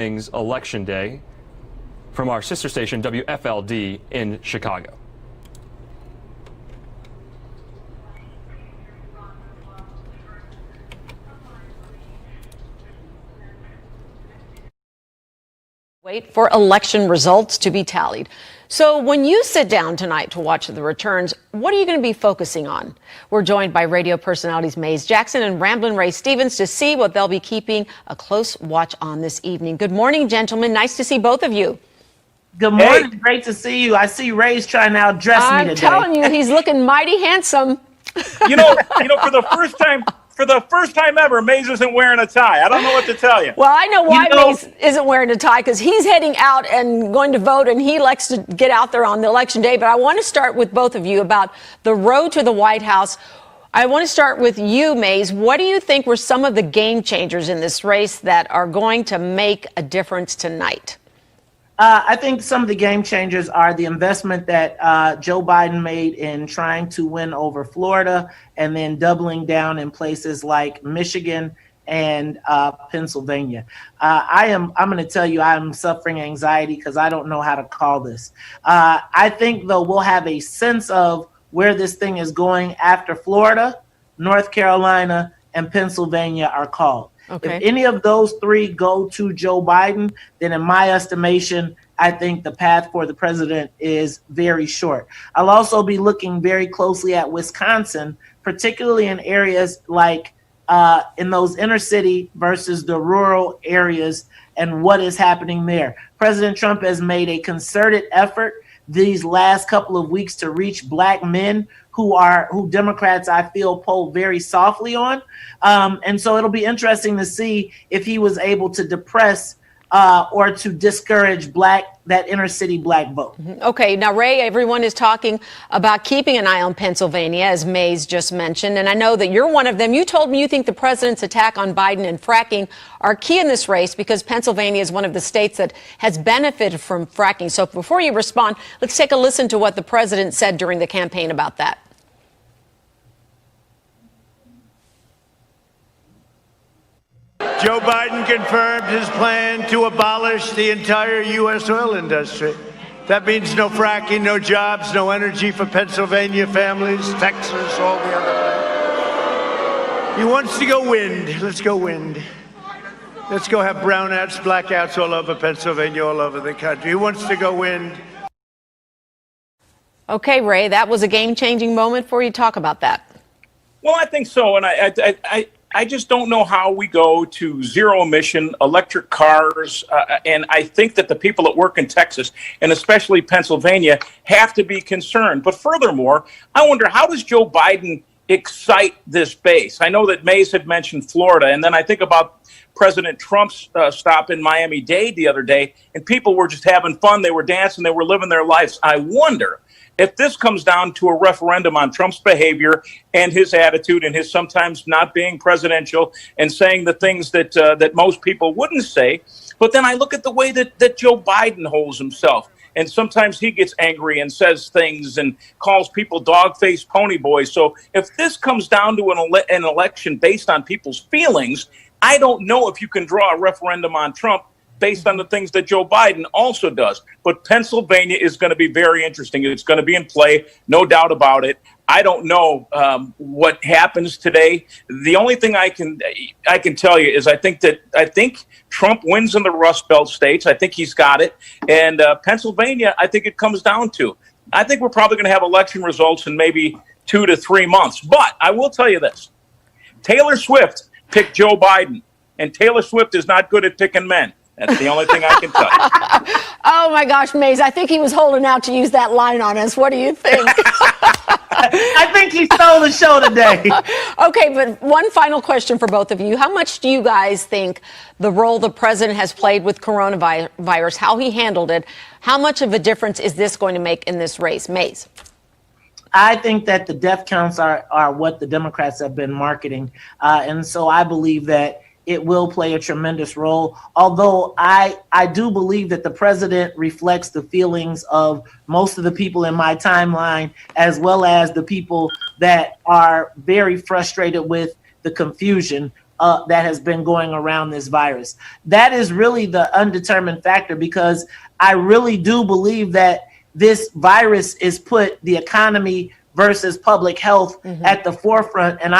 Election Day from our sister station, WFLD, in Chicago. Wait for election results to be tallied. So when you sit down tonight to watch the returns, what are you going to be focusing on? We're joined by radio personalities Mays Jackson and Ramblin' Ray Stevens to see what they'll be keeping a close watch on this evening. Good morning, gentlemen. Nice to see both of you. Good morning. Hey. Great to see you. I see Ray's trying to outdress me today. I'm telling you, he's looking mighty handsome. You know, for the first time ever, Mays isn't wearing a tie. I don't know what to tell you. Well, I know why Mays isn't wearing a tie, because he's heading out and going to vote, and he likes to get out there on the election day. But I want to start with both of you about the road to the White House. I want to start with you, Mays. What do you think were some of the game changers in this race that are going to make a difference tonight? I think some of the game changers are the investment that Joe Biden made in trying to win over Florida and then doubling down in places like Michigan and Pennsylvania. I'm going to tell you, I'm suffering anxiety because I don't know how to call this. I think, though, we'll have a sense of where this thing is going after Florida, North Carolina, and Pennsylvania are called. Okay. If any of those three go to Joe Biden, then in my estimation, I think the path for the president is very short. I'll also be looking very closely at Wisconsin, particularly in areas like in those inner city versus the rural areas and what is happening there. President Trump has made a concerted effort these last couple of weeks to reach Black men who Democrats, I feel, poll very softly on. And so it'll be interesting to see if he was able to depress or to discourage that inner city Black vote. Okay, now, Ray, everyone is talking about keeping an eye on Pennsylvania, as Mays just mentioned, and I know that you're one of them. You told me you think the president's attack on Biden and fracking are key in this race because Pennsylvania is one of the states that has benefited from fracking. So before you respond, let's take a listen to what the president said during the campaign about that. Joe Biden confirmed his plan to abolish the entire U.S. oil industry. That means no fracking, no jobs, no energy for Pennsylvania families, Texas, all the other places. He wants to go wind. Let's go wind. Let's go have brownouts, blackouts all over Pennsylvania, all over the country. He wants to go wind. Okay, Ray, that was a game-changing moment for you. Talk about that. Well, I think so, and I just don't know how we go to zero emission electric cars. And I think that the people that work in Texas and especially Pennsylvania have to be concerned. But furthermore, I wonder, how does Joe Biden excite this base? I know that Mays had mentioned Florida, and then I think about President Trump's stop in Miami-Dade the other day, and people were just having fun. They were dancing. They were living their lives. I wonder if this comes down to a referendum on Trump's behavior and his attitude and his sometimes not being presidential and saying the things that that most people wouldn't say. But then I look at the way that Joe Biden holds himself. And sometimes he gets angry and says things and calls people dog-faced pony boys. So if this comes down to an election based on people's feelings, I don't know if you can draw a referendum on Trump based on the things that Joe Biden also does. But Pennsylvania is going to be very interesting. It's going to be in play, no doubt about it. I don't know what happens today. The only thing I can tell you is I think Trump wins in the Rust Belt states. I think he's got it. And Pennsylvania, I think it comes down to. I think we're probably going to have election results in maybe 2 to 3 months. But I will tell you this. Taylor Swift picked Joe Biden, and Taylor Swift is not good at picking men. That's the only thing I can tell you. Oh, my gosh, Mays, I think he was holding out to use that line on us. What do you think? I think he stole the show today. Okay, but one final question for both of you. How much do you guys think the role the president has played with coronavirus, how he handled it, how much of a difference is this going to make in this race? Mays. I think that the death counts are what the Democrats have been marketing. And so I believe that it will play a tremendous role. Although I do believe that the president reflects the feelings of most of the people in my timeline, as well as the people that are very frustrated with the confusion that has been going around this virus. That is really the undetermined factor, because I really do believe that this virus is put the economy versus public health at the forefront. And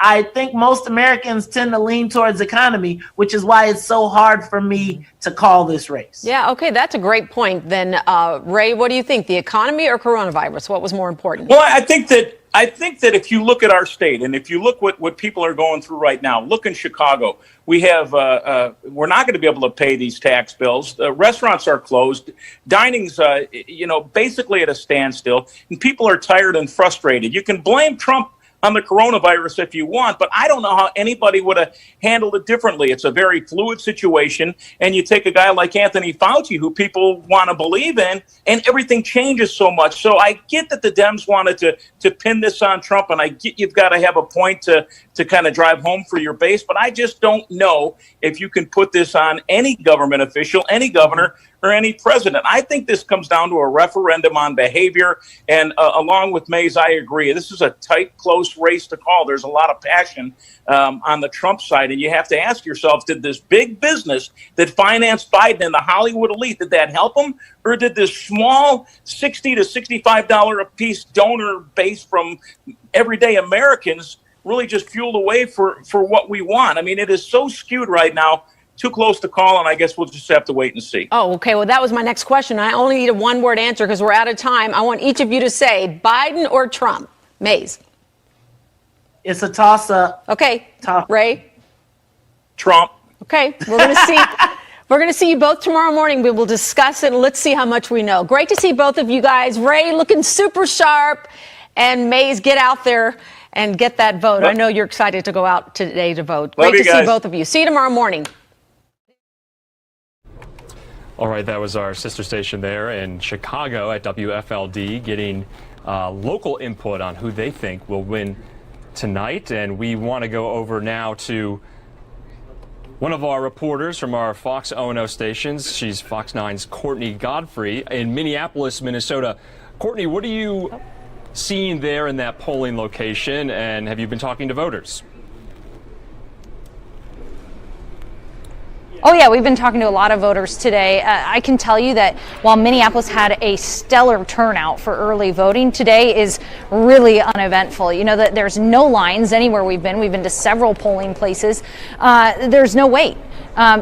I think most Americans tend to lean towards economy, which is why it's so hard for me to call this race. Yeah, okay, that's a great point. Then, Ray, what do you think? The economy or coronavirus? What was more important? Well, I think that if you look at our state and if you look what people are going through right now, look in Chicago. We have we're not going to be able to pay these tax bills. The restaurants are closed. Dining's basically at a standstill, and people are tired and frustrated. You can blame Trump on the coronavirus if you want, but I don't know how anybody would have handled it differently. It's a very fluid situation, and you take a guy like Anthony Fauci, who people want to believe in, and everything changes so much. So I get that the Dems wanted to pin this on Trump, and I get you've got to have a point to kind of drive home for your base, but I just don't know if you can put this on any government official, any governor, or any president. I think this comes down to a referendum on behavior, and along with Mays, I agree. This is a tight, close race to call. There's a lot of passion on the Trump side, and you have to ask yourself, did this big business that financed Biden and the Hollywood elite, did that help him? Or did this small $60 to $65 a piece donor base from everyday Americans really just fuel the way for what we want? I mean, it is so skewed right now. Too close to call, and I guess we'll just have to wait and see. Oh, okay. Well, that was my next question. I only need a one-word answer because we're out of time. I want each of you to say Biden or Trump. Mays. It's a toss-up. Okay. Ray. Trump. Okay. We're going to see. We're going to see you both tomorrow morning. We will discuss it, and let's see how much we know. Great to see both of you guys. Ray looking super sharp, and Mays, get out there and get that vote. I know you're excited to go out today to vote. Great to see both of you. See you tomorrow morning. All right, that was our sister station there in Chicago at WFLD, getting local input on who they think will win tonight. And we want to go over now to one of our reporters from our Fox O&O stations. She's Fox 9's Courtney Godfrey in Minneapolis, Minnesota. Courtney, what are you seeing there in that polling location, and have you been talking to voters? Oh, yeah, we've been talking to a lot of voters today. I can tell you that while Minneapolis had a stellar turnout for early voting, today is really uneventful. You know that there's no lines anywhere we've been. We've been to several polling places. There's no wait.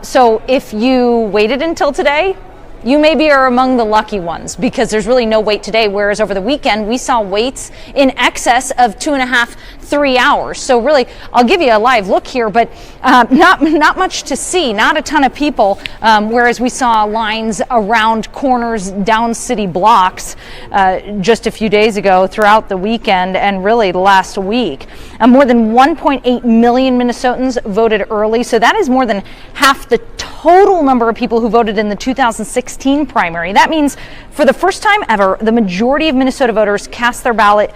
So if you waited until today, you maybe are among the lucky ones, because there's really no wait today, whereas over the weekend we saw waits in excess of 2.5, 3 hours. So really, I'll give you a live look here, but not much to see, not a ton of people, whereas we saw lines around corners down city blocks just a few days ago throughout the weekend and really last week. More than 1.8 million Minnesotans voted early, so that is more than half the total number of people who voted in the 2016 primary. That means for the first time ever, the majority of Minnesota voters cast their ballot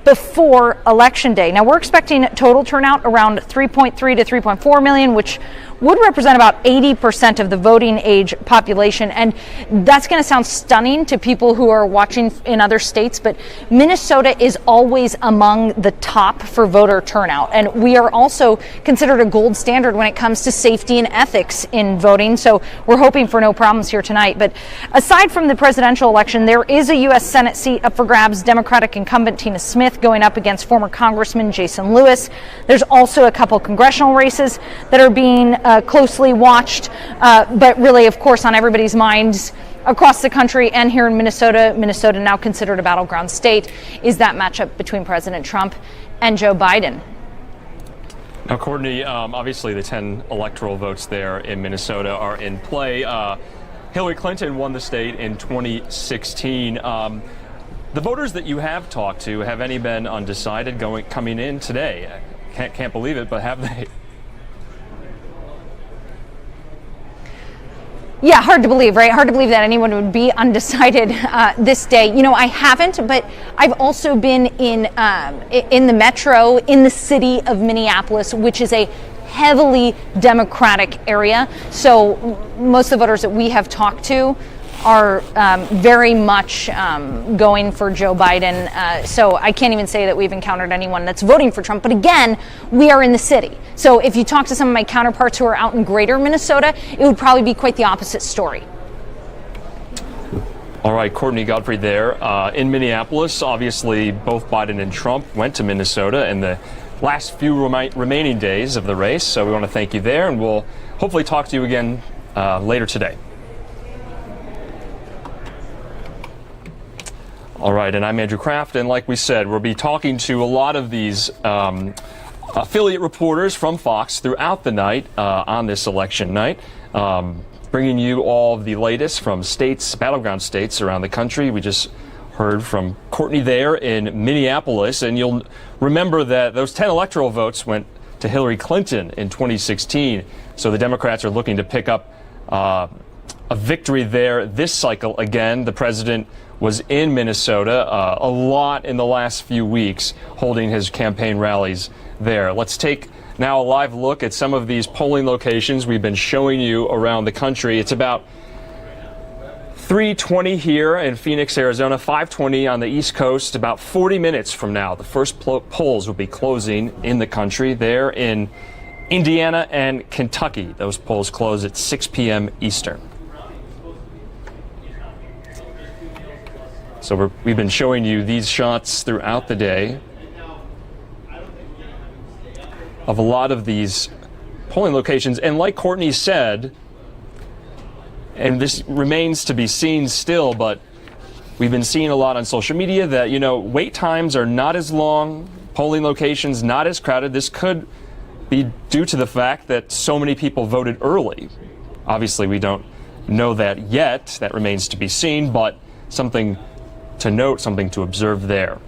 before Election Day. Now, we're expecting total turnout around 3.3 to 3.4 million, which would represent about 80% of the voting age population. And that's going to sound stunning to people who are watching in other states, but Minnesota is always among the top for voter turnout. And we are also considered a gold standard when it comes to safety and ethics in voting. So we're hoping for no problems here tonight. But aside from the presidential election, there is a U.S. Senate seat up for grabs. Democratic incumbent Tina Smith going up against former Congressman Jason Lewis. There's also a couple congressional races that are being closely watched, but really, of course, on everybody's minds across the country and here in Minnesota. Minnesota, now considered a battleground state, is that matchup between President Trump and Joe Biden. Now, Courtney, obviously the 10 electoral votes there in Minnesota are in play. Hillary Clinton won the state in 2016. The voters that you have talked to, have any been undecided coming in today? Can't believe it, but have they? Yeah, hard to believe, right? Hard to believe that anyone would be undecided this day. You know, I haven't, but I've also been in the metro, in the city of Minneapolis, which is a heavily Democratic area. So most of the voters that we have talked to are very much going for Joe Biden. So I can't even say that we've encountered anyone that's voting for Trump. But again, we are in the city. So if you talk to some of my counterparts who are out in greater Minnesota, it would probably be quite the opposite story. All right, Courtney Godfrey there. In Minneapolis, obviously, both Biden and Trump went to Minnesota in the last few remaining days of the race. So we want to thank you there, and we'll hopefully talk to you again later today. All right, and I'm Andrew Kraft, and like we said, we'll be talking to a lot of these affiliate reporters from Fox throughout the night on this election night, bringing you all of the latest from states, battleground states around the country. We just heard from Courtney there in Minneapolis, and you'll remember that those 10 electoral votes went to Hillary Clinton in 2016, so the Democrats are looking to pick up a victory there this cycle again. The president was in Minnesota a lot in the last few weeks, holding his campaign rallies there. Let's take now a live look at some of these polling locations we've been showing you around the country. It's about 3:20 here in Phoenix, Arizona, 5:20 on the East Coast. About 40 minutes from now, the first polls will be closing in the country there in Indiana and Kentucky. Those polls close at 6 p.m. Eastern. So we've been showing you these shots throughout the day of a lot of these polling locations. And like Courtney said, and this remains to be seen still, but we've been seeing a lot on social media that, wait times are not as long, polling locations not as crowded. This could be due to the fact that so many people voted early. Obviously, we don't know that yet. That remains to be seen, but something to note, something to observe there.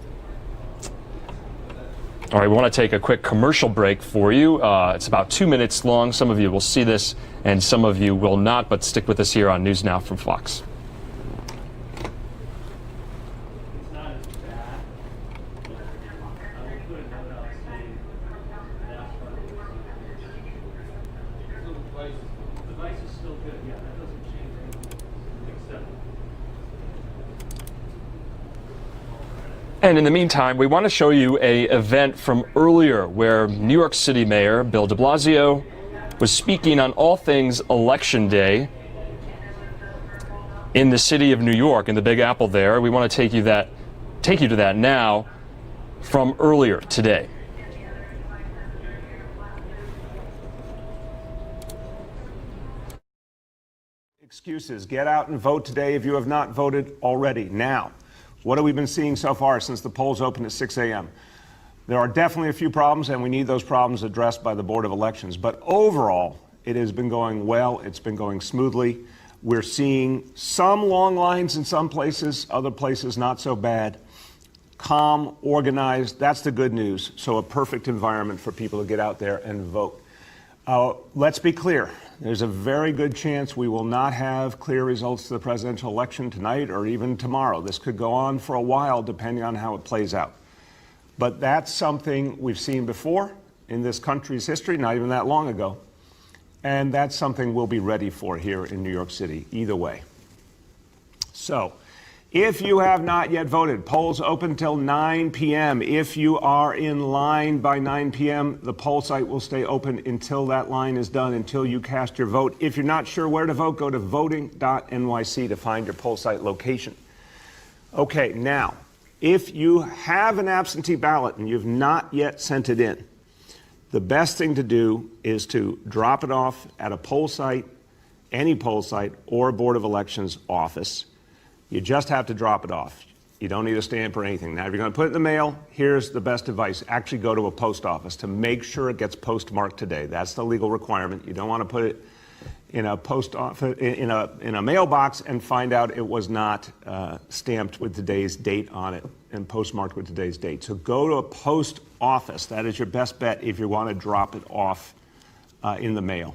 All right, we want to take a quick commercial break for you. It's about 2 minutes long. Some of you will see this and some of you will not, but stick with us here on News Now from Fox. And in the meantime, we want to show you an event from earlier where New York City Mayor Bill de Blasio was speaking on all things Election Day in the city of New York, in the Big Apple there. We want to take you to that now from earlier today. Excuses. Get out and vote today if you have not voted already. Now. What have we been seeing so far since the polls opened at 6 a.m.? There are definitely a few problems, and we need those problems addressed by the Board of Elections. But overall, it has been going well. It's been going smoothly. We're seeing some long lines in some places, other places not so bad. Calm, organized, that's the good news. So a perfect environment for people to get out there and vote. Let's be clear. There's a very good chance we will not have clear results to the presidential election tonight or even tomorrow. This could go on for a while depending on how it plays out. But that's something we've seen before in this country's history, not even that long ago. And that's something we'll be ready for here in New York City, either way. So, if you have not yet voted, polls open till 9 p.m. If you are in line by 9 p.m., the poll site will stay open until that line is done, until you cast your vote. If you're not sure where to vote, go to voting.nyc to find your poll site location. Okay, now, if you have an absentee ballot and you've not yet sent it in, the best thing to do is to drop it off at a poll site, any poll site, or a Board of Elections office. You just have to drop it off. You don't need a stamp or anything. Now, if you're going to put it in the mail, here's the best advice. Actually go to a post office to make sure it gets postmarked today. That's the legal requirement. You don't want to put it in a post office, in a mailbox and find out it was not stamped with today's date on it and postmarked with today's date. So go to a post office. That is your best bet if you want to drop it off in the mail.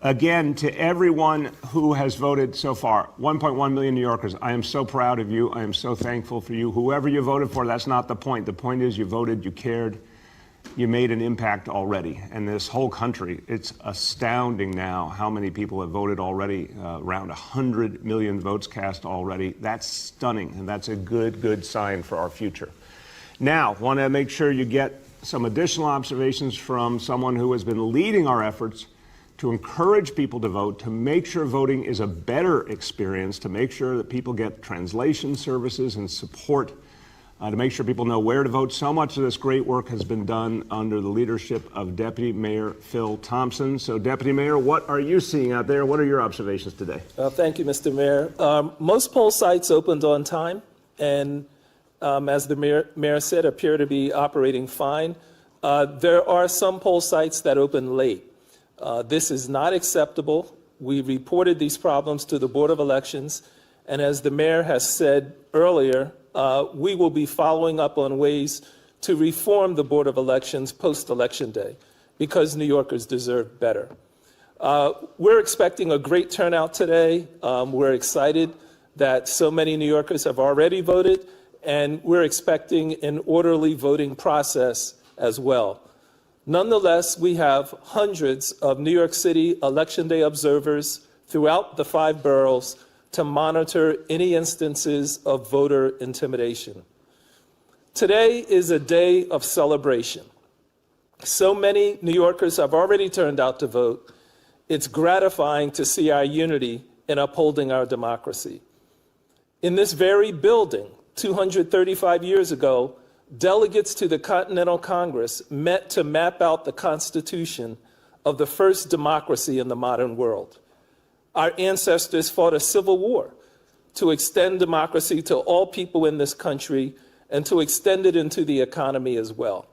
Again, to everyone who has voted so far, 1.1 million New Yorkers, I am so proud of you. I am so thankful for you. Whoever you voted for, that's not the point. The point is you voted, you cared, you made an impact already. And this whole country, it's astounding now how many people have voted already, around 100 million votes cast already. That's stunning, and that's a good sign for our future. Now, want to make sure you get some additional observations from someone who has been leading our efforts to encourage people to vote, to make sure voting is a better experience, to make sure that people get translation services and support, to make sure people know where to vote. So much of this great work has been done under the leadership of Deputy Mayor Phil Thompson. So, Deputy Mayor, what are you seeing out there? What are your observations today? Thank you, Mr. Mayor. Most poll sites opened on time, and as the mayor said, appear to be operating fine. There are some poll sites that open late. This is not acceptable. We reported these problems to the Board of Elections, and as the mayor has said earlier, we will be following up on ways to reform the Board of Elections post-Election Day, because New Yorkers deserve better. We're expecting a great turnout today. We're excited that so many New Yorkers have already voted, and we're expecting an orderly voting process as well. Nonetheless, we have hundreds of New York City Election Day observers throughout the 5 boroughs to monitor any instances of voter intimidation. Today is a day of celebration. So many New Yorkers have already turned out to vote. It's gratifying to see our unity in upholding our democracy. In this very building, 235 years ago, delegates to the Continental Congress met to map out the Constitution of the first democracy in the modern world. Our ancestors fought a civil war to extend democracy to all people in this country and to extend it into the economy as well.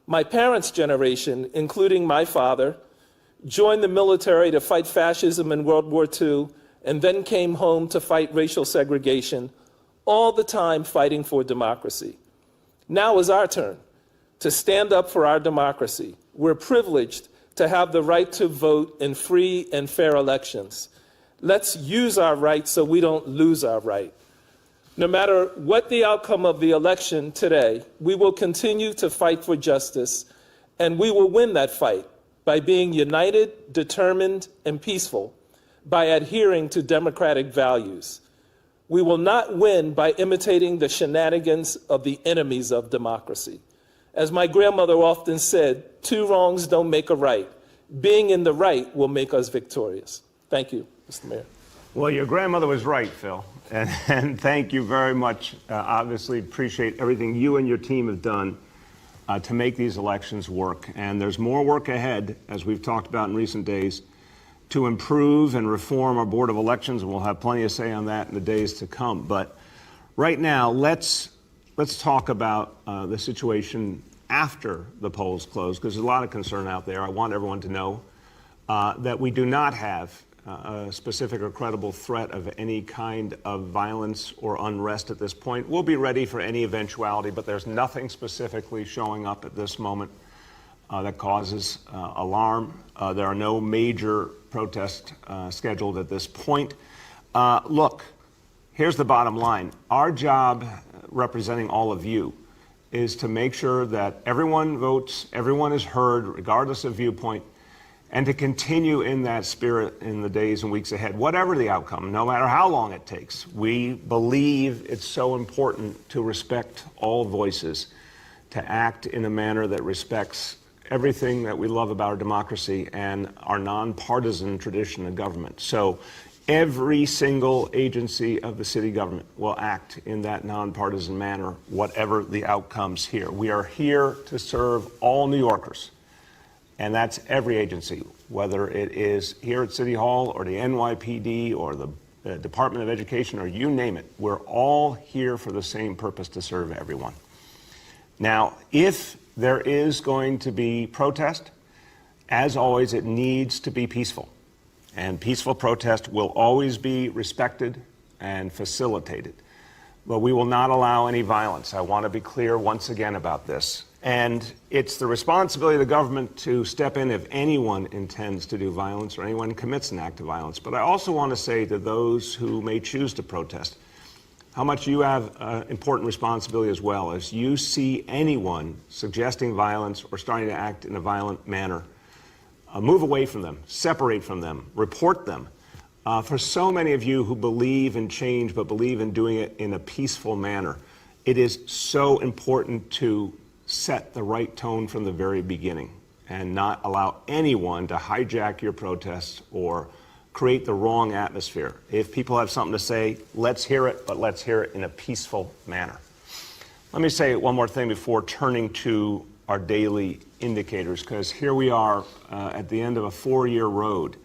My parents' generation, including my father, joined the military to fight fascism in World War II and then came home to fight racial segregation, all the time fighting for democracy. Now is our turn to stand up for our democracy. We're privileged to have the right to vote in free and fair elections. Let's use our right so we don't lose our right. No matter what the outcome of the election today, we will continue to fight for justice, and we will win that fight by being united, determined, and peaceful, by adhering to democratic values. We will not win by imitating the shenanigans of the enemies of democracy. As my grandmother often said, 2 wrongs don't make a right. Being in the right will make us victorious. Thank you, Mr. Mayor. Well, your grandmother was right, Phil, and thank you very much. Obviously, appreciate everything you and your team have done to make these elections work. And there's more work ahead, as we've talked about in recent days, to improve and reform our Board of Elections, and we'll have plenty to say on that in the days to come. But right now, let's talk about the situation after the polls close, because there's a lot of concern out there. I want everyone to know that we do not have a specific or credible threat of any kind of violence or unrest at this point. We'll be ready for any eventuality, but there's nothing specifically showing up at this moment that causes alarm. There are no major protests scheduled at this point. Look, here's the bottom line. Our job, representing all of you, is to make sure that everyone votes, everyone is heard, regardless of viewpoint, and to continue in that spirit in the days and weeks ahead, whatever the outcome, no matter how long it takes. We believe it's so important to respect all voices, to act in a manner that respects everything that we love about our democracy and our nonpartisan tradition of government. So every single agency of the city government will act in that nonpartisan manner, whatever the outcomes here. We are here to serve all New Yorkers, and that's every agency, whether it is here at City Hall or the NYPD or the Department of Education or you name it. We're all here for the same purpose, to serve everyone. Now, if there is going to be protest, as always, it needs to be peaceful. And peaceful protest will always be respected and facilitated. But we will not allow any violence. I want to be clear once again about this. And it's the responsibility of the government to step in if anyone intends to do violence or anyone commits an act of violence. But I also want to say to those who may choose to protest, how much you have important responsibility as well. As you see anyone suggesting violence or starting to act in a violent manner, move away from them, separate from them, report them. For so many of you who believe in change but believe in doing it in a peaceful manner, it is so important to set the right tone from the very beginning and not allow anyone to hijack your protests or create the wrong atmosphere. If people have something to say, let's hear it, but let's hear it in a peaceful manner. Let me say one more thing before turning to our daily indicators, because here we are at the end of a 4-year road.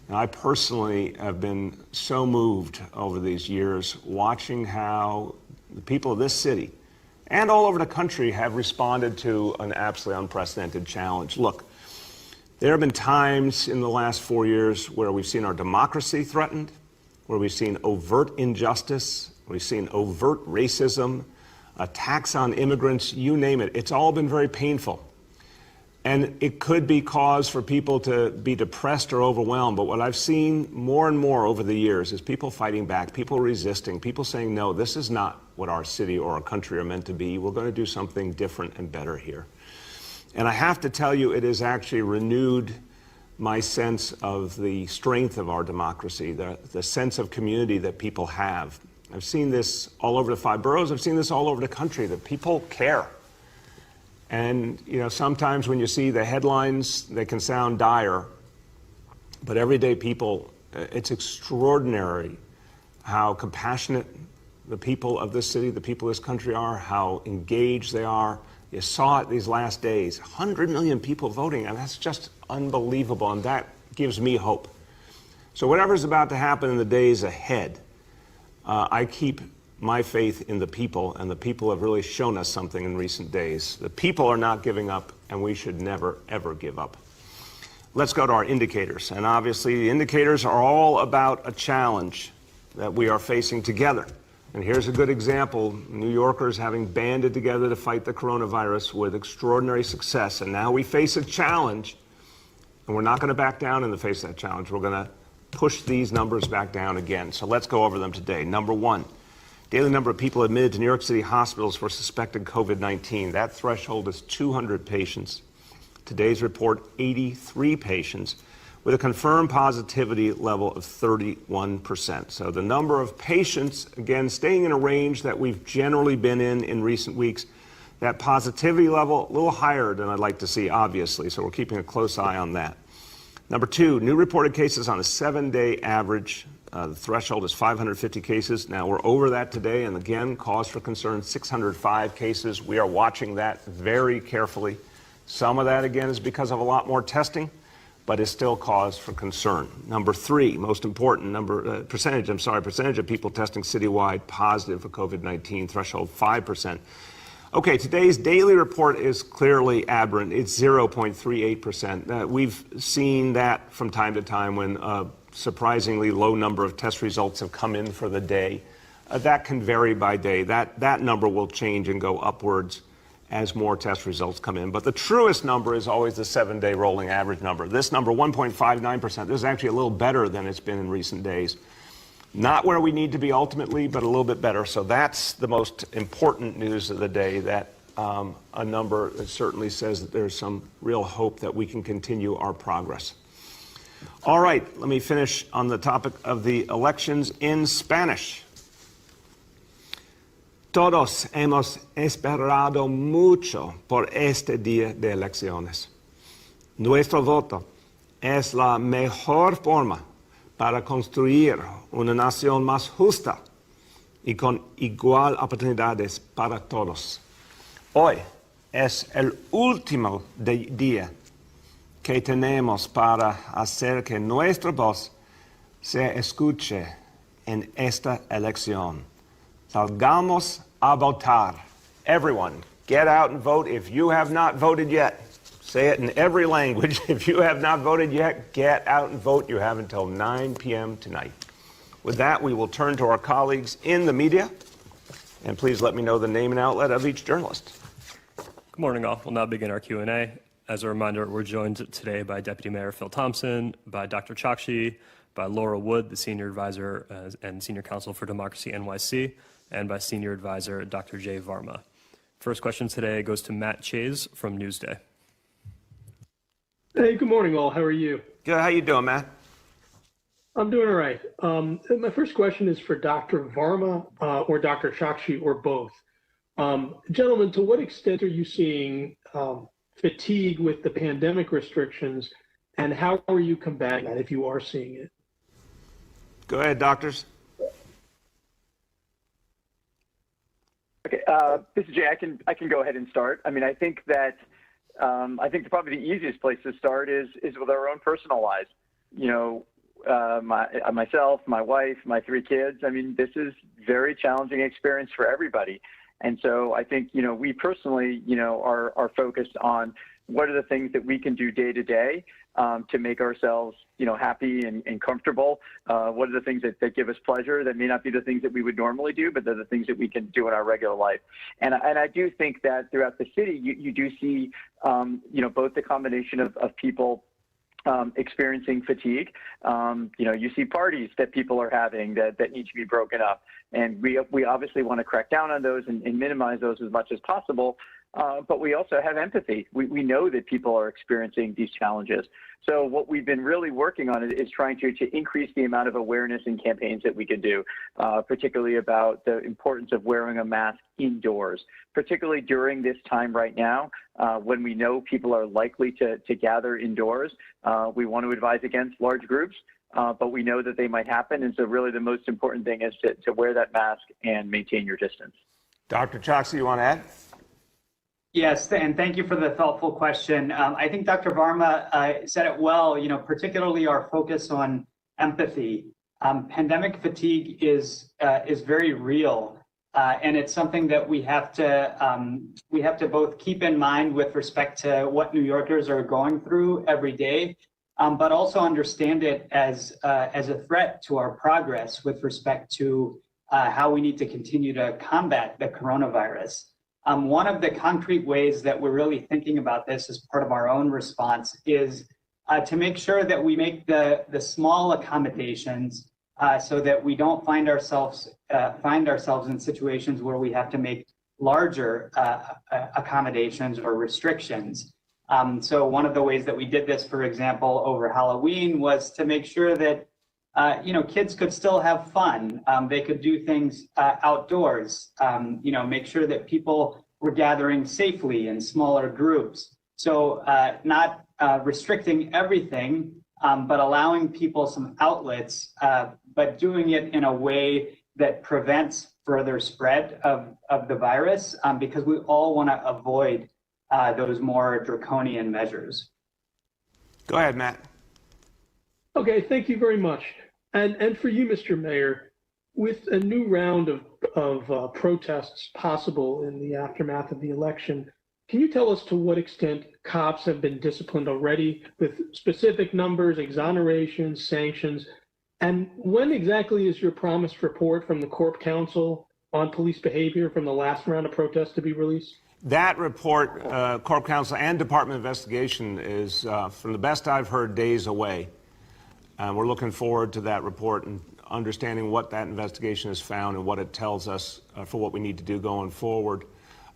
And I personally have been so moved over these years watching how the people of this city and all over the country have responded to an absolutely unprecedented challenge. Look, there have been times in the last 4 years where we've seen our democracy threatened, where we've seen overt injustice, we've seen overt racism, attacks on immigrants, you name it. It's all been very painful. And it could be cause for people to be depressed or overwhelmed. But what I've seen more and more over the years is people fighting back, people resisting, people saying, no, this is not what our city or our country are meant to be. We're going to do something different and better here. And I have to tell you, it has actually renewed my sense of the strength of our democracy, the sense of community that people have. I've seen this all over the 5 boroughs. I've seen this all over the country, that people care. And, you know, sometimes when you see the headlines, they can sound dire, but everyday people, it's extraordinary how compassionate the people of this city, the people of this country are, how engaged they are. You saw it these last days, 100 million people voting, and that's just unbelievable, and that gives me hope. So whatever's about to happen in the days ahead, I keep my faith in the people, and the people have really shown us something in recent days. The people are not giving up, and we should never, ever give up. Let's go to our indicators, and obviously the indicators are all about a challenge that we are facing together. And here's a good example, New Yorkers having banded together to fight the coronavirus with extraordinary success. And now we face a challenge, and we're not going to back down in the face of that challenge. We're going to push these numbers back down again. So let's go over them today. Number 1, daily number of people admitted to New York City hospitals for suspected COVID-19. That threshold is 200 patients. Today's report, 83 patients, with a confirmed positivity level of 31%. So the number of patients, again, staying in a range that we've generally been in recent weeks. That positivity level, a little higher than I'd like to see, obviously, so we're keeping a close eye on that. Number 2, new reported cases on a 7-day average. The threshold is 550 cases. Now, we're over that today, and again, cause for concern, 605 cases. We are watching that very carefully. Some of that, again, is because of a lot more testing, but is still cause for concern. Number 3, most important, percentage of people testing citywide positive for COVID-19, threshold 5%. Okay, today's daily report is clearly aberrant. It's 0.38%. We've seen that from time to time when a surprisingly low number of test results have come in for the day. That can vary by day. That number will change and go upwards as more test results come in. But the truest number is always the 7-day rolling average number. This number, 1.59%, this is actually a little better than it's been in recent days. Not where we need to be ultimately, but a little bit better. So that's the most important news of the day, that a number that certainly says that there's some real hope that we can continue our progress. All right, let me finish on the topic of the elections in Spanish. Todos hemos esperado mucho por este día de elecciones. Nuestro voto es la mejor forma para construir una nación más justa y con igual oportunidades para todos. Hoy es el último día que tenemos para hacer que nuestra voz se escuche en esta elección. Salgamos a votar. Everyone, get out and vote if you have not voted yet. Say it in every language. If you have not voted yet, get out and vote. You have until 9 p.m. tonight. With that, we will turn to our colleagues in the media. And please let me know the name and outlet of each journalist. Good morning, all. We'll now begin our Q&A. As a reminder, we're joined today by Deputy Mayor Phil Thompson, by Dr. Chokshi, by Laura Wood, the Senior Advisor and Senior Counsel for Democracy NYC, and by Senior Advisor Dr. Jay Varma. First question today goes to Matt Chase from Newsday. Hey, good morning, all. How are you? Good. How you doing, Matt? I'm doing all right. My first question is for Dr. Varma or Dr. Chokshi or both. Gentlemen, to what extent are you seeing fatigue with the pandemic restrictions, and how are you combating that if you are seeing it? Go ahead, doctors. Okay, this is Jay. I can go ahead and start. I mean, I think that probably the easiest place to start is with our own personal lives. You know, myself, my wife, my 3 kids. I mean, this is very challenging experience for everybody. And so I think, you know, we personally, you know, are focused on what are the things that we can do day to day to make ourselves, you know, happy and comfortable. What are the things that give us pleasure that may not be the things that we would normally do, but they're the things that we can do in our regular life. And I do think that throughout the city, you do see, you know, both the combination of people experiencing fatigue. You know, you see parties that people are having that need to be broken up. And we obviously want to crack down on those and minimize those as much as possible. But we also have empathy. We know that people are experiencing these challenges. So what we've been really working on is trying to increase the amount of awareness and campaigns that we can do, particularly about the importance of wearing a mask indoors, particularly during this time right now when we know people are likely to gather indoors. We want to advise against large groups, but we know that they might happen. And so really the most important thing is to wear that mask and maintain your distance. Dr. Chokshi, you want to add? Yes, and thank you for the thoughtful question. I think Dr. Varma said it well, you know, particularly our focus on empathy. Pandemic fatigue is very real, and it's something that we have to both keep in mind with respect to what New Yorkers are going through every day, but also understand it as a threat to our progress with respect to how we need to continue to combat the coronavirus. One of the concrete ways that we're really thinking about this as part of our own response is to make sure that we make the small accommodations so that we don't find ourselves in situations where we have to make larger accommodations or restrictions. So one of the ways that we did this, for example, over Halloween was to make sure that you know, kids could still have fun. They could do things outdoors, you know, make sure that people were gathering safely in smaller groups. So not restricting everything, but allowing people some outlets, but doing it in a way that prevents further spread of the virus, because we all want to avoid those more draconian measures. Go ahead, Matt. Okay, thank you very much. And for you, Mr. Mayor, with a new round of protests possible in the aftermath of the election, can you tell us to what extent cops have been disciplined already with specific numbers, exonerations, sanctions? And when exactly is your promised report from the Corp Council on police behavior from the last round of protests to be released? That report, Corp Council and Department of Investigation, is, from the best I've heard, days away. We're looking forward to that report and understanding what that investigation has found and what it tells us for what we need to do going forward.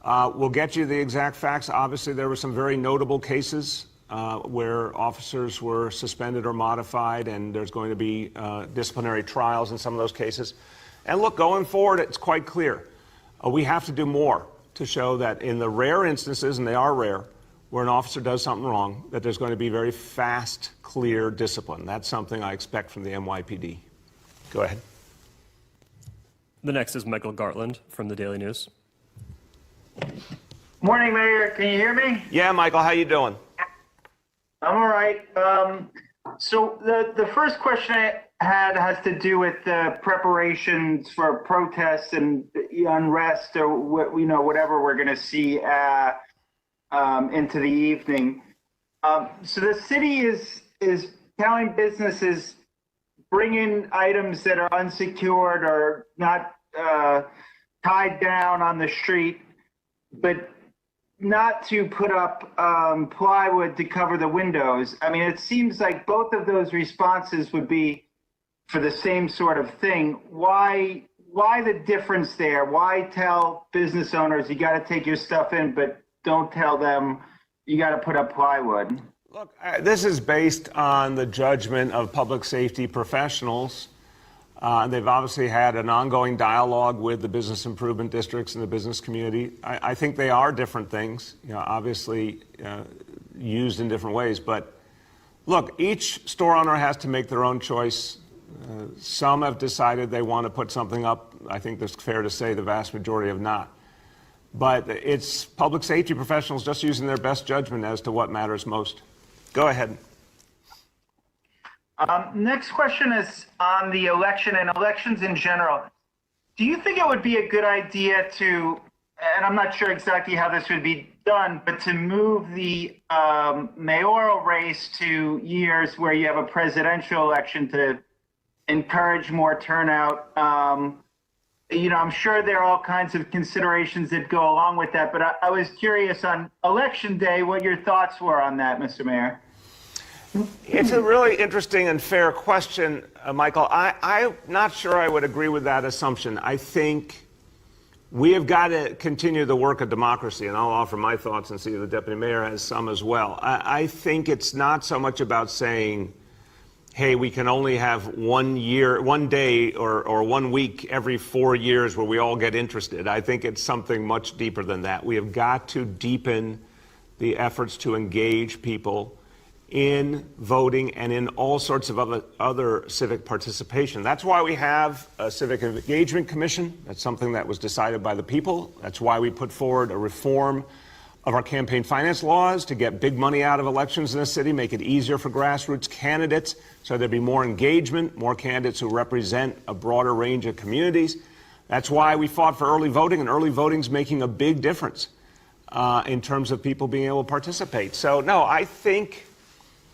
We'll get you the exact facts. Obviously, there were some very notable cases where officers were suspended or modified, and there's going to be disciplinary trials in some of those cases. And look, going forward, it's quite clear. We have to do more to show that in the rare instances, and they are rare, where an officer does something wrong, that there's going to be very fast, clear discipline. That's something I expect from the NYPD. Go ahead. The next is Michael Gartland from the Daily News. Morning, Mayor. Can you hear me? Yeah, Michael, how you doing? I'm all right. So the first question I had has to do with the preparations for protests and unrest, or whatever we're going to see into the evening. So the city is telling businesses bring in items that are unsecured or not tied down on the street, but not to put up plywood to cover the windows. I mean, it seems like both of those responses would be for the same sort of thing. Why the difference there? Why tell business owners you got to take your stuff in, but don't tell them you got to put up plywood? Look, this is based on the judgment of public safety professionals. They've obviously had an ongoing dialogue with the business improvement districts and the business community. I think they are different things, obviously used in different ways. But look, each store owner has to make their own choice. Some have decided they want to put something up. I think it's fair to say the vast majority have not. But it's public safety professionals just using their best judgment as to what matters most. Go ahead. Next question is on the election and elections in general. Do you think it would be a good idea to, and I'm not sure exactly how this would be done, but to move the mayoral race to years where you have a presidential election to encourage more turnout? I'm sure there are all kinds of considerations that go along with that, but I was curious on election day what your thoughts were on that, Mr. Mayor. It's a really interesting and fair question, Michael. I'm not sure I would agree with that assumption. I think we have got to continue the work of democracy, and I'll offer my thoughts and see if the deputy mayor has some as well. I think it's not so much about saying, hey, we can only have 1 year, 1 day or 1 week every 4 years where we all get interested. I think it's something much deeper than that. We have got to deepen the efforts to engage people in voting and in all sorts of other civic participation. That's why we have a Civic Engagement Commission. That's something that was decided by the people. That's why we put forward a reform of our campaign finance laws to get big money out of elections in this city, make it easier for grassroots candidates so there'd be more engagement, more candidates who represent a broader range of communities. That's why we fought for early voting, and early voting's making a big difference in terms of people being able to participate. So, no, I think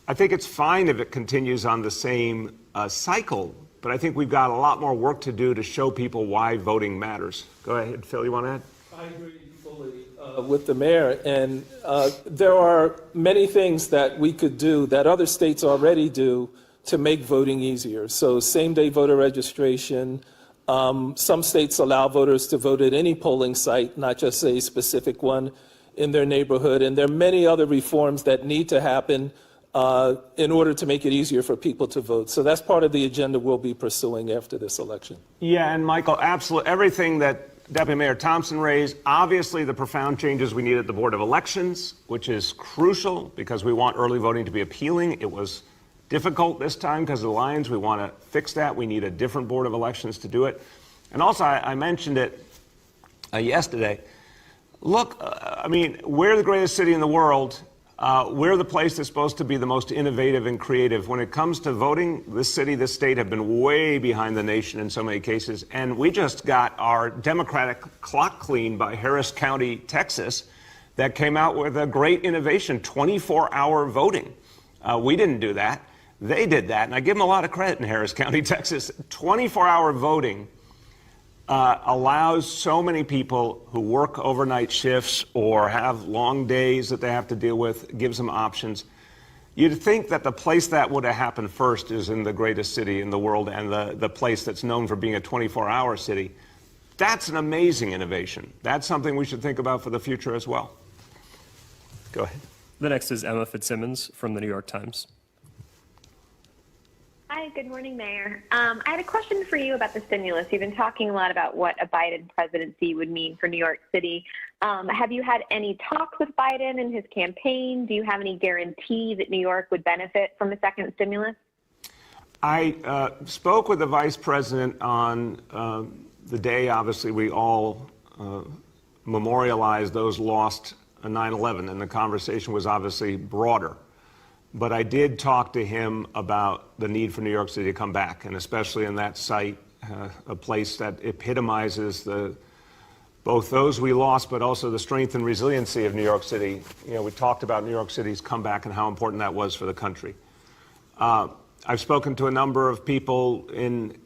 it's fine if it continues on the same cycle, but I think we've got a lot more work to do to show people why voting matters. Go ahead, Phil, you want to add? I agree fully with the mayor, and there are many things that we could do that other states already do to make voting easier. So same-day voter registration. Some states allow voters to vote at any polling site, not just a specific one in their neighborhood. And there are many other reforms that need to happen in order to make it easier for people to vote. So that's part of the agenda we'll be pursuing after this election. Yeah, and Michael, absolutely everything that Deputy Mayor Thompson raised, obviously the profound changes we need at the Board of Elections, which is crucial because we want early voting to be appealing. It was difficult this time because of the lines. We want to fix that. We need a different Board of Elections to do it. And also, I mentioned it yesterday. Look, I mean, we're the greatest city in the world. We're the place that's supposed to be the most innovative and creative. When it comes to voting, this city, this state have been way behind the nation in so many cases. And we just got our Democratic clock cleaned by Harris County, Texas, that came out with a great innovation, 24-hour voting. We didn't do that. They did that. And I give them a lot of credit in Harris County, Texas. 24-hour voting allows so many people who work overnight shifts or have long days that they have to deal with, gives them options. You'd think that the place that would have happened first is in the greatest city in the world and the place that's known for being a 24-hour city. That's an amazing innovation. That's something we should think about for the future as well. Go ahead. The next is Emma Fitzsimmons from the New York Times. Hi, good morning, Mayor. I had a question for you about the stimulus. You've been talking a lot about what a Biden presidency would mean for New York City. Have you had any talks with Biden and his campaign? Do you have any guarantee that New York would benefit from a second stimulus? I spoke with the vice president on the day, obviously, we all memorialized those lost 9/11, and the conversation was obviously broader. But I did talk to him about the need for New York City to come back, and especially in that site, a place that epitomizes both those we lost, but also the strength and resiliency of New York City. You know, we talked about New York City's comeback and how important that was for the country. I've spoken to a number of people in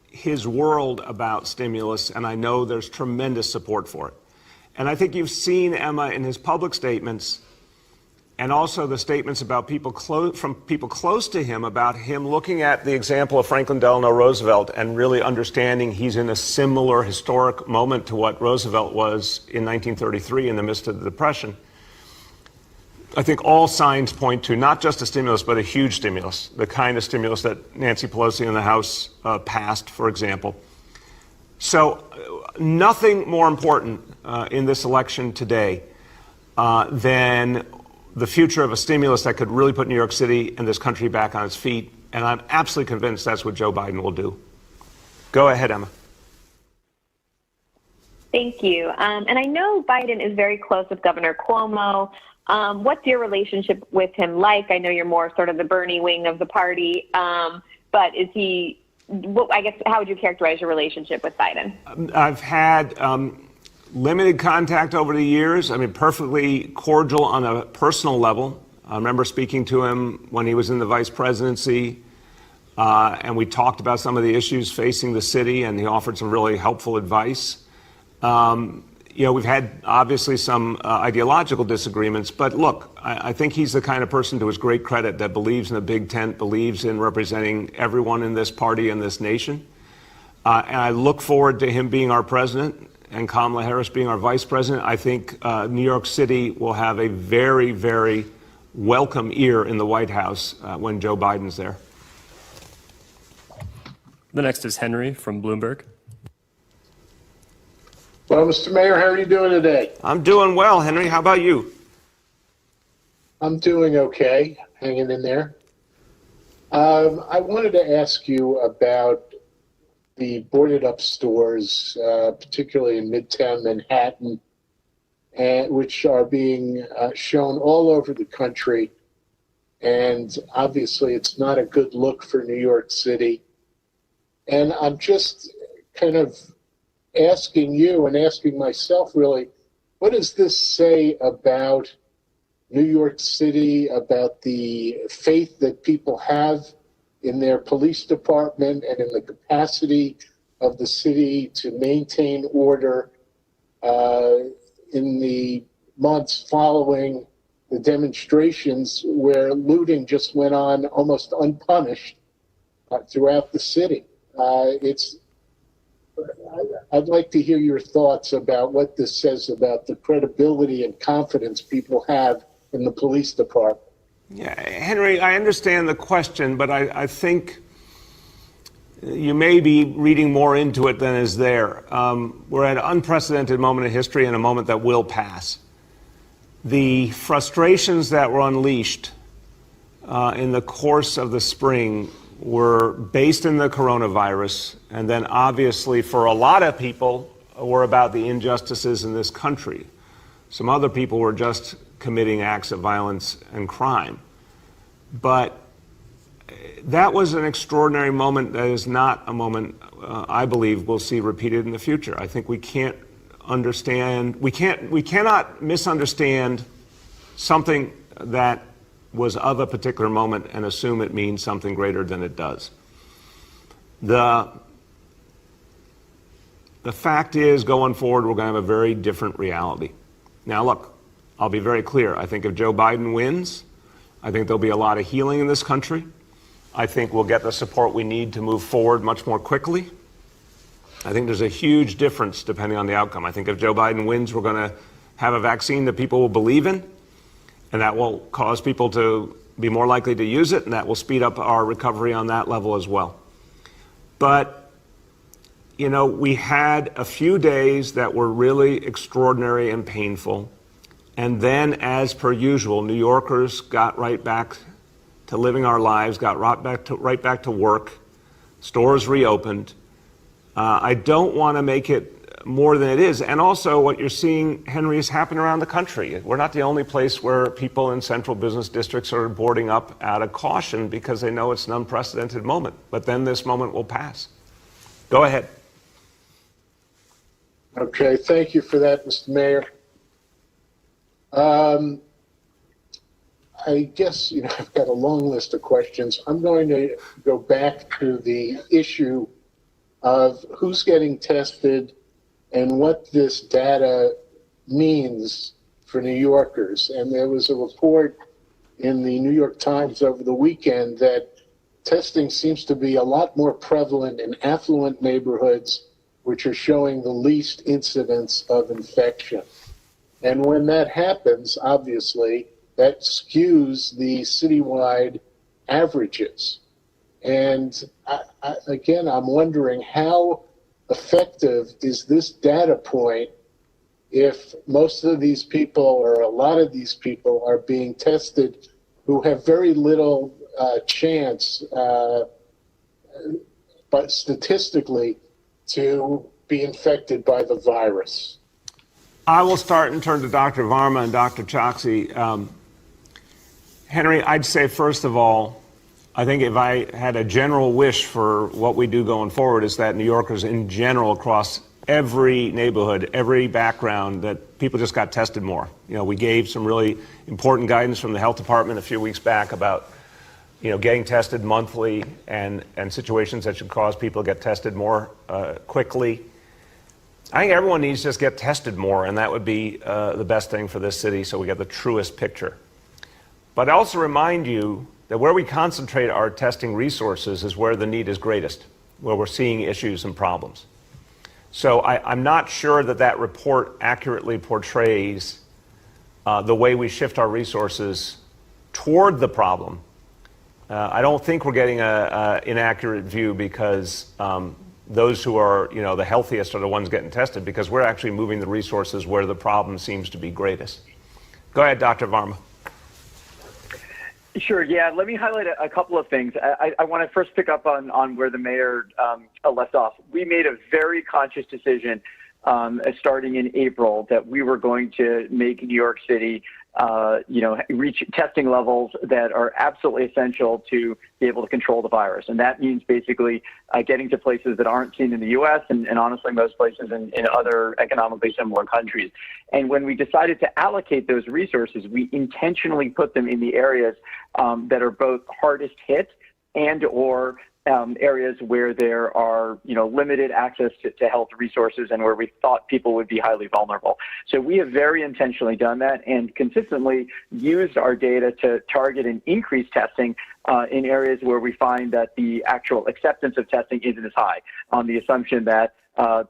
his world about stimulus, and I know there's tremendous support for it. And I think you've seen, Emma, in his public statements and also the statements about from people close to him about him looking at the example of Franklin Delano Roosevelt and really understanding he's in a similar historic moment to what Roosevelt was in 1933 in the midst of the Depression. I think all signs point to not just a stimulus, but a huge stimulus, the kind of stimulus that Nancy Pelosi in the House passed, for example. So nothing more important in this election today than the future of a stimulus that could really put New York City and this country back on its feet. And I'm absolutely convinced that's what Joe Biden will do. Go ahead, Emma. Thank you. And I know Biden is very close with Governor Cuomo. What's your relationship with him like? I know you're more sort of the Bernie wing of the party, but is he, I guess, how would you characterize your relationship with Biden? I've had limited contact over the years. I mean, perfectly cordial on a personal level. I remember speaking to him when he was in the vice presidency, and we talked about some of the issues facing the city, and he offered some really helpful advice. We've had obviously some ideological disagreements, but look, I think he's the kind of person, to his great credit, that believes in the big tent, believes in representing everyone in this party and this nation. And I look forward to him being our president and Kamala Harris being our vice president. I think New York City will have a very, very welcome ear in the White House when Joe Biden's there. The next is Henry from Bloomberg. Well, Mr. Mayor, how are you doing today? I'm doing well, Henry. How about you? I'm doing okay, hanging in there. I wanted to ask you about the boarded up stores, particularly in Midtown Manhattan, which are being shown all over the country. And obviously, it's not a good look for New York City. And I'm just kind of asking you and asking myself, really, what does this say about New York City, about the faith that people have in their police department and in the capacity of the city to maintain order in the months following the demonstrations where looting just went on almost unpunished throughout the city? I'd like to hear your thoughts about what this says about the credibility and confidence people have in the police department. Yeah, Henry, I understand the question, but I think you may be reading more into it than is there. We're at an unprecedented moment in history and a moment that will pass. The frustrations that were unleashed in the course of the spring were based in the coronavirus, and then obviously for a lot of people were about the injustices in this country. Some other people were just committing acts of violence and crime. But that was an extraordinary moment that is not a moment I believe we'll see repeated in the future. I think we cannot misunderstand something that was of a particular moment and assume it means something greater than it does. The fact is, going forward, we're going to have a very different reality. Now, look, I'll be very clear. I think if Joe Biden wins, I think there'll be a lot of healing in this country. I think we'll get the support we need to move forward much more quickly. I think there's a huge difference depending on the outcome. I think if Joe Biden wins, we're going to have a vaccine that people will believe in, and that will cause people to be more likely to use it, and that will speed up our recovery on that level as well. But, we had a few days that were really extraordinary and painful. And then, as per usual, New Yorkers got right back to living our lives, got right back to work. Stores reopened. I don't want to make it more than it is. And also what you're seeing, Henry, is happen around the country. We're not the only place where people in central business districts are boarding up out of caution because they know it's an unprecedented moment. But then this moment will pass. Go ahead. Okay, thank you for that, Mr. Mayor. I guess, I've got a long list of questions. I'm going to go back to the issue of who's getting tested and what this data means for New Yorkers. And there was a report in the New York Times over the weekend that testing seems to be a lot more prevalent in affluent neighborhoods, which are showing the least incidence of infection. And when that happens, obviously, that skews the citywide averages. And again, I'm wondering how effective is this data point if most of these people or a lot of these people are being tested who have very little chance, but statistically, to be infected by the virus? I will start and turn to Dr. Varma and Dr. Choksi. Henry, I'd say, first of all, I think if I had a general wish for what we do going forward is that New Yorkers in general across every neighborhood, every background, that people just got tested more. You know, we gave some really important guidance from the health department a few weeks back about, you know, getting tested monthly and situations that should cause people to get tested more quickly. I think everyone needs to just get tested more, and that would be the best thing for this city so we get the truest picture. But I also remind you that where we concentrate our testing resources is where the need is greatest, where we're seeing issues and problems. So I'm not sure that that report accurately portrays the way we shift our resources toward the problem. I don't think we're getting an inaccurate view because those who are, you know, the healthiest are the ones getting tested, because we're actually moving the resources where the problem seems to be greatest. Go ahead, Dr. Varma. Sure. Yeah. Let me highlight a couple of things. I want to first pick up on where the mayor left off. We made a very conscious decision starting in April that we were going to make New York City, reach testing levels that are absolutely essential to be able to control the virus. And that means basically getting to places that aren't seen in the U.S. and honestly most places in other economically similar countries. And when we decided to allocate those resources, we intentionally put them in the areas that are both hardest hit and or areas where there are, limited access to health resources and where we thought people would be highly vulnerable. So we have very intentionally done that and consistently used our data to target and increase testing in areas where we find that the actual acceptance of testing isn't as high, on the assumption that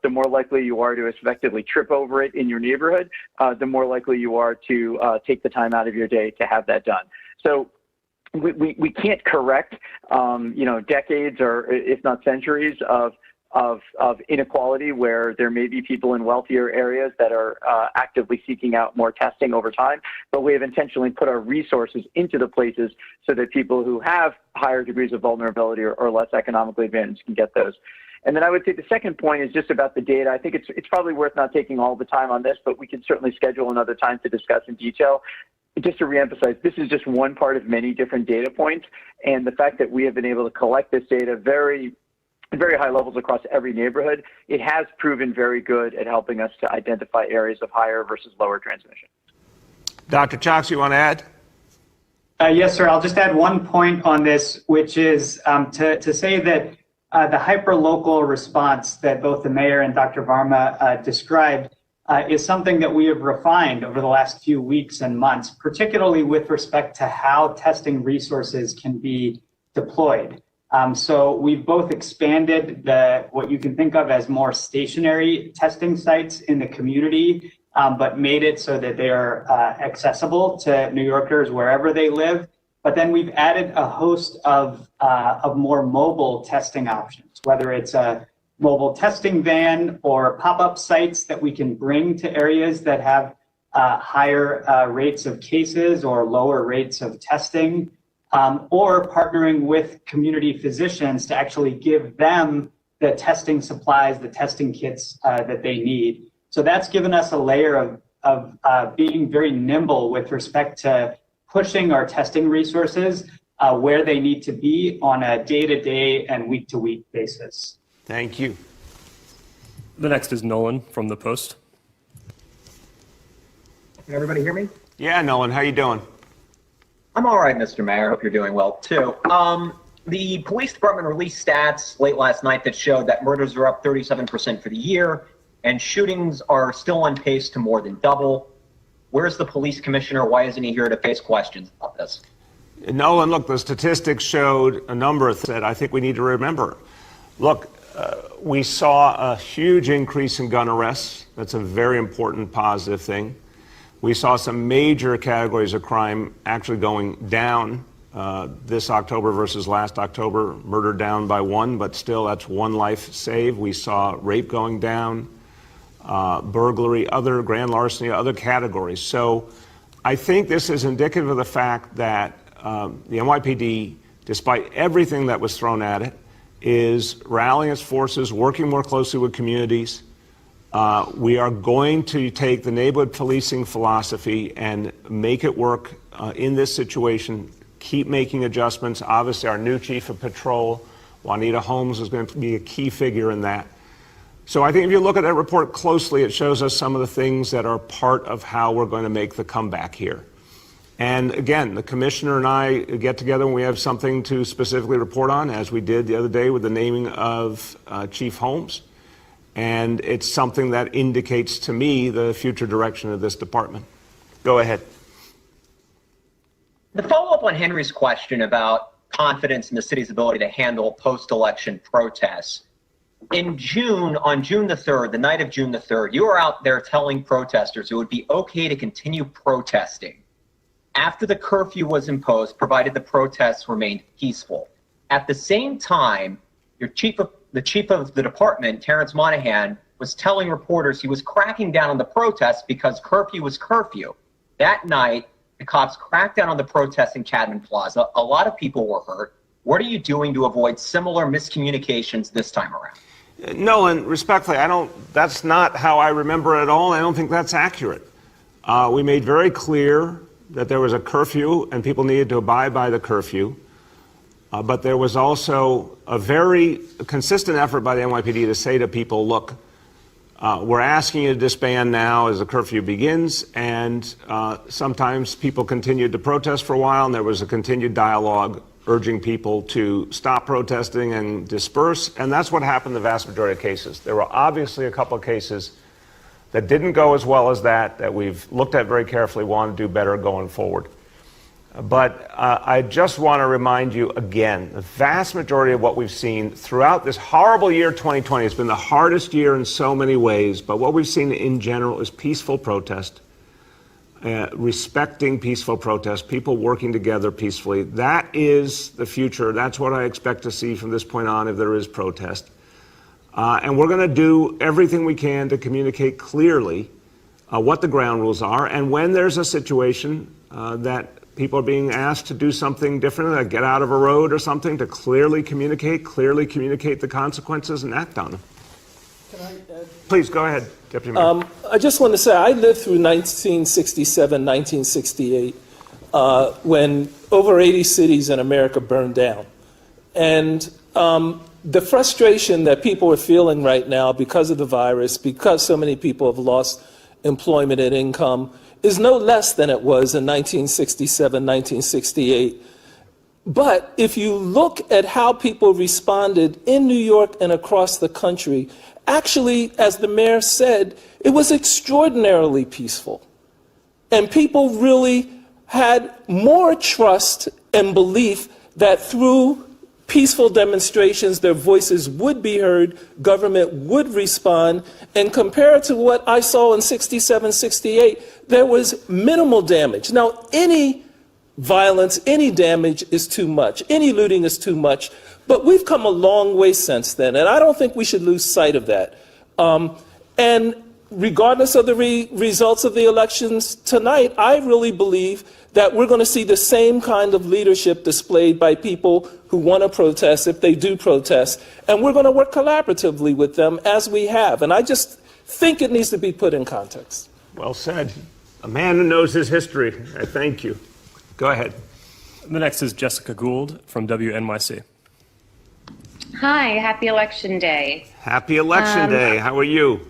the more likely you are to effectively trip over it in your neighborhood, the more likely you are to take the time out of your day to have that done. So we can't correct, decades or if not centuries of inequality where there may be people in wealthier areas that are actively seeking out more testing over time, but we have intentionally put our resources into the places so that people who have higher degrees of vulnerability or less economically advantaged can get those. And then I would say the second point is just about the data. I think it's probably worth not taking all the time on this, but we can certainly schedule another time to discuss in detail. Just to reemphasize, this is just one part of many different data points, and the fact that we have been able to collect this data very high levels across every neighborhood, it has proven very good at helping us to identify areas of higher versus lower transmission. Dr. Choksi, you want to add? Yes, sir. I'll just add one point on this, which is to say that the hyper-local response that both the mayor and Dr. Varma described is something that we have refined over the last few weeks and months, particularly with respect to how testing resources can be deployed. So we've both expanded what you can think of as more stationary testing sites in the community, but made it so that they are accessible to New Yorkers wherever they live. But then we've added a host of more mobile testing options, whether it's a mobile testing van or pop-up sites that we can bring to areas that have higher rates of cases or lower rates of testing, or partnering with community physicians to actually give them the testing supplies, the testing kits that they need. So that's given us a layer of being very nimble with respect to pushing our testing resources where they need to be on a day-to-day and week-to-week basis. Thank you. The next is Nolan from The Post. Can everybody hear me? Yeah, Nolan, how you doing? I'm all right, Mr. Mayor. Hope you're doing well, too. The police department released stats late last night that showed that murders are up 37% for the year, and shootings are still on pace to more than double. Where's the police commissioner? Why isn't he here to face questions about this? No, and look, the statistics showed a number of things that I think we need to remember. Look, we saw a huge increase in gun arrests. That's a very important positive thing. We saw some major categories of crime actually going down this October versus last October. Murder down by 1, but still that's 1 life saved. We saw rape going down, burglary, other grand larceny, other categories. So I think this is indicative of the fact that the NYPD, despite everything that was thrown at it, is rallying its forces, working more closely with communities. We are going to take the neighborhood policing philosophy and make it work in this situation, keep making adjustments. Obviously, our new chief of patrol, Juanita Holmes, is going to be a key figure in that. So I think if you look at that report closely, it shows us some of the things that are part of how we're going to make the comeback here. And again, the commissioner and I get together when we have something to specifically report on, as we did the other day with the naming of Chief Holmes. And it's something that indicates to me the future direction of this department. Go ahead. The follow-up on Henry's question about confidence in the city's ability to handle post-election protests. In June, on June the 3rd, the night of June the 3rd, you were out there telling protesters it would be okay to continue protesting after the curfew was imposed, provided the protests remained peaceful. At the same time, the chief of the department, Terrence Monahan, was telling reporters he was cracking down on the protests because curfew was curfew. That night, the cops cracked down on the protests in Cadman Plaza. A lot of people were hurt. What are you doing to avoid similar miscommunications this time around? No, and respectfully, that's not how I remember it at all. I don't think that's accurate. We made very clear that there was a curfew and people needed to abide by the curfew. But there was also a very consistent effort by the NYPD to say to people, look, we're asking you to disband now as the curfew begins. And sometimes people continued to protest for a while, and there was a continued dialogue urging people to stop protesting and disperse. And that's what happened in the vast majority of cases. There were obviously a couple of cases that didn't go as well as that we've looked at very carefully, want to do better going forward. But I just want to remind you again, the vast majority of what we've seen throughout this horrible year 2020, it's been the hardest year in so many ways, but what we've seen in general is peaceful protest, respecting peaceful protest, people working together peacefully. That is the future. That's what I expect to see from this point on if there is protest. And we're going to do everything we can to communicate clearly what the ground rules are. And when there's a situation that people are being asked to do something different, like get out of a road or something, to clearly communicate the consequences and act on them. Can I add? Please, go ahead, Deputy Mayor. I just want to say I lived through 1967, 1968, when over 80 cities in America burned down. And the frustration that people are feeling right now because of the virus, because so many people have lost employment and income, is no less than it was in 1967, 1968. But if you look at how people responded in New York and across the country, actually, as the mayor said, it was extraordinarily peaceful. And people really had more trust and belief that through peaceful demonstrations, their voices would be heard, government would respond, and compared to what I saw in 67, 68, there was minimal damage. Now, any violence, any damage is too much, any looting is too much, but we've come a long way since then, and I don't think we should lose sight of that. And regardless of the results of the elections tonight, I really believe that we're going to see the same kind of leadership displayed by people who want to protest if they do protest. And we're going to work collaboratively with them as we have. And I just think it needs to be put in context. Well said. A man who knows his history. I thank you. Go ahead. The next is Jessica Gould from WNYC. Hi, happy election day. Happy election day. How are you?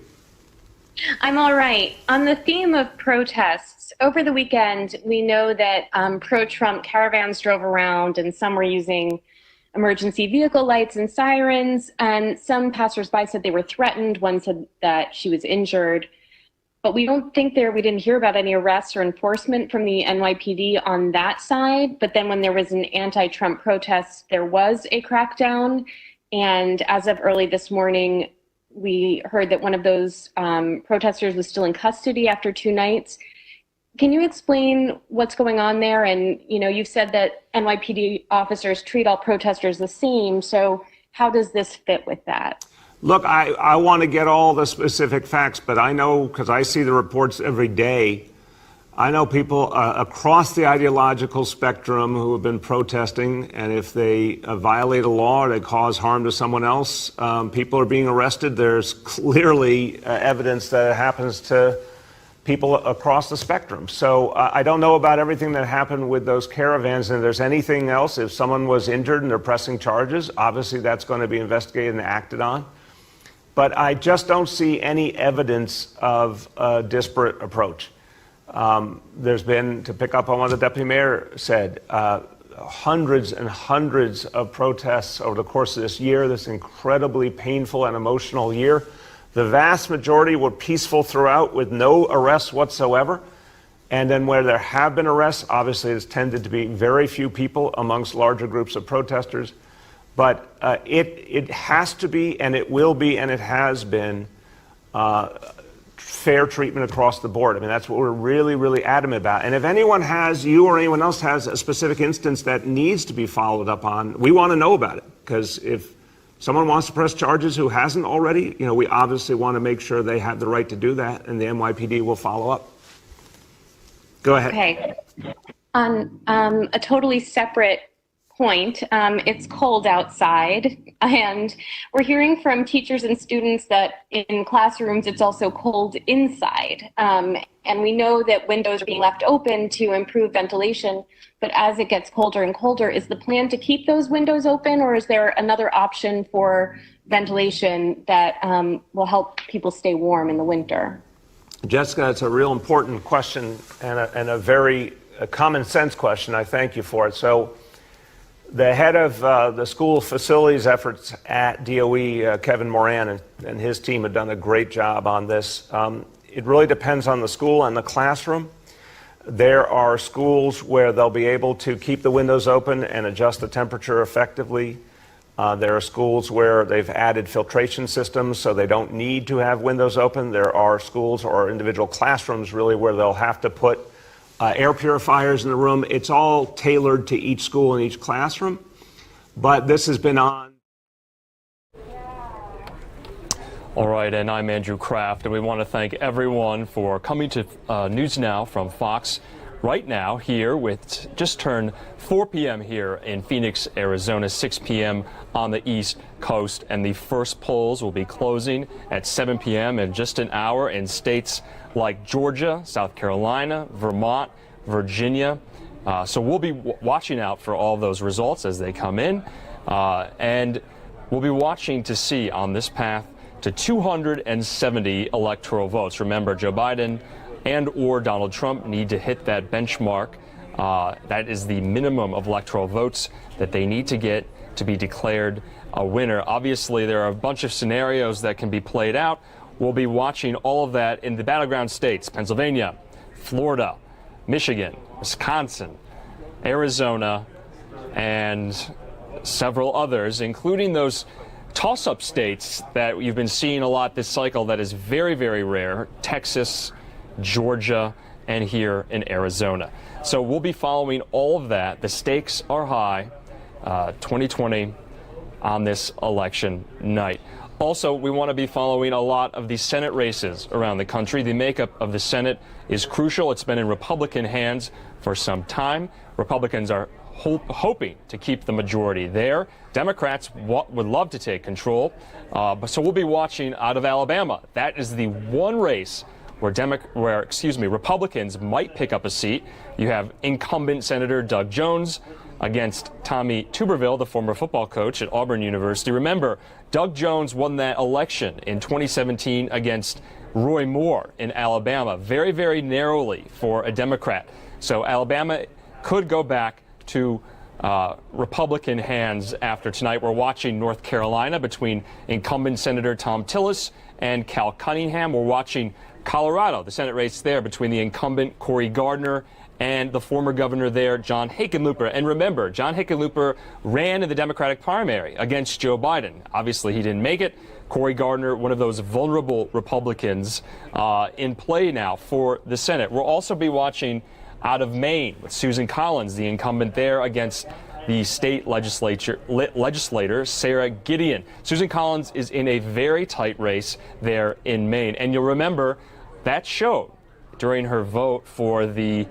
I'm all right. On the theme of protests, over the weekend, we know that pro-Trump caravans drove around and some were using emergency vehicle lights and sirens, and some passersby said they were threatened. One said that she was injured. but we didn't hear about any arrests or enforcement from the NYPD on that side. But then when there was an anti-Trump protest, there was a crackdown. And as of early this morning, we heard that one of those protesters was still in custody after 2 nights. Can you explain what's going on there? And, you've said that NYPD officers treat all protesters the same. So how does this fit with that? Look, I want to get all the specific facts, but I know, because I see the reports every day, I know people across the ideological spectrum who have been protesting, and if they violate a law or they cause harm to someone else, people are being arrested. There's clearly evidence that it happens to people across the spectrum. So I don't know about everything that happened with those caravans, and if there's anything else, if someone was injured and they're pressing charges, obviously that's going to be investigated and acted on. But I just don't see any evidence of a disparate approach. There's been, to pick up on what the deputy mayor said, hundreds and hundreds of protests over the course of this year, this incredibly painful and emotional year. The vast majority were peaceful throughout with no arrests whatsoever. And then where there have been arrests, obviously it's tended to be very few people amongst larger groups of protesters. But it has to be, and it will be, and it has been fair treatment across the board. I mean, that's what we're really, really adamant about. And if anyone has, you or anyone else has a specific instance that needs to be followed up on, we want to know about it. Because if someone wants to press charges who hasn't already, we obviously want to make sure they have the right to do that, and the NYPD will follow up. Go ahead. Okay. On a totally separate point, it's cold outside, and we're hearing from teachers and students that in classrooms it's also cold inside. And we know that windows are being left open to improve ventilation, but as it gets colder and colder, is the plan to keep those windows open, or is there another option for ventilation that will help people stay warm in the winter? Jessica, it's a real important question and a very common sense question. I thank you for it. So the head of the school facilities efforts at DOE, Kevin Moran, and his team have done a great job on this. It really depends on the school and the classroom. There are schools where they'll be able to keep the windows open and adjust the temperature effectively. There are schools where they've added filtration systems so they don't need to have windows open. There are schools or individual classrooms really where they'll have to put air purifiers in the room. It's all tailored to each school and each classroom. But this has been on. All right, and I'm Andrew Kraft, and we want to thank everyone for coming to News Now from Fox right now here with just turned 4 p.m. here in Phoenix, Arizona, 6 p.m. on the East Coast, and the first polls will be closing at 7 p.m. in just an hour in states like Georgia, South Carolina, Vermont, Virginia. So we'll be watching out for all those results as they come in, and we'll be watching to see on this path to 270 electoral votes. Remember, Joe Biden and or Donald Trump need to hit that benchmark. That is the minimum of electoral votes that they need to get to be declared a winner. Obviously, there are a bunch of scenarios that can be played out. We'll be watching all of that in the battleground states: Pennsylvania, Florida, Michigan, Wisconsin, Arizona, and several others, including those toss-up states that you've been seeing a lot this cycle that is very, very rare: Texas, Georgia, and here in Arizona. So we'll be following all of that. The stakes are high, 2020 on this election night. Also, we want to be following a lot of the Senate races around the country. The makeup of the Senate is crucial. It's been in Republican hands for some time. Republicans are hoping to keep the majority there. Democrats would love to take control. So we'll be watching out of Alabama. That is the one race where Republicans might pick up a seat. You have incumbent Senator Doug Jones against Tommy Tuberville, the former football coach at Auburn University. Remember, Doug Jones won that election in 2017 against Roy Moore in Alabama, very, very narrowly for a Democrat. So Alabama could go back to Republican hands after tonight. We're watching North Carolina between incumbent Senator Thom Tillis and Cal Cunningham. We're watching Colorado, the Senate race there between the incumbent Cory Gardner and the former governor there, John Hickenlooper. And remember, John Hickenlooper ran in the Democratic primary against Joe Biden. Obviously, he didn't make it. Cory Gardner, one of those vulnerable Republicans in play now for the Senate. We'll also be watching out of Maine with Susan Collins, the incumbent there, against the state legislator, Sarah Gideon. Susan Collins is in a very tight race there in Maine. And you'll remember that showed during her vote for the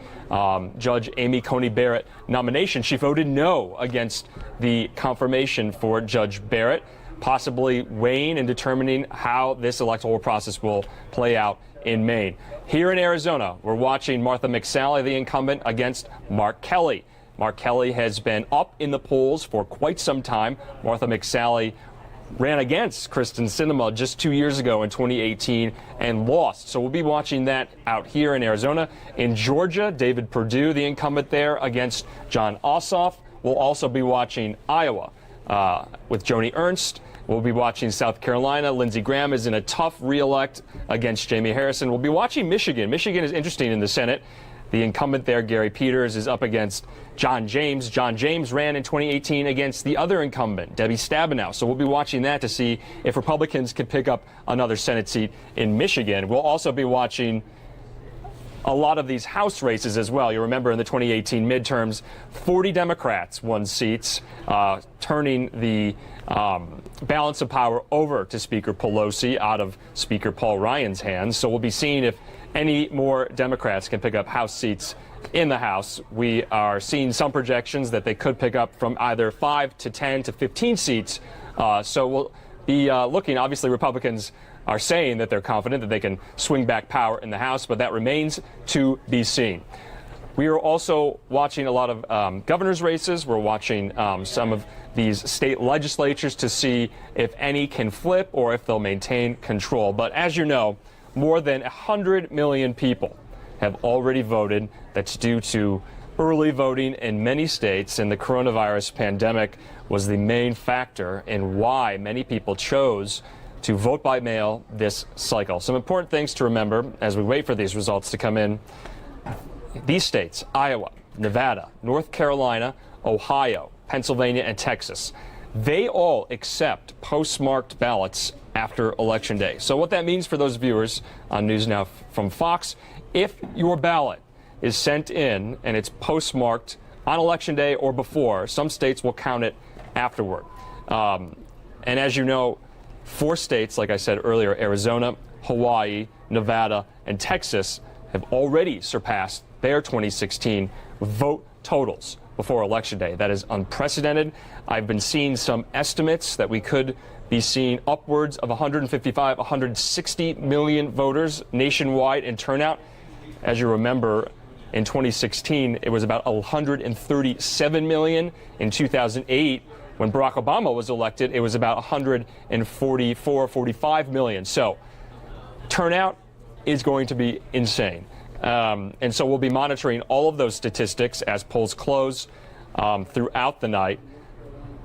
Judge Amy Coney Barrett nomination. She voted no against the confirmation for Judge Barrett, possibly weighing and determining how this electoral process will play out in Maine. Here in Arizona, we're watching Martha McSally, the incumbent, against Mark Kelly. Mark Kelly has been up in the polls for quite some time. Martha McSally ran against Kristen Sinema just 2 years ago in 2018 and lost. So we'll be watching that out here in Arizona. In Georgia, David Perdue, the incumbent there, against John Ossoff. We'll also be watching Iowa with Joni Ernst. We'll be watching South Carolina. Lindsey Graham is in a tough re-elect against Jamie Harrison. We'll be watching Michigan. Michigan is interesting in the Senate. The incumbent there, Gary Peters, is up against John James. John James ran in 2018 against the other incumbent, Debbie Stabenow. So we'll be watching that to see if Republicans can pick up another Senate seat in Michigan. We'll also be watching a lot of these House races as well. You remember in the 2018 midterms, 40 Democrats won seats, turning the balance of power over to Speaker Pelosi out of Speaker Paul Ryan's hands. So we'll be seeing if any more Democrats can pick up House seats in the House. We are seeing some projections that they could pick up from either 5 to 10 to 15 seats. So we'll be looking. Obviously, Republicans are saying that they're confident that they can swing back power in the House, but that remains to be seen. We are also watching a lot of governor's races. We're watching some of these state legislatures to see if any can flip or if they'll maintain control. But as you know, more than 100 million people have already voted. That's due to early voting in many states, and the coronavirus pandemic was the main factor in why many people chose to vote by mail this cycle. Some important things to remember as we wait for these results to come in. These states, Iowa, Nevada, North Carolina, Ohio, Pennsylvania, and Texas, they all accept postmarked ballots after Election Day. So what that means for those viewers on News Now from Fox, if your ballot is sent in and it's postmarked on Election Day or before, some states will count it afterward. And as you know, 4 states, like I said earlier, Arizona, Hawaii, Nevada, and Texas, have already surpassed their 2016 vote totals before Election Day. That is unprecedented. I've been seeing some estimates that we could be seeing upwards of 155, 160 million voters nationwide in turnout. As you remember, in 2016, it was about 137 million. In 2008, when Barack Obama was elected, it was about 144, 45 million. So turnout is going to be insane. And so we'll be monitoring all of those statistics as polls close throughout the night.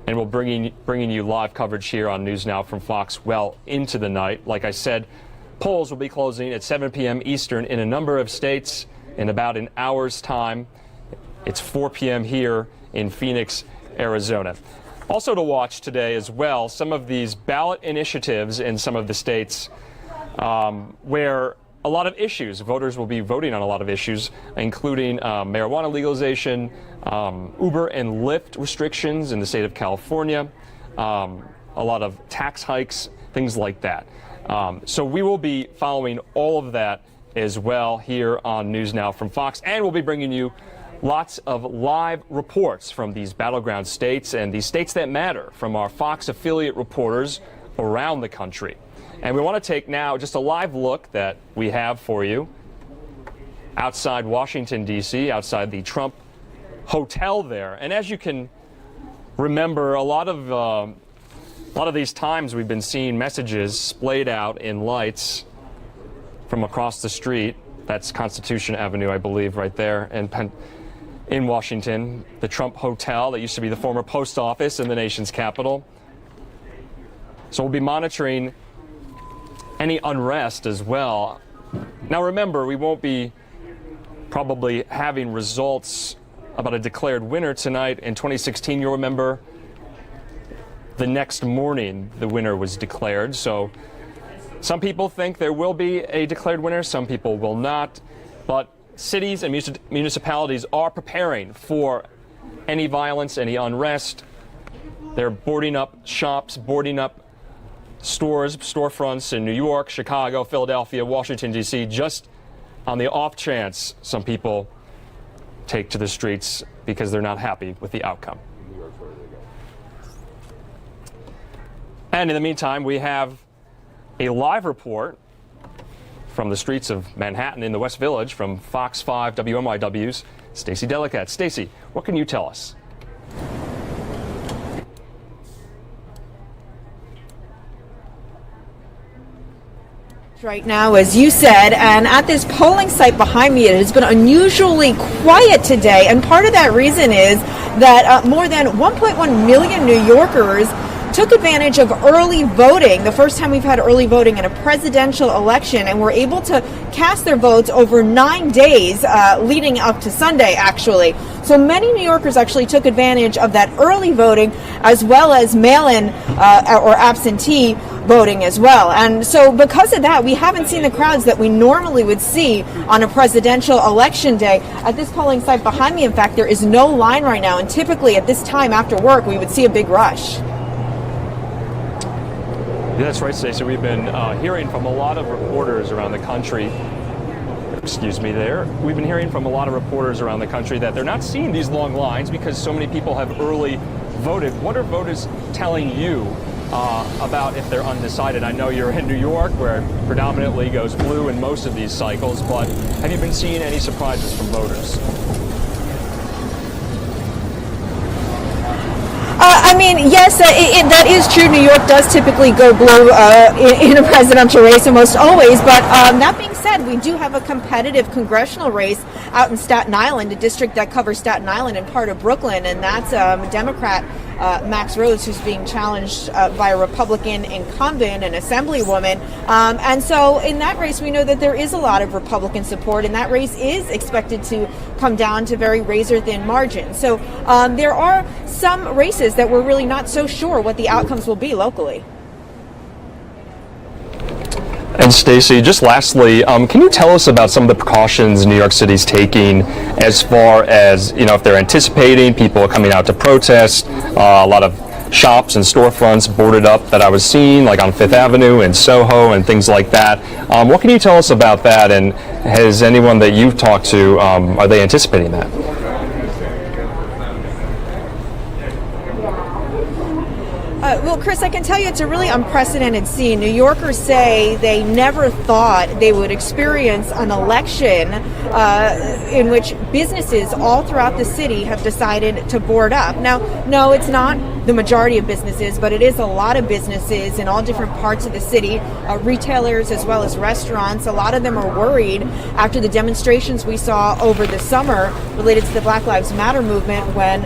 And we'll bringing you live coverage here on News Now from Fox well into the night. Like I said, polls will be closing at 7 p.m. Eastern in a number of states in about an hour's time. It's 4 p.m. here in Phoenix, Arizona. Also to watch today as well, some of these ballot initiatives in some of the states where a lot of issues, voters will be voting on a lot of issues, including marijuana legalization, Uber and Lyft restrictions in the state of California, a lot of tax hikes, things like that. So we will be following all of that as well here on News Now from Fox, and we'll be bringing you lots of live reports from these battleground states and these states that matter from our Fox affiliate reporters around the country. And we want to take now just a live look that we have for you outside Washington, D.C., outside the Trump Hotel there. And as you can remember, a lot of these times we've been seeing messages splayed out in lights from across the street. That's Constitution Avenue, I believe, right there in Washington. The Trump Hotel that used to be the former post office in the nation's capital. So we'll be monitoring any unrest as well Now remember, we won't be probably having results about a declared winner tonight. In 2016, you'll remember, the next morning the winner was declared. So some people think there will be a declared winner, some people will not. But cities and municipalities are preparing for any violence, any unrest. They're boarding up shops, boarding up stores, storefronts in New York, Chicago, Philadelphia, Washington, D.C., just on the off chance some people take to the streets because they're not happy with the outcome. And in the meantime, we have a live report from the streets of Manhattan in the West Village from Fox 5 WNYW's Stacey Delicat. Stacey, what can you tell us? Right now, as you said, and at this polling site behind me, it has been unusually quiet today, and part of that reason is that more than 1.1 million New Yorkers took advantage of early voting, the first time we've had early voting in a presidential election, and were able to cast their votes over 9 days leading up to Sunday, actually. So many New Yorkers actually took advantage of that early voting as well as mail-in or absentee voting as well. And so because of that, we haven't seen the crowds that we normally would see on a presidential election day. At this polling site behind me, in fact, there is no line right now, and typically at this time after work, we would see a big rush. Yeah, that's right, Stacey. We've been hearing from a lot of reporters around the country. Excuse me there. We've been hearing from a lot of reporters around the country that they're not seeing these long lines because so many people have early voted. What are voters telling you about if they're undecided? I know you're in New York, where it predominantly goes blue in most of these cycles, but have you been seeing any surprises from voters? I mean, yes, that is true. New York does typically go blue in a presidential race, almost always. But that being said, we do have a competitive congressional race out in Staten Island, a district that covers Staten Island and part of Brooklyn, and that's Democrat Max Rhodes, who's being challenged by a Republican incumbent, an assemblywoman. And so in that race, we know that there is a lot of Republican support, and that race is expected to come down to very razor-thin margins. So there are some races that we're really not so sure what the outcomes will be locally. And Stacey, just lastly, can you tell us about some of the precautions New York City's taking as far as, if they're anticipating people coming out to protest, a lot of shops and storefronts boarded up that I was seeing, like on Fifth Avenue and Soho and things like that. What can you tell us about that, and has anyone that you've talked to, are they anticipating that? Well, Chris, I can tell you it's a really unprecedented scene. New Yorkers say they never thought they would experience an election in which businesses all throughout the city have decided to board up. Now, no, it's not the majority of businesses, but it is a lot of businesses in all different parts of the city, retailers as well as restaurants. A lot of them are worried after the demonstrations we saw over the summer related to the Black Lives Matter movement, when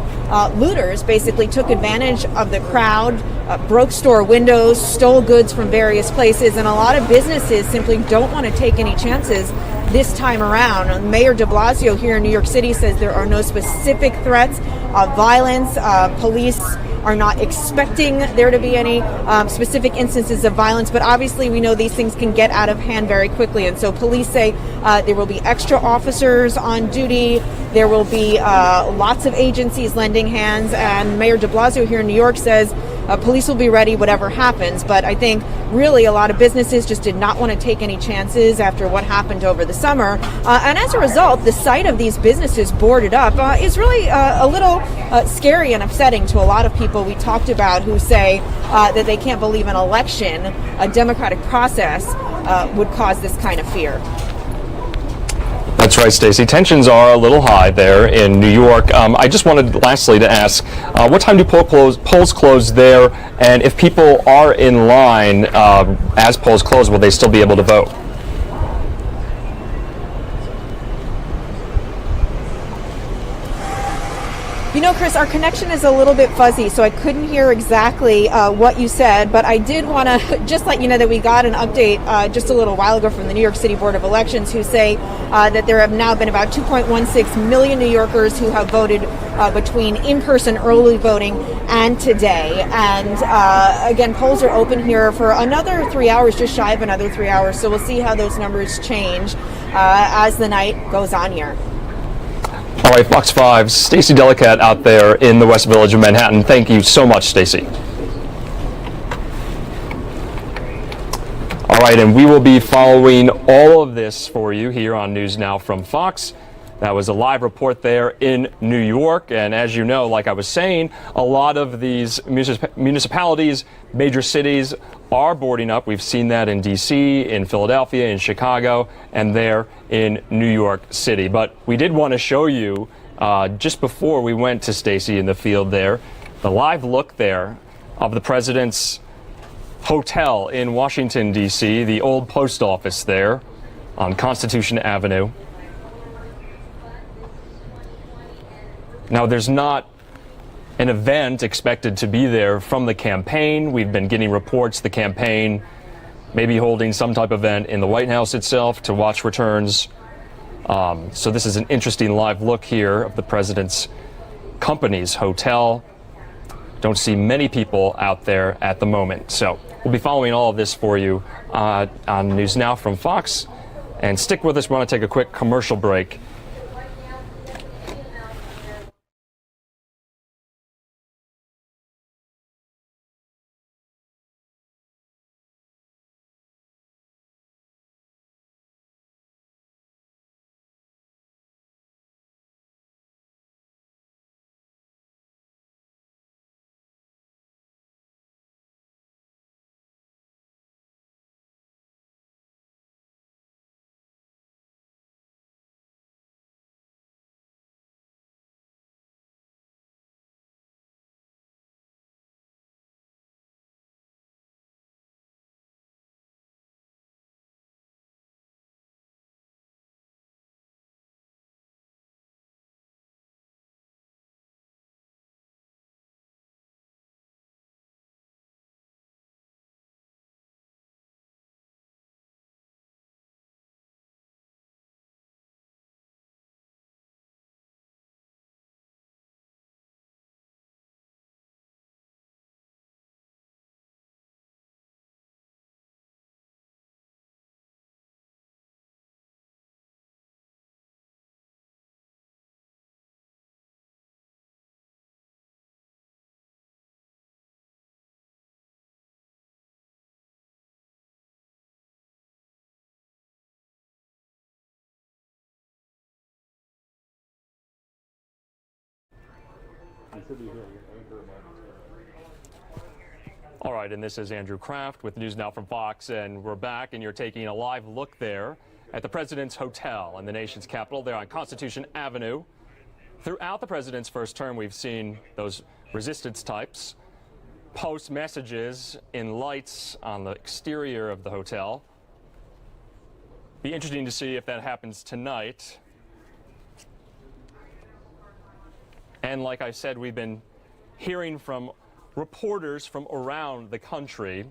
looters basically took advantage of the crowd, broke store windows, stole goods from various places, and a lot of businesses simply don't want to take any chances this time around. Mayor de Blasio here in New York City says there are no specific threats of violence. Police are not expecting there to be any specific instances of violence, but obviously we know these things can get out of hand very quickly, and so police say there will be extra officers on duty, there will be lots of agencies lending hands, and Mayor de Blasio here in New York says police will be ready whatever happens. But I think really a lot of businesses just did not want to take any chances after what happened over the summer, and as a result, the sight of these businesses boarded up is really a little scary and upsetting to a lot of people we talked about, who say that they can't believe an election, a democratic process, would cause this kind of fear. That's right, Stacey. Tensions are a little high there in New York. I just wanted lastly to ask, what time do polls close there? And if people are in line as polls close, will they still be able to vote? You know, Chris, our connection is a little bit fuzzy, so I couldn't hear exactly what you said, but I did want to just let you know that we got an update just a little while ago from the New York City Board of Elections, who say that there have now been about 2.16 million New Yorkers who have voted between in-person early voting and today. And again, polls are open here for another 3 hours, just shy of another 3 hours, so we'll see how those numbers change as the night goes on here. All right, Fox 5's Stacey Delicat out there in the West Village of Manhattan. Thank you so much, Stacey. All right, and we will be following all of this for you here on News Now from Fox. That was a live report there in New York. And as you know, like I was saying, a lot of these municipalities, major cities are boarding up. We've seen that in D.C., in Philadelphia, in Chicago, and there in New York City. But we did want to show you, just before we went to Stacey in the field there, the live look there of the president's hotel in Washington, D.C., the old post office there on Constitution Avenue. Now, there's not an event expected to be there from the campaign. We've been getting reports the campaign may be holding some type of event in the White House itself to watch returns. So this is an interesting live look here of the president's company's hotel. Don't see many people out there at the moment. So we'll be following all of this for you on News Now from Fox. And stick with us. We want to take a quick commercial break. All right, and this is Andrew Kraft with News Now from Fox, and we're back, and you're taking a live look there at the president's hotel in the nation's capital there on Constitution Avenue. Throughout the president's first term, we've seen those resistance types post messages in lights on the exterior of the hotel. Be interesting to see if that happens tonight. And like I said, we've been hearing from reporters from around the country.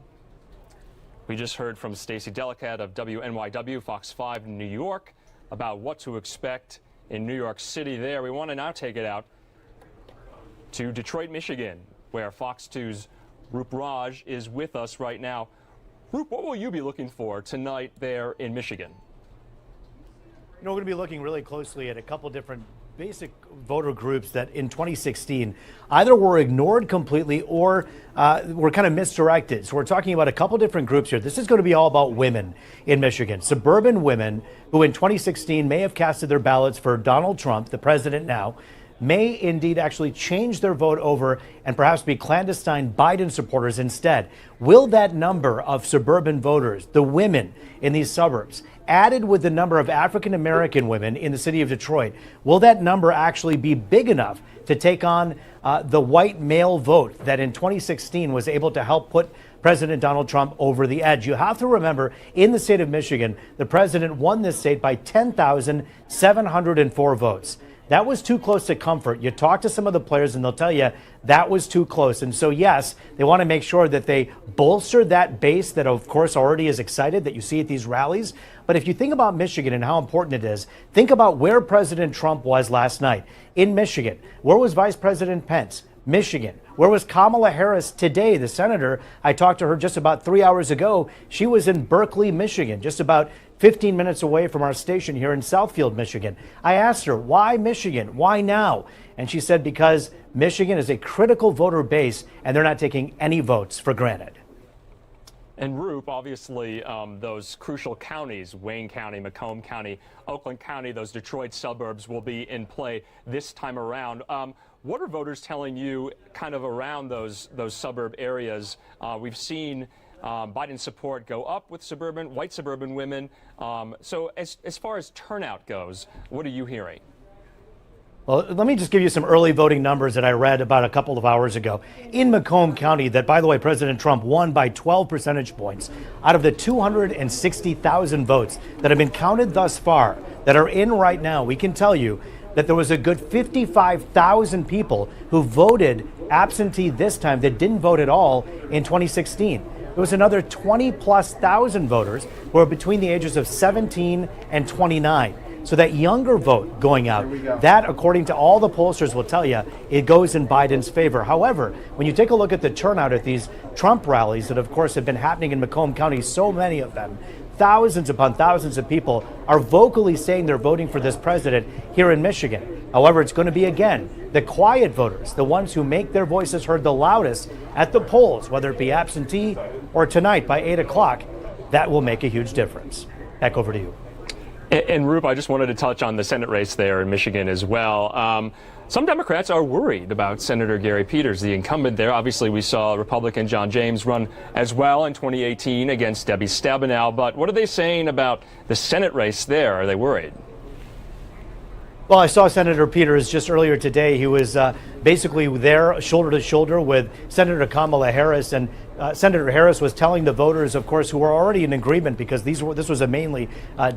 We just heard from Stacey Delicat of WNYW, Fox 5 in New York, about what to expect in New York City there. We want to now take it out to Detroit, Michigan, where Fox 2's Roop Raj is with us right now. Roop, what will you be looking for tonight there in Michigan? You know, we're going to be looking really closely at a couple different basic voter groups that in 2016 either were ignored completely or were kind of misdirected. So we're talking about a couple different groups here. This is going to be all about women in Michigan, suburban women who in 2016 may have casted their ballots for Donald Trump, the president now, may indeed actually change their vote over and perhaps be clandestine Biden supporters instead. Will that number of suburban voters, the women in these suburbs, added with the number of African American women in the city of Detroit, will that number actually be big enough to take on the white male vote that in 2016 was able to help put President Donald Trump over the edge? You have to remember, in the state of Michigan, the president won this state by 10,704 votes. That was too close to comfort. You talk to some of the players and they'll tell you that was too close. And so, yes, they want to make sure that they bolster that base that, of course, already is excited that you see at these rallies. But if you think about Michigan and how important it is, think about where President Trump was last night in Michigan. Where was Vice President Pence? Michigan. Where was Kamala Harris today, the senator? I talked to her just about 3 hours ago. She was in Berkeley, Michigan, just about 15 minutes away from our station here in Southfield, Michigan. I asked her, why Michigan? Why now? And she said, because Michigan is a critical voter base and they're not taking any votes for granted. And Roop, obviously, those crucial counties, Wayne County, Macomb County, Oakland County, those Detroit suburbs will be in play this time around. What are voters telling you kind of around those suburb areas? We've seen Biden support go up with white suburban women. So as far as turnout goes, what are you hearing? Well, let me just give you some early voting numbers that I read about a couple of hours ago. In Macomb County, that, by the way, President Trump won by 12 percentage points. Out of the 260,000 votes that have been counted thus far, that are in right now, we can tell you that there was a good 55,000 people who voted absentee this time that didn't vote at all in 2016. There was another 20+ thousand voters who are between the ages of 17 and 29. So that younger vote going out, that, according to all the pollsters, will tell you it goes in Biden's favor. However, when you take a look at the turnout at these Trump rallies that, of course, have been happening in Macomb County, so many of them, thousands upon thousands of people are vocally saying they're voting for this president here in Michigan. However, it's going to be, again, the quiet voters, the ones who make their voices heard the loudest at the polls, whether it be absentee or tonight by 8 o'clock, that will make a huge difference. Back over to you. And Roop, I just wanted to touch on the Senate race there in Michigan as well. Some Democrats are worried about Senator Gary Peters, the incumbent there. Obviously, we saw Republican John James run as well in 2018 against Debbie Stabenow. But what are they saying about the Senate race there? Are they worried? Well, I saw Senator Peters just earlier today. He was basically there shoulder to shoulder with Senator Kamala Harris. And Senator Harris was telling the voters, of course, who were already in agreement, because this was a mainly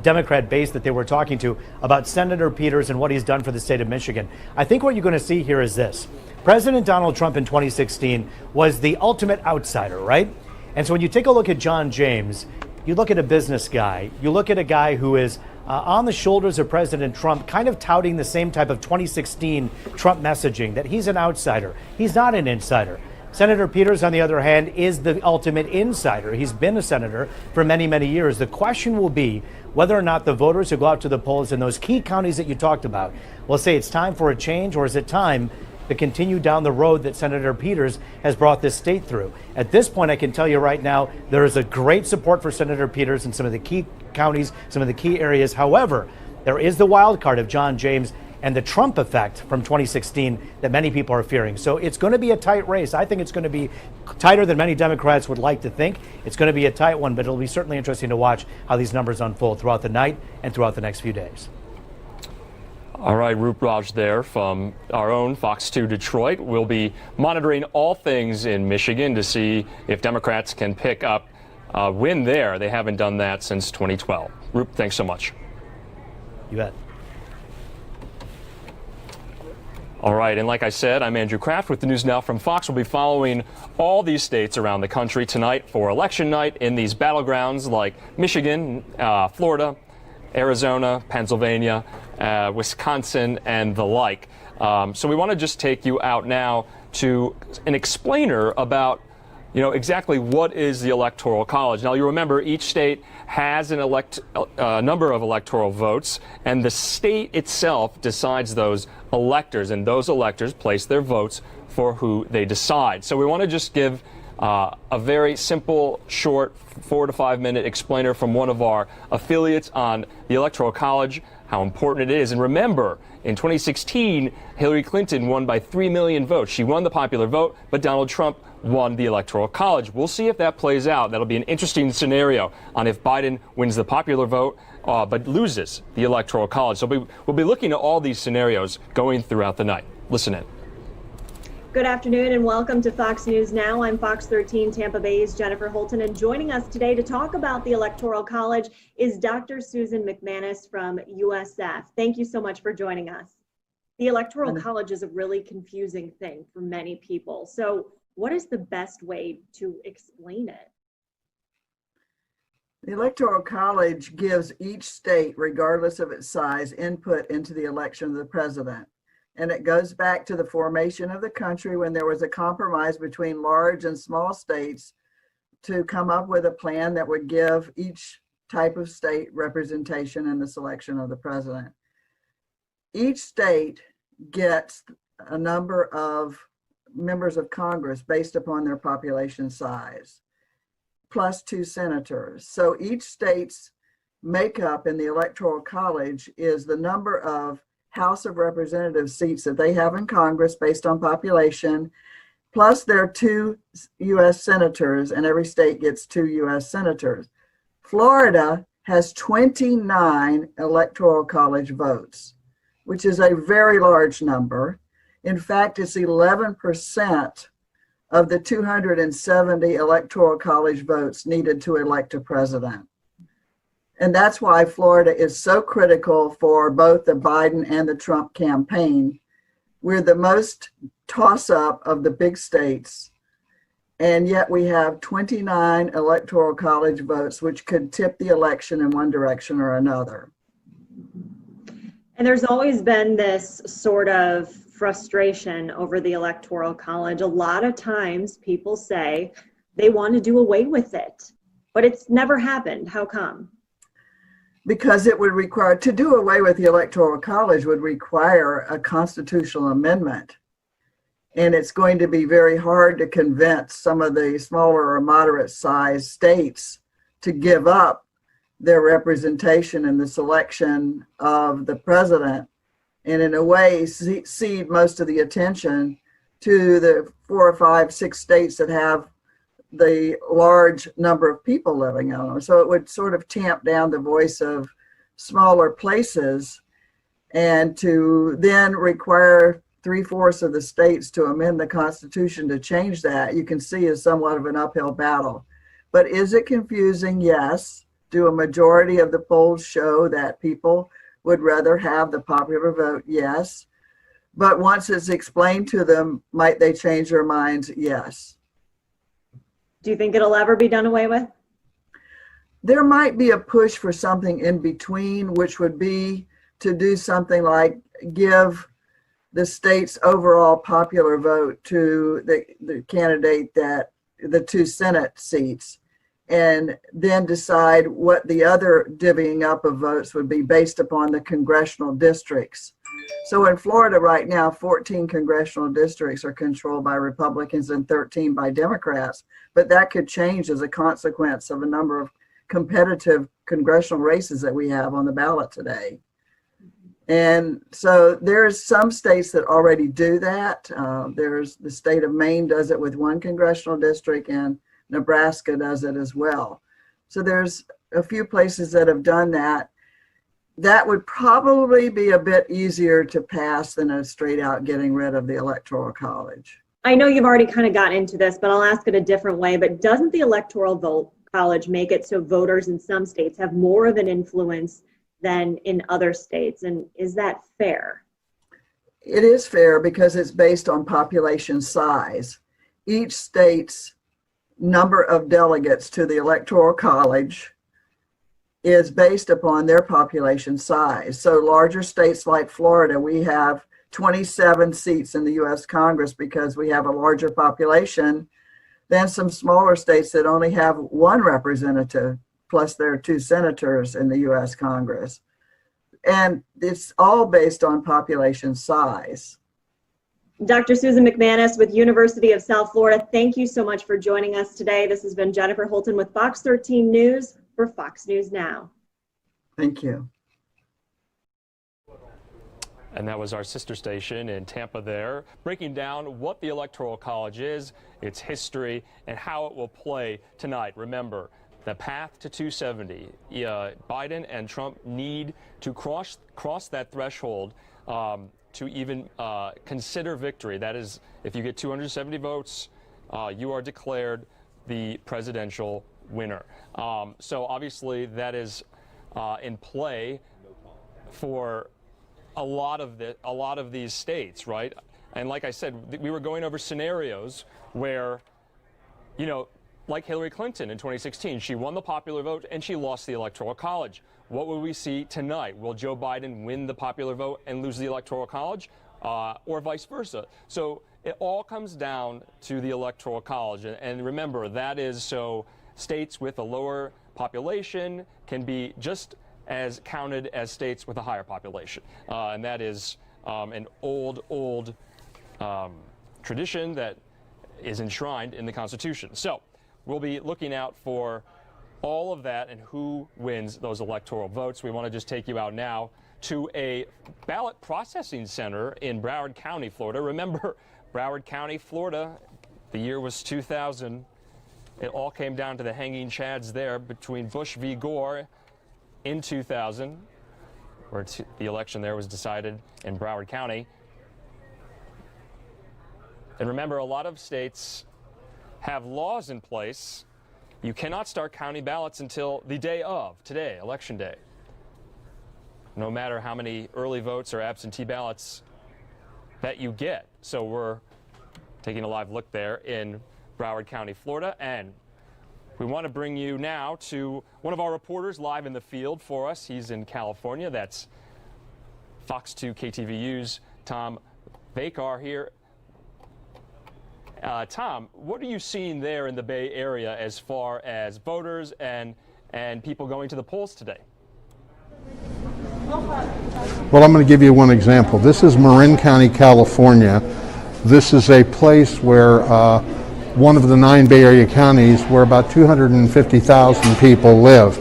Democrat base that they were talking to, about Senator Peters and what he's done for the state of Michigan. I think what you're going to see here is this. President Donald Trump in 2016 was the ultimate outsider, right? And so when you take a look at John James, you look at a business guy, you look at a guy who is on the shoulders of President Trump, kind of touting the same type of 2016 Trump messaging, that he's an outsider. He's not an insider. Senator Peters, on the other hand, is the ultimate insider. He's been a senator for many, many years. The question will be whether or not the voters who go out to the polls in those key counties that you talked about will say it's time for a change, or is it time to continue down the road that Senator Peters has brought this state through. At this point, I can tell you right now, there is a great support for Senator Peters in some of the key counties, some of the key areas. However, there is the wild card of John James and the Trump effect from 2016 that many people are fearing. So it's going to be a tight race. I think it's going to be tighter than many Democrats would like to think. It's going to be a tight one, but it'll be certainly interesting to watch how these numbers unfold throughout the night and throughout the next few days. All right, Roop Raj there from our own Fox 2 Detroit. We'll be monitoring all things in Michigan to see if Democrats can pick up a win there. They haven't done that since 2012. Roop, thanks so much. You bet. All right, and like I said, I'm Andrew Kraft with the News Now from Fox. We'll be following all these states around the country tonight for election night in these battlegrounds like Michigan, Florida, Arizona, Pennsylvania, Wisconsin, and the like. So we want to just take you out now to an explainer about, exactly what is the Electoral College. Now, you remember each state has an number of electoral votes, and the state itself decides those electors, and those electors place their votes for who they decide. So we want to just give a very simple, short, 4 to 5 minute explainer from one of our affiliates on the Electoral College, how important it is. And remember, in 2016, Hillary Clinton won by 3 million votes. She won the popular vote, but Donald Trump won the Electoral College. We'll see if that plays out. That'll be an interesting scenario on if Biden wins the popular vote but loses the Electoral College. So we'll be looking at all these scenarios going throughout the night. Listen in. Good afternoon and welcome to Fox News Now. I'm Fox 13 Tampa Bay's Jennifer Holton, and joining us today to talk about the Electoral College is Dr. Susan McManus from USF. Thank you so much for joining us. The Electoral College is a really confusing thing for many people. So what is the best way to explain it? The Electoral College gives each state, regardless of its size, input into the election of the president. And it goes back to the formation of the country when there was a compromise between large and small states to come up with a plan that would give each type of state representation in the selection of the president. Each state gets a number of members of Congress based upon their population size, plus 2 senators. So each state's makeup in the Electoral College is the number of House of Representatives seats that they have in Congress based on population, plus there are 2 U.S. senators, and every state gets 2 U.S. senators. Florida has 29 Electoral College votes, which is a very large number. In fact, it's 11% of the 270 Electoral College votes needed to elect a president. And that's why Florida is so critical for both the Biden and the Trump campaign. We're the most toss-up of the big states, and yet we have 29 Electoral College votes, which could tip the election in one direction or another. And there's always been this sort of frustration over the Electoral College. A lot of times people say they want to do away with it, but it's never happened. How come? Because it would require, to do away with the Electoral College would require a constitutional amendment. And it's going to be very hard to convince some of the smaller or moderate sized states to give up their representation in the selection of the president, and in a way cede most of the attention to the 4 or 5, 6 states that have the large number of people living in them. So it would sort of tamp down the voice of smaller places, and to then require 3/4 of the states to amend the Constitution to change that, you can see is somewhat of an uphill battle. But is it confusing? Yes. Do a majority of the polls show that people would rather have the popular vote? Yes. But once it's explained to them, might they change their minds? Yes. Do you think it'll ever be done away with? There might be a push for something in between, which would be to do something like give the state's overall popular vote to the candidate that the 2 Senate seats, and then decide what the other divvying up of votes would be based upon the congressional districts. So in Florida right now, 14 congressional districts are controlled by Republicans and 13 by Democrats, but that could change as a consequence of a number of competitive congressional races that we have on the ballot today. And so there's some states that already do that. There's the state of Maine does it with 1 congressional district, and Nebraska does it as well. So there's a few places that have done that. That would probably be a bit easier to pass than a straight out getting rid of the Electoral College. I know you've already kind of gotten into this, but I'll ask it a different way. But doesn't the Electoral College make it so voters in some states have more of an influence than in other states? And is that fair? It is fair because it's based on population size. Each state's number of delegates to the Electoral College is based upon their population size. So larger states like Florida, we have 27 seats in the U.S. Congress because we have a larger population than some smaller states that only have 1 representative, plus there are 2 senators in the U.S. Congress. And it's all based on population size. Dr. Susan McManus with University of South Florida, thank you so much for joining us today. This has been Jennifer Holton with Fox 13 News for Fox News Now. Thank you. And that was our sister station in Tampa there, breaking down what the Electoral College is, its history, and how it will play tonight. Remember, the path to 270. Biden and Trump need to cross that threshold to even consider victory. That is, if you get 270 votes, you are declared the presidential winner. So obviously that is in play for a lot of these states, right? And like I said, we were going over scenarios where, you know, like Hillary Clinton in 2016, she won the popular vote and she lost the Electoral College. What will we see tonight? Will Joe Biden win the popular vote and lose the Electoral College, or vice versa? So it all comes down to the Electoral College. And remember, that is so states with a lower population can be just as counted as states with a higher population. And that is an old tradition that is enshrined in the Constitution. So we'll be looking out for all of that and who wins those electoral votes. We want to just take you out now to a ballot processing center in Broward County, Florida. Remember, Broward County, Florida, the year was 2000. It all came down to the hanging chads there between Bush v. Gore in 2000, where the election there was decided in Broward County. And remember, a lot of states have laws in place. You cannot start counting ballots until the day of, today, Election Day. No matter how many early votes or absentee ballots that you get. So we're taking a live look there in Broward County, Florida, and we want to bring you now to one of our reporters live in the field for us. He's in California. That's Fox 2 KTVU's Tom Vakar here. Tom, what are you seeing there in the Bay Area as far as voters and people going to the polls today? Well, I'm going to give you one example. This is Marin County, California. This is a place where one of the 9 Bay Area counties where about 250,000 people live.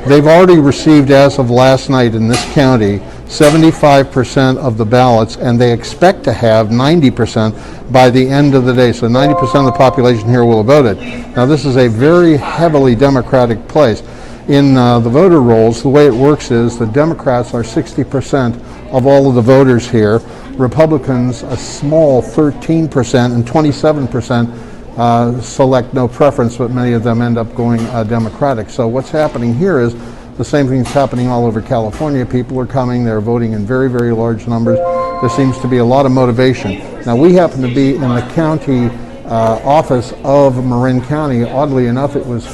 They've already received, as of last night in this county, 75% of the ballots, and they expect to have 90% by the end of the day. So 90% of the population here will have voted. Now, this is a very heavily Democratic place. In the voter rolls, the way it works is the Democrats are 60% of all of the voters here. Republicans, a small 13%, and 27% select no preference, but many of them end up going Democratic. So what's happening here is the same thing that's happening all over California. People are coming, they're voting in very, very large numbers. There seems to be a lot of motivation. Now, we happen to be in the county office of Marin County. Oddly enough, it was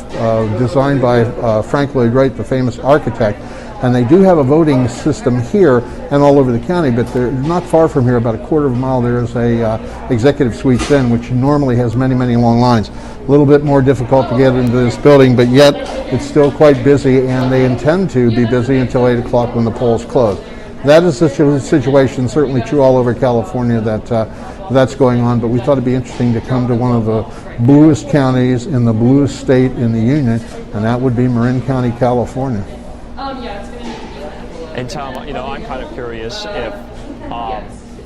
designed by Frank Lloyd Wright, the famous architect. And they do have a voting system here and all over the county, but they're not far from here, about a quarter of a mile, there is a Executive Suites Inn, which normally has many, many long lines. A little bit more difficult to get into this building, but yet it's still quite busy, and they intend to be busy until 8 o'clock when the polls close. That is the situation, certainly true all over California, that's going on, but we thought it'd be interesting to come to one of the bluest counties in the bluest state in the union, and that would be Marin County, California. And Tom, you know, I'm kind of curious if,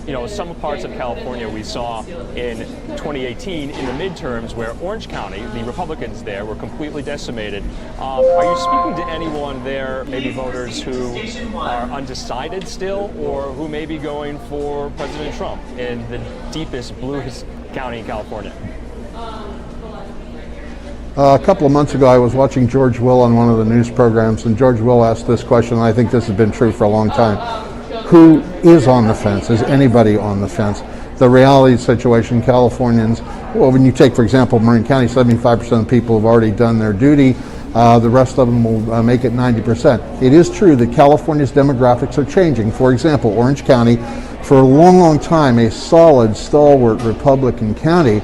you know, some parts of California we saw in 2018 in the midterms where Orange County, the Republicans there, were completely decimated. Are you speaking to anyone there, maybe voters who are undecided still, or who may be going for President Trump in the deepest, bluest county in California? A couple of months ago, I was watching George Will on one of the news programs, and George Will asked this question, and I think this has been true for a long time. Who is on the fence? Is anybody on the fence? The reality situation, Californians, well, when you take, for example, Marin County, 75% of people have already done their duty. The rest of them will make it 90%. It is true that California's demographics are changing. For example, Orange County, for a long, long time, a solid, stalwart Republican county,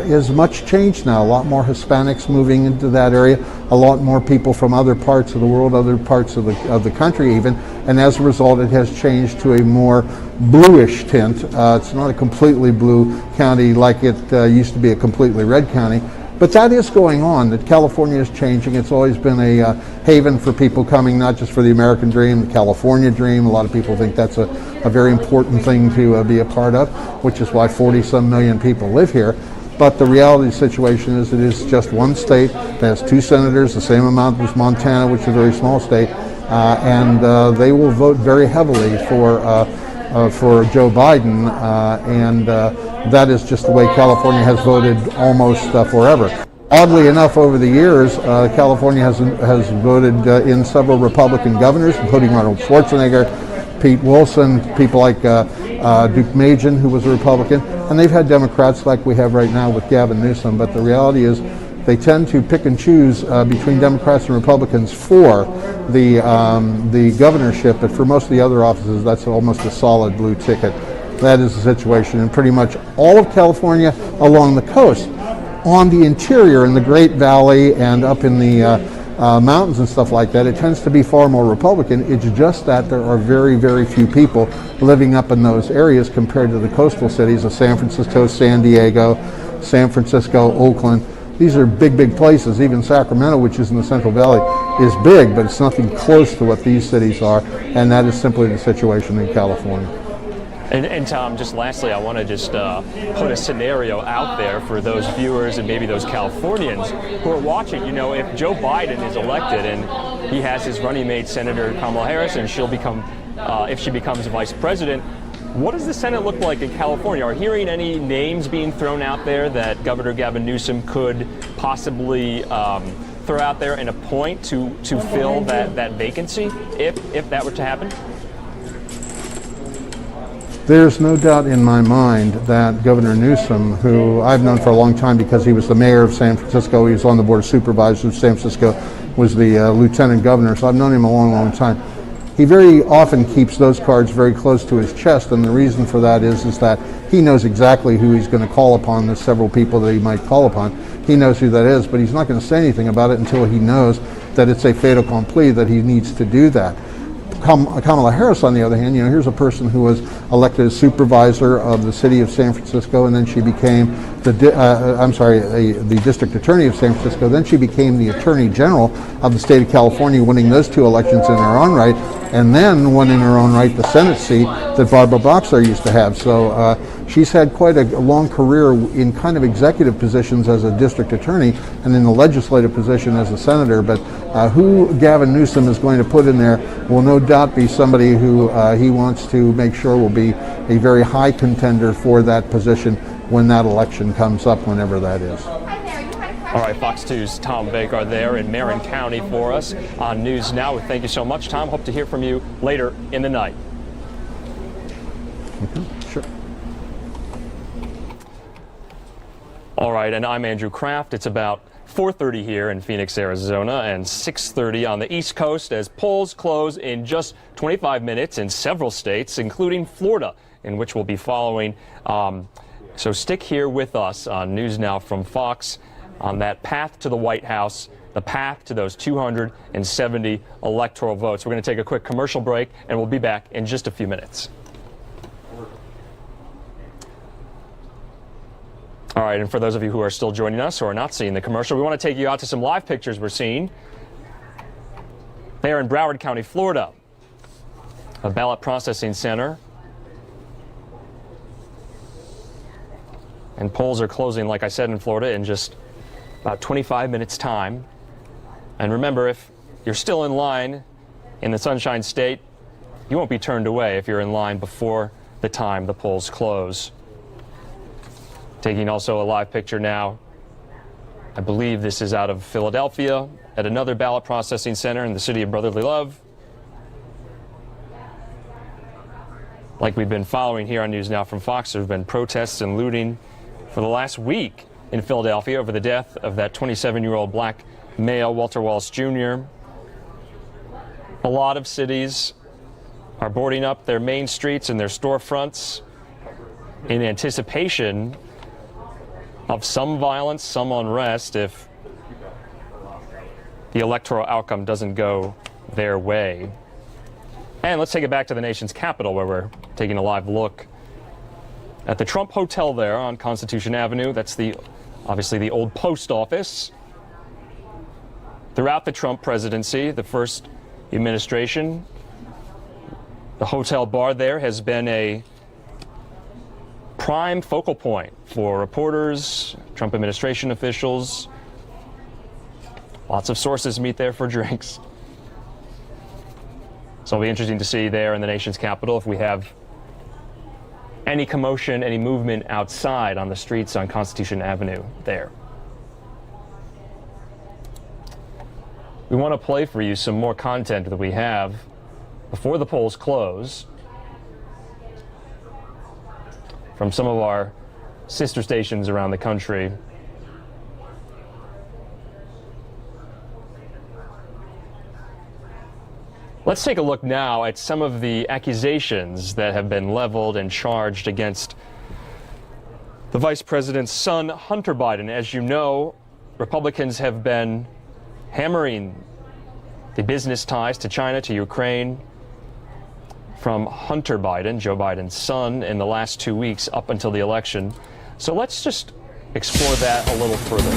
is much changed now. A lot more Hispanics moving into that area, a lot more people from other parts of the world, other parts of the country even, and as a result it has changed to a more bluish tint. It's not a completely blue county like it used to be a completely red county, but that is going on, that California is changing. It's always been a haven for people coming, not just for the American dream, the California dream. A lot of people think that's a very important thing to be a part of, which is why 40-some million people live here. But the reality situation is it is just one state that has 2 senators, the same amount as Montana, which is a very small state, and they will vote very heavily for Joe Biden, and that is just the way California has voted almost forever. Oddly enough, over the years, California has voted in several Republican governors, including Arnold Schwarzenegger, Pete Wilson, people like Duke Majan, who was a Republican, and they've had Democrats like we have right now with Gavin Newsom. But the reality is they tend to pick and choose between Democrats and Republicans for the governorship, but for most of the other offices, that's almost a solid blue ticket. That is the situation in pretty much all of California along the coast. On the interior, in the Great Valley and up in the mountains and stuff like that, it tends to be far more Republican. It's just that there are very, very few people living up in those areas compared to the coastal cities of San Francisco, San Diego, Oakland. These are big, big places. Even Sacramento, which is in the Central Valley, is big, but it's nothing close to what these cities are, and that is simply the situation in California. And Tom, just lastly, I want to just put a scenario out there for those viewers and maybe those Californians who are watching. You know, if Joe Biden is elected and he has his running mate, Senator Kamala Harris, and she'll become, if she becomes vice president, what does the Senate look like in California? Are hearing any names being thrown out there that Governor Gavin Newsom could possibly throw out there and appoint to fill that vacancy, if that were to happen? There's no doubt in my mind that Governor Newsom, who I've known for a long time because he was the mayor of San Francisco, he was on the board of supervisors of San Francisco, was the lieutenant governor, so I've known him a long, long time. He very often keeps those cards very close to his chest, and the reason for that is that he knows exactly who he's going to call upon. There's several people that he might call upon. He knows who that is, but he's not going to say anything about it until he knows that it's a fait accompli, that he needs to do that. Kamala Harris, on the other hand, here's a person who was elected as supervisor of the city of San Francisco, and then she became the district attorney of San Francisco. Then she became the attorney general of the state of California, winning those two elections in her own right, and then won in her own right the Senate seat that Barbara Boxer used to have. So she's had quite a long career in kind of executive positions as a district attorney and in the legislative position as a senator. But who Gavin Newsom is going to put in there will no doubt be somebody who he wants to make sure will be a very high contender for that position when that election comes up, whenever that is. All right, Fox 2's Tom Baker there in Marin County for us on News Now. Thank you so much, Tom. Hope to hear from you later in the night. Sure. All right, and I'm Andrew Kraft. It's about 4:30 here in Phoenix, Arizona, and 6:30 on the East Coast as polls close in just 25 minutes in several states, including Florida, in which we'll be following. So stick here with us on News Now from Fox on that path to the White House, the path to those 270 electoral votes. We're going to take a quick commercial break, and we'll be back in just a few minutes. All right, and for those of you who are still joining us or are not seeing the commercial, we want to take you out to some live pictures we're seeing there in Broward County, Florida, a ballot processing center. And polls are closing, like I said, in Florida in just about 25 minutes time. And remember, if you're still in line in the Sunshine State, you won't be turned away if you're in line before the time the polls close. Taking also a live picture now, I believe this is out of Philadelphia at another ballot processing center in the city of brotherly love. Like we've been following here on News Now from Fox, there have been protests and looting for the last week in Philadelphia over the death of that 27-year-old black male, Walter Wallace Jr. A lot of cities are boarding up their main streets and their storefronts in anticipation of some violence, some unrest if the electoral outcome doesn't go their way. And let's take it back to the nation's capital, where we're taking a live look at the Trump Hotel there on Constitution Avenue. That's obviously the old post office. Throughout the Trump presidency, the first administration, the hotel bar there has been a prime focal point for reporters, Trump administration officials. Lots of sources meet there for drinks. So it'll be interesting to see there in the nation's capital if we have any commotion, any movement outside on the streets on Constitution Avenue there. We want to play for you some more content that we have before the polls close from some of our sister stations around the country. Let's take a look now at some of the accusations that have been leveled and charged against the vice president's son, Hunter Biden. As you know, Republicans have been hammering the business ties to China, to Ukraine, from Hunter Biden, Joe Biden's son, in the last 2 weeks up until the election. So let's just explore that a little further.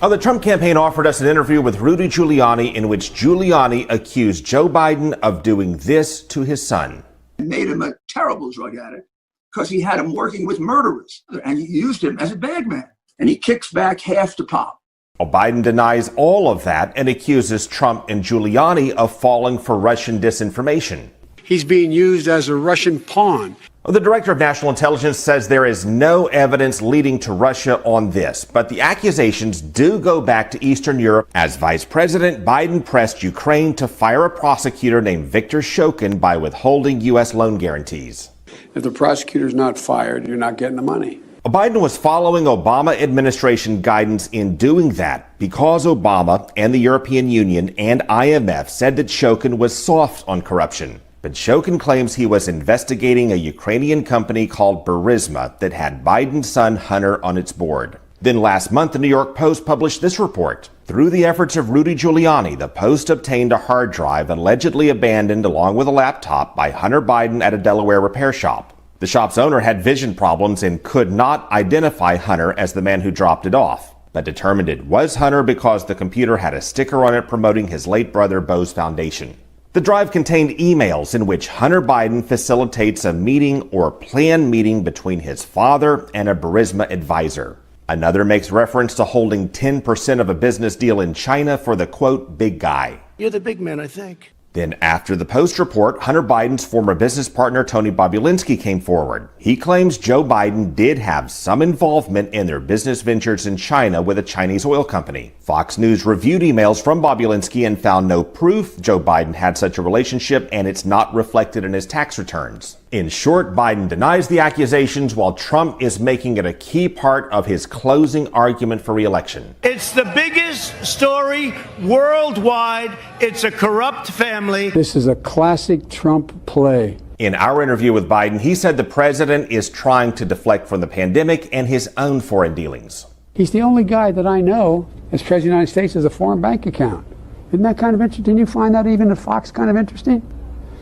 The Trump campaign offered us an interview with Rudy Giuliani in which Giuliani accused Joe Biden of doing this to his son. It made him a terrible drug addict because he had him working with murderers and he used him as a bag man. And he kicks back half the pop. Well, Biden denies all of that and accuses Trump and Giuliani of falling for Russian disinformation. He's being used as a Russian pawn. The director of national intelligence says there is no evidence leading to Russia on this, but the accusations do go back to Eastern Europe as Vice President Biden pressed Ukraine to fire a prosecutor named Viktor Shokin by withholding U.S. loan guarantees. If the prosecutor's not fired, you're not getting the money. Biden was following Obama administration guidance in doing that because Obama and the European Union and IMF said that Shokin was soft on corruption. But Shokin claims he was investigating a Ukrainian company called Burisma that had Biden's son Hunter on its board. Then last month, the New York Post published this report. Through the efforts of Rudy Giuliani, the Post obtained a hard drive allegedly abandoned along with a laptop by Hunter Biden at a Delaware repair shop. The shop's owner had vision problems and could not identify Hunter as the man who dropped it off, but determined it was Hunter because the computer had a sticker on it promoting his late brother Bo's foundation. The drive contained emails in which Hunter Biden facilitates a meeting or planned meeting between his father and a Burisma advisor. Another makes reference to holding 10% of a business deal in China for the, quote, big guy. You're the big man, I think. Then after the Post report, Hunter Biden's former business partner Tony Bobulinski came forward. He claims Joe Biden did have some involvement in their business ventures in China with a Chinese oil company. Fox News reviewed emails from Bobulinski and found no proof Joe Biden had such a relationship, and it's not reflected in his tax returns. In short, Biden denies the accusations while Trump is making it a key part of his closing argument for re-election. It's the biggest story worldwide. It's a corrupt family. This is a classic Trump play. In our interview with Biden, he said the president is trying to deflect from the pandemic and his own foreign dealings. He's the only guy that I know as President of the United States has a foreign bank account. Isn't that kind of interesting? Didn't you find that even at Fox kind of interesting?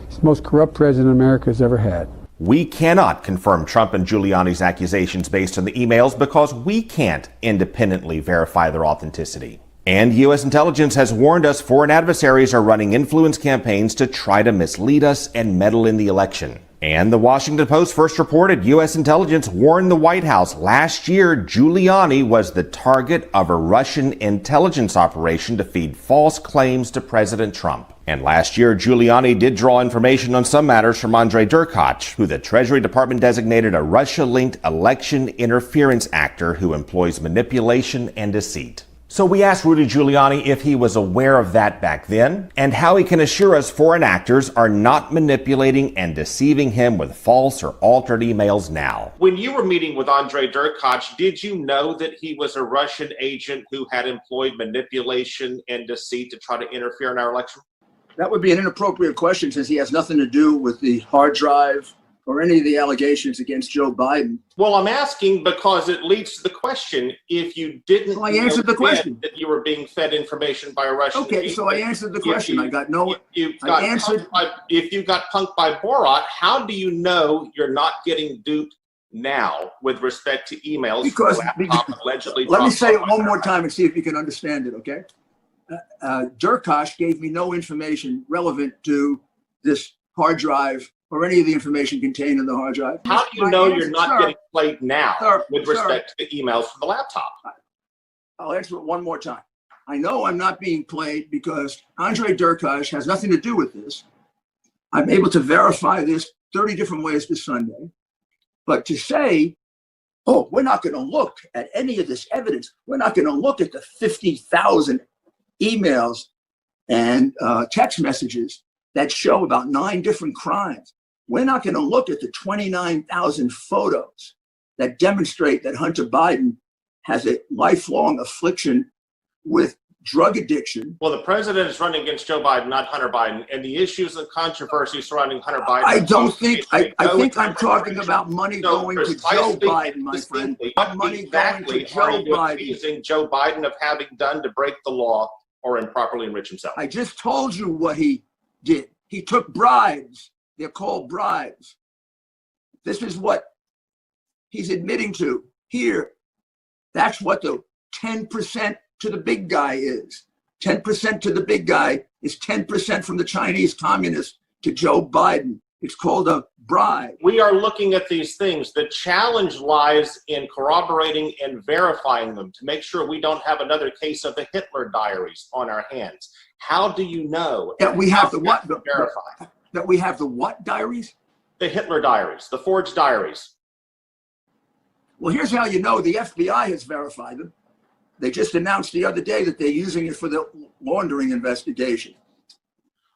He's the most corrupt president America has ever had. We cannot confirm Trump and Giuliani's accusations based on the emails because we can't independently verify their authenticity. And U.S. intelligence has warned us foreign adversaries are running influence campaigns to try to mislead us and meddle in the election. And the Washington Post first reported U.S. intelligence warned the White House last year Giuliani was the target of a Russian intelligence operation to feed false claims to President Trump. And last year, Giuliani did draw information on some matters from Andrei Derkach, who the Treasury Department designated a Russia-linked election interference actor who employs manipulation and deceit. So we asked Rudy Giuliani if he was aware of that back then and how he can assure us foreign actors are not manipulating and deceiving him with false or altered emails now. When you were meeting with Andrei Derkach, did you know that he was a Russian agent who had employed manipulation and deceit to try to interfere in our election? That would be an inappropriate question since he has nothing to do with the hard drive or any of the allegations against Joe Biden. Well, I'm asking because it leads to the question, if you didn't I answered the question. That you were being fed information by a Russian Okay, agent, so I answered the question. I got no... If you got punked by Borat, how do you know you're not getting duped now with respect to emails Because allegedly... Let me say it one more time and see if you can understand it, okay? Derkach gave me no information relevant to this hard drive or any of the information contained in the hard drive. How do you know you're not getting played now with respect to the emails from the laptop? I'll answer it one more time. I know I'm not being played because Andrei Derkach has nothing to do with this. I'm able to verify this 30 different ways this Sunday. But to say, oh, we're not going to look at any of this evidence. We're not going to look at the 50,000 emails and text messages that show about 9 different crimes. We're not going to look at the 29,000 photos that demonstrate that Hunter Biden has a lifelong affliction with drug addiction. Well, the president is running against Joe Biden, not Hunter Biden, and the issues and controversy surrounding Hunter Biden. I don't think, I think I'm talking about money going to Joe Biden, my friend. What Money exactly going to Joe are you Biden. accusing Joe Biden of having done to break the law or improperly enrich himself? I just told you what he did. He took bribes. They're called bribes. This is what he's admitting to here. That's what the 10% to the big guy is. 10% to the big guy is 10% from the Chinese communists to Joe Biden. It's called a bribe. We are looking at these things. The challenge lies in corroborating and verifying them to make sure we don't have another case of the Hitler diaries on our hands. How do you know that we have the what? Verify that we have the what diaries? The Hitler diaries, the forged diaries. Well, here's how you know the FBI has verified them. They just announced the other day that they're using it for the laundering investigation.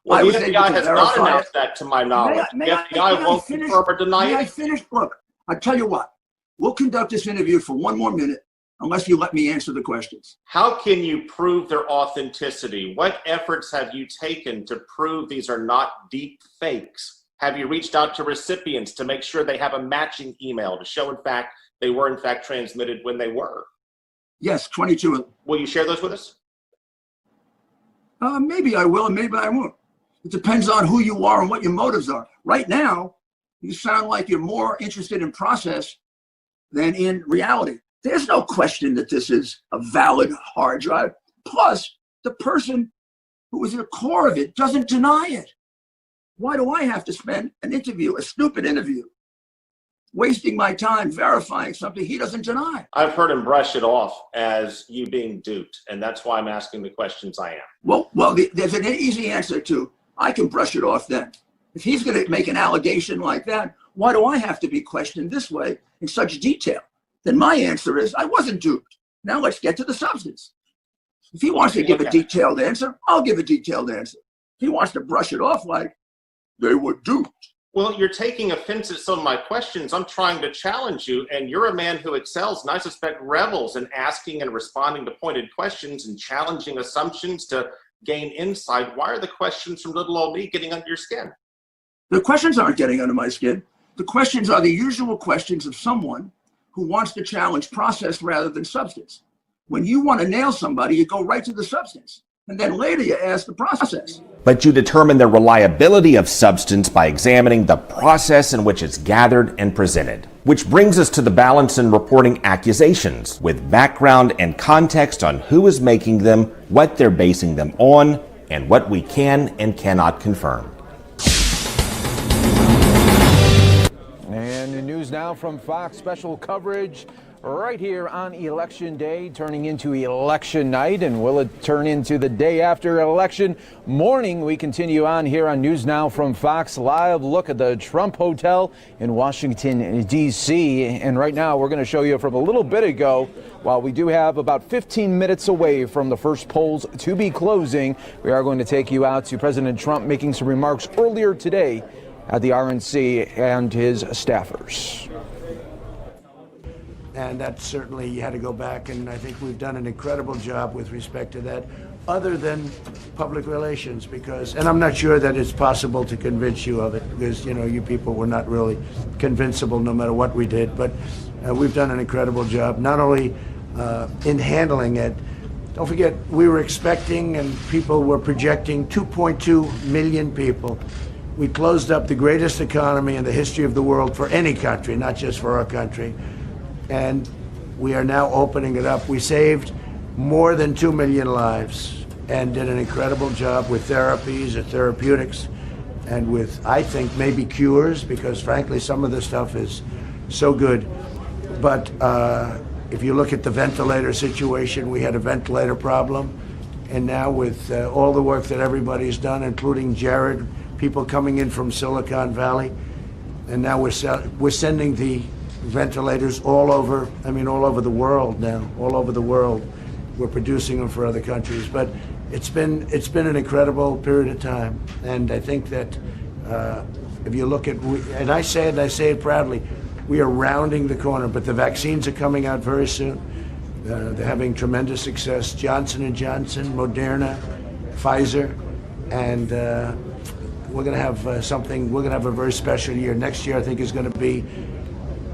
Well, I the was FBI able to has not verify announced that to my knowledge. The FBI won't confirm or deny May I it. finish? Look, I'll tell you what. We'll conduct this interview for 1 more minute unless you let me answer the questions. How can you prove their authenticity? What efforts have you taken to prove these are not deep fakes? Have you reached out to recipients to make sure they have a matching email to show, in fact, they were in fact transmitted when they were? Yes, 22 of them. Will you share those with us? Maybe I will and maybe I won't. It depends on who you are and what your motives are. Right now, you sound like you're more interested in process than in reality. There's no question that this is a valid hard drive. Plus, the person who was at the core of it doesn't deny it. Why do I have to spend an interview, a stupid interview, wasting my time verifying something he doesn't deny? I've heard him brush it off as you being duped, and that's why I'm asking the questions I am. Well, there's an easy answer to, I can brush it off then. If he's going to make an allegation like that, why do I have to be questioned this way in such detail? Then my answer is, I wasn't duped. Now let's get to the substance. If he wants to give a detailed answer, I'll give a detailed answer. If he wants to brush it off like they were duped. Well, you're taking offense at some of my questions. I'm trying to challenge you, and you're a man who excels, and I suspect revels in asking and responding to pointed questions and challenging assumptions to gain insight. Why are the questions from little old me getting under your skin? The questions aren't getting under my skin. The questions are the usual questions of someone who wants to challenge process rather than substance. When you want to nail somebody, you go right to the substance, and then later you ask the process. But you determine the reliability of substance by examining the process in which it's gathered and presented. Which brings us to the balance in reporting accusations, with background and context on who is making them, what they're basing them on, and what we can and cannot confirm. And in news now from Fox, special coverage right here on Election Day, turning into election night. And will it turn into the day after election morning? We continue on here on News Now from Fox. Live look at the Trump Hotel in Washington, D.C. And right now we're going to show you from a little bit ago, while we do have about 15 minutes away from the first polls to be closing, we are going to take you out to President Trump making some remarks earlier today at the RNC and his staffers. And that certainly you had to go back, and I think we've done an incredible job with respect to that, other than public relations, because, and I'm not sure that it's possible to convince you of it, because, you know, you people were not really convincible no matter what we did, but we've done an incredible job, not only in handling it. Don't forget, we were expecting and people were projecting 2.2 million people. We closed up the greatest economy in the history of the world for any country, not just for our country. And we are now opening it up. We saved more than 2 million lives and did an incredible job with therapies and therapeutics and with, I think, maybe cures, because frankly, some of the stuff is so good. But if you look at the ventilator situation, we had a ventilator problem. And now with all the work that everybody's done, including Jared, people coming in from Silicon Valley, and now we're sending the ventilators all over the world now, all over the world. we're producing them for other countries. But it's been an incredible period of time, and I think that if you look at, and I say it proudly, we are rounding the corner. But the vaccines are coming out very soon. They're having tremendous success. Johnson & Johnson, Moderna, Pfizer, and we're going to have something. We're going to have a very special year. Next year, I think, is going to be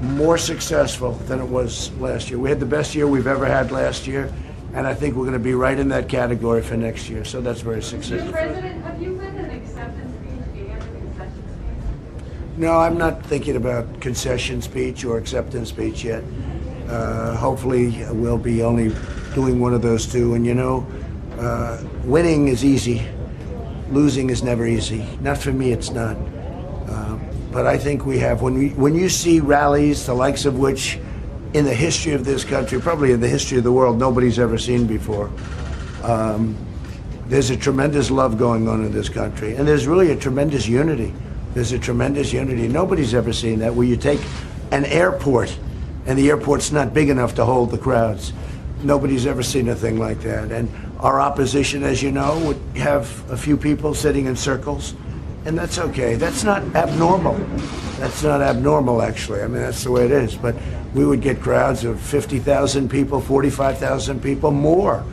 more successful than it was last year. We had the best year we've ever had last year, and I think we're going to be right in that category for next year. So that's very successful. Mr. President, have you read an acceptance speech? Do you have a concession speech? No, I'm not thinking about concession speech or acceptance speech yet. Hopefully, we'll be only doing one of those two. And you know, winning is easy. Losing is never easy. Not for me, it's not. But I think we have, when you see rallies, the likes of which in the history of this country, probably in the history of the world, nobody's ever seen before. There's a tremendous love going on in this country. And there's really a tremendous unity. There's a tremendous unity. Nobody's ever seen that, where you take an airport and the airport's not big enough to hold the crowds. Nobody's ever seen a thing like that. And our opposition, as you know, would have a few people sitting in circles, and that's okay. That's not abnormal. That's not abnormal, actually. I mean, that's the way it is. But we would get crowds of 50,000 people, 45,000 people, more.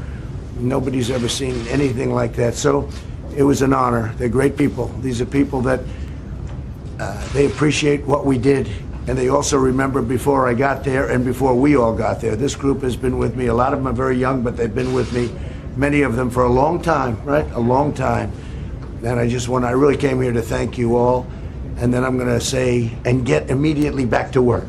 Nobody's ever seen anything like that. So it was an honor. They're great people. These are people that they appreciate what we did, and they also remember before I got there and before we all got there. This group has been with me. A lot of them are very young, but they've been with me, many of them, for a long time, right? A long time. And I really came here to thank you all, and then I'm going to say, and get immediately back to work.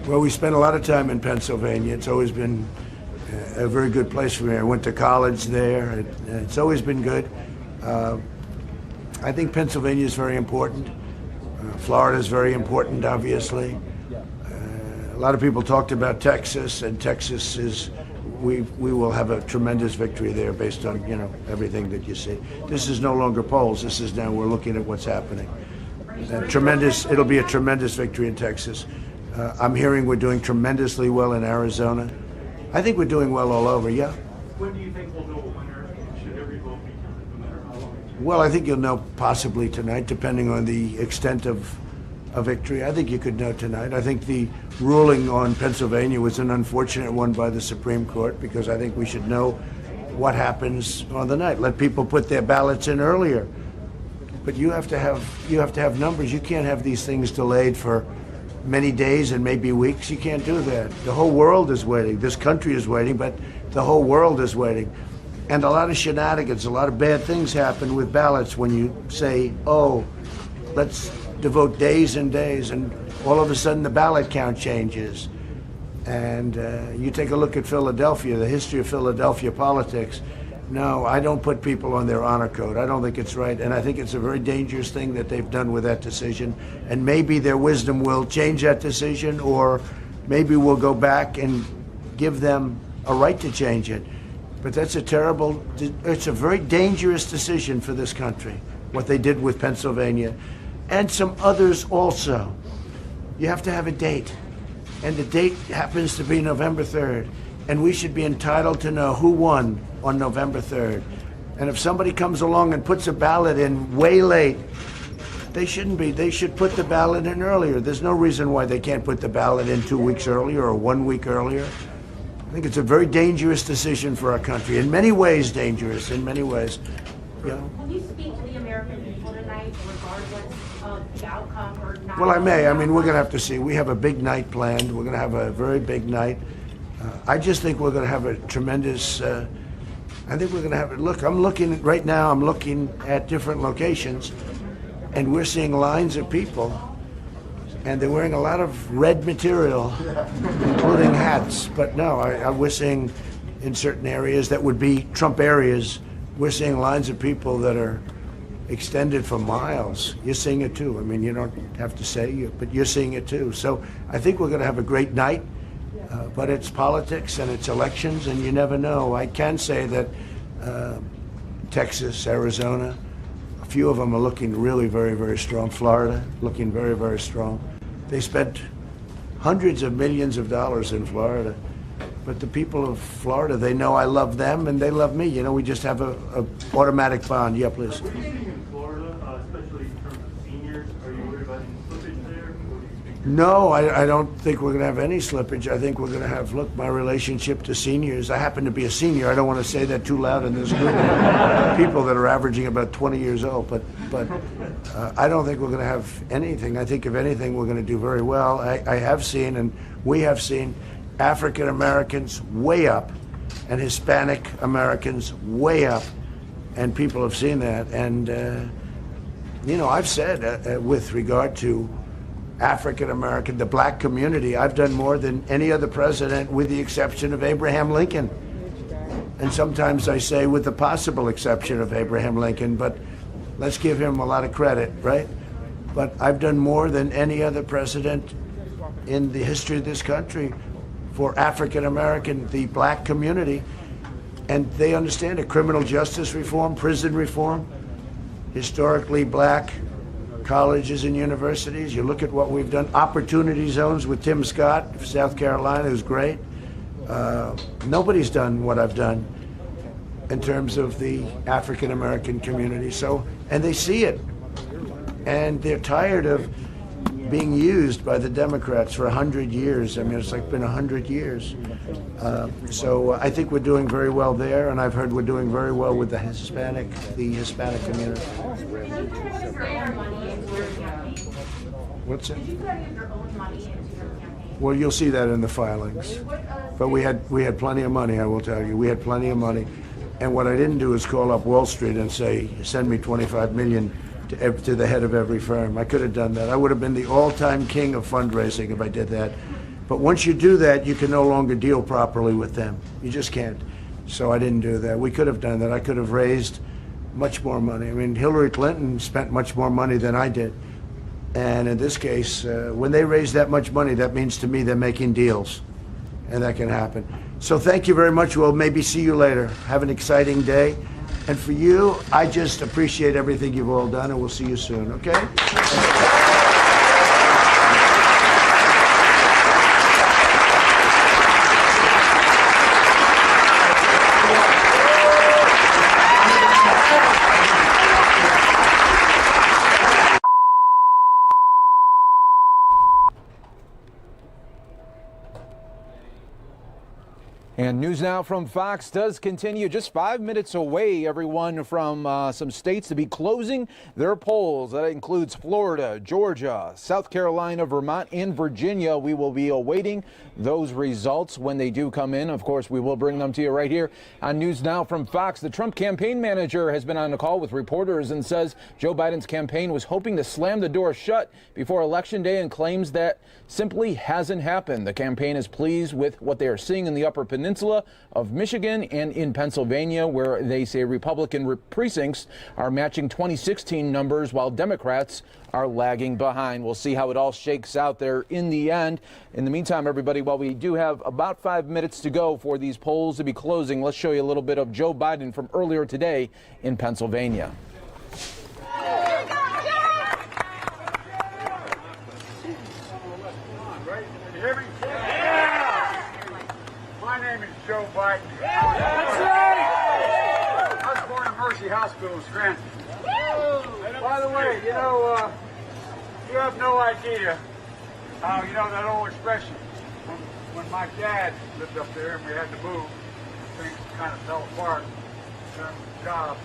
Well, we spent a lot of time in Pennsylvania. It's always been a very good place for me. I went to college there. It's always been good. I think Pennsylvania is very important. Florida is very important, obviously. A lot of people talked about Texas, and Texas is, we will have a tremendous victory there based on, you know, everything that you see. This is no longer polls. This is now we're looking at what's happening. It'll be a tremendous victory in Texas. I'm hearing we're doing tremendously well in Arizona. I think we're doing well all over, yeah. When do you think we'll know a winner? Should every vote be counted, no matter how long? Well, I think you'll know possibly tonight, depending on the extent of a victory. I think you could know tonight. I think the ruling on Pennsylvania was an unfortunate one by the Supreme Court, because I think we should know what happens on the night. Let people put their ballots in earlier. But you have to have numbers. You can't have these things delayed for many days and maybe weeks. You can't do that. The whole world is waiting. This country is waiting, but the whole world is waiting. And a lot of shenanigans, a lot of bad things happen with ballots when you say, oh, let's devote days and days, and all of a sudden the ballot count changes. And you take a look at Philadelphia, the history of Philadelphia politics. No, I don't put people on their honor code. I don't think it's right. And I think it's a very dangerous thing that they've done with that decision. And maybe their wisdom will change that decision, or maybe we'll go back and give them a right to change it. But it's a very dangerous decision for this country, what they did with Pennsylvania, and some others also. You have to have a date. And the date happens to be November 3rd. And we should be entitled to know who won on November 3rd. And if somebody comes along and puts a ballot in way late, they shouldn't be. They should put the ballot in earlier. There's no reason why they can't put the ballot in 2 weeks earlier or 1 week earlier. I think it's a very dangerous decision for our country. In many ways, dangerous. In many ways. You know? Will you speak to the American people tonight, regardless of the outcome or not? Well, I may. I mean, we're going to have to see. We have a big night planned. We're going to have a very big night. I just think we're going to have a tremendous, I think we're going to have it. Look, I'm looking at different locations, and we're seeing lines of people, and they're wearing a lot of red material, including hats. But no, we're seeing in certain areas that would be Trump areas. We're seeing lines of people that are extended for miles. You're seeing it too. I mean, you don't have to say it, but you're seeing it too. So I think we're going to have a great night, but it's politics and it's elections, and you never know. I can say that Texas, Arizona, a few of them are looking really very, very strong. Florida, looking very, very strong. They spent hundreds of millions of dollars in Florida. But the people of Florida, they know I love them and they love me. You know, we just have a automatic bond. Yeah, please. In Florida, especially in terms of seniors, are you worried about any slippage there? No, I don't think we're going to have any slippage. I think we're going to have, look, my relationship to seniors. I happen to be a senior. I don't want to say that too loud in this group of people that are averaging about 20 years old. But I don't think we're going to have anything. I think, if anything, we're going to do very well. I have seen, and we have seen, African Americans way up and Hispanic Americans way up. And people have seen that. And, you know, I've said with regard to African American, the black community, I've done more than any other president with the exception of Abraham Lincoln. And sometimes I say with the possible exception of Abraham Lincoln, but let's give him a lot of credit, right? But I've done more than any other president in the history of this country for African American, the black community. And they understand it. Criminal justice reform, prison reform, historically black colleges and universities. You look at what we've done. Opportunity zones with Tim Scott of South Carolina, who's great. Nobody's done what I've done in terms of the African American community. So, and they see it. And they're tired of being used by the Democrats for 100 years. I mean, it's like been 100 years. So I think we're doing very well there, and I've heard we're doing very well with the Hispanic community. What's it? Well, you'll see that in the filings. But we had plenty of money, I will tell you. We had plenty of money. And what I didn't do is call up Wall Street and say, send me $25 million to the head of every firm. I could have done that. I would have been the all-time king of fundraising if I did that. But once you do that, you can no longer deal properly with them. You just can't. So I didn't do that. We could have done that. I could have raised much more money. I mean, Hillary Clinton spent much more money than I did. And in this case, when they raise that much money, that means to me they're making deals. And that can happen. So thank you very much. We'll maybe see you later. Have an exciting day. And for you, I just appreciate everything you've all done, and we'll see you soon, okay? And news now from Fox does continue. Just 5 minutes away, everyone, from some states to be closing their polls. That includes Florida, Georgia, South Carolina, Vermont, and Virginia. We will be awaiting those results when they do come in. Of course, we will bring them to you right here on News Now from Fox. The Trump campaign manager has been on a call with reporters and says Joe Biden's campaign was hoping to slam the door shut before Election Day and claims that simply hasn't happened. The campaign is pleased with what they are seeing in the Upper Peninsula of Michigan and in Pennsylvania, where they say Republican precincts are matching 2016 numbers while Democrats are lagging behind. We'll see how it all shakes out there in the end. In the meantime, everybody, while we do have about 5 minutes to go for these polls to be closing, let's show you a little bit of Joe Biden from earlier today in Pennsylvania. My name is Joe Biden. I was born in Mercy Hospital in Scranton. By the way, you know, you have no idea how, you know, that old expression, when my dad lived up there and we had to move, things kind of fell apart in terms of jobs.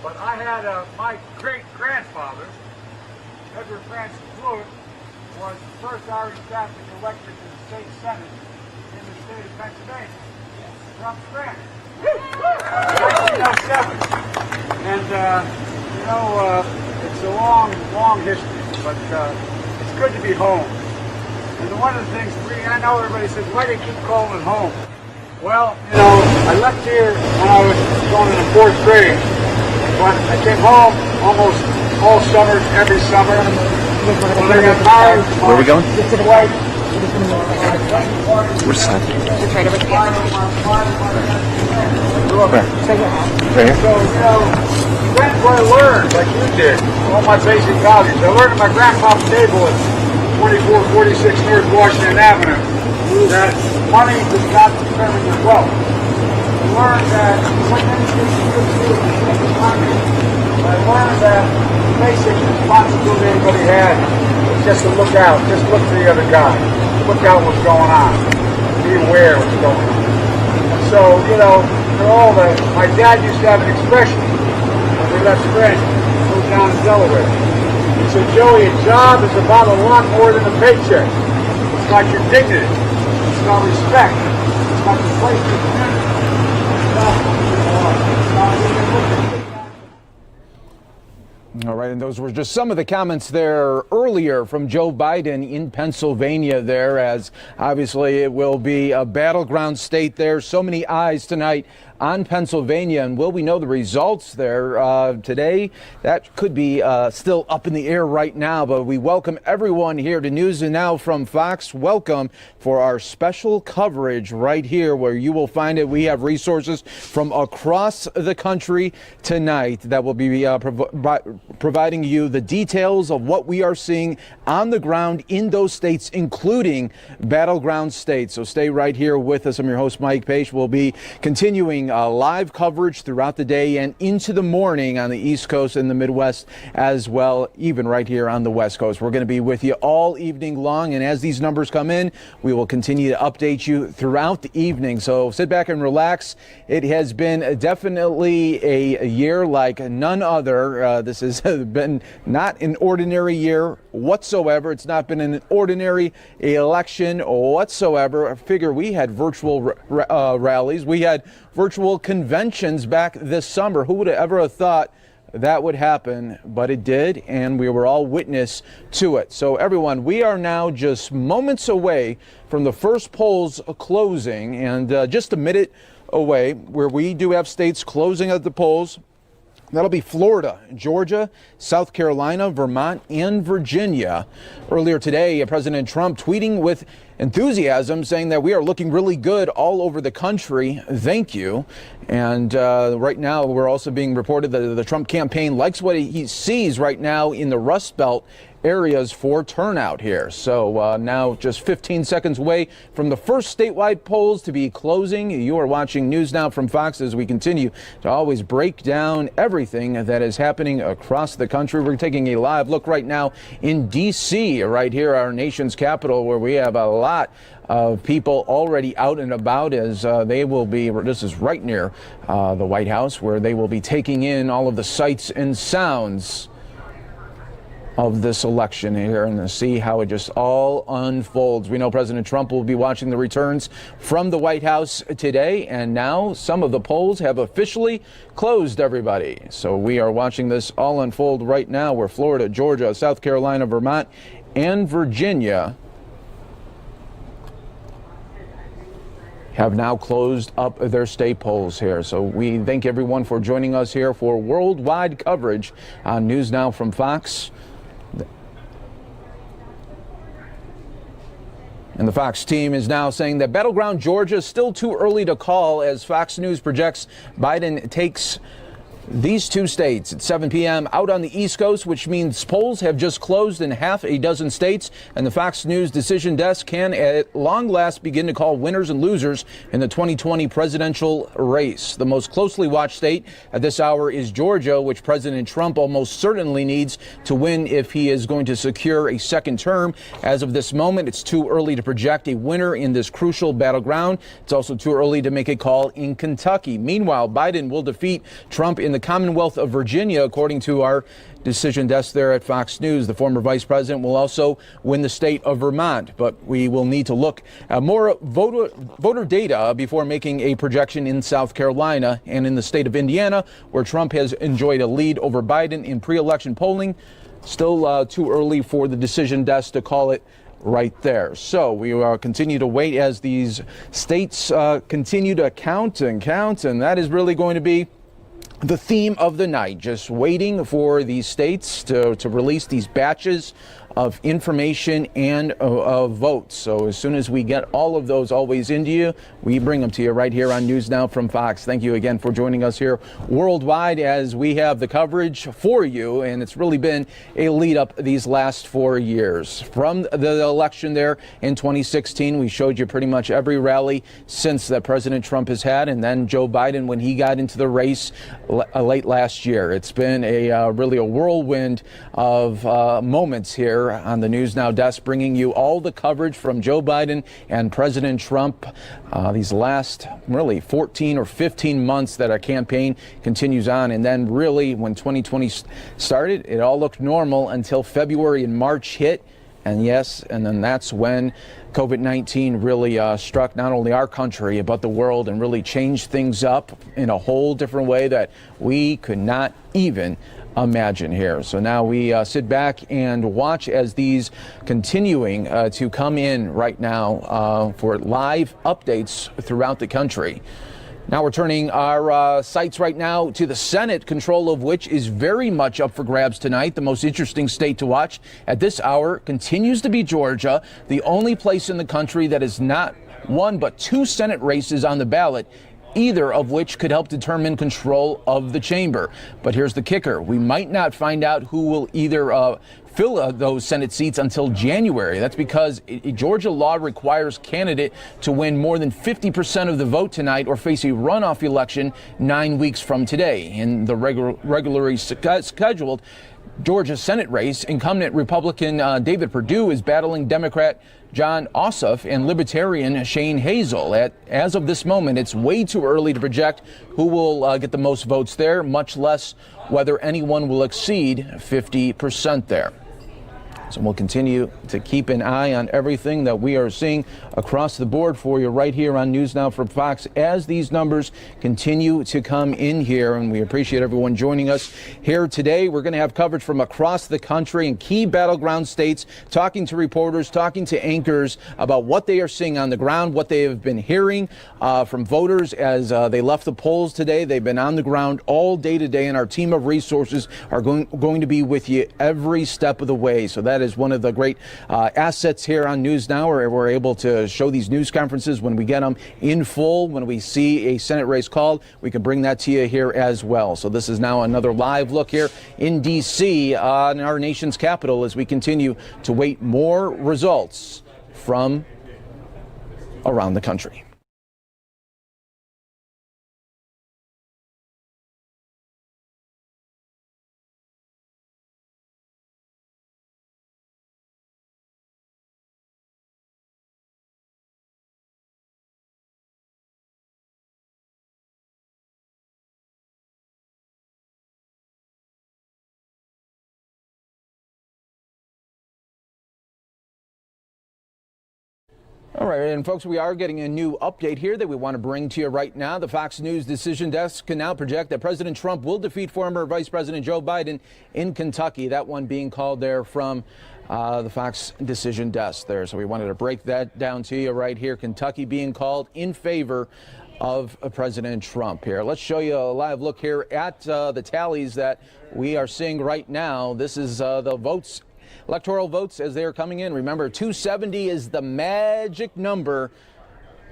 But I had my great-grandfather, Edward Francis Fluid, was the first Irish Catholic elected to the state senate in the state of Pennsylvania from Scranton. 1907. And, you know, it's a long, long history, but it's good to be home. And one of the things, I know everybody says, why do they keep calling it home? Well, you know, I left here when I was going into 4th grade, but I came home almost all summers, every summer. When I got married, Where are we going? to the wife. Which side? It's right over here. Right here? So, you know, that's where I learned, like you did, all my basic values. I learned at my grandpa's table at 2446 North Washington Avenue that money does not determine your wealth. I learned that when anything you could do with money, I learned that the basic responsibility anybody had was just to look out, just look to the other guy, look out what's going on, be aware of what's going on. And so, you know, for all that, my dad used to have an expression when we left Sprint, moved down to Delaware. He said, Joey, a job is about a lot more than a paycheck. It's about your dignity. It's about respect. It's about the place you're committed. It's about who you are. It's about who you're looking. All right, and those were just some of the comments there earlier from Joe Biden in Pennsylvania there, as obviously it will be a battleground state there. So many eyes tonight on Pennsylvania, and will we know the results there today? That could be still up in the air right now, but we welcome everyone here to News and Now from Fox. Welcome for our special coverage right here where you will find it. We have resources from across the country tonight that will be providing you the details of what we are seeing on the ground in those states, including battleground states. So stay right here with us. I'm your host, Mike Page. We'll be continuing live coverage throughout the day and into the morning on the East Coast and the Midwest as well, even right here on the West Coast. We're going to be with you all evening long, and as these numbers come in, we will continue to update you throughout the evening. So sit back and relax. It has been definitely a year like none other. This has been not an ordinary year whatsoever. It's not been an ordinary election whatsoever. I figure we had virtual rallies. We had virtual conventions back this summer. Who would have ever thought that would happen? But it did, and we were all witness to it. So everyone, we are now just moments away from the first polls closing, and just a minute away where we do have states closing at the polls. That'll be Florida, Georgia, South Carolina, Vermont, and Virginia. Earlier today, President Trump tweeting with enthusiasm, saying that we are looking really good all over the country. Thank you. And right now, we're also being reported that the Trump campaign likes what he sees right now in the Rust Belt areas for turnout here. So now just 15 seconds away from the first statewide polls to be closing. You are watching News Now from Fox as we continue to always break down everything that is happening across the country. We're taking a live look right now in D.C., right here, our nation's capital, where we have a lot of people already out and about as they will be, this is right near the White House, where they will be taking in all of the sights and sounds of this election here and to see how it just all unfolds. We know President Trump will be watching the returns from the White House today, and now some of the polls have officially closed, everybody. So we are watching this all unfold right now, where Florida, Georgia, South Carolina, Vermont, and Virginia have now closed up their state polls here. So we thank everyone for joining us here for worldwide coverage on News Now from Fox. And the Fox team is now saying that battleground Georgia is still too early to call, as Fox News projects Biden takes these two states at 7 p.m. out on the East Coast, which means polls have just closed in half a dozen states. And the Fox News decision desk can at long last begin to call winners and losers in the 2020 presidential race. The most closely watched state at this hour is Georgia, which President Trump almost certainly needs to win if he is going to secure a second term. As of this moment, it's too early to project a winner in this crucial battleground. It's also too early to make a call in Kentucky. Meanwhile, Biden will defeat Trump in the Commonwealth of Virginia, according to our decision desk there at Fox News. The former vice president will also win the state of Vermont, but we will need to look at more voter data before making a projection in South Carolina and in the state of Indiana, where Trump has enjoyed a lead over Biden in pre-election polling. Still too early for the decision desk to call it right there. So we continue to wait as these states continue to count, and that is really going to be the theme of the night, just waiting for these states to release these batches of information and of votes. So as soon as we get all of those always into you, we bring them to you right here on News Now from Fox. Thank you again for joining us here worldwide as we have the coverage for you, and it's really been a lead up these last 4 years. From the election there in 2016, we showed you pretty much every rally since that President Trump has had, and then Joe Biden when he got into the race late last year. It's been really a whirlwind of moments here on the News Now desk, bringing you all the coverage from Joe Biden and President Trump these last really 14 or 15 months that our campaign continues on. And then really when 2020 started, it all looked normal until February and March hit. And then that's when COVID-19 really struck not only our country, but the world, and really changed things up in a whole different way that we could not even imagine here. So now we sit back and watch as these continuing to come in right now for live updates throughout the country. Now we're turning our sights right now to the Senate, control of which is very much up for grabs tonight. The most interesting state to watch at this hour continues to be Georgia, the only place in the country that is not one but two Senate races on the ballot, either of which could help determine control of the chamber. But here's the kicker. We might not find out who will either fill those Senate seats until January. That's because Georgia law requires candidate to win more than 50% of the vote tonight or face a runoff election 9 weeks from today. In the regularly scheduled Georgia Senate race, incumbent Republican David Perdue is battling Democrat Jon Ossoff and Libertarian Shane Hazel. As of this moment, it's way too early to project who will get the most votes there, much less whether anyone will exceed 50% there. So we'll continue to keep an eye on everything that we are seeing across the board for you right here on News Now from Fox as these numbers continue to come in here. And we appreciate everyone joining us here today. We're going to have coverage from across the country in key battleground states, talking to reporters, talking to anchors about what they are seeing on the ground, what they have been hearing from voters as they left the polls today. They've been on the ground all day today, and our team of resources are going to be with you every step of the way. So that is one of the great assets here on News Now, where we're able to show these news conferences when we get them in full. When we see a Senate race called, we can bring that to you here as well. So this is now another live look here in D.C. on our nation's capital as we continue to wait more results from around the country. All right, and folks, we are getting a new update here that we want to bring to you right now. The Fox News decision desk can now project that President Trump will defeat former Vice President Joe Biden in Kentucky. That one being called there from the Fox decision desk there. So we wanted to break that down to you right here. Kentucky being called in favor of President Trump here. Let's show you a live look here at the tallies that we are seeing right now. This is the votes. Electoral votes as they are coming in. Remember, 270 is the magic number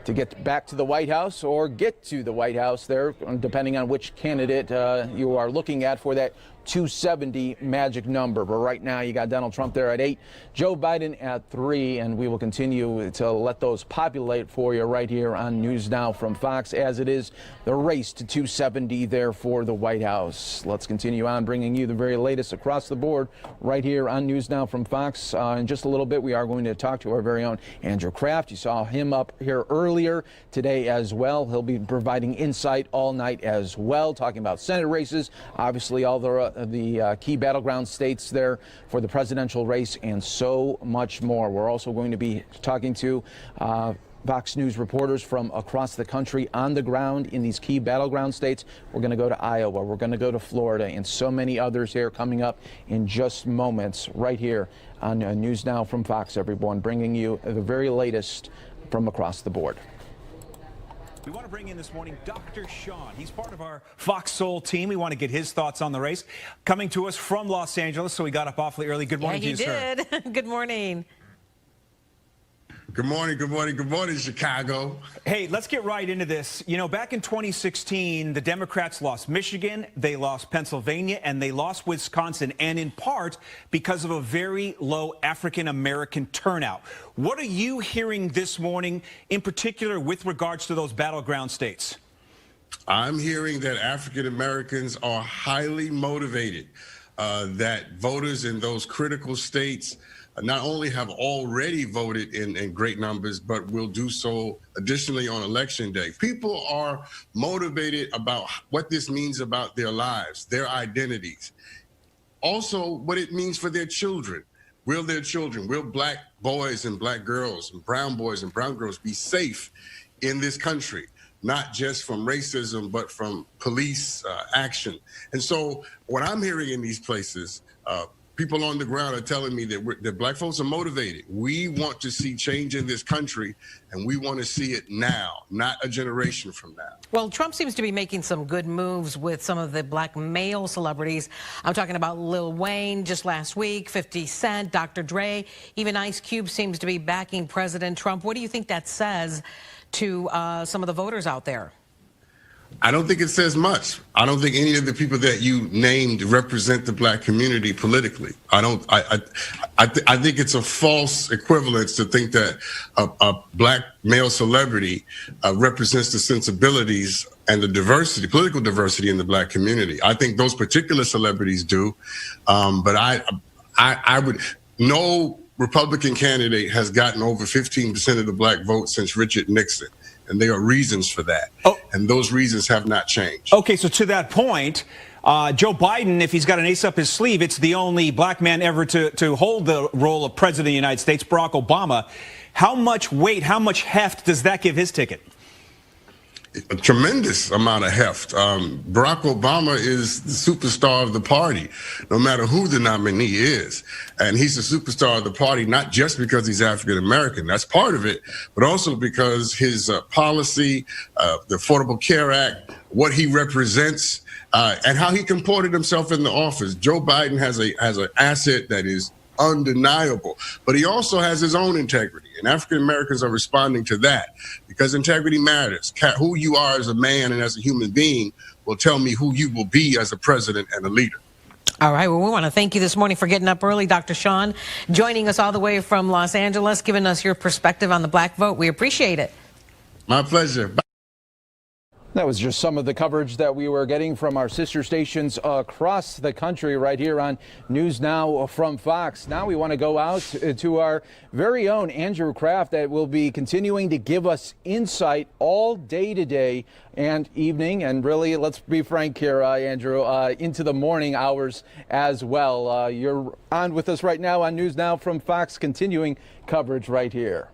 to get back to the White House or get to the White House there, depending on which candidate you are looking at for that 270 magic number. But right now you got Donald Trump there at 8, Joe Biden at 3, and we will continue to let those populate for you right here on News Now from Fox as it is the race to 270 there for the White House. Let's continue on bringing you the very latest across the board right here on News Now from Fox. In just a little bit, we are going to talk to our very own Andrew Kraft. You saw him up here earlier today as well. He'll be providing insight all night as well, talking about Senate races, obviously all the key battleground states there for the presidential race, and so much more. We're also going to be talking to Fox News reporters from across the country on the ground in these key battleground states. We're going to go to Iowa. We're going to go to Florida and so many others here coming up in just moments right here on News Now from Fox, everyone, bringing you the very latest from across the board. We want to bring in this morning Dr. Sean. He's part of our Fox Soul team. We want to get his thoughts on the race. Coming to us from Los Angeles, so he got up awfully early. Good morning to you, sir. Yeah, he did. Good morning. Good morning, good morning, good morning, Chicago. Hey, let's get right into this. You know, back in 2016, the Democrats lost Michigan, they lost Pennsylvania, and they lost Wisconsin, and in part because of a very low African-American turnout. What are you hearing this morning, in particular with regards to those battleground states? I'm hearing that African-Americans are highly motivated, that voters in those critical states not only have already voted in great numbers, but will do so additionally on election day. People are motivated about what this means about their lives, their identities, also what it means for their children. Will their children, will black boys and black girls and brown boys and brown girls be safe in this country? Not just from racism, but from police action. And so what I'm hearing in these places, people on the ground are telling me that black folks are motivated. We want to see change in this country, and we want to see it now, not a generation from now. Well, Trump seems to be making some good moves with some of the black male celebrities. I'm talking about Lil Wayne just last week, 50 Cent, Dr. Dre, even Ice Cube seems to be backing President Trump. What do you think that says to some of the voters out there? I don't think it says much. I don't think any of the people that you named represent the black community politically. I think it's a false equivalence to think that a black male celebrity represents the sensibilities and the diversity, political diversity in the black community. I think those particular celebrities do, but I would, no Republican candidate has gotten over 15% of the black vote since Richard Nixon. And there are reasons for that. And those reasons have not changed. Okay, so to that point, Joe Biden, if he's got an ace up his sleeve, it's the only black man ever to hold the role of president of the United States, Barack Obama. How much weight, how much heft does that give his ticket? A tremendous amount of heft. Barack Obama is the superstar of the party, no matter who the nominee is. And he's the superstar of the party, not just because he's African American, that's part of it, but also because his policy, the Affordable Care Act, what he represents, and how he comported himself in the office. Joe Biden has an asset that is undeniable, but he also has his own integrity, and African Americans are responding to that because integrity matters. Who you are as a man and as a human being will tell me who you will be as a president and a leader. All right. Well, we want to thank you this morning for getting up early, Dr. Sean, joining us all the way from Los Angeles, giving us your perspective on the black vote. We appreciate it. My pleasure. Bye. That was just some of the coverage that we were getting from our sister stations across the country right here on News Now from Fox. Now we want to go out to our very own Andrew Kraft that will be continuing to give us insight all day today and evening. And really, let's be frank here, Andrew, into the morning hours as well. You're on with us right now on News Now from Fox, continuing coverage right here.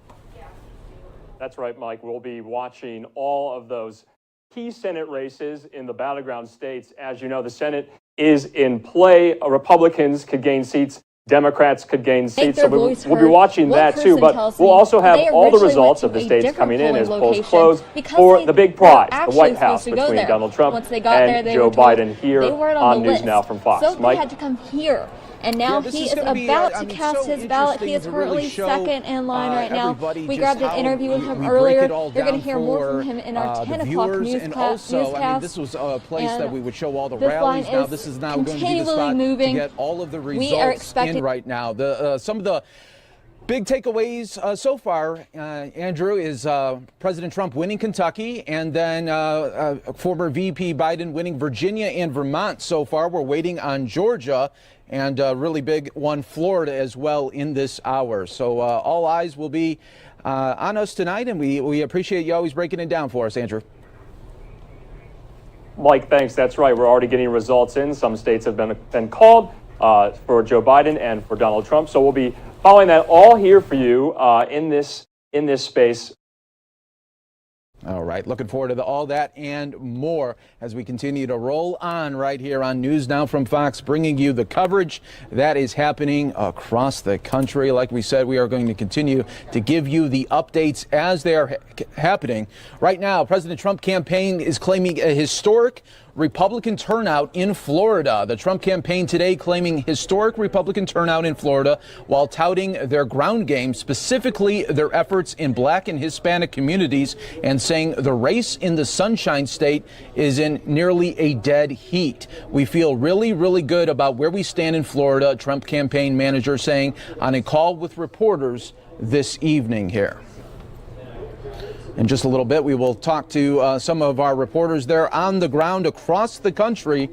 That's right, Mike. We'll be watching all of those key Senate races in the battleground states. As you know, the Senate is in play. Republicans could gain seats. Democrats could gain seats. So we'll be watching that too. But we'll also have all the results of the states coming in as polls close for the big prize, the White House, between Donald Trump and Joe Biden here on News Now from Fox. So they had to come here. And now he is about to cast his ballot. He is currently second in line right now. We grabbed an interview with him earlier. You're going to hear more from him in our 10 o'clock newscast. I mean, this was a place that we would show all the rallies. Now this is now going to be the spot to get all of the results in right now. Some of the big takeaways so far, Andrew, is President Trump winning Kentucky, and then former VP Biden winning Virginia and Vermont so far. We're waiting on Georgia, and a really big one, Florida, as well in this hour. So all eyes will be on us tonight, and we appreciate you always breaking it down for us, Andrew. Mike, thanks. That's right. We're already getting results in. Some states have been called for Joe Biden and for Donald Trump. So we'll be following that all here for you in this space All right, looking forward to all that and more as we continue to roll on right here on News Now from Fox, bringing you the coverage that is happening across the country. Like we said, we are going to continue to give you the updates as they are happening. Right now, President Trump campaign is claiming a historic Republican turnout in Florida. The Trump campaign today claiming historic Republican turnout in Florida while touting their ground game, specifically their efforts in Black and Hispanic communities, and saying the race in the Sunshine State is in nearly a dead heat. We feel really, really good about where we stand in Florida, Trump campaign manager saying on a call with reporters this evening here. In just a little bit, we will talk to some of our reporters there on the ground across the country.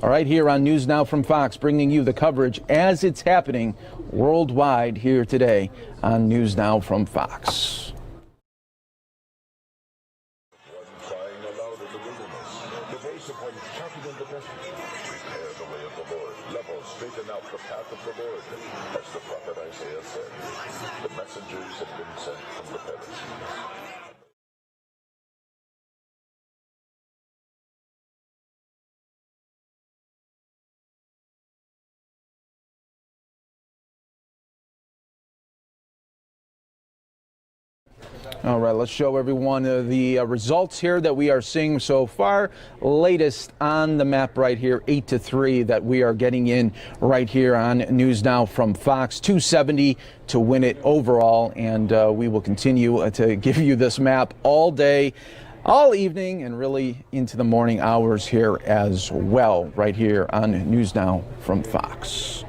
All right, here on News Now from Fox, bringing you the coverage as it's happening worldwide here today on News Now from Fox. All right, let's show everyone the results here that we are seeing so far. Latest on the map right here, 8-3 that we are getting in right here on News Now from Fox. 270 to win it overall, and we will continue to give you this map all day, all evening, and really into the morning hours here as well, right here on News Now from Fox.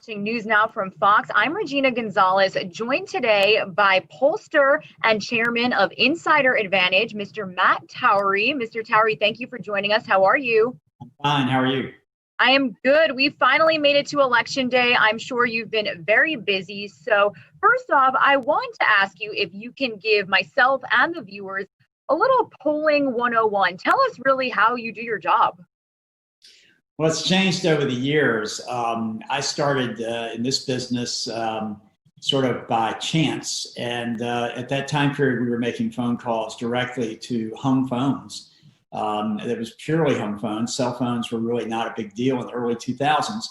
News Now from Fox. I'm Regina Gonzalez, joined today by pollster and chairman of Insider Advantage, Mr. Matt Towery. Mr. Towery, thank you for joining us. How are you? I'm fine. How are you? I am good. We finally made it to Election Day. I'm sure you've been very busy. So first off, I want to ask you if you can give myself and the viewers a little polling 101. Tell us really how you do your job. Well, it's changed over the years. I started in this business sort of by chance. And at that time period, we were making phone calls directly to home phones. It was purely home phones. Cell phones were really not a big deal in the early 2000s.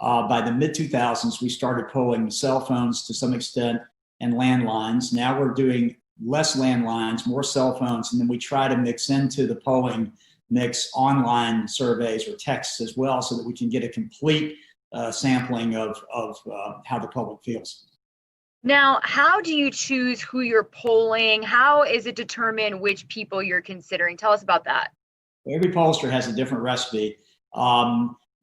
By the mid 2000s, we started polling cell phones to some extent and landlines. Now we're doing less landlines, more cell phones, and then we try to mix into the polling mix online surveys or texts as well, so that we can get a complete sampling of how the public feels. Now, how do you choose who you're polling? How is it determined which people you're considering? Tell us about that. Every pollster has a different recipe.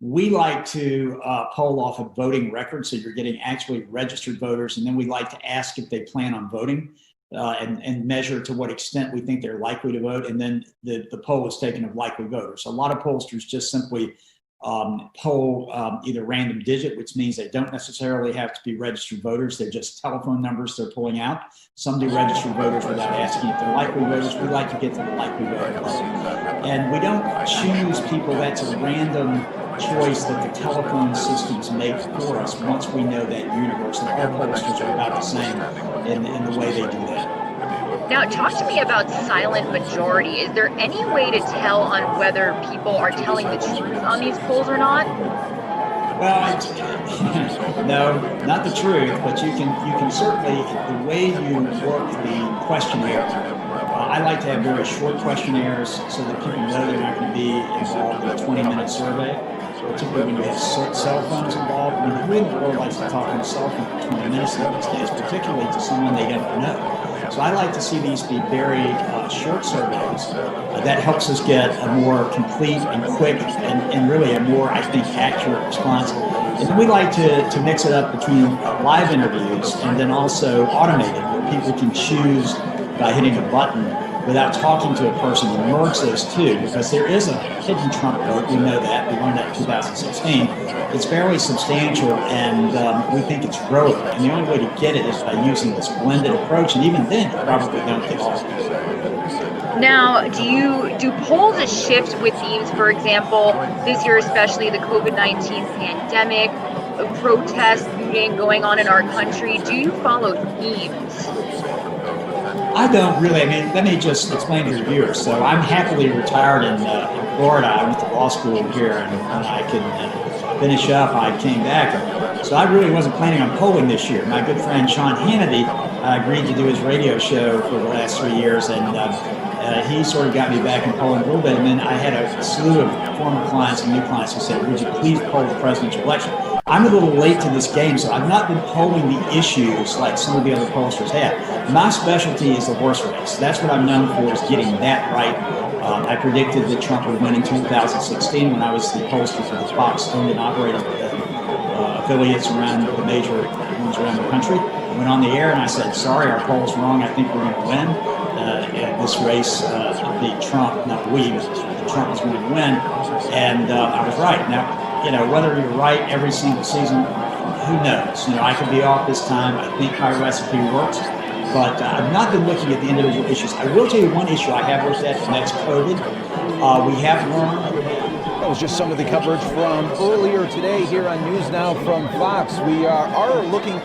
We like to poll off of voting records, so you're getting actually registered voters, and then we like to ask if they plan on voting. And measure to what extent we think they're likely to vote. And then the poll is taken of likely voters. A lot of pollsters just simply poll either random digit, which means they don't necessarily have to be registered voters. They're just telephone numbers they're pulling out. Some do registered voters without asking if they're likely voters. We like to get to the likely voters. And we don't choose people. That's a random choice that the telephone systems make for us once we know that universe. And all pollsters are about the same in the way they do that. Now, talk to me about silent majority. Is there any way to tell on whether people are telling the truth on these polls or not? Well, no, not the truth, but you can certainly, the way you work the questionnaire, I like to have very short questionnaires so that people know they're not going to be involved in a 20-minute survey, particularly when you have cell phones involved. I mean, who in the world likes to talk on a cell phone for 20 minutes these days, particularly to someone they don't know? So I like to see these be very short surveys. That helps us get a more complete and quick and really a more, I think, accurate response. And then we like to mix it up between live interviews and then also automated, where people can choose by hitting a button without talking to a person, and merge those two, because there is a hidden Trump vote. We know that. We learned that in 2016. It's fairly substantial, and we think it's growing. And the only way to get it is by using this blended approach, and even then, you probably don't get all of it. Now, do polls shift with themes? For example, this year especially, the COVID-19 pandemic, protests, looting going on in our country. Do you follow themes? I don't really. I mean, let me just explain to your viewers. So I'm happily retired in Florida. I went to law school here, and when I could finish up, I came back. So I really wasn't planning on polling this year. My good friend Sean Hannity agreed to do his radio show for the last 3 years, and he sort of got me back in polling a little bit. And then I had a slew of former clients and new clients who said, would you please poll the presidential election? I'm a little late to this game, so I've not been polling the issues like some of the other pollsters have. My specialty is the horse race. That's what I'm known for, is getting that right. I predicted that Trump would win in 2016 when I was the pollster for the Fox owned and operated affiliates around the major ones around the country. I went on the air and I said, sorry, our poll's wrong. I think we're going to win. This race, the Trump, not we, but Trump was going to win. And I was right. Now, you know, whether you're right every single season, who knows? You know, I could be off this time. I think my recipe works. But I've not been looking at the individual issues. I will tell you one issue I have looked at, and that's COVID. We have learned. That was just some of the coverage from earlier today here on News Now from Fox. We are looking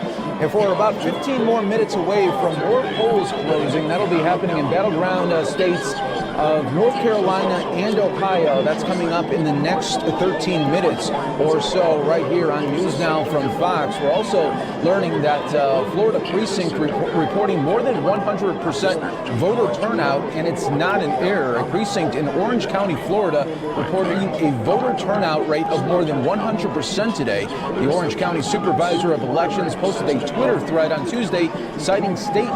for about 15 more minutes away from more polls closing. That'll be happening in battleground states of North Carolina and Ohio. That's coming up in the next 13 minutes or so right here on News Now from Fox. We're also learning that Florida precinct reporting more than 100% voter turnout, and it's not an error. A precinct in Orange County, Florida, reporting a voter turnout rate of more than 100% today. The Orange County Supervisor of Elections posted a Twitter thread on Tuesday citing state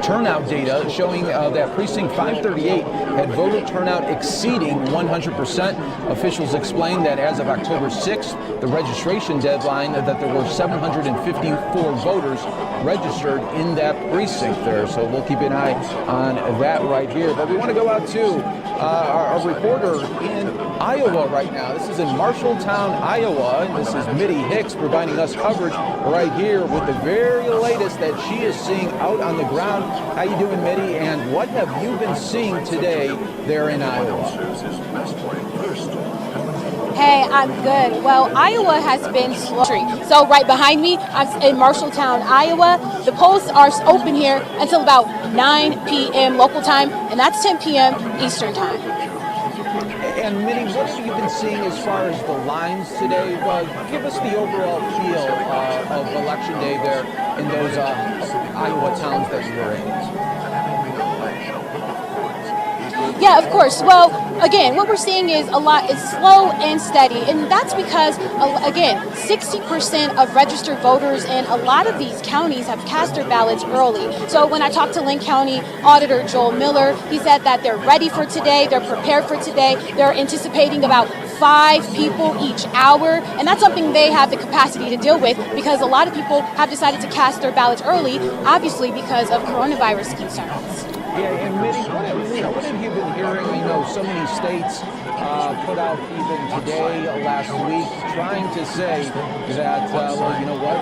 turnout data showing that precinct 538 had voter turnout exceeding 100%. Officials explained that as of October 6th, the registration deadline, that there were 754 voters registered in that precinct there. So we'll keep an eye on that right here. But we want to go out to our reporter in Iowa right now. This is in Marshalltown, Iowa. And this is Mitty Hicks providing us coverage right here with the very latest that she is seeing out on the ground. How you doing, Mitty? And what have you been seeing today there in Iowa? Hey, I'm good. Well, Iowa has been slow. So right behind me, I'm in Marshalltown, Iowa. The polls are open here until about 9 p.m. local time, and that's 10 p.m. Eastern time. And Mitty, what have you been seeing as far as the lines today? Give us the overall feel of Election Day there in those Iowa towns that you're in. Yeah, of course. Well, again, what we're seeing is a lot is slow and steady, and that's because, again, 60% of registered voters in a lot of these counties have cast their ballots early. So when I talked to Linn County Auditor Joel Miller, he said that they're ready for today, they're prepared for today, they're anticipating about 5 people each hour, and that's something they have the capacity to deal with because a lot of people have decided to cast their ballots early, obviously because of coronavirus concerns. Yeah, and Mitty, what have you been hearing? You know, so many states put out even today, last week, trying to say that, well, you know what,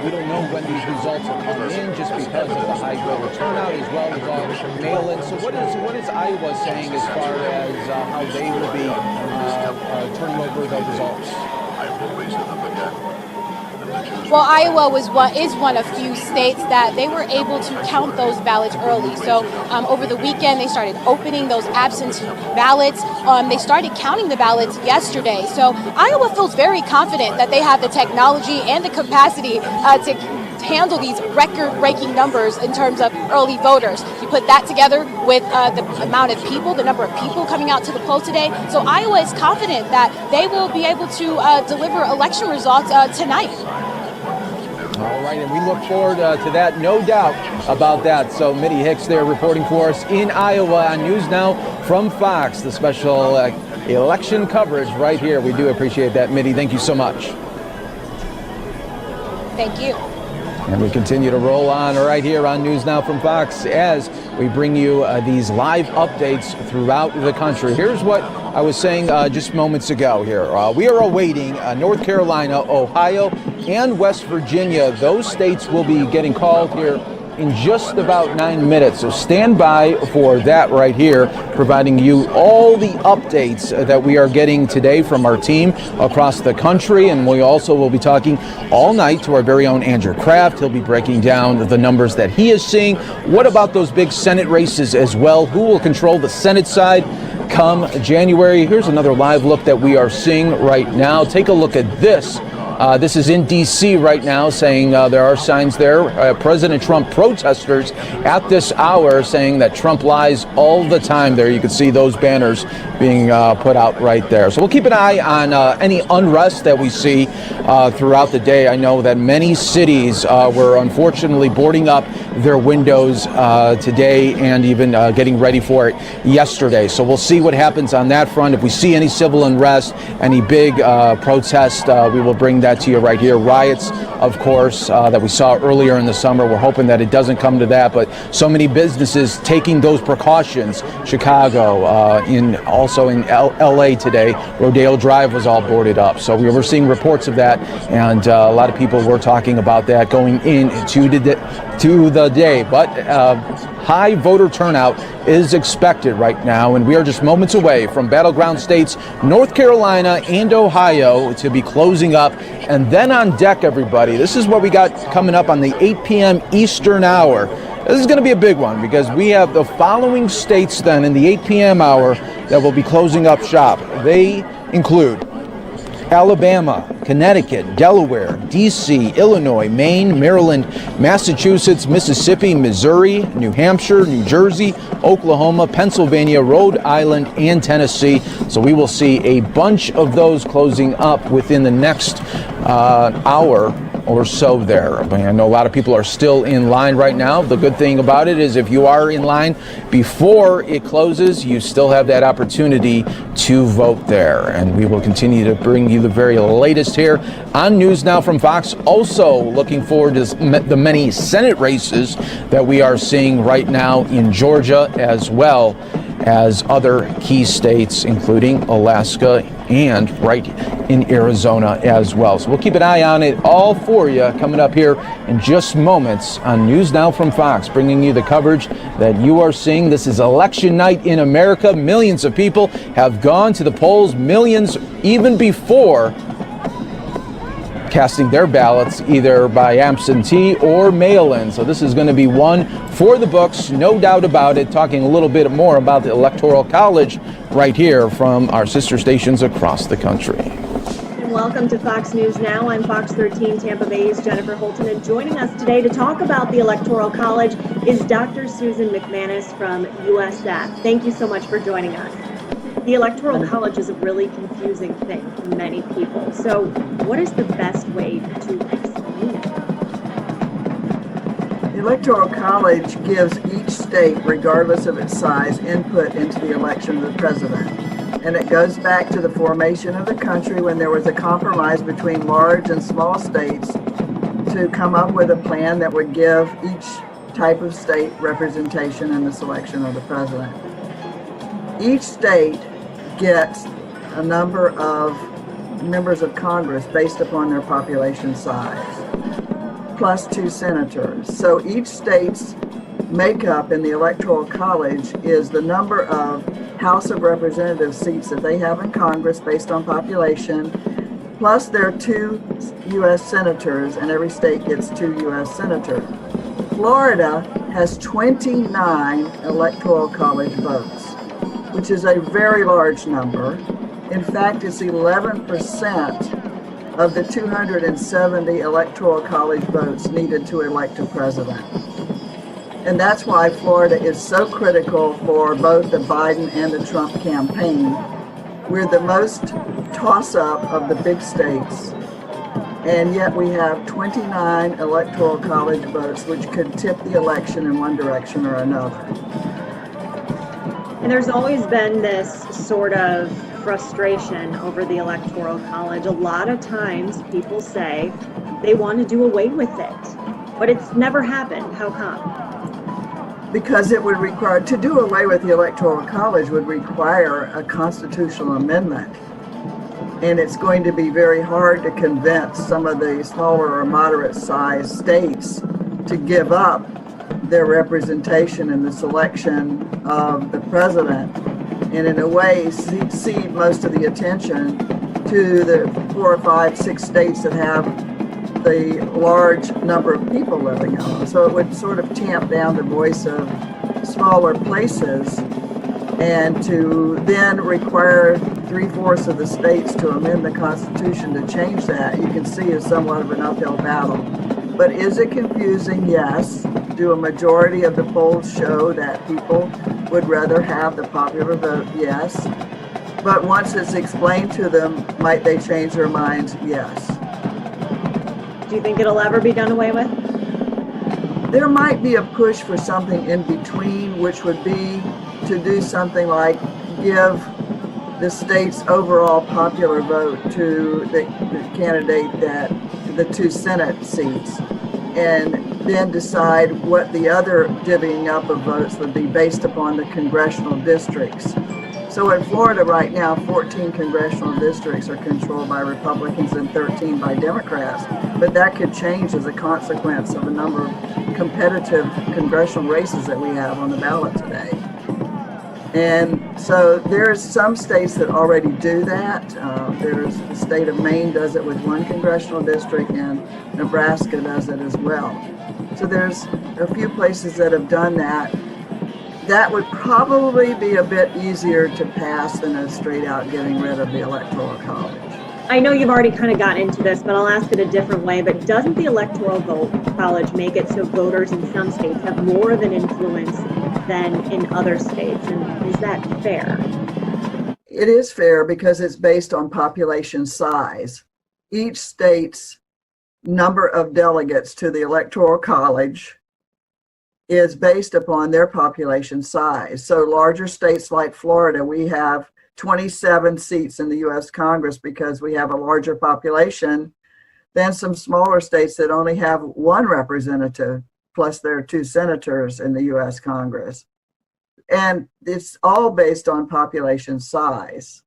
we don't know when these results will come in just because of the high voter turnout as well as all mail-in. So what is Iowa saying as far as how they will be turning over the results? Well, Iowa is one of few states that they were able to count those ballots early. So over the weekend, they started opening those absentee ballots. They started counting the ballots yesterday. So Iowa feels very confident that they have the technology and the capacity to handle these record-breaking numbers in terms of early voters. You put that together with the amount of people, the number of people coming out to the polls today. So Iowa is confident that they will be able to deliver election results tonight. All right, and we look forward to that, no doubt about that. So Mitty Hicks there reporting for us in Iowa on News Now from Fox, the special election coverage right here. We do appreciate that, Mitty. Thank you so much. Thank you. And we continue to roll on right here on News Now from Fox as we bring you these live updates throughout the country. Here's what I was saying just moments ago here. We are awaiting North Carolina, Ohio, and West Virginia. Those states will be getting called here in just about 9 minutes. So stand by for that right here, providing you all the updates that we are getting today from our team across the country. And we also will be talking all night to our very own Andrew Kraft. He'll be breaking down the numbers that he is seeing. What about those big Senate races as well? Who will control the Senate side come January? Here's another live look that we are seeing right now. Take a look at this. This is in D.C. right now, saying there are signs there. President Trump protesters at this hour saying that Trump lies all the time there. You can see those banners being put out right there. So we'll keep an eye on any unrest that we see throughout the day. I know that many cities were unfortunately boarding up their windows today and even getting ready for it yesterday. So we'll see what happens on that front. If we see any civil unrest, any big protests, we will bring that to you right here. Riots, of course, that we saw earlier in the summer. We're hoping that it doesn't come to that, but so many businesses taking those precautions. Chicago, also in LA today, Rodeo Drive was all boarded up. So we were seeing reports of that, and a lot of people were talking about that going into the day. But high voter turnout is expected right now, and we are just moments away from battleground states North Carolina and Ohio to be closing up. And then on deck, everybody, this is what we got coming up on the 8 p.m. Eastern hour. This is going to be a big one because we have the following states then in the 8 p.m. hour that will be closing up shop. They include Alabama, Connecticut, Delaware, D.C., Illinois, Maine, Maryland, Massachusetts, Mississippi, Missouri, New Hampshire, New Jersey, Oklahoma, Pennsylvania, Rhode Island, and Tennessee. So we will see a bunch of those closing up within the next hour or so there. I know a lot of people are still in line right now. The good thing about it is if you are in line before it closes, you still have that opportunity to vote there. And we will continue to bring you the very latest here on News Now from Fox. Also looking forward to the many Senate races that we are seeing right now in Georgia, as well as other key states, including Alaska and right in Arizona as well. So we'll keep an eye on it all for you coming up here in just moments on News Now from Fox, bringing you the coverage that you are seeing. This is election night in America. Millions of people have gone to the polls, millions even before casting their ballots either by absentee or mail-in. So this is going to be one for the books, no doubt about it. Talking a little bit more about the Electoral College right here from our sister stations across the country. Welcome to Fox News Now. I'm Fox 13 Tampa Bay's Jennifer Holton, and joining us today to talk about the Electoral College is Dr. Susan McManus from USF. Thank you so much for joining us. The Electoral College is a really confusing thing to many people. So what is the best way to explain it? The Electoral College gives each state, regardless of its size, input into the election of the president. And it goes back to the formation of the country when there was a compromise between large and small states to come up with a plan that would give each type of state representation in the selection of the president. Each state gets a number of members of Congress based upon their population size, plus 2 senators. So each state's makeup in the Electoral College is the number of House of Representatives seats that they have in Congress based on population, plus their 2 U.S. senators, and every state gets 2 U.S. senators. Florida has 29 Electoral College votes, which is a very large number. In fact, it's 11% of the 270 Electoral College votes needed to elect a president. And that's why Florida is so critical for both the Biden and the Trump campaign. We're the most toss-up of the big states, and yet we have 29 Electoral College votes, which could tip the election in one direction or another. And there's always been this sort of frustration over the Electoral College. A lot of times people say they want to do away with it, but it's never happened. How come? Because it would require, to do away with the Electoral College would require a constitutional amendment. And it's going to be very hard to convince some of the smaller or moderate sized states to give up their representation in the selection of the president, and in a way cede most of the attention to the 4 or 5, 6 states that have the large number of people living on them. So it would sort of tamp down the voice of smaller places, and to then require 3/4 of the states to amend the Constitution to change that, you can see is somewhat of an uphill battle. But is it confusing? Yes. Do a majority of the polls show that people would rather have the popular vote? Yes. But once it's explained to them, might they change their minds? Yes. Do you think it'll ever be done away with? There might be a push for something in between, which would be to do something like give the state's overall popular vote to the candidate that the 2 Senate seats, and then decide what the other divvying up of votes would be based upon the congressional districts. So in Florida right now, 14 congressional districts are controlled by Republicans and 13 by Democrats, but that could change as a consequence of a number of competitive congressional races that we have on the ballot today. And so there's some states that already do that. There's the state of Maine does it with 1 congressional district, and Nebraska does it as well. So there's a few places that have done that. That would probably be a bit easier to pass than a straight out getting rid of the Electoral College. I know you've already kind of gotten into this, but I'll ask it a different way. But doesn't the Electoral College make it so voters in some states have more of an influence than in other states? And is that fair? It is fair because it's based on population size. Each state's number of delegates to the Electoral College is based upon their population size. So larger states like Florida, we have 27 seats in the U.S. Congress because we have a larger population than some smaller states that only have 1 representative, plus there are 2 senators in the U.S. Congress. And it's all based on population size.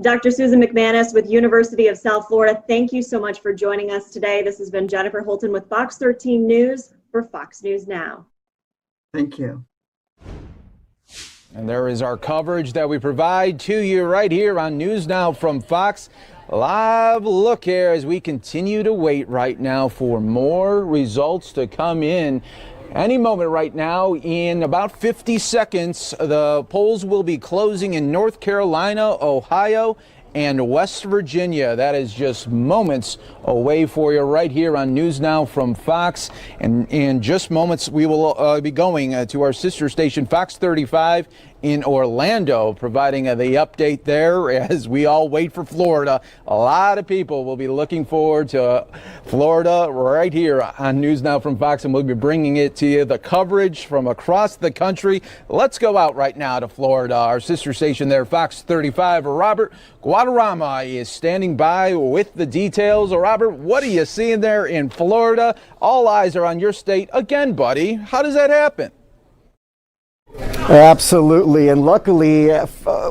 Dr. Susan McManus with University of South Florida, thank you so much for joining us today. This has been Jennifer Holton with Fox 13 News for Fox News Now. Thank you. And there is our coverage that we provide to you right here on News Now from Fox. Live look here as we continue to wait right now for more results to come in. Any moment right now, in about 50 seconds, the polls will be closing in North Carolina, Ohio, and West Virginia. That is just moments away for you right here on News Now from Fox. And in just moments, we will be going to our sister station, Fox 35 in Orlando, providing the update there as we all wait for Florida. A lot of people will be looking forward to Florida right here on News Now from Fox, and we'll be bringing it to you, the coverage from across the country. Let's go out right now to Florida, our sister station there, Fox 35. Robert Guadarrama is standing by with the details. Robert, what are you seeing there in Florida? All eyes are on your state again, buddy. How does that happen? Absolutely, and luckily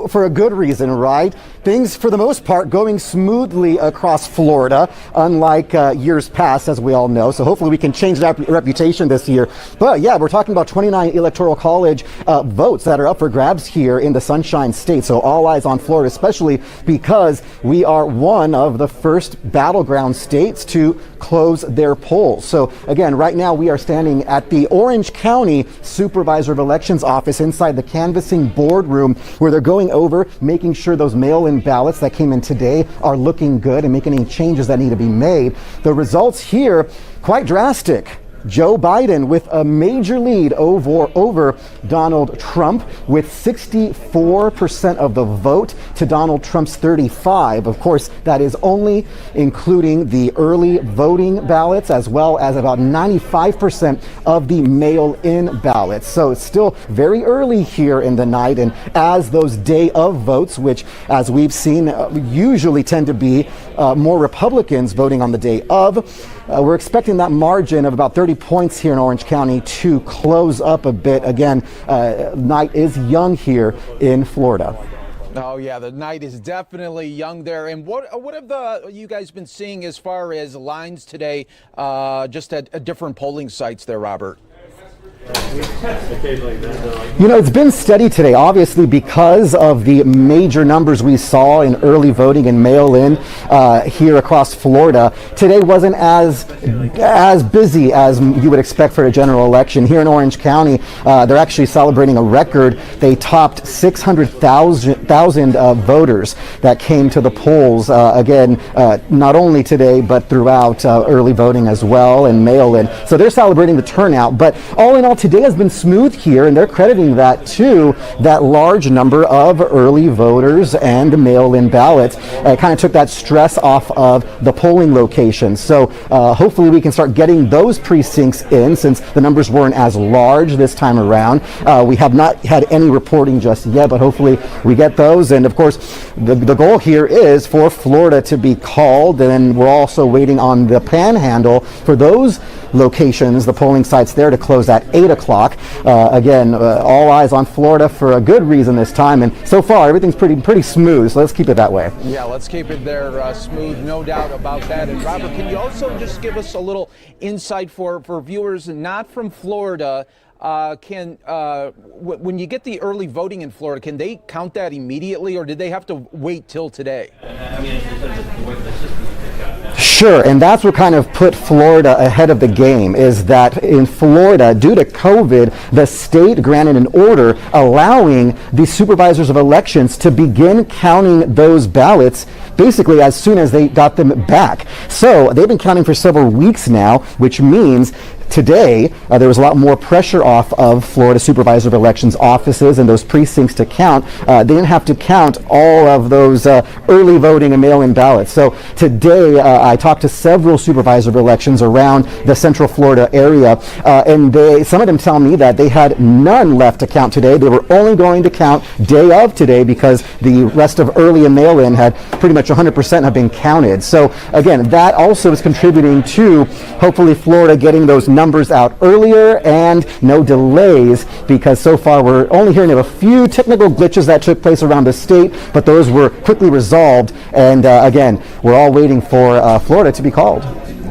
for a good reason, right? Things, for the most part, going smoothly across Florida, unlike years past, as we all know. So hopefully we can change that reputation this year. But yeah, we're talking about 29 Electoral College votes that are up for grabs here in the Sunshine State. So all eyes on Florida, especially because we are one of the first battleground states to close their polls. So again, right now we are standing at the Orange County Supervisor of Elections office inside the canvassing boardroom, where they're going over making sure those mail-in ballots that came in today are looking good and making any changes that need to be made. The results here, quite drastic. Joe Biden with a major lead over Donald Trump with 64% of the vote to Donald Trump's 35%. Of course, that is only including the early voting ballots as well as about 95% of the mail-in ballots. So it's still very early here in the night, and as those day of votes, which as we've seen usually tend to be more Republicans voting on the day of, we're expecting that margin of about 30 points here in Orange County to close up a bit. Again, night is young here in Florida. Oh yeah, the night is definitely young there. And what have you guys been seeing as far as lines today, just at different polling sites there, Robert? You know, it's been steady today, obviously, because of the major numbers we saw in early voting and mail-in here across Florida. Today wasn't as busy as you would expect for a general election. Here in Orange County, they're actually celebrating a record. They topped 600,000 voters that came to the polls, again, not only today, but throughout early voting as well and mail-in. So they're celebrating the turnout. But all in all, today has been smooth here, and they're crediting that to that large number of early voters and mail-in ballots. It kind of took that stress off of the polling locations. So hopefully we can start getting those precincts in, since the numbers weren't as large this time around. We have not had any reporting just yet, but hopefully we get those. And of course, the goal here is for Florida to be called, and we're also waiting on the Panhandle for those locations, the polling sites there, to close at 8 o'clock. Again, all eyes on Florida for a good reason this time, and so far everything's pretty smooth, so let's keep it that way. Yeah, let's keep it there smooth, no doubt about that. And Robert, can you also just give us a little insight for viewers not from Florida? When you get the early voting in Florida, can they count that immediately, or did they have to wait till today? Sure, and that's what kind of put Florida ahead of the game, is that in Florida, due to COVID, the state granted an order allowing the supervisors of elections to begin counting those ballots basically as soon as they got them back. So they've been counting for several weeks now, which means today, there was a lot more pressure off of Florida Supervisor of Elections offices and those precincts to count. They didn't have to count all of those early voting and mail-in ballots. So today, I talked to several Supervisor of Elections around the Central Florida area, and some of them tell me that they had none left to count today. They were only going to count day of today because the rest of early and mail-in had pretty much 100% have been counted. So again, that also is contributing to hopefully Florida getting those numbers out earlier and no delays, because so far we're only hearing of a few technical glitches that took place around the state, but those were quickly resolved. And again, we're all waiting for Florida to be called.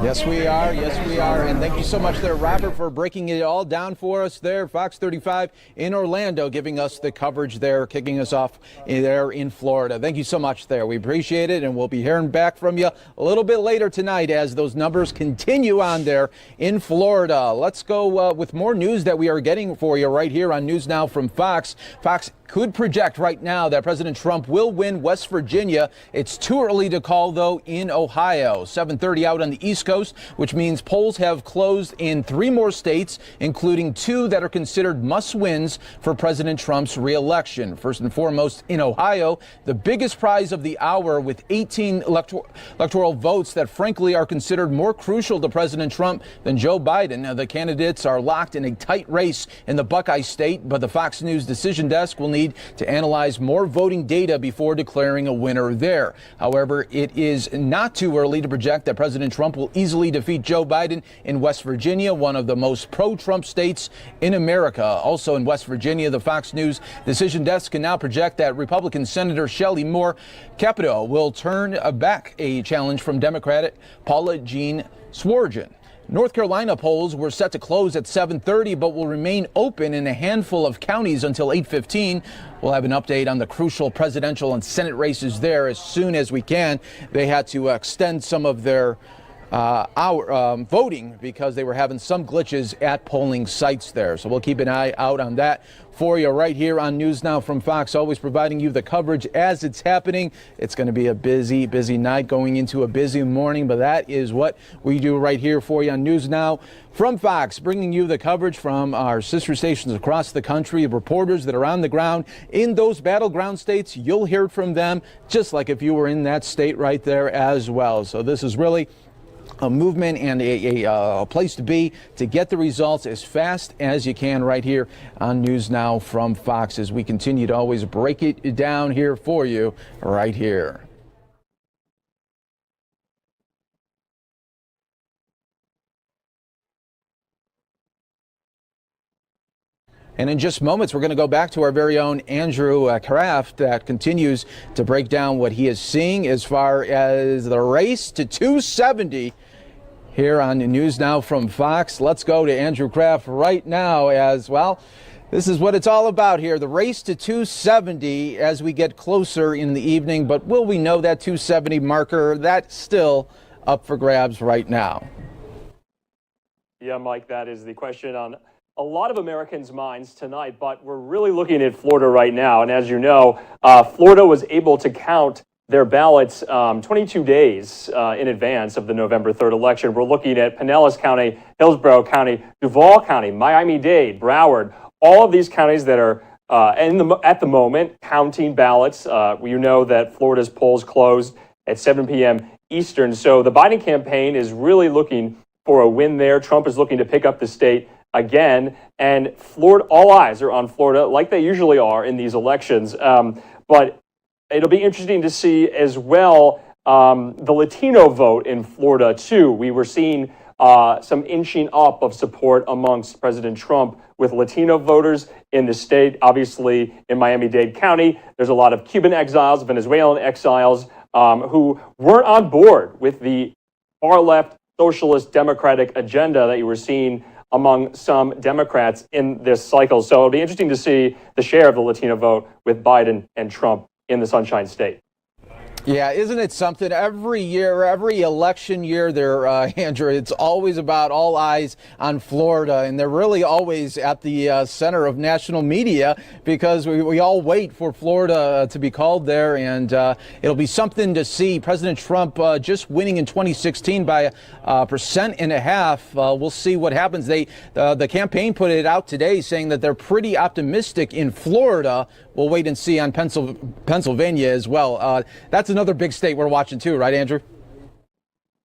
Yes, we are. Yes, we are. And thank you so much there, Robert, for breaking it all down for us there. Fox 35 in Orlando, giving us the coverage there, kicking us off there in Florida. Thank you so much there. We appreciate it, and we'll be hearing back from you a little bit later tonight as those numbers continue on there in Florida. Let's go with more news that we are getting for you right here on News Now from Fox. Fox could project right now that President Trump will win West Virginia. It's too early to call, though, in Ohio. 7:30 out on the East Coast, which means polls have closed in 3 more states, including 2 that are considered must-wins for President Trump's re-election. First and foremost, in Ohio, the biggest prize of the hour, with 18 electoral votes that frankly are considered more crucial to President Trump than Joe Biden. Now, the candidates are locked in a tight race in the Buckeye State, but the Fox News decision desk will need to analyze more voting data before declaring a winner there. However, it is not too early to project that President Trump will easily defeat Joe Biden in West Virginia, one of the most pro-Trump states in America. Also in West Virginia, the Fox News decision desk can now project that Republican Senator Shelley Moore Capito will turn back a challenge from Democrat Paula Jean Swearengin. North Carolina polls were set to close at 7:30, but will remain open in a handful of counties until 8:15. We'll have an update on the crucial presidential and Senate races there as soon as we can. They had to extend some of their voting because they were having some glitches at polling sites there. So we'll keep an eye out on that for you right here on News Now from Fox, always providing you the coverage as it's happening. It's going to be a busy, busy night going into a busy morning, but that is what we do right here for you on News Now from Fox, bringing you the coverage from our sister stations across the country, reporters that are on the ground in those battleground states. You'll hear from them just like if you were in that state right there as well. So this is really a movement and a place to be to get the results as fast as you can right here on News Now from Fox, as we continue to always break it down here for you right here. And in just moments, we're going to go back to our very own Andrew Kraft that continues to break down what he is seeing as far as the race to 270. here on News Now from Fox. Let's go to Andrew Kraft right now as well. This is what it's all about here, the race to 270 as we get closer in the evening. But will we know that 270 marker? That's still up for grabs right now. Yeah, Mike, that is the question on a lot of Americans' minds tonight, but we're really looking at Florida right now. And as you know, Florida was able to count their ballots 22 days in advance of the November 3rd election. We're looking at Pinellas County, Hillsborough County, Duval County, Miami-Dade, Broward, all of these counties that are at the moment counting ballots. You know that Florida's polls closed at 7 p.m. Eastern. So the Biden campaign is really looking for a win there. Trump is looking to pick up the state again. And Florida, all eyes are on Florida, like they usually are in these elections. But it'll be interesting to see as well the Latino vote in Florida, too. We were seeing some inching up of support amongst President Trump with Latino voters in the state. Obviously, in Miami-Dade County, there's a lot of Cuban exiles, Venezuelan exiles who weren't on board with the far-left socialist democratic agenda that you were seeing among some Democrats in this cycle. So it'll be interesting to see the share of the Latino vote with Biden and Trump in the Sunshine State. Yeah, isn't it something? Every year, every election year there, Andrew, it's always about all eyes on Florida. And they're really always at the center of national media because we all wait for Florida to be called there. And it'll be something to see. President Trump just winning in 2016 by 1.5%. We'll see what happens. The campaign put it out today saying that they're pretty optimistic in Florida. We'll wait and see on Pennsylvania as well. That's another big state we're watching too, right, Andrew?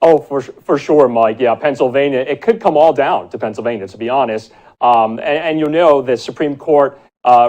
Oh, for sure, Mike. Yeah, Pennsylvania. It could come all down to Pennsylvania, to be honest. And you know, the Supreme Court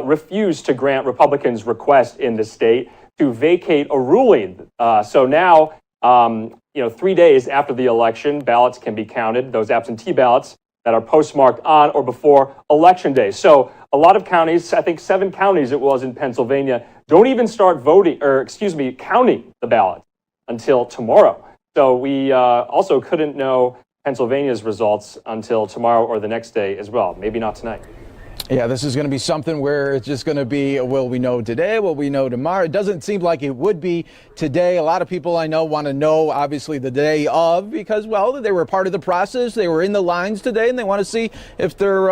refused to grant Republicans' request in the state to vacate a ruling. So now, 3 days after the election, ballots can be counted, those absentee ballots that are postmarked on or before Election Day. So a lot of counties, I think 7 counties it was in Pennsylvania, don't even start counting the ballot until tomorrow. So we also couldn't know Pennsylvania's results until tomorrow or the next day as well. Maybe not tonight. Yeah, this is going to be something where it's just going to be, will we know today? Will we know tomorrow? It doesn't seem like it would be today. A lot of people I know want to know, obviously, the day of because, well, they were part of the process. They were in the lines today, and they want to see if their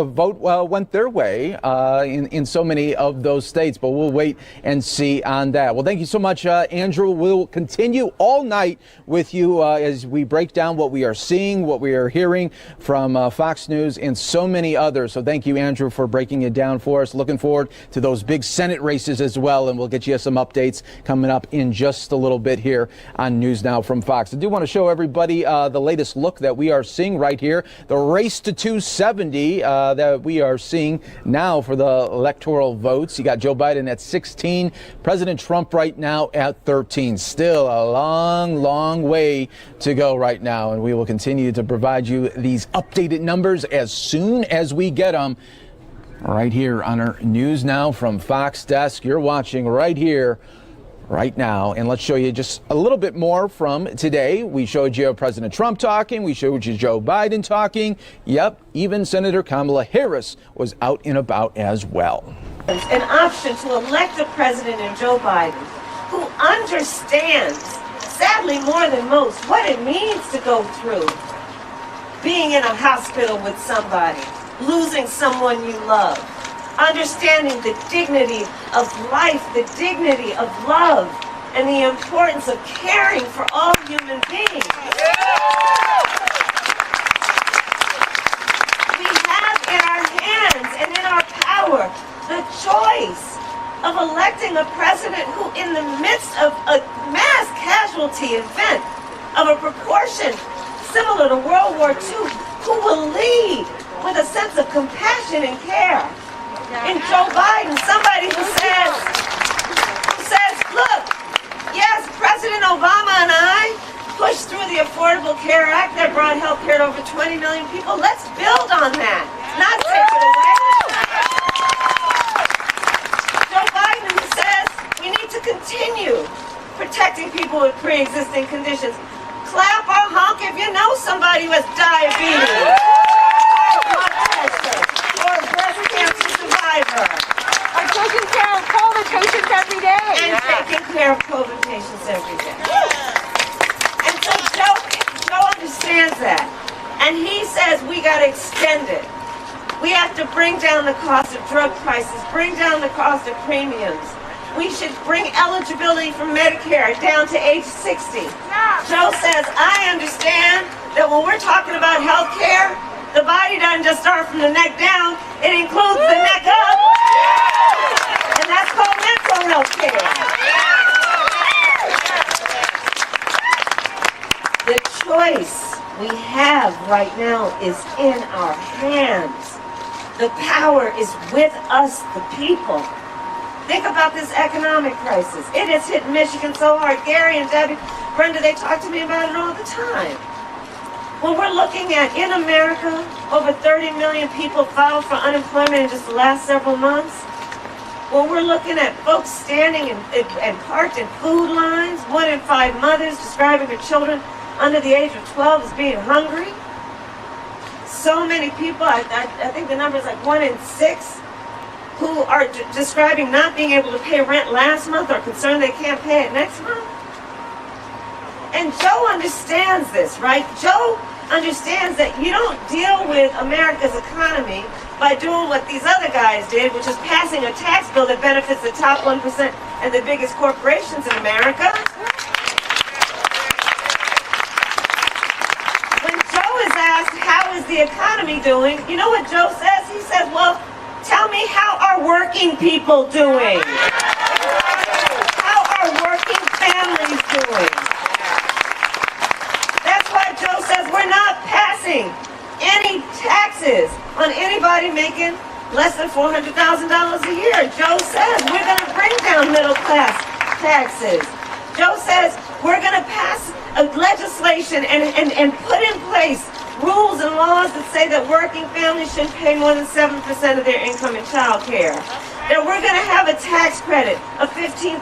vote went their way in so many of those states. But we'll wait and see on that. Well, thank you so much, Andrew. We'll continue all night with you as we break down what we are seeing, what we are hearing from Fox News and so many others. So thank you, Andrew, for breaking it down for us. Looking forward to those big Senate races as well, and we'll get you some updates coming up in just a little bit here on News Now from Fox. I do want to show everybody the latest look that we are seeing right here, the race to 270 that we are seeing now for the electoral votes. You got Joe Biden at 16, President Trump right now at 13. Still a long way to go right now, and we will continue to provide you these updated numbers as soon as we get them. Right here on our News Now from Fox desk. You're watching right here, right now. And let's show you just a little bit more from today. We showed you President Trump talking. We showed you Joe Biden talking. Yep, even Senator Kamala Harris was out and about as well. An option to elect a president in Joe Biden who understands, sadly more than most, what it means to go through being in a hospital with somebody, losing someone you love, understanding the dignity of life, the dignity of love, and the importance of caring for all human beings. We have in our hands and in our power the choice of electing a president who, in the midst of a mass casualty event of a proportion similar to World War II, who will lead with a sense of compassion and care. In Joe Biden, somebody who says, look, yes, President Obama and I pushed through the Affordable Care Act that brought health care to over 20 million people. Let's build on that, not take it away. Joe Biden who says we need to continue protecting people with pre-existing conditions. clap or honk if you know somebody with diabetes, blood pressure, or a breast cancer survivor. Or taking care of COVID patients every day. And taking care of COVID patients every day. And so Joe understands that. And he says we got to extend it. We have to bring down the cost of drug prices, bring down the cost of premiums. We should bring eligibility for Medicare down to age 60. Joe says, I understand that when we're talking about health care, the body doesn't just start from the neck down, it includes the neck up. And that's called mental health care. The choice we have right now is in our hands. The power is with us, the people. Think about this economic crisis. It has hit Michigan so hard. Gary and Debbie, Brenda, they talk to me about it all the time. When we're looking at, in America, over 30 million people filed for unemployment in just the last several months. When we're looking at folks standing and parked in food lines, 1 in 5 mothers describing their children under the age of 12 as being hungry. So many people, I think the number is like 1 in 6, who are describing not being able to pay rent last month or concerned they can't pay it next month. And Joe understands this, right? Joe understands that you don't deal with America's economy by doing what these other guys did, which is passing a tax bill that benefits the top 1% and the biggest corporations in America. When Joe is asked, how is the economy doing? You know what Joe says? He says, well, tell me, how are working people doing? How are working families doing? That's why Joe says we're not passing any taxes on anybody making less than $400,000 a year. Joe says we're going to bring down middle class taxes. Joe says we're going to pass a legislation and put in place rules and laws that say that working families shouldn't pay more than 7% of their income in child care. That we're going to have a tax credit of $15,000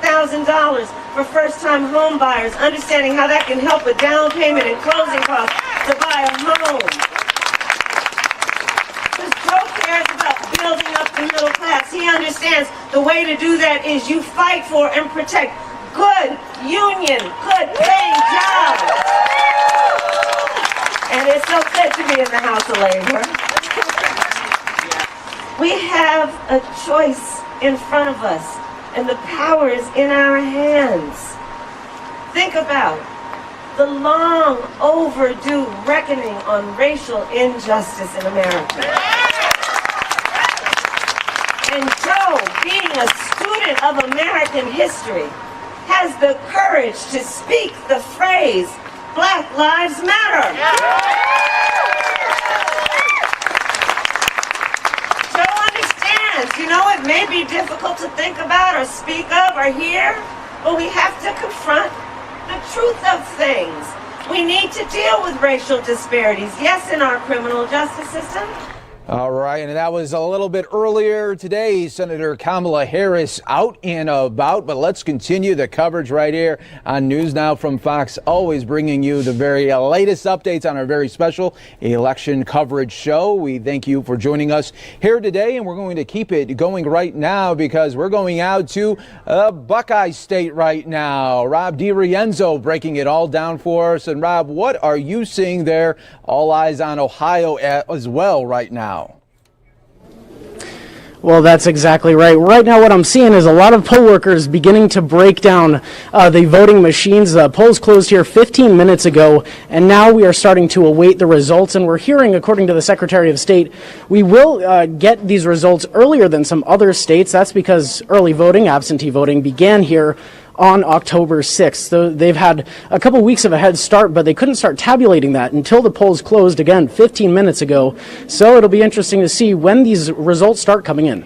for first-time home buyers, understanding how that can help with down payment and closing costs to buy a home. Because Joe cares about building up the middle class. He understands the way to do that is you fight for and protect good union, good paying jobs. And it's so good to be in the House of Labor. We have a choice in front of us, and the power is in our hands. Think about the long overdue reckoning on racial injustice in America. And Joe, being a student of American history, has the courage to speak the phrase, Black Lives Matter. Joe understands, you know, it may be difficult to think about or speak of or hear, but we have to confront the truth of things. We need to deal with racial disparities, yes, in our criminal justice system. All right, and that was a little bit earlier today. Senator Kamala Harris out and about, but let's continue the coverage right here on News Now from Fox, always bringing you the very latest updates on our very special election coverage show. We thank you for joining us here today, and we're going to keep it going right now because we're going out to Buckeye State right now. Rob DiRienzo breaking it all down for us. And Rob, what are you seeing there? All eyes on Ohio as well right now. Well, that's exactly right. Right now what I'm seeing is a lot of poll workers beginning to break down the voting machines. The polls closed here 15 minutes ago, and now we are starting to await the results. And we're hearing, according to the Secretary of State, we will get these results earlier than some other states. That's because early voting, absentee voting, began here on October 6th. So they've had a couple weeks of a head start, but they couldn't start tabulating that until the polls closed again 15 minutes ago. So it'll be interesting to see when these results start coming in.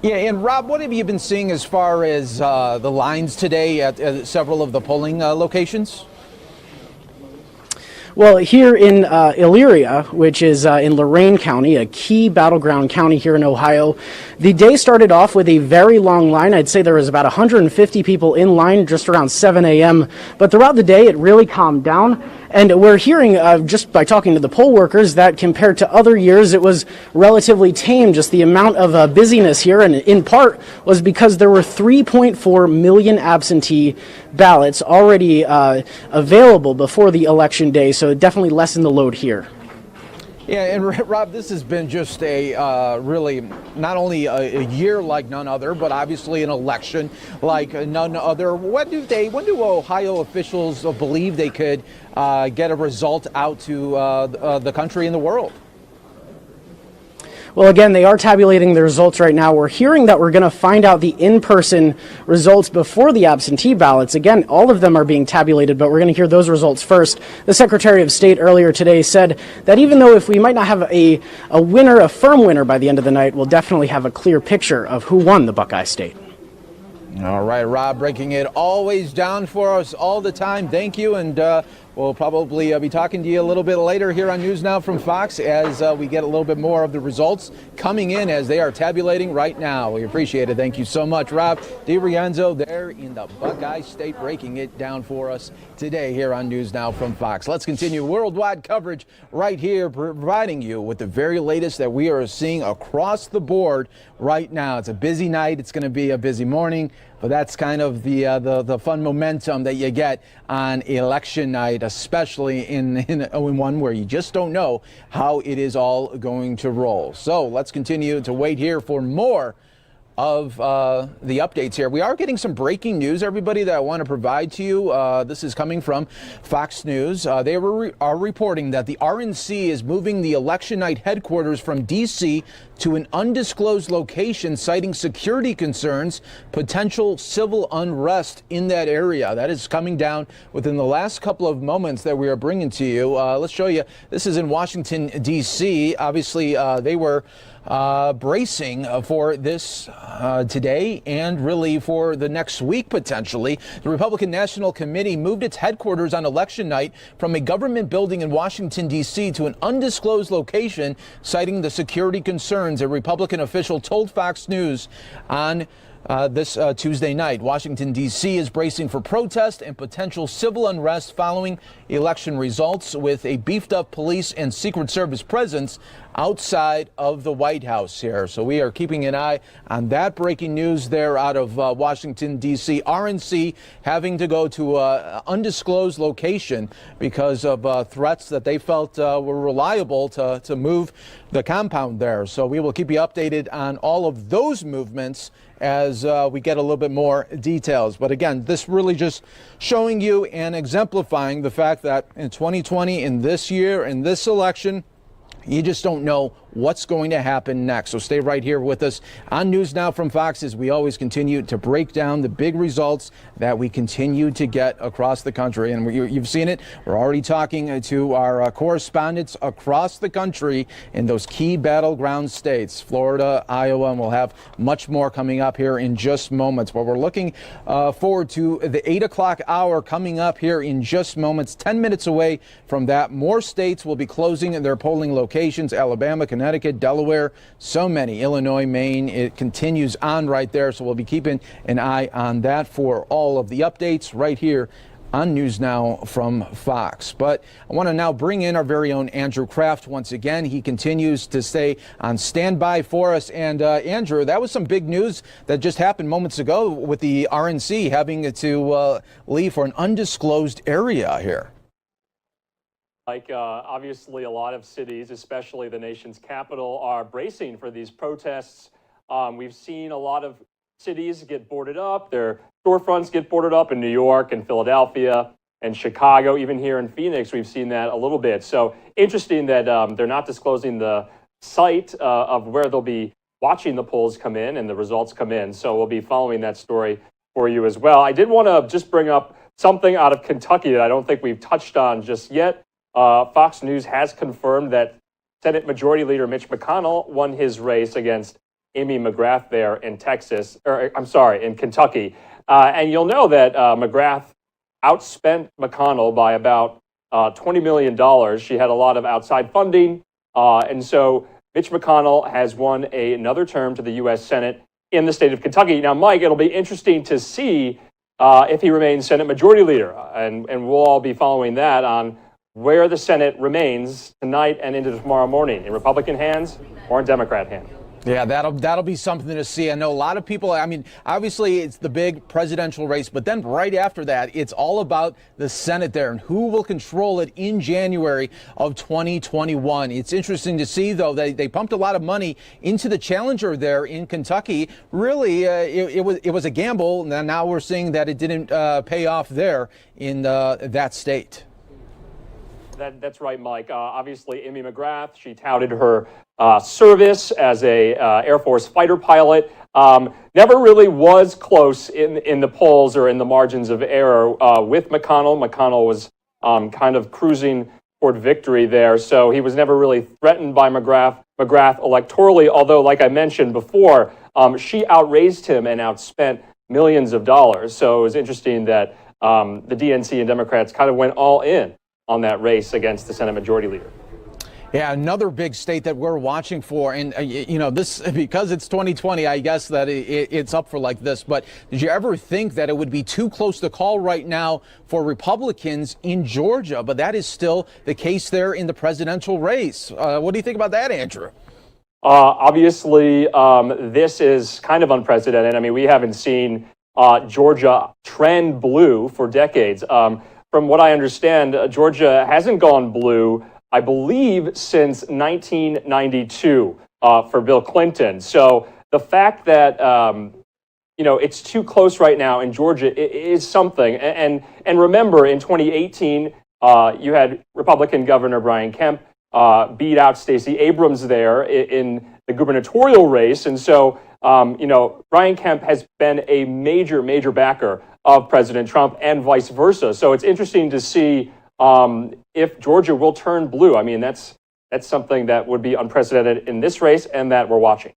Yeah, and Rob, what have you been seeing as far as the lines today at several of the polling locations? Well, here in Elyria, which is in Lorain County, a key battleground county here in Ohio, the day started off with a very long line. I'd say there was about 150 people in line just around 7 a.m. But throughout the day, it really calmed down. And we're hearing, just by talking to the poll workers, that compared to other years, it was relatively tame. Just the amount of busyness here, and in part was because there were 3.4 million absentee ballots already available before the election day, so it definitely lessened the load here. Yeah, and Rob, this has been just a really not only a year like none other, but obviously an election like none other. When do Ohio officials believe they could get a result out to the country and the world? Well, again, they are tabulating the results right now. We're hearing that we're going to find out the in-person results before the absentee ballots. Again, all of them are being tabulated, but we're going to hear those results first. The Secretary of State earlier today said that even though if we might not have a winner, a firm winner by the end of the night, we'll definitely have a clear picture of who won the Buckeye State. All right, Rob, breaking it always down for us all the time. Thank you, and we'll probably be talking to you a little bit later here on News Now from Fox as we get a little bit more of the results coming in as they are tabulating right now. We appreciate it. Thank you so much, Rob DiRienzo there in the Buckeye State, breaking it down for us today here on News Now from Fox. Let's continue worldwide coverage right here, providing you with the very latest that we are seeing across the board right now. It's a busy night. It's going to be a busy morning, but that's kind of the fun momentum that you get on election night, especially in one where you just don't know how it is all going to roll. So let's continue to wait here for more of the updates here. We are getting some breaking news, everybody, that I want to provide to you. This is coming from Fox News. They are reporting that the RNC is moving the election night headquarters from D.C. to an undisclosed location, citing security concerns, potential civil unrest in that area. That is coming down within the last couple of moments that we are bringing to you. Let's show you. This is in Washington, D.C. Obviously, they were bracing for this today and really for the next week potentially. The Republican National Committee moved its headquarters on election night from a government building in Washington, D.C. to an undisclosed location, citing the security concerns, a Republican official told Fox News on this Tuesday night. Washington, D.C. is bracing for protest and potential civil unrest following election results, with a beefed up police and Secret Service presence outside of the White House here. So we are keeping an eye on that breaking news there out of Washington, D.C. RNC having to go to an undisclosed location because of threats that they felt were reliable to move the compound there. So we will keep you updated on all of those movements as we get a little bit more details. But again, this really just showing you and exemplifying the fact that in 2020, in this year, in this election, you just don't know what's going to happen next. So stay right here with us on News Now from Fox as we always continue to break down the big results that we continue to get across the country. And you've seen it. We're already talking to our correspondents across the country in those key battleground states, Florida, Iowa, and we'll have much more coming up here in just moments. But we're looking forward to the 8 o'clock hour coming up here in just moments. 10 minutes away from that, more states will be closing their polling locations. Alabama, Connecticut, Delaware, so many. Illinois, Maine, it continues on right there. So we'll be keeping an eye on that for all of the updates right here on News Now from Fox. But I want to now bring in our very own Andrew Kraft once again. He continues to stay on standby for us. And Andrew, that was some big news that just happened moments ago with the RNC having to leave for an undisclosed area here. Obviously, a lot of cities, especially the nation's capital, are bracing for these protests. We've seen a lot of cities get boarded up. Their storefronts get boarded up in New York and Philadelphia and Chicago. Even here in Phoenix, we've seen that a little bit. So interesting that they're not disclosing the site of where they'll be watching the polls come in and the results come in. So we'll be following that story for you as well. I did want to just bring up something out of Kentucky that I don't think we've touched on just yet. Fox News has confirmed that Senate Majority Leader Mitch McConnell won his race against Amy McGrath there in in Kentucky. And you'll know that McGrath outspent McConnell by about $20 million. She had a lot of outside funding. And so Mitch McConnell has won another term to the U.S. Senate in the state of Kentucky. Now, Mike, it'll be interesting to see if he remains Senate Majority Leader. And we'll all be following that on where the Senate remains tonight and into tomorrow morning, in Republican hands or in Democrat hands. Yeah, that'll be something to see. I know a lot of people, I mean, obviously it's the big presidential race, but then right after that, it's all about the Senate there and who will control it in January of 2021. It's interesting to see, though, they pumped a lot of money into the challenger there in Kentucky. Really, it was a gamble. Now we're seeing that it didn't pay off there in that state. That's right, Mike. Obviously, Amy McGrath, she touted her service as a Air Force fighter pilot. Never really was close in the polls or in the margins of error with McConnell. McConnell was kind of cruising toward victory there, so he was never really threatened by McGrath electorally, although, like I mentioned before, she outraised him and outspent millions of dollars. So it was interesting that the DNC and Democrats kind of went all in on that race against the Senate Majority Leader. Yeah, another big state that we're watching for, and you know, this, because it's 2020, I guess that it's up for like this, but did you ever think that it would be too close to call right now for Republicans in Georgia? But that is still the case there in the presidential race. What do you think about that, Andrew? Obviously, this is kind of unprecedented. I mean, we haven't seen Georgia trend blue for decades. From what I understand, Georgia hasn't gone blue, I believe, since 1992 for Bill Clinton. So the fact that you know, it's too close right now in Georgia is something. And remember, in 2018, you had Republican Governor Brian Kemp beat out Stacey Abrams there in the gubernatorial race. And so, you know, Brian Kemp has been a major backer of President Trump and vice versa. So it's interesting to see if Georgia will turn blue. I mean, that's something that would be unprecedented in this race and that we're watching.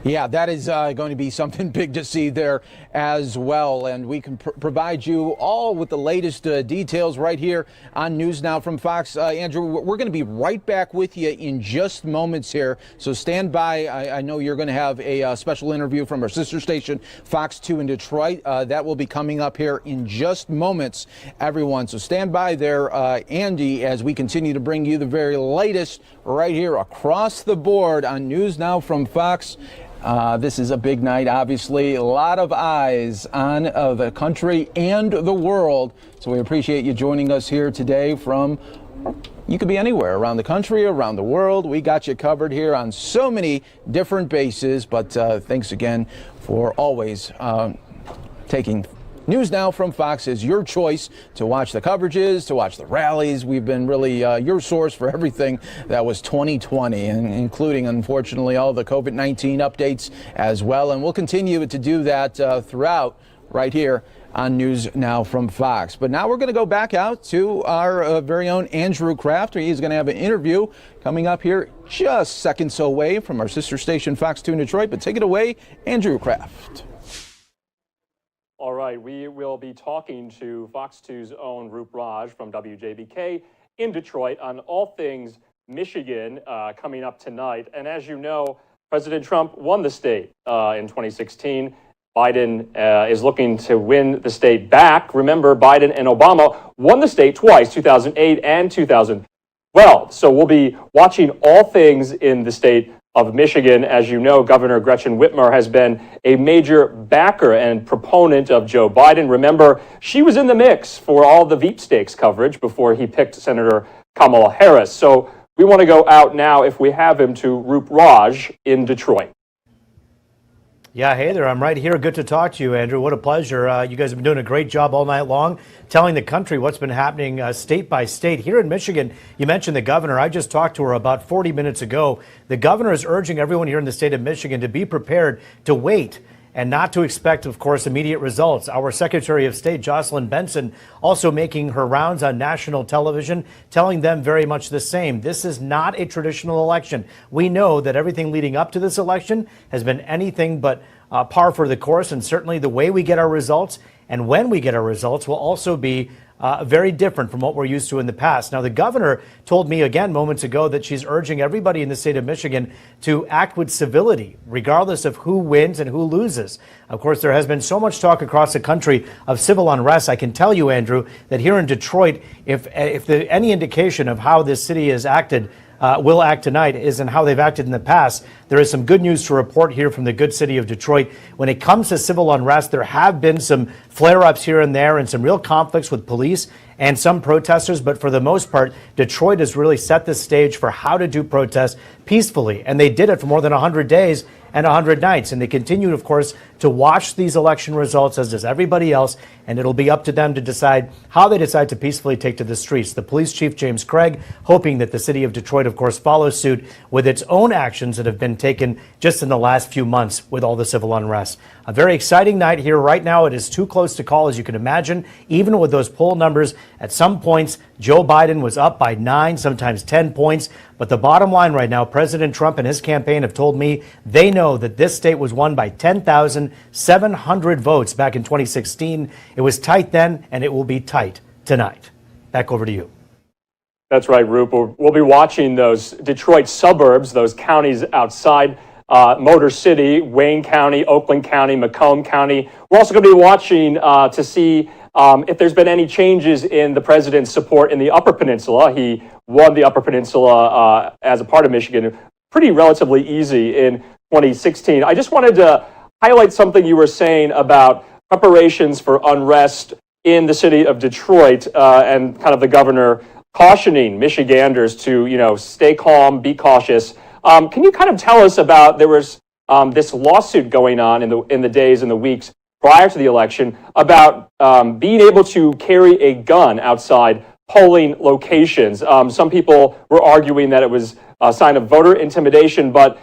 Yeah, that is going to be something big to see there as well. And we can provide you all with the latest details right here on News Now from Fox. Andrew, we're going to be right back with you in just moments here. So stand by. I know you're going to have a special interview from our sister station, Fox 2 in Detroit. That will be coming up here in just moments, everyone. So stand by there, Andy, as we continue to bring you the very latest right here across the board on News Now from Fox. This is a big night, obviously. A lot of eyes on the country and the world. So we appreciate you joining us here today from, you could be anywhere around the country, around the world. We got you covered here on so many different bases. But thanks again for always taking News Now from Fox is your choice to watch the coverages, to watch the rallies. We've been really your source for everything that was 2020, and including, unfortunately, all the COVID-19 updates as well. And we'll continue to do that throughout right here on News Now from Fox. But now we're going to go back out to our very own Andrew Kraft. He's going to have an interview coming up here just seconds away from our sister station, Fox 2 in Detroit. But take it away, Andrew Kraft. All right, we will be talking to Fox 2's own Roop Raj from WJBK in Detroit on all things Michigan coming up tonight. And as you know, President Trump won the state in 2016. Biden is looking to win the state back. Remember, Biden and Obama won the state twice, 2008 and 2012. So we'll be watching all things in the state of Michigan. As you know, Governor Gretchen Whitmer has been a major backer and proponent of Joe Biden. Remember, she was in the mix for all the Veep Stakes coverage before he picked Senator Kamala Harris. So we want to go out now, if we have him, to Roop Raj in Detroit. Yeah, hey there. I'm right here. Good to talk to you, Andrew. What a pleasure. You guys have been doing a great job all night long telling the country what's been happening state by state. Here in Michigan, you mentioned the governor. I just talked to her about 40 minutes ago. The governor is urging everyone here in the state of Michigan to be prepared to wait and not to expect, of course, immediate results. Our Secretary of State, Jocelyn Benson, also making her rounds on national television, telling them very much the same. This is not a traditional election. We know that everything leading up to this election has been anything but par for the course, and certainly the way we get our results and when we get our results will also be very different from what we're used to in the past. Now, the governor told me again moments ago that she's urging everybody in the state of Michigan to act with civility, regardless of who wins and who loses. Of course, there has been so much talk across the country of civil unrest. I can tell you, Andrew, that here in Detroit, if any indication of how this city has acted will act tonight is in how they've acted in the past. There is some good news to report here from the good city of Detroit. When it comes to civil unrest, there have been some flare-ups here and there and some real conflicts with police and some protesters. But for the most part, Detroit has really set the stage for how to do protests peacefully. And they did it for more than 100 days and 100 nights. And they continue, of course, to watch these election results, as does everybody else. And it'll be up to them to decide how they decide to peacefully take to the streets. The police chief, James Craig, hoping that the city of Detroit, of course, follows suit with its own actions that have been taken just in the last few months with all the civil unrest. A very exciting night here. Right now, it is too close to call, as you can imagine. Even with those poll numbers, at some points, Joe Biden was up by 9, sometimes 10 points. But the bottom line right now, President Trump and his campaign have told me they know that this state was won by 10,700 votes back in 2016. It was tight then, and it will be tight tonight. Back over to you. That's right, Roop. We'll be watching those Detroit suburbs, those counties outside Motor City, Wayne County, Oakland County, Macomb County. We're also going to be watching to see if there's been any changes in the president's support in the Upper Peninsula. He won the Upper Peninsula as a part of Michigan pretty relatively easy in 2016. I just wanted to highlight something you were saying about preparations for unrest in the city of Detroit and kind of the governor cautioning Michiganders to, stay calm, be cautious. Can you kind of tell us about, there was this lawsuit going on in the days and the weeks prior to the election about being able to carry a gun outside polling locations. Some people were arguing that it was a sign of voter intimidation, but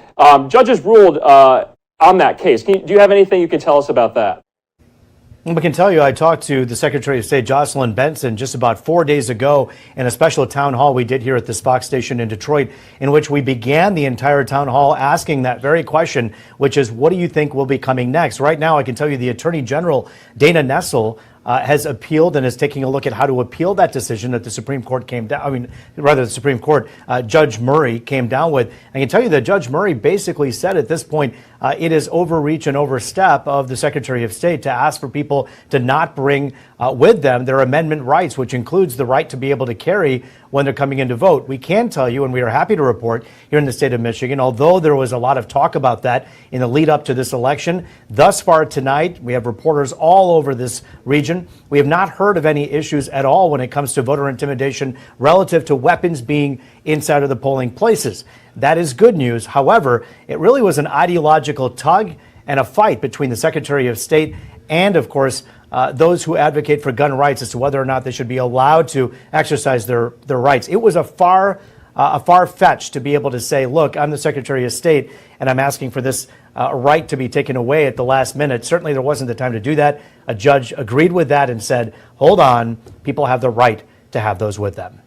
judges ruled on that case. Do you have anything you can tell us about that? I can tell you, I talked to the Secretary of State, Jocelyn Benson, just about 4 days ago in a special town hall we did here at this Fox station in Detroit, in which we began the entire town hall asking that very question, which is, what do you think will be coming next? Right now, I can tell you the Attorney General, Dana Nessel, has appealed and is taking a look at how to appeal that decision that the Supreme Court the Supreme Court, Judge Murray came down with. I can tell you that Judge Murray basically said at this point, it is overreach and overstep of the Secretary of State to ask for people to not bring with them their amendment rights, which includes the right to be able to carry when they're coming in to vote. We can tell you, and we are happy to report here in the state of Michigan, although there was a lot of talk about that in the lead up to this election, thus far tonight, we have reporters all over this region. We have not heard of any issues at all when it comes to voter intimidation relative to weapons being inside of the polling places. That is good news. However, it really was an ideological tug and a fight between the Secretary of State and, of course, those who advocate for gun rights as to whether or not they should be allowed to exercise their rights. It was a far-fetched to be able to say, look, I'm the Secretary of State and I'm asking for this right to be taken away at the last minute. Certainly there wasn't the time to do that. A judge agreed with that and said, hold on, people have the right to have those with them.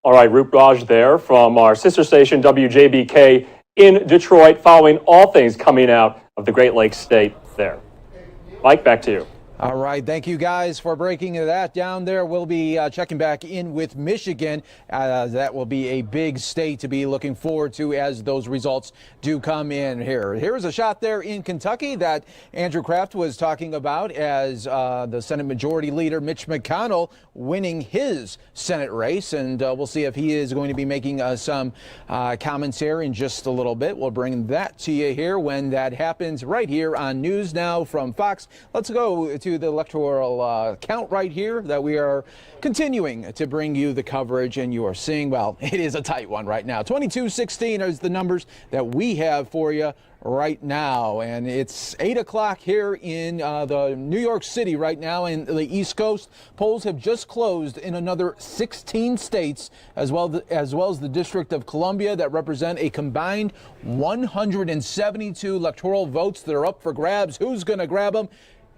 All right, Roop Raj there from our sister station, WJBK in Detroit, following all things coming out of the Great Lakes State there. Mike, back to you. All right. Thank you guys for breaking that down there. We'll be checking back in with Michigan. That will be a big state to be looking forward to as those results do come in here. Here's a shot there in Kentucky that Andrew Kraft was talking about as the Senate Majority Leader Mitch McConnell winning his Senate race. And we'll see if he is going to be making some comments here in just a little bit. We'll bring that to you here when that happens right here on News Now from Fox. Let's go to the electoral count right here that we are continuing to bring you the coverage, and you are seeing, well, it is a tight one right now. 22-16 is the numbers that we have for you right now, and it's 8 o'clock here in the New York City right now in the East Coast. Polls have just closed in another 16 states as well as the District of Columbia that represent a combined 172 electoral votes that are up for grabs. Who's going to grab them?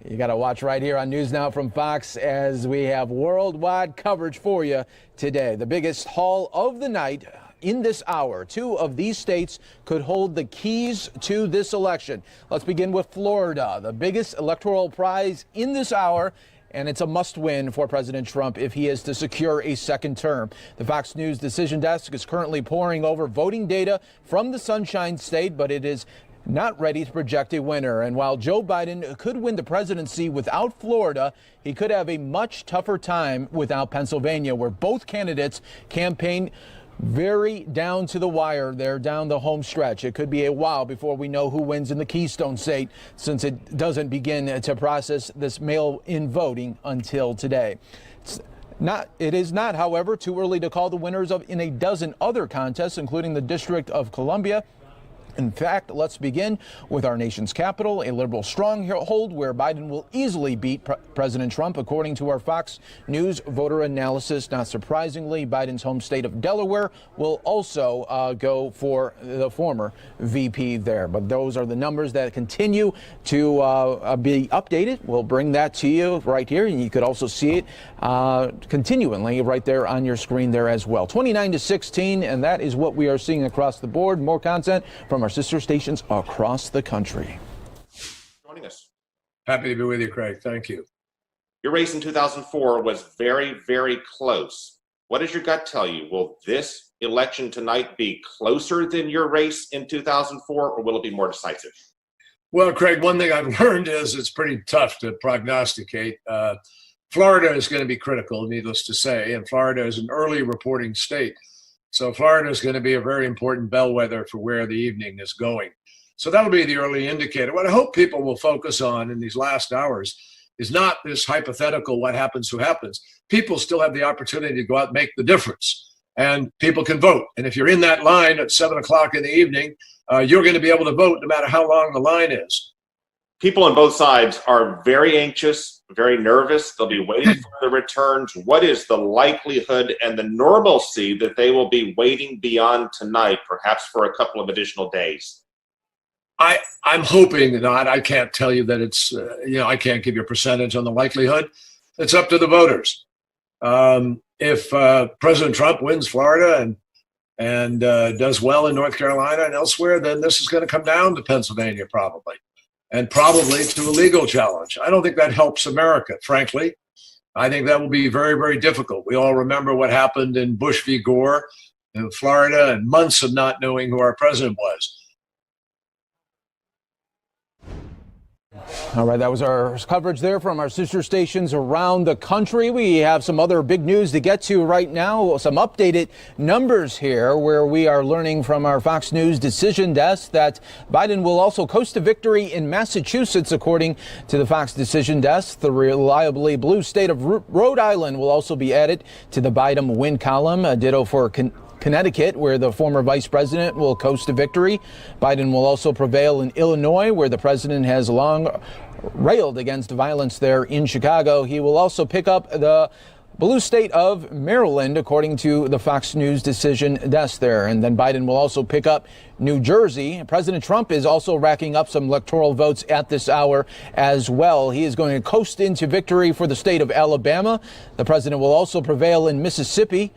You got to watch right here on News Now from Fox as we have worldwide coverage for you today. The biggest haul of the night in this hour. Two of these states could hold the keys to this election. Let's begin with Florida, the biggest electoral prize in this hour. And it's a must-win for President Trump if he is to secure a second term. The Fox News Decision Desk is currently poring over voting data from the Sunshine State, but it is not ready to project a winner. And while Joe Biden could win the presidency without Florida, he could have a much tougher time without Pennsylvania, where both candidates campaign very down to the wire there, down the home stretch. It could be a while before we know who wins in the Keystone State, since it doesn't begin to process this mail-in voting until today. It is not, however, too early to call the winners in a dozen other contests, including the District of Columbia. In fact, let's begin with our nation's capital, a liberal stronghold where Biden will easily beat President Trump, according to our Fox News voter analysis. Not surprisingly, Biden's home state of Delaware will also go for the former VP there. But those are the numbers that continue to be updated. We'll bring that to you right here, and you could also see it continually right there on your screen there as well. 29-16, and that is what we are seeing across the board. More content from our sister stations across the country. Joining us. Happy to be with you, Craig. Thank you. Your race in 2004 was very, very close. What does your gut tell you? Will this election tonight be closer than your race in 2004, or will it be more decisive? Well, Craig, one thing I've learned is it's pretty tough to prognosticate. Florida is going to be critical, needless to say, and Florida is an early reporting state. So Florida is going to be a very important bellwether for where the evening is going. So that'll be the early indicator. What I hope people will focus on in these last hours is not this hypothetical what happens, who happens. People still have the opportunity to go out and make the difference, and people can vote. And if you're in that line at 7 o'clock in the evening, you're going to be able to vote no matter how long the line is. People on both sides are very anxious, very nervous. They'll be waiting for the returns. What is the likelihood and the normalcy that they will be waiting beyond tonight, perhaps for a couple of additional days? I'm hoping not. I can't tell you that it's, I can't give you a percentage on the likelihood. It's up to the voters. If President Trump wins Florida and does well in North Carolina and elsewhere, then this is going to come down to Pennsylvania probably. And probably to a legal challenge. I don't think that helps America, frankly. I think that will be very, very difficult. We all remember what happened in Bush v. Gore in Florida and months of not knowing who our president was. All right, that was our coverage there from our sister stations around the country. We have some other big news to get to right now, some updated numbers here where we are learning from our Fox News Decision Desk that Biden will also coast to victory in Massachusetts, according to the Fox Decision Desk. The reliably blue state of Rhode Island will also be added to the Biden win column. Ditto for Connecticut, where the former vice president will coast to victory. Biden will also prevail in Illinois, where the president has long railed against violence there in Chicago. He will also pick up the blue state of Maryland, according to the Fox News Decision Desk there. And then Biden will also pick up New Jersey. President Trump is also racking up some electoral votes at this hour as well. He is going to coast into victory for the state of Alabama. The president will also prevail in Mississippi.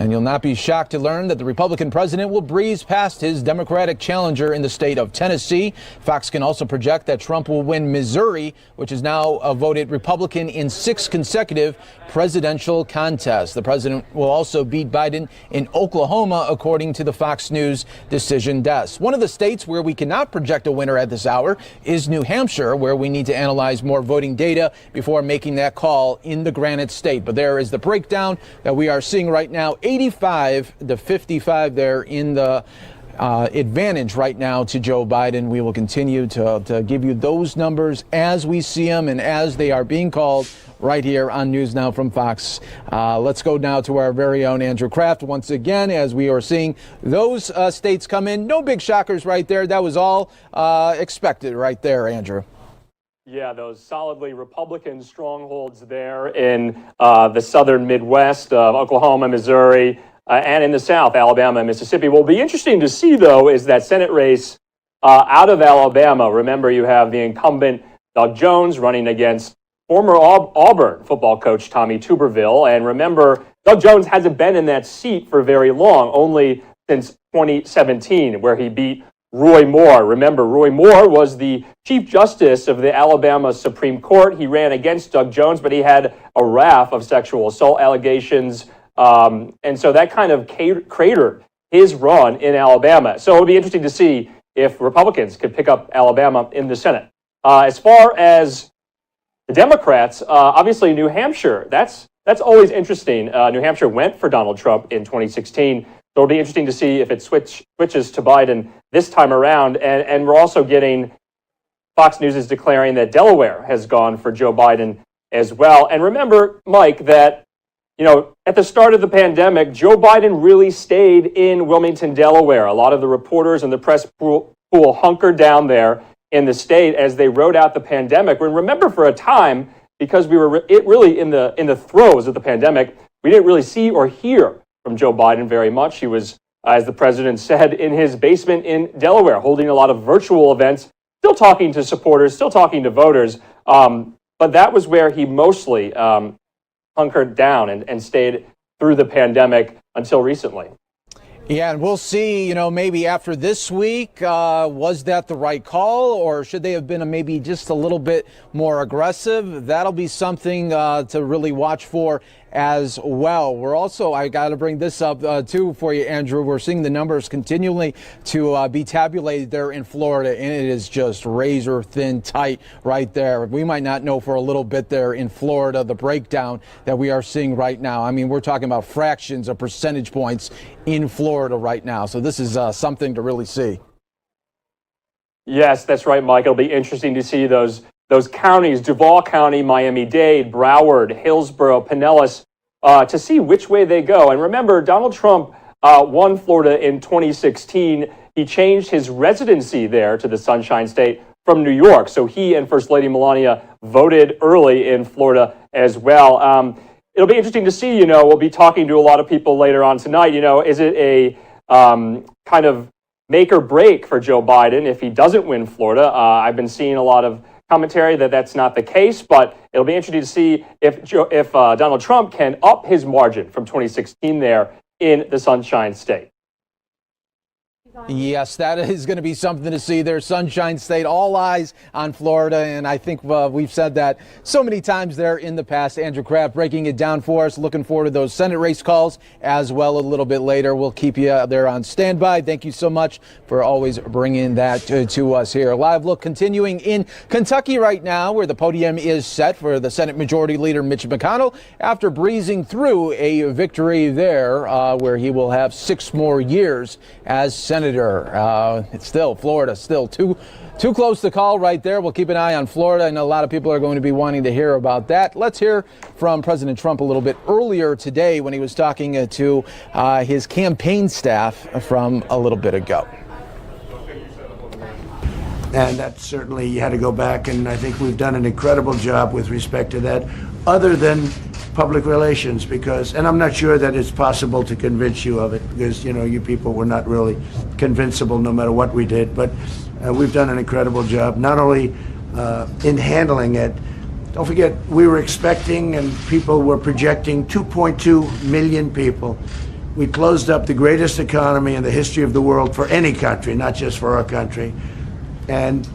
And you'll not be shocked to learn that the Republican president will breeze past his Democratic challenger in the state of Tennessee. Fox can also project that Trump will win Missouri, which is now voted Republican in 6 consecutive presidential contests. The president will also beat Biden in Oklahoma, according to the Fox News Decision Desk. One of the states where we cannot project a winner at this hour is New Hampshire, where we need to analyze more voting data before making that call in the Granite State. But there is the breakdown that we are seeing right now. 85-55 there in the advantage right now to Joe Biden. We will continue to give you those numbers as we see them and as they are being called right here on News Now from Fox. Let's go now to our very own Andrew Kraft once again as we are seeing those states come in. No big shockers right there. That was all expected right there, Andrew. Yeah, those solidly Republican strongholds there in the southern Midwest, Oklahoma, Missouri, and in the South, Alabama and Mississippi. What will be interesting to see, though, is that Senate race out of Alabama. Remember, you have the incumbent Doug Jones running against former Auburn football coach Tommy Tuberville. And remember, Doug Jones hasn't been in that seat for very long, only since 2017, where he beat Roy Moore. Remember, Roy Moore was the Chief Justice of the Alabama Supreme Court. He ran against Doug Jones, but he had a raft of sexual assault allegations. And so that kind of cratered his run in Alabama. So it'll be interesting to see if Republicans could pick up Alabama in the Senate. As far as the Democrats, obviously New Hampshire, that's always interesting. New Hampshire went for Donald Trump in 2016. So it'll be interesting to see if it switches to Biden this time around. And we're also getting Fox News is declaring that Delaware has gone for Joe Biden as well. And remember, Mike, that at the start of the pandemic, Joe Biden really stayed in Wilmington, Delaware. A lot of the reporters and the press pool hunkered down there in the state as they rode out the pandemic. And remember, for a time, because we were really in the throes of the pandemic, we didn't really see or hear from Joe Biden very much. He was, as the president said, in his basement in Delaware, holding a lot of virtual events, still talking to supporters, still talking to voters. But that was where he mostly hunkered down and stayed through the pandemic until recently. Yeah, and we'll see, maybe after this week, was that the right call, or should they have been maybe just a little bit more aggressive? That'll be something to really watch for as well. We're also, I got to bring this up too for you, Andrew. We're seeing the numbers continually to be tabulated there in Florida, and it is just razor thin tight right there. We might not know for a little bit there in Florida the breakdown that we are seeing right now. I mean, we're talking about fractions of percentage points in Florida right now. So this is something to really see. Yes, that's right, Mike. It'll be interesting to see those counties, Duval County, Miami-Dade, Broward, Hillsborough, Pinellas, to see which way they go. And remember, Donald Trump won Florida in 2016. He changed his residency there to the Sunshine State from New York. So he and First Lady Melania voted early in Florida as well. It'll be interesting to see, we'll be talking to a lot of people later on tonight. Is it a kind of make or break for Joe Biden if he doesn't win Florida? I've been seeing a lot of commentary that that's not the case, but it'll be interesting to see if Donald Trump can up his margin from 2016 there in the Sunshine State. Yes, that is going to be something to see there. Sunshine State, all eyes on Florida. And I think we've said that so many times there in the past. Andrew Kraft breaking it down for us. Looking forward to those Senate race calls as well a little bit later. We'll keep you there on standby. Thank you so much for always bringing that to us here. Live look continuing in Kentucky right now, where the podium is set for the Senate Majority Leader Mitch McConnell after breezing through a victory there where he will have 6 more years as Senator. It's still Florida, still too close to call right there. We'll keep an eye on Florida. I know a lot of people are going to be wanting to hear about that. Let's hear from President Trump a little bit earlier today when he was talking to his campaign staff from a little bit ago. And that certainly you had to go back, and I think we've done an incredible job with respect to that, other than public relations, and I'm not sure that it's possible to convince you of it, because you people were not really convincible no matter what we did, but we've done an incredible job, not only in handling it. Don't forget, we were expecting and people were projecting 2.2 million people. We closed up the greatest economy in the history of the world for any country, not just for our country. And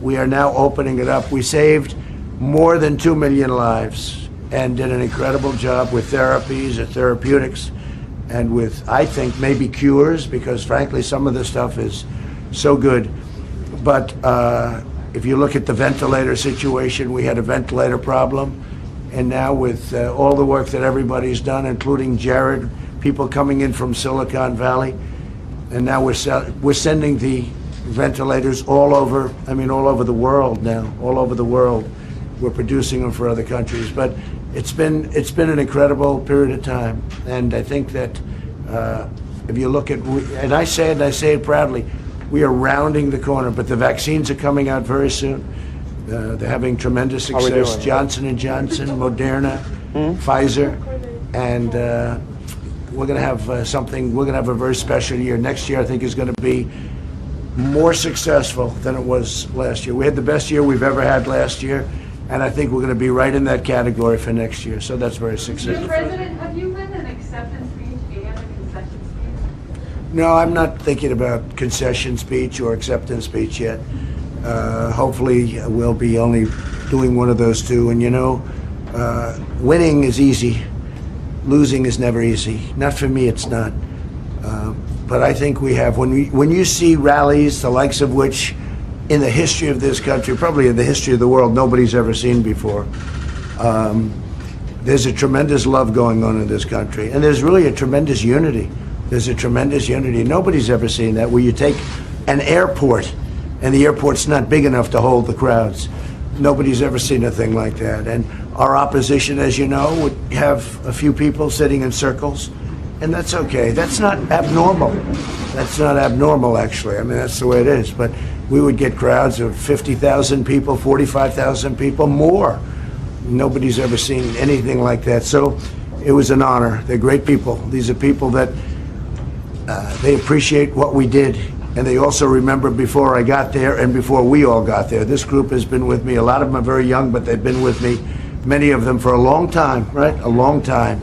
we are now opening it up. We saved more than 2 million lives and did an incredible job with therapies and therapeutics and with, I think, maybe cures, because frankly, some of this stuff is so good. But if you look at the ventilator situation, we had a ventilator problem. And now with all the work that everybody's done, including Jared, people coming in from Silicon Valley, and now we're sending the ventilators all over the world now, all over the world. We're producing them for other countries, but it's been an incredible period of time, and I think that if you look at, and I say it proudly, we are rounding the corner. But the vaccines are coming out very soon. They're having tremendous success. Johnson & Johnson, Moderna, Pfizer, and we're going to have something. We're going to have a very special year. Next year, I think, is going to be more successful than it was last year. We had the best year we've ever had last year, and I think we're going to be right in that category for next year. So that's very successful. Mr. President, have you been an No, I'm not thinking about concession speech or acceptance speech yet. Hopefully, we'll be only doing one of those two. And winning is easy. Losing is never easy. Not for me, it's not. But I think we have, when you see rallies, the likes of which in the history of this country, probably in the history of the world, nobody's ever seen before. There's a tremendous love going on in this country. And there's really a tremendous unity. There's a tremendous unity. Nobody's ever seen that, where you take an airport and the airport's not big enough to hold the crowds. Nobody's ever seen a thing like that. And our opposition, as you know, would have a few people sitting in circles, and that's okay. That's not abnormal. That's not abnormal, actually. I mean, that's the way it is. But we would get crowds of 50,000 people, 45,000 people, more. Nobody's ever seen anything like that. So it was an honor. They're great people. These are people that they appreciate what we did, and they also remember before I got there and before we all got there. This group has been with me. A lot of them are very young, but they've been with me, many of them, for a long time, right? A long time.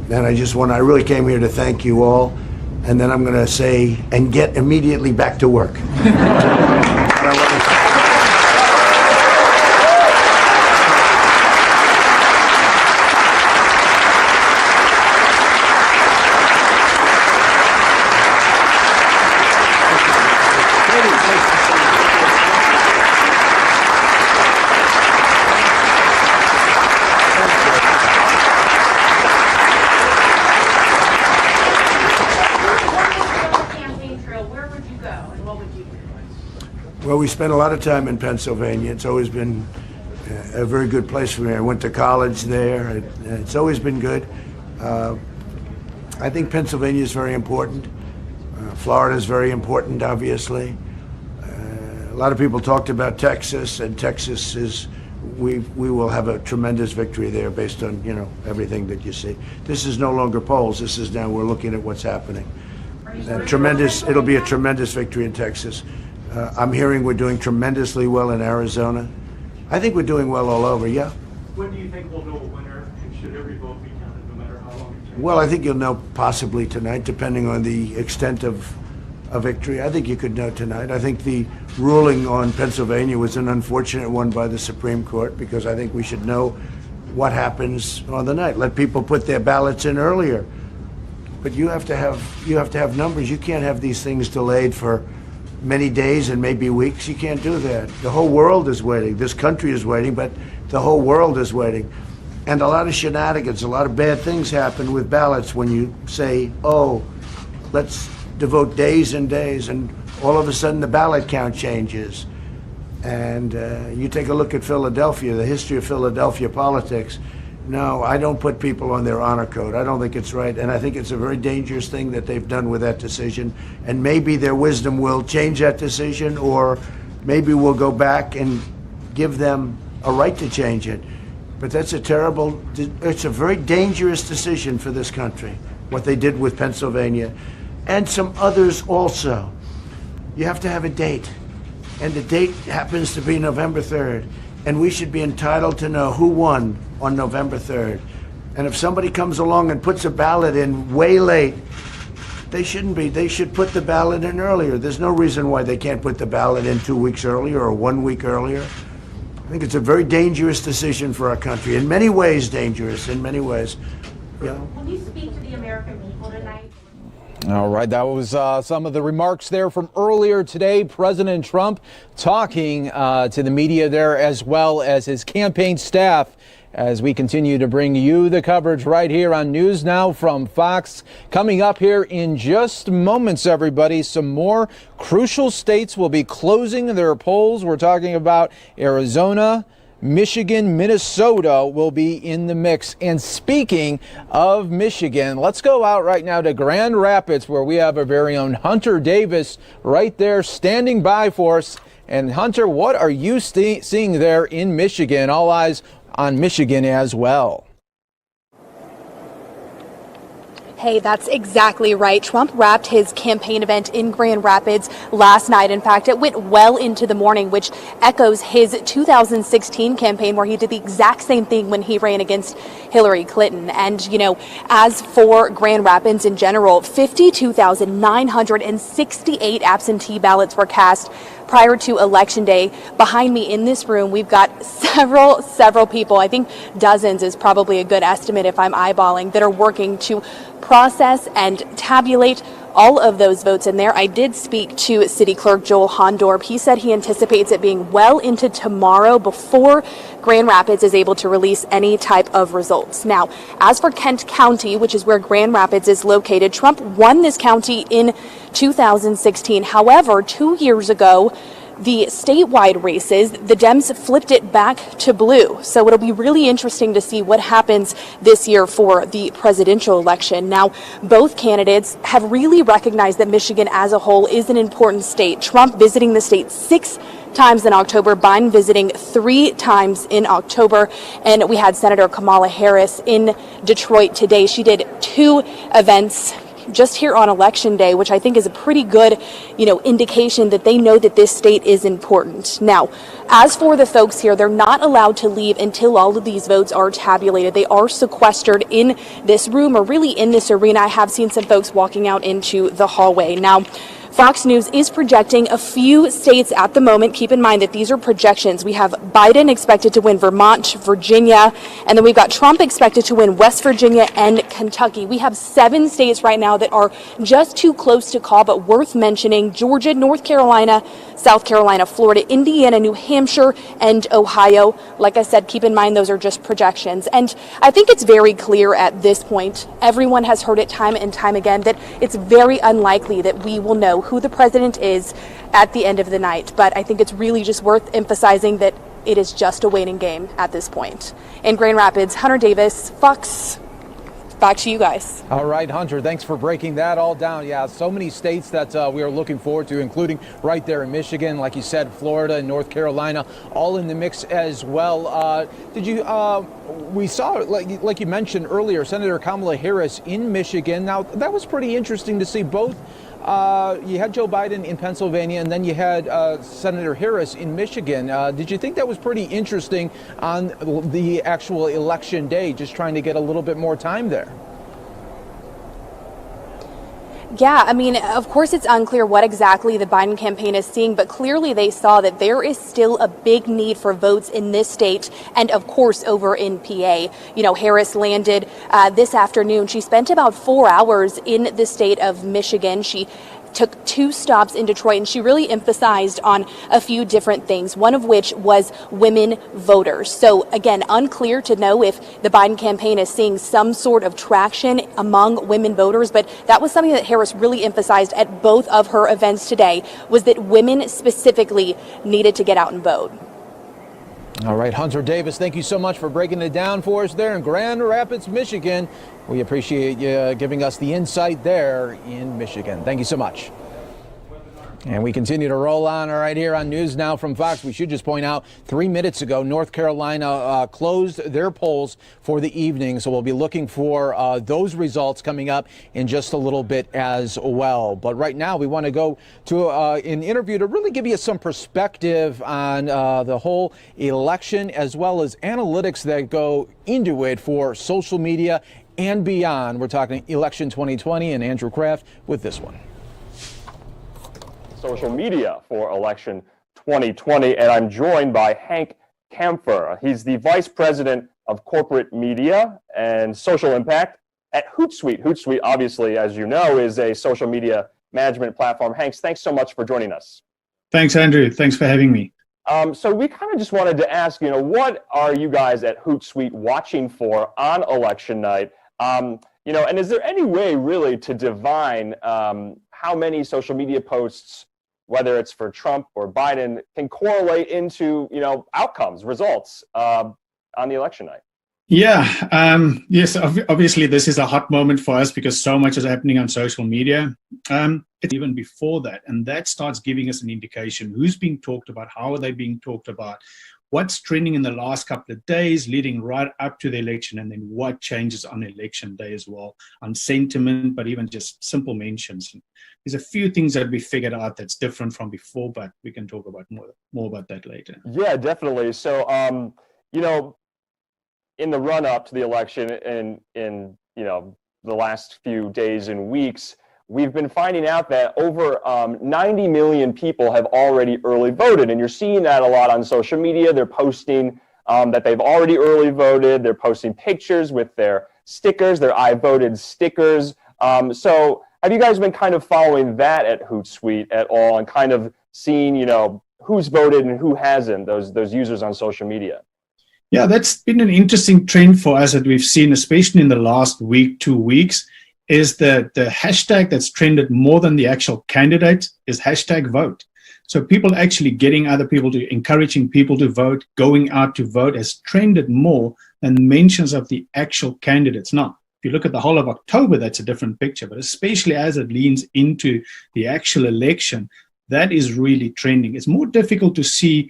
And I really came here to thank you all, and then I'm going to say, and get immediately back to work. Well, we spent a lot of time in Pennsylvania. It's always been a very good place for me. I went to college there. It's always been good. I think Pennsylvania is very important. Florida is very important, obviously. A lot of people talked about Texas, and Texas is, we will have a tremendous victory there based on, everything that you see. This is no longer polls. This is now we're looking at what's happening. It'll be a tremendous victory in Texas. I'm hearing we're doing tremendously well in Arizona. I think we're doing well all over, yeah. When do you think we'll know a winner, and should every vote be counted, no matter how long it takes? Well, I think you'll know possibly tonight, depending on the extent of a victory. I think you could know tonight. I think the ruling on Pennsylvania was an unfortunate one by the Supreme Court, because I think we should know what happens on the night. Let people put their ballots in earlier. But you have to have numbers. You can't have these things delayed for many days and maybe weeks. You can't do that. The whole world is waiting. This country is waiting, but the whole world is waiting. And a lot of shenanigans, a lot of bad things happen with ballots when you say, oh, let's devote days and days, and all of a sudden the ballot count changes. And you take a look at Philadelphia, the history of Philadelphia politics. No, I don't put people on their honor code. I don't think it's right. And I think it's a very dangerous thing that they've done with that decision. And maybe their wisdom will change that decision, or maybe we'll go back and give them a right to change it. But it's a very dangerous decision for this country, what they did with Pennsylvania, and some others also. You have to have a date. And the date happens to be November 3rd. And we should be entitled to know who won on November 3rd. And if somebody comes along and puts a ballot in way late, they shouldn't be. They should put the ballot in earlier. There's no reason why they can't put the ballot in 2 weeks earlier or 1 week earlier. I think it's a very dangerous decision for our country. In many ways, dangerous. In many ways. Yeah. Will you speak to the American people tonight? All right, that was some of the remarks there from earlier today. President Trump talking to the media there, as well as his campaign staff, as we continue to bring you the coverage right here on News Now from Fox. Coming up here in just moments, everybody, some more crucial states will be closing their polls. We're talking about Arizona, Michigan, Minnesota will be in the mix. And speaking of Michigan, let's go out right now to Grand Rapids, where we have our very own Hunter Davis right there standing by for us. And Hunter, what are you seeing there in Michigan? All eyes on Michigan as well. Hey, that's exactly right. Trump wrapped his campaign event in Grand Rapids last night. In fact, it went well into the morning, which echoes his 2016 campaign where he did the exact same thing when he ran against Hillary Clinton. And, you know, as for Grand Rapids in general, 52,968 absentee ballots were cast prior to Election Day. Behind me in this room, we've got several people, I think dozens is probably a good estimate if I'm eyeballing, that are working to process and tabulate all of those votes in there. I did speak to City Clerk Joel Hondorp. He said he anticipates it being well into tomorrow before Grand Rapids is able to release any type of results. Now, as for Kent County, which is where Grand Rapids is located, Trump won this county in 2016. However, 2 years ago, the statewide races, the Dems flipped it back to blue. So it'll be really interesting to see what happens this year for the presidential election. Now, both candidates have really recognized that Michigan as a whole is an important state. Trump visiting the state 6 times in October, Biden visiting 3 times in October, and we had Senator Kamala Harris in Detroit today. She did 2 events just here on Election Day, which I think is a pretty good, indication that they know that this state is important. Now, as for the folks here, they're not allowed to leave until all of these votes are tabulated. They are sequestered in this room, or really in this arena. I have seen some folks walking out into the hallway. Now, Fox News is projecting a few states at the moment. Keep in mind that these are projections. We have Biden expected to win Vermont, Virginia, and then we've got Trump expected to win West Virginia and Kentucky. We have 7 states right now that are just too close to call, but worth mentioning: Georgia, North Carolina, South Carolina, Florida, Indiana, New Hampshire, and Ohio. Like I said, keep in mind those are just projections. And I think it's very clear at this point, everyone has heard it time and time again, that it's very unlikely that we will know who the president is at the end of the night. But I think it's really just worth emphasizing that it is just a waiting game at this point. In Grand Rapids, Hunter Davis, Fox. Back to you guys. All right, Hunter, thanks for breaking that all down. Yeah, so many states that we are looking forward to, including right there in Michigan, like you said, Florida and North Carolina, all in the mix as well. We saw, like you mentioned earlier, Senator Kamala Harris in Michigan. Now, that was pretty interesting to see both. You had Joe Biden in Pennsylvania, and then you had Senator Harris in Michigan. Did you think that was pretty interesting on the actual election day, just trying to get a little bit more time there? Yeah, I mean, of course, it's unclear what exactly the Biden campaign is seeing, but clearly they saw that there is still a big need for votes in this state and, of course, over in PA. Harris landed this afternoon. She spent about 4 hours in the state of Michigan. She took 2 stops in Detroit, and she really emphasized on a few different things, one of which was women voters. So again, unclear to know if the Biden campaign is seeing some sort of traction among women voters, but that was something that Harris really emphasized at both of her events today, was that women specifically needed to get out and vote. All right, Hunter Davis, thank you so much for breaking it down for us there in Grand Rapids, Michigan. We appreciate you giving us the insight there in Michigan. Thank you so much. And we continue to roll on right here on News Now from Fox. We should just point out 3 minutes ago, North Carolina closed their polls for the evening. So we'll be looking for those results coming up in just a little bit as well. But right now we want to go to an interview to really give you some perspective on the whole election, as well as analytics that go into it for social media and beyond. We're talking Election 2020, and Andrew Kraft with this one. Social media for Election 2020, and I'm joined by Hank Kampfer. He's the Vice President of Corporate Media and Social Impact at Hootsuite. Hootsuite, obviously, as you know, is a social media management platform. Hank, thanks so much for joining us. Thanks, Andrew. Thanks for having me. So we kind of just wanted to ask, what are you guys at Hootsuite watching for on election night? And is there any way really to divine how many social media posts, whether it's for Trump or Biden, can correlate into, outcomes, results on the election night? Yeah. Yes, obviously this is a hot moment for us because so much is happening on social media. It's even before that, and that starts giving us an indication who's being talked about, how are they being talked about, what's trending in the last couple of days leading right up to the election, and then what changes on election day as well, on sentiment, but even just simple mentions. There's a few things that we figured out that's different from before, but we can talk about more about that later. Yeah, definitely. So, you know, in the run up to the election and in, you know, the last few days and weeks, we've been finding out that over 90 million people have already early voted. And you're seeing that a lot on social media. They're posting that they've already early voted. They're posting pictures with their stickers, their I voted stickers. So have you guys been kind of following that at Hootsuite at all and kind of seeing, you know, who's voted and who hasn't, those users on social media? Yeah, that's been an interesting trend for us that we've seen, especially in the last week, 2 weeks, is that the hashtag that's trended more than the actual candidate is hashtag vote. So people actually getting other people to, encouraging people to vote, going out to vote has trended more than mentions of the actual candidates. Now, if you look at the whole of October, that's a different picture, but especially as it leans into the actual election, that is really trending. It's more difficult to see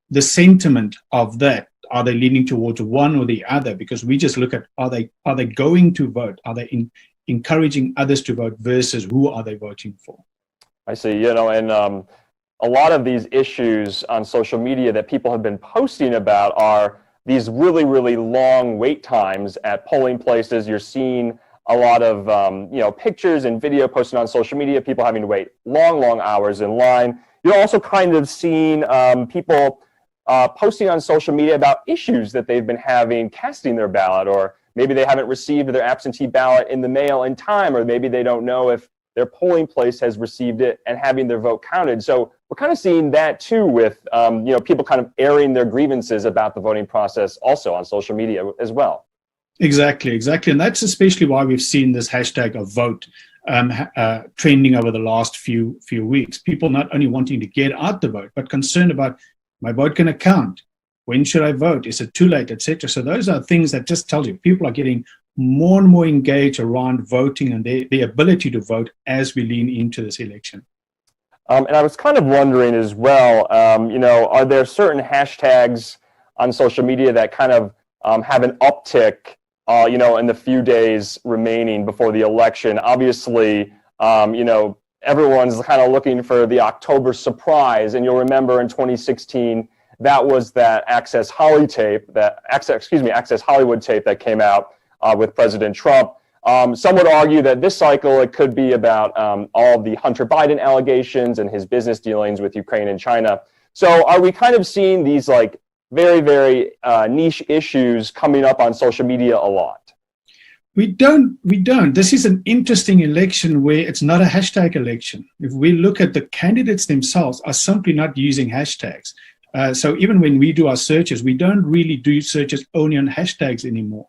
the sentiment of that. Are they leaning towards one or the other? Because we just look at, are they going to vote? Are they encouraging others to vote versus who are they voting for? I see, you know, and a lot of these issues on social media that people have been posting about are these really, really long wait times at polling places. You're seeing a lot of, you know, pictures and video posted on social media, people having to wait long, long hours in line. You're also kind of seeing people posting on social media about issues that they've been having casting their ballot, or maybe they haven't received their absentee ballot in the mail in time, or maybe they don't know if their polling place has received it and having their vote counted. So we're kind of seeing that too with, you know, people kind of airing their grievances about the voting process also on social media as well. Exactly. And that's especially why we've seen this hashtag of vote trending over the last few weeks. People not only wanting to get out the vote, but concerned about, my vote going to count? When should I vote? Is it too late, etc.? So those are things that just tell you people are getting more and more engaged around voting and the ability to vote as we lean into this election. And I was kind of wondering as well, you know, are there certain hashtags on social media that kind of have an uptick, you know, in the few days remaining before the election? Obviously, you know, everyone's kind of looking for the October surprise, and you'll remember in 2016 that was that Access Hollywood tape that came out with President Trump. Some would argue that this cycle it could be about all of the Hunter Biden allegations and his business dealings with Ukraine and China. So are we kind of seeing these like very, very niche issues coming up on social media a lot? We don't. This is an interesting election where it's not a hashtag election. If we look at the candidates themselves are simply not using hashtags. So even when we do our searches, we don't really do searches only on hashtags anymore.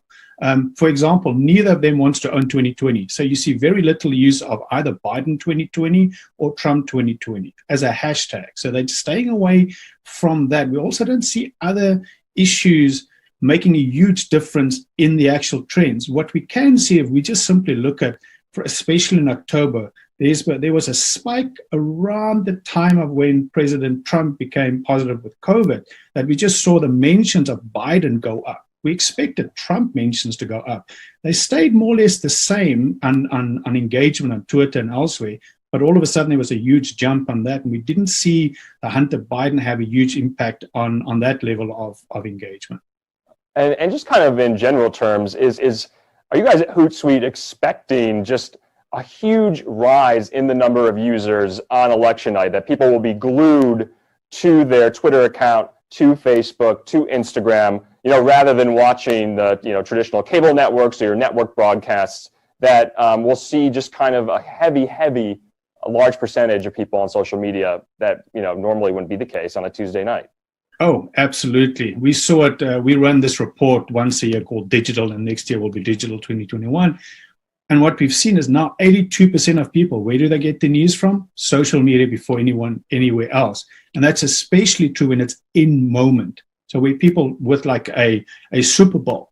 For example, neither of them wants to own 2020. So you see very little use of either Biden 2020 or Trump 2020 as a hashtag. So they're staying away from that. We also don't see other issues making a huge difference in the actual trends. What we can see if we just simply look at, especially in October, there was a spike around the time of when President Trump became positive with COVID, that we just saw the mentions of Biden go up. We expected Trump mentions to go up. They stayed more or less the same on engagement on Twitter and elsewhere, but all of a sudden there was a huge jump on that, and we didn't see the Hunter Biden have a huge impact on that level of engagement. And just kind of in general terms, are you guys at Hootsuite expecting just a huge rise in the number of users on election night, that people will be glued to their Twitter account, to Facebook, to Instagram, you know, rather than watching the, you know, traditional cable networks or your network broadcasts, that we'll see just kind of a large percentage of people on social media that, you know, normally wouldn't be the case on a Tuesday night? Oh, absolutely. We saw it. We run this report once a year called Digital, and next year will be Digital 2021. And what we've seen is now 82% of people, where do they get the news from? Social media before anyone anywhere else. And that's especially true when it's in moment. So where people with like a Super Bowl,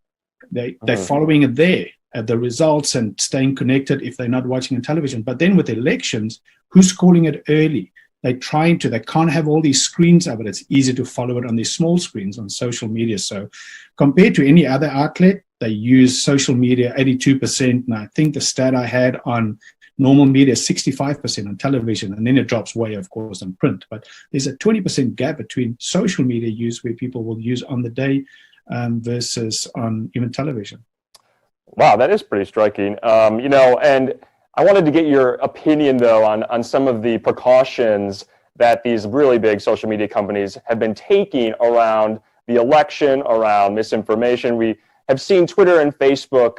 they're following it there at the results and staying connected if they're not watching on television. But then with elections, who's calling it early? they can't have all these screens up, but it's easy to follow it on these small screens on social media. So compared to any other outlet, they use social media 82%. And I think the stat I had on normal media is 65% on television, and then it drops way, of course, on print. But there's a 20% gap between social media use, where people will use on the day, versus on even television. Wow, that is pretty striking. And I wanted to get your opinion, though, on some of the precautions that these really big social media companies have been taking around the election, around misinformation. We have seen Twitter and Facebook,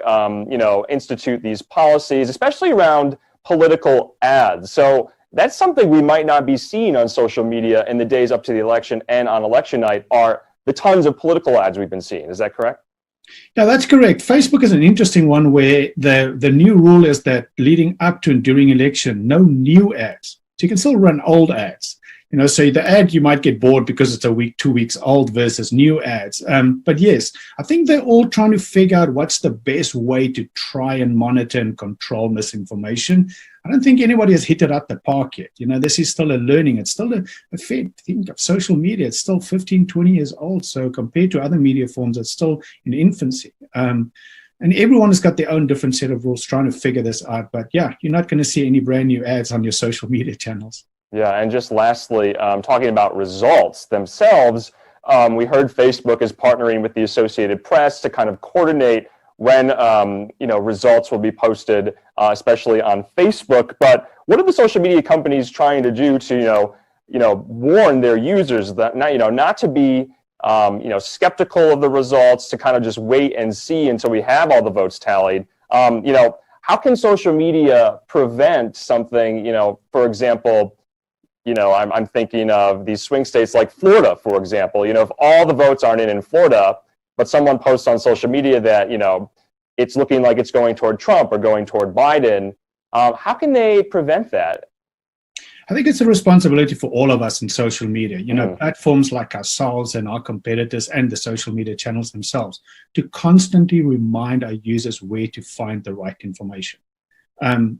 institute these policies, especially around political ads. So that's something we might not be seeing on social media in the days up to the election and on election night, are the tons of political ads we've been seeing. Is that correct? Yeah, that's correct. Facebook is an interesting one, where the new rule is that leading up to and during election, no new ads. So you can still run old ads. So the ad, you might get bored because it's a week, 2 weeks old versus new ads. But yes, I think they're all trying to figure out what's the best way to try and monitor and control misinformation. I don't think anybody has hit it at the park yet. This is still a learning. It's still a fair thing of social media. It's still 15, 20 years old. So compared to other media forms, it's still in infancy. And everyone has got their own different set of rules trying to figure this out. But yeah, you're not going to see any brand new ads on your social media channels. Yeah, and just lastly, talking about results themselves, we heard Facebook is partnering with the Associated Press to kind of coordinate when results will be posted, especially on Facebook. But what are the social media companies trying to do to warn their users that not to be skeptical of the results, to kind of just wait and see until we have all the votes tallied? How can social media prevent something? For example, I'm thinking of these swing states like Florida, for example. If all the votes aren't in Florida, but someone posts on social media that, it's looking like it's going toward Trump or going toward Biden, how can they prevent that? I think it's a responsibility for all of us in social media, platforms like ourselves and our competitors and the social media channels themselves, to constantly remind our users where to find the right information.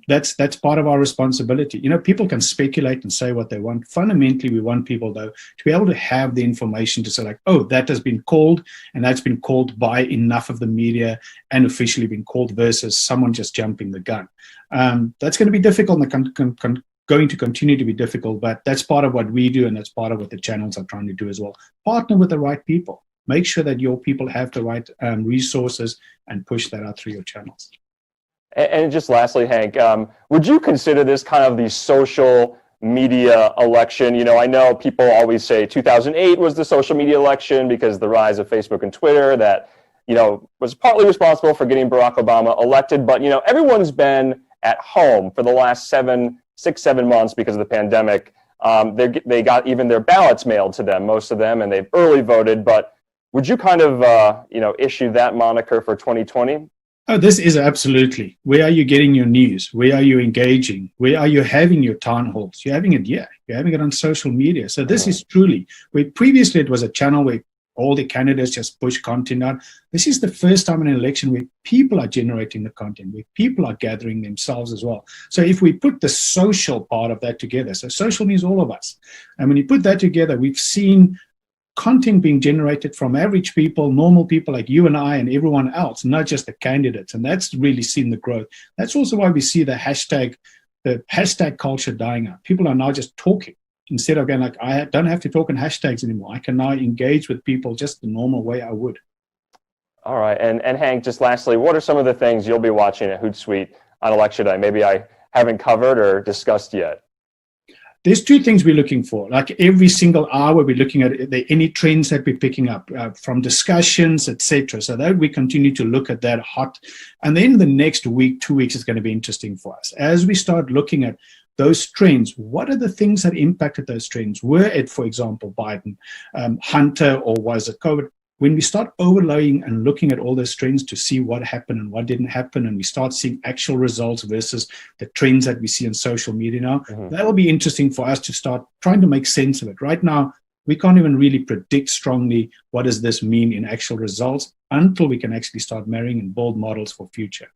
That's part of our responsibility. People can speculate and say what they want. Fundamentally, we want people, though, to be able to have the information to say, like, oh, that has been called, and that's been called by enough of the media and officially been called, versus someone just jumping the gun. That's going to be difficult and going to continue to be difficult, but that's part of what we do, and that's part of what the channels are trying to do as well. Partner with the right people. Make sure that your people have the right resources, and push that out through your channels. And just lastly, Hank, would you consider this kind of the social media election? I know people always say 2008 was the social media election because the rise of Facebook and Twitter that, was partly responsible for getting Barack Obama elected. But, everyone's been at home for the last 7 months because of the pandemic. They got even their ballots mailed to them, most of them, and they've early voted. But would you kind of, issue that moniker for 2020? Oh, this is absolutely. Where are you getting your news? Where are you engaging? Where are you having your town halls? You're having it, You're having it on social media. So this is truly, where previously it was a channel where all the candidates just push content out. This is the first time in an election where people are generating the content, where people are gathering themselves as well. So if we put the social part of that together, so social means all of us. And when you put that together, we've seen content being generated from average people, normal people like you and I and everyone else, not just the candidates. And that's really seen the growth. That's also why we see the hashtag culture dying out. People are now just talking instead of going like, I don't have to talk in hashtags anymore. I can now engage with people just the normal way I would. All right. And Hank, just lastly, what are some of the things you'll be watching at Hootsuite on Election Day? Maybe I haven't covered or discussed yet. There's two things we're looking for. Like every single hour, we're looking at any trends that we're picking up from discussions, etc. So that we continue to look at that hot. And then the next week, 2 weeks is going to be interesting for us. As we start looking at those trends, what are the things that impacted those trends? Were it, for example, Biden, Hunter, or was it COVID? When we start overlaying and looking at all those trends to see what happened and what didn't happen, and we start seeing actual results versus the trends that we see on social media now, that'll be interesting for us to start trying to make sense of it. Right now, we can't even really predict strongly what does this mean in actual results until we can actually start marrying and build models for future.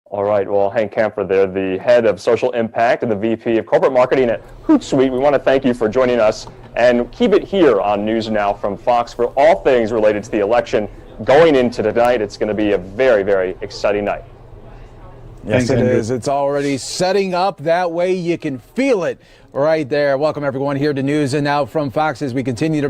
All right, well, Hank Camphor there, the head of social impact and the VP of corporate marketing at Hootsuite. We want to thank you for joining us, and keep it here on News Now from Fox for all things related to the election going into tonight. It's going to be a very, very exciting night. Yes, it is. It's already setting up that way. You can feel it right there. Welcome, everyone, here to News and Now from Fox as we continue to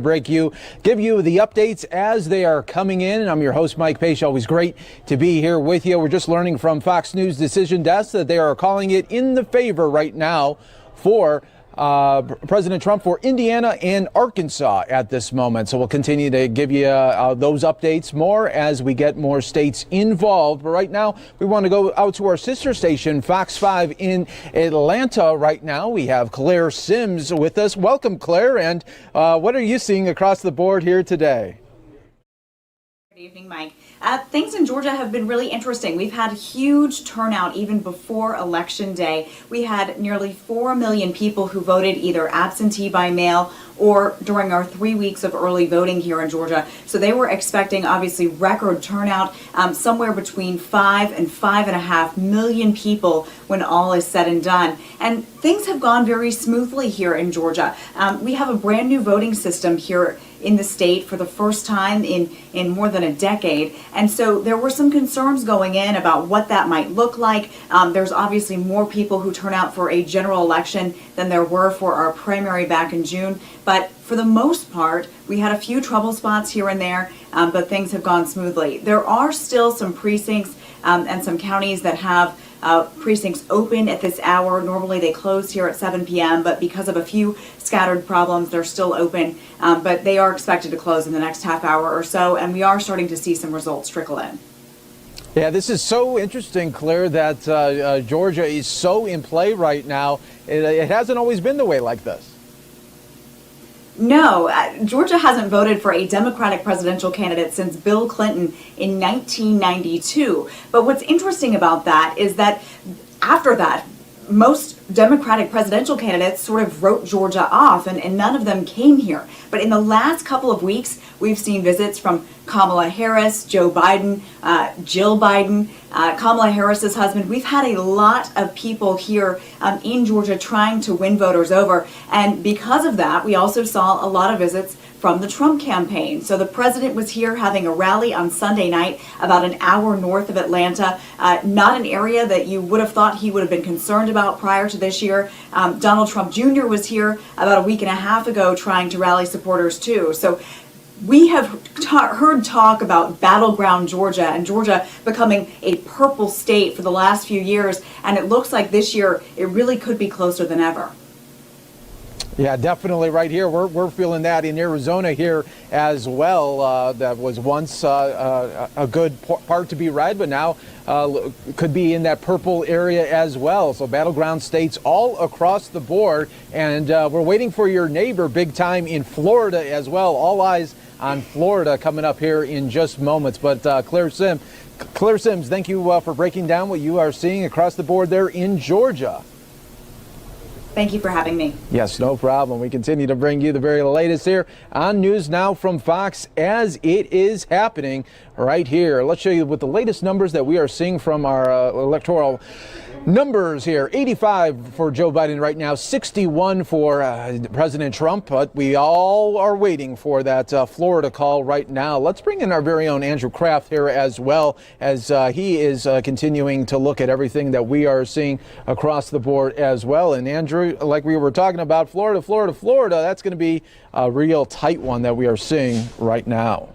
give you the updates as they are coming in. And I'm your host, Mike Pace. Always great to be here with you. We're just learning from Fox News Decision Desk that they are calling it in the favor right now for President Trump for Indiana and Arkansas at this moment. So we'll continue to give you those updates more as we get more states involved. But right now, we want to go out to our sister station, Fox 5 in Atlanta. Right now, we have Claire Sims with us. Welcome, Claire. And what are you seeing across the board here today? Good evening, Mike. Things in Georgia have been really interesting. We've had huge turnout even before Election Day. We had nearly 4 million people who voted either absentee by mail or during our 3 weeks of early voting here in Georgia. So they were expecting, obviously, record turnout, somewhere between 5 and 5.5 million people when all is said and done. And things have gone very smoothly here in Georgia. We have a brand new voting system here in the state for the first time in more than a decade. And so there were some concerns going in about what that might look like. There's obviously more people who turn out for a general election than there were for our primary back in June. But for the most part, we had a few trouble spots here and there, but things have gone smoothly. There are still some precincts and some counties that have precincts open at this hour. Normally they close here at 7 p.m., but because of a few scattered problems, they're still open. But they are expected to close in the next half hour or so, and we are starting to see some results trickle in. Yeah, this is so interesting, Claire, that Georgia is so in play right now. It hasn't always been the way like this. No, Georgia hasn't voted for a Democratic presidential candidate since Bill Clinton in 1992. But what's interesting about that is that after that, most Democratic presidential candidates sort of wrote Georgia off, and none of them came here. But in the last couple of weeks, we've seen visits from Kamala Harris, Joe Biden, Jill Biden, Kamala Harris's husband. We've had a lot of people here in Georgia trying to win voters over. And because of that, we also saw a lot of visits from the Trump campaign. So the president was here having a rally on Sunday night about an hour north of Atlanta, not an area that you would have thought he would have been concerned about prior to this year. Donald Trump Jr. was here about a week and a half ago trying to rally supporters too. So we have heard talk about battleground Georgia and Georgia becoming a purple state for the last few years, and it looks like this year it really could be closer than ever. Yeah, definitely right here. We're feeling that in Arizona here as well. That was once a good part to be red, but now could be in that purple area as well. So battleground states all across the board. And we're waiting for your neighbor big time in Florida as well. All eyes on Florida coming up here in just moments. But Claire Sims, thank you for breaking down what you are seeing across the board there in Georgia. Thank you for having me. Yes, no problem. We continue to bring you the very latest here on News Now from Fox as it is happening right here. Let's show you with the latest numbers that we are seeing from our electoral numbers here. 85 for Joe Biden right now, 61 for President Trump, but we all are waiting for that Florida call right now. Let's bring in our very own Andrew Kraft here as well, as he is continuing to look at everything that we are seeing across the board as well. And Andrew, like we were talking about, Florida, that's going to be a real tight one that we are seeing right now.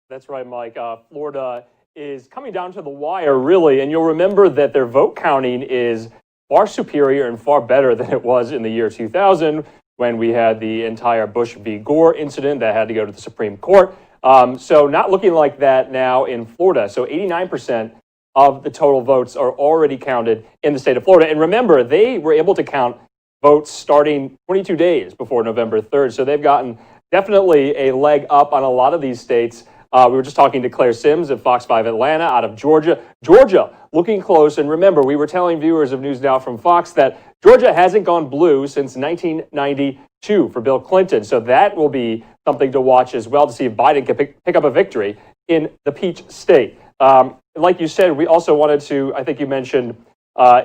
That's right, Mike. Florida is coming down to the wire, really, and you'll remember that their vote counting is far superior and far better than it was in the year 2000 when we had the entire Bush v. Gore incident that had to go to the Supreme Court. So not looking like that now in Florida. So 89% of the total votes are already counted in the state of Florida. And remember, they were able to count votes starting 22 days before November 3rd. So they've gotten definitely a leg up on a lot of these states. We were just talking to Claire Sims at Fox 5 Atlanta out of Georgia. Georgia looking close. And remember, we were telling viewers of News Now from Fox that Georgia hasn't gone blue since 1992 for Bill Clinton. So that will be something to watch as well to see if Biden can pick up a victory in the Peach State. Like you said, we also wanted to, I think you mentioned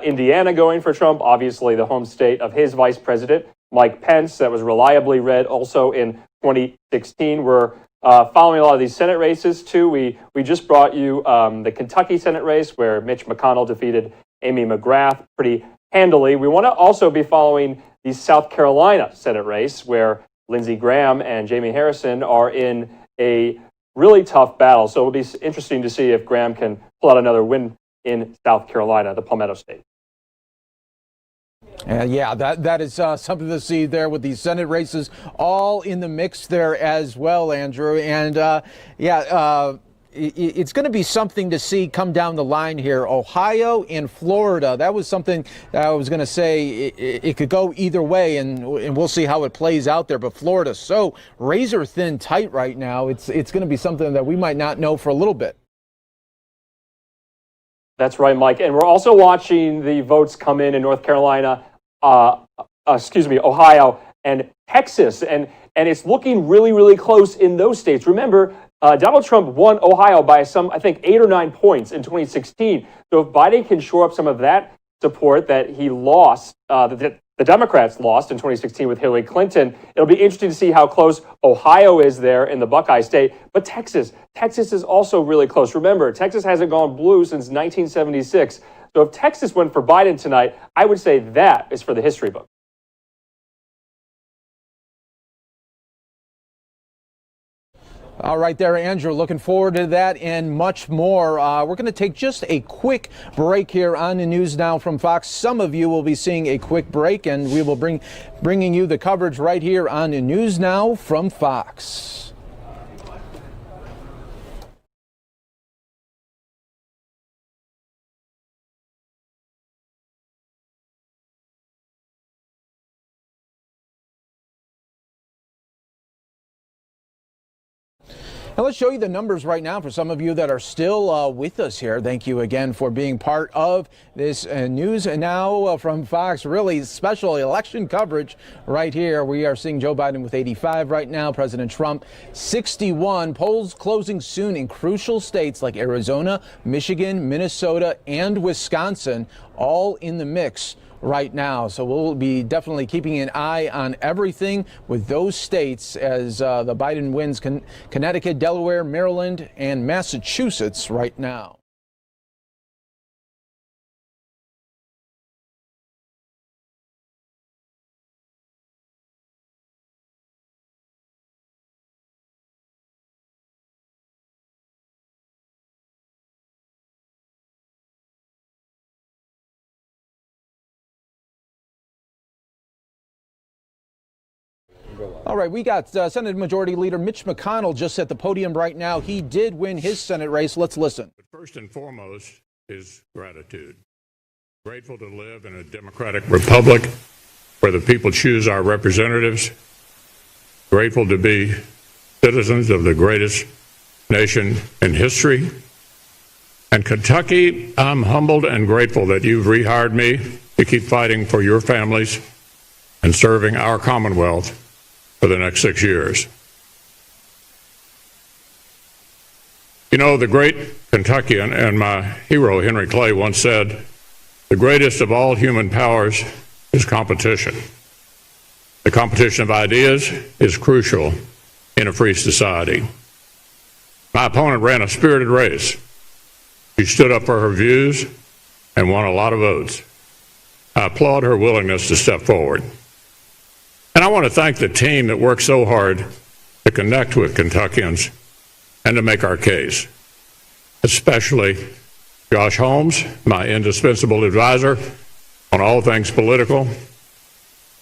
Indiana going for Trump, obviously the home state of his vice president, Mike Pence, that was reliably red also in 2016. We're following a lot of these Senate races, too. We just brought you the Kentucky Senate race where Mitch McConnell defeated Amy McGrath pretty handily. We want to also be following the South Carolina Senate race where Lindsey Graham and Jamie Harrison are in a really tough battle. So it'll be interesting to see if Graham can pull out another win in South Carolina, the Palmetto State. Yeah, that is something to see there with these Senate races all in the mix there as well, Andrew. And it's going to be something to see come down the line here. Ohio and Florida, that was something that I was going to say it could go either way, and we'll see how it plays out there. But Florida, so razor thin tight right now. It's going to be something that we might not know for a little bit. That's right, Mike. And we're also watching the votes come in North Carolina, Ohio and Texas. And it's looking really, really close in those states. Remember, Donald Trump won Ohio by some, I think, 8 or 9 points in 2016. So if Biden can shore up some of that support that he lost, the Democrats lost in 2016 with Hillary Clinton, it'll be interesting to see how close Ohio is there in the Buckeye State. But Texas is also really close. Remember, Texas hasn't gone blue since 1976. So if Texas went for Biden tonight, I would say that is for the history book. All right there, Andrew. Looking forward to that and much more. We're going to take just a quick break here on the News Now from Fox. Some of you will be seeing a quick break, and we will bringing you the coverage right here on the News Now from Fox. Now let's show you the numbers right now for some of you that are still with us here. Thank you again for being part of this News Now from Fox. Really special election coverage right here. We are seeing Joe Biden with 85 right now, President Trump 61. Polls closing soon in crucial states like Arizona, Michigan, Minnesota, and Wisconsin, all in the mix right now. So we'll be definitely keeping an eye on everything with those states as the Biden wins Connecticut, Delaware, Maryland, and Massachusetts right now. All right, we got Senate Majority Leader Mitch McConnell just at the podium right now. He did win his Senate race. Let's listen. First and foremost is gratitude. Grateful to live in a democratic republic where the people choose our representatives. Grateful to be citizens of the greatest nation in history. And Kentucky, I'm humbled and grateful that you've rehired me to keep fighting for your families and serving our Commonwealth for the next 6 years. You know, the great Kentuckian and my hero, Henry Clay, once said, the greatest of all human powers is competition. The competition of ideas is crucial in a free society. My opponent ran a spirited race. She stood up for her views and won a lot of votes. I applaud her willingness to step forward. And I want to thank the team that worked so hard to connect with Kentuckians and to make our case, especially Josh Holmes, my indispensable advisor on all things political,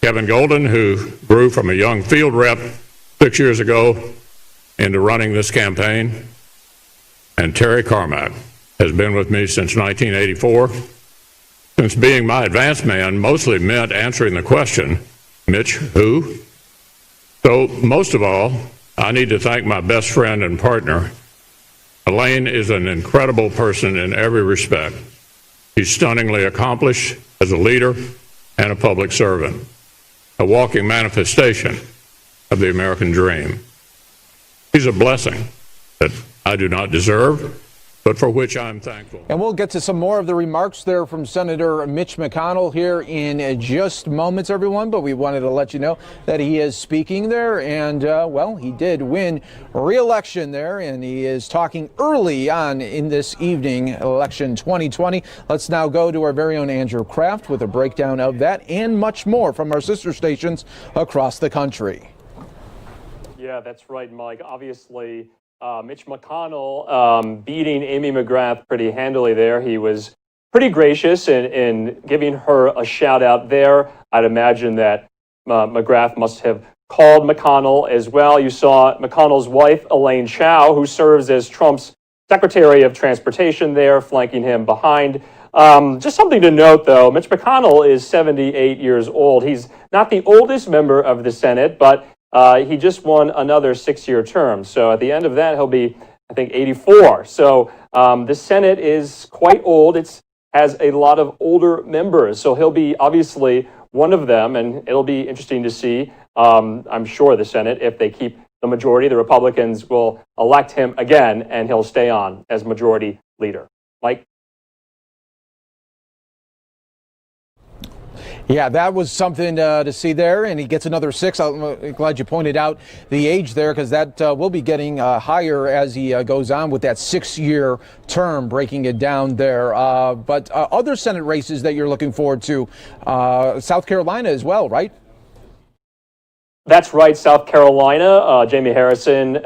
Kevin Golden, who grew from a young field rep 6 years ago into running this campaign, and Terry Carmack has been with me since 1984. Since being my advance man mostly meant answering the question, Mitch, who? So most of all, I need to thank my best friend and partner. Elaine is an incredible person in every respect. She's stunningly accomplished as a leader and a public servant, a walking manifestation of the American dream. She's a blessing that I do not deserve, but for which I'm thankful. And we'll get to some more of the remarks there from Senator Mitch McConnell here in just moments, everyone. But we wanted to let you know that he is speaking there. And, well, he did win re-election there. And he is talking early on in this evening, election 2020. Let's now go to our very own Andrew Kraft with a breakdown of that and much more from our sister stations across the country. Yeah, that's right, Mike. Obviously, Mitch McConnell beating Amy McGrath pretty handily there. He was pretty gracious in giving her a shout out there. I'd imagine that McGrath must have called McConnell as well. You saw McConnell's wife, Elaine Chao, who serves as Trump's Secretary of Transportation there, flanking him behind. Just something to note, though, Mitch McConnell is 78 years old. He's not the oldest member of the Senate, but he just won another 6-year term. So at the end of that, he'll be, I think, 84. So the Senate is quite old. It has a lot of older members. So he'll be obviously one of them. And it'll be interesting to see, I'm sure, the Senate, if they keep the majority, the Republicans will elect him again, and he'll stay on as majority leader. Mike? Yeah, that was something to see there, and he gets another 6. I'm glad you pointed out the age there, because that will be getting higher as he goes on with that 6-year term, breaking it down there. But other Senate races that you're looking forward to, South Carolina as well, right? That's right, South Carolina. Jamie Harrison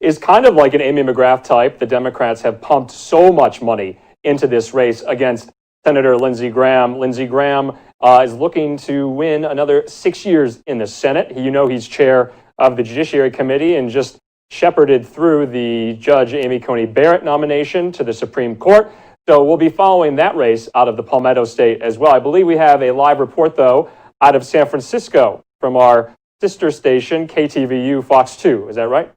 is kind of like an Amy McGrath type. The Democrats have pumped so much money into this race against Senator Lindsey Graham. Lindsey Graham is looking to win another 6 years in the Senate. You know, he's chair of the Judiciary Committee and just shepherded through the Judge Amy Coney Barrett nomination to the Supreme Court. So we'll be following that race out of the Palmetto State as well. I believe we have a live report, though, out of San Francisco from our sister station, KTVU Fox 2. Is that right?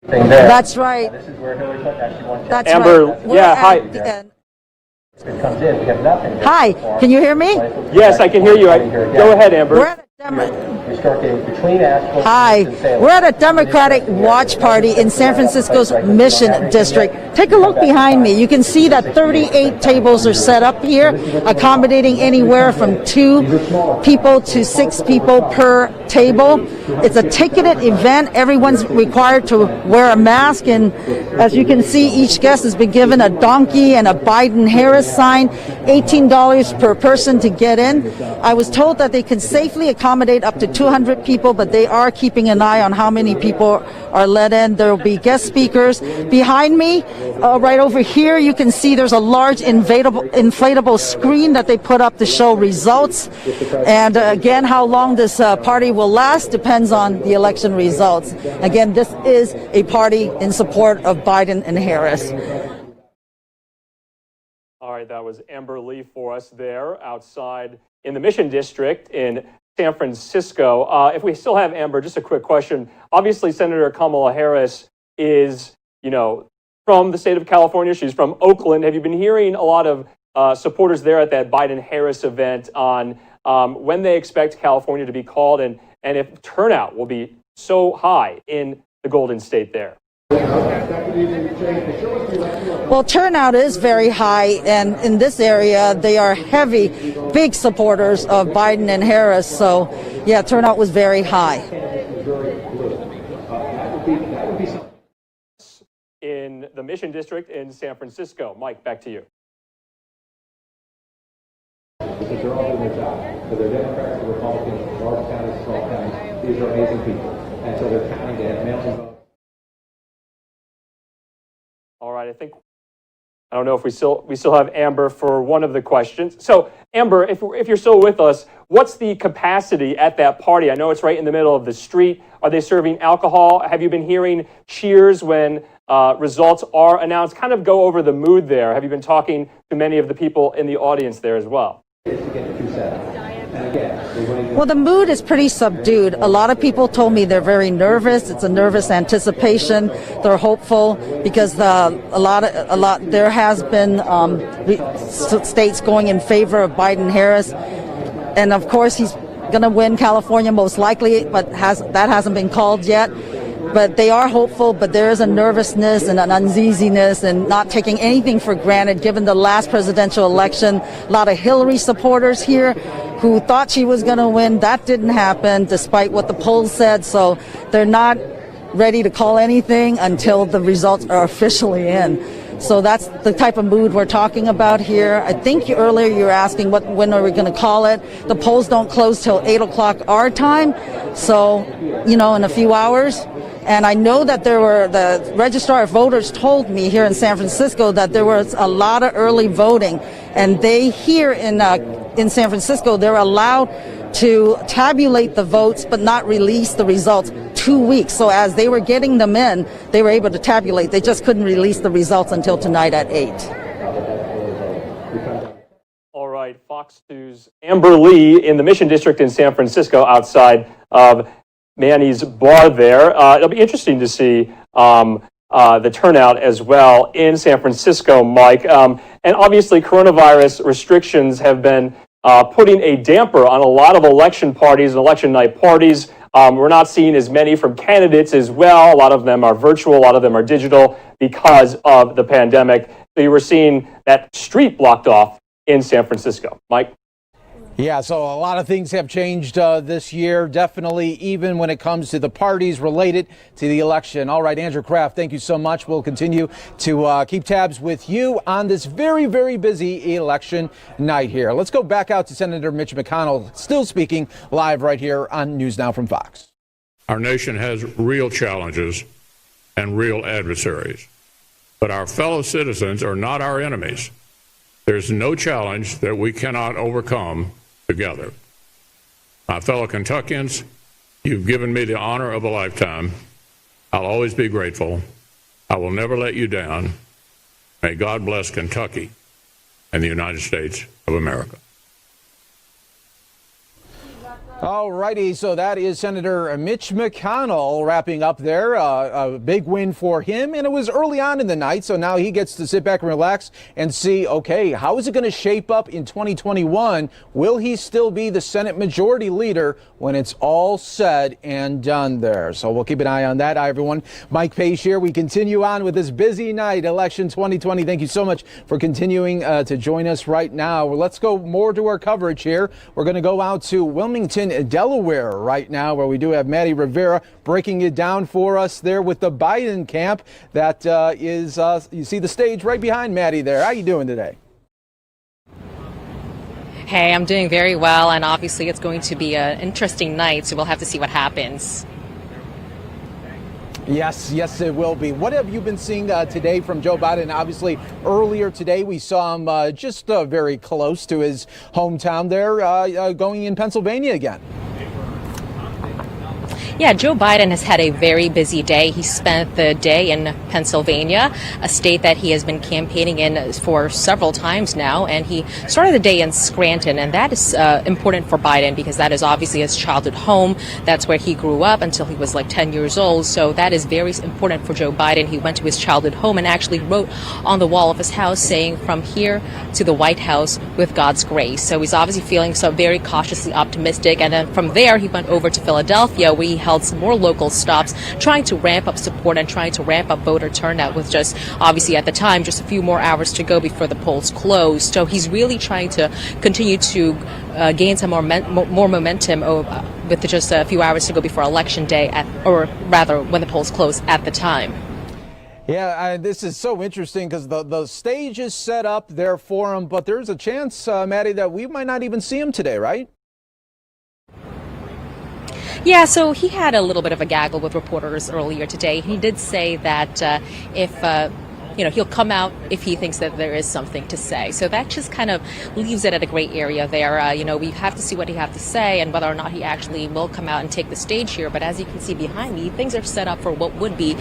That's right. This is where Hillary Clinton actually won. That's Amber, right. yeah, hi. It comes in. We have nothing. Hi, can you hear me? Yes, I can hear you. Go ahead, Amber. We're at Hi, we're at a Democratic watch party in San Francisco's Mission District. Take a look behind me. You can see that 38 tables are set up here, accommodating anywhere from 2 people to 6 people per table. It's a ticketed event. Everyone's required to wear a mask, and as you can see, each guest has been given a donkey and a Biden-Harris sign, $18 per person to get in. I was told that they can safely accommodate up to 200 people, but they are keeping an eye on how many people are let in. There will be guest speakers. Behind me, right over here, you can see there's a large inflatable screen that they put up to show results. And again, how long this party will last depends on the election results. Again, this is a party in support of Biden and Harris. All right, that was Amber Lee for us there outside in the Mission District in San Francisco. If we still have Amber, just a quick question. Obviously, Senator Kamala Harris is, from the state of California. She's from Oakland. Have you been hearing a lot of supporters there at that Biden-Harris event on when they expect California to be called and if turnout will be so high in the Golden State there? Well, turnout is very high, and in this area, they are big supporters of Biden and Harris. So, yeah, turnout was very high. In the Mission District in San Francisco. Mike, back to you. Because they're all doing their job. So they're Democrats, they're Republicans, large counties, small counties. These are amazing people. And so they're counting to have mail-in votes. All right, I don't know if we still have Amber for one of the questions. So, Amber, if you're still with us, what's the capacity at that party? I know it's right in the middle of the street. Are they serving alcohol? Have you been hearing cheers when results are announced? Kind of go over the mood there. Have you been talking to many of the people in the audience there as well? Well, the mood is pretty subdued. A lot of people told me they're very nervous. It's a nervous anticipation. They're hopeful because there has been states going in favor of Biden-Harris, and of course he's going to win California most likely, but that hasn't been called yet. but they are hopeful, but there is a nervousness and an uneasiness and not taking anything for granted given the last presidential election. A lot of Hillary supporters here who thought she was going to win. That didn't happen despite what the polls said, so they're not ready to call anything until the results are officially in. So that's the type of mood we're talking about here. I think earlier you were asking when are we going to call it. The polls don't close till 8 o'clock our time, so, in a few hours. And I know that the registrar of voters told me here in San Francisco that there was a lot of early voting. And they here in San Francisco, they're allowed to tabulate the votes but not release the results 2 weeks. So as they were getting them in, they were able to tabulate. They just couldn't release the results until tonight at 8. All right, Fox News. Amber Lee in the Mission District in San Francisco outside of Manny's Bar there. It'll be interesting to see the turnout as well in San Francisco, Mike. And obviously coronavirus restrictions have been putting a damper on a lot of election parties and election night parties. We're not seeing as many from candidates as well. A lot of them are virtual, a lot of them are digital because of the pandemic. So you were seeing that street blocked off in San Francisco. Mike? Yeah, so a lot of things have changed this year, definitely, even when it comes to the parties related to the election. All right, Andrew Kraft, thank you so much. We'll continue to keep tabs with you on this very, very busy election night here. Let's go back out to Senator Mitch McConnell, still speaking live right here on News Now from Fox. Our nation has real challenges and real adversaries, but our fellow citizens are not our enemies. There's no challenge that we cannot overcome together. My fellow Kentuckians, you've given me the honor of a lifetime. I'll always be grateful. I will never let you down. May God bless Kentucky and the United States of America. All righty, so that is Senator Mitch McConnell wrapping up there. A big win for him, and it was early on in the night, so now he gets to sit back and relax and see, okay, how is it going to shape up in 2021? Will he still be the Senate Majority Leader when it's all said and done there? So we'll keep an eye on that. Hi, everyone. Mike Page here. We continue on with this busy night, Election 2020. Thank you so much for continuing to join us right now. Let's go more to our coverage here. We're going to go out to Wilmington, Delaware right now, where we do have Maddie Rivera breaking it down for us there with the Biden camp. That is, you see the stage right behind Maddie there. How you doing today? Hey, I'm doing very well, and obviously it's going to be an interesting night, so we'll have to see what happens. Yes, it will be. What have you been seeing today from Joe Biden? Obviously, earlier today we saw him just very close to his hometown there, going in Pennsylvania again. Yeah, Joe Biden has had a very busy day. He spent the day in Pennsylvania, a state that he has been campaigning in for several times now, and he started the day in Scranton, and that is important for Biden because that is obviously his childhood home. That's where he grew up until he was like 10 years old, so that is very important for Joe Biden. He went to his childhood home and actually wrote on the wall of his house saying, "From here to the White House with God's grace." So he's obviously feeling so very cautiously optimistic, and then from there he went over to Philadelphia, where he held some more local stops, trying to ramp up support and trying to ramp up voter turnout with just, obviously at the time, just a few more hours to go before the polls close. So he's really trying to continue to gain some more momentum with just a few hours to go before Election Day, or rather when the polls close at the time. Yeah, this is so interesting because the stage is set up there for him, but there's a chance, Maddie, that we might not even see him today, right? Yeah, so he had a little bit of a gaggle with reporters earlier today. He did say that he'll come out if he thinks that there is something to say. So that just kind of leaves it at a gray area there. We have to see what he has to say and whether or not he actually will come out and take the stage here. But as you can see behind me, things are set up for what would be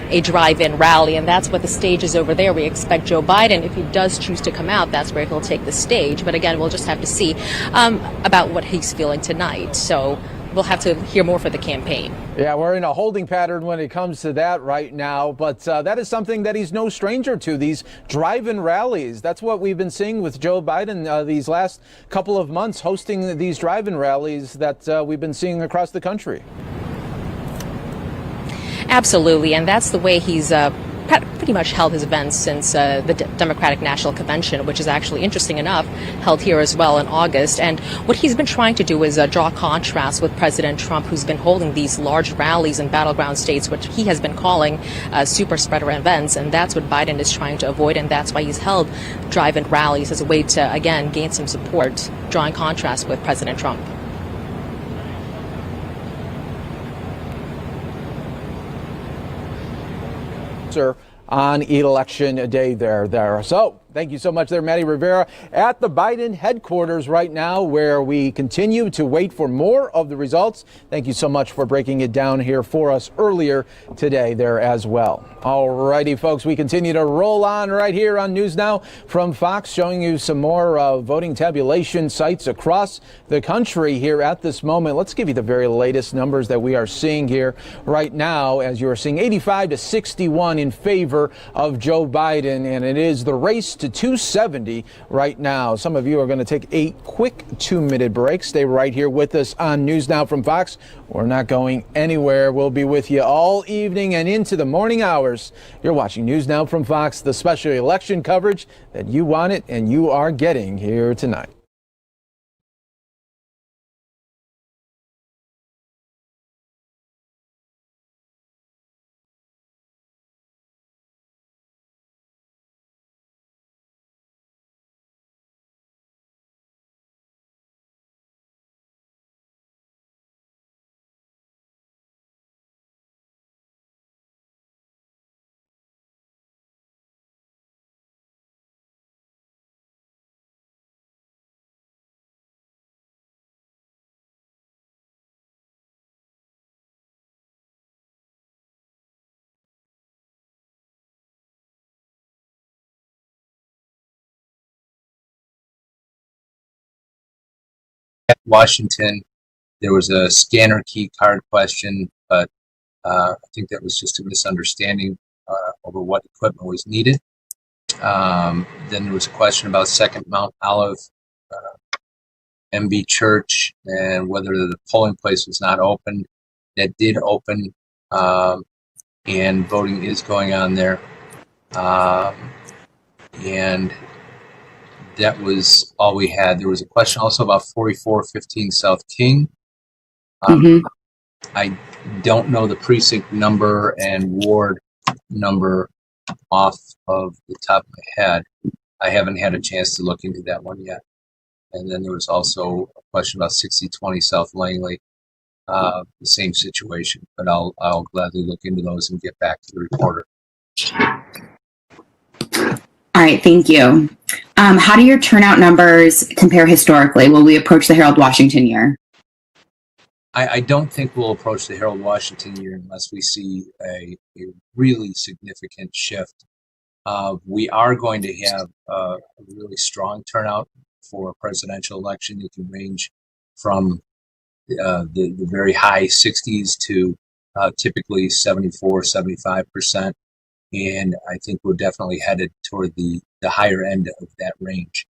a drive-in rally, and that's what the stage is over there. We expect Joe Biden, if he does choose to come out, that's where he'll take the stage. But again, we'll just have to see about what he's feeling tonight. So we'll have to hear more for the campaign. Yeah, we're in a holding pattern when it comes to that right now, but that is something that he's no stranger to, these drive-in rallies. That's what we've been seeing with Joe Biden these last couple of months, hosting these drive-in rallies that we've been seeing across the country. Absolutely, and that's the way he's pretty much held his events since the Democratic National Convention, which is actually, interesting enough, held here as well in August. And what he's been trying to do is draw contrast with President Trump, who's been holding these large rallies in battleground states, which he has been calling super spreader events. And that's what Biden is trying to avoid, and that's why he's held drive-in rallies as a way to, again, gain some support, drawing contrast with President Trump. On election day there. So thank you so much there, Maddie Rivera, at the Biden headquarters right now, where we continue to wait for more of the results. Thank you so much for breaking it down here for us earlier today there as well. All righty, folks, we continue to roll on right here on News Now from Fox, showing you some more voting tabulation sites across the country here at this moment. Let's give you the very latest numbers that we are seeing here right now, as you are seeing 85 to 61 in favor of Joe Biden, and it is the race to 270 right now. Some of you are going to take a quick 2-minute break. Stay right here with us on News Now from Fox. We're not going anywhere. We'll be with you all evening and into the morning hours. You're watching News Now from Fox, the special election coverage that you wanted and you are getting here tonight. Washington, there was a scanner key card question, but I think that was just a misunderstanding over what equipment was needed. Then there was a question about Second Mount Olive MB Church and whether the polling place was not open. That did open, and voting is going on there. And that was all we had. There was a question also about 4415 South King. I don't know the precinct number and ward number off of the top of my head. I haven't had a chance to look into that one yet. And then there was also a question about 6020 South Langley, the same situation. But I'll gladly look into those and get back to the reporter. All right, thank you. How do your turnout numbers compare historically? Will we approach the Harold Washington year? I don't think we'll approach the Harold Washington year unless we see a really significant shift. We are going to have a really strong turnout for a presidential election. It can range from the very high 60s to typically 74, 75%. And I think we're definitely headed toward the higher end of that range.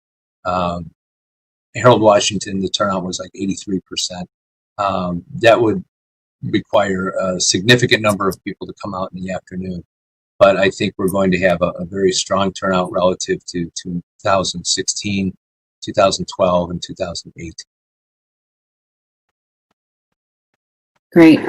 Harold Washington, the turnout was like 83%. That would require a significant number of people to come out in the afternoon. But I think we're going to have a very strong turnout relative to 2016, 2012, and 2008. Great.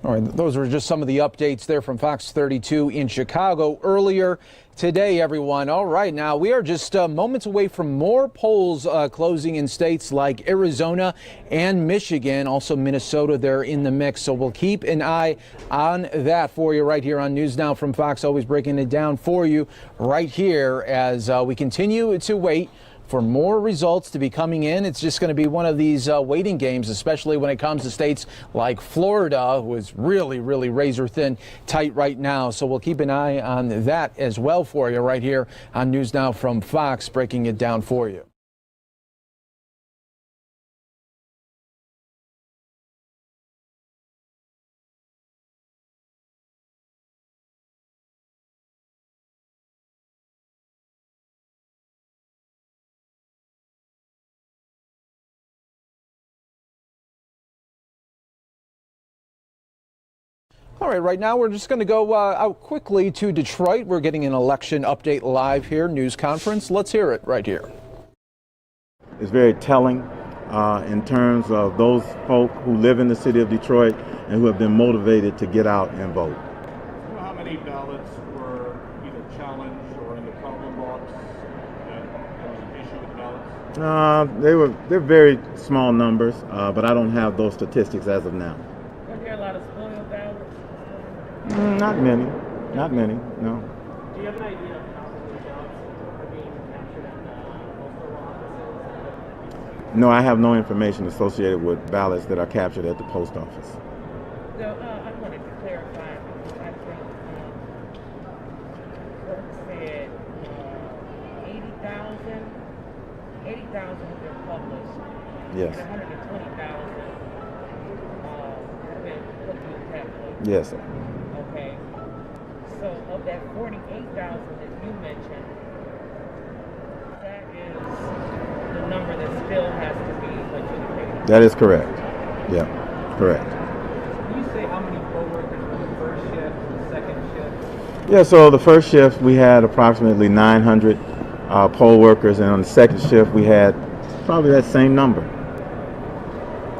All right, those were just some of the updates there from Fox 32 in Chicago earlier today, everyone. All right, now we are just moments away from more polls closing in states like Arizona and Michigan, also Minnesota there in the mix. So we'll keep an eye on that for you right here on News Now from Fox, always breaking it down for you right here as we continue to wait for more results to be coming in. It's just going to be one of these waiting games, especially when it comes to states like Florida, who is really, really razor thin tight right now. So we'll keep an eye on that as well for you right here on News Now from Fox, breaking it down for you. All right now we're just going to go out quickly to Detroit. We're getting an election update live here, news conference. Let's hear it right here. It's very telling in terms of those folk who live in the city of Detroit and who have been motivated to get out and vote. Do you know how many ballots were either challenged or in the problem box that there was an issue with the ballots? They're very small numbers, but I don't have those statistics as of now. Were there a lot of spoiled ballots? Not many, no. Do you have an idea of how many ballots are being captured at the postal offices? No, I have no information associated with ballots that are captured at the post office. So I wanted to clarify, because I think Kirk said 80,000 have been published. Yes. And 120,000 have been put in the tablet. Yes, sir. Okay. So of that 48,000 that you mentioned, that is the number that still has to be adjudicated. That is correct. Yeah, correct. Can you say how many poll workers were the first shift, the second shift? Yeah, so the first shift we had approximately 900 poll workers, and on the second shift we had probably that same number.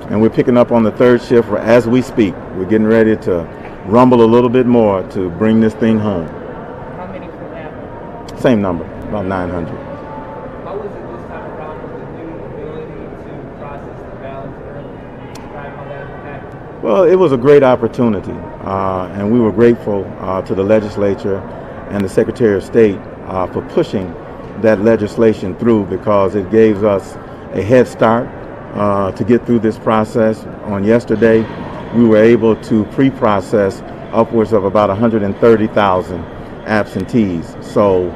And we're picking up on the third shift as we speak. We're getting ready to rumble a little bit more to bring this thing home. How many for that? Same number, about 900. How was it this time around with the new ability to process the ballots early? Can you describe how that impacted? Well, it was a great opportunity, and we were grateful to the legislature and the Secretary of State for pushing that legislation through, because it gave us a head start to get through this process. On yesterday, we were able to pre-process upwards of about 130,000 absentees. So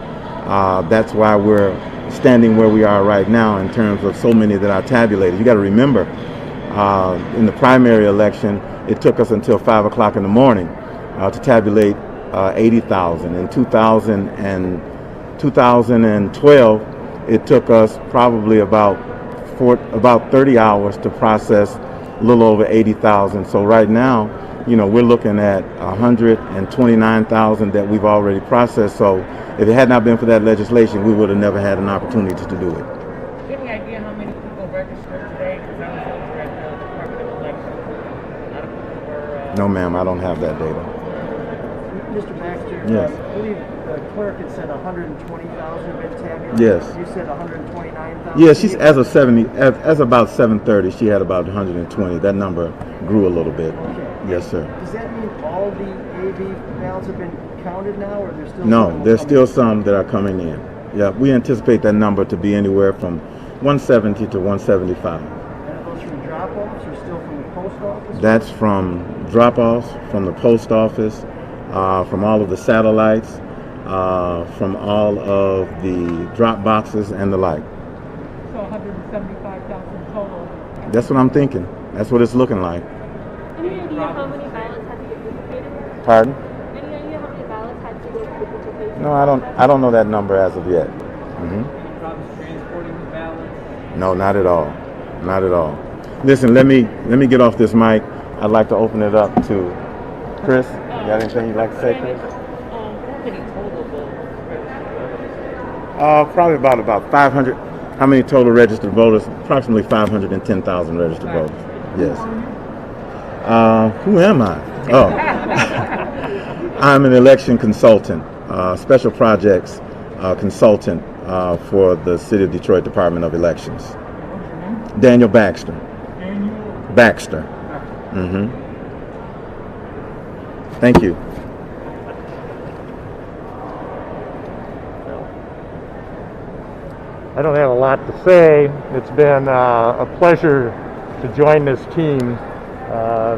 that's why we're standing where we are right now in terms of so many that are tabulated. You got to remember, in the primary election, it took us until 5 o'clock in the morning to tabulate 80,000. In 2012, it took us probably about 30 hours to process a little over 80,000. So right now, we're looking at 129,000 that we've already processed. So if it had not been for that legislation, we would have never had an opportunity to do it. Do you have any idea how many people registered today? Because I was over at the Department of Elections. A lot of people were... No, ma'am, I don't have that data. Mr. Baxter, Yes. I believe the clerk had said 120,000 have been tabulated. Yes. You said 129,000. Yeah, she's as of about 7:30, she had about 120. That number grew a little bit. Okay. Yes, sir. Does that mean all the AV ballots have been counted now, or there's still No, some there's coming? still some that are coming in. Yeah, we anticipate that number to be anywhere from 170 to 175. And are those from drop-offs or still from the post office? That's from drop-offs, from the post office, from all of the satellites, from all of the drop boxes and the like. So 175,000 total. That's what I'm thinking. That's what it's looking like. Any idea how many ballots had to get duplicated? Pardon? Any idea how many ballots had to go through duplication? No, I don't know that number as of yet. Any problems transporting the ballots? No, not at all. Not at all. Listen, let me get off this mic. I'd like to open it up to Chris. You got anything you'd like to say, Chris? How many total votes registered? Probably about 500. How many total registered voters? Approximately 510,000 registered voters. Yes. Who am I? Oh, I'm an election consultant, special projects consultant for the City of Detroit Department of Elections. Daniel Baxter. Baxter. Mm-hmm. Thank you. I don't have a lot to say. It's been a pleasure to join this team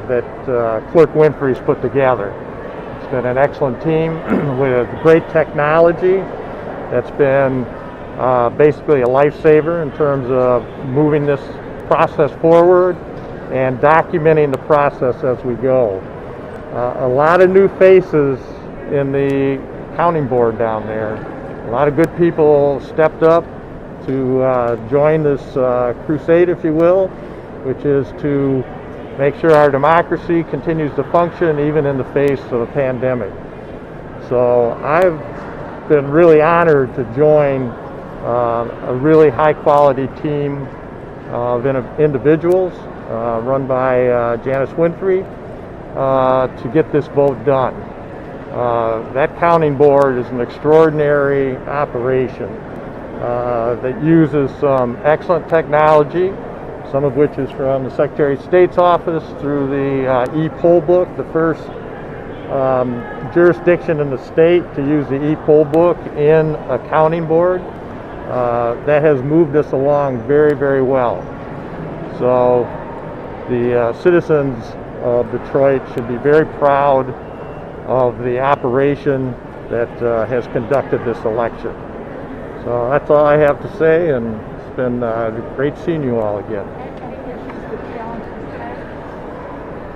that Clerk Winfrey's put together. It's been an excellent team with great technology that's been basically a lifesaver in terms of moving this process forward and documenting the process as we go. A lot of new faces in the counting board down there. A lot of good people stepped up to join this crusade, if you will, which is to make sure our democracy continues to function even in the face of a pandemic. So I've been really honored to join a really high quality team of individuals run by Janice Winfrey to get this vote done. That counting board is an extraordinary operation that uses some excellent technology, some of which is from the Secretary of State's office through the e-poll book, the first jurisdiction in the state to use the e-poll book in a counting board. That has moved us along very, very well. So the citizens of Detroit should be very proud of the operation that has conducted this election. So that's all I have to say, and it's been great seeing you all again.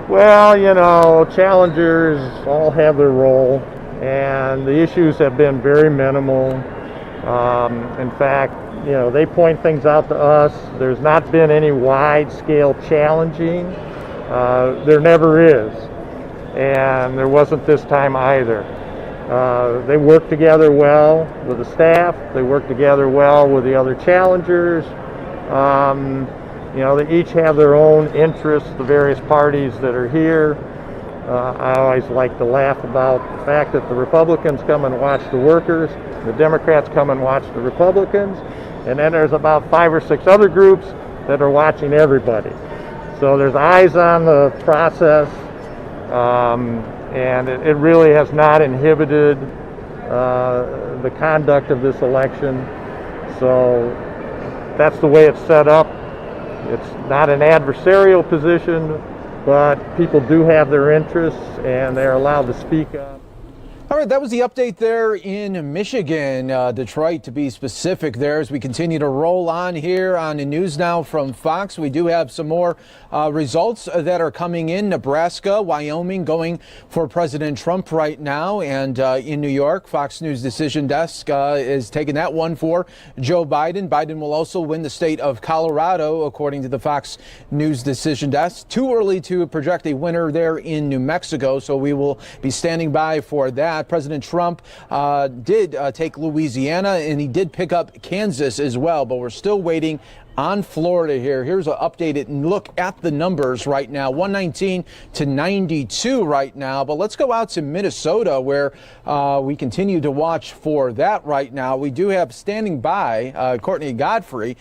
Well, you know, challengers all have their role, and the issues have been very minimal. In fact, you know, they point things out to us. There's not been any wide-scale challenging. There never is, and there wasn't this time either. They work together well with the staff. They work together well with the other challengers. You know, they each have their own interests, the various parties that are here. I always like to laugh about the fact that the Republicans come and watch the workers, the Democrats come and watch the Republicans, and then there's about 5 or 6 other groups that are watching everybody. So there's eyes on the process, and it really has not inhibited the conduct of this election. So that's the way it's set up. It's not an adversarial position, but people do have their interests and they're allowed to speak up. All right, that was the update there in Michigan, Detroit to be specific there, as we continue to roll on here on the News Now from Fox. We do have some more results that are coming in. Nebraska, Wyoming going for President Trump right now, and in New York, Fox News Decision Desk is taking that one for Joe Biden. Biden will also win the state of Colorado, according to the Fox News Decision Desk. Too early to project a winner there in New Mexico, so we will be standing by for that. President Trump did take Louisiana, and he did pick up Kansas as well, but we're still waiting on Florida here. Here's an updated look at the numbers right now, 119 to 92 right now. But let's go out to Minnesota, where we continue to watch for that right now. We do have standing by Courtney Godfrey.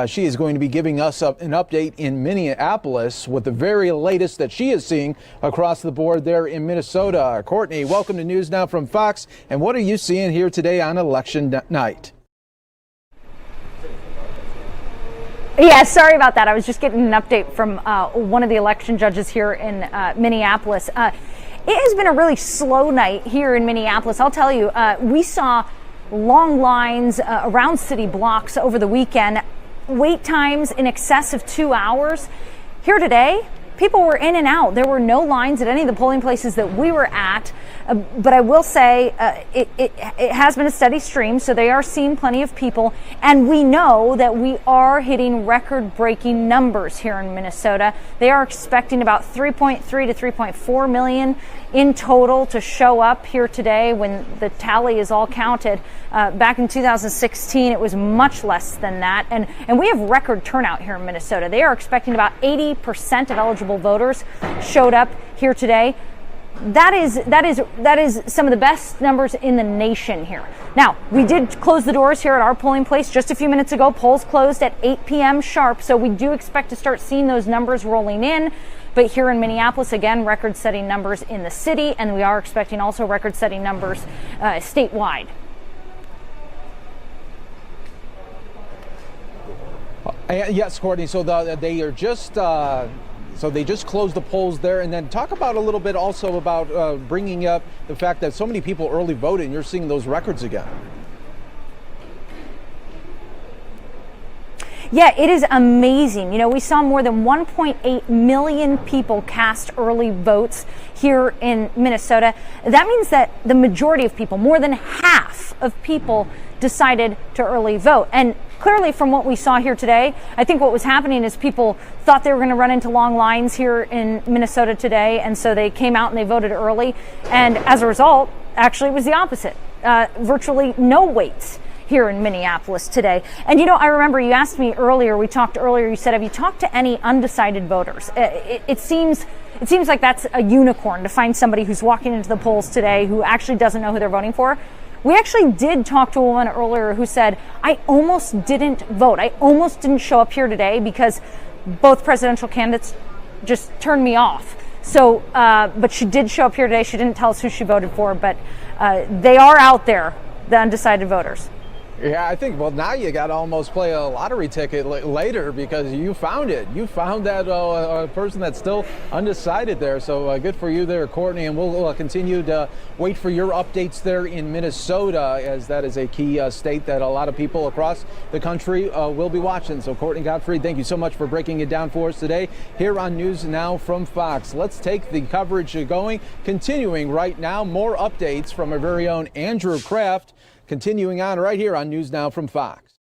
She is going to be giving us an update in Minneapolis with the very latest that she is seeing across the board there in Minnesota. Courtney, welcome to News Now from Fox. And what are you seeing here today on election night? Yeah, sorry about that. I was just getting an update from one of the election judges here in Minneapolis. It has been a really slow night here in Minneapolis. I'll tell you, we saw long lines around city blocks over the weekend, wait times in excess of 2 hours. Here today, people were in and out. There were no lines at any of the polling places that we were at. But I will say it has been a steady stream, so they are seeing plenty of people. And we know that we are hitting record-breaking numbers here in Minnesota. They are expecting about 3.3 to 3.4 million in total to show up here today when the tally is all counted. Back in 2016, it was much less than that. And we have record turnout here in Minnesota. They are expecting about 80% of eligible voters showed up here today. That is some of the best numbers in the nation here. Now, we did close the doors here at our polling place just a few minutes ago. Polls closed at 8 p.m. sharp, so we do expect to start seeing those numbers rolling in. But here in Minneapolis, again, record-setting numbers in the city, and we are expecting also record-setting numbers statewide. Yes, Courtney. So they are just. So they just closed the polls there, and then talk about a little bit also about bringing up the fact that so many people early voted, and you're seeing those records again. Yeah, it is amazing. You know, we saw more than 1.8 million people cast early votes here in Minnesota. That means that the majority of people, more than half of people, decided to early vote. And clearly from what we saw here today, I think what was happening is people thought they were going to run into long lines here in Minnesota today, and so they came out and they voted early. And as a result, actually, it was the opposite. Virtually no waits here in Minneapolis today. And I remember you asked me earlier, we talked earlier, you said, have you talked to any undecided voters? It seems like that's a unicorn to find somebody who's walking into the polls today who actually doesn't know who they're voting for. We actually did talk to a woman earlier who said, I almost didn't vote. I almost didn't show up here today because both presidential candidates just turned me off. So, but she did show up here today. She didn't tell us who she voted for, but they are out there, the undecided voters. Yeah, I think, well, now you got to almost play a lottery ticket later because you found it. You found that person that's still undecided there. So good for you there, Courtney. And we'll continue to wait for your updates there in Minnesota, as that is a key state that a lot of people across the country will be watching. So Courtney Gottfried, thank you so much for breaking it down for us today here on News Now from Fox. Let's take the coverage going. Continuing right now, more updates from our very own Andrew Kraft. Continuing on right here on News Now from Fox.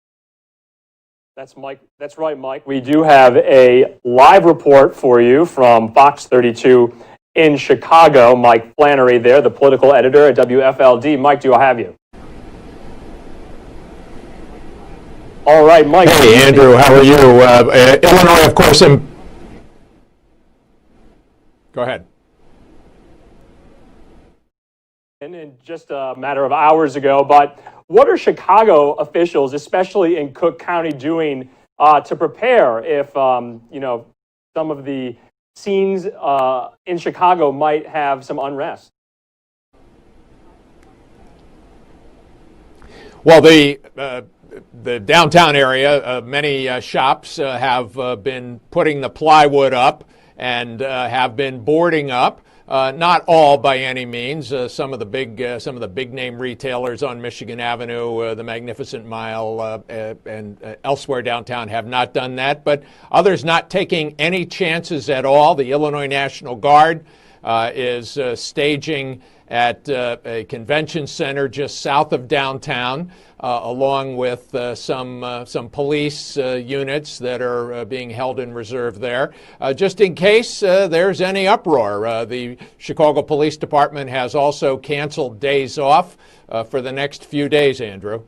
That's Mike. That's right, Mike. We do have a live report for you from Fox 32 in Chicago. Mike Flannery there, the political editor at WFLD. Mike, do I have you? All right, Mike. Hey, Andrew, how are you? Illinois, of course. Go ahead. In just a matter of hours ago, but what are Chicago officials, especially in Cook County, doing to prepare if some of the scenes in Chicago might have some unrest? Well, the downtown area, many shops have been putting the plywood up and have been boarding up. Not all by any means. Some of the big name retailers on Michigan Avenue, the Magnificent Mile, and elsewhere downtown have not done that. But others not taking any chances at all. The Illinois National Guard is staging at a convention center just south of downtown, along with some police units that are being held in reserve there, just in case there's any uproar. The Chicago Police Department has also canceled days off for the next few days, Andrew.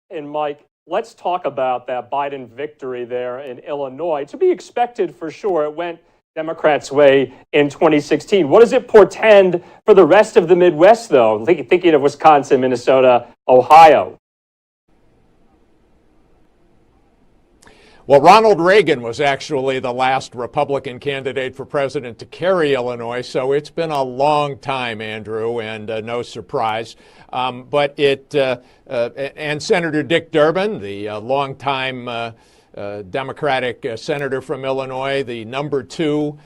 And Mike, let's talk about that Biden victory there in Illinois. To be expected for sure. It went Democrats' way in 2016. What does it portend for the rest of the Midwest, though? Thinking of Wisconsin, Minnesota, Ohio. Well, Ronald Reagan was actually the last Republican candidate for president to carry Illinois, so it's been a long time, Andrew, and no surprise. But and Senator Dick Durbin, the longtime Democratic senator from Illinois, the number 2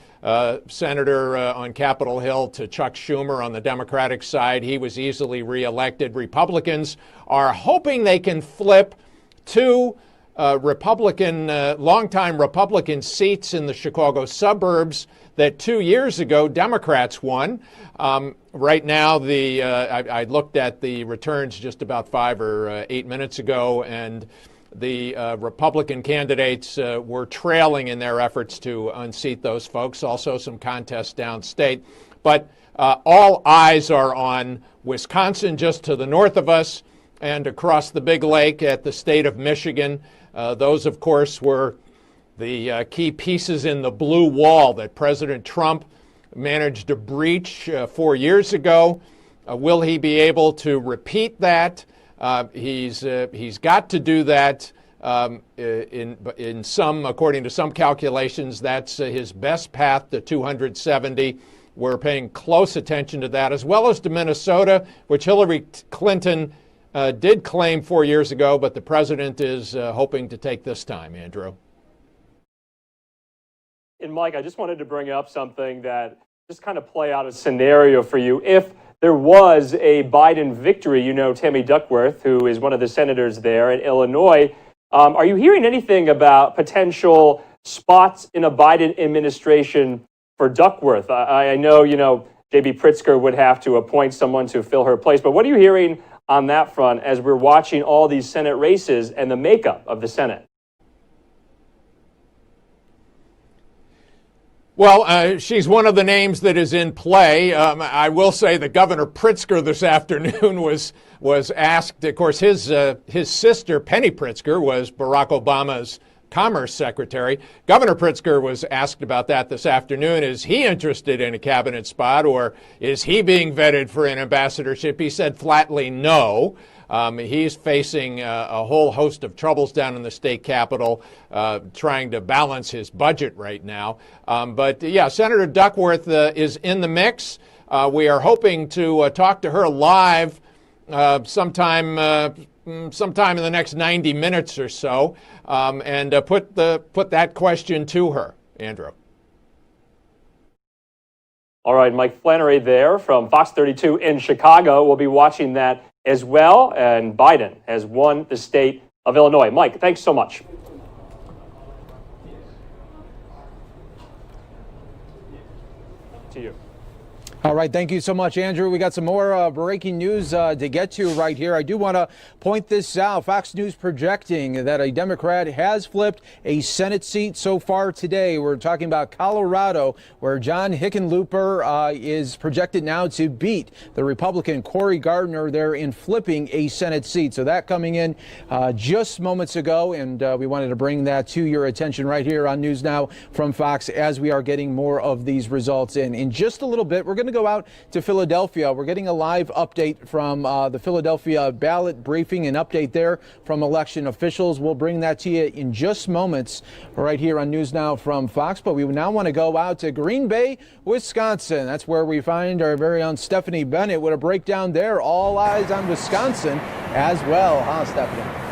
senator on Capitol Hill to Chuck Schumer on the Democratic side. He was easily reelected. Republicans are hoping they can flip 2 longtime Republican seats in the Chicago suburbs that 2 years ago Democrats won. Right now, I looked at the returns just about 5 or 8 minutes ago, and the Republican candidates were trailing in their efforts to unseat those folks. Also some contests downstate. But all eyes are on Wisconsin, just to the north of us, and across the Big Lake at the state of Michigan. Those, of course, were the key pieces in the blue wall that President Trump managed to breach 4 years ago. Will he be able to repeat that? He's got to do that in some, according to some calculations, that's his best path to 270. We're paying close attention to that, as well as to Minnesota, which Hillary Clinton did claim 4 years ago, but the president is hoping to take this time, Andrew. And Mike, I just wanted to bring up something that just kind of play out a scenario for you. If there was a Biden victory, Tammy Duckworth, who is one of the senators there in Illinois, are you hearing anything about potential spots in a Biden administration for Duckworth? I know, J.B. Pritzker would have to appoint someone to fill her place, but what are you hearing on that front as we're watching all these Senate races and the makeup of the Senate? Well, she's one of the names that is in play. I will say that Governor Pritzker this afternoon was asked. Of course, his sister Penny Pritzker was Barack Obama's Commerce Secretary. Governor Pritzker was asked about that this afternoon. Is he interested in a cabinet spot, or is he being vetted for an ambassadorship? He said flatly no. He's facing a whole host of troubles down in the state capitol, trying to balance his budget right now. But yeah, Senator Duckworth is in the mix. We are hoping to talk to her live sometime in the next 90 minutes or so, and put that question to her, Andrew. All right, Mike Flannery there from Fox 32 in Chicago. We'll be watching that as well, and Biden has won the state of Illinois. Mike, thanks so much. To you. All right, thank you so much, Andrew. We got some more breaking news to get to right here. I do want to point this out. Fox News projecting that a Democrat has flipped a Senate seat so far today. We're talking about Colorado, where John Hickenlooper is projected now to beat the Republican Cory Gardner there in flipping a Senate seat. So that coming in just moments ago, and we wanted to bring that to your attention right here on News Now from Fox as we are getting more of these results in. In just a little bit, we're going to go out to Philadelphia. We're getting a live update from the Philadelphia ballot briefing, an update there from election officials. We'll bring that to you in just moments right here on News Now from Fox. But we now want to go out to Green Bay, Wisconsin. That's where we find our very own Stephanie Bennett with a breakdown there. All eyes on Wisconsin as well, huh, Stephanie?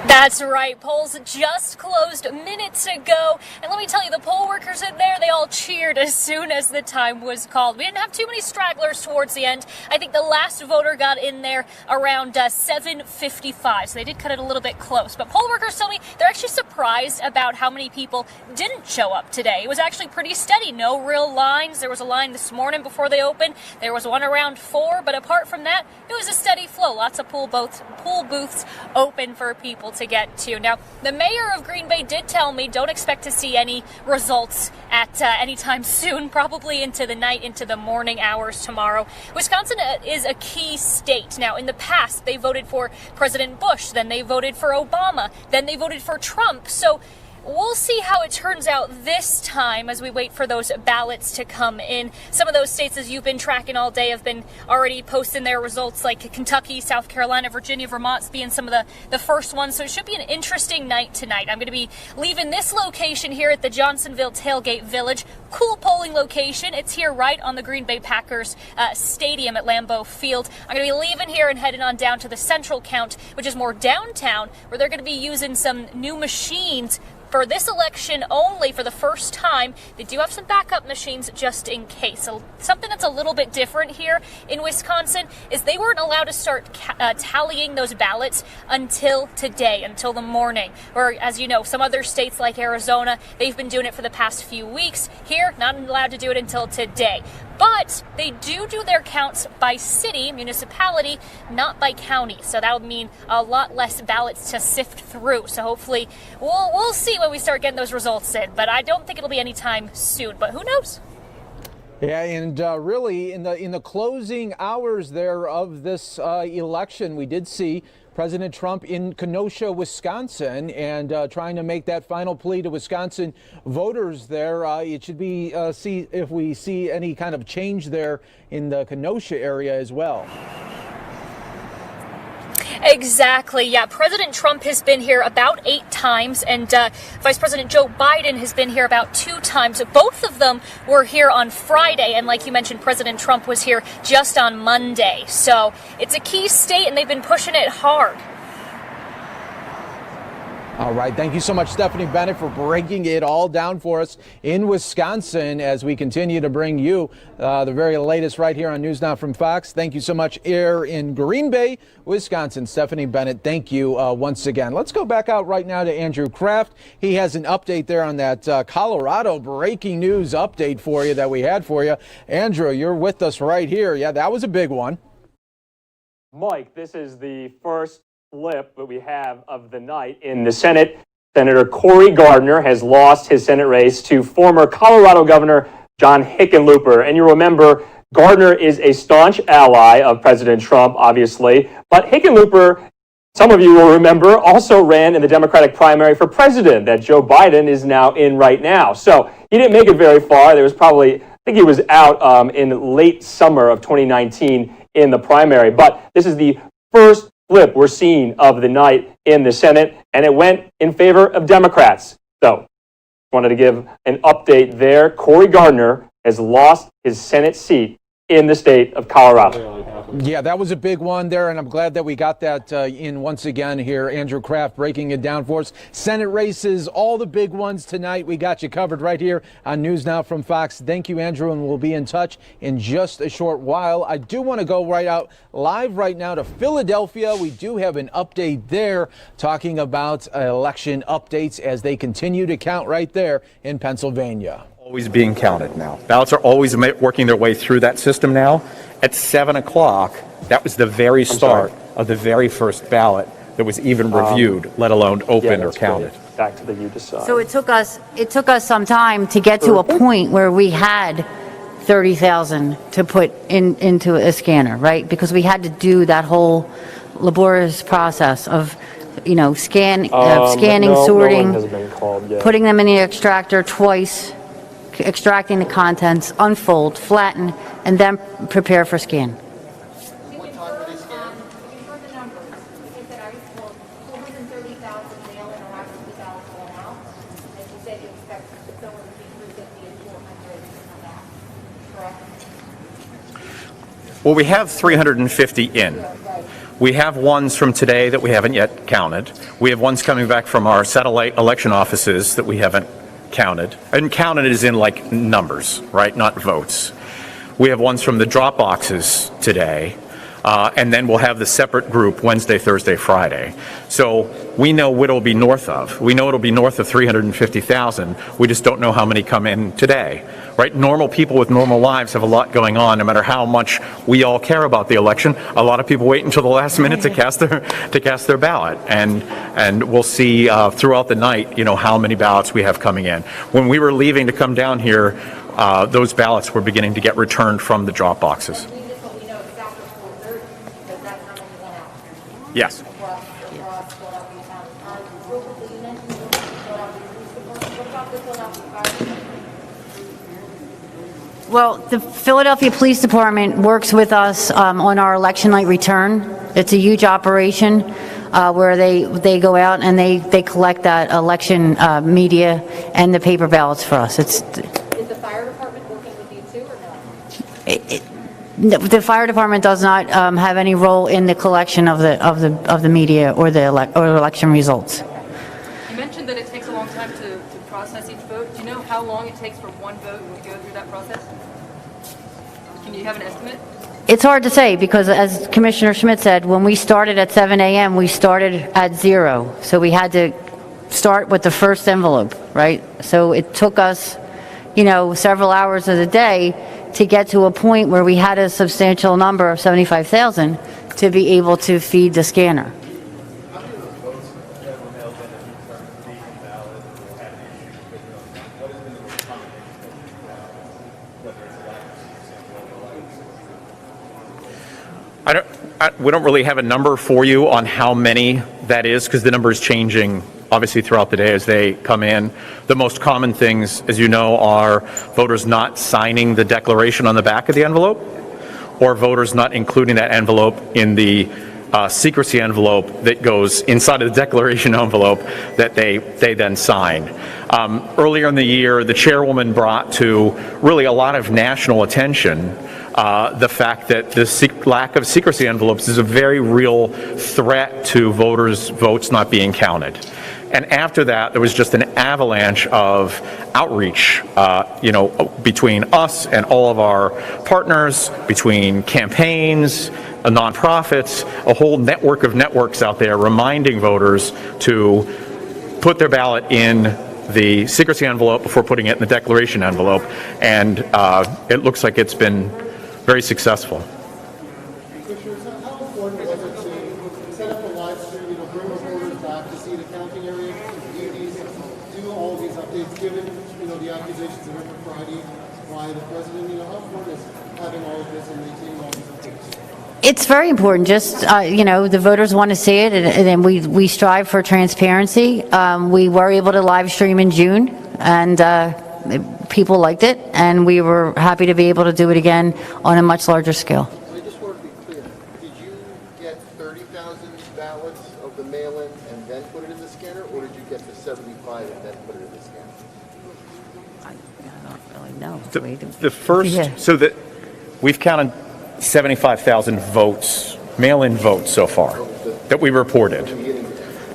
That's right. Polls just closed minutes ago. And let me tell you, the poll workers in there, they all cheered as soon as the time was called. We didn't have too many stragglers towards the end. I think the last voter got in there around 7:55. So they did cut it a little bit close. But poll workers tell me they're actually surprised about how many people didn't show up today. It was actually pretty steady. No real lines. There was a line this morning before they opened. There was one around 4. But apart from that, it was a steady flow. Lots of pool booths open for people to get to. Now, the mayor of Green Bay did tell me don't expect to see any results at any time soon, probably into the night, into the morning hours tomorrow. Wisconsin is a key state. Now, in the past, they voted for President Bush, then they voted for Obama, then they voted for Trump. So we'll see how it turns out this time as we wait for those ballots to come in. Some of those states, as you've been tracking all day, have been already posting their results, like Kentucky, South Carolina, Virginia, Vermont being some of the first ones. So it should be an interesting night tonight. I'm going to be leaving this location here at the Johnsonville Tailgate Village. Cool polling location. It's here right on the Green Bay Packers stadium at Lambeau Field. I'm going to be leaving here and heading on down to the Central Count, which is more downtown, where they're going to be using some new machines for this election only. For the first time, they do have some backup machines just in case. So something that's a little bit different here in Wisconsin is they weren't allowed to start tallying those ballots until today, until the morning. Or, as you know, some other states like Arizona, they've been doing it for the past few weeks. Here, not allowed to do it until today. But they do their counts by city, municipality, not by county. So that would mean a lot less ballots to sift through. So hopefully we'll see when we start getting those results in. But I don't think it'll be anytime soon. But who knows? Yeah, and really in the closing hours there of this election, we did see President Trump in Kenosha, Wisconsin, and trying to make that final plea to Wisconsin voters there. It should be see if we see any kind of change there in the Kenosha area as well. Exactly. Yeah. President Trump has been here about 8 times, and Vice President Joe Biden has been here about 2 times. Both of them were here on Friday, and like you mentioned, President Trump was here just on Monday. So it's a key state, and they've been pushing it hard. All right. Thank you so much, Stephanie Bennett, for breaking it all down for us in Wisconsin as we continue to bring you the very latest right here on News Now from Fox. Thank you so much here in Green Bay, Wisconsin. Stephanie Bennett, thank you once again. Let's go back out right now to Andrew Kraft. He has an update there on that Colorado breaking news update for you that we had for you. Andrew, you're with us right here. Yeah, that was a big one. Mike, this is the first flip that we have of the night in the Senate. Senator Cory Gardner has lost his Senate race to former Colorado Governor John Hickenlooper. And you remember, Gardner is a staunch ally of President Trump, obviously, but Hickenlooper, some of you will remember, also ran in the Democratic primary for president that Joe Biden is now in right now. So he didn't make it very far. There was probably, I think he was out in late summer of 2019 in the primary. But this is the first flip we're seeing of the night in the Senate, and it went in favor of Democrats. So wanted to give an update there. Cory Gardner has lost his Senate seat in the state of Colorado. Yeah, that was a big one there, and I'm glad that we got that in once again here. Andrew Kraft breaking it down for us. Senate races, all the big ones tonight. We got you covered right here on News Now from Fox. Thank you, Andrew, and we'll be in touch in just a short while. I do want to go right out live right now to Philadelphia. We do have an update there talking about election updates as they continue to count right there in Pennsylvania. Always being counted now. Ballots are always working their way through that system now. At 7 o'clock, that was the very start of the very first ballot that was even reviewed, let alone opened or counted. Back to the you decide. So it took us some time to get to a point where we had 30,000 to put into a scanner, right? Because we had to do that whole laborious process of, scanning, sorting, putting them in the extractor twice, extracting the contents, unfold, flatten, and then prepare for scan. Well, we have 350 in. We have ones from today that we haven't yet counted. We have ones coming back from our satellite election offices that we haven't counted. And counted is in like numbers, right? Not votes. We have ones from the drop boxes today. And then we'll have the separate group Wednesday, Thursday, Friday. So we know what it'll be north of. We know it'll be north of 350,000. We just don't know how many come in today, right? Normal people with normal lives have a lot going on, no matter how much we all care about the election. A lot of people wait until the last minute to cast their ballot. And we'll see throughout the night, how many ballots we have coming in. When we were leaving to come down here, those ballots were beginning to get returned from the drop boxes. Yes. Well, the Philadelphia Police Department works with us on our election night return. It's a huge operation where they go out and they collect that election media and the paper ballots for us. Is the fire department working with you too, or no? The fire department does not have any role in the collection of the media or the election results. You mentioned that it takes a long time to process each vote. Do you know how long it takes for one vote to go through that process? Can you have an estimate? It's hard to say because, as Commissioner Schmidt said, when we started at 7 a.m., we started at 0. So we had to start with the first envelope, right? So it took us, several hours of the day to get to a point where we had a substantial number of 75,000 to be able to feed the scanner. We don't really have a number for you on how many that is because the number is changing obviously throughout the day as they come in. The most common things, as you know, are voters not signing the declaration on the back of the envelope or voters not including that envelope in the secrecy envelope that goes inside of the declaration envelope that they then sign. Earlier in the year, the chairwoman brought to really a lot of national attention the fact that the lack of secrecy envelopes is a very real threat to voters' votes not being counted. And after that, there was just an avalanche of outreach, between us and all of our partners, between campaigns, nonprofits, a whole network of networks out there reminding voters to put their ballot in the secrecy envelope before putting it in the declaration envelope. And it looks like it's been very successful. why the president, how important is having all of this and maintaining all these updates? It's very important. Just, the voters want to see it, and then we strive for transparency. We were able to live stream in June, and people liked it, and we were happy to be able to do it again on a much larger scale. I just want to be clear. Did you get 30,000 ballots of the mail-in and then put it in the scanner, or did you get the 75 and then put it in the scanner? I don't really know. The first, so that we've counted 75,000 votes, mail-in votes so far that we reported.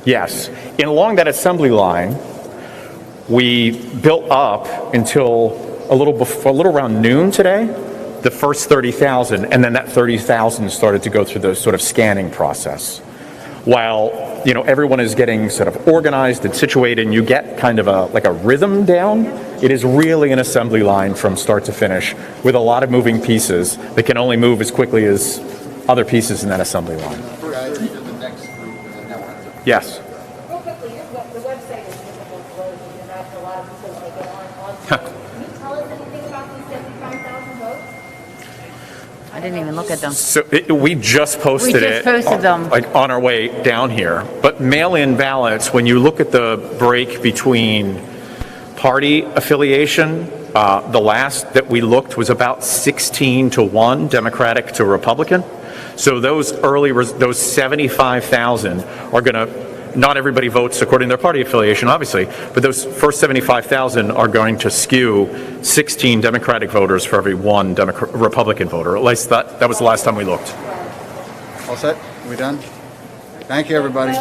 Yes. And along that assembly line, we built up until a little around noon today, the first 30,000, and then that 30,000 started to go through the sort of scanning process. While, everyone is getting sort of organized and situated, and you get kind of a rhythm down, it is really an assembly line from start to finish with a lot of moving pieces that can only move as quickly as other pieces in that assembly line. Yes. Real quickly, the website is difficult to load because you're asking a lot of people to get on. Can you tell us anything about these 75,000 votes? I didn't even look at them. So we just posted it them. like on our way down here. But mail-in ballots, when you look at the break between party affiliation, the last that we looked was about 16-1 Democratic to Republican. So those those 75,000 are going to, not everybody votes according to their party affiliation, obviously, but those first 75,000 are going to skew 16 Democratic voters for every one Republican voter. At least that was the last time we looked. All set? We done? Thank you, everybody.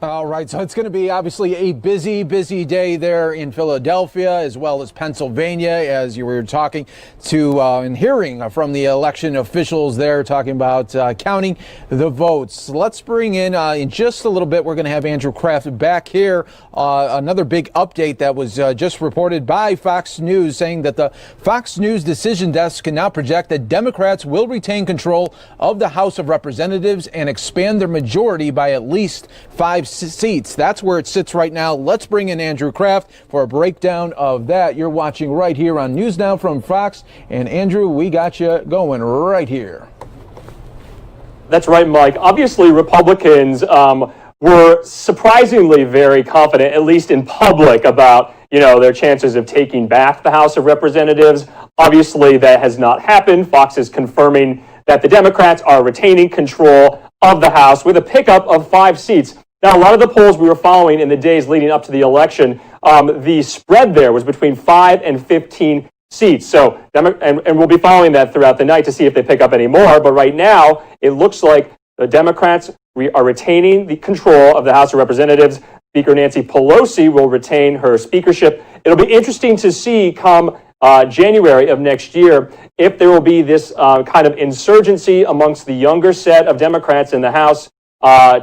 All right, so it's going to be obviously a busy day there in Philadelphia as well as Pennsylvania, as you were talking to and hearing from the election officials there talking about counting the votes. Let's bring in just a little bit, we're going to have Andrew Kraft back here. Another big update that was just reported by Fox News, saying that the Fox News decision desk can now project that Democrats will retain control of the House of Representatives and expand their majority by at least 5 seats. That's where it sits right now. Let's bring in Andrew Kraft for a breakdown of that. You're watching right here on News Now from Fox. And Andrew, we got you going right here. That's right, Mike. Obviously, Republicans were surprisingly very confident, at least in public, about their chances of taking back the House of Representatives. Obviously, that has not happened. Fox is confirming that the Democrats are retaining control of the House with a pickup of 5 seats. Now, a lot of the polls we were following in the days leading up to the election, the spread there was between 5 and 15 seats. So, and we'll be following that throughout the night to see if they pick up any more. But right now, it looks like the Democrats are retaining the control of the House of Representatives. Speaker Nancy Pelosi will retain her speakership. It'll be interesting to see come January of next year if there will be this kind of insurgency amongst the younger set of Democrats in the House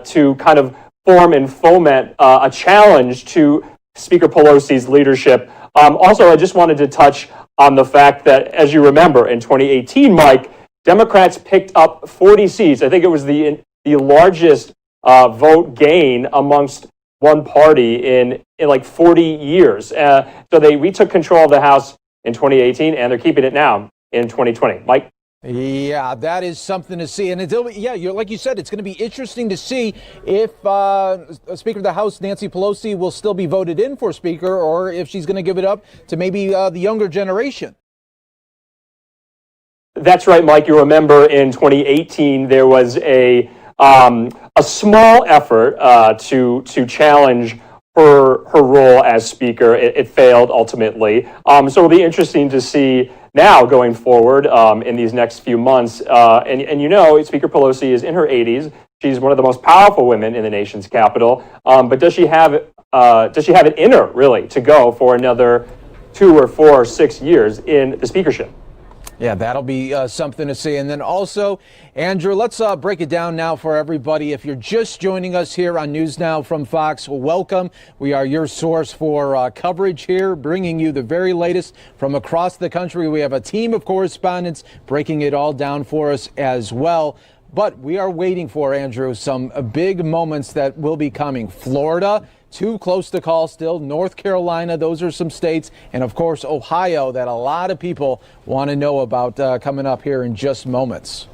to kind of form and foment a challenge to Speaker Pelosi's leadership. Also, I just wanted to touch on the fact that, as you remember, in 2018, Mike, Democrats picked up 40 seats. I think it was the largest vote gain amongst one party in like 40 years. So they retook control of the House in 2018, and they're keeping it now in 2020. Mike? Yeah, that is something to see. And you're like you said, it's going to be interesting to see if Speaker of the House, Nancy Pelosi, will still be voted in for Speaker, or if she's going to give it up to maybe the younger generation. That's right, Mike. You remember in 2018, there was a small effort to challenge her role as Speaker. It failed ultimately. So it'll be interesting to see now going forward in these next few months. And Speaker Pelosi is in her 80s. She's one of the most powerful women in the nation's capital. But does she have it in her, really, to go for another 2 or 4 or 6 years in the speakership? Yeah, that'll be something to see. And then also, Andrew, let's break it down now for everybody. If you're just joining us here on News Now from Fox, welcome. We are your source for coverage here, bringing you the very latest from across the country. We have a team of correspondents breaking it all down for us as well. But we are waiting for, Andrew, some big moments that will be coming. Florida, too close to call still. North Carolina, those are some states. And, of course, Ohio that a lot of people want to know about coming up here in just moments.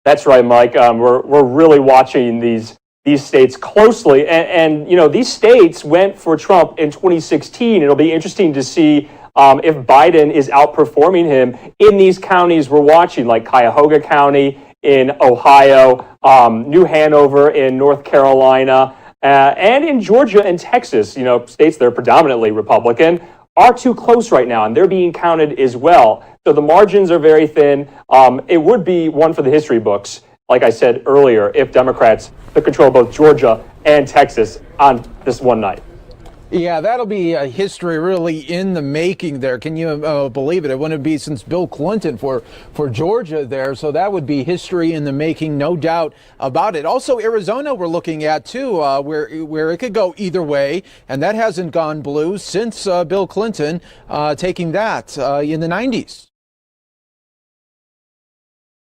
That's right, Mike. We're really watching these states closely. And, you know, these states went for Trump in 2016. It'll be interesting to see if Biden is outperforming him in these counties we're watching, like Cuyahoga County in Ohio, New Hanover in North Carolina, and in Georgia and Texas. You know, states that are predominantly Republican are too close right now, and they're being counted as well. So the margins are very thin. It would be one for the history books, like I said earlier, if Democrats took control of both Georgia and Texas on this one night. Yeah, that'll be a history really in the making there. Can you believe it? It wouldn't be since Bill Clinton for Georgia there. So that would be history in the making, no doubt about it. Also, Arizona we're looking at, too, where it could go either way. And that hasn't gone blue since Bill Clinton taking that in the 90s.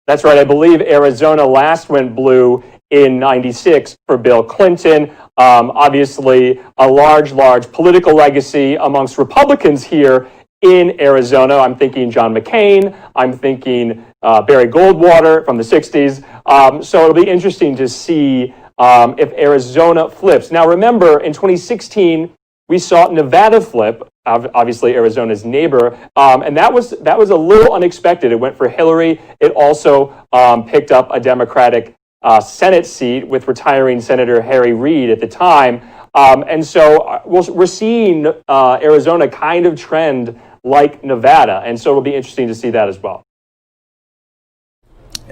That's right. I believe Arizona last went blue in 96 for Bill Clinton. Obviously, a large political legacy amongst Republicans here in Arizona. I'm thinking John McCain. I'm thinking Barry Goldwater from the 60s. So it'll be interesting to see if Arizona flips. Now, remember, in 2016, we saw Nevada flip, obviously Arizona's neighbor, and that was a little unexpected. It went for Hillary. It also picked up a Democratic Senate seat with retiring Senator Harry Reid at the time. And so we're seeing Arizona kind of trend like Nevada. And so it'll be interesting to see that as well.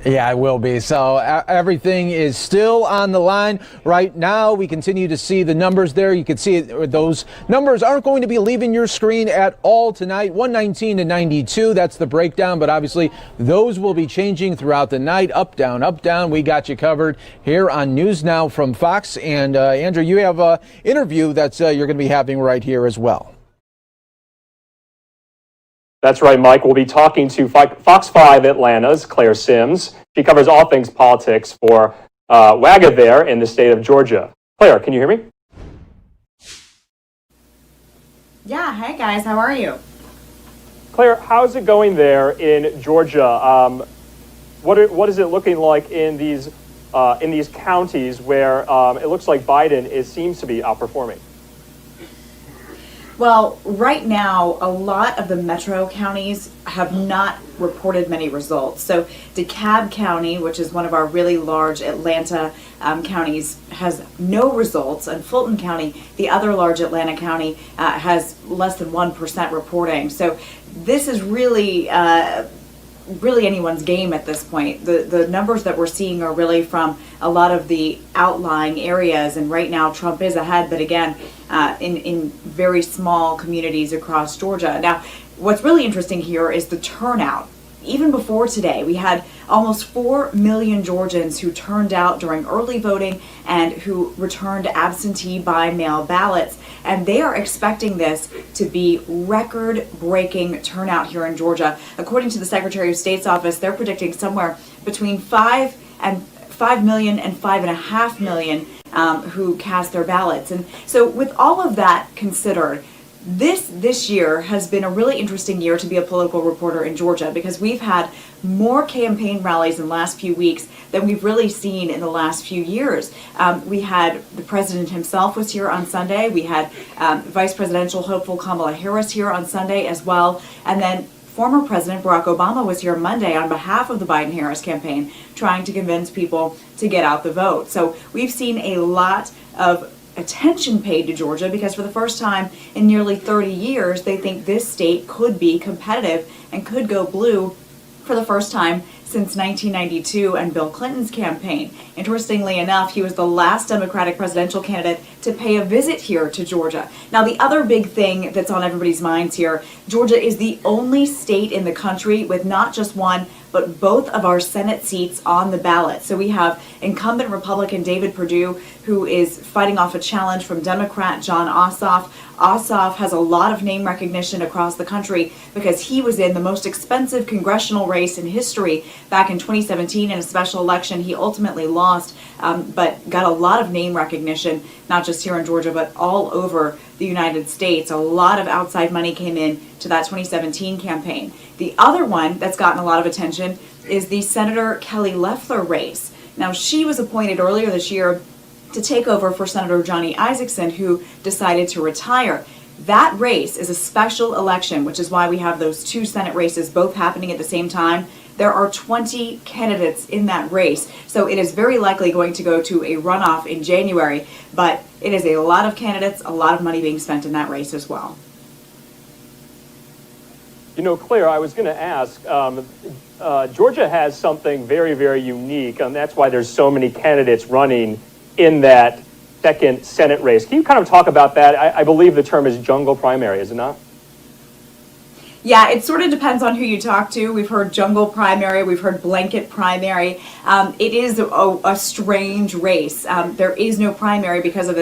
Yeah, it will be. So everything is still on the line right now. We continue to see the numbers there. You can see it. Those numbers aren't going to be leaving your screen at all tonight. 119 to 92. That's the breakdown. But obviously, those will be changing throughout the night. Up, down, up, down. We got you covered here on News Now from Fox. And Andrew, you have an interview that's you're going to be having right here as well. That's right, Mike. We'll be talking to Fox 5 Atlanta's Claire Sims. She covers all things politics for WAGA there in the state of Georgia. Claire, can you hear me? Yeah, hey guys, how are you? Claire, how's it going there in Georgia? What is it looking like in these counties where it looks like Biden seems to be outperforming? Well, right now, a lot of the metro counties have not reported many results. So DeKalb County, which is one of our really large Atlanta counties, has no results. And Fulton County, the other large Atlanta county, has less than 1% reporting. So this is really anyone's game at this point. The numbers that we're seeing are really from a lot of the outlying areas, and right now Trump is ahead, but again, in very small communities across Georgia. Now, what's really interesting here is the turnout. Even before today, we had almost 4 million Georgians who turned out during early voting and who returned absentee by mail ballots. And they are expecting this to be record-breaking turnout here in Georgia. According to the Secretary of State's office, they're predicting somewhere between 5 million and 5.5 million who cast their ballots. And so with all of that considered, this year has been a really interesting year to be a political reporter in Georgia, because we've had more campaign rallies in the last few weeks than we've really seen in the last few years. We had the president himself was here on Sunday. We had vice presidential hopeful Kamala Harris here on Sunday as well. And then former President Barack Obama was here Monday on behalf of the Biden-Harris campaign, trying to convince people to get out the vote. So we've seen a lot of attention paid to Georgia, because for the first time in nearly 30 years, they think this state could be competitive and could go blue for the first time since 1992 and Bill Clinton's campaign. Interestingly enough, he was the last Democratic presidential candidate to pay a visit here to Georgia. Now, the other big thing that's on everybody's minds here, Georgia is the only state in the country with not just one, but both of our Senate seats on the ballot. So we have incumbent Republican David Perdue, who is fighting off a challenge from Democrat Jon Ossoff. Ossoff has a lot of name recognition across the country because he was in the most expensive congressional race in history back in 2017 in a special election. He ultimately lost, but got a lot of name recognition, not just here in Georgia, but all over the United States. A lot of outside money came in to that 2017 campaign. The other one that's gotten a lot of attention is the Senator Kelly Loeffler race. Now, she was appointed earlier this year to take over for Senator Johnny Isakson, who decided to retire. That race is a special election, which is why we have those two Senate races both happening at the same time. There are 20 candidates in that race, so it is very likely going to go to a runoff in January, but it is a lot of candidates, a lot of money being spent in that race as well. You know, Claire, I was going to ask, Georgia has something very, very unique, and that's why there's so many candidates running in that second Senate race. Can you kind of talk about that? I believe the term is jungle primary, is it not? Yeah, it sort of depends on who you talk to. We've heard jungle primary, we've heard blanket primary. It is a strange race. There is no primary because of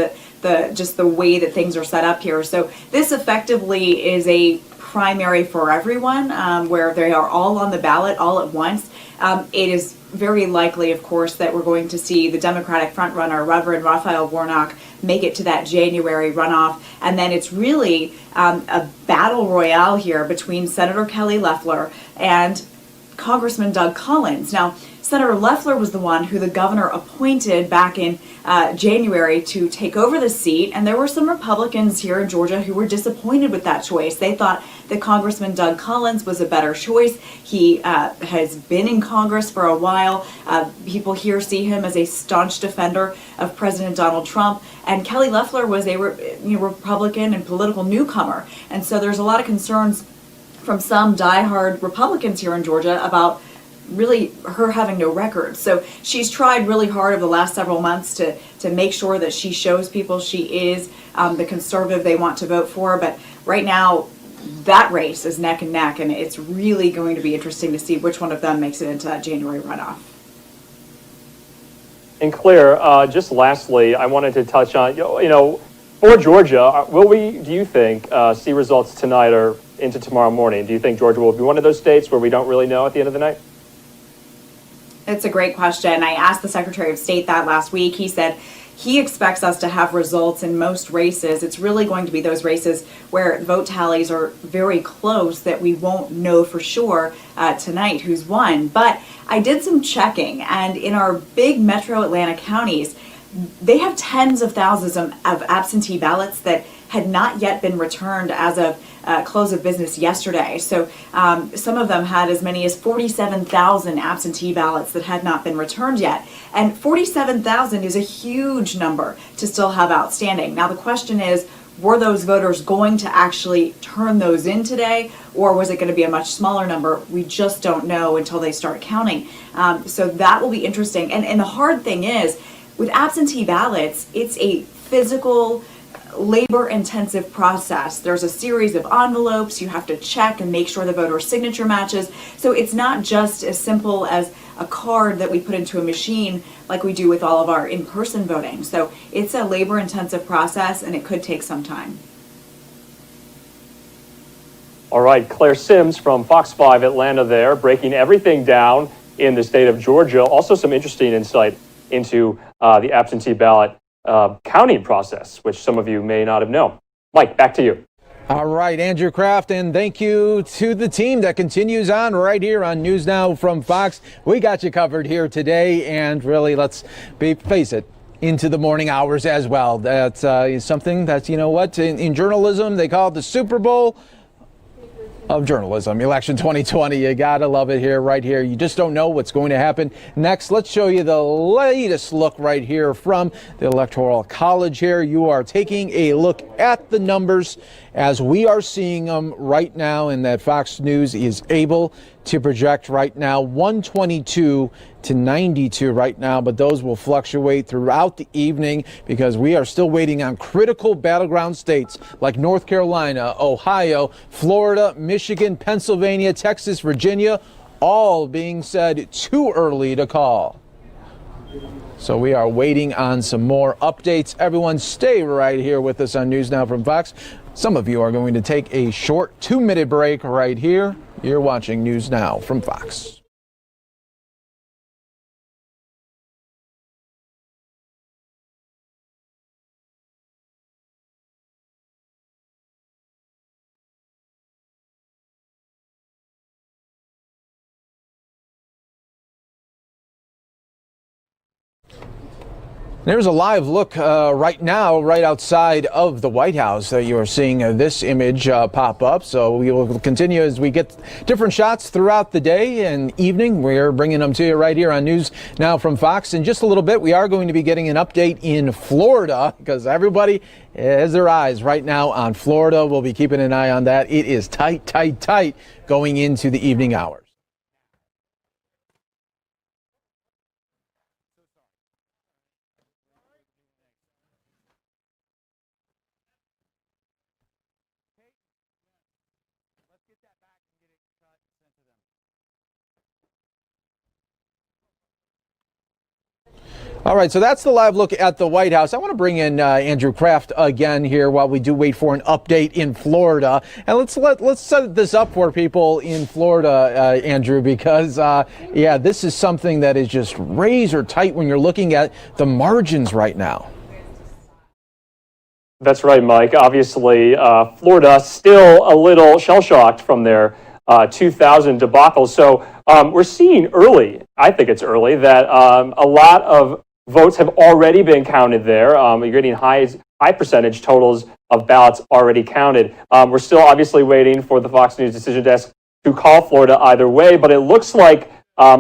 just the way that things are set up here. So this effectively is a primary for everyone, where they are all on the ballot all at once. It is very likely, of course, that we're going to see the Democratic frontrunner, Reverend Raphael Warnock, make it to that January runoff. And then it's really a battle royale here between Senator Kelly Loeffler and Congressman Doug Collins. Now, Senator Loeffler was the one who the governor appointed back in January to take over the seat, and there were some Republicans here in Georgia who were disappointed with that choice. They thought that Congressman Doug Collins was a better choice. He has been in Congress for a while. People here see him as a staunch defender of President Donald Trump, and Kelly Loeffler was a Republican and political newcomer, and so there's a lot of concerns from some diehard Republicans here in Georgia about really her having no record. So she's tried really hard over the last several months to make sure that she shows people she is the conservative they want to vote for. But right now, that race is neck and neck, and it's really going to be interesting to see which one of them makes it into that January runoff. And Claire, just lastly, I wanted to touch on, for Georgia, do you think, see results tonight or into tomorrow morning? Do you think Georgia will be one of those states where we don't really know at the end of the night? It's a great question. I asked the Secretary of State that last week. He said he expects us to have results in most races. It's really going to be those races where vote tallies are very close that we won't know for sure tonight who's won. But I did some checking, and in our big metro Atlanta counties, they have tens of thousands of absentee ballots that had not yet been returned as of close of business yesterday. So some of them had as many as 47,000 absentee ballots that had not been returned yet. And 47,000 is a huge number to still have outstanding. Now the question is, were those voters going to actually turn those in today, or was it going to be a much smaller number? We just don't know until they start counting. So that will be interesting. And the hard thing is, with absentee ballots, it's a physical, labor-intensive process. There's a series of envelopes you have to check and make sure the voter's signature matches. So it's not just as simple as a card that we put into a machine like we do with all of our in-person voting. So it's a labor-intensive process, and it could take some time. All right, Claire Sims from Fox 5 Atlanta there, breaking everything down in the state of Georgia. Also some interesting insight into the absentee ballot counting process, which some of you may not have known. Mike, back to you. All right, Andrew Kraft, and thank you to the team that continues on right here on News Now from Fox. We got you covered here today, and really, let's face it, into the morning hours as well. That's something that's, in journalism, they call it the Super Bowl of journalism. Election 2020, you gotta love it here, right here. You just don't know what's going to happen next. Let's show you the latest look right here from the Electoral College here. You are taking a look at the numbers as we are seeing them right now, and that Fox News is able to project right now 122 to 92 right now, but those will fluctuate throughout the evening because we are still waiting on critical battleground states like North Carolina, Ohio, Florida, Michigan, Pennsylvania, Texas, Virginia, all being said too early to call. So we are waiting on some more updates. Everyone stay right here with us on News Now from Fox. Some of you are going to take a short 2-minute break right here. You're watching News Now from Fox. There's a live look right now, right outside of the White House. You are seeing this image pop up. So we will continue as we get different shots throughout the day and evening. We're bringing them to you right here on News Now from Fox. In just a little bit, we are going to be getting an update in Florida because everybody has their eyes right now on Florida. We'll be keeping an eye on that. It is tight, tight, tight going into the evening hours. All right, so that's the live look at the White House. I want to bring in Andrew Kraft again here while we do wait for an update in Florida. And let's set this up for people in Florida, Andrew, because yeah, this is something that is just razor tight when you're looking at the margins right now. That's right, Mike. Obviously, Florida still a little shell-shocked from their 2000 debacle. So we're seeing early, I think it's early, that a lot of votes have already been counted there. You're getting high percentage totals of ballots already counted. We're still obviously waiting for the Fox News decision desk to call Florida either way, but it looks like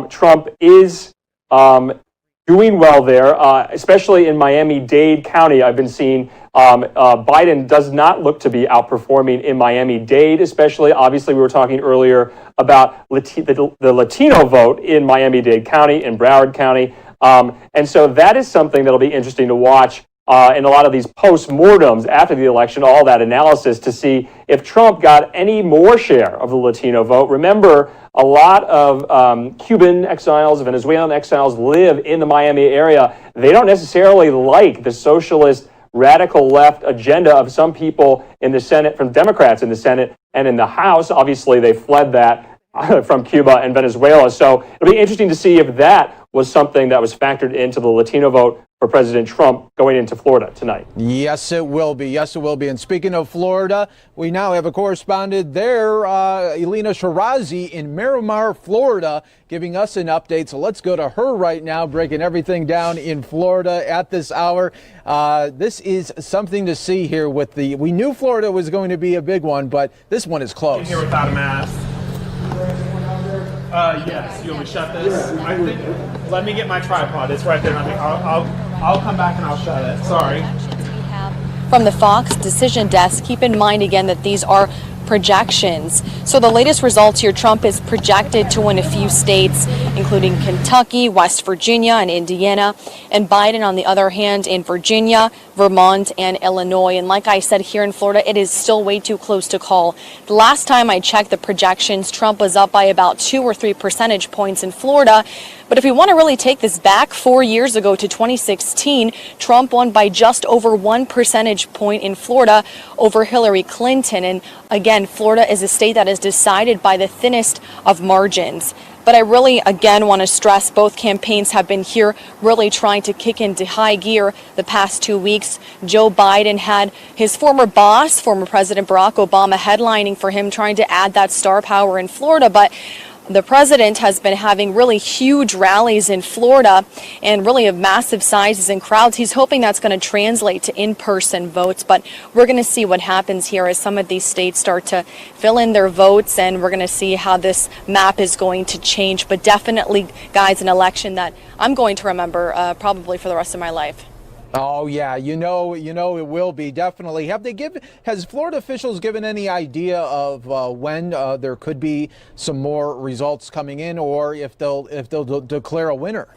Trump is doing well there, especially in Miami-Dade County. I've been seeing Biden does not look to be outperforming in Miami-Dade, especially. Obviously, we were talking earlier about the Latino vote in Miami-Dade County, in Broward County. And so that is something that'll be interesting to watch in a lot of these post-mortems after the election, all that analysis to see if Trump got any more share of the Latino vote. Remember, a lot of Cuban exiles, Venezuelan exiles live in the Miami area. They don't necessarily like the socialist radical left agenda of some people in the Senate, from Democrats in the Senate and in the House. Obviously, they fled that from Cuba and Venezuela. So it'll be interesting to see if that was something that was factored into the Latino vote for President Trump going into Florida tonight. Yes, it will be. Yes, it will be. And speaking of Florida, we now have a correspondent there, Elena Shirazi in Miramar, Florida, giving us an update. So let's go to her right now, breaking everything down in Florida at this hour. This is something to see here with we knew Florida was going to be a big one, but this one is close. Here without a mask. Yes, you want me to shut this? I think, let me get my tripod. It's right there. I'll come back and I'll shut it. Sorry. From the Fox decision desk, keep in mind again that these are projections. So the latest results here, Trump is projected to win a few states, including Kentucky, West Virginia, and Indiana. And Biden, on the other hand, in Virginia, Vermont, and Illinois. And like I said, here in Florida, it is still way too close to call. The last time I checked the projections, Trump was up by about 2 or 3 percentage points in Florida. But if we want to really take this back 4 years ago to 2016, Trump won by just over 1 percentage point in Florida over Hillary Clinton. And again, Florida is a state that is decided by the thinnest of margins. But I really, again, want to stress both campaigns have been here really trying to kick into high gear the past 2 weeks. Joe Biden had his former boss, former President Barack Obama, headlining for him, trying to add that star power in Florida. But the president has been having really huge rallies in Florida and really of massive sizes and crowds. He's hoping that's going to translate to in-person votes, but we're going to see what happens here as some of these states start to fill in their votes, and we're going to see how this map is going to change. But definitely, guys, an election that I'm going to remember probably for the rest of my life. Oh, yeah, you know it will be, definitely. Has Florida officials given any idea of when there could be some more results coming in, or if they'll declare a winner?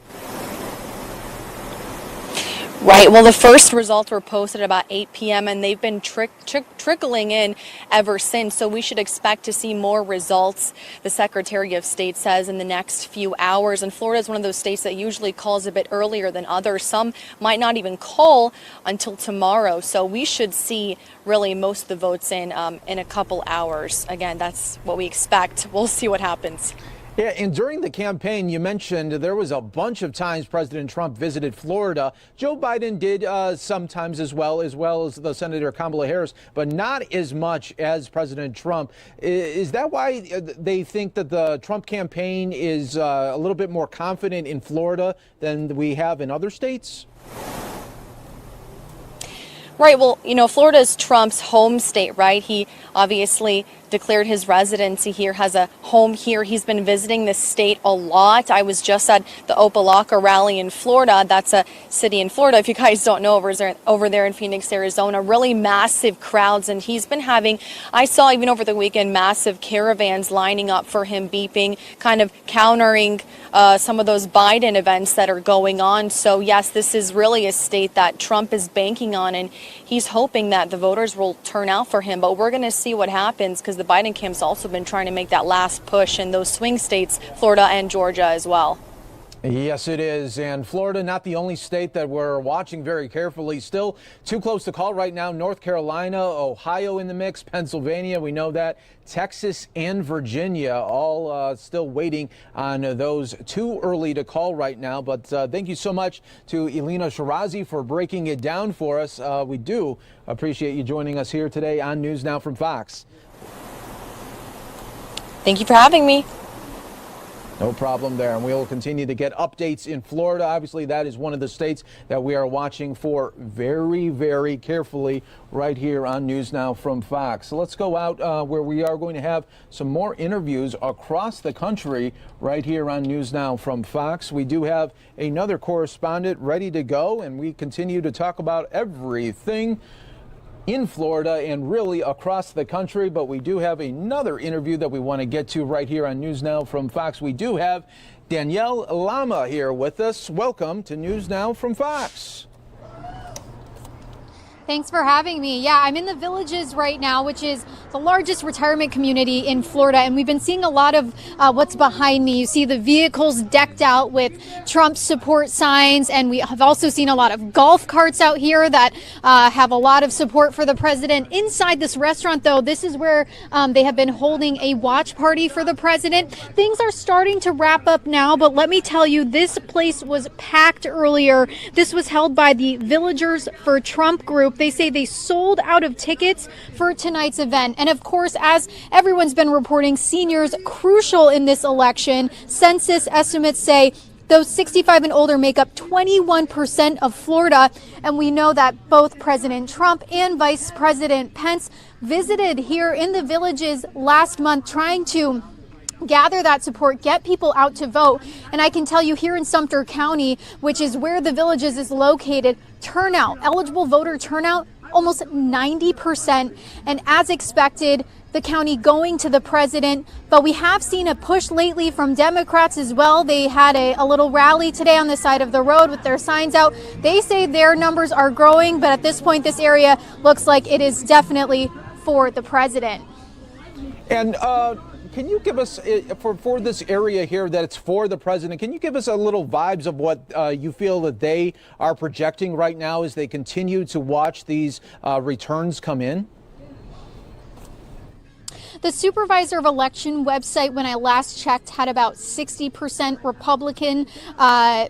Right. Well, the first results were posted at about 8 p.m. and they've been trickling in ever since. So we should expect to see more results, the Secretary of State says, in the next few hours. And Florida is one of those states that usually calls a bit earlier than others. Some might not even call until tomorrow. So we should see really most of the votes in a couple hours. Again, that's what we expect. We'll see what happens. Yeah, and during the campaign, you mentioned there was a bunch of times President Trump visited Florida. Joe Biden did sometimes as well as the Senator Kamala Harris, but not as much as President Trump. Is that why they think that the Trump campaign is a little bit more confident in Florida than we have in other states? Right. Well, Florida is Trump's home state, right? He obviously declared his residency here, has a home here. He's been visiting this state a lot. I was just at the Opelika rally in Florida. That's a city in Florida, if you guys don't know, over there in Phoenix, Arizona. Really massive crowds. And he's been having, I saw even over the weekend, massive caravans lining up for him, beeping, kind of countering some of those Biden events that are going on. So, yes, this is really a state that Trump is banking on, and he's hoping that the voters will turn out for him. But we're going to see what happens, because the Biden camp's also been trying to make that last push in those swing states, Florida and Georgia as well. Yes, it is. And Florida, not the only state that we're watching very carefully. Still too close to call right now. North Carolina, Ohio in the mix, Pennsylvania, we know that. Texas and Virginia all still waiting on those. Too early to call right now. But thank you so much to Elena Shirazi for breaking it down for us. We do appreciate you joining us here today on News Now from Fox. Thank you for having me. No problem there. And we will continue to get updates in Florida. Obviously, that is one of the states that we are watching for very, very carefully right here on News Now from Fox. So let's go out where we are going to have some more interviews across the country right here on News Now from Fox. We do have another correspondent ready to go, and we continue to talk about everything in Florida and really across the country. But we do have another interview that we want to get to right here on News Now from Fox. We do have Danielle Lama here with us. Welcome to News Now from Fox. Thanks for having me. Yeah, I'm in the Villages right now, which is the largest retirement community in Florida. And we've been seeing a lot of what's behind me. You see the vehicles decked out with Trump support signs. And we have also seen a lot of golf carts out here that have a lot of support for the president. Inside this restaurant, though, this is where they have been holding a watch party for the president. Things are starting to wrap up now. But let me tell you, this place was packed earlier. This was held by the Villagers for Trump group. They say they sold out of tickets for tonight's event. And of course, as everyone's been reporting, seniors crucial in this election. Census estimates say those 65 and older make up 21% of Florida. And we know that both President Trump and Vice President Pence visited here in the Villages last month, trying to gather that support, get people out to vote. And I can tell you here in Sumter County, which is where the Villages is located, turnout, eligible voter turnout, almost 90%. And as expected, the county going to the president. But we have seen a push lately from Democrats as well. They had a little rally today on the side of the road with their signs out. They say their numbers are growing, but at this point, this area looks like it is definitely for the president. And can you give us, for this area here that it's for the president, can you give us a little vibes of what you feel that they are projecting right now as they continue to watch these returns come in? The Supervisor of Election website, when I last checked, had about 60% Republican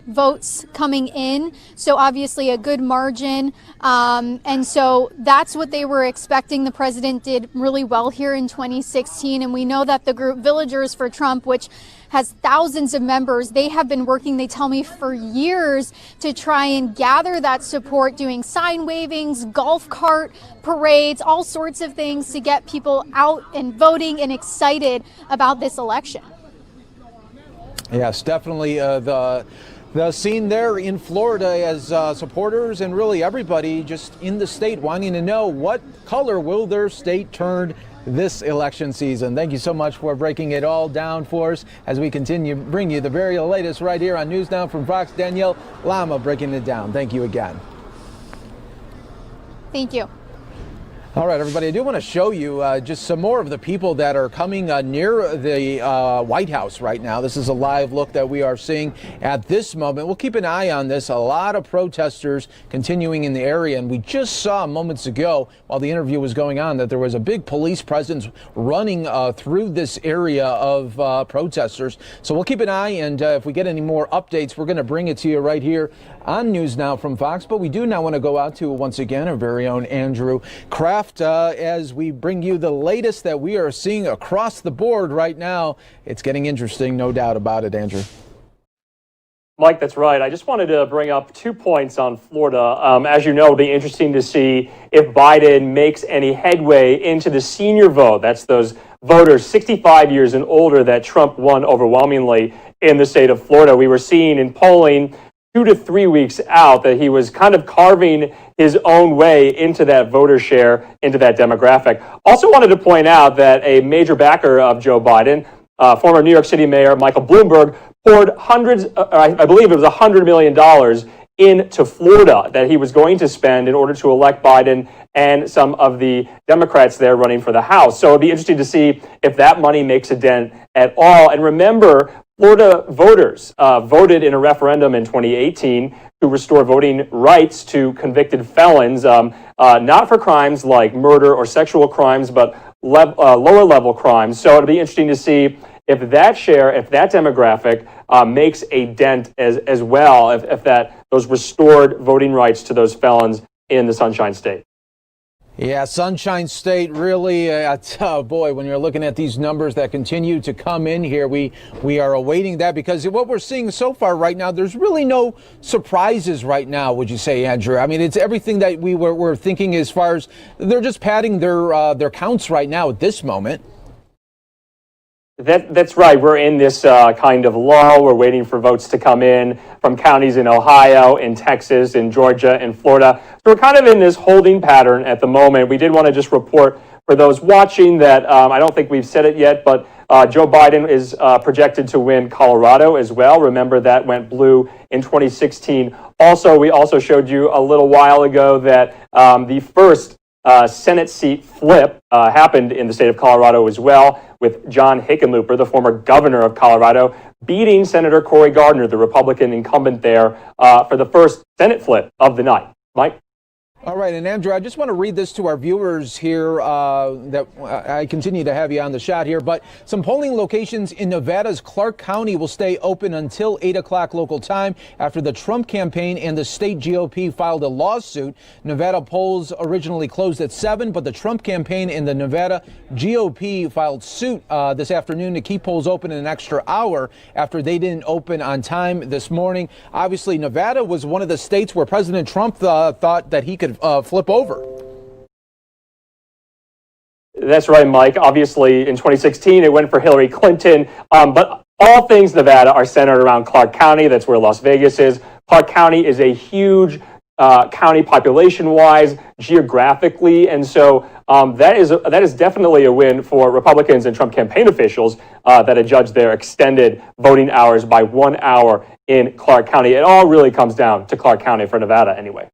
votes coming in. So obviously a good margin. And so that's what they were expecting. The president did really well here in 2016. And we know that the group Villagers for Trump, which has thousands of members, they have been working, they tell me, for years to try and gather that support, doing sign wavings, golf cart parades, all sorts of things to get people out and voting and excited about this election. Yes, definitely the scene there in Florida as supporters and really everybody just in the state wanting to know what color will their state turn this election season. Thank you so much for breaking it all down for us as we continue to bring you the very latest right here on News Now from Fox. Danielle Lama breaking it down. Thank you again. Thank you. All right, everybody, I do want to show you just some more of the people that are coming near the White House right now. This is a live look that we are seeing at this moment. We'll keep an eye on this. A lot of protesters continuing in the area. And we just saw moments ago while the interview was going on that there was a big police presence running through this area of protesters. So we'll keep an eye. And if we get any more updates, we're going to bring it to you right here on News Now from Fox. But we do now want to go out to, once again, our very own Andrew Kraft as we bring you the latest that we are seeing across the board right now. It's getting interesting, no doubt about it, Andrew. Mike, that's right. I just wanted to bring up 2 points on Florida. As you know, it'll be interesting to see if Biden makes any headway into the senior vote. That's those voters 65 years and older that Trump won overwhelmingly in the state of Florida. We were seeing in polling 2 to 3 weeks out that he was kind of carving his own way into that voter share, into that demographic. Also wanted to point out that a major backer of Joe Biden, former New York City Mayor Michael Bloomberg, poured hundreds, I believe it was $100 million into Florida that he was going to spend in order to elect Biden and some of the Democrats there running for the House. So it'd be interesting to see if that money makes a dent at all. And remember, Florida voters voted in a referendum in 2018 to restore voting rights to convicted felons, not for crimes like murder or sexual crimes, but lower level crimes. So it'll be interesting to see if that share, if that demographic makes a dent as well, if those restored voting rights to those felons in the Sunshine State. Yeah, Sunshine State really, boy, when you're looking at these numbers that continue to come in here, we are awaiting that, because what we're seeing so far right now, there's really no surprises right now, would you say, Andrew? I mean, it's everything that we were thinking as far as they're just padding their counts right now at this moment. That's right. We're in this kind of lull. We're waiting for votes to come in from counties in Ohio, in Texas, in Georgia, in Florida. So we're kind of in this holding pattern at the moment. We did want to just report for those watching that I don't think we've said it yet, but Joe Biden is projected to win Colorado as well. Remember, that went blue in 2016. Also, we also showed you a little while ago that the first Senate seat flip happened in the state of Colorado as well, with John Hickenlooper, the former governor of Colorado, beating Senator Cory Gardner, the Republican incumbent there, for the first Senate flip of the night. Mike? All right, and Andrew, I just want to read this to our viewers here that I continue to have you on the shot here, but some polling locations in Nevada's Clark County will stay open until 8 o'clock local time after the Trump campaign and the state GOP filed a lawsuit. Nevada polls originally closed at 7, but the Trump campaign and the Nevada GOP filed suit this afternoon to keep polls open an extra hour after they didn't open on time this morning. Obviously, Nevada was one of the states where President Trump thought that he could flip over. That's right, Mike. Obviously, in 2016, it went for Hillary Clinton. But all things Nevada are centered around Clark County. That's where Las Vegas is. Clark County is a huge county population-wise, geographically, and so that is definitely a win for Republicans and Trump campaign officials that a judge there extended voting hours by 1 hour in Clark County. It all really comes down to Clark County for Nevada, anyway.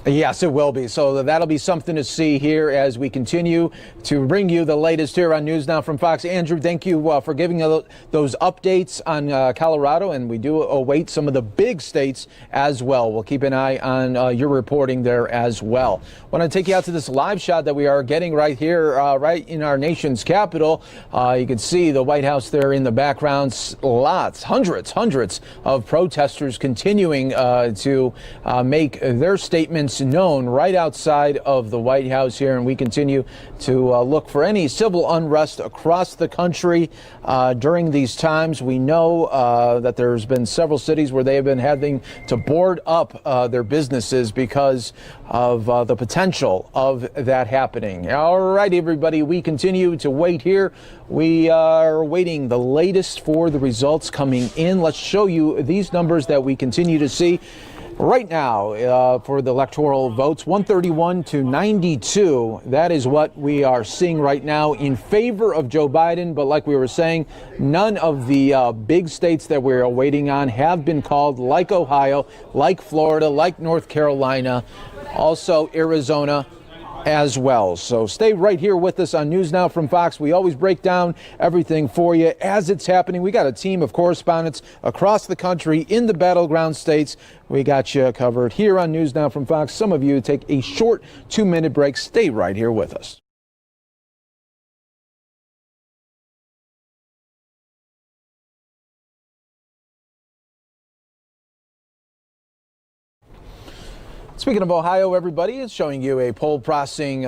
Yes, it will be. So that'll be something to see here as we continue to bring you the latest here on News Now from Fox. Andrew, thank you for giving those updates on Colorado, and we do await some of the big states as well. We'll keep an eye on your reporting there as well. I want to take you out to this live shot that we are getting right here, right in our nation's capital. You can see the White House there in the background. Lots, hundreds of protesters continuing to make their statements known right outside of the White House here, and we continue to look for any civil unrest across the country during these times. We know that there's been several cities where they have been having to board up their businesses because of the potential of that happening. All right, everybody, we continue to wait here. We are waiting the latest for the results coming in. Let's show you these numbers that we continue to see right now for the electoral votes. 131 to 92. That is what we are seeing right now in favor of Joe Biden. But like we were saying, none of the big states that we're waiting on have been called, like Ohio, like Florida, like North Carolina, also Arizona as well. So stay right here with us on News Now from Fox. We always break down everything for you as it's happening. We got a team of correspondents across the country in the battleground states. We got you covered here on News Now from Fox. Some of you take a short 2-minute break. Stay right here with us. It's Speaking of Ohio, everybody, it's showing you a poll processing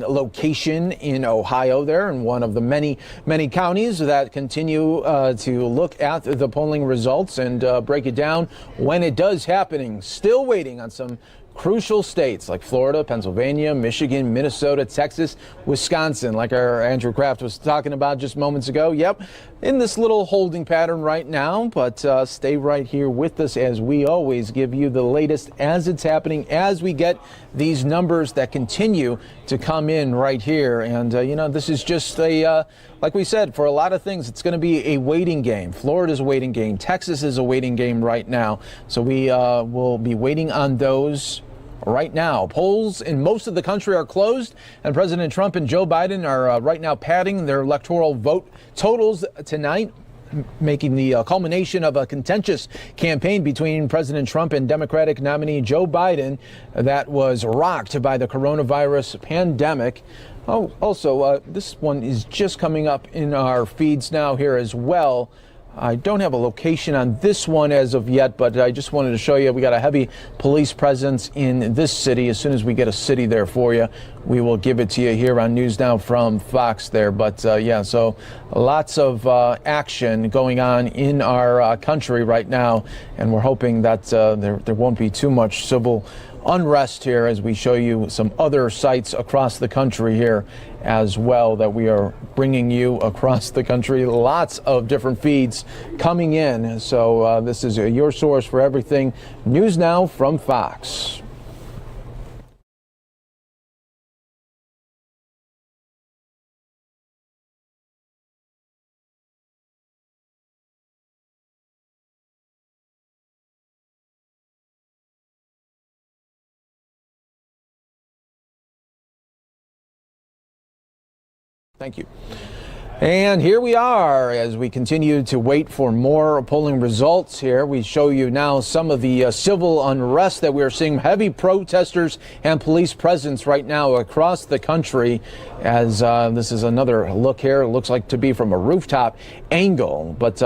location in Ohio there, in one of the many counties that continue to look at the polling results and break it down when it does happening. Still waiting on some crucial states like Florida, Pennsylvania, Michigan, Minnesota, Texas, Wisconsin, like our Andrew Kraft was talking about just moments ago. Yep, in this little holding pattern right now, but stay right here with us as we always give you the latest as it's happening, as we get these numbers that continue to come in right here. And, this is just like we said, for a lot of things, it's going to be a waiting game. Florida's a waiting game. Texas is a waiting game right now. So we will be waiting on those right now. Polls in most of the country are closed, and President Trump and Joe Biden are right now padding their electoral vote totals tonight, making the culmination of a contentious campaign between President Trump and Democratic nominee Joe Biden that was rocked by the coronavirus pandemic. Oh, also, this one is just coming up in our feeds now here as well. I don't have a location on this one as of yet, but I just wanted to show you we got a heavy police presence in this city. As soon as we get a city there for you, we will give it to you here on News Now from Fox there. But so lots of action going on in our country right now, and we're hoping that there won't be too much civil unrest here as we show you some other sites across the country here as well that we are bringing you across the country. Lots of different feeds coming in. So this is your source for everything. News Now from Fox. Thank you. And here we are as we continue to wait for more polling results here. We show you now some of the civil unrest that we are seeing. Heavy protesters and police presence right now across the country as this is another look here. It looks like to be from a rooftop angle, but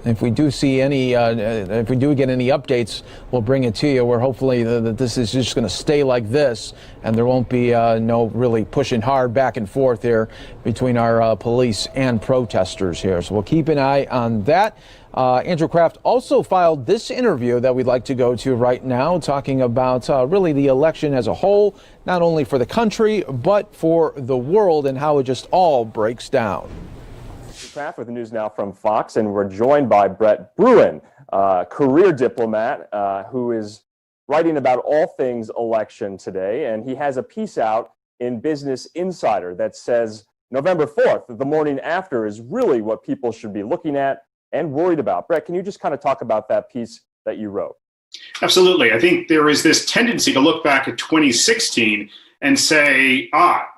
if we do see any, if we do get any updates, we'll bring it to you. We're hopefully that this is just going to stay like this, and there won't be no really pushing hard back and forth here between our police and protesters here. So we'll keep an eye on that. Andrew Kraft also filed this interview that we'd like to go to right now, talking about really the election as a whole, not only for the country, but for the world and how it just all breaks down. Kraft with the News Now from Fox, and we're joined by Brett Bruen, career diplomat who is writing about all things election today, and he has a piece out in Business Insider that says November 4th, the morning after, is really what people should be looking at and worried about. Brett, can you just kind of talk about that piece that you wrote? Absolutely. I think there is this tendency to look back at 2016 and say,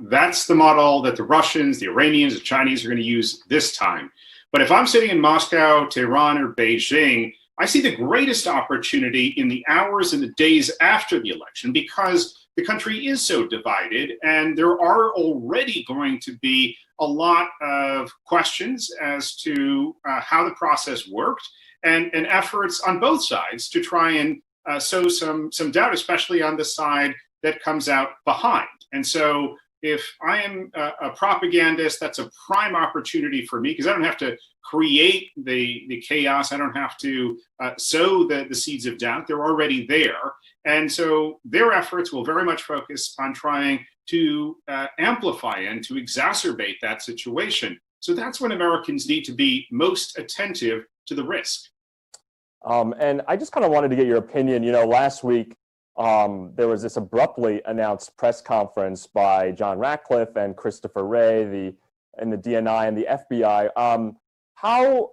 that's the model that the Russians, the Iranians, the Chinese are going to use this time. But if I'm sitting in Moscow, Tehran, or Beijing, I see the greatest opportunity in the hours and the days after the election, because the country is so divided, and there are already going to be a lot of questions as to how the process worked, and efforts on both sides to try and sow some doubt, especially on the side that comes out behind. And so if I am a propagandist, that's a prime opportunity for me, because I don't have to create the chaos. I don't have to sow the seeds of doubt. They're already there. And so their efforts will very much focus on trying to amplify and to exacerbate that situation. So that's when Americans need to be most attentive to the risk. And I just kind of wanted to get your opinion. Last week, there was this abruptly announced press conference by John Ratcliffe and Christopher Wray, the DNI and the FBI. How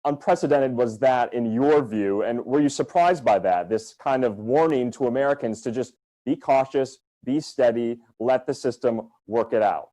unprecedented was that in your view? And were you surprised by that, this kind of warning to Americans to just be cautious, be steady, let the system work it out?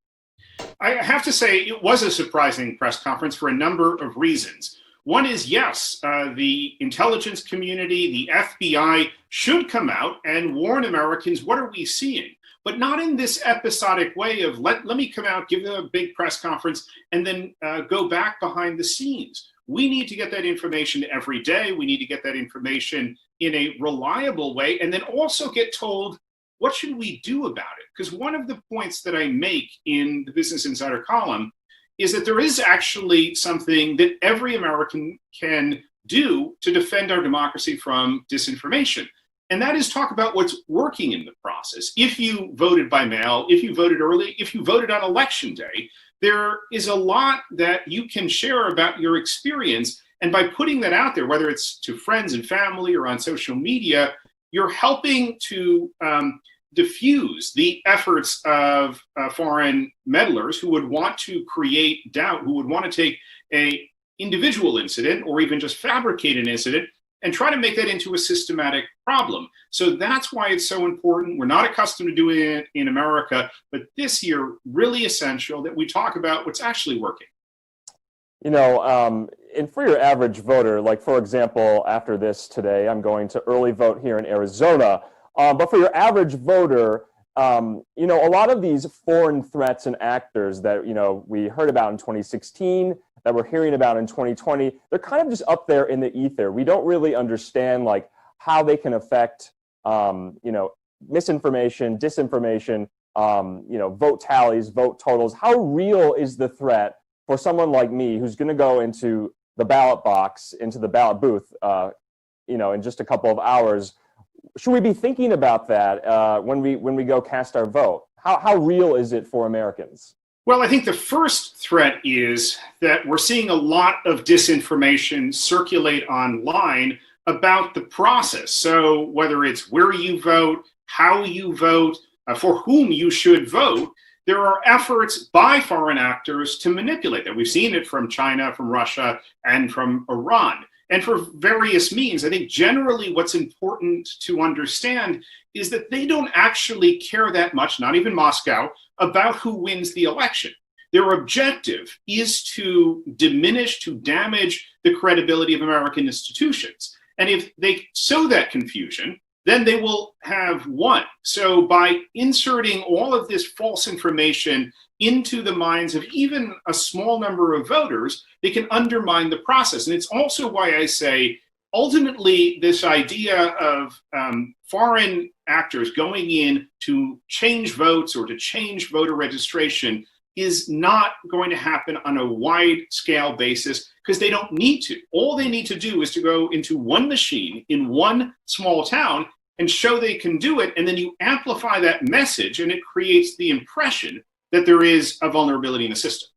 I have to say it was a surprising press conference for a number of reasons. One is, yes, the intelligence community, the FBI should come out and warn Americans, what are we seeing? But not in this episodic way of let me come out, give them a big press conference, and then go back behind the scenes. we need to get that information every day. We need to get that information in a reliable way, and then also get told, what should we do about it? Because one of the points that I make in the Business Insider column is that there is actually something that every American can do to defend our democracy from disinformation. And that is talk about what's working in the process. If you voted by mail, if you voted early, if you voted on election day, there is a lot that you can share about your experience. And by putting that out there, whether it's to friends and family or on social media, you're helping to diffuse the efforts of foreign meddlers who would want to create doubt, who would want to take an individual incident or even just fabricate an incident and try to make that into a systematic problem. So that's why it's so important. We're not accustomed to doing it in America, but this year, really essential that we talk about what's actually working. You know, and for your average voter, like for example, after this today, I'm going to early vote here in Arizona. But for your average voter, you know, a lot of these foreign threats and actors that, you know, we heard about in 2016, that we're hearing about in 2020, they're kind of just up there in the ether. We don't really understand like how they can affect, you know, misinformation, disinformation, you know, vote tallies, vote totals. How real is the threat for someone like me who's going to go into the ballot box, into the ballot booth, you know, in just a couple of hours? Should we be thinking about that when we go cast our vote? How real is it for Americans? Well, I think the first threat is that we're seeing a lot of disinformation circulate online about the process. So whether it's where you vote, how you vote, for whom you should vote, there are efforts by foreign actors to manipulate that. We've seen it from China, from Russia, and from Iran. And for various means. I think generally what's important to understand is that they don't actually care that much, not even Moscow, about who wins the election. Their objective is to diminish, to damage the credibility of American institutions. And if they sow that confusion, then they will have won. So by inserting all of this false information into the minds of even a small number of voters, they can undermine the process. And it's also why I say, ultimately, this idea of foreign actors going in to change votes or to change voter registration is not going to happen on a wide-scale basis because they don't need to. All they need to do is to go into one machine in one small town and show they can do it, and then you amplify that message, and it creates the impression that there is a vulnerability in the system.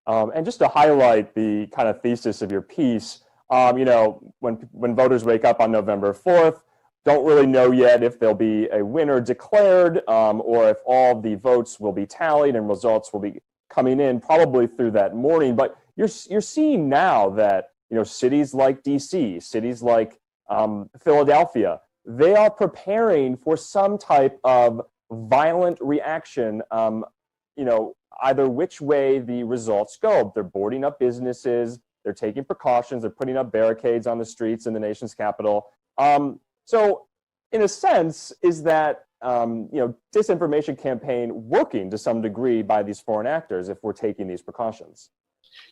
And just to highlight the kind of thesis of your piece, you know, when voters wake up on November 4th, don't really know yet if there'll be a winner declared or if all the votes will be tallied and results will be coming in probably through that morning. But you're seeing now that, you know, cities like DC, cities like Philadelphia, they are preparing for some type of violent reaction, you know, either which way the results go. They're boarding up businesses, they're taking precautions, they're putting up barricades on the streets in the nation's capital. So in a sense, is that, you know, disinformation campaign working to some degree by these foreign actors if we're taking these precautions?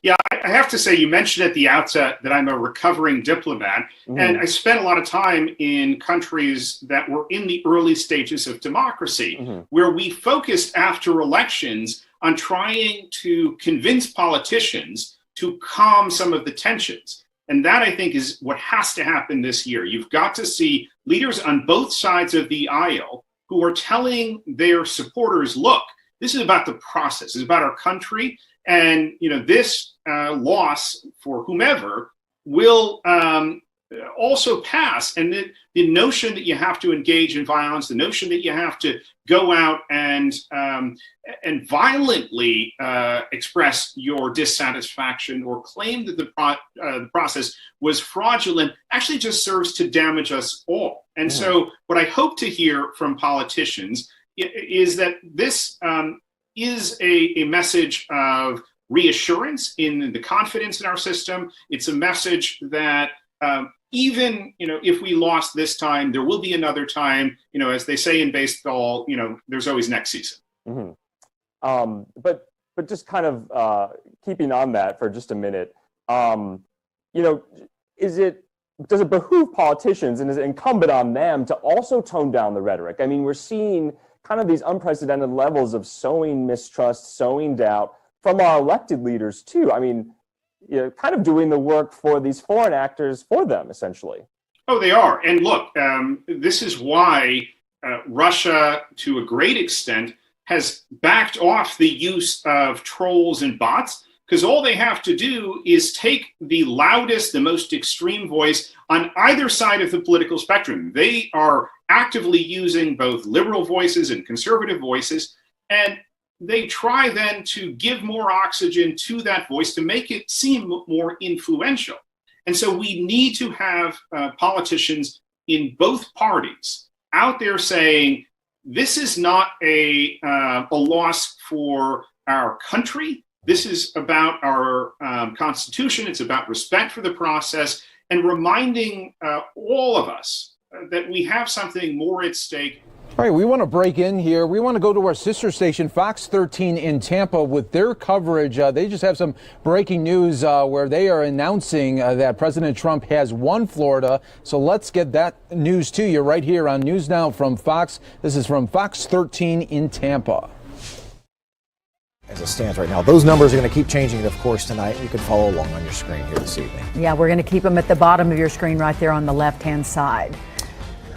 Yeah, I have to say, you mentioned at the outset that I'm a recovering diplomat, and I spent a lot of time in countries that were in the early stages of democracy, where we focused after elections on trying to convince politicians to calm some of the tensions. And that, I think, is what has to happen this year. You've got to see leaders on both sides of the aisle who are telling their supporters, look, this is about the process, it's about our country. And, you know, this loss for whomever will also pass. And the notion that you have to engage in violence, the notion that you have to go out and violently express your dissatisfaction or claim that the process was fraudulent actually just serves to damage us all. And so what I hope to hear from politicians is that this is a message of reassurance in the confidence in our system. It's a message that even, you know, if we lost this time, there will be another time. You know, as they say in baseball, you know, there's always next season. But just kind of keeping on that for just a minute, does it behoove politicians and is it incumbent on them to also tone down the rhetoric? I mean, we're seeing kind of these unprecedented levels of sowing mistrust, sowing doubt from our elected leaders too. I mean, kind of doing the work for these foreign actors for them, essentially. Oh, they are. And look, this is why Russia, to a great extent, has backed off the use of trolls and bots, because all they have to do is take the loudest, the most extreme voice on either side of the political spectrum. They are actively using both liberal voices and conservative voices, and they try then to give more oxygen to that voice to make it seem more influential. And so we need to have politicians in both parties out there saying, this is not a loss for our country. This is about our Constitution. It's about respect for the process and reminding all of us that we have something more at stake. All right, we want to break in here. We want to go to our sister station, Fox 13 in Tampa, with their coverage. They just have some breaking news where they are announcing that President Trump has won Florida. So let's get that news to you right here on News Now from Fox. This is from Fox 13 in Tampa. As it stands right now, those numbers are going to keep changing, and of course tonight you can follow along on your screen here this evening. Yeah, we're going to keep them at the bottom of your screen right there on the left-hand side.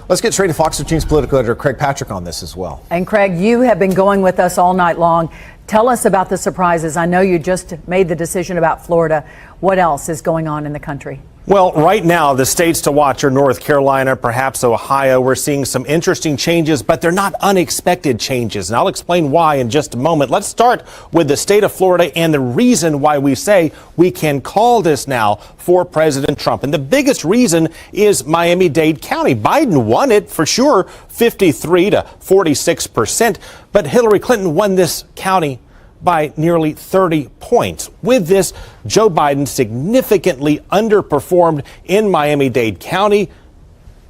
Let's get straight to Fox 13's political editor Craig Patrick on this as well. And Craig, you have been going with us all night long. Tell us about the surprises. I know you just made the decision about Florida. What else is going on in the country? Well, right now, the states to watch are North Carolina, perhaps Ohio. We're seeing some interesting changes, but they're not unexpected changes. And I'll explain why in just a moment. Let's start with the state of Florida and the reason why we say we can call this now for President Trump. And the biggest reason is Miami-Dade County. Biden won it for sure, 53 to 46%. But Hillary Clinton won this county by nearly 30 points. With this, Joe Biden significantly underperformed in Miami-Dade County.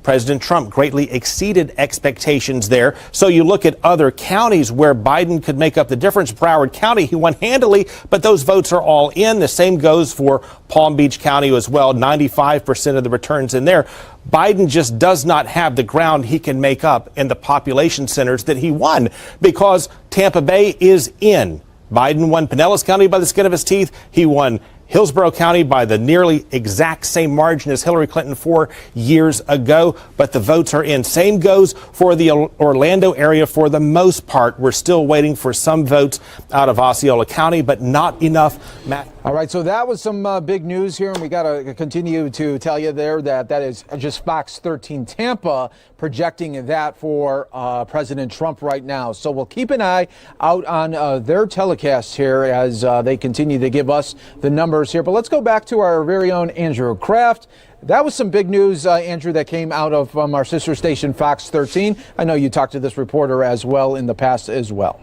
President Trump greatly exceeded expectations there. So you look at other counties where Biden could make up the difference. Broward County, he won handily, but those votes are all in. The same goes for Palm Beach County as well. 95% of the returns in there. Biden just does not have the ground he can make up in the population centers that he won because Tampa Bay is in. Biden won Pinellas County by the skin of his teeth. He won Hillsborough County by the nearly exact same margin as Hillary Clinton 4 years ago. But the votes are in. Same goes for the Orlando area for the most part. We're still waiting for some votes out of Osceola County, but not enough. Matt. All right, so that was some big news here, and we got to continue to tell you there that is just Fox 13 Tampa projecting that for President Trump right now. So we'll keep an eye out on their telecasts here as they continue to give us the numbers here. But let's go back to our very own Andrew Kraft. That was some big news, Andrew, that came out of our sister station, Fox 13. I know you talked to this reporter as well in the past as well.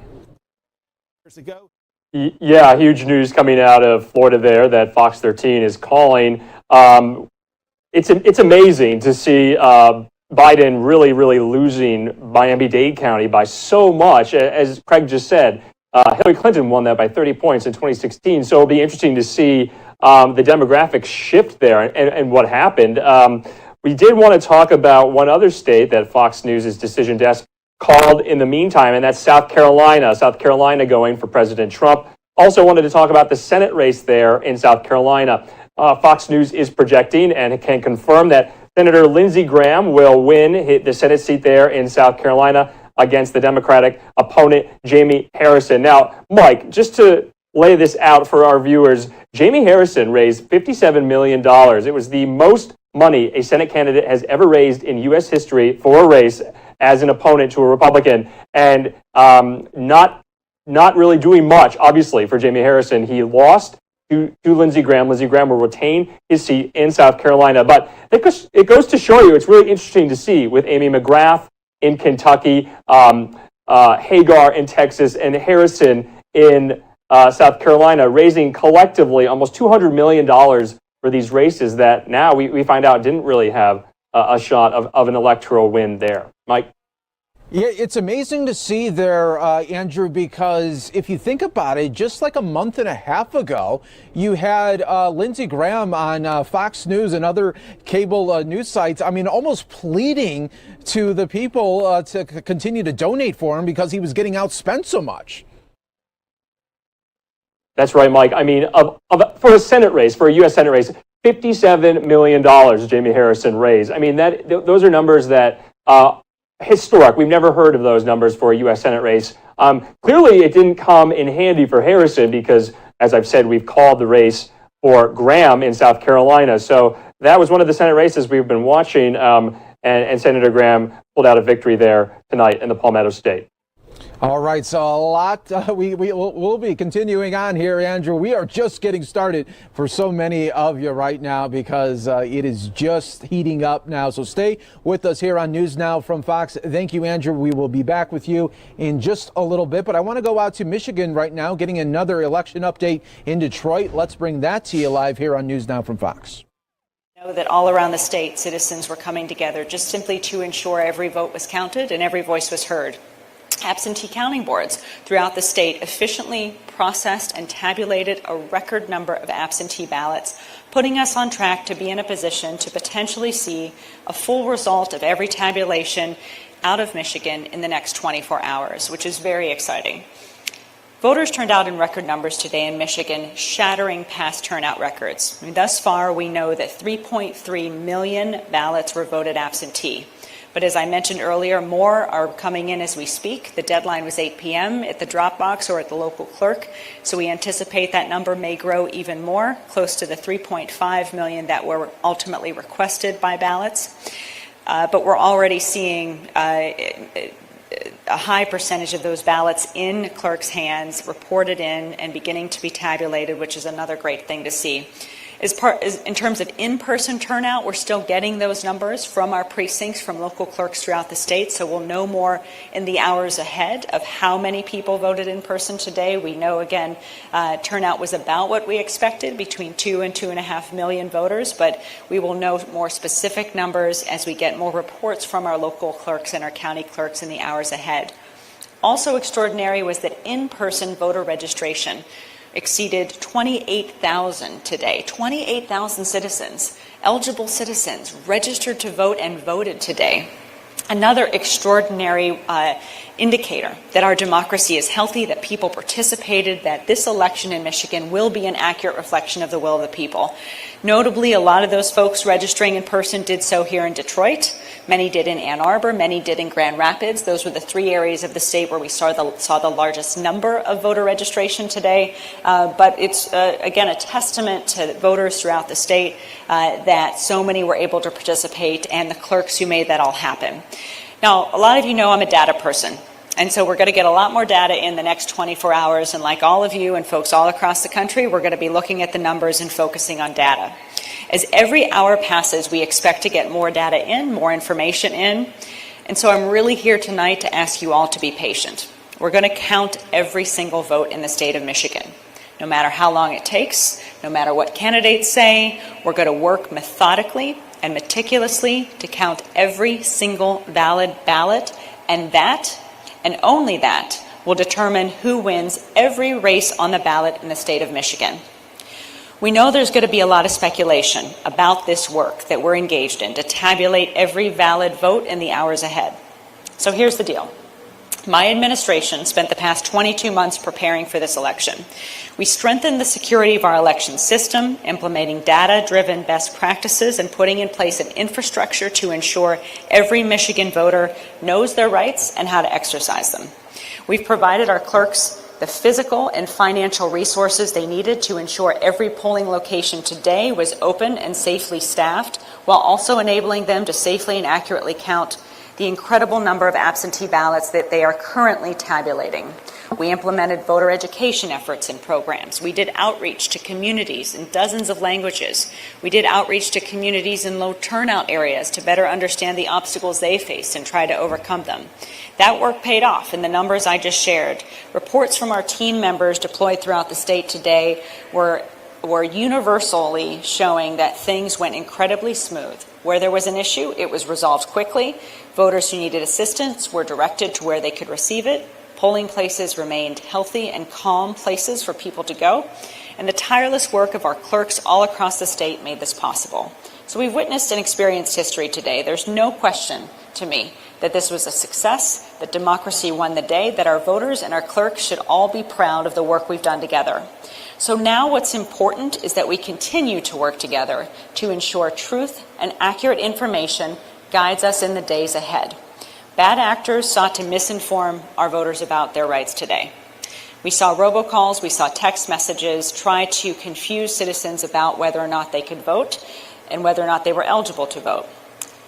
Years ago. Yeah, huge news coming out of Florida there that Fox 13 is calling. It's amazing to see Biden really losing Miami-Dade County by so much. As Craig just said, Hillary Clinton won that by 30 points in 2016. So it'll be interesting to see the demographic shift there and what happened. We did want to talk about one other state that Fox News' decision desk called in the meantime, and that's South Carolina. South Carolina going for President Trump. Also wanted to talk about the Senate race there in South Carolina. Fox News is projecting and can confirm that Senator Lindsey Graham will win the Senate seat there in South Carolina against the Democratic opponent, Jamie Harrison. Now, Mike, just to lay this out for our viewers, Jamie Harrison raised $57 million. It was the most money a Senate candidate has ever raised in U.S. history for a race as an opponent to a Republican, and not really doing much, obviously, for Jamie Harrison. He lost to Lindsey Graham. Lindsey Graham will retain his seat in South Carolina. But it goes to show you, it's really interesting to see with Amy McGrath in Kentucky, Hagar in Texas, and Harrison in South Carolina, raising collectively almost $200 million for these races that now we find out didn't really have a shot of an electoral win there. Mike? Yeah, it's amazing to see there, Andrew, because if you think about it, just like a month and a half ago, you had Lindsey Graham on Fox News and other cable news sites, almost pleading to the people to continue to donate for him because he was getting outspent so much. That's right, Mike. For a Senate race, for a U.S. Senate race, $57 million Jamie Harrison raised. Those are numbers that historic. We've never heard of those numbers for a U.S. Senate race. Clearly, it didn't come in handy for Harrison because, as I've said, we've called the race for Graham in South Carolina. So that was one of the Senate races we've been watching, and Senator Graham pulled out a victory there tonight in the Palmetto State. All right, so a lot we'll be continuing on here, Andrew. We are just getting started for so many of you right now because it is just heating up now. So stay with us here on News Now from Fox. Thank you, Andrew. We will be back with you in just a little bit, but I want to go out to Michigan right now, getting another election update in Detroit. Let's bring that to you live here on News Now from Fox. Know that all around the state, citizens were coming together just simply to ensure every vote was counted and every voice was heard. Absentee counting boards throughout the state efficiently processed and tabulated a record number of absentee ballots, putting us on track to be in a position to potentially see a full result of every tabulation out of Michigan in the next 24 hours, which is very exciting. Voters turned out in record numbers today in Michigan, shattering past turnout records. Thus far, we know that 3.3 million ballots were voted absentee. But as I mentioned earlier, more are coming in as we speak. The deadline was 8 p.m. at the drop box or at the local clerk. So we anticipate that number may grow even more, close to the 3.5 million that were ultimately requested by ballots. But we're already seeing a high percentage of those ballots in clerks' hands, reported and beginning to be tabulated, which is another great thing to see. In terms of in-person turnout, we're still getting those numbers from our precincts, from local clerks throughout the state, so we'll know more in the hours ahead of how many people voted in person today. We know, again, turnout was about what we expected, between 2 and 2.5 million voters, but we will know more specific numbers as we get more reports from our local clerks and our county clerks in the hours ahead. Also extraordinary was that in-person voter registration exceeded 28,000 today. 28,000 citizens, eligible citizens, registered to vote and voted today. Another extraordinary indicator that our democracy is healthy, that people participated, that this election in Michigan will be an accurate reflection of the will of the people. Notably, a lot of those folks registering in person did so here in Detroit. Many did in Ann Arbor, many did in Grand Rapids. Those were the three areas of the state where we saw the largest number of voter registration today. But it's, again, a testament to voters throughout the state that so many were able to participate and the clerks who made that all happen. Now, a lot of you know I'm a data person. And so we're going to get a lot more data in the next 24 hours. And like all of you and folks all across the country, we're going to be looking at the numbers and focusing on data. As every hour passes, we expect to get more data in, more information in. And so I'm really here tonight to ask you all to be patient. We're going to count every single vote in the state of Michigan. No matter how long it takes, no matter what candidates say, we're going to work methodically and meticulously to count every single valid ballot, and that, and only that, will determine who wins every race on the ballot in the state of Michigan. We know there's going to be a lot of speculation about this work that we're engaged in to tabulate every valid vote in the hours ahead. So here's the deal. My administration spent the past 22 months preparing for this election. We strengthened the security of our election system, implementing data-driven best practices and putting in place an infrastructure to ensure every Michigan voter knows their rights and how to exercise them. We've provided our clerks the physical and financial resources they needed to ensure every polling location today was open and safely staffed, while also enabling them to safely and accurately count the incredible number of absentee ballots that they are currently tabulating. We implemented voter education efforts and programs. We did outreach to communities in dozens of languages. We did outreach to communities in low turnout areas to better understand the obstacles they face and try to overcome them. That work paid off in the numbers I just shared. Reports from our team members deployed throughout the state today were universally showing that things went incredibly smooth. Where there was an issue, it was resolved quickly. Voters who needed assistance were directed to where they could receive it. Polling places remained healthy and calm places for people to go. And the tireless work of our clerks all across the state made this possible. So we've witnessed and experienced history today. There's no question to me that this was a success, that democracy won the day, that our voters and our clerks should all be proud of the work we've done together. So now what's important is that we continue to work together to ensure truth and accurate information guides us in the days ahead. Bad actors sought to misinform our voters about their rights today. We saw robocalls, we saw text messages try to confuse citizens about whether or not they could vote and whether or not they were eligible to vote.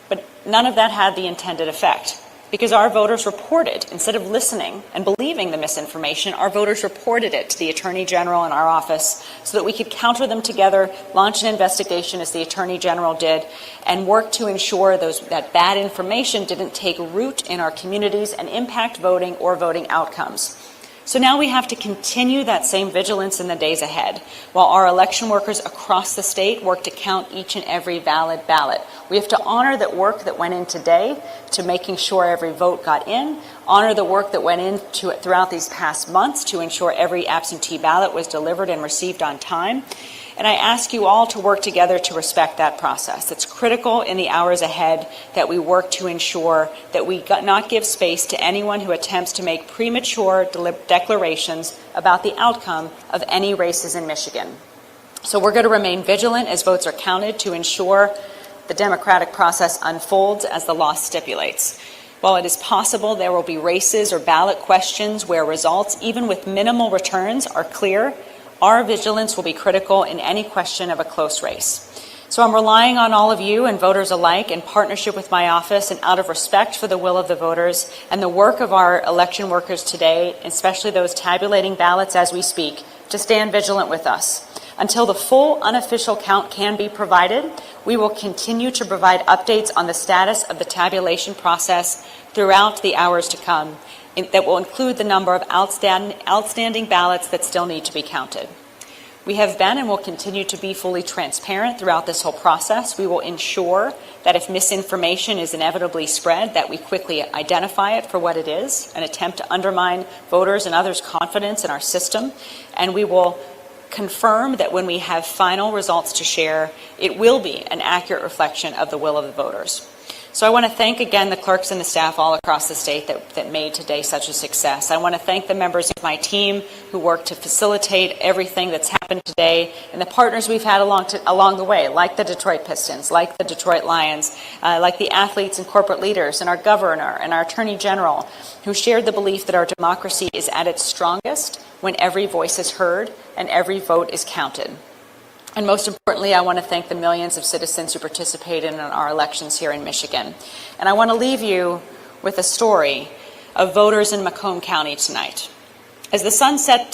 But none of that had the intended effect, because our voters reported, instead of listening and believing the misinformation, our voters reported it to the Attorney General in our office so that we could counter them together, launch an investigation as the Attorney General did, and work to ensure that bad information didn't take root in our communities and impact voting or voting outcomes. So now we have to continue that same vigilance in the days ahead, while our election workers across the state work to count each and every valid ballot. We have to honor that work that went in today to making sure every vote got in, honor the work that went into it throughout these past months to ensure every absentee ballot was delivered and received on time. And I ask you all to work together to respect that process. It's critical in the hours ahead that we work to ensure that we not give space to anyone who attempts to make premature declarations about the outcome of any races in Michigan. So we're going to remain vigilant as votes are counted to ensure the democratic process unfolds as the law stipulates. While it is possible there will be races or ballot questions where results, even with minimal returns, are clear, our vigilance will be critical in any question of a close race. So I'm relying on all of you and voters alike in partnership with my office and out of respect for the will of the voters and the work of our election workers today, especially those tabulating ballots as we speak, to stand vigilant with us. Until the full unofficial count can be provided, we will continue to provide updates on the status of the tabulation process throughout the hours to come. That will include the number of outstanding ballots that still need to be counted. We have been and will continue to be fully transparent throughout this whole process. We will ensure that if misinformation is inevitably spread, that we quickly identify it for what it is, an attempt to undermine voters and others' confidence in our system, and we will confirm that when we have final results to share, it will be an accurate reflection of the will of the voters. So I want to thank again the clerks and the staff all across the state that made today such a success. I want to thank the members of my team who worked to facilitate everything that's happened today and the partners we've had along the way, like the Detroit Pistons, like the Detroit Lions, like the athletes and corporate leaders and our governor and our attorney general who shared the belief that our democracy is at its strongest when every voice is heard and every vote is counted. And most importantly, I want to thank the millions of citizens who participated in our elections here in Michigan. And I want to leave you with a story of voters in Macomb County tonight. As the sun set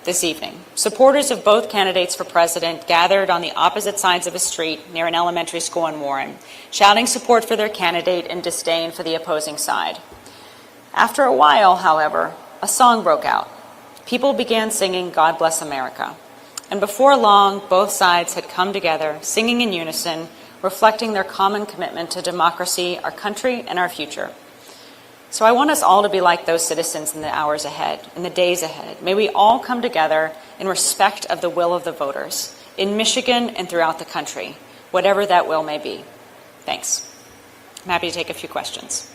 this evening, supporters of both candidates for president gathered on the opposite sides of a street near an elementary school in Warren, shouting support for their candidate and disdain for the opposing side. After a while, however, a song broke out. People began singing "God Bless America." And before long, both sides had come together, singing in unison, reflecting their common commitment to democracy, our country, and our future. So I want us all to be like those citizens in the hours ahead, in the days ahead. May we all come together in respect of the will of the voters, in Michigan and throughout the country, whatever that will may be. Thanks. I'm happy to take a few questions.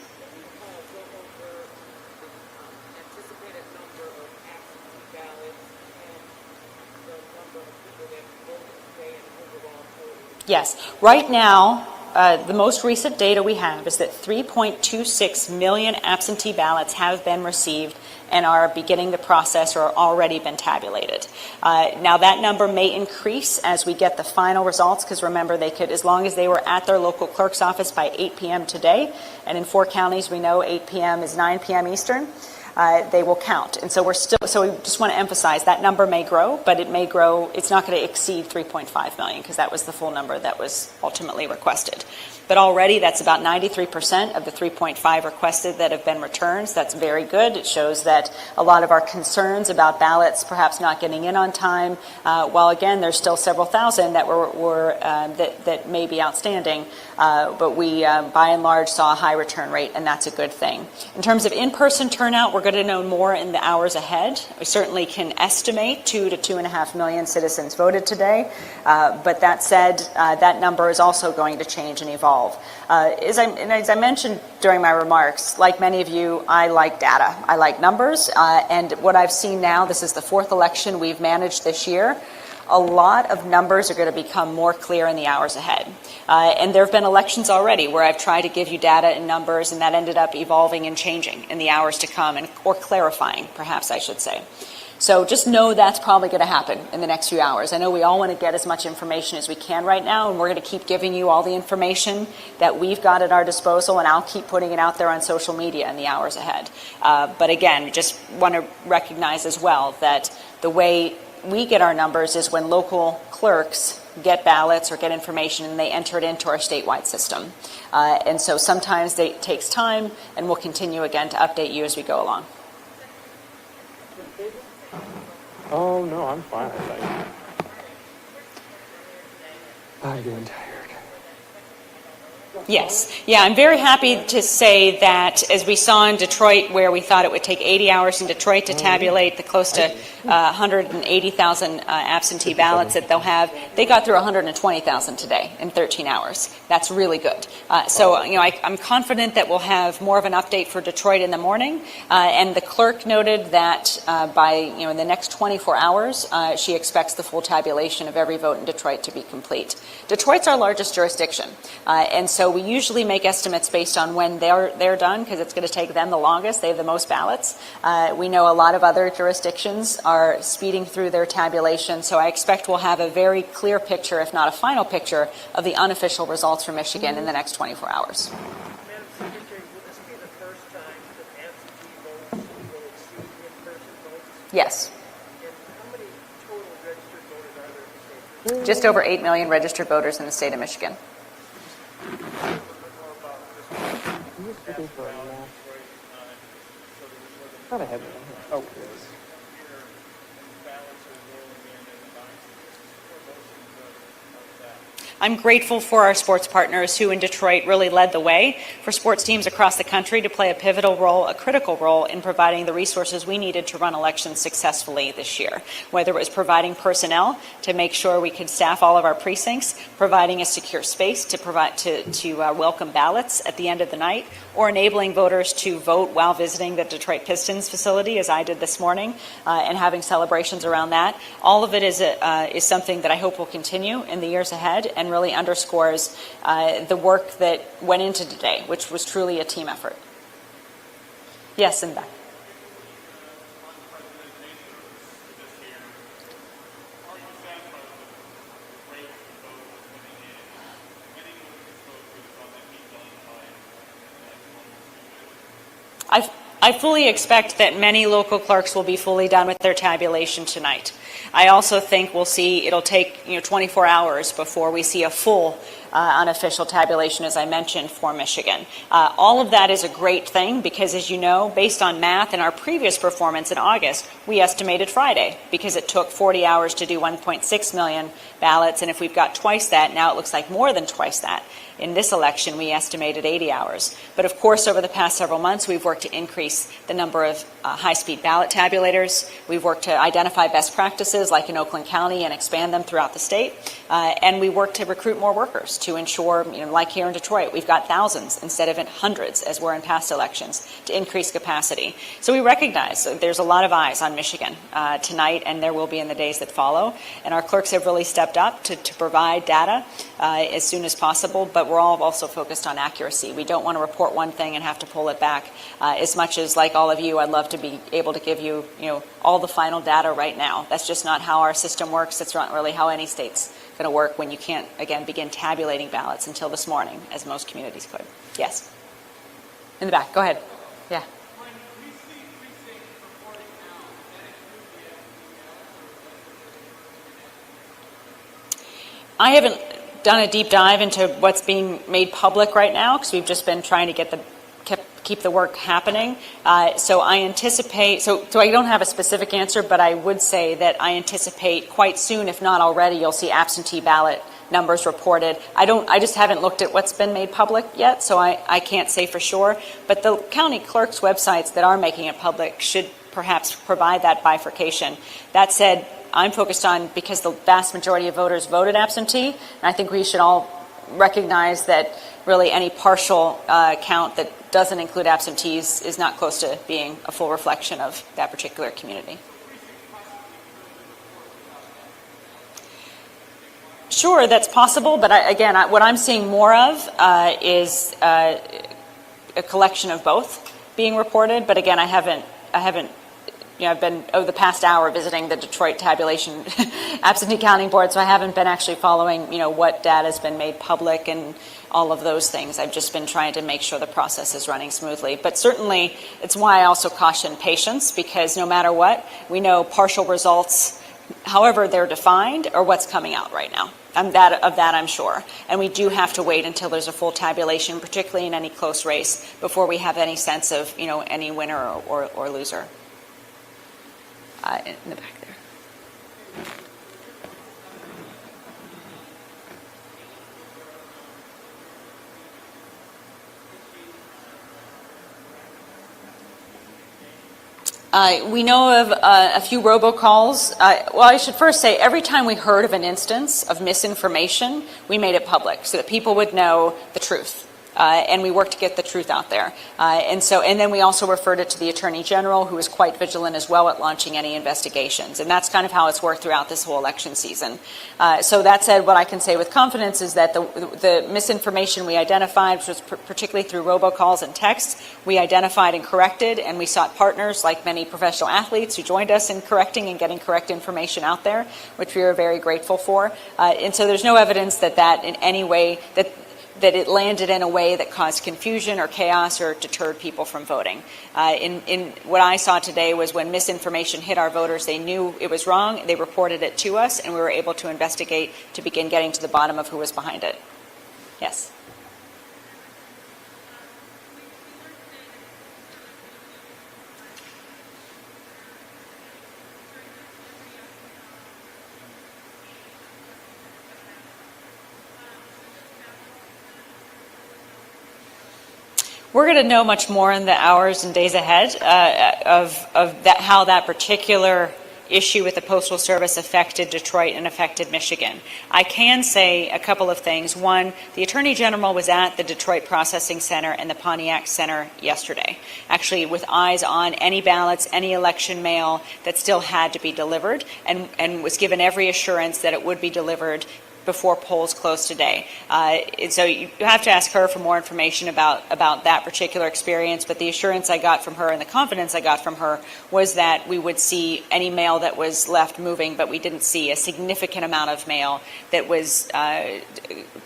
Yes. Right now, the most recent data we have is that 3.26 million absentee ballots have been received and are beginning the process or are already been tabulated. Now that number may increase as we get the final results, because remember, they could, as long as they were at their local clerk's office by 8 p.m. today, and in 4 counties we know 8 p.m. is 9 p.m. Eastern. they will count. And so we just want to emphasize that number may grow, but it may grow. It's not going to exceed 3.5 million because that was the full number that was ultimately requested. But already that's about 93% of the 3.5 requested that have been returned. So that's very good. It shows that a lot of our concerns about ballots perhaps not getting in on time, while again there's still several thousand that that may be outstanding, but we by and large saw a high return rate, and that's a good thing. In terms of in-person turnout, we're going to know more in the hours ahead. We certainly can estimate 2 to 2.5 million citizens voted today, but that said, that number is also going to change and evolve. As I mentioned during my remarks, like many of you, I like data. I like numbers, and what I've seen now, this is the fourth election we've managed this year. A lot of numbers are going to become more clear in the hours ahead. And there have been elections already where I've tried to give you data and numbers, and that ended up evolving and changing in the hours to come, or clarifying, perhaps I should say. So just know that's probably going to happen in the next few hours. I know we all want to get as much information as we can right now, and we're going to keep giving you all the information that we've got at our disposal, and I'll keep putting it out there on social media in the hours ahead. But again, just want to recognize as well that the way we get our numbers is when local clerks get ballots or get information and they enter it into our statewide system. And so sometimes it takes time, and we'll continue again to update you as we go along. Oh, no, I'm fine, I think. I'm getting tired. Yes. Yeah, I'm very happy to say that as we saw in Detroit, where we thought it would take 80 hours in Detroit to tabulate the close to 180,000 absentee ballots that they'll have, they got through 120,000 today in 13 hours. That's really good. So, I'm confident that we'll have more of an update for Detroit in the morning. And the clerk noted that by, in the next 24 hours, she expects the full tabulation of every vote in Detroit to be complete. Detroit's our largest jurisdiction. And so we usually make estimates based on when they're done, because it's going to take them the longest. They have the most ballots. We know a lot of other jurisdictions are speeding through their tabulation, so I expect we'll have a very clear picture, if not a final picture, of the unofficial results for Michigan in the next 24 hours. Yes. Just over 8 million registered voters in the state of Michigan. Not ahead. Oh, I'm grateful for our sports partners who in Detroit really led the way for sports teams across the country to play a pivotal role, a critical role in providing the resources we needed to run elections successfully this year, whether it was providing personnel to make sure we could staff all of our precincts, providing a secure space to welcome ballots at the end of the night, or enabling voters to vote while visiting the Detroit Pistons facility, as I did this morning, and having celebrations around that. All of it is something that I hope will continue in the years ahead, and really underscores the work that went into today, which was truly a team effort. Yes, in the back. I fully expect that many local clerks will be fully done with their tabulation tonight. I also think we'll see it'll take 24 hours before we see a full unofficial tabulation, as I mentioned, for Michigan. All of that is a great thing because, as you know, based on math and our previous performance in August, we estimated Friday because it took 40 hours to do 1.6 million ballots, and if we've got twice that, now it looks like more than twice that. In this election, we estimated 80 hours. But of course, over the past several months, we've worked to increase the number of high-speed ballot tabulators. We've worked to identify best practices, like in Oakland County, and expand them throughout the state. And we work to recruit more workers to ensure, like here in Detroit, we've got thousands instead of hundreds, as were in past elections, to increase capacity. So we recognize that there's a lot of eyes on Michigan tonight, and there will be in the days that follow. And our clerks have really stepped up to provide data as soon as possible, but we're all also focused on accuracy. We don't want to report one thing and have to pull it back. As much as, like all of you, I'd love to be able to give you, all the final data right now. That's just not how our system works. That's not really how any state's going to work when you can't, again, begin tabulating ballots until this morning, as most communities could. Yes. In the back. Go ahead. Yeah. I haven't done a deep dive into what's being made public right now because we've just been trying to keep the work happening. So I anticipate, so I don't have a specific answer, but I would say that I anticipate quite soon, if not already, you'll see absentee ballot numbers reported. I just haven't looked at what's been made public yet, so I can't say for sure. But the county clerk's websites that are making it public should perhaps provide that bifurcation. That said, I'm focused on, because the vast majority of voters voted absentee, and I think we should all recognize that really any partial count that doesn't include absentees is not close to being a full reflection of that particular community. Sure, that's possible, but what I'm seeing more of is a collection of both being reported. But again, I haven't. I've been over the past hour visiting the Detroit tabulation absentee counting board, so I haven't been actually following, what data has been made public and all of those things. I've just been trying to make sure the process is running smoothly. But certainly, it's why I also caution patience, because no matter what, we know partial results, however they're defined, are what's coming out right now. Of that I'm sure. And we do have to wait until there's a full tabulation, particularly in any close race, before we have any sense of, any winner or loser. In the back there. We know of a few robocalls. Well, I should first say, every time we heard of an instance of misinformation, we made it public so that people would know the truth. And we worked to get the truth out there. And then we also referred it to the Attorney General, who was quite vigilant as well at launching any investigations. And that's kind of how it's worked throughout this whole election season. So that said, what I can say with confidence is that the misinformation we identified, which was particularly through robocalls and texts, we identified and corrected, and we sought partners like many professional athletes who joined us in correcting and getting correct information out there, which we are very grateful for. And so there's no evidence that in any way, that it landed in a way that caused confusion or chaos or deterred people from voting. In what I saw today was when misinformation hit our voters, they knew it was wrong, they reported it to us, and we were able to investigate to begin getting to the bottom of who was behind it. Yes. We're going to know much more in the hours and days ahead how that particular issue with the Postal Service affected Detroit and affected Michigan. I can say a couple of things. One, the Attorney General was at the Detroit Processing Center and the Pontiac Center yesterday, actually with eyes on any ballots, any election mail that still had to be delivered, and was given every assurance that it would be delivered before polls close today. So you have to ask her for more information about that particular experience, but the assurance I got from her and the confidence I got from her was that we would see any mail that was left moving, but we didn't see a significant amount of mail that was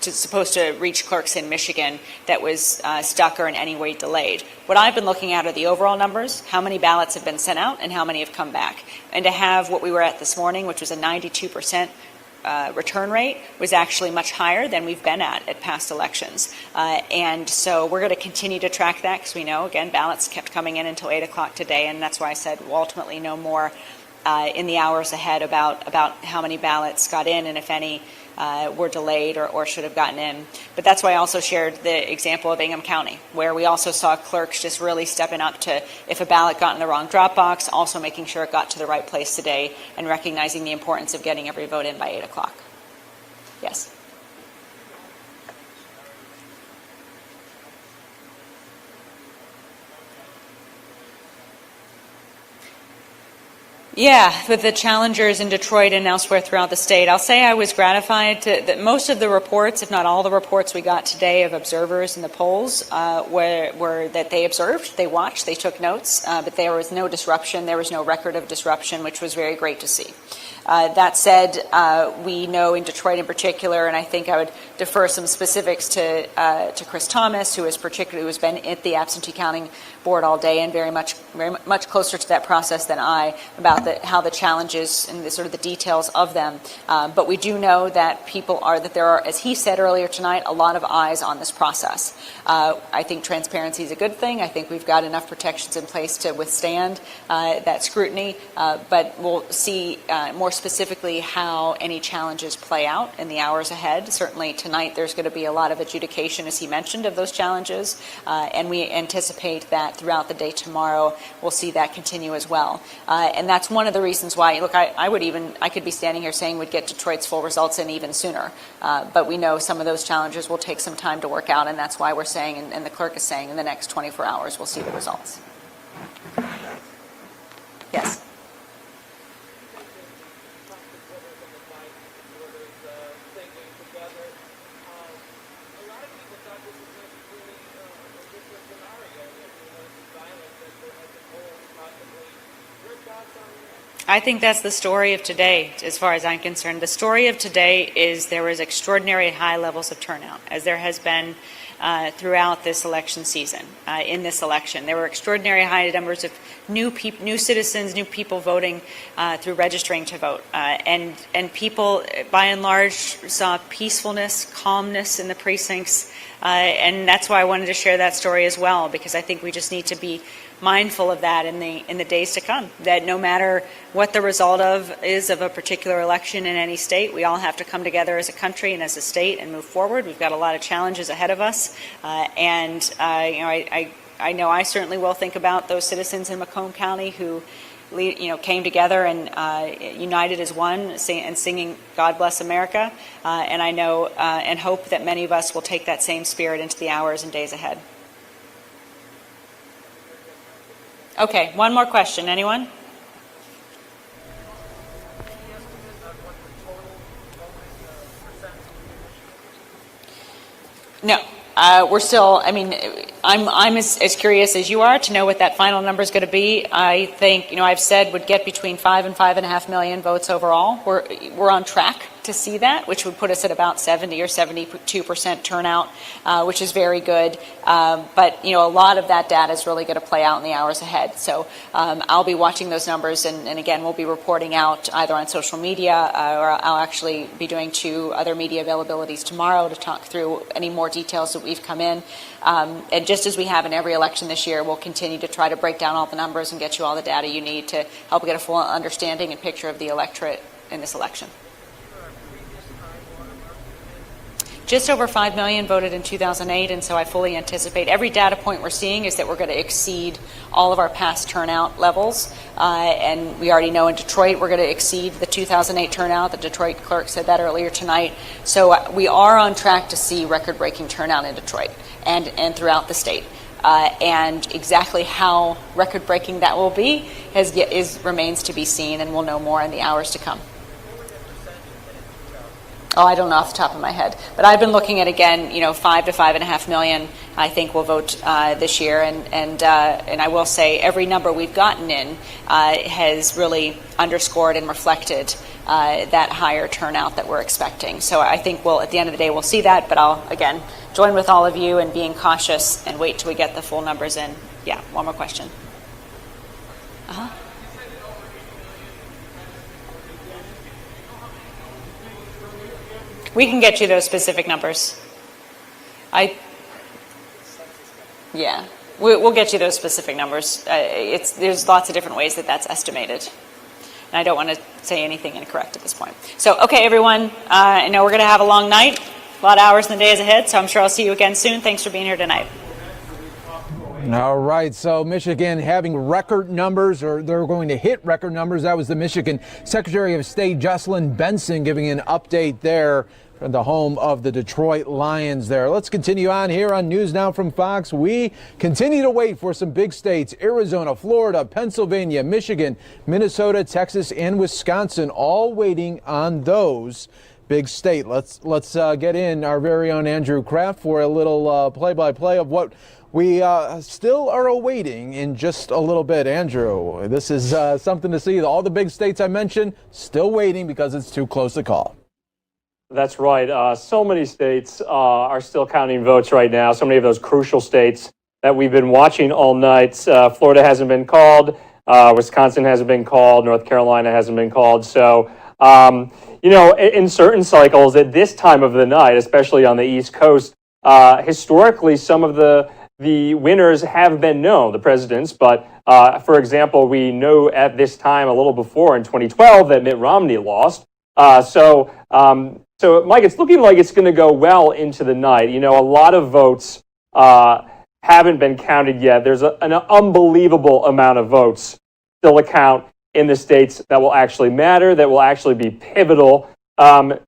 supposed to reach clerks in Michigan that was stuck or in any way delayed. What I've been looking at are the overall numbers, how many ballots have been sent out and how many have come back. And to have what we were at this morning, which was a 92% return rate, was actually much higher than we've been at past elections. And so we're going to continue to track that because we know, again, ballots kept coming in until 8 o'clock today, and that's why I said we'll ultimately know more in the hours ahead about how many ballots got in and if any were delayed or should have gotten in. But that's why I also shared the example of Ingham County, where we also saw clerks just really stepping up to, if a ballot got in the wrong drop box, also making sure it got to the right place today and recognizing the importance of getting every vote in by 8 o'clock. Yes. Yeah, with the challengers in Detroit and elsewhere throughout the state, I'll say I was gratified that most of the reports, if not all the reports we got today of observers in the polls were that they observed, they watched, they took notes, but there was no disruption, there was no record of disruption, which was very great to see. That said, we know in Detroit in particular, and I think I would defer some specifics to Chris Thomas, who has been at the absentee counting board all day and very much closer to that process than I, about how the challenges and the sort of the details of them. But we do know that there are, as he said earlier tonight, a lot of eyes on this process. I think transparency is a good thing. I think we've got enough protections in place to withstand that scrutiny, but we'll see more specifically how any challenges play out in the hours ahead. Certainly tonight there's going to be a lot of adjudication, as he mentioned, of those challenges, and we anticipate that throughout the day tomorrow we'll see that continue as well. And that's one of the reasons why, look, I could be standing here saying we'd get Detroit's full results in even sooner, but we know some of those challenges will take some time to work out, and that's why we're saying, and the clerk is saying, in the next 24 hours we'll see the results. Yes. I think that's the story of today, as far as I'm concerned. The story of today is there was extraordinary high levels of turnout, as there has been throughout this election season. In this election, there were extraordinary high numbers of new citizens, new people voting through registering to vote, and people, by and large, saw peacefulness, calmness in the precincts, and that's why I wanted to share that story as well, because I think we just need to be mindful of that in the days to come, that no matter what the result is of a particular election in any state, we all have to come together as a country and as a state and move forward. We've got a lot of challenges ahead of us, I know I certainly will think about those citizens in Macomb County who came together and united as one and singing God Bless America, and I know and hope that many of us will take that same spirit into the hours and days ahead. Okay, one more question. Anyone? No. We're still, I'm as curious as you are to know what that final number is going to be. I think, I've said would get between 5 and 5.5 million votes overall. We're on track to see that, which would put us at about 70 or 72% turnout, which is very good. But a lot of that data is really going to play out in the hours ahead. So I'll be watching those numbers, and again, we'll be reporting out either on social media or I'll actually be doing 2 other media availabilities tomorrow to talk through any more details that we've come in. And just as we have in every election this year, we'll continue to try to break down all the numbers and get you all the data you need to help get a full understanding and picture of the electorate in this election. Just over 5 million voted in 2008, and so I fully anticipate every data point we're seeing is that we're going to exceed all of our past turnout levels. And we already know in Detroit we're going to exceed the 2008 turnout. The Detroit clerk said that earlier tonight. So we are on track to see record-breaking turnout in Detroit and throughout the state. And exactly how record-breaking that will be remains to be seen, and we'll know more in the hours to come. Oh, I don't know off the top of my head, but I've been looking at, again, 5 to 5.5 million. I think will vote this year, and I will say every number we've gotten in has really underscored and reflected that higher turnout that we're expecting. So I think at the end of the day, we'll see that. But I'll again join with all of you in being cautious and wait till we get the full numbers in. Yeah, one more question. We can get you those specific numbers. We'll get you those specific numbers. There's lots of different ways that's estimated. And I don't want to say anything incorrect at this point. So, okay, everyone, I know we're going to have a long night, a lot of hours in the days ahead, so I'm sure I'll see you again soon. Thanks for being here tonight. All right, so Michigan having record numbers, or they're going to hit record numbers. That was the Michigan Secretary of State Jocelyn Benson giving an update there from the home of the Detroit Lions there. Let's continue on here on News Now from Fox. We continue to wait for some big states: Arizona, Florida, Pennsylvania, Michigan, Minnesota, Texas, and Wisconsin, all waiting on those big state. Let's get in our very own Andrew Kraft for a little play-by-play of what we still are awaiting in just a little bit. Andrew, this is something to see. All the big states I mentioned still waiting because it's too close to call. That's right. So many states are still counting votes right now. So many of those crucial states that we've been watching all night. Florida hasn't been called. Wisconsin hasn't been called. North Carolina hasn't been called. So, in certain cycles at this time of the night, especially on the East Coast, historically, some of the winners have been known, the presidents. But, for example, we know at this time, a little before in 2012, that Mitt Romney lost. So, Mike, it's looking like it's going to go well into the night. A lot of votes haven't been counted yet. There's an unbelievable amount of votes still to count in the states that will actually matter, that will actually be pivotal. We're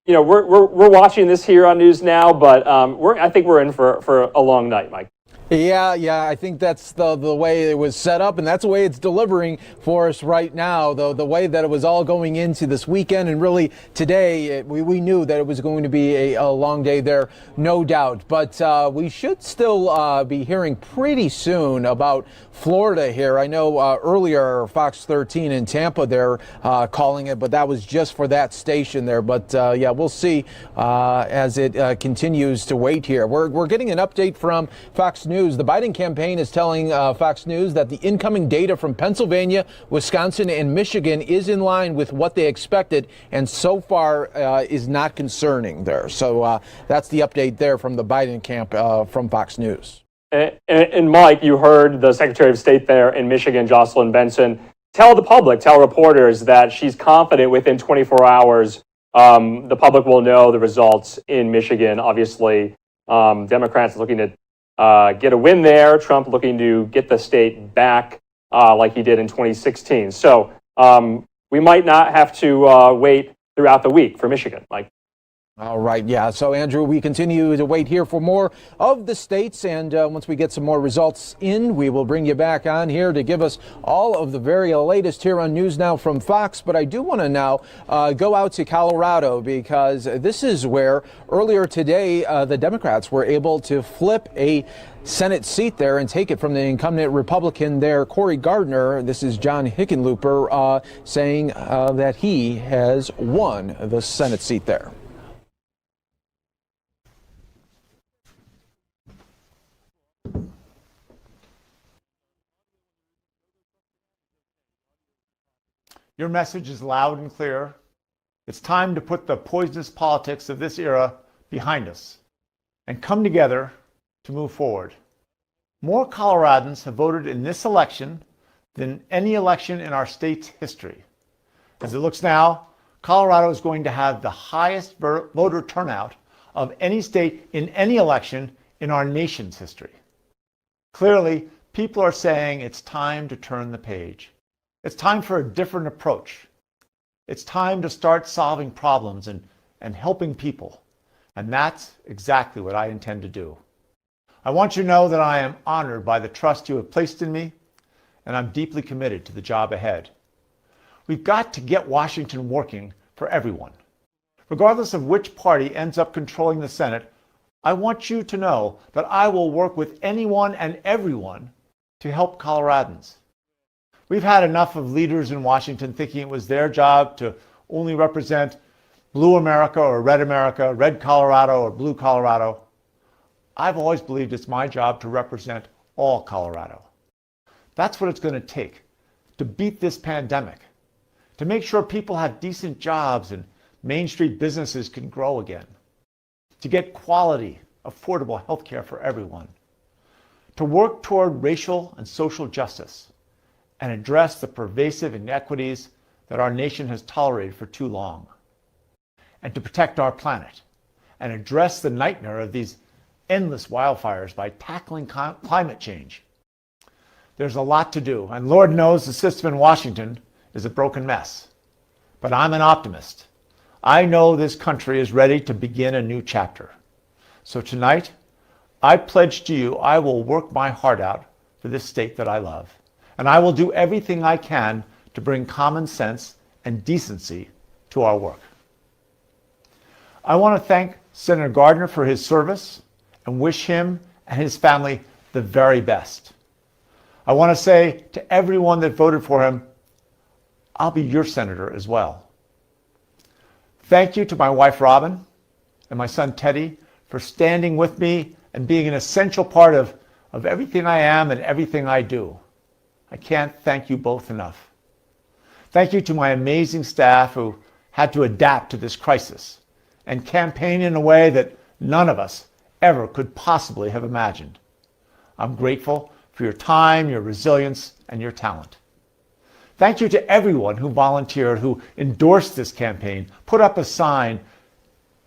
watching this here on News Now, but I think we're in for a long night, Mike. Yeah, I think that's the way it was set up, and that's the way it's delivering for us right now, though the way that it was all going into this weekend, and really today, we knew that it was going to be a long day there, no doubt. But we should still be hearing pretty soon about Florida here. I know earlier Fox 13 in Tampa, they're calling it, but that was just for that station there. But we'll see as it continues to wait here. We're getting an update from Fox News. The Biden campaign is telling Fox News that the incoming data from Pennsylvania, Wisconsin, and Michigan is in line with what they expected, and so far is not concerning there. So that's the update there from the Biden camp from Fox News. And Mike, you heard the Secretary of State there in Michigan, Jocelyn Benson, tell reporters that she's confident within 24 hours the public will know the results in Michigan. Obviously, Democrats looking to get a win there. Trump looking to get the state back like he did in 2016. So we might not have to wait throughout the week for Michigan, Mike. All right. Yeah. So, Andrew, we continue to wait here for more of the states. And once we get some more results in, we will bring you back on here to give us all of the very latest here on News Now from Fox. But I do want to now go out to Colorado, because this is where earlier today the Democrats were able to flip a Senate seat there and take it from the incumbent Republican there, Cory Gardner. This is John Hickenlooper saying that he has won the Senate seat there. Your message is loud and clear. It's time to put the poisonous politics of this era behind us and come together to move forward. More Coloradans have voted in this election than any election in our state's history. As it looks now, Colorado is going to have the highest voter turnout of any state in any election in our nation's history. Clearly, people are saying it's time to turn the page. It's time for a different approach. It's time to start solving problems and helping people. And that's exactly what I intend to do. I want you to know that I am honored by the trust you have placed in me, and I'm deeply committed to the job ahead. We've got to get Washington working for everyone. Regardless of which party ends up controlling the Senate, I want you to know that I will work with anyone and everyone to help Coloradans. We've had enough of leaders in Washington thinking it was their job to only represent blue America, red Colorado, or blue Colorado. I've always believed it's my job to represent all Colorado. That's what it's going to take to beat this pandemic, to make sure people have decent jobs and Main Street businesses can grow again, to get quality, affordable health care for everyone, to work toward racial and social justice, and address the pervasive inequities that our nation has tolerated for too long, and to protect our planet and address the nightmare of these endless wildfires by tackling climate change. There's a lot to do, and Lord knows the system in Washington is a broken mess. But I'm an optimist. I know this country is ready to begin a new chapter. So tonight, I pledge to you I will work my heart out for this state that I love. And I will do everything I can to bring common sense and decency to our work. I want to thank Senator Gardner for his service and wish him and his family the very best. I want to say to everyone that voted for him, I'll be your senator as well. Thank you to my wife, Robin, and my son, Teddy, for standing with me and being an essential part of everything I am and everything I do. I can't thank you both enough. Thank you to my amazing staff who had to adapt to this crisis and campaign in a way that none of us ever could possibly have imagined. I'm grateful for your time, your resilience, and your talent. Thank you to everyone who volunteered, who endorsed this campaign, put up a sign,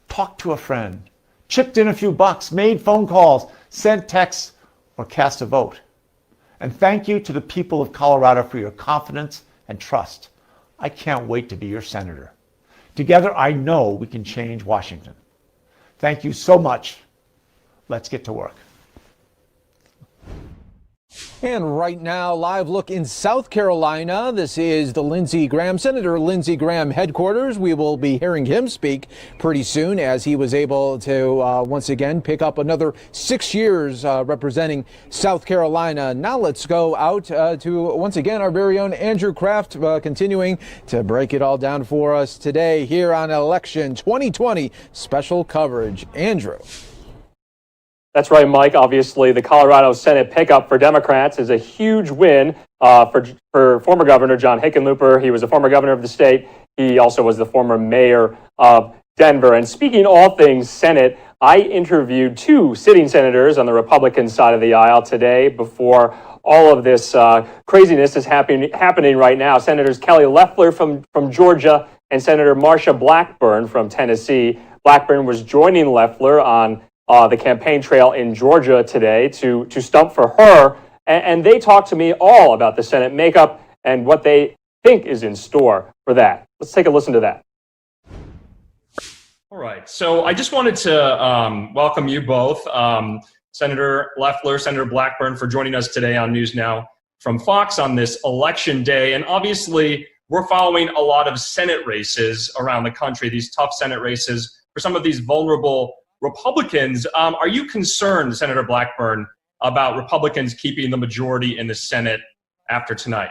talked to a friend, chipped in a few bucks, made phone calls, sent texts, or cast a vote. And thank you to the people of Colorado for your confidence and trust. I can't wait to be your senator. Together, I know we can change Washington. Thank you so much. Let's get to work. And right now, live look in South Carolina. This is the Lindsey Graham, Senator Lindsey Graham headquarters. We will be hearing him speak pretty soon as he was able to once again pick up another 6 years representing South Carolina. Now let's go out to once again our very own Andrew Kraft continuing to break it all down for us today here on Election 2020 special coverage. Andrew. That's right, Mike. Obviously, the Colorado Senate pickup for Democrats is a huge win for former Governor John Hickenlooper. He was a former governor of the state. He also was the former mayor of Denver. And speaking all things Senate, I interviewed two sitting senators on the Republican side of the aisle today before all of this craziness is happening right now. Senators Kelly Loeffler from Georgia and Senator Marsha Blackburn from Tennessee. Blackburn was joining Loeffler on the campaign trail in Georgia today to stump for her. And they talked to me all about the Senate makeup and what they think is in store for that. Let's take a listen to that. All right. So I just wanted to welcome you both, Senator Loeffler, Senator Blackburn, for joining us today on News Now from Fox on this election day. And obviously, we're following a lot of Senate races around the country, these tough Senate races for some of these vulnerable Republicans. Are you concerned, Senator Blackburn, about Republicans keeping the majority in the Senate after tonight?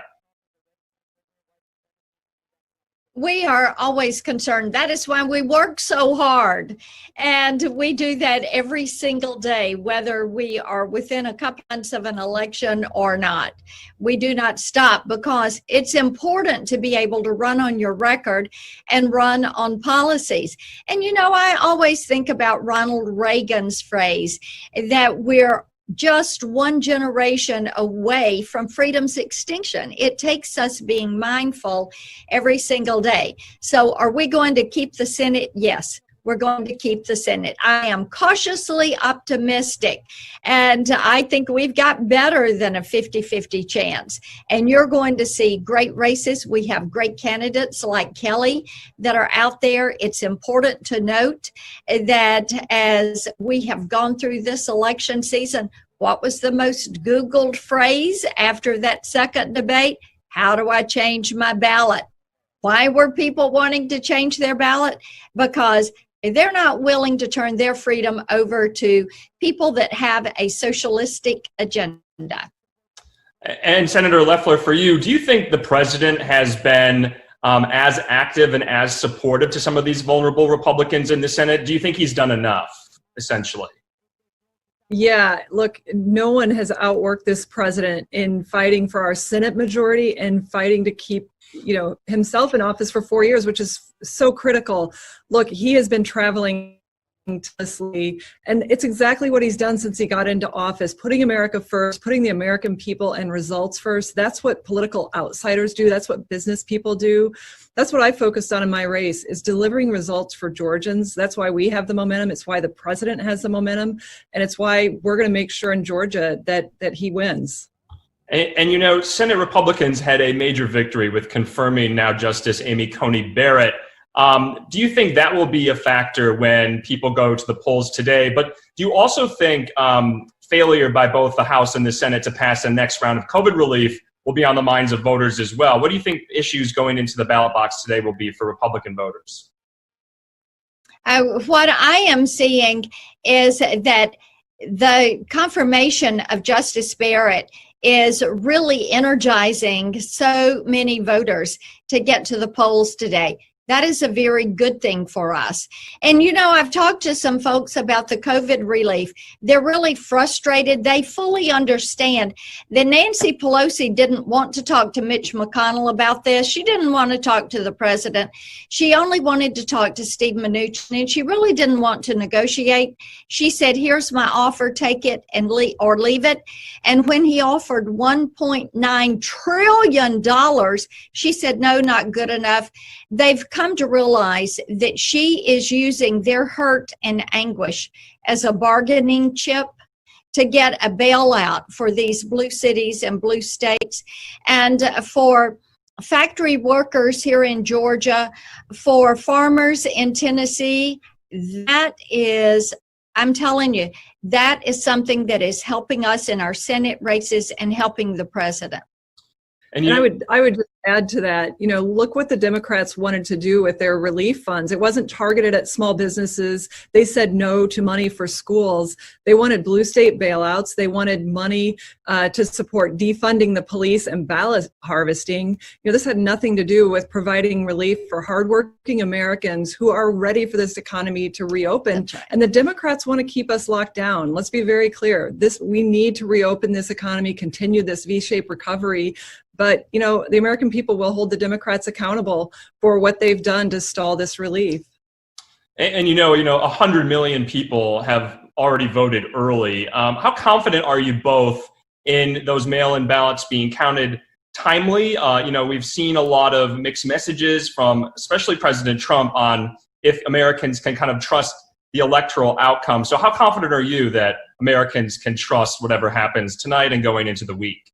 We are always concerned. That is why we work so hard. And we do that every single day, whether we are within a couple months of an election or not. We do not stop because it's important to be able to run on your record and run on policies. And you know, I always think about Ronald Reagan's phrase that we're just one generation away from freedom's extinction. It takes us being mindful every single day. So are we going to keep the Senate? Yes, we're going to keep the Senate. I am cautiously optimistic, and I think we've got better than a 50-50 chance. And you're going to see great races. We have great candidates like Kelly that are out there. It's important to note that as we have gone through this election season, what was the most Googled phrase after that second debate? How do I change my ballot? Why were people wanting to change their ballot? Because they're not willing to turn their freedom over to people that have a socialistic agenda. And Senator Loeffler, for you, do you think the president has been as active and as supportive to some of these vulnerable Republicans in the Senate? Do you think he's done enough, essentially? Yeah, look, no one has outworked this president in fighting for our Senate majority and fighting to keep, himself in office for 4 years, which is so critical. Look, he has been traveling tirelessly, and it's exactly what he's done since he got into office, putting America first, putting the American people and results first. That's what political outsiders do. That's what business people do. That's what I focused on in my race, is delivering results for Georgians. That's why we have the momentum. It's why the president has the momentum. And it's why we're going to make sure in Georgia that he wins. And Senate Republicans had a major victory with confirming now Justice Amy Coney Barrett. Do you think that will be a factor when people go to the polls today? But do you also think failure by both the House and the Senate to pass the next round of COVID relief will be on the minds of voters as well? What do you think issues going into the ballot box today will be for Republican voters? What I am seeing is that the confirmation of Justice Barrett is really energizing so many voters to get to the polls today. That is a very good thing for us. And you know, I've talked to some folks about the COVID relief. They're really frustrated. They fully understand that Nancy Pelosi didn't want to talk to Mitch McConnell about this. She didn't want to talk to the president. She only wanted to talk to Steve Mnuchin, and she really didn't want to negotiate. She said, here's my offer, take it and or leave it. And when he offered $1.9 trillion, she said, no, not good enough. They've come to realize that she is using their hurt and anguish as a bargaining chip to get a bailout for these blue cities and blue states, and for factory workers here in Georgia, for farmers in Tennessee. That is, I'm telling you, that is something that is helping us in our Senate races and helping the president. And I would just add to that, you know, look what the Democrats wanted to do with their relief funds. It wasn't targeted at small businesses. They said no to money for schools. They wanted blue state bailouts. They wanted money to support defunding the police and ballot harvesting. You know, this had nothing to do with providing relief for hardworking Americans who are ready for this economy to reopen. Right. And the Democrats want to keep us locked down. Let's be very clear. We need to reopen this economy, continue this V-shaped recovery. But, you know, the American people will hold the Democrats accountable for what they've done to stall this relief. And you know, 100 million people have already voted early. How confident are you both in those mail-in ballots being counted timely? You know, we've seen a lot of mixed messages from especially President Trump on if Americans can kind of trust the electoral outcome. So how confident are you that Americans can trust whatever happens tonight and going into the week?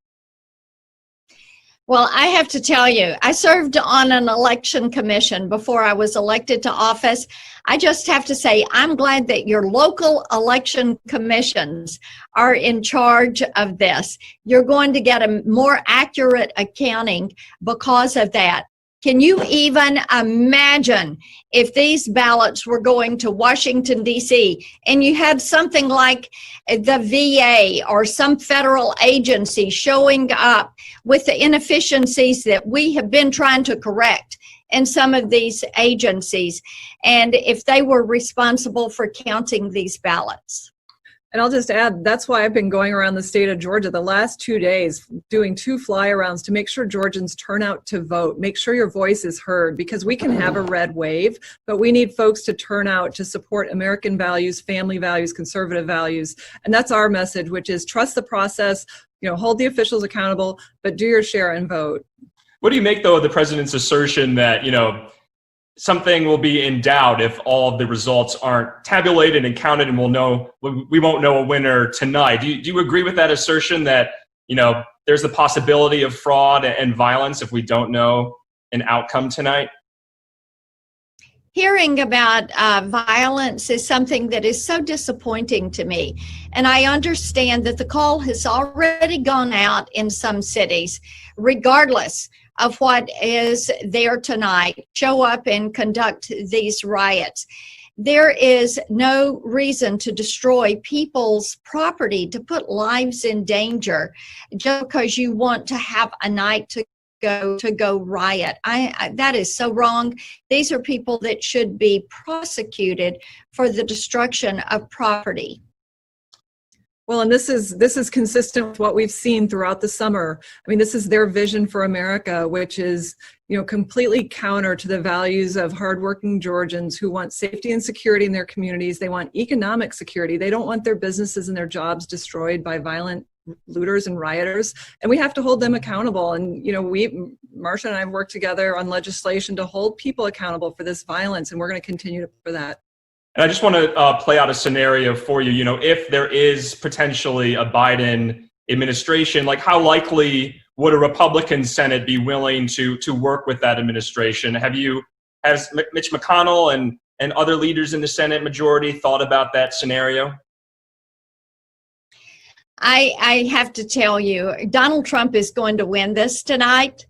Well, I have to tell you, I served on an election commission before I was elected to office. I just have to say, I'm glad that your local election commissions are in charge of this. You're going to get a more accurate accounting because of that. Can you even imagine if these ballots were going to Washington, D.C., and you had something like the VA or some federal agency showing up with the inefficiencies that we have been trying to correct in some of these agencies, and if they were responsible for counting these ballots? And I'll just add, that's why I've been going around the state of Georgia the last 2 days, doing 2 fly-arounds to make sure Georgians turn out to vote, make sure your voice is heard, because we can have a red wave, but we need folks to turn out to support American values, family values, conservative values. And that's our message, which is trust the process, you know, hold the officials accountable, but do your share and vote. What do you make, though, of the president's assertion that, you know, something will be in doubt if all of the results aren't tabulated and counted, and we won't know a winner tonight? Do you agree with that assertion that, you know, there's the possibility of fraud and violence if we don't know an outcome tonight? Hearing about violence is something that is so disappointing to me. And I understand that the call has already gone out in some cities, regardless of what is there tonight. Show up and conduct these riots. There is no reason to destroy people's property, to put lives in danger, just because you want to have a night to go riot. That is so wrong. These are people that should be prosecuted for the destruction of property. Well, and this is consistent with what we've seen throughout the summer. I mean, this is their vision for America, which is, you know, completely counter to the values of hardworking Georgians who want safety and security in their communities. They want economic security. They don't want their businesses and their jobs destroyed by violent looters and rioters, and we have to hold them accountable. And, you know, Marsha and I have worked together on legislation to hold people accountable for this violence, and we're going to continue for that. And I just want to play out a scenario for you. You know, if there is potentially a Biden administration, like how likely would a Republican Senate be willing to work with that administration? Has Mitch McConnell and other leaders in the Senate majority thought about that scenario? I have to tell you, Donald Trump is going to win this tonight.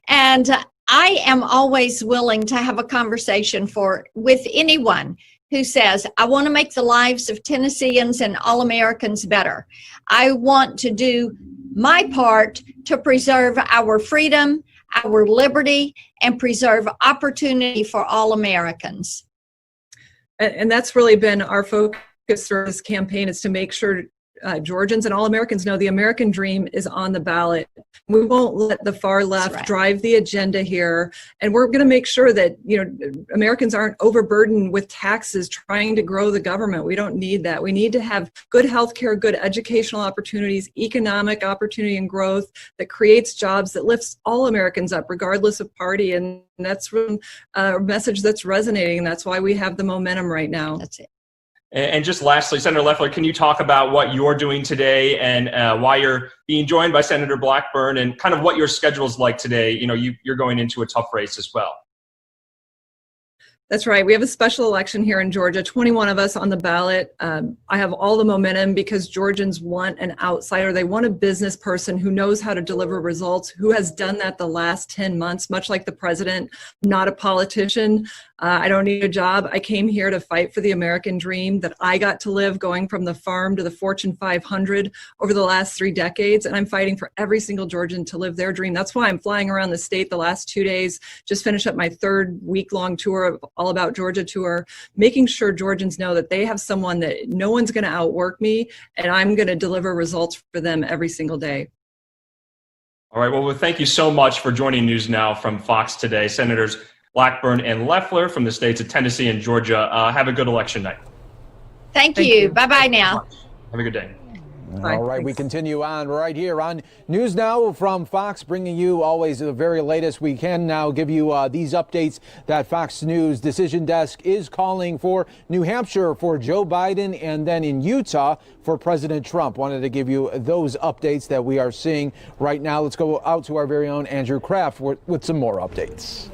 And I am always willing to have a conversation with anyone who says, I want to make the lives of Tennesseans and all Americans better. I want to do my part to preserve our freedom, our liberty, and preserve opportunity for all Americans. And that's really been our focus through this campaign, is to make sure Georgians and all Americans know the American dream is on the ballot. We won't let the far left drive the agenda here. And we're going to make sure that, Americans aren't overburdened with taxes trying to grow the government. We don't need that. We need to have good health care, good educational opportunities, economic opportunity and growth that creates jobs, that lifts all Americans up, regardless of party. And that's a message that's resonating. That's why we have the momentum right now. That's it. And just lastly, Senator Loeffler, can you talk about what you're doing today and why you're being joined by Senator Blackburn, and kind of what your schedule is like today? You're going into a tough race as well. That's right. We have a special election here in Georgia, 21 of us on the ballot. I have all the momentum because Georgians want an outsider. They want a business person who knows how to deliver results, who has done that the last 10 months, much like the president, not a politician. I don't need a job. I came here to fight for the American dream that I got to live, going from the farm to the Fortune 500 over the last 3 decades. And I'm fighting for every single Georgian to live their dream. That's why I'm flying around the state the last 2 days, just finished up my 3rd week-long tour of All About Georgia tour, making sure Georgians know that they have someone that no one's going to outwork me, and I'm going to deliver results for them every single day. All right. Well, thank you so much for joining News Now from Fox today. Senators Blackburn and Loeffler from the states of Tennessee and Georgia. Have a good election night. Thank you. Bye-bye now. Have a good day. All right, we continue on right here on News Now from Fox, bringing you always the very latest. We can now give you these updates that Fox News Decision Desk is calling for New Hampshire for Joe Biden, and then in Utah for President Trump. Wanted to give you those updates that we are seeing right now. Let's go out to our very own Andrew Kraft with some more updates.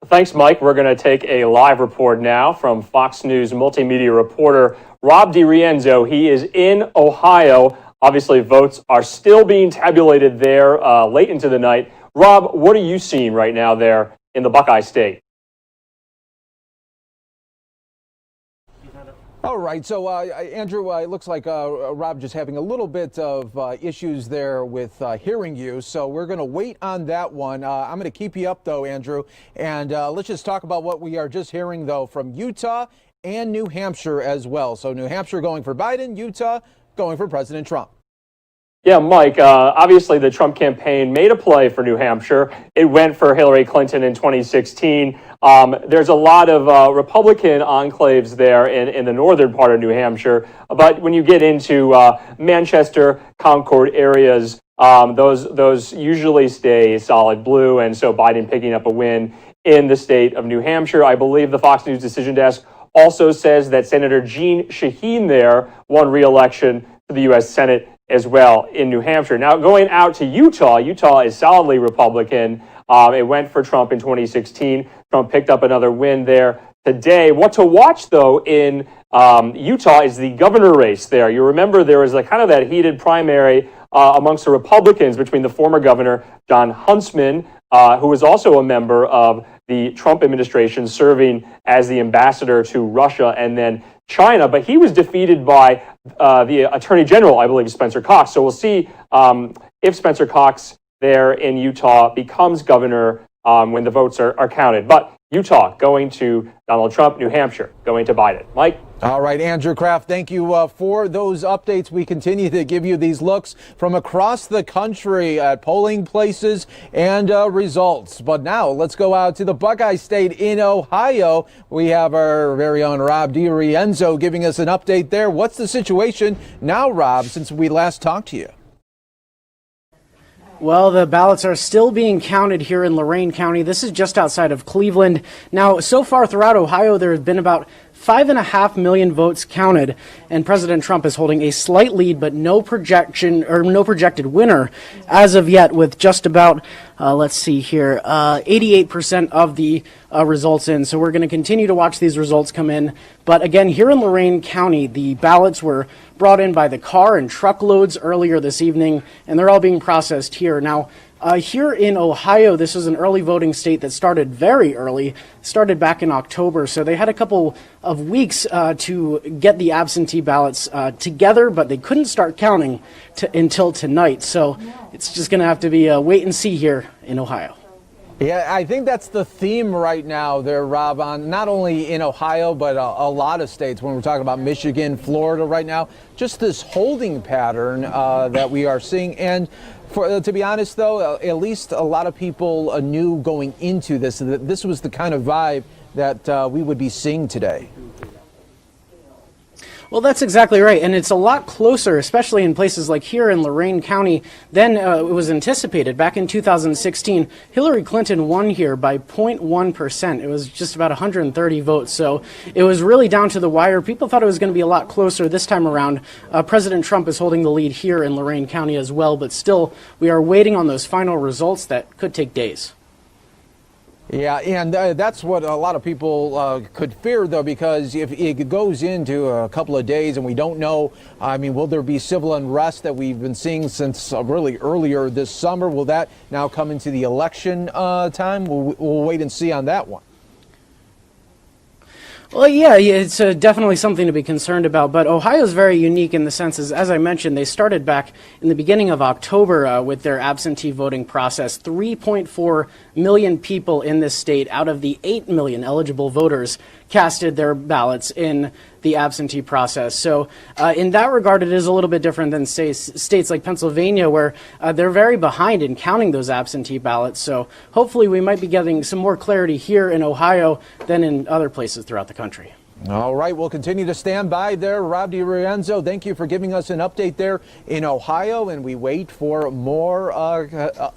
Thanks, Mike. We're going to take a live report now from Fox News multimedia reporter Rob DiRienzo. He is in Ohio. Obviously, votes are still being tabulated there late into the night. Rob, what are you seeing right now there in the Buckeye State? All right, so Andrew, it looks like Rob just having a little bit of issues there with hearing you, so we're going to wait on that one. I'm going to keep you up, though, Andrew, and let's just talk about what we are just hearing, though, from Utah and New Hampshire as well. So New Hampshire going for Biden, Utah going for President Trump. Yeah, Mike, obviously the Trump campaign made a play for New Hampshire. It went for Hillary Clinton in 2016. There's a lot of Republican enclaves there in the northern part of New Hampshire. But when you get into Manchester, Concord areas, those usually stay solid blue. And so Biden picking up a win in the state of New Hampshire. I believe the Fox News Decision Desk also says that Senator Jeanne Shaheen there won re-election to the U.S. Senate as well in New Hampshire. Now, going out to Utah, Utah is solidly Republican. It went for Trump in 2016. Trump picked up another win there today. What to watch, though, in Utah is the governor race there. You remember there was kind of that heated primary amongst the Republicans between the former governor, Jon Huntsman, who was also a member of the Trump administration, serving as the ambassador to Russia and then China, but he was defeated by the Attorney General, I believe, Spencer Cox. So we'll see if Spencer Cox there in Utah becomes governor when the votes are counted. But Utah going to Donald Trump, New Hampshire going to Biden. Mike? All right, Andrew Kraft, thank you for those updates. We continue to give you these looks from across the country at polling places and results. But now let's go out to the Buckeye State in Ohio. We have our very own Rob DiRienzo giving us an update there. What's the situation now, Rob, since we last talked to you? Well, the ballots are still being counted here in Lorain County. This is just outside of Cleveland. Now, so far throughout Ohio, there have been about 5.5 million votes counted, and President Trump is holding a slight lead, but no projected winner as of yet, with just about, let's see here, 88% of the results in. So we're going to continue to watch these results come in. But again, here in Lorain County, the ballots were brought in by the car and truckloads earlier this evening, and they're all being processed here. Now, Here in Ohio, this was an early voting state that started very early, started back in October. So they had a couple of weeks to get the absentee ballots together, but they couldn't start counting until tonight. So it's just going to have to be a wait and see here in Ohio. Yeah, I think that's the theme right now there, Rob, on not only in Ohio, but a lot of states when we're talking about Michigan, Florida right now, just this holding pattern that we are seeing. And to be honest, though, at least a lot of people knew going into this that this was the kind of vibe that we would be seeing today. Well, that's exactly right. And it's a lot closer, especially in places like here in Lorain County, than it was anticipated. Back in 2016, Hillary Clinton won here by 0.1%. It was just about 130 votes. So it was really down to the wire. People thought it was going to be a lot closer this time around. President Trump is holding the lead here in Lorain County as well. But still, we are waiting on those final results that could take days. Yeah, and that's what a lot of people could fear, though, because if it goes into a couple of days and we don't know, I mean, will there be civil unrest that we've been seeing since really earlier this summer? Will that now come into the election time? We'll wait and see on that one. Well, yeah, it's definitely something to be concerned about, but Ohio is very unique in the sense, as I mentioned, they started back in the beginning of October with their absentee voting process. 3.4 million people in this state out of the 8 million eligible voters casted their ballots in the absentee process. So in that regard, it is a little bit different than states like Pennsylvania, where they're very behind in counting those absentee ballots. So hopefully we might be getting some more clarity here in Ohio than in other places throughout the country. All right, we'll continue to stand by there. Rob DiRienzo, thank you for giving us an update there in Ohio, and we wait for more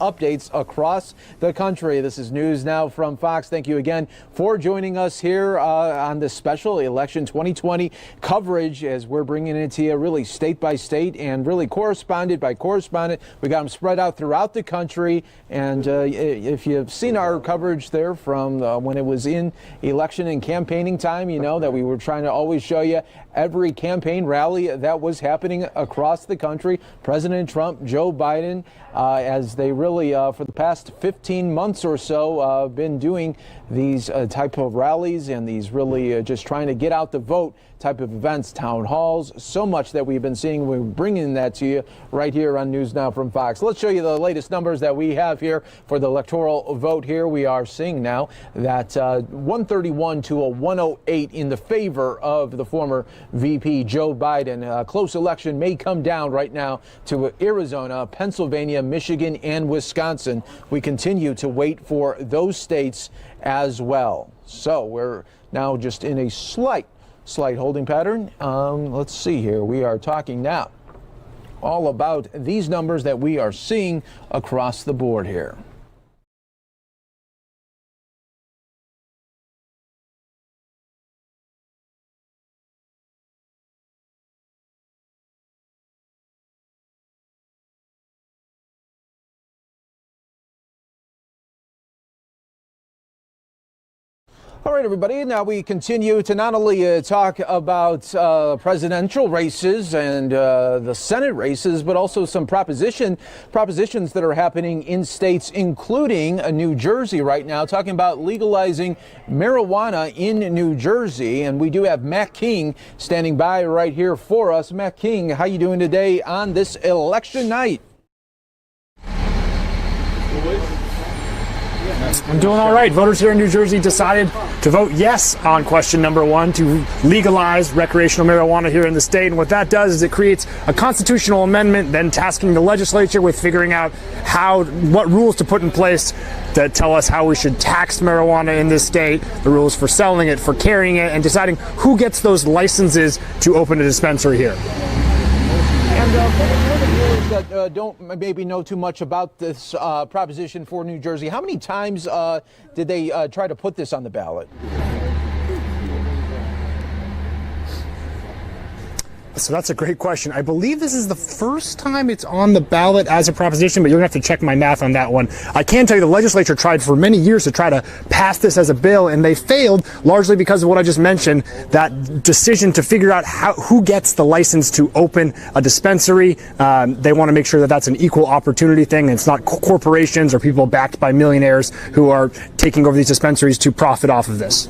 updates across the country. This is News Now from Fox. Thank you again for joining us here on this special Election 2020 coverage as we're bringing it to you really state by state and really correspondent by correspondent. We got them spread out throughout the country, and if you've seen our coverage there from when it was in election and campaigning time, you know that we were trying to always show you every campaign rally that was happening across the country. President Trump, Joe Biden, as they really, for the past 15 months or so, been doing these type of rallies and these really just trying to get out the vote type of events, town halls, so much that we've been seeing. We're bringing that to you right here on News Now from Fox. Let's show you the latest numbers that we have here for the electoral vote here. We are seeing now that 131 to a 108 in the favor of the former VP Joe Biden. A close election may come down right now to Arizona, Pennsylvania, Michigan, and Wisconsin. We continue to wait for those states as well. So we're now just in a slight holding pattern. Let's see here. We are talking now all about these numbers that we are seeing across the board here. All right, everybody. Now we continue to not only talk about presidential races and the Senate races, but also some propositions that are happening in states, including New Jersey right now, talking about legalizing marijuana in New Jersey. And we do have Matt King standing by right here for us. Matt King, how you doing today on this election night? I'm doing all right. Voters here in New Jersey decided to vote yes on question number 1 to legalize recreational marijuana here in the state. And what that does is it creates a constitutional amendment, then tasking the legislature with figuring out what rules to put in place that tell us how we should tax marijuana in this state, the rules for selling it, for carrying it, and deciding who gets those licenses to open a dispensary here. And for the viewers that don't maybe know too much about this proposition for New Jersey, how many times did they try to put this on the ballot? So that's a great question. I believe this is the first time it's on the ballot as a proposition, but you're going to have to check my math on that one. I can tell you the legislature tried for many years to try to pass this as a bill, and they failed largely because of what I just mentioned, that decision to figure out who gets the license to open a dispensary. They want to make sure that that's an equal opportunity thing, and it's not corporations or people backed by millionaires who are taking over these dispensaries to profit off of this.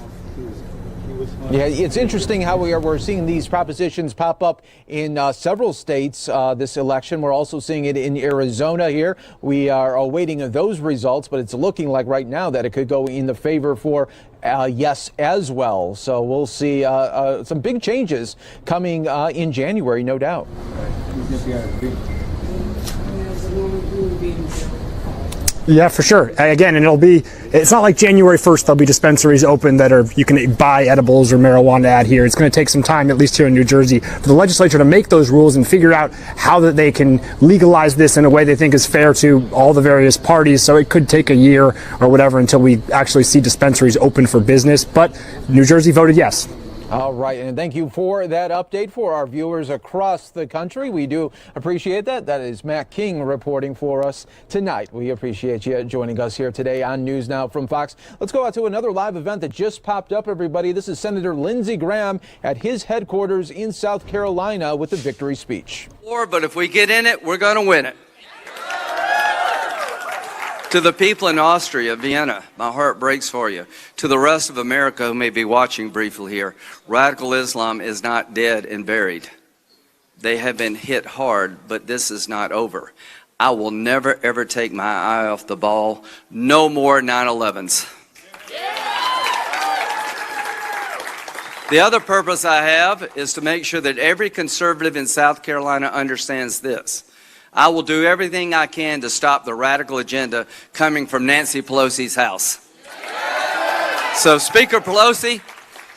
Yeah, it's interesting how we're seeing these propositions pop up in several states this election. We're also seeing it in Arizona here. We are awaiting those results, but it's looking like right now that it could go in the favor for yes as well. So we'll see some big changes coming in January, no doubt. Yeah, for sure. Again, and it's not like January 1st there'll be dispensaries open that you can buy edibles or marijuana at here. It's going to take some time, at least here in New Jersey, for the legislature to make those rules and figure out how that they can legalize this in a way they think is fair to all the various parties. So it could take a year or whatever until we actually see dispensaries open for business. But New Jersey voted yes. All right, and thank you for that update for our viewers across the country. We do appreciate that. That is Matt King reporting for us tonight. We appreciate you joining us here today on News Now from Fox. Let's go out to another live event that just popped up, everybody. This is Senator Lindsey Graham at his headquarters in South Carolina with the victory speech. But if we get in it, we're going to win it. To the people in Austria, Vienna, my heart breaks for you. To the rest of America who may be watching briefly here, radical Islam is not dead and buried. They have been hit hard, but this is not over. I will never, ever take my eye off the ball. No more 9/11s. The other purpose I have is to make sure that every conservative in South Carolina understands this. I will do everything I can to stop the radical agenda coming from Nancy Pelosi's house. So, Speaker Pelosi,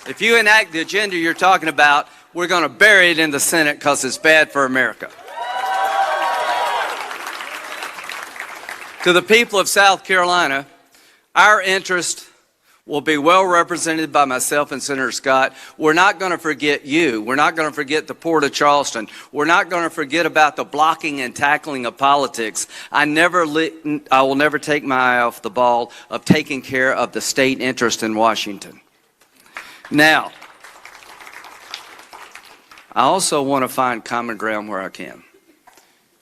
if you enact the agenda you're talking about, we're going to bury it in the Senate because it's bad for America. To the people of South Carolina, our interest will be well represented by myself and Senator Scott. We're not going to forget you. We're not going to forget the Port of Charleston. We're not going to forget about the blocking and tackling of politics. I will never take my eye off the ball of taking care of the state interest in Washington. Now, I also want to find common ground where I can.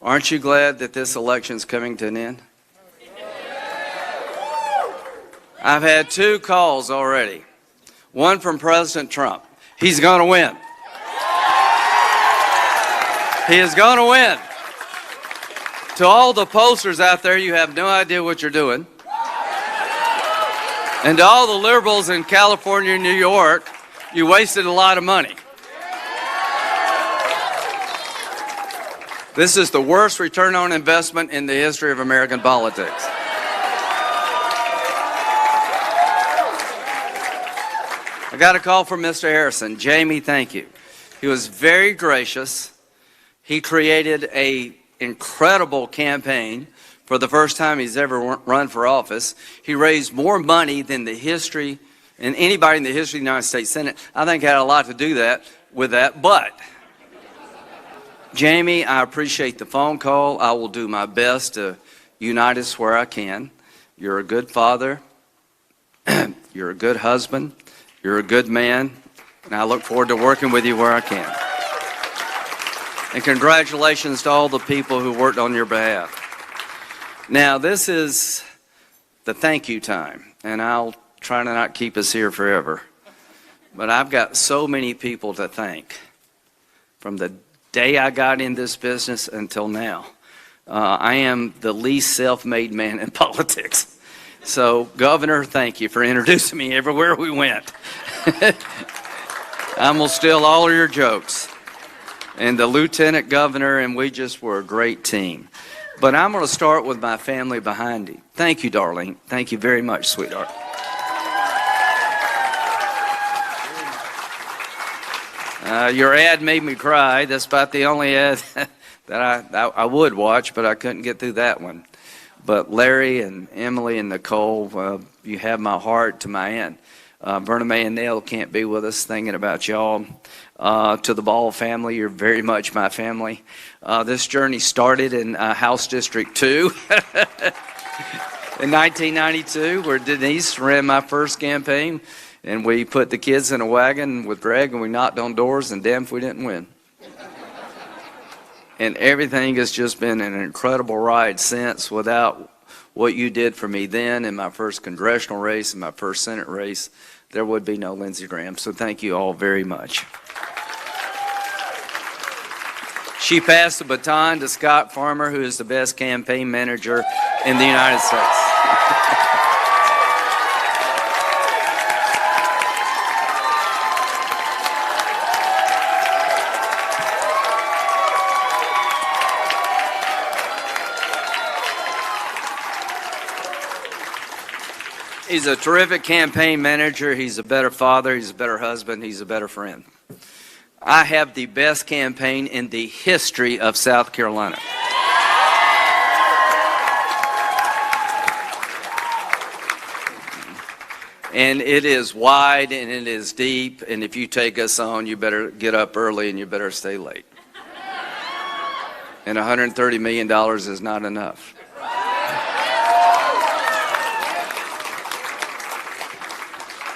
Aren't you glad that this election is coming to an end? I've had 2 calls already. One from President Trump. He's going to win. He is going to win. To all the pollsters out there, you have no idea what you're doing. And to all the liberals in California and New York, you wasted a lot of money. This is the worst return on investment in the history of American politics. I got a call from Mr. Harrison. Jamie, thank you. He was very gracious. He created an incredible campaign for the first time he's ever run for office. He raised more money than anybody in the history of the United States Senate. I think had a lot to do with that. But, Jamie, I appreciate the phone call. I will do my best to unite us where I can. You're a good father. You're a good husband. You're a good man, and I look forward to working with you where I can. And congratulations to all the people who worked on your behalf. Now, this is the thank you time, and I'll try to not keep us here forever. But I've got so many people to thank from the day I got in this business until now. I am the least self-made man in politics. So, Governor, thank you for introducing me everywhere we went. I'm going to steal all of your jokes. And the Lieutenant Governor, and we just were a great team. But I'm going to start with my family behind me. Thank you, darling. Thank you very much, sweetheart. Your ad made me cry. That's about the only ad that I would watch, but I couldn't get through that one. But Larry and Emily and Nicole, you have my heart to my end. Verna May and Nell can't be with us, thinking about y'all. To the Ball family, you're very much my family. This journey started in House District 2 in 1992, where Denise ran my first campaign, and we put the kids in a wagon with Greg, and we knocked on doors, and damn if we didn't win. And everything has just been an incredible ride since. Without what you did for me then in my first congressional race and my first Senate race, there would be no Lindsey Graham. So thank you all very much. She passed the baton to Scott Farmer, who is the best campaign manager in the United States. He's a terrific campaign manager. He's a better father. He's a better husband. He's a better friend. I have the best campaign in the history of South Carolina. And it is wide and it is deep. And if you take us on, you better get up early and you better stay late. And $130 million is not enough.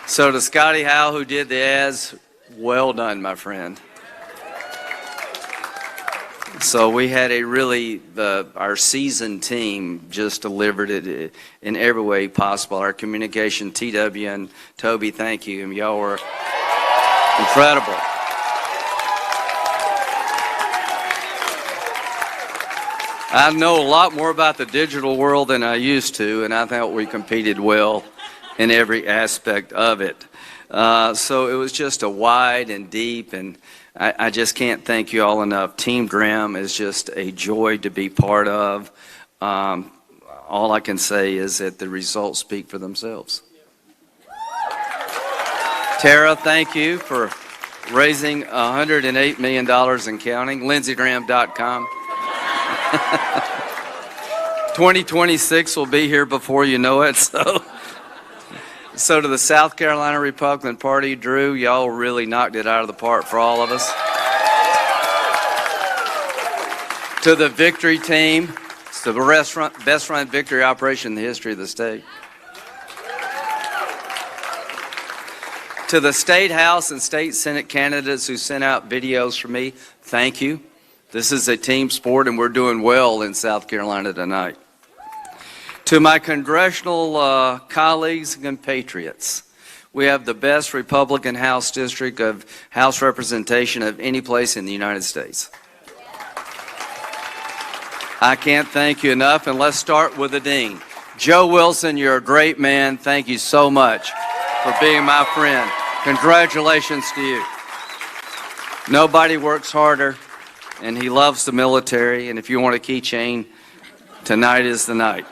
So to Scotty Howe, who did the ads, well done, my friend. So we had a really, our seasoned team just delivered it in every way possible. Our communication, TW and Toby, thank you. And y'all were incredible. I know a lot more about the digital world than I used to, and I thought we competed well in every aspect of it. So it was just a wide and deep, and I just can't thank you all enough. Team Graham is just a joy to be part of. All I can say is that the results speak for themselves. Tara, thank you for raising $108 million and counting. LindseyGraham.com. 2026 will be here before you know it, So to the South Carolina Republican Party, Drew, y'all really knocked it out of the park for all of us. To the Victory team, it's the best run victory operation in the history of the state. To the State House and State Senate candidates who sent out videos for me, thank you. This is a team sport and we're doing well in South Carolina tonight. To my congressional colleagues and compatriots, we have the best Republican House district of House representation of any place in the United States. I can't thank you enough, and let's start with the Dean. Joe Wilson, you're a great man. Thank you so much for being my friend. Congratulations to you. Nobody works harder, and he loves the military, and if you want a keychain, tonight is the night.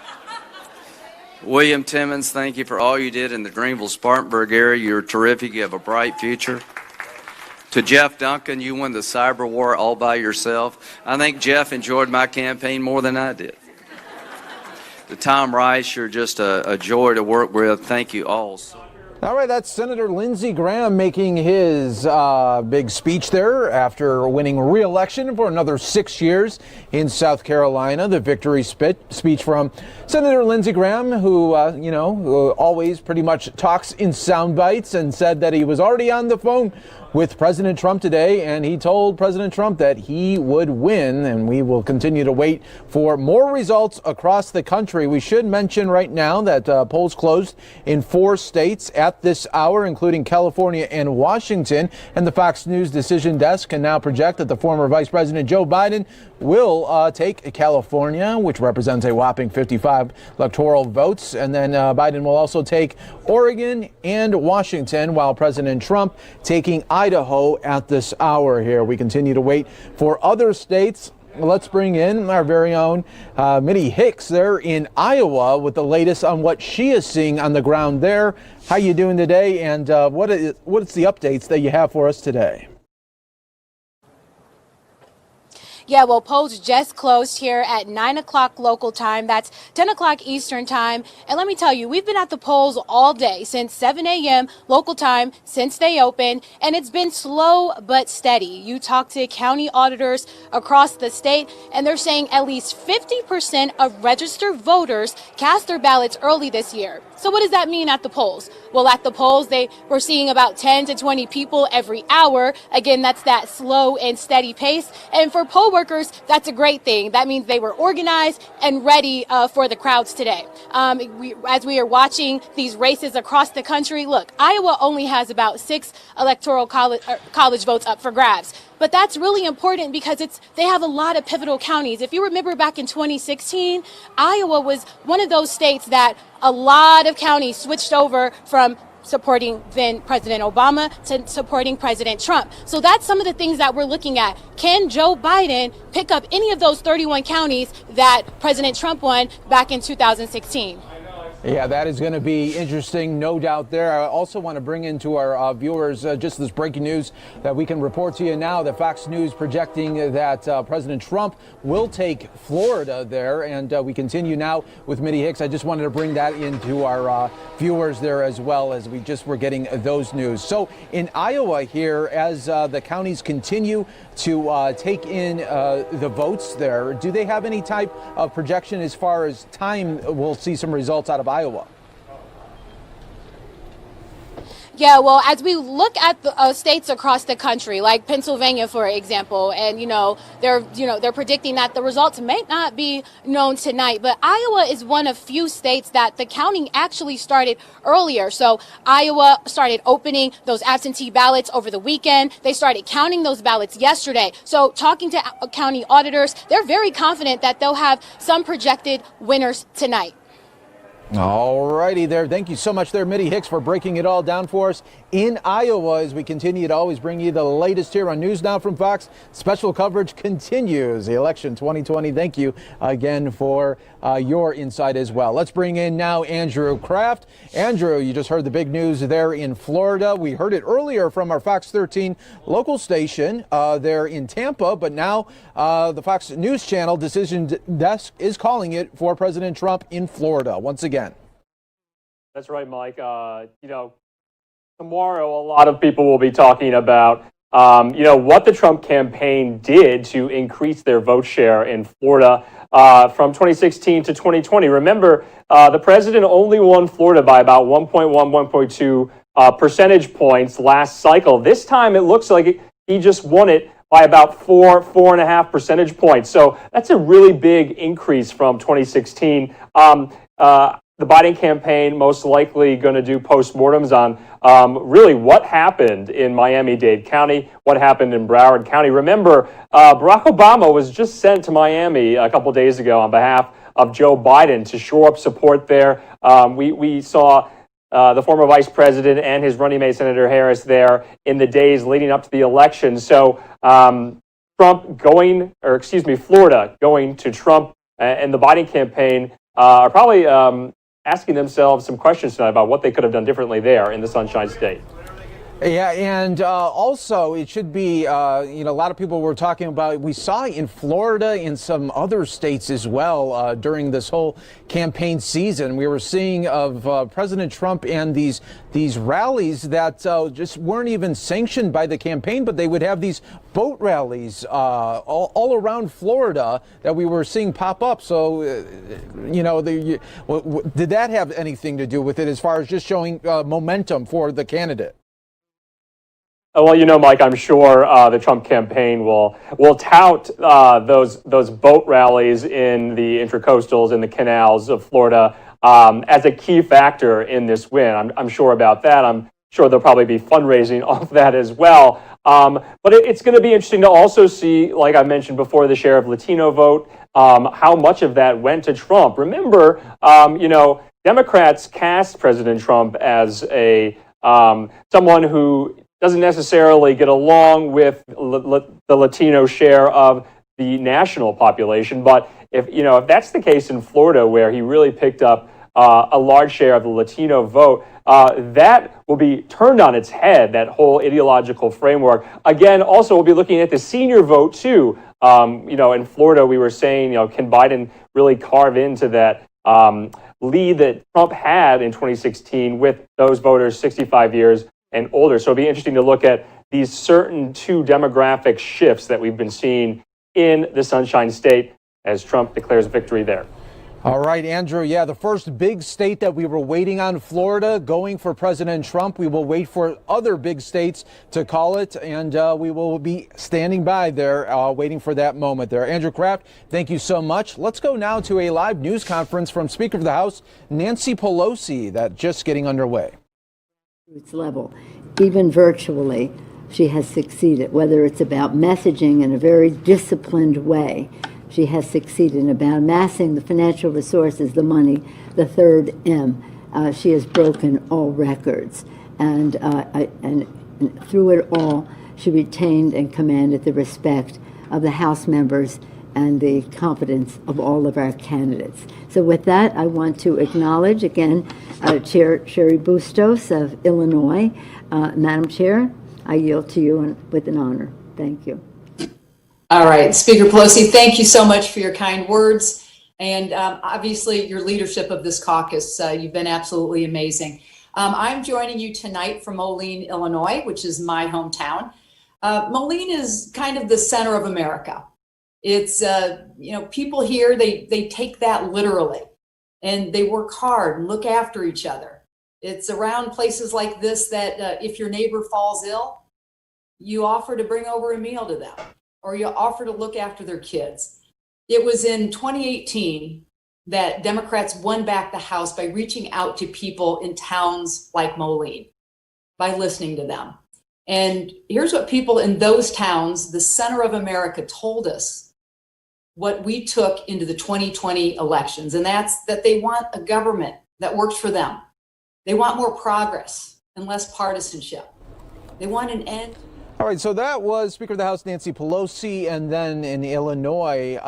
William Timmons, thank you for all you did in the Greenville-Spartanburg area. You're terrific. You have a bright future. To Jeff Duncan, you won the cyber war all by yourself. I think Jeff enjoyed my campaign more than I did. To Tom Rice, you're just a joy to work with. Thank you all. All right, that's Senator Lindsey Graham making his big speech there after winning re-election for another 6 years in South Carolina. The victory speech from Senator Lindsey Graham, who, always pretty much talks in sound bites, and said that he was already on the phone with President Trump today, and he told President Trump that he would win, and we will continue to wait for more results across the country. We should mention right now that polls closed in 4 states at this hour, including California and Washington, and the Fox News Decision Desk can now project that the former Vice President Joe Biden will take California, which represents a whopping 55 electoral votes, and then Biden will also take Oregon and Washington, while President Trump taking Idaho at this hour here. We continue to wait for other states. Let's bring in our very own Mitty Hicks there in Iowa with the latest on what she is seeing on the ground there. How you doing today, and what's the updates that you have for us today? Yeah, well, polls just closed here at 9 o'clock local time. That's 10 o'clock Eastern time. And let me tell you, we've been at the polls all day since 7 a.m. local time, since they opened, and it's been slow but steady. You talk to county auditors across the state, and they're saying at least 50% of registered voters cast their ballots early this year. So what does that mean at the polls? Well, at the polls, they were seeing about 10 to 20 people every hour. Again, that's that slow and steady pace. And for poll workers, that's a great thing. That means they were organized and ready for the crowds today. As we are watching these races across the country, look, Iowa only has about 6 electoral college votes up for grabs. But that's really important because they have a lot of pivotal counties. If you remember back in 2016, Iowa was one of those states that a lot of counties switched over from supporting then President Obama to supporting President Trump. So that's some of the things that we're looking at. Can Joe Biden pick up any of those 31 counties that President Trump won back in 2016? Yeah, that is going to be interesting, no doubt there. I also want to bring into our viewers just this breaking news that we can report to you now that Fox News projecting that President Trump will take Florida there. And we continue now with Mitty Hicks. I just wanted to bring that into our viewers there as well as we just were getting those news. So in Iowa here, as the counties continue to take in the votes there, do they have any type of projection as far as time we'll see some results out of Iowa? Yeah, well, as we look at the states across the country, like Pennsylvania, for example, and they're predicting that the results may not be known tonight, but Iowa is one of few states that the counting actually started earlier. So Iowa started opening those absentee ballots over the weekend. They started counting those ballots yesterday. So talking to county auditors, they're very confident that they'll have some projected winners tonight. All righty there. Thank you so much there, Mitty Hicks, for breaking it all down for us in Iowa as we continue to always bring you the latest here on News Now from Fox. Special coverage continues. The election 2020. Thank you again for your insight as well. Let's bring in now Andrew Kraft. Andrew, you just heard the big news there in Florida. We heard it earlier from our Fox 13 local station there in Tampa, but now the Fox News Channel Decision Desk is calling it for President Trump in Florida once again. That's right, Mike. Tomorrow, a lot of people will be talking about, what the Trump campaign did to increase their vote share in Florida from 2016 to 2020. Remember, the president only won Florida by about 1.1, 1.2 percentage points last cycle. This time, it looks like he just won it by about 4.5 percentage points. So that's a really big increase from 2016. The Biden campaign most likely going to do postmortems on really what happened in Miami-Dade County, what happened in Broward County. Remember, Barack Obama was just sent to Miami a couple days ago on behalf of Joe Biden to shore up support there. We saw the former vice president and his running mate, Senator Harris, there in the days leading up to the election. So Florida going to Trump and the Biden campaign are probably asking themselves some questions tonight about what they could have done differently there in the Sunshine State. Yeah, and also it should be, a lot of people were talking about, we saw in Florida and some other states as well during this whole campaign season. We were seeing of President Trump and these rallies that just weren't even sanctioned by the campaign, but they would have these boat rallies all around Florida that we were seeing pop up. So, did that have anything to do with it as far as just showing momentum for the candidate? Well, Mike, I'm sure the Trump campaign will tout those boat rallies in the intracoastals, in the canals of Florida as a key factor in this win. I'm sure about that. I'm sure there'll probably be fundraising off that as well. But it's going to be interesting to also see, like I mentioned before, the share of Latino vote, how much of that went to Trump. Remember, Democrats cast President Trump as someone who doesn't necessarily get along with the Latino share of the national population. But if that's the case in Florida, where he really picked up a large share of the Latino vote. That will be turned on its head, that whole ideological framework. Again, also we'll be looking at the senior vote too. In Florida, we were saying, can Biden really carve into that lead that Trump had in 2016 with those voters 65 years and older? So it'll be interesting to look at these certain two demographic shifts that we've been seeing in the Sunshine State as Trump declares victory there. All right, Andrew. Yeah, the first big state that we were waiting on, Florida, going for President Trump. We will wait for other big states to call it, and we will be standing by there, waiting for that moment there. Andrew Kraft, thank you so much. Let's go now to a live news conference from Speaker of the House, Nancy Pelosi, that just getting underway. Level, even virtually, she has succeeded, whether it's about messaging in a very disciplined way. She has succeeded in about amassing the financial resources, the money, the third M. She has broken all records. And through it all, she retained and commanded the respect of the House members and the confidence of all of our candidates. So with that, I want to acknowledge again Chair Cheri Bustos of Illinois. Madam Chair, I yield to you with an honor. Thank you. All right, Speaker Pelosi, thank you so much for your kind words. And obviously your leadership of this caucus, you've been absolutely amazing. I'm joining you tonight from Moline, Illinois, which is my hometown. Moline is kind of the center of America. It's, people here, they take that literally and they work hard and look after each other. It's around places like this that if your neighbor falls ill, you offer to bring over a meal to them, or you offer to look after their kids. It was in 2018 that Democrats won back the House by reaching out to people in towns like Moline, by listening to them. And here's what people in those towns, the center of America, told us what we took into the 2020 elections. And that's that they want a government that works for them. They want more progress and less partisanship. They want an end. All right, so that was Speaker of the House Nancy Pelosi, and then in Illinois,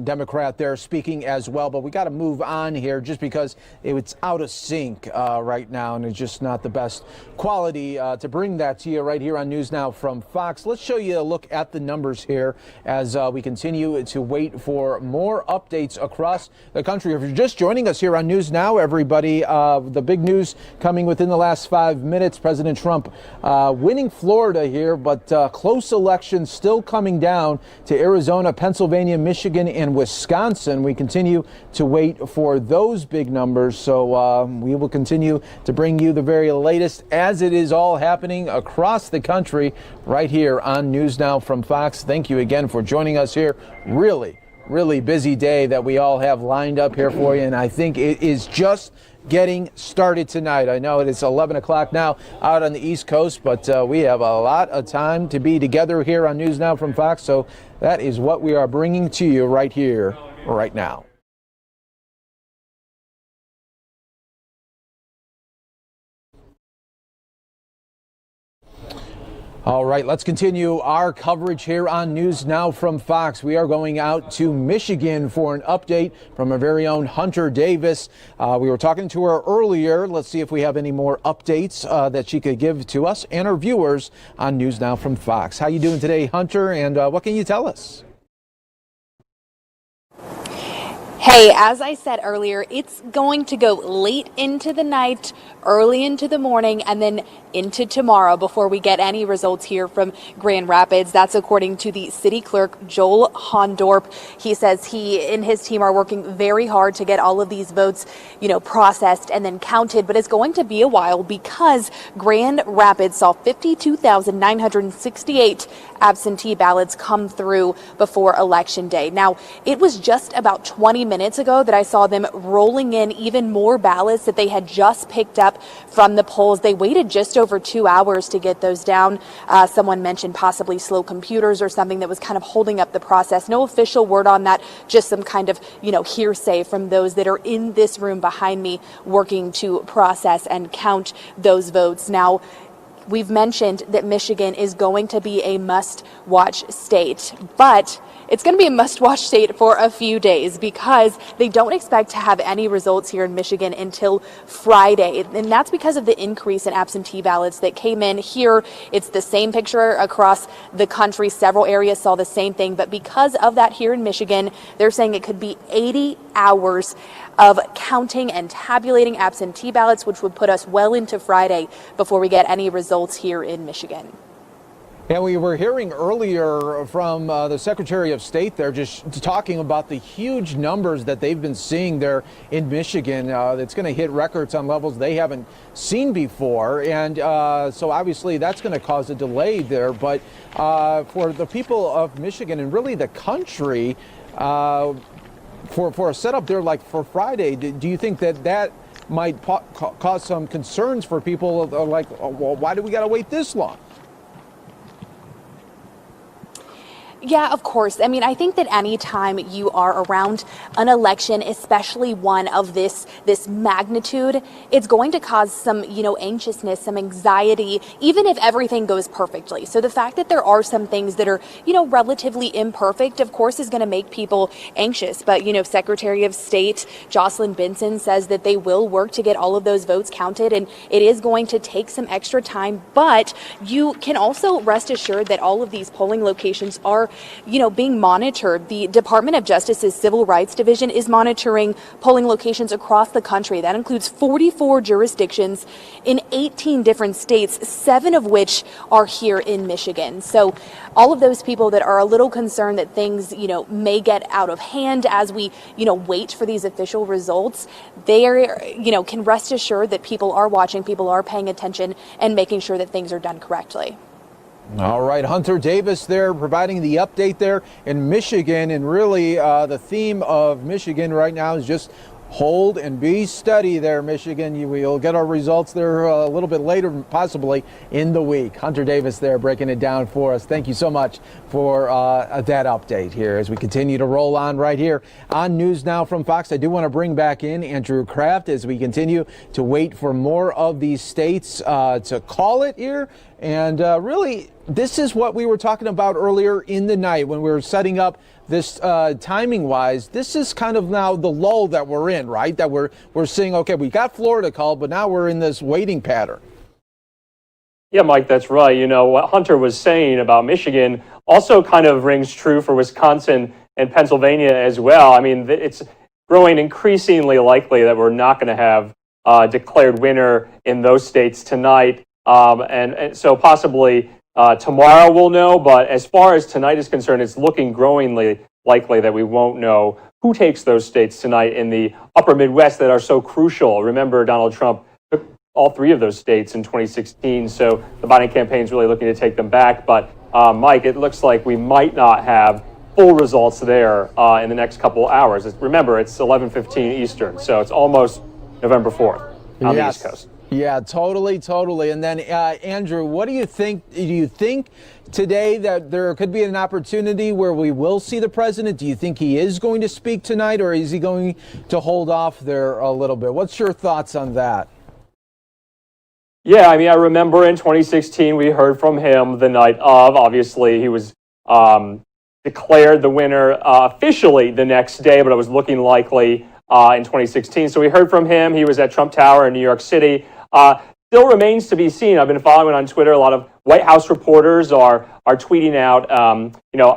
Democrat there speaking as well. But we got to move on here just because it's out of sync right now, and it's just not the best quality to bring that to you right here on News Now from Fox. Let's show you a look at the numbers here as we continue to wait for more updates across the country. If you're just joining us here on News Now, everybody, the big news coming within the last 5 minutes, President Trump winning Florida here, but close elections still coming down to Arizona, Pennsylvania, Michigan, and Wisconsin. We continue to wait for those big numbers, so we will continue to bring you the very latest as it is all happening across the country right here on News Now from Fox. Thank you again for joining us here. Really busy day that we all have lined up here for you, and I think it is just getting started tonight. I know it is 11 o'clock now out on the East Coast, but we have a lot of time to be together here on News Now from Fox, so that is what we are bringing to you right here, right now. All right, let's continue our coverage here on News Now from Fox. We are going out to Michigan for an update from our very own Hunter Davis. We were talking to her earlier. Let's see if we have any more updates that she could give to us and our viewers on News Now from Fox. How you doing today, Hunter, and what can you tell us? Hey, as I said earlier, it's going to go late into the night, early into the morning, and then into tomorrow before we get any results here from Grand Rapids. That's according to the city clerk, Joel Hondorp. He says he and his team are working very hard to get all of these votes, processed and then counted, but it's going to be a while because Grand Rapids saw 52,968 absentee ballots come through before Election Day. Now, it was just about 20 minutes ago that I saw them rolling in even more ballots that they had just picked up from the polls. They waited just over 2 hours to get those down. Someone mentioned possibly slow computers or something that was kind of holding up the process. No official word on that, just some kind of, hearsay from those that are in this room behind me working to process and count those votes. Now, we've mentioned that Michigan is going to be a must-watch state, but it's going to be a must-watch state for a few days because they don't expect to have any results here in Michigan until Friday. And that's because of the increase in absentee ballots that came in here. It's the same picture across the country. Several areas saw the same thing. But because of that here in Michigan, they're saying it could be 80 hours of counting and tabulating absentee ballots, which would put us well into Friday before we get any results here in Michigan. Yeah, we were hearing earlier from the Secretary of State there just talking about the huge numbers that they've been seeing there in Michigan. It's going to hit records on levels they haven't seen before. And so obviously that's going to cause a delay there. But for the people of Michigan and really the country, for a setup there like for Friday, do you think that might cause some concerns for people like, well, why do we got to wait this long? Yeah, of course. I mean, I think that anytime you are around an election, especially one of this magnitude, it's going to cause some, anxiousness, some anxiety, even if everything goes perfectly. So the fact that there are some things that are, relatively imperfect, of course, is going to make people anxious. But, Secretary of State Jocelyn Benson says that they will work to get all of those votes counted, and it is going to take some extra time. But you can also rest assured that all of these polling locations are being monitored. The Department of Justice's Civil Rights Division is monitoring polling locations across the country. That includes 44 jurisdictions in 18 different states, 7 of which are here in Michigan. So all of those people that are a little concerned that things, may get out of hand as we, wait for these official results, they are, can rest assured that people are watching, people are paying attention and making sure that things are done correctly. All right, Hunter Davis there providing the update there in Michigan. And really the theme of Michigan right now is just hold and be steady there, Michigan. We'll get our results there a little bit later, possibly in the week. Hunter Davis there breaking it down for us. Thank you so much for that update here as we continue to roll on right here on News Now from Fox. I do want to bring back in Andrew Kraft as we continue to wait for more of these states to call it here. And really, this is what we were talking about earlier in the night when we were setting up this timing-wise. This is kind of now the lull that we're in, right? That we're seeing, okay, we got Florida called, but now we're in this waiting pattern. Yeah, Mike, that's right. What Hunter was saying about Michigan also kind of rings true for Wisconsin and Pennsylvania as well. I mean, it's growing increasingly likely that we're not going to have a declared winner in those states tonight. And so possibly tomorrow we'll know, but as far as tonight is concerned, it's looking growingly likely that we won't know who takes those states tonight in the upper Midwest that are so crucial. Remember, Donald Trump took all 3 of those states in 2016, so the Biden campaign is really looking to take them back. But Mike, it looks like we might not have full results there in the next couple hours. Remember, it's 11:15 Eastern, so it's almost November 4th on the East Coast. Yeah, totally. And then, Andrew, what do you think? Do you think today that there could be an opportunity where we will see the president? Do you think he is going to speak tonight, or is he going to hold off there a little bit? What's your thoughts on that? Yeah, I mean, I remember in 2016, we heard from him the night of. Obviously, he was declared the winner officially the next day, but it was looking likely in 2016. So we heard from him. He was at Trump Tower in New York City. Still remains to be seen. I've been following on Twitter. A lot of White House reporters are tweeting out,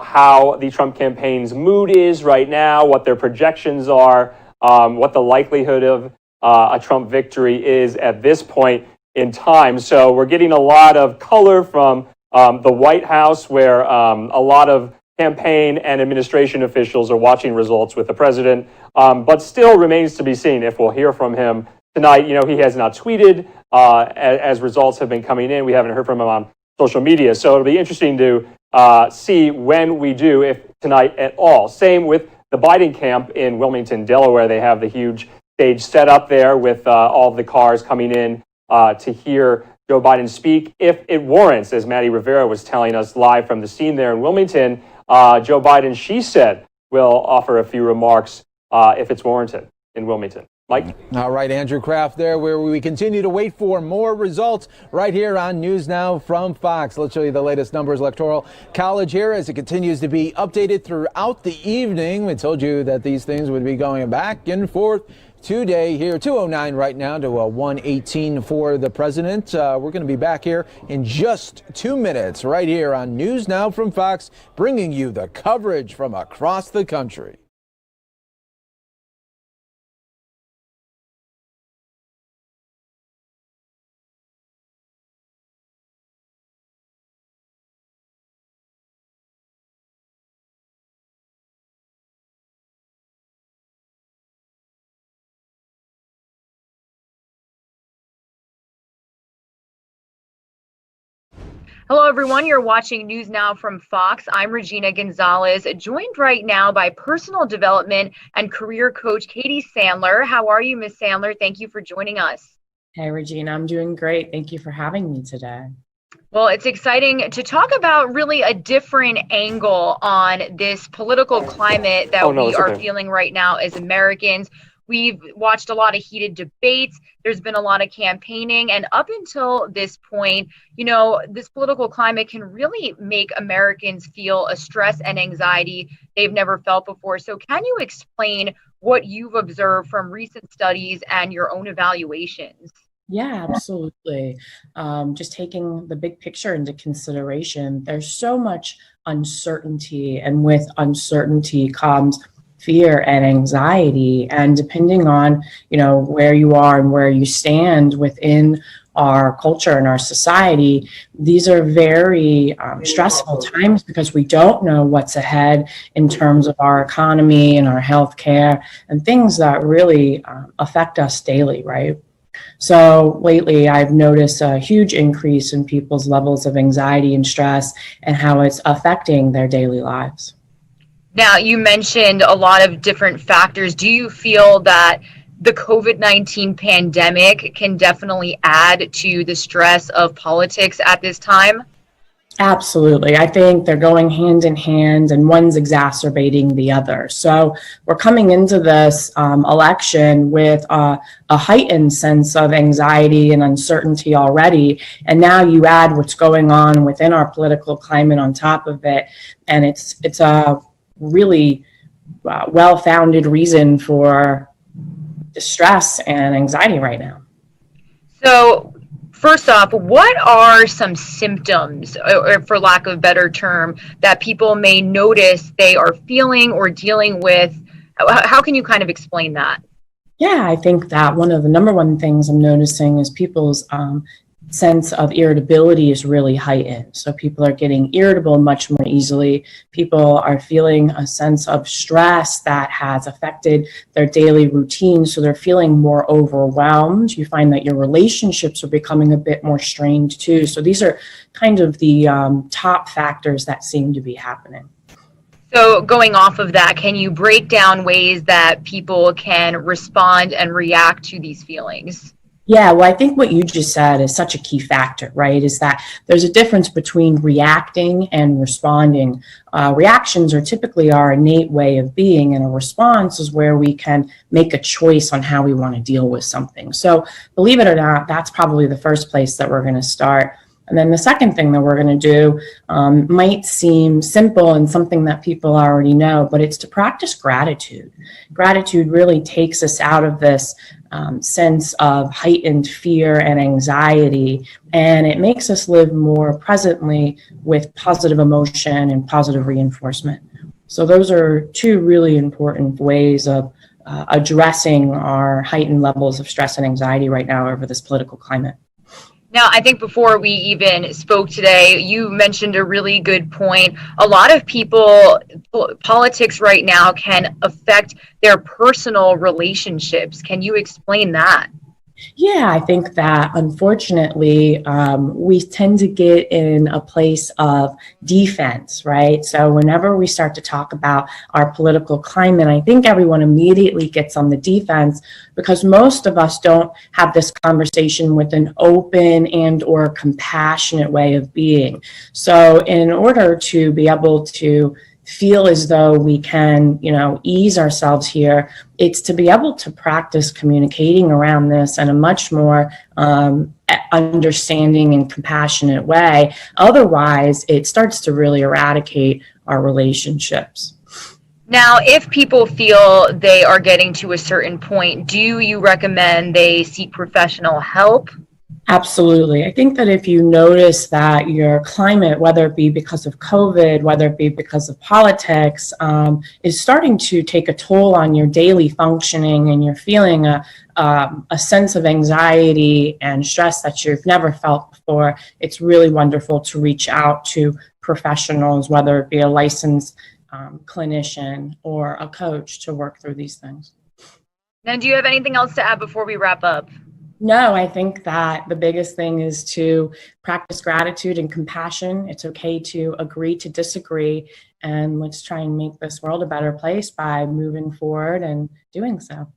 how the Trump campaign's mood is right now, what their projections are, what the likelihood of a Trump victory is at this point in time. So we're getting a lot of color from the White House, where a lot of campaign and administration officials are watching results with the president, but still remains to be seen if we'll hear from him tonight. He has not tweeted as results have been coming in. We haven't heard from him on social media. So it'll be interesting to see when we do, if tonight at all. Same with the Biden camp in Wilmington, Delaware. They have the huge stage set up there with all of the cars coming in to hear Joe Biden speak. If it warrants, as Maddie Rivera was telling us live from the scene there in Wilmington, Joe Biden, she said, will offer a few remarks if it's warranted in Wilmington. Mike? All right, Andrew Kraft there, where we continue to wait for more results right here on News Now from Fox. Let's show you the latest numbers. Electoral College here as it continues to be updated throughout the evening. We told you that these things would be going back and forth today here. 209 right now to 118 for the president. We're going to be back here in just 2 minutes right here on News Now from Fox, bringing you the coverage from across the country. Hello, everyone. You're watching News Now from Fox. I'm Regina Gonzalez, joined right now by personal development and career coach Katie Sandler. How are you, Ms. Sandler? Thank you for joining us. Hey, Regina. I'm doing great. Thank you for having me today. Well, it's exciting to talk about really a different angle on this political climate that we are feeling right now as Americans. We've watched a lot of heated debates. There's been a lot of campaigning. And up until this point, you know, this political climate can really make Americans feel a stress and anxiety they've never felt before. So can you explain what you've observed from recent studies and your own evaluations? Yeah, absolutely. Just taking the big picture into consideration, there's so much uncertainty, and with uncertainty comes fear and anxiety. And depending on, you know, where you are and where you stand within our culture and our society, these are very stressful times because we don't know what's ahead in terms of our economy and our healthcare and things that really affect us daily, right? So lately, I've noticed a huge increase in people's levels of anxiety and stress and how it's affecting their daily lives. Now, you mentioned a lot of different factors. Do you feel that the COVID-19 pandemic can definitely add to the stress of politics at this time? Absolutely. I think they're going hand in hand and one's exacerbating the other. So we're coming into this election with a heightened sense of anxiety and uncertainty already. And now you add what's going on within our political climate on top of it. And it's a really well-founded reason for distress and anxiety right now. So first off, what are some symptoms, or for lack of a better term, that people may notice they are feeling or dealing with? How can you kind of explain that? Yeah, I think that one of the number one things I'm noticing is people's sense of irritability is really heightened. So people are getting irritable much more easily. People are feeling a sense of stress that has affected their daily routine. So they're feeling more overwhelmed. You find that your relationships are becoming a bit more strained too. So these are kind of the top factors that seem to be happening. So going off of that, can you break down ways that people can respond and react to these feelings? Yeah, well, I think what you just said is such a key factor, right? Is that there's a difference between reacting and responding. Reactions are typically our innate way of being, and a response is where we can make a choice on how we want to deal with something. So believe it or not, that's probably the first place that we're going to start. And then the second thing that we're going to do might seem simple and something that people already know, but it's to practice gratitude. Gratitude really takes us out of this sense of heightened fear and anxiety, and it makes us live more presently with positive emotion and positive reinforcement. So those are two really important ways of addressing our heightened levels of stress and anxiety right now over this political climate. Now, I think before we even spoke today, you mentioned a really good point. A lot of people, politics right now can affect their personal relationships. Can you explain that? Yeah, I think that unfortunately, we tend to get in a place of defense, right? So whenever we start to talk about our political climate, I think everyone immediately gets on the defense because most of us don't have this conversation with an open and or compassionate way of being. So in order to be able to feel as though we can, ease ourselves here. It's to be able to practice communicating around this in a much more understanding and compassionate way. Otherwise, it starts to really eradicate our relationships. Now, if people feel they are getting to a certain point, do you recommend they seek professional help? Absolutely. I think that if you notice that your climate, whether it be because of COVID, whether it be because of politics, is starting to take a toll on your daily functioning, and you're feeling a sense of anxiety and stress that you've never felt before, it's really wonderful to reach out to professionals, whether it be a licensed clinician or a coach, to work through these things. Now, do you have anything else to add before we wrap up? No, I think that the biggest thing is to practice gratitude and compassion. It's okay to agree to disagree, and let's try and make this world a better place by moving forward and doing so.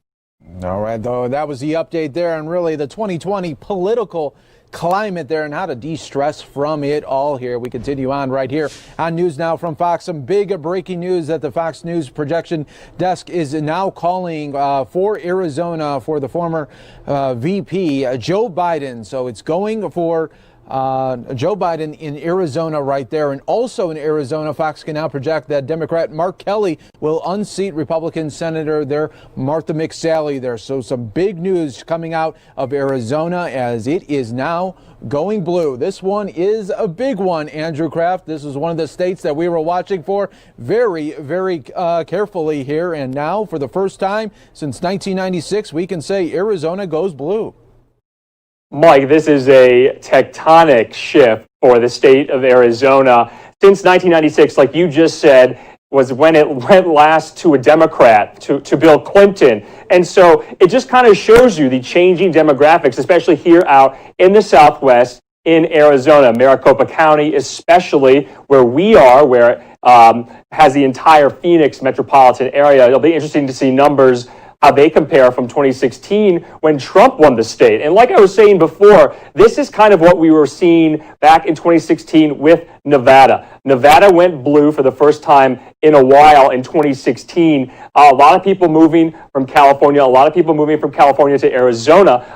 All right, though, that was the update there on really the 2020 political climate there and how to de-stress from it all here. We continue on right here on News Now from Fox. Some big breaking news that the Fox News projection desk is now calling for Arizona for the former VP, Joe Biden. So it's going for Joe Biden in Arizona right there. And also in Arizona, Fox can now project that Democrat Mark Kelly will unseat Republican Senator there, Martha McSally there. So some big news coming out of Arizona as it is now going blue. This one is a big one, Andrew Kraft. This is one of the states that we were watching for very, very carefully here. And now for the first time since 1996, we can say Arizona goes blue. Mike, this is a tectonic shift for the state of Arizona. Since 1996, like you just said, was when it went last to a Democrat, to Bill Clinton. And so it just kind of shows you the changing demographics, especially here out in the Southwest in Arizona, Maricopa County, especially where we are, where it has the entire Phoenix metropolitan area. It'll be interesting to see numbers, how they compare from 2016 when Trump won the state. And like I was saying before, this is kind of what we were seeing back in 2016 with Nevada. Nevada went blue for the first time in a while in 2016. A lot of people moving from California, a lot of people moving from California to Arizona,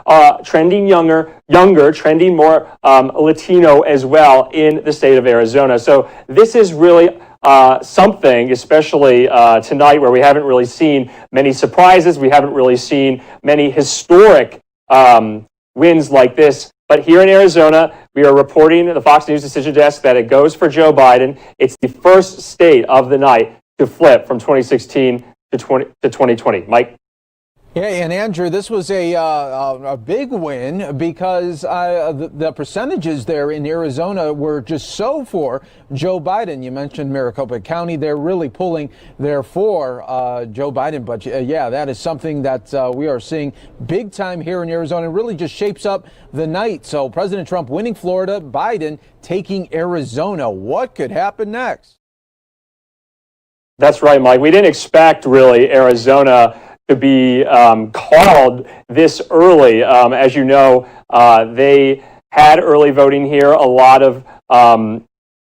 trending younger, trending more Latino as well in the state of Arizona. So this is really something, especially tonight, where we haven't really seen many surprises. We haven't really seen many historic wins like this. But here in Arizona, we are reporting at the Fox News Decision Desk that it goes for Joe Biden. It's the first state of the night to flip from 2016 to 2020. Mike? Yeah, and Andrew, this was a big win because the percentages there in Arizona were just so for Joe Biden. You mentioned Maricopa County. They're really pulling there for Joe Biden. But yeah, that is something that we are seeing big time here in Arizona. It really just shapes up the night. So President Trump winning Florida, Biden taking Arizona. What could happen next? That's right, Mike. We didn't expect really Arizona to be called this early. As you know, they had early voting here. A lot of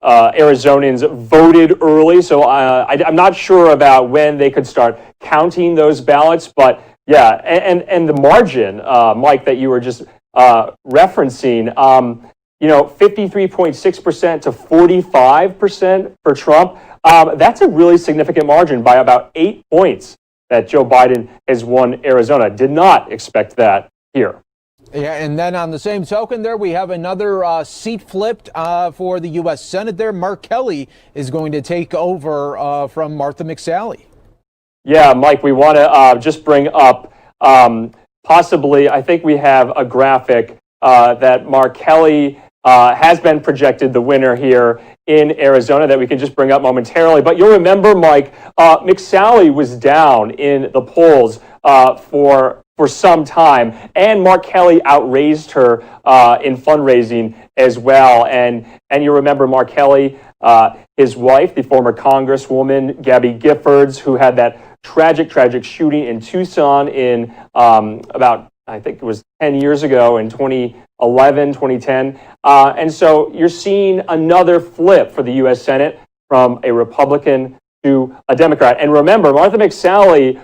Arizonans voted early, so I'm not sure about when they could start counting those ballots. But yeah, and the margin, Mike, that you were just referencing, 53.6% to 45% for Trump. That's a really significant margin by about 8 points that Joe Biden has won Arizona. Did not expect that here. Yeah, and then on the same token there, we have another seat flipped for the U.S. Senate there. Mark Kelly is going to take over from Martha McSally. Yeah, Mike, we want to just bring up possibly, I think we have a graphic that Mark Kelly has been projected the winner here in Arizona that we can just bring up momentarily. But you'll remember, Mike, McSally was down in the polls for some time, and Mark Kelly outraised her in fundraising as well. And you remember Mark Kelly, his wife, the former Congresswoman Gabby Giffords, who had that tragic shooting in Tucson in about, I think it was 10 years ago in 2011, 2010. And so you're seeing another flip for the U.S. Senate from a Republican to a Democrat. And remember, Martha McSally,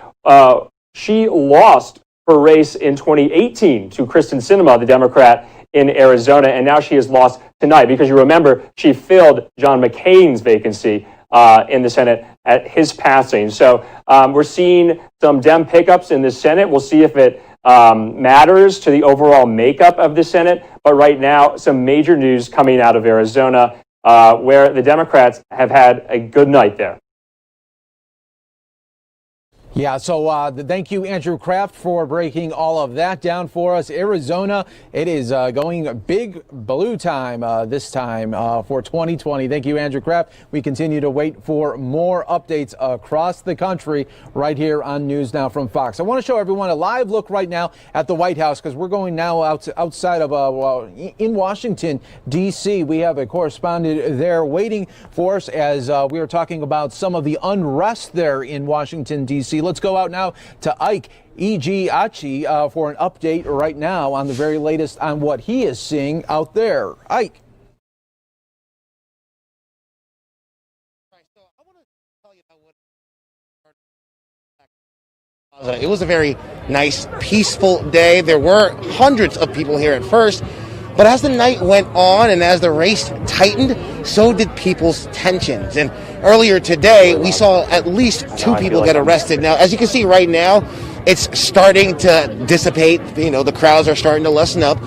she lost her race in 2018 to Kristen Sinema, the Democrat in Arizona, and now she has lost tonight because you remember she filled John McCain's vacancy in the Senate at his passing. So we're seeing some Dem pickups in the Senate. We'll see if it matters to the overall makeup of the Senate. But right now, some major news coming out of Arizona where the Democrats have had a good night there. Yeah, so thank you, Andrew Kraft, for breaking all of that down for us. Arizona, it is going big blue time this time for 2020. Thank you, Andrew Kraft. We continue to wait for more updates across the country right here on News Now from Fox. I want to show everyone a live look right now at the White House because we're going now outside of in Washington, D.C. We have a correspondent there waiting for us as we are talking about some of the unrest there in Washington, D.C. Let's go out now to Ike Ejiachi for an update right now on the very latest on what he is seeing out there. Ike. It was a very nice, peaceful day. There were hundreds of people here at first, but as the night went on and as the race tightened, so did people's tensions. And earlier today, we saw at least 2 people get arrested. Now, as you can see right now, it's starting to dissipate. You know, the crowds are starting to lessen up.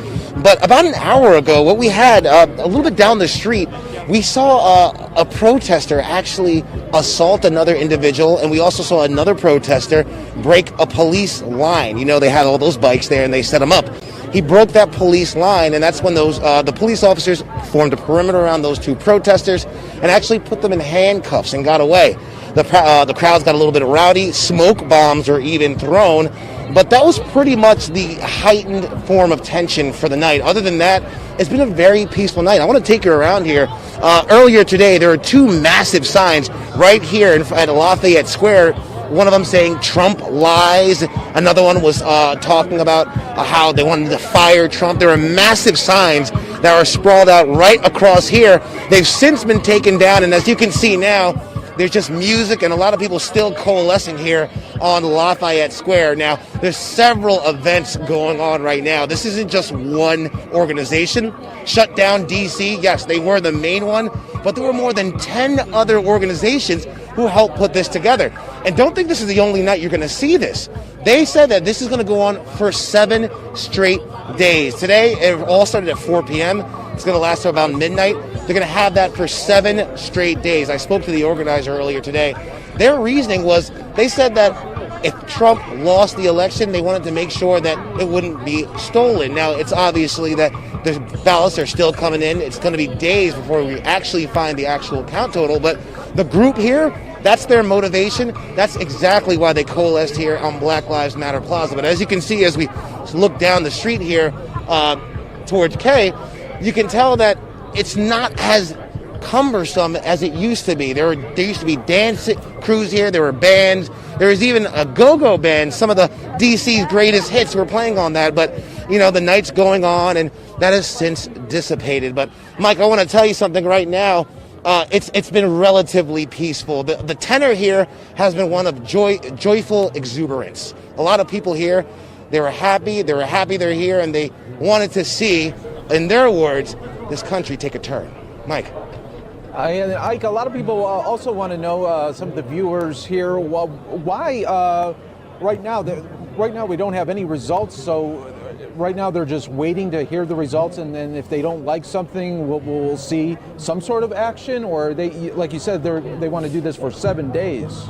But about an hour ago, what we had a little bit down the street, we saw a protester actually assault another individual, and we also saw another protester break a police line. You know, they had all those bikes there, and they set them up. He broke that police line, and that's when those the police officers formed a perimeter around those 2 protesters and actually put them in handcuffs and got away. The crowds got a little bit rowdy. Smoke bombs were even thrown, but that was pretty much the heightened form of tension for the night. Other than that, it's been a very peaceful night. I want to take you around here. Earlier today, there were 2 massive signs right here at Lafayette Square. One of them saying Trump lies. Another one was talking about how they wanted to fire Trump. There are massive signs that are sprawled out right across here. They've since been taken down, and as you can see now, there's just music and a lot of people still coalescing here on Lafayette Square. Now, there's several events going on right now. This isn't just one organization. Shut down D.C., yes, they were the main one, but there were more than 10 other organizations who helped put this together. And don't think this is the only night you're going to see this. They said that this is going to go on for 7 straight days. Today, it all started at 4 p.m. It's going to last till about midnight. They're going to have that for 7 straight days. I spoke to the organizer earlier today. Their reasoning was they said that if Trump lost the election, they wanted to make sure that it wouldn't be stolen. Now, it's obviously that the ballots are still coming in. It's going to be days before we actually find the actual count total. But the group here, that's their motivation. That's exactly why they coalesced here on Black Lives Matter Plaza. But as you can see, as we look down the street here towards K, you can tell that it's not as cumbersome as it used to be. There used to be dance crews here. There were bands. There was even a go-go band. Some of the DC's greatest hits were playing on that. But, you know, the night's going on, and that has since dissipated. But, Mike, I want to tell you something right now. It's been relatively peaceful. The tenor here has been one of joyful exuberance. A lot of people here, they were happy they're here, and they wanted to see, in their words, this country take a turn. Mike. And Ike, a lot of people also want to know, some of the viewers here, why right now we don't have any results, so right now they're just waiting to hear the results, and then if they don't like something, we'll see some sort of action, or they, like you said, they want to do this for 7 days.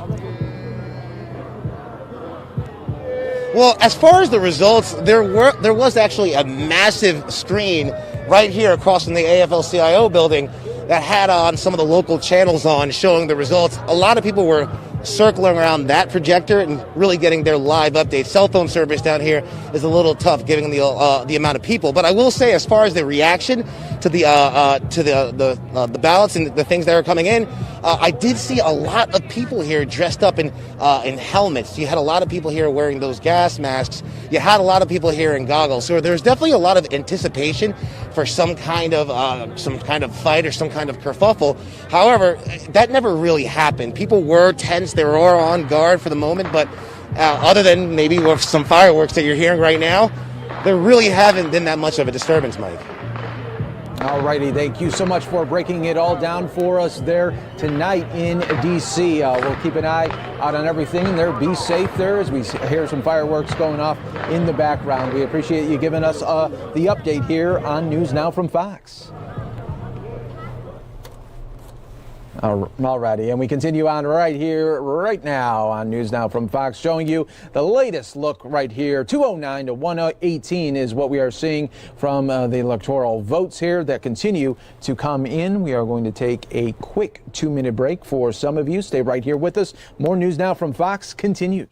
Well, as far as the results, there was actually a massive screen right here across from the AFL-CIO building that had on some of the local channels on showing the results. A lot of people were circling around that projector and really getting their live updates. Cell phone service down here is a little tough given the amount of people. But I will say, as far as the reaction to the ballots and the things that are coming in, I did see a lot of people here dressed up in helmets. You had a lot of people here wearing those gas masks. You had a lot of people here in goggles. So there's definitely a lot of anticipation for some kind of fight or some kind of kerfuffle. However, that never really happened. People were tense, they were all on guard for the moment, but other than maybe with some fireworks that you're hearing right now, there really haven't been that much of a disturbance, Mike. All righty, thank you so much for breaking it all down for us there tonight in D.C. We'll keep an eye out on everything in there. Be safe there as we hear some fireworks going off in the background. We appreciate you giving us the update here on News Now from Fox. All righty, and we continue on right here, right now on News Now from Fox, showing you the latest look right here. 209 to 118 is what we are seeing from the electoral votes here that continue to come in. We are going to take a quick 2-minute break for some of you. Stay right here with us. More News Now from Fox continues.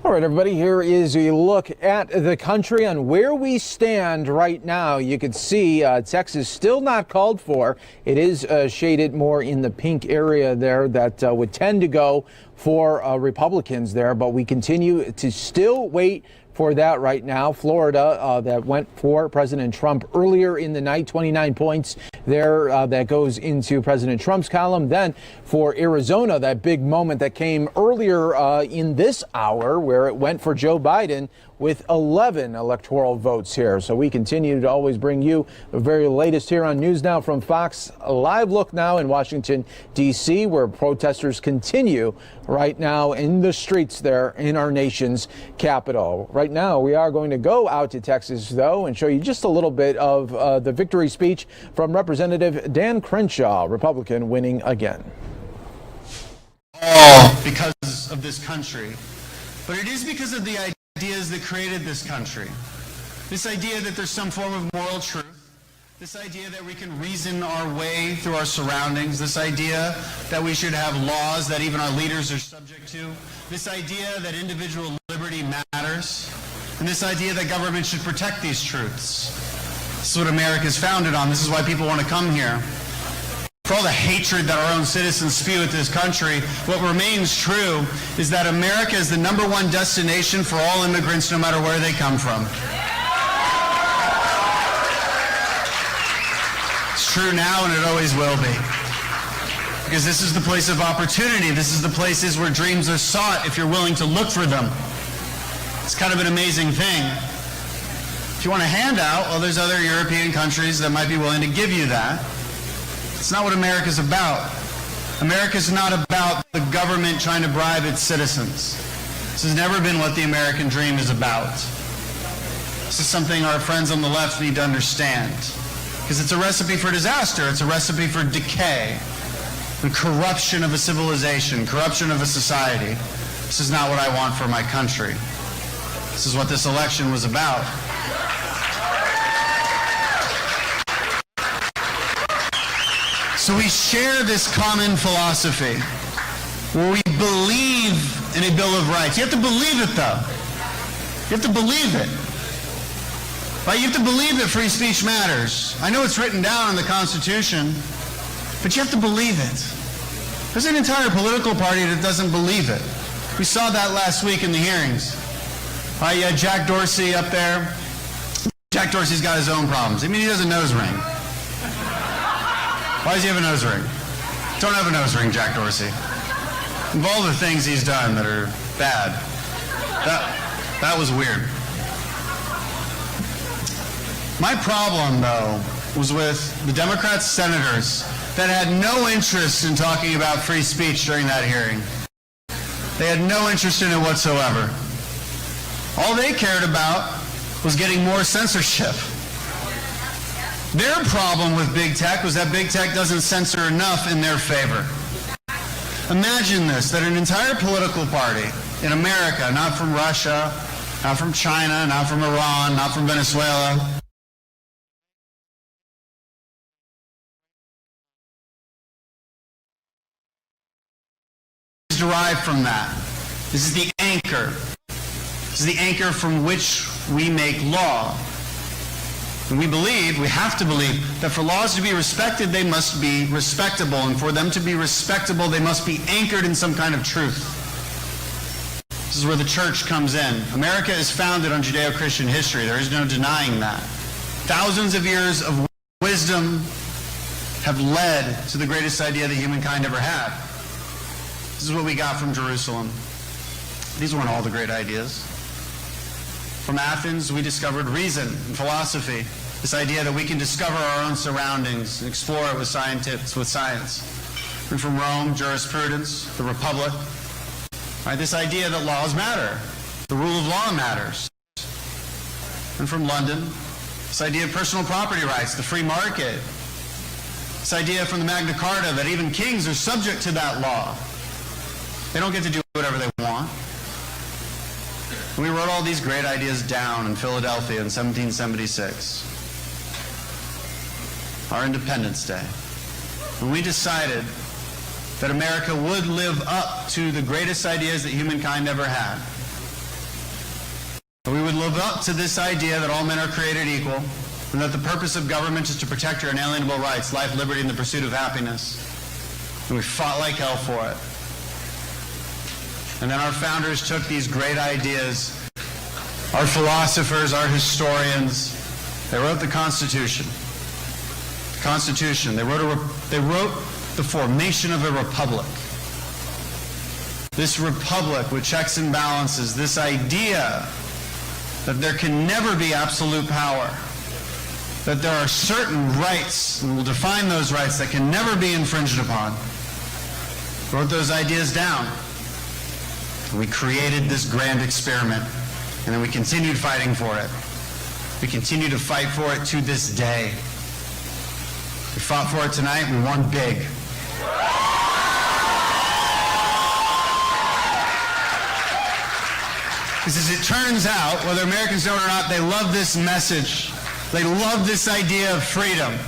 All right, everybody, here is a look at the country on where we stand right now. You can see Texas still not called for. It is shaded more in the pink area there that would tend to go for Republicans there, but we continue to still wait for that right now. Florida, that went for President Trump earlier in the night, 29 points there. That goes into President Trump's column. Then for Arizona, that big moment that came earlier in this hour where it went for Joe Biden with 11 electoral votes here. So we continue to always bring you the very latest here on News Now from Fox. A live look now in Washington, D.C., where protesters continue right now in the streets there in our nation's capital. Right now, we are going to go out to Texas, though, and show you just a little bit of the victory speech from Representative Dan Crenshaw, Republican, winning again. All because of this country, but it is because of the ideas that created this country. This idea that there's some form of moral truth, this idea that we can reason our way through our surroundings, this idea that we should have laws that even our leaders are subject to, this idea that individual liberty matters, and this idea that government should protect these truths. This is what America is founded on. This is why people want to come here. For all the hatred that our own citizens spew at this country, what remains true is that America is the #1 destination for all immigrants, no matter where they come from. It's true now, and it always will be. Because this is the place of opportunity. This is the places where dreams are sought if you're willing to look for them. It's kind of an amazing thing. If you want a handout, well, there's other European countries that might be willing to give you that. It's not what America's about. America's not about the government trying to bribe its citizens. This has never been what the American dream is about. This is something our friends on the left need to understand. Because it's a recipe for disaster. It's a recipe for decay and corruption of a civilization, corruption of a society. This is not what I want for my country. This is what this election was about. So we share this common philosophy where we believe in a Bill of Rights. You have to believe it, though. You have to believe it. Right? You have to believe that free speech matters. I know it's written down in the Constitution, but you have to believe it. There's an entire political party that doesn't believe it. We saw that last week in the hearings. You had Jack Dorsey up there. Jack Dorsey's got his own problems. I mean, he has a nose ring. Why does he have a nose ring? Don't have a nose ring, Jack Dorsey. Of all the things he's done that are bad, that was weird. My problem, though, was with the Democrat senators that had no interest in talking about free speech during that hearing. They had no interest in it whatsoever. All they cared about was getting more censorship. Their problem with big tech was that big tech doesn't censor enough in their favor. Imagine this, that an entire political party in America, not from Russia, not from China, not from Iran, not from Venezuela, is derived from that. This is the anchor. This is the anchor from which we make law. And we have to believe, that for laws to be respected, they must be respectable. And for them to be respectable, they must be anchored in some kind of truth. This is where the church comes in. America is founded on Judeo-Christian history. There is no denying that. Thousands of years of wisdom have led to the greatest idea that humankind ever had. This is what we got from Jerusalem. These weren't all the great ideas. From Athens, we discovered reason and philosophy, this idea that we can discover our own surroundings and explore it with science. And from Rome, jurisprudence, the Republic, right, this idea that laws matter, the rule of law matters. And from London, this idea of personal property rights, the free market, this idea from the Magna Carta that even kings are subject to that law. They don't get to do whatever they want. We wrote all these great ideas down in Philadelphia in 1776, our Independence Day. And we decided that America would live up to the greatest ideas that humankind ever had. That we would live up to this idea that all men are created equal, and that the purpose of government is to protect your inalienable rights, life, liberty, and the pursuit of happiness. And we fought like hell for it. And then our founders took these great ideas, our philosophers, our historians, they wrote the Constitution. The Constitution, they wrote the formation of a republic. This republic with checks and balances, this idea that there can never be absolute power, that there are certain rights, and we'll define those rights, that can never be infringed upon. Wrote those ideas down. We created this grand experiment, and then we continued fighting for it. We continue to fight for it to this day. We fought for it tonight, we won big. Because as it turns out, whether Americans know it or not, they love this message. They love this idea of freedom.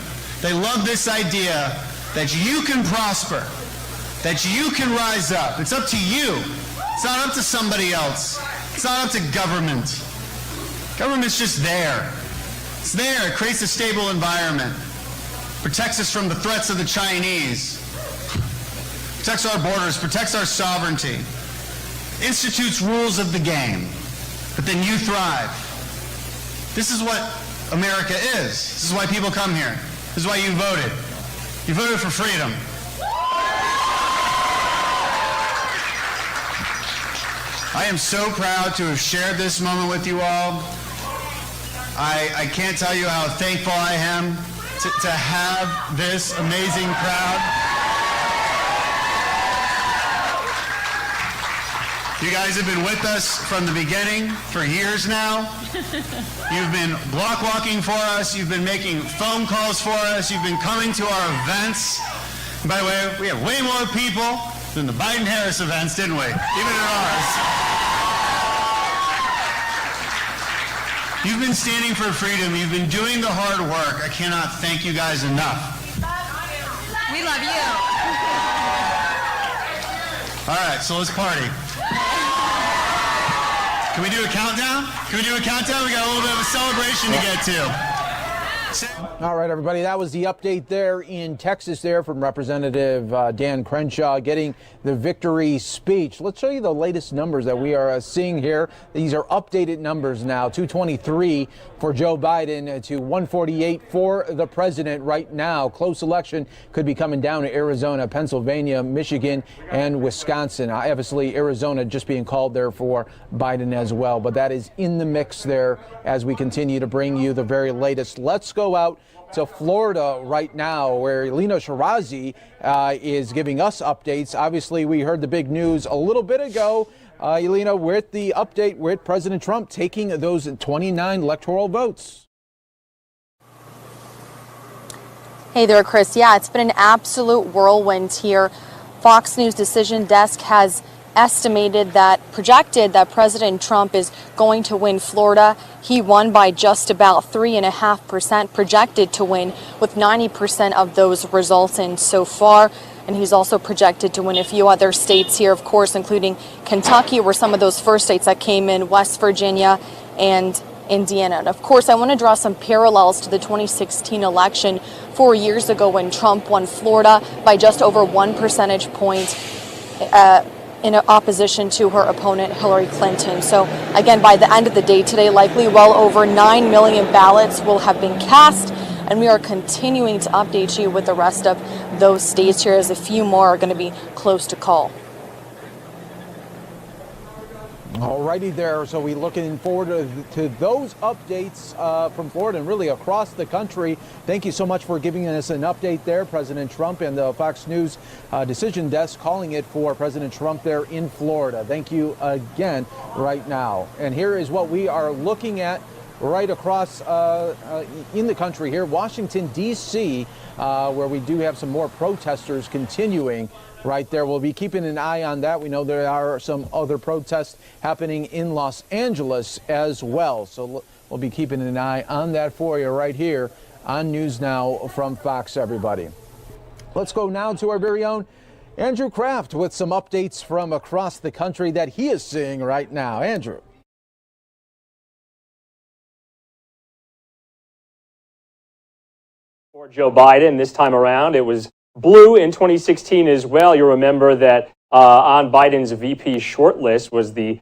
They love this idea that you can prosper, that you can rise up. It's up to you. It's not up to somebody else. It's not up to government. Government's just there. It's there. It creates a stable environment. Protects us from the threats of the Chinese. Protects our borders. Protects our sovereignty. Institutes rules of the game. But then you thrive. This is what America is. This is why people come here. This is why you voted. You voted for freedom. I am so proud to have shared this moment with you all. I can't tell you how thankful I am to have this amazing crowd. You guys have been with us from the beginning for years now. You've been block walking for us. You've been making phone calls for us. You've been coming to our events. And by the way, we have way more people in the Biden-Harris events, didn't we? Even in ours. You've been standing for freedom. You've been doing the hard work. I cannot thank you guys enough. We love you. All right, so let's party. Can we do a countdown? Can we do a countdown? We got a little bit of a celebration to get to. All right, everybody, that was the update there in Texas there from Representative Dan Crenshaw getting the victory speech. Let's show you the latest numbers that we are seeing here. These are updated numbers now, 223 for Joe Biden to 148 for the president right now. Close election could be coming down to Arizona, Pennsylvania, Michigan, and Wisconsin. Obviously, Arizona just being called there for Biden as well. But that is in the mix there as we continue to bring you the very latest. Let's go out to Florida right now, where Elena Shirazi is giving us updates. Obviously, we heard the big news a little bit ago. Elena, with the update with President Trump taking those 29 electoral votes. Hey there, Chris. Yeah, it's been an absolute whirlwind here. Fox News Decision Desk has projected that President Trump is going to win Florida. He won by just about 3.5%, projected to win with 90% of those results in so far. And he's also projected to win a few other states here, of course, including Kentucky, were some of those first states that came in, West Virginia and Indiana. And of course, I want to draw some parallels to the 2016 election 4 years ago when Trump won Florida by just over 1 percentage point in opposition to her opponent, Hillary Clinton. So again, by the end of the day today, likely well over 9 million ballots will have been cast. And we are continuing to update you with the rest of those states here, as a few more are going to be close to call. All righty there. So we're looking forward to those updates from Florida and really across the country. Thank you so much for giving us an update there. President Trump and the Fox News Decision Desk calling it for President Trump there in Florida. Thank you again right now. And here is what we are looking at right across in the country here. Washington, D.C., where we do have some more protesters continuing right there. We'll be keeping an eye on that. We know there are some other protests happening in Los Angeles as well. So we'll be keeping an eye on that for you right here on News Now from Fox, everybody. Let's go now to our very own Andrew Kraft with some updates from across the country that he is seeing right now. Andrew. For Joe Biden this time around, it was blue in 2016 as well. You'll remember that on Biden's VP shortlist was the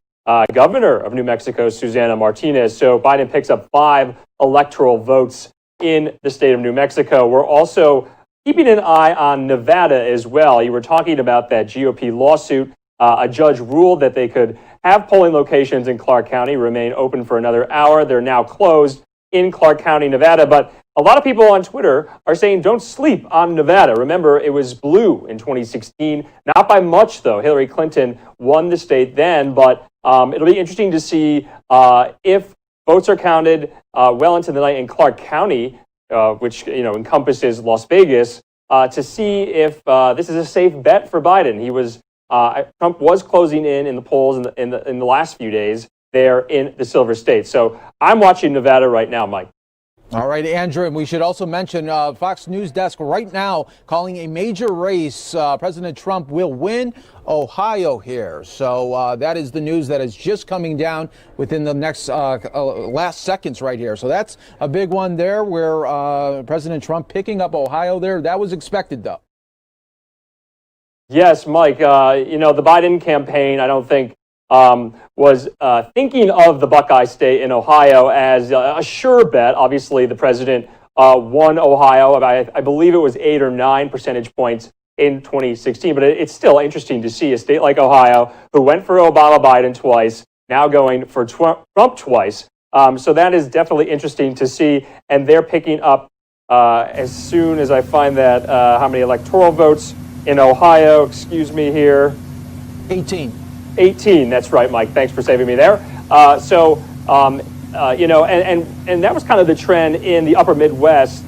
governor of New Mexico, Susana Martinez. So Biden picks up 5 electoral votes in the state of New Mexico. We're also keeping an eye on Nevada as well. You were talking about that GOP lawsuit. A judge ruled that they could have polling locations in Clark County remain open for another hour. They're now closed in Clark County, Nevada. But a lot of people on Twitter are saying don't sleep on Nevada. Remember, it was blue in 2016. Not by much, though. Hillary Clinton won the state then, but it'll be interesting to see if votes are counted well into the night in Clark County, which encompasses Las Vegas, to see if this is a safe bet for Biden. Trump was closing in the polls in the last few days there in the Silver State. So I'm watching Nevada right now, Mike. All right, Andrew, and we should also mention Fox News Desk right now calling a major race. President Trump will win Ohio here. So that is the news that is just coming down within the next last seconds right here. So that's a big one there where President Trump picking up Ohio there. That was expected, though. Yes, Mike, the Biden campaign, I don't think was thinking of the Buckeye State in Ohio as a sure bet. Obviously, the president won Ohio. I believe it was 8 or 9 percentage points in 2016. But it's still interesting to see a state like Ohio, who went for Obama Biden twice, now going for Trump twice. So that is definitely interesting to see. And they're picking up, as soon as I find that, how many electoral votes in Ohio, excuse me here. 18, that's right, Mike. Thanks for saving me there. And that was kind of the trend in the upper Midwest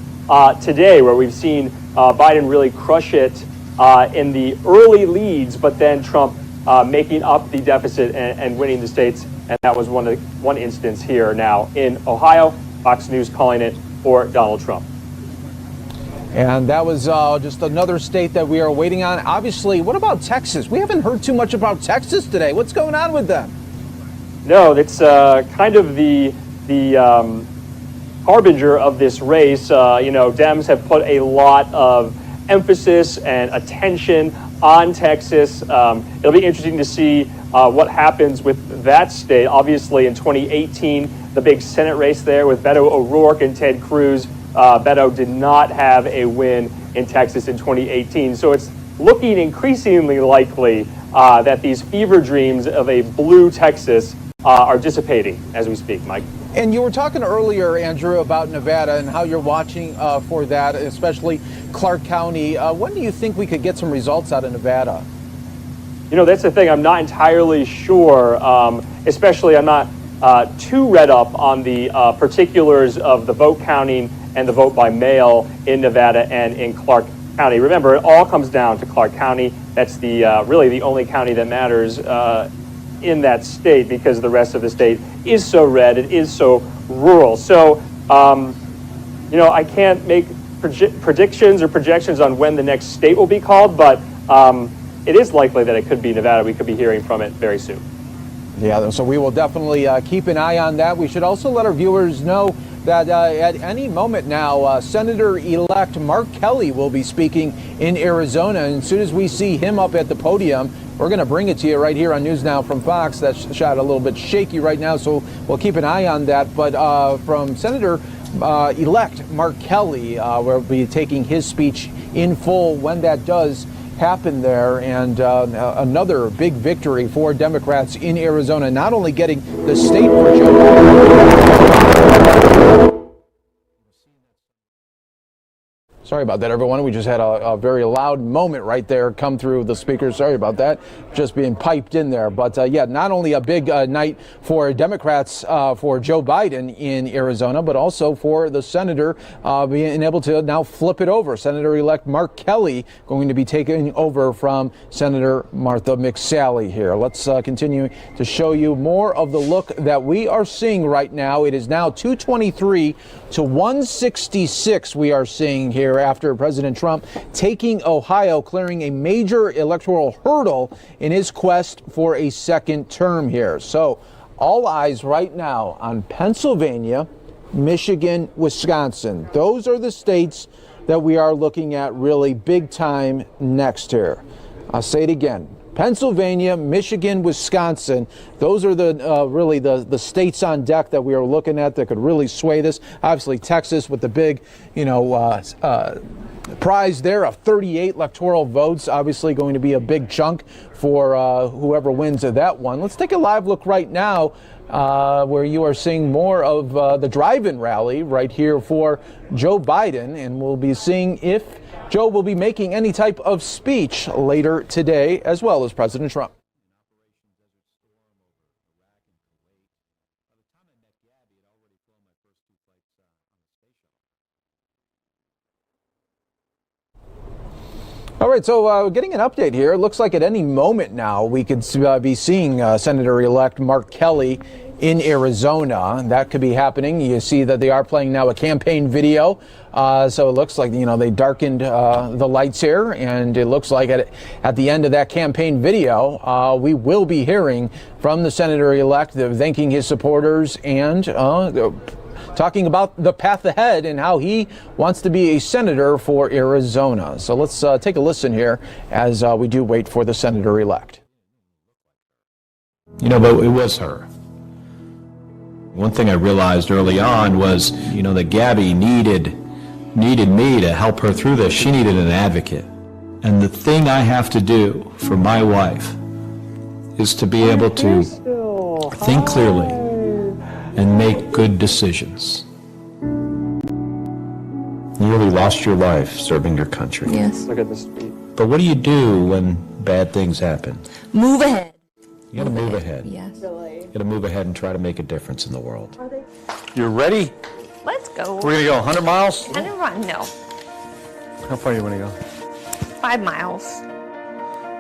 today, where we've seen Biden really crush it in the early leads, but then Trump making up the deficit and winning the states. And that was one instance here now in Ohio. Fox News calling it for Donald Trump. And that was just another state that we are waiting on. Obviously, what about Texas? We haven't heard too much about Texas today. What's going on with them? No, it's kind of the harbinger of this race. Dems have put a lot of emphasis and attention on Texas. It'll be interesting to see what happens with that state. Obviously, in 2018, the big Senate race there with Beto O'Rourke and Ted Cruz. Beto did not have a win in Texas in 2018. So it's looking increasingly likely that these fever dreams of a blue Texas are dissipating as we speak, Mike. And you were talking earlier, Andrew, about Nevada and how you're watching for that, especially Clark County. When do you think we could get some results out of Nevada? That's the thing. I'm not entirely sure, especially I'm not too read up on the particulars of the vote counting and the vote by mail in Nevada and in Clark County. Remember, it all comes down to Clark County. That's the really the only county that matters in that state because the rest of the state is so red, it is so rural. So, I can't make predictions or projections on when the next state will be called, but it is likely that it could be Nevada. We could be hearing from it very soon. Yeah, so we will definitely keep an eye on that. We should also let our viewers know that at any moment now, Senator-elect Mark Kelly will be speaking in Arizona. And as soon as we see him up at the podium, we're going to bring it to you right here on News Now from Fox. That's shot a little bit shaky right now, so we'll keep an eye on that. But from Senator-elect Mark Kelly, we'll be taking his speech in full when that does happen there. And another big victory for Democrats in Arizona, not only getting the state for Joe Biden. Sorry about that, everyone. We just had a very loud moment right there come through the speakers. Sorry about that. Just being piped in there. But yeah, not only a big night for Democrats for Joe Biden in Arizona, but also for the senator being able to now flip it over. Senator-elect Mark Kelly going to be taking over from Senator Martha McSally here. Let's continue to show you more of the look that we are seeing right now. It is now 223 to 166 we are seeing here after President Trump taking Ohio, clearing a major electoral hurdle in his quest for a second term here. So all eyes right now on Pennsylvania, Michigan, Wisconsin. Those are the states that we are looking at really big time next here. I'll say it again. Pennsylvania, Michigan, Wisconsin, those are the really the states on deck that we are looking at that could really sway this. Obviously, Texas with the big, prize there of 38 electoral votes, obviously going to be a big chunk for whoever wins that one. Let's take a live look right now where you are seeing more of the drive-in rally right here for Joe Biden, and we'll be seeing if Joe will be making any type of speech later today, as well as President Trump. All right, so getting an update here. It looks like at any moment now we could be seeing Senator-elect Mark Kelly in Arizona. That could be happening. You see that they are playing now a campaign video. So it looks like, they darkened the lights here, and it looks like at the end of that campaign video, we will be hearing from the senator-elect thanking his supporters and talking about the path ahead and how he wants to be a senator for Arizona. So let's take a listen here as we do wait for the senator-elect. But it was her. One thing I realized early on was, that Gabby needed me to help her through this. She needed an advocate. And the thing I have to do for my wife is to be able to think clearly and make good decisions. You really lost your life serving your country. Yes. Look at this. But what do you do when bad things happen? Move ahead. You gotta move ahead. Yes. You gotta move ahead and try to make a difference in the world. You're ready? Let's go. We're gonna go 100 miles? 100 run, no. How far do you want to go? 5 miles.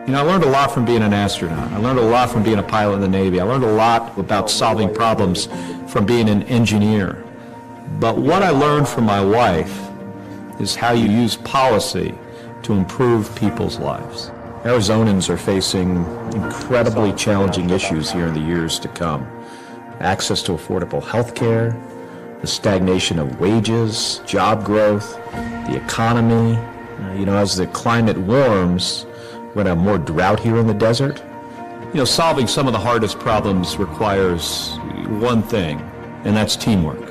You know, I learned a lot from being an astronaut. I learned a lot from being a pilot in the Navy. I learned a lot about solving problems from being an engineer. But what I learned from my wife is how you use policy to improve people's lives. Arizonans are facing incredibly challenging issues here in the years to come. Access to affordable health care, the stagnation of wages, job growth, the economy. You know, as the climate warms, we're going to have more drought here in the desert. You know, solving some of the hardest problems requires one thing, and that's teamwork.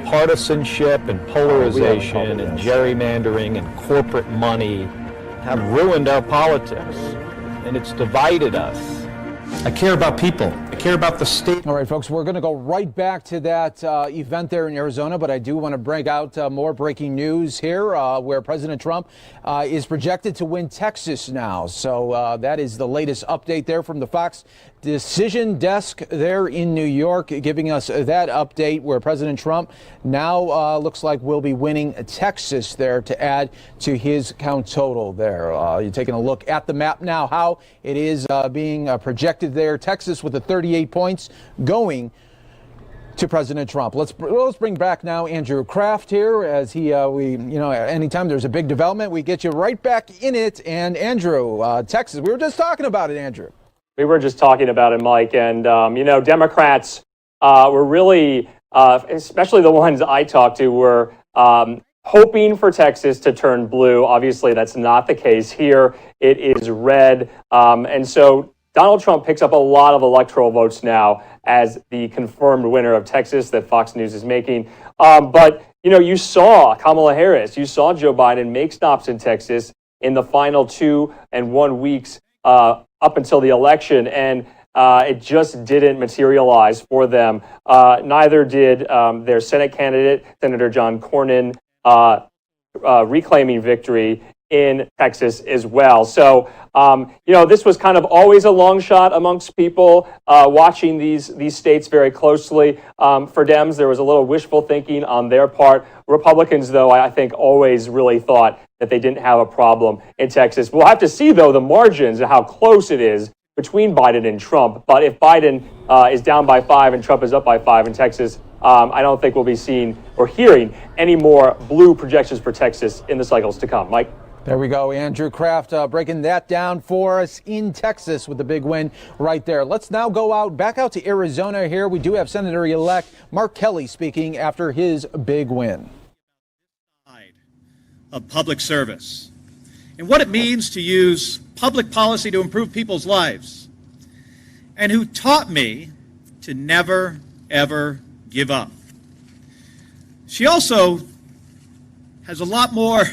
Partisanship and polarization and gerrymandering and corporate money have ruined our politics, and it's divided us. I care about people. I care about the state. All right, folks, we're going to go right back to that event there in Arizona, but I do want to bring out more breaking news here where President Trump is projected to win Texas now. So that is the latest update there from the Fox Decision Desk there in New York, giving us that update where President Trump now looks like will be winning Texas there to add to his count total there. You're taking a look at the map now, how it is being projected there. Texas with the 38 points going to President Trump. Let's bring back now Andrew Kraft here as anytime there's a big development, we get you right back in it. And Andrew, Texas, we were just talking about it, Andrew. We were just talking about it, Mike, and Democrats were really, especially the ones I talked to, were hoping for Texas to turn blue. Obviously, that's not the case here. It is red, and so Donald Trump picks up a lot of electoral votes now as the confirmed winner of Texas that Fox News is making. But you saw Kamala Harris, you saw Joe Biden make stops in Texas in the final 2 and 1 weeks up until the election, and it just didn't materialize for them. Neither did their Senate candidate, Senator John Cornyn, reclaiming victory in Texas as well. So, this was kind of always a long shot amongst people watching these states very closely. For Dems, there was a little wishful thinking on their part. Republicans, though, I think always really thought that they didn't have a problem in Texas. We'll have to see, though, the margins and how close it is between Biden and Trump. But if Biden is down by 5 and Trump is up by 5 in Texas, I don't think we'll be seeing or hearing any more blue projections for Texas in the cycles to come. Mike? There we go. Andrew Kraft breaking that down for us in Texas with the big win right there. Let's now go back out to Arizona here. We do have Senator-elect Mark Kelly speaking after his big win. Of public service and what it means to use public policy to improve people's lives, and who taught me to never, ever give up. She also has a lot more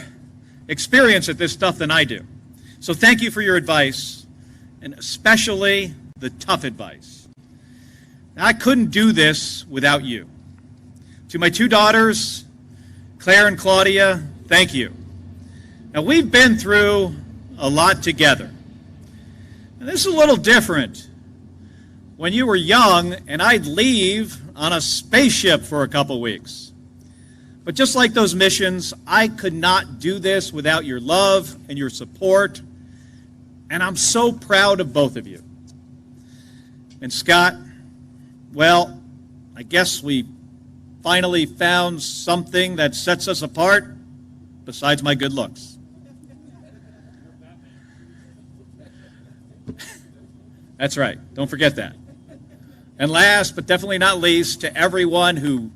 experience at this stuff than I do. So thank you for your advice, and especially the tough advice. Now, I couldn't do this without you. To my 2 daughters, Claire and Claudia, thank you. Now, we've been through a lot together. And this is a little different. When you were young and I'd leave on a spaceship for a couple weeks. But just like those missions, I could not do this without your love and your support. And I'm so proud of both of you. And Scott, well, I guess we finally found something that sets us apart besides my good looks. That's right. Don't forget that. And last, but definitely not least, to everyone who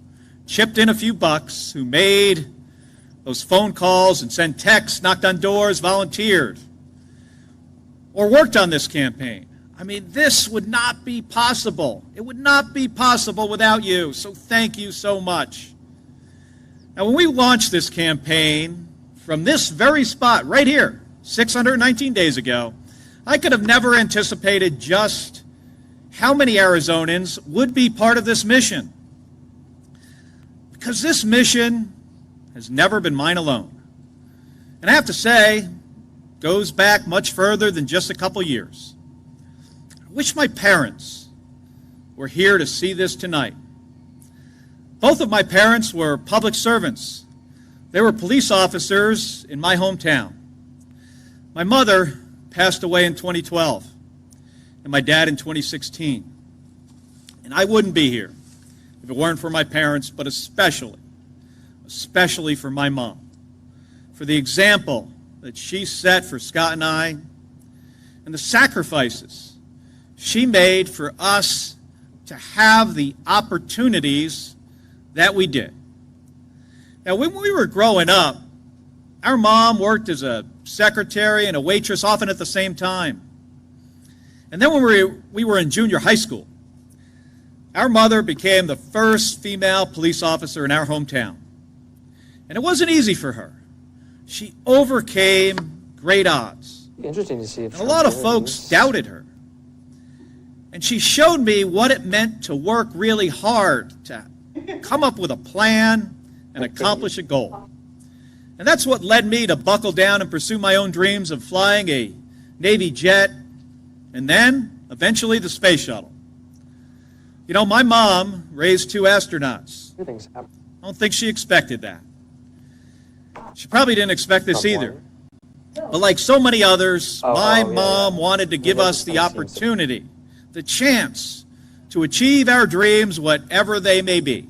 chipped in a few bucks, who made those phone calls and sent texts, knocked on doors, volunteered, or worked on this campaign. I mean, this would not be possible. It would not be possible without you. So thank you so much. Now, when we launched this campaign from this very spot right here, 619 days ago, I could have never anticipated just how many Arizonans would be part of this mission. Because this mission has never been mine alone. And I have to say, goes back much further than just a couple years. I wish my parents were here to see this tonight. Both of my parents were public servants. They were police officers in my hometown. My mother passed away in 2012, and my dad in 2016. And I wouldn't be here if it weren't for my parents, but especially for my mom, for the example that she set for Scott and I, and the sacrifices she made for us to have the opportunities that we did. Now, when we were growing up, our mom worked as a secretary and a waitress often at the same time. And then when we were in junior high school, our mother became the first female police officer in our hometown. And it wasn't easy for her. She overcame great odds. Interesting to see if and a lot of folks doubted her. And she showed me what it meant to work really hard, to come up with a plan and accomplish a goal. And that's what led me to buckle down and pursue my own dreams of flying a Navy jet and then, eventually, the space shuttle. You know, my mom raised 2 astronauts. I don't think she expected that. She probably didn't expect this either. But like so many others, my mom wanted to give us the opportunity, the chance to achieve our dreams, whatever they may be.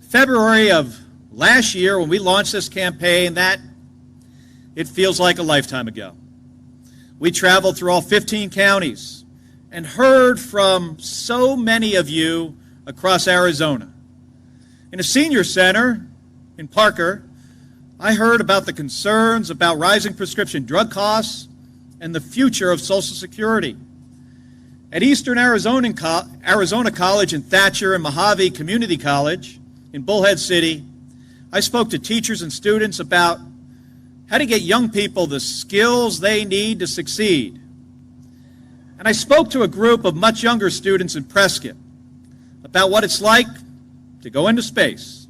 February of last year, when we launched this campaign, it feels like a lifetime ago. We traveled through all 15 counties and heard from so many of you across Arizona. In a senior center in Parker, I heard about the concerns about rising prescription drug costs and the future of Social Security. At Eastern Arizona College in Thatcher and Mojave Community College in Bullhead City, I spoke to teachers and students about how to get young people the skills they need to succeed. And I spoke to a group of much younger students in Prescott about what it's like to go into space.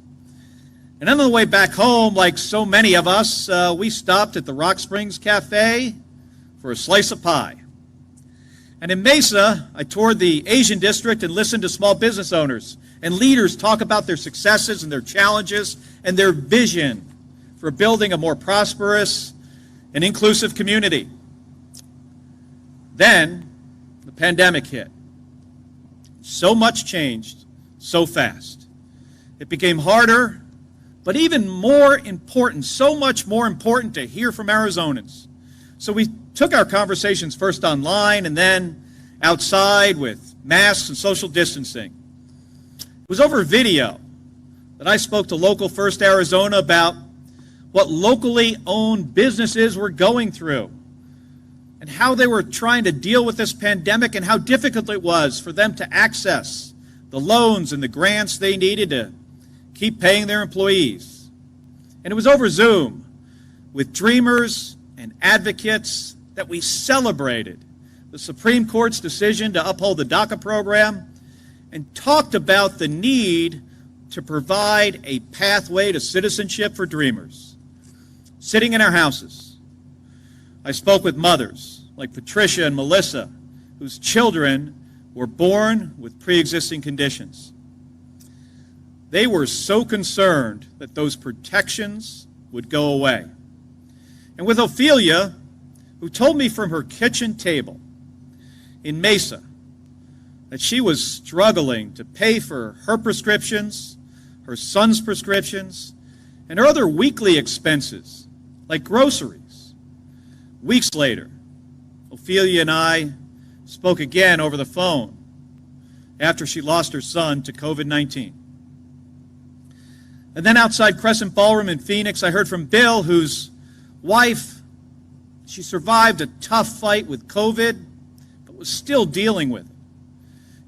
And on the way back home, like so many of us, we stopped at the Rock Springs Cafe for a slice of pie. And in Mesa, I toured the Asian district and listened to small business owners and leaders talk about their successes and their challenges and their vision for building a more prosperous and inclusive community. Then the pandemic hit. So much changed so fast. It became harder, but even more important, so much more important to hear from Arizonans. So we took our conversations first online and then outside with masks and social distancing. It was over video that I spoke to Local First Arizona about what locally owned businesses were going through and how they were trying to deal with this pandemic and how difficult it was for them to access the loans and the grants they needed to keep paying their employees. And it was over Zoom with dreamers and advocates that we celebrated the Supreme Court's decision to uphold the DACA program and talked about the need to provide a pathway to citizenship for dreamers. Sitting in our houses, I spoke with mothers like Patricia and Melissa, whose children were born with pre-existing conditions. They were so concerned that those protections would go away. And with Ophelia, who told me from her kitchen table in Mesa that she was struggling to pay for her prescriptions, her son's prescriptions, and her other weekly expenses, like groceries. Weeks later, Ophelia and I spoke again over the phone after she lost her son to COVID-19. And then outside Crescent Ballroom in Phoenix, I heard from Bill, whose wife, she survived a tough fight with COVID, but was still dealing with it.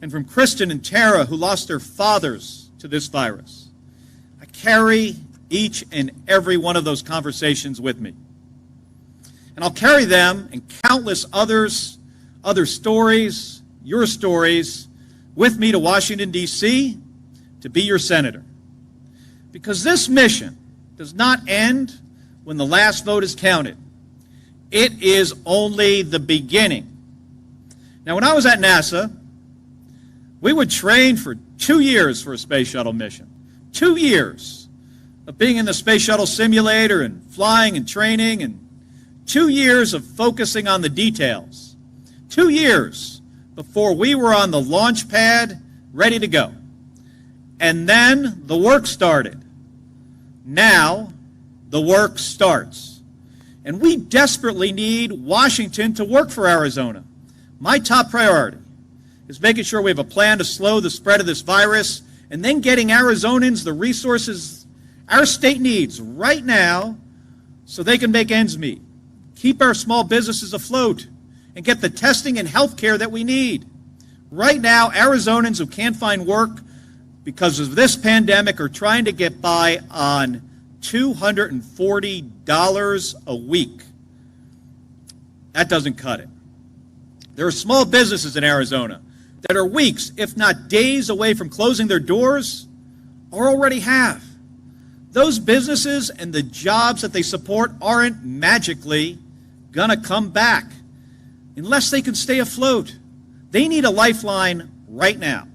And from Kristen and Tara, who lost their fathers to this virus. I carry each and every one of those conversations with me. And I'll carry them and countless others, other stories, your stories, with me to Washington, D.C. to be your senator. Because this mission does not end when the last vote is counted. It is only the beginning. Now, when I was at NASA, we would train for 2 years for a space shuttle mission. 2 years of being in the Space Shuttle simulator and flying and training, and 2 years of focusing on the details. 2 years before we were on the launch pad ready to go. And then the work started. Now the work starts. And we desperately need Washington to work for Arizona. My top priority is making sure we have a plan to slow the spread of this virus, and then getting Arizonans the resources our state needs right now so they can make ends meet, keep our small businesses afloat, and get the testing and health care that we need. Right now, Arizonans who can't find work because of this pandemic are trying to get by on $240 a week. That doesn't cut it. There are small businesses in Arizona that are weeks, if not days, away from closing their doors or already have. Those businesses and the jobs that they support aren't magically going to come back unless they can stay afloat. They need a lifeline right now.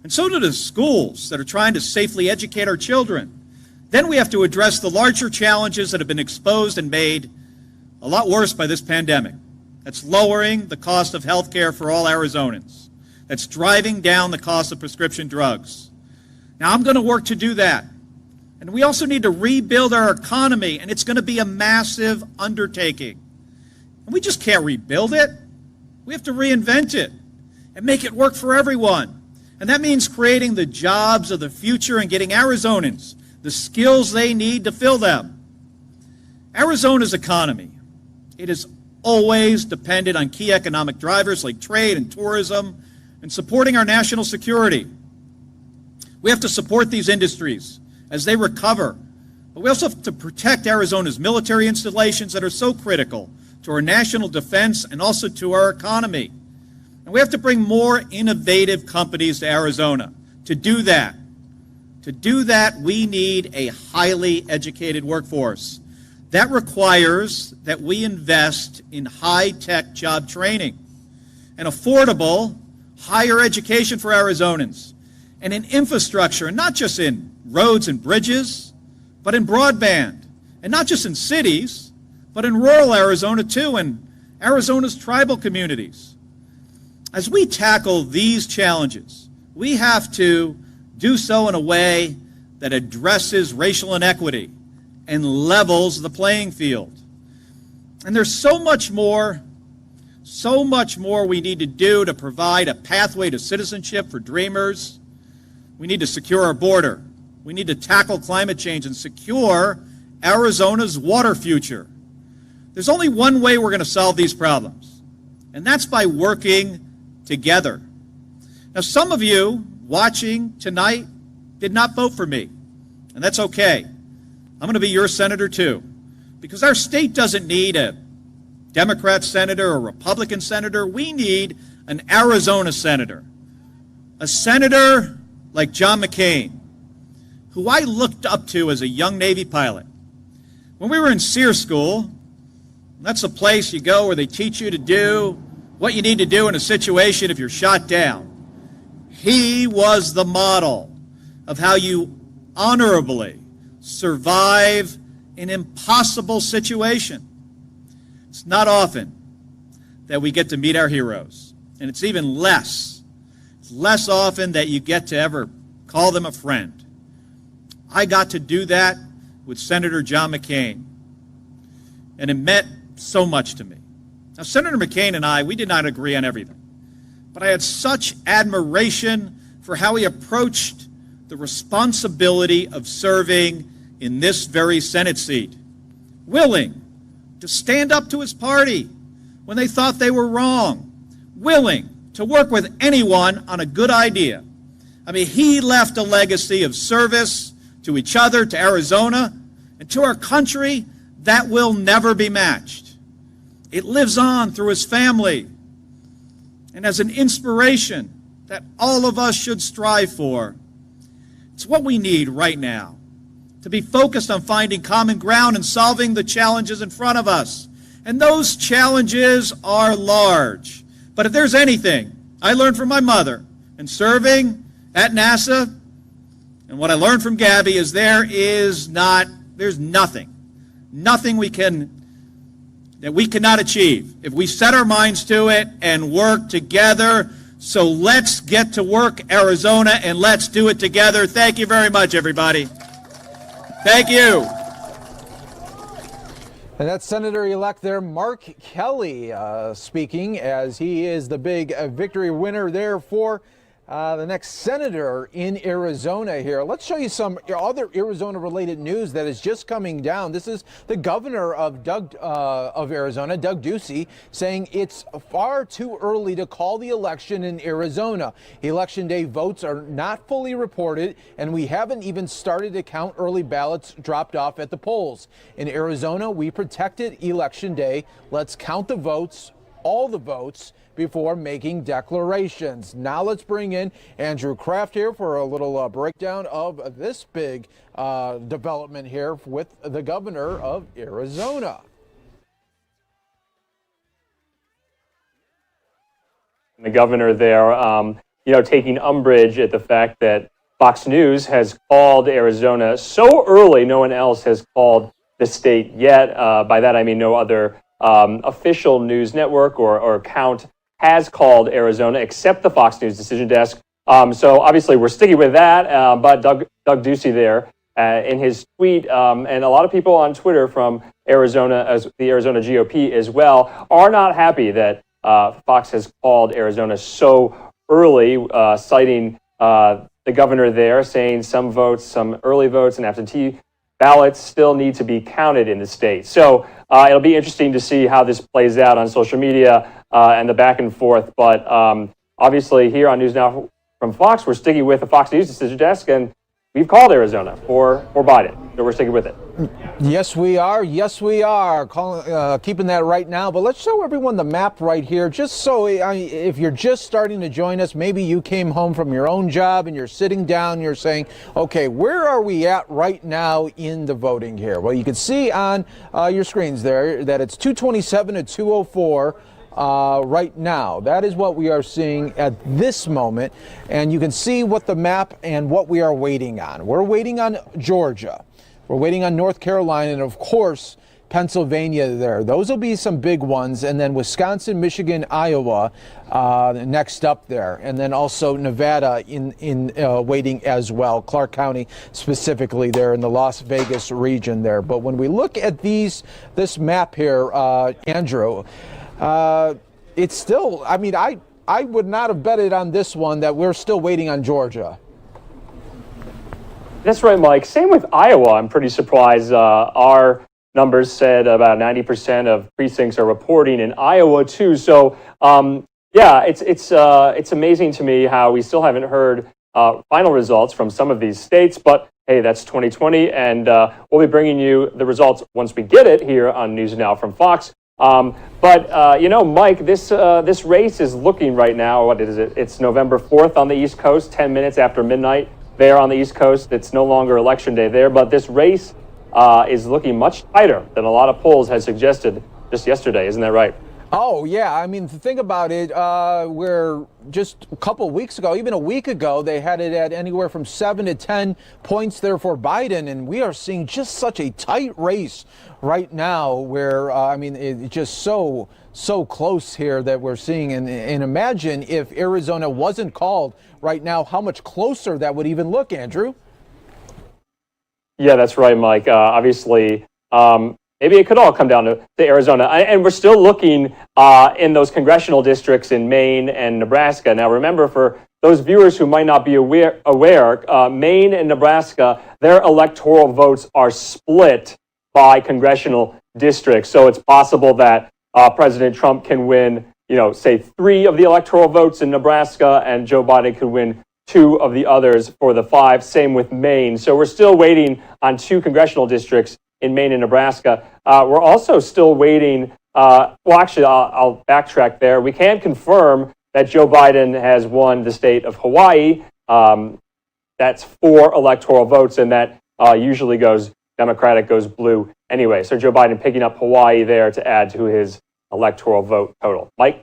And so do the schools that are trying to safely educate our children. Then we have to address the larger challenges that have been exposed and made a lot worse by this pandemic. That's lowering the cost of health care for all Arizonans. That's driving down the cost of prescription drugs. Now, I'm going to work to do that. And we also need to rebuild our economy, and it's going to be a massive undertaking. And we just can't rebuild it. We have to reinvent it and make it work for everyone. And that means creating the jobs of the future and getting Arizonans the skills they need to fill them. Arizona's economy, it is always dependent on key economic drivers like trade and tourism and supporting our national security. We have to support these industries as they recover, but we also have to protect Arizona's military installations that are so critical to our national defense and also to our economy. And we have to bring more innovative companies to Arizona. To do that, we need a highly educated workforce. That requires that we invest in high-tech job training and affordable higher education for Arizonans, and in infrastructure, and not just in roads and bridges, but in broadband, and not just in cities, but in rural Arizona too, and Arizona's tribal communities. As we tackle these challenges, we have to do so in a way that addresses racial inequity and levels the playing field. And there's so much more we need to do to provide a pathway to citizenship for dreamers. We need to secure our border. We need to tackle climate change and secure Arizona's water future. There's only one way we're going to solve these problems, and that's by working together. Now, some of you watching tonight did not vote for me, and that's okay. I'm going to be your senator too, because our state doesn't need a Democrat senator or Republican senator. We need an Arizona senator, a senator like John McCain, who I looked up to as a young Navy pilot. When we were in SEER school, that's a place you go where they teach you to do what you need to do in a situation if you're shot down. He was the model of how you honorably survive an impossible situation. It's not often that we get to meet our heroes, and it's even less often that you get to ever call them a friend. I got to do that with Senator John McCain, and it meant so much to me. Now, Senator McCain and I, we did not agree on everything, but I had such admiration for how he approached the responsibility of serving in this very Senate seat, willing to stand up to his party when they thought they were wrong, willing to work with anyone on a good idea. I mean, he left a legacy of service to each other, to Arizona, and to our country that will never be matched. It lives on through his family and as an inspiration that all of us should strive for. It's what we need right now, to be focused on finding common ground and solving the challenges in front of us. And those challenges are large. But if there's anything I learned from my mother in serving at NASA And what I learned from Gabby is there's nothing that we cannot achieve if we set our minds to it and work together. So let's get to work, Arizona, and let's do it together. Thank you very much, everybody. Thank you. And that's Senator-elect there, Mark Kelly, speaking as he is the big victory winner there for the next senator in Arizona here. Let's show you some other Arizona-related news that is just coming down. This is the governor of Arizona, Doug Ducey, saying it's far too early to call the election in Arizona. Election day votes are not fully reported, and we haven't even started to count early ballots dropped off at the polls. In Arizona, we protected Election Day. Let's count the votes, all the votes, before making declarations. Now let's bring in Andrew Kraft here for a little breakdown of this big development here with the governor of Arizona. The governor there, taking umbrage at the fact that Fox News has called Arizona so early, no one else has called the state yet. By that I mean no other official news network or account has called Arizona except the Fox News decision desk. So obviously we're sticking with that, but Doug Ducey there in his tweet, and a lot of people on Twitter from Arizona, as the Arizona GOP as well, are not happy that Fox has called Arizona so early, citing the governor there, saying some votes, some early votes and absentee ballots still need to be counted in the state. So it'll be interesting to see how this plays out on social media and the back and forth. But obviously here on News Now from Fox, we're sticking with the Fox News decision desk, and we've called Arizona for Biden. So we're sticking with it. Yes, we are. Yes, we are. Keeping that right now. But let's show everyone the map right here, just so if you're just starting to join us, maybe you came home from your own job and you're sitting down, you're saying, okay, where are we at right now in the voting here? Well, you can see on your screens there that it's 227 to 204. Right now. That is what we are seeing at this moment. And you can see what the map and what we are waiting on. We're waiting on Georgia. We're waiting on North Carolina and, of course, Pennsylvania there. Those will be some big ones. And then Wisconsin, Michigan, Iowa next up there. And then also Nevada in waiting as well. Clark County specifically there in the Las Vegas region there. But when we look at this map here, Andrew, it's still, I would not have betted on this one that we're still waiting on Georgia. That's right, Mike. Same with Iowa. I'm pretty surprised. Our numbers said about 90% of precincts are reporting in Iowa too. So, it's amazing to me how we still haven't heard final results from some of these states. But hey, that's 2020, and we'll be bringing you the results once we get it here on News Now from Fox. Mike, this race is looking right now, what is it? It's November 4th on the East Coast, 10 minutes after midnight there on the East Coast. It's no longer election day there, but this race is looking much tighter than a lot of polls had suggested just yesterday. Isn't that right? Oh, yeah. Think about it. Where just a couple weeks ago, even a week ago, they had it at anywhere from 7 to 10 points there for Biden. And we are seeing just such a tight race right now where, it's just so close here that we're seeing. And imagine if Arizona wasn't called right now, how much closer that would even look, Andrew. Yeah, that's right, Mike. Obviously, maybe it could all come down to Arizona. And we're still looking in those congressional districts in Maine and Nebraska. Now, remember, for those viewers who might not be aware, Maine and Nebraska, their electoral votes are split by congressional districts. So it's possible that President Trump can win, say 3 of the electoral votes in Nebraska, and Joe Biden could win 2 of the others for the 5. Same with Maine. So we're still waiting on 2 congressional districts in Maine and Nebraska. We're also still waiting. I'll backtrack there. We can confirm that Joe Biden has won the state of Hawaii. That's 4 electoral votes, and that usually goes Democratic, goes blue anyway. So Joe Biden picking up Hawaii there to add to his electoral vote total. Mike?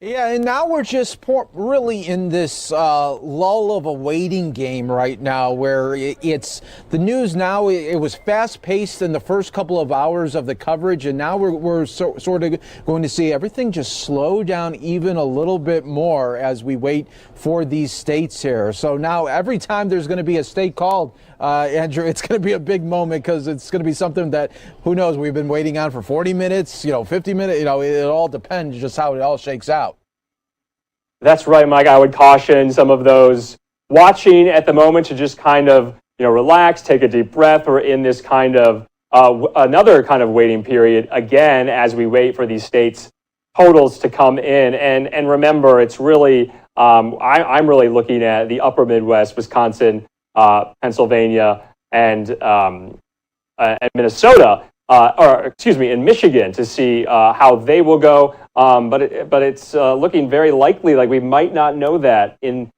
Yeah, and now we're just really in this lull of a waiting game right now where it's the news now. It was fast paced in the first couple of hours of the coverage, and now we're sort of going to see everything just slow down even a little bit more as we wait for these states here. So now every time there's going to be a state called, Andrew, it's going to be a big moment because it's going to be something that, who knows, we've been waiting on for 40 minutes, 50 minutes, it all depends just how it all shakes out. That's right, Mike. I would caution some of those watching at the moment to just kind of, relax, take a deep breath. We're in this kind of another kind of waiting period again as we wait for these states' totals to come in. And remember, it's really, I'm really looking at the upper Midwest, Wisconsin, Pennsylvania, and Minnesota, in Michigan to see how they will go. But it's looking very likely like we might not know that in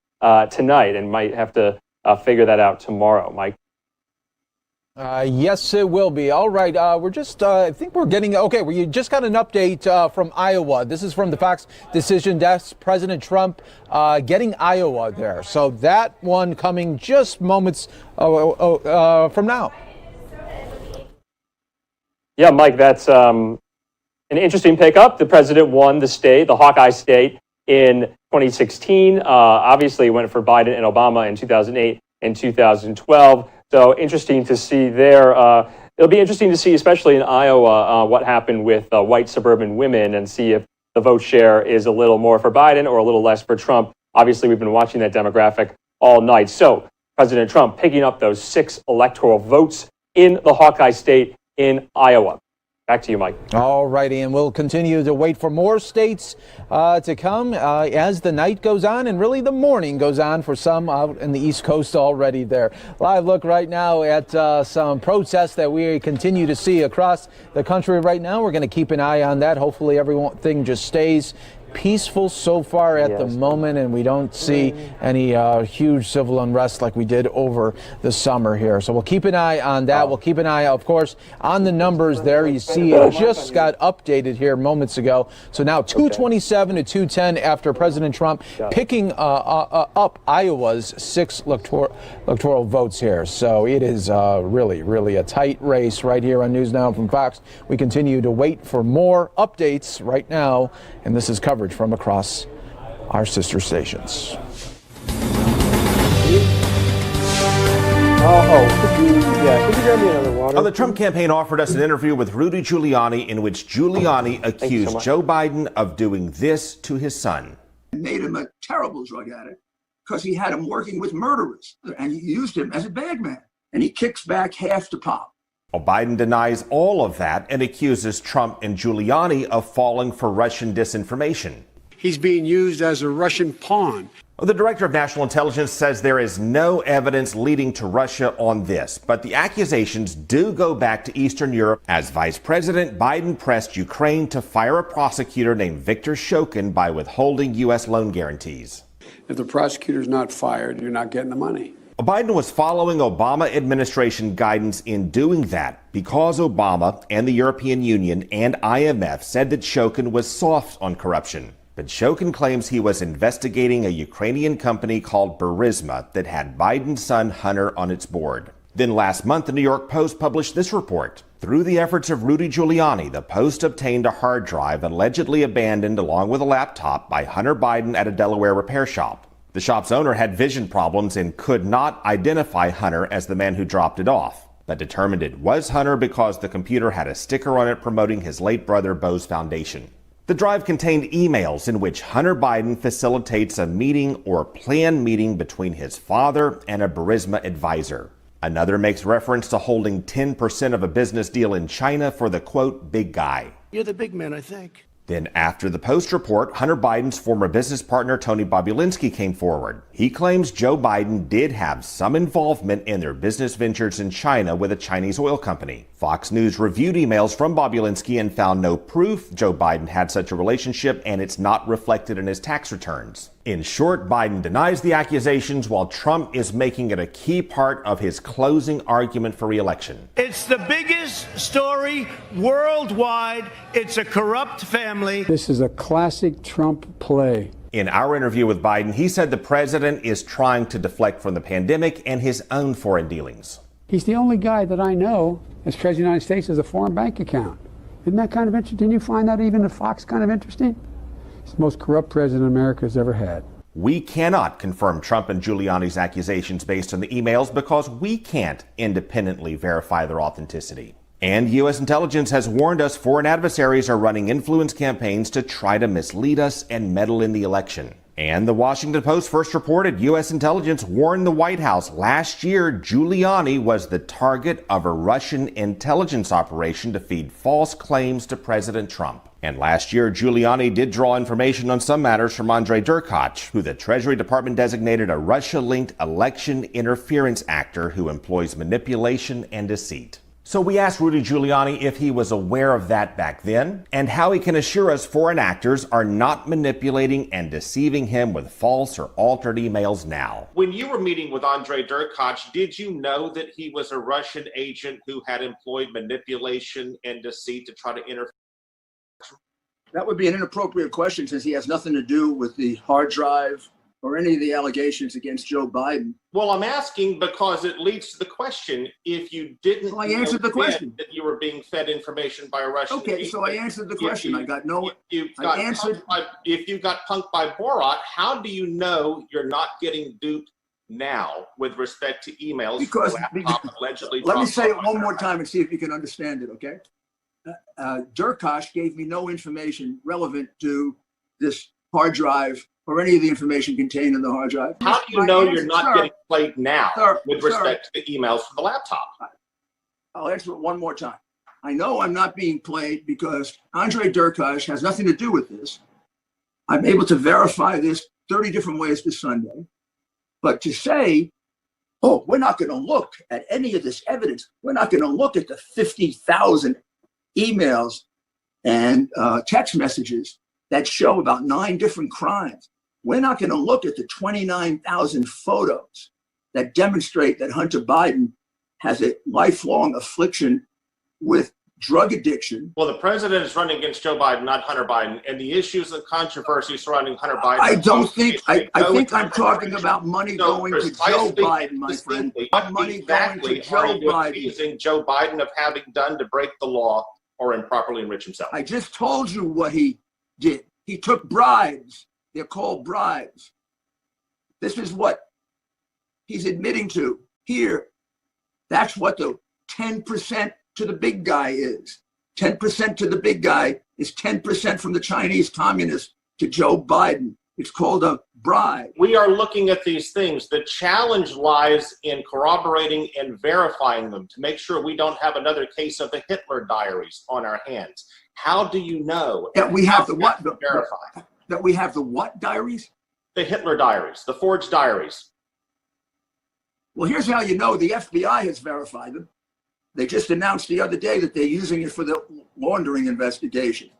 tonight and might have to figure that out tomorrow, Mike. Yes, it will be. All right. We're just, I think we're getting, okay, we just got an update from Iowa. This is from the Fox Decision Desk. President Trump getting Iowa there. So that one coming just moments from now. Yeah, Mike, that's an interesting pickup. The president won the state, the Hawkeye state, in 2016. Obviously, went for Biden and Obama in 2008 and 2012. So interesting to see there. It'll be interesting to see, especially in Iowa, what happened with white suburban women and see if the vote share is a little more for Biden or a little less for Trump. Obviously, we've been watching that demographic all night. So President Trump picking up those 6 electoral votes in the Hawkeye state in Iowa. Back to you, Mike. All righty, and we'll continue to wait for more states to come as the night goes on and really the morning goes on for some out in the East Coast already there. Live look right now at some protests that we continue to see across the country right now. We're going to keep an eye on that. Hopefully everything just stays peaceful so far at the moment, and we don't see any huge civil unrest like we did over the summer here. So we'll keep an eye on that. We'll keep an eye, of course, on the numbers there. You see it just got updated here moments ago. So now 227 to 210 after President Trump picking up Iowa's 6 electoral votes here. So it is really, really a tight race right here on News Now from Fox. We continue to wait for more updates right now, and this is coverage from across our sister stations. The Trump campaign offered us an interview with Rudy Giuliani in which Giuliani accused Joe Biden of doing this to his son. It made him a terrible drug addict because he had him working with murderers and he used him as a bag man, and he kicks back half the pop. Well, Biden denies all of that and accuses Trump and Giuliani of falling for Russian disinformation. He's being used as a Russian pawn. The director of national intelligence says there is no evidence leading to Russia on this, but the accusations do go back to Eastern Europe as Vice President Biden pressed Ukraine to fire a prosecutor named Viktor Shokin by withholding U.S. loan guarantees. If the prosecutor's not fired, you're not getting the money. Biden was following Obama administration guidance in doing that because Obama and the European Union and IMF said that Shokin was soft on corruption. But Shokin claims he was investigating a Ukrainian company called Burisma that had Biden's son Hunter on its board. Then last month, the New York Post published this report. Through the efforts of Rudy Giuliani, the Post obtained a hard drive allegedly abandoned along with a laptop by Hunter Biden at a Delaware repair shop. The shop's owner had vision problems and could not identify Hunter as the man who dropped it off, but determined it was Hunter because the computer had a sticker on it promoting his late brother Bo's foundation. The drive contained emails in which Hunter Biden facilitates a meeting or planned meeting between his father and a Burisma advisor. Another makes reference to holding 10% of a business deal in China for the, quote, big guy. You're the big man, I think. Then after the Post report, Hunter Biden's former business partner Tony Bobulinski came forward. He claims Joe Biden did have some involvement in their business ventures in China with a Chinese oil company. Fox News reviewed emails from Bobulinski and found no proof Joe Biden had such a relationship, and it's not reflected in his tax returns. In short, Biden denies the accusations while Trump is making it a key part of his closing argument for re-election. It's the biggest story worldwide. It's a corrupt family. This is a classic Trump play. In our interview with Biden, he said the president is trying to deflect from the pandemic and his own foreign dealings. He's the only guy that I know as President of the United States has a foreign bank account. Isn't that kind of interesting? Didn't you find that even the Fox kind of interesting? He's the most corrupt president America has ever had. We cannot confirm Trump and Giuliani's accusations based on the emails because we can't independently verify their authenticity. And U.S. intelligence has warned us foreign adversaries are running influence campaigns to try to mislead us and meddle in the election. And the Washington Post first reported U.S. intelligence warned the White House last year Giuliani was the target of a Russian intelligence operation to feed false claims to President Trump. And last year, Giuliani did draw information on some matters from Andrei Derkach, who the Treasury Department designated a Russia-linked election interference actor who employs manipulation and deceit. So we asked Rudy Giuliani if he was aware of that back then and how he can assure us foreign actors are not manipulating and deceiving him with false or altered emails now. When you were meeting with Andrei Derkach, did you know that he was a Russian agent who had employed manipulation and deceit to try to interfere? That would be an inappropriate question since he has nothing to do with the hard drive or any of the allegations against Joe Biden. Well, I'm asking because it leads to the question, if you didn't I answered the question. That you were being fed information by a Russian Okay, agent, so I answered the question. I got no... If you got punked by Borat, how do you know you're not getting duped now with respect to emails? Because allegedly let me say it one more time and see if you can understand it, okay? Derkach gave me no information relevant to this hard drive or any of the information contained in the hard drive. How do you know you're not getting played now with respect to the emails from the laptop? I'll answer it one more time. I know I'm not being played because Andrei Derkach has nothing to do with this. I'm able to verify this 30 different ways this Sunday. But to say, oh, we're not going to look at any of this evidence. We're not going to look at the 50,000 emails and text messages that show about 9 different crimes. We're not going to look at the 29,000 photos that demonstrate that Hunter Biden has a lifelong affliction with drug addiction. Well, the president is running against Joe Biden, not Hunter Biden, and the issues and controversy surrounding Hunter Biden. I think I'm talking about money going to Joe Biden, my friend. Money going to Joe Biden. Accusing Joe Biden of having done to break the law or improperly enrich himself. I just told you what he did. He took bribes. They're called bribes. This is what he's admitting to here. That's what the 10% to the big guy is. 10% to the big guy is 10% from the Chinese communists to Joe Biden. It's called a bribe. We are looking at these things. The challenge lies in corroborating and verifying them to make sure we don't have another case of the Hitler diaries on our hands. How do you know that we have the what? Verify that we have the what diaries? The Hitler diaries, the forged diaries. Well, here's how you know the FBI has verified them. They just announced the other day that they're using it for the laundering investigation.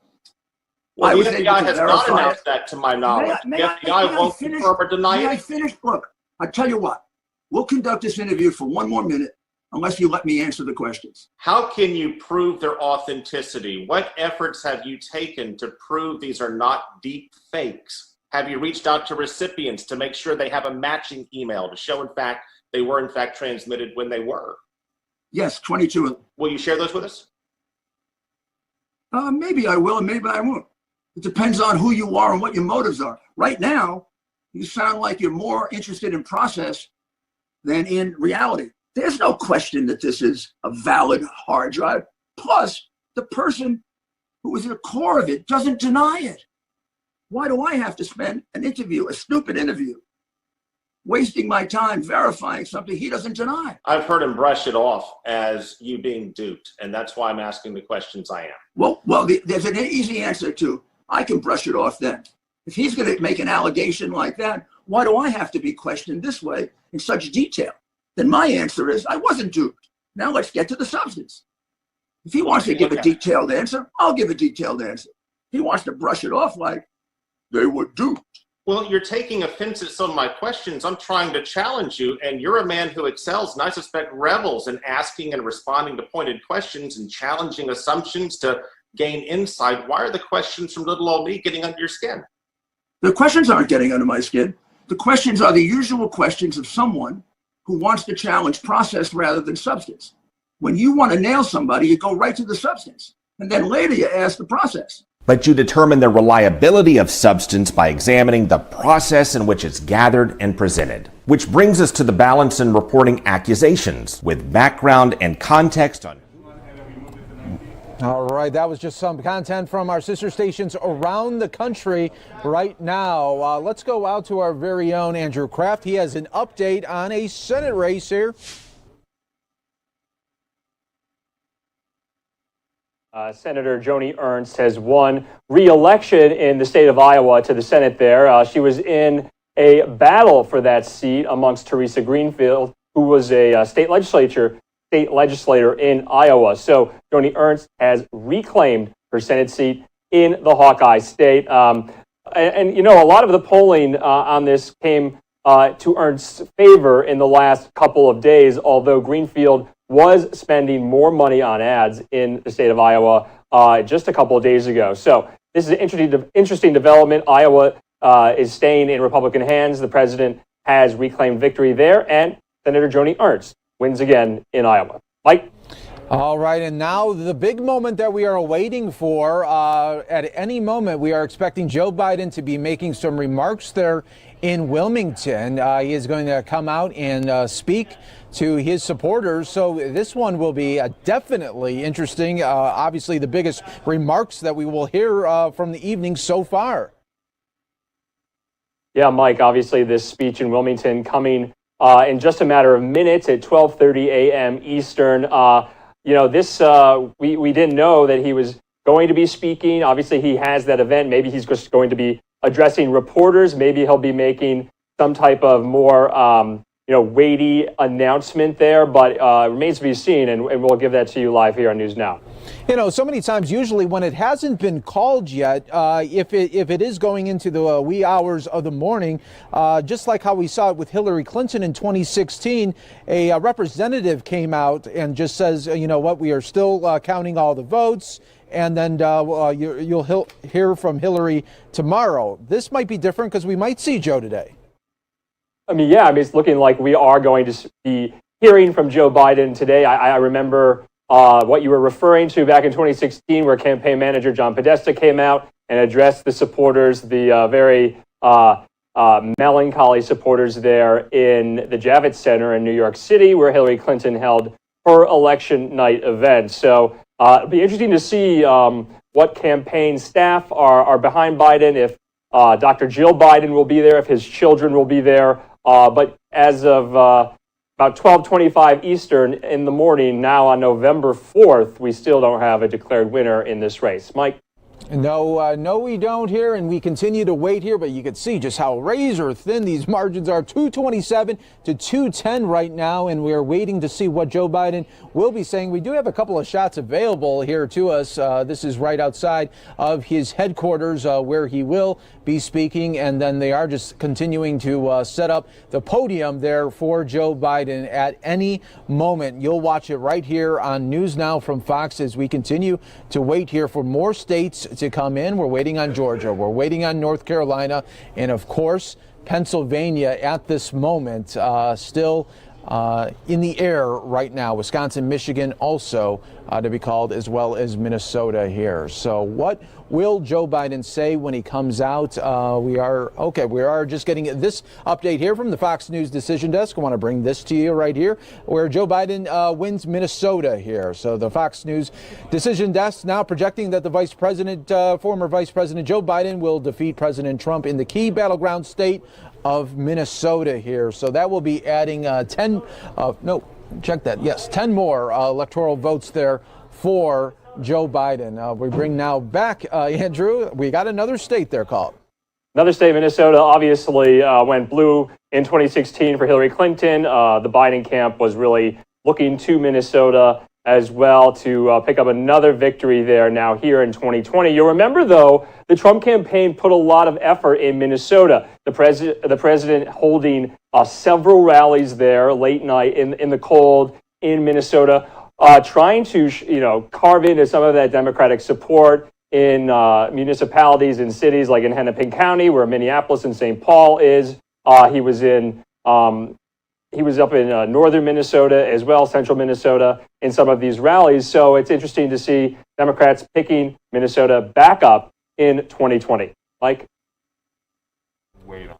Well, the FBI has not announced that, to my knowledge. The FBI won't confirm or deny it. May I finish? Look, I'll tell you what. We'll conduct this interview for one more minute unless you let me answer the questions. How can you prove their authenticity? What efforts have you taken to prove these are not deep fakes? Have you reached out to recipients to make sure they have a matching email to show, in fact, they were, in fact, transmitted when they were? Yes, 22 of them. Will you share those with us? Maybe I will and maybe I won't. It depends on who you are and what your motives are. Right now, you sound like you're more interested in process than in reality. There's no question that this is a valid hard drive. Plus, the person who is at the core of it doesn't deny it. Why do I have to spend an interview, a stupid interview, wasting my time verifying something he doesn't deny? I've heard him brush it off as you being duped, and that's why I'm asking the questions I am. Well, there's an easy answer to, I can brush it off then. If he's going to make an allegation like that, why do I have to be questioned this way in such detail? Then my answer is, I wasn't duped. Now let's get to the substance. If he wants to give a detailed answer, I'll give a detailed answer. If he wants to brush it off like they were duped, Well, you're taking offense at some of my questions. I'm trying to challenge you, and you're a man who excels, and I suspect revels in asking and responding to pointed questions and challenging assumptions to gain insight. Why are the questions from little old me getting under your skin? The questions aren't getting under my skin. The questions are the usual questions of someone who wants to challenge process rather than substance. When you want to nail somebody, you go right to the substance, and then later you ask the process. But you determine the reliability of substance by examining the process in which it's gathered and presented. Which brings us to the balance in reporting accusations with background and context on. All right, that was just some content from our sister stations around the country right now. Let's go out to our very own Andrew Kraft. He has an update on a Senate race here. Senator Joni Ernst has won re-election in the state of Iowa to the Senate there. She was in a battle for that seat amongst Teresa Greenfield, who was a state legislator in Iowa. So Joni Ernst has reclaimed her Senate seat in the Hawkeye state. And you know, a lot of the polling on this came to Ernst's favor in the last couple of days, although Greenfield was spending more money on ads in the state of Iowa just a couple of days ago. So this is an interesting development. Iowa is staying in Republican hands. The president has reclaimed victory there, and Senator Joni Ernst wins again in Iowa. Mike? All right, and now the big moment that we are waiting for. At any moment, we are expecting Joe Biden to be making some remarks there in Wilmington. He is going to come out and speak to his supporters. So this one will be definitely interesting. Obviously, the biggest remarks that we will hear from the evening so far. Yeah, Mike, obviously this speech in Wilmington coming in just a matter of minutes at 12:30 a.m. Eastern. You know, this we didn't know that he was going to be speaking. Obviously, he has that event. Maybe he's just going to be addressing reporters. Maybe he'll be making some type of more weighty announcement there, but remains to be seen, and we'll give that to you live here on News Now. You know, so many times, usually when it hasn't been called yet, if it is going into the wee hours of the morning, just like how we saw it with Hillary Clinton in 2016, a representative came out and just says, you know what, we are still counting all the votes. And then you'll hear from Hillary tomorrow. This might be different because we might see Joe today. I mean, it's looking like we are going to be hearing from Joe Biden today. I remember what you were referring to back in 2016, where campaign manager John Podesta came out and addressed the supporters, the very melancholy supporters there in the Javits Center in New York City, where Hillary Clinton held her election night event. So it'll be interesting to see what campaign staff are behind Biden, if Dr. Jill Biden will be there, if his children will be there. But as of about 12:25 Eastern in the morning, now on November 4th, we still don't have a declared winner in this race. Mike? No, we don't here, and we continue to wait here, but you can see just how razor thin these margins are. 227 to 210 right now, and we're waiting to see what Joe Biden will be saying. We do have a couple of shots available here to us. This is right outside of his headquarters where he will be speaking, and then they are just continuing to set up the podium there for Joe Biden at any moment. You'll watch it right here on News Now from Fox as we continue to wait here for more states to come in. We're waiting on Georgia. We're waiting on North Carolina. And, of course, Pennsylvania at this moment still in the air right now. Wisconsin, Michigan also to be called, as well as Minnesota here. So what will Joe Biden say when he comes out? We are just getting this update here from the Fox News Decision Desk. I want to bring this to you right here, where Joe Biden wins Minnesota here. So the Fox News Decision Desk now projecting that the former Vice President Joe Biden will defeat President Trump in the key battleground state of Minnesota here. So that will be adding 10 more electoral votes there for Joe Biden. We bring now back, Andrew, we got another state there called. Another state, Minnesota, obviously went blue in 2016 for Hillary Clinton. The Biden camp was really looking to Minnesota as well to pick up another victory there now here in 2020. You'll remember, though, the Trump campaign put a lot of effort in Minnesota. The president holding several rallies there late night in the cold in Minnesota, trying to carve into some of that Democratic support in municipalities and cities like in Hennepin County, where Minneapolis and St. Paul is. He was up in northern Minnesota as well, central Minnesota, in some of these rallies. So it's interesting to see Democrats picking Minnesota back up in 2020. Mike? Wait on.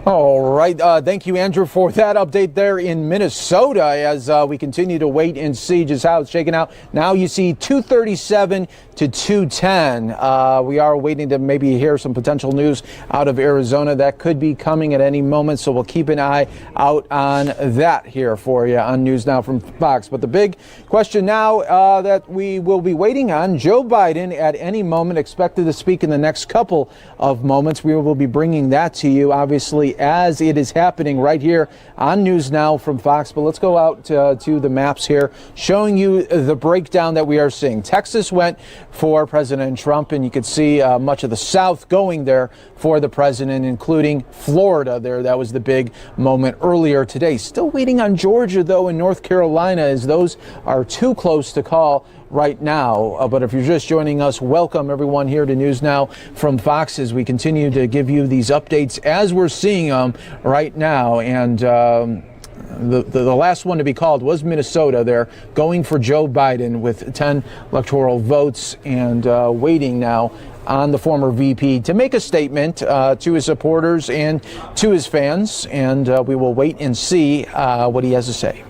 All right. Thank you, Andrew, for that update there in Minnesota as we continue to wait and see just how it's shaking out. Now you see 237 to 210. We are waiting to maybe hear some potential news out of Arizona that could be coming at any moment. So we'll keep an eye out on that here for you on News Now from Fox. But the big question now that we will be waiting on, Joe Biden at any moment expected to speak in the next couple of moments. We will be bringing that to you, obviously, as it is happening right here on News Now from Fox. But let's go out to the maps here, showing you the breakdown that we are seeing. Texas went for President Trump, and you could see much of the South going there for the president, including Florida there. That was the big moment earlier today. Still waiting on Georgia, though, and North Carolina, as those are too close to call right now. But if you're just joining us, welcome everyone here to News Now from Fox as we continue to give you these updates as we're seeing them right now. And the last one to be called was Minnesota. They're going for Joe Biden with 10 electoral votes and waiting now on the former VP to make a statement to his supporters and to his fans. And we will wait and see what he has to say.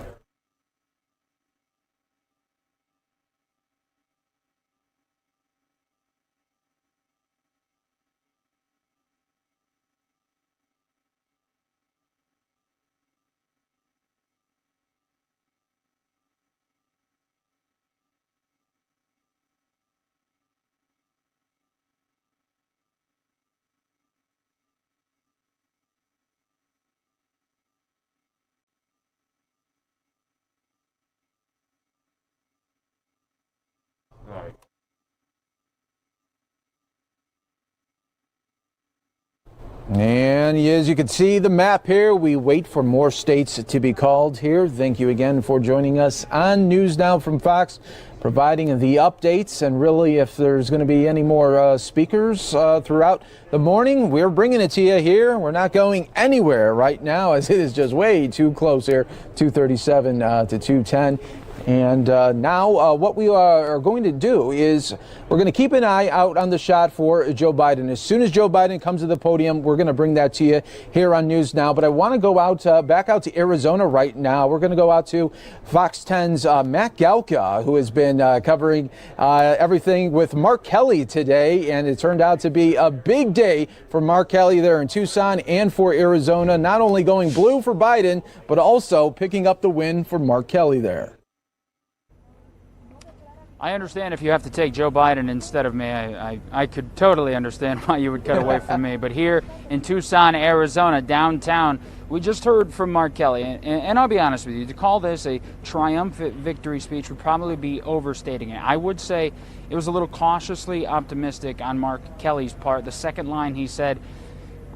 And as you can see the map here, we wait for more states to be called here. Thank you again for joining us on News Now from Fox, providing the updates. And really, if there's going to be any more speakers throughout the morning, we're bringing it to you here. We're not going anywhere right now, as it is just way too close here, 237 to 210. And now what we are going to do is we're going to keep an eye out on the shot for Joe Biden. As soon as Joe Biden comes to the podium, we're going to bring that to you here on News Now. But I want to go out back out to Arizona right now. We're going to go out to Fox 10's Matt Galka, who has been covering everything with Mark Kelly today. And it turned out to be a big day for Mark Kelly there in Tucson and for Arizona, not only going blue for Biden, but also picking up the win for Mark Kelly there. I understand if you have to take Joe Biden instead of me. I could totally understand why you would cut away from me. But here in Tucson, Arizona, downtown, we just heard from Mark Kelly. And I'll be honest with you, to call this a triumphant victory speech would probably be overstating it. I would say it was a little cautiously optimistic on Mark Kelly's part. The second line he said,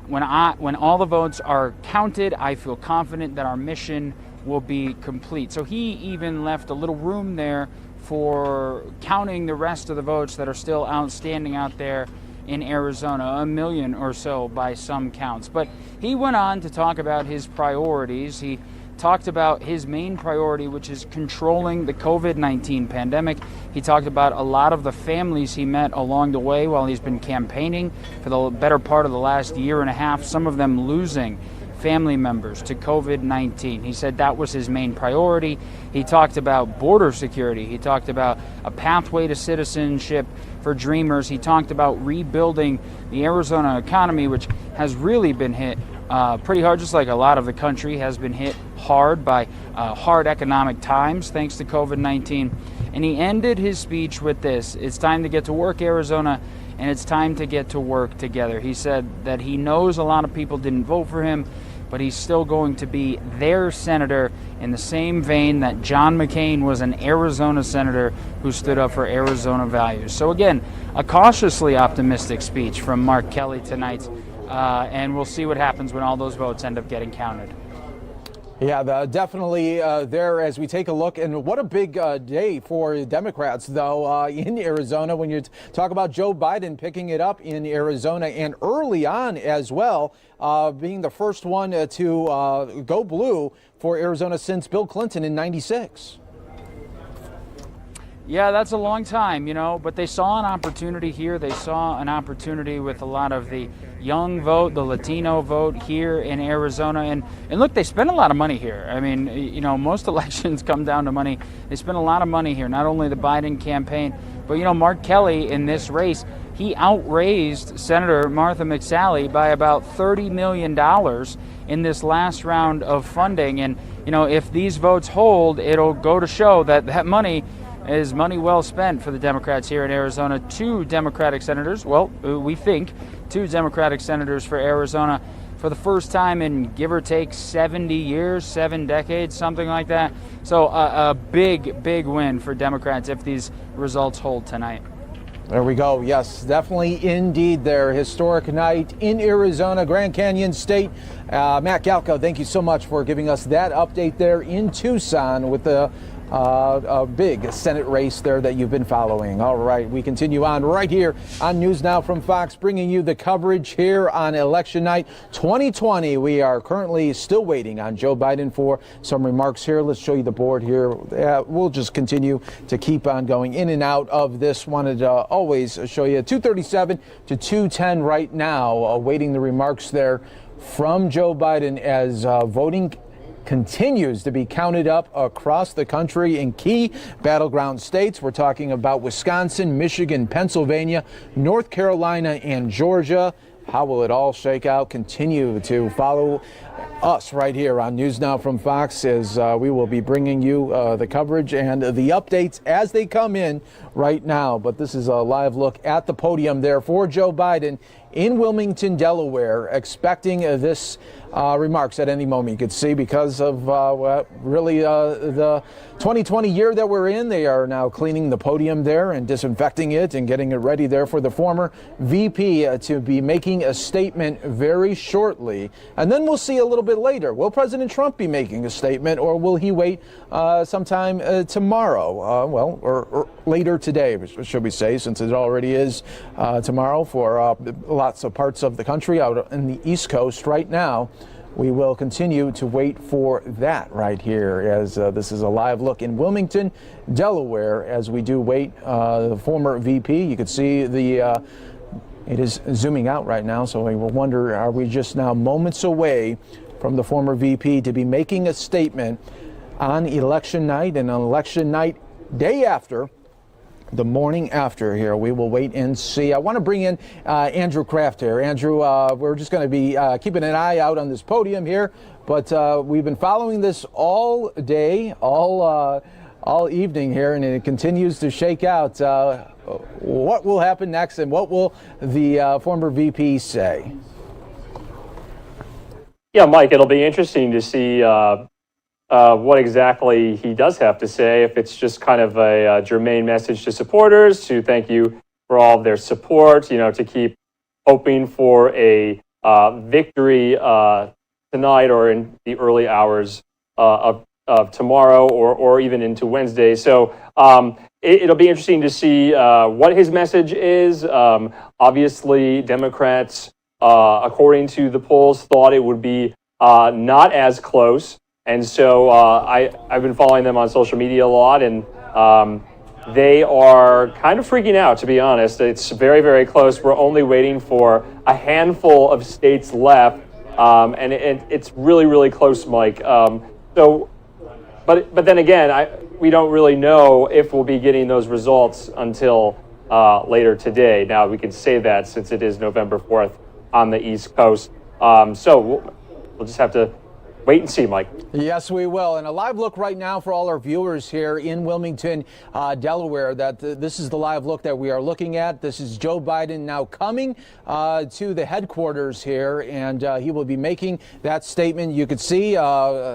when all the votes are counted, I feel confident that our mission will be complete. So he even left a little room there for counting the rest of the votes that are still outstanding out there in Arizona, 1 million or so by some counts. But he went on to talk about his priorities. He talked about his main priority, which is controlling the COVID-19 pandemic. He talked about a lot of the families he met along the way while he's been campaigning for the better part of the last year and a half, some of them losing family members to COVID-19. He said that was his main priority. He talked about border security. He talked about a pathway to citizenship for dreamers. He talked about rebuilding the Arizona economy, which has really been hit pretty hard, just like a lot of the country has been hit hard by hard economic times thanks to COVID-19. And he ended his speech with this: "It's time to get to work, Arizona, and it's time to get to work together." He said that he knows a lot of people didn't vote for him but he's still going to be their senator in the same vein that John McCain was an Arizona senator who stood up for Arizona values. So again, a cautiously optimistic speech from Mark Kelly tonight, and we'll see what happens when all those votes end up getting counted. Yeah, definitely there as we take a look. And what a big day for Democrats, though, in Arizona when you talk about Joe Biden picking it up in Arizona and early on as well, being the first one to go blue for Arizona since Bill Clinton in '96. Yeah, that's a long time, but they saw an opportunity here. They saw an opportunity with a lot of the young vote, the Latino vote here in Arizona. And look, they spend a lot of money here. I mean, most elections come down to money. They spend a lot of money here, not only the Biden campaign, but, Mark Kelly in this race, he outraised Senator Martha McSally by about $30 million in this last round of funding. And, if these votes hold, it'll go to show that money is money well spent for the Democrats here in Arizona. Two Democratic senators, we think, two Democratic senators for Arizona for the first time in give or take 70 years, 7 decades, something like that. So a big, big win for Democrats if these results hold tonight. There we go. Yes, definitely indeed there. Historic night in Arizona, Grand Canyon State. Matt Galko, thank you so much for giving us that update there in Tucson with the a big Senate race there that you've been following. All right, we continue on right here on News Now from Fox, bringing you the coverage here on election night 2020. We are currently still waiting on Joe Biden for some remarks here. Let's show you the board here. We'll just continue to keep on going in and out of this. Wanted to always show you 237 to 210 right now, awaiting the remarks there from Joe Biden as voting continues to be counted up across the country in key battleground states. We're talking about Wisconsin, Michigan, Pennsylvania, North Carolina, and Georgia. How will it all shake out? Continue to follow us right here on News Now from Fox as we will be bringing you the coverage and the updates as they come in right now. But this is a live look at the podium there for Joe Biden in Wilmington, Delaware, expecting this remarks at any moment. You could see because of really the 2020 year that we're in, they are now cleaning the podium there and disinfecting it and getting it ready there for the former VP to be making a statement very shortly. And then we'll see a little bit later. Will President Trump be making a statement, or will he wait sometime tomorrow? Or later today, should we say, since it already is tomorrow for lots of parts of the country out in the East Coast right now. We will continue to wait for that right here as this is a live look in Wilmington, Delaware, as we do wait the former VP. You can see the it is zooming out right now, so we will wonder, are we just now moments away from the former VP to be making a statement on election night, and on election night day after, the morning after here. We will wait and see. I want to bring in Andrew Kraft here. Andrew, we're just going to be keeping an eye out on this podium here, but we've been following this all day, all evening here, and it continues to shake out. What will happen next, and what will the former VP say? Yeah, Mike, it'll be interesting to see what exactly he does have to say, if it's just kind of a germane message to supporters to thank you for all of their support, to keep hoping for a victory tonight or in the early hours of tomorrow or even into Wednesday. So it'll be interesting to see what his message is. Obviously, Democrats, according to the polls, thought it would be not as close. And so I've been following them on social media a lot, and they are kind of freaking out, to be honest. It's very, very close. We're only waiting for a handful of states left, and it's really, really close, Mike. But then again, we don't really know if we'll be getting those results until later today. Now, we can say that since it is November 4th on the East Coast. So we'll just have to wait and see, Mike. Yes, we will. And a live look right now for all our viewers here in Wilmington, Delaware, that this is the live look that we are looking at. This is Joe Biden now coming to the headquarters here, and he will be making that statement. You could see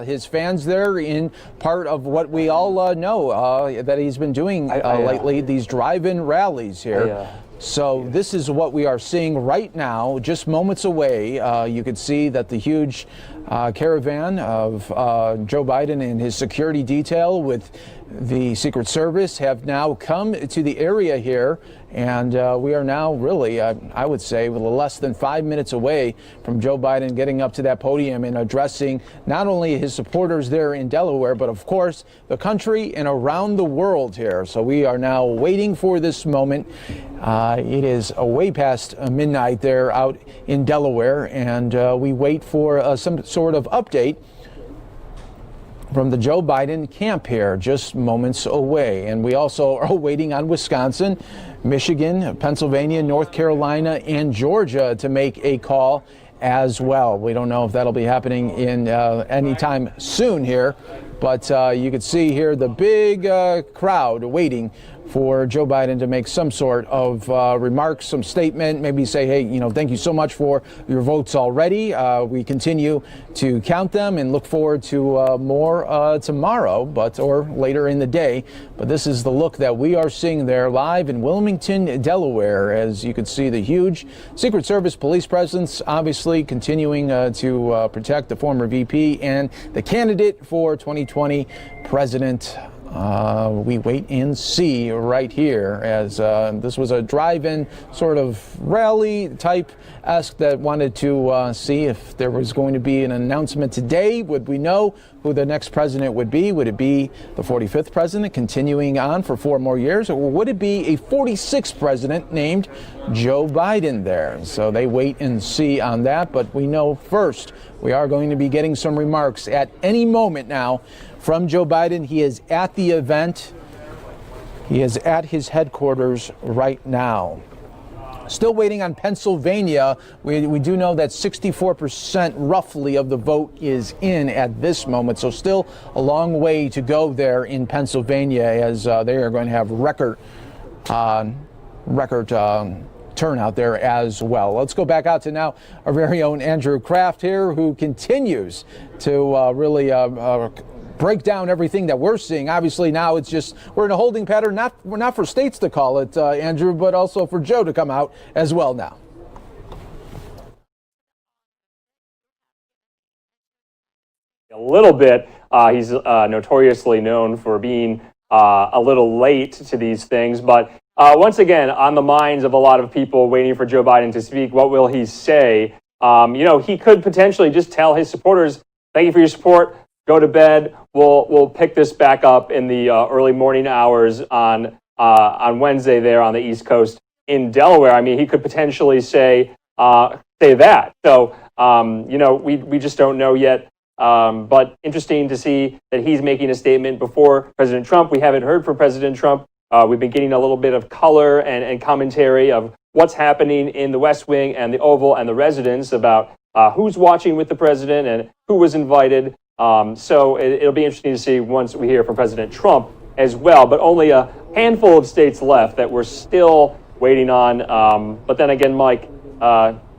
his fans there in part of what we all know that he's been doing lately, these drive-in rallies here. So this is what we are seeing right now, just moments away. You could see that the huge caravan of Joe Biden and his security detail with the Secret Service have now come to the area here, and we are now really, I would say, less than 5 minutes away from Joe Biden getting up to that podium and addressing not only his supporters there in Delaware, but of course the country and around the world here. So we are now waiting for this moment. It is way past midnight there out in Delaware, and we wait for some sort of update from the Joe Biden camp here, just moments away. And we also are waiting on Wisconsin, Michigan, Pennsylvania, North Carolina, and Georgia to make a call as well. We don't know if that'll be happening in anytime soon here, but you can see here the big crowd waiting for Joe Biden to make some sort of remarks, some statement, maybe say, hey, thank you so much for your votes already. We continue to count them and look forward to more tomorrow, or later in the day. But this is the look that we are seeing there live in Wilmington, Delaware, as you can see the huge Secret Service police presence, obviously continuing to protect the former VP and the candidate for 2020 president. We wait and see right here, as this was a drive-in sort of rally type-esque that wanted to see if there was going to be an announcement today. Would we know who the next president would be? Would it be the 45th president continuing on for 4 more years, or would it be a 46th president named Joe Biden there? So they wait and see on that, but we know first we are going to be getting some remarks at any moment now from Joe Biden. He is at the event. He is at his headquarters right now. Still waiting on Pennsylvania. We do know that 64% roughly of the vote is in at this moment. So still a long way to go there in Pennsylvania, as they are going to have record turnout there as well. Let's go back out to now our very own Andrew Kraft here, who continues to really break down everything that we're seeing. Obviously now it's just, we're in a holding pattern, not for states to call it, Andrew, but also for Joe to come out as well now. A little bit. He's notoriously known for being a little late to these things, but once again, on the minds of a lot of people waiting for Joe Biden to speak, what will he say? He could potentially just tell his supporters, thank you for your support, go to bed. We'll pick this back up in the early morning hours on Wednesday there on the East Coast in Delaware. I mean, he could potentially say that. So, we just don't know yet. But interesting to see that he's making a statement before President Trump. We haven't heard from President Trump. We've been getting a little bit of color and commentary of what's happening in the West Wing and the Oval and the residence about who's watching with the president and who was invited. So it'll be interesting to see once we hear from President Trump as well, but only a handful of states left that we're still waiting on. But then again, Mike,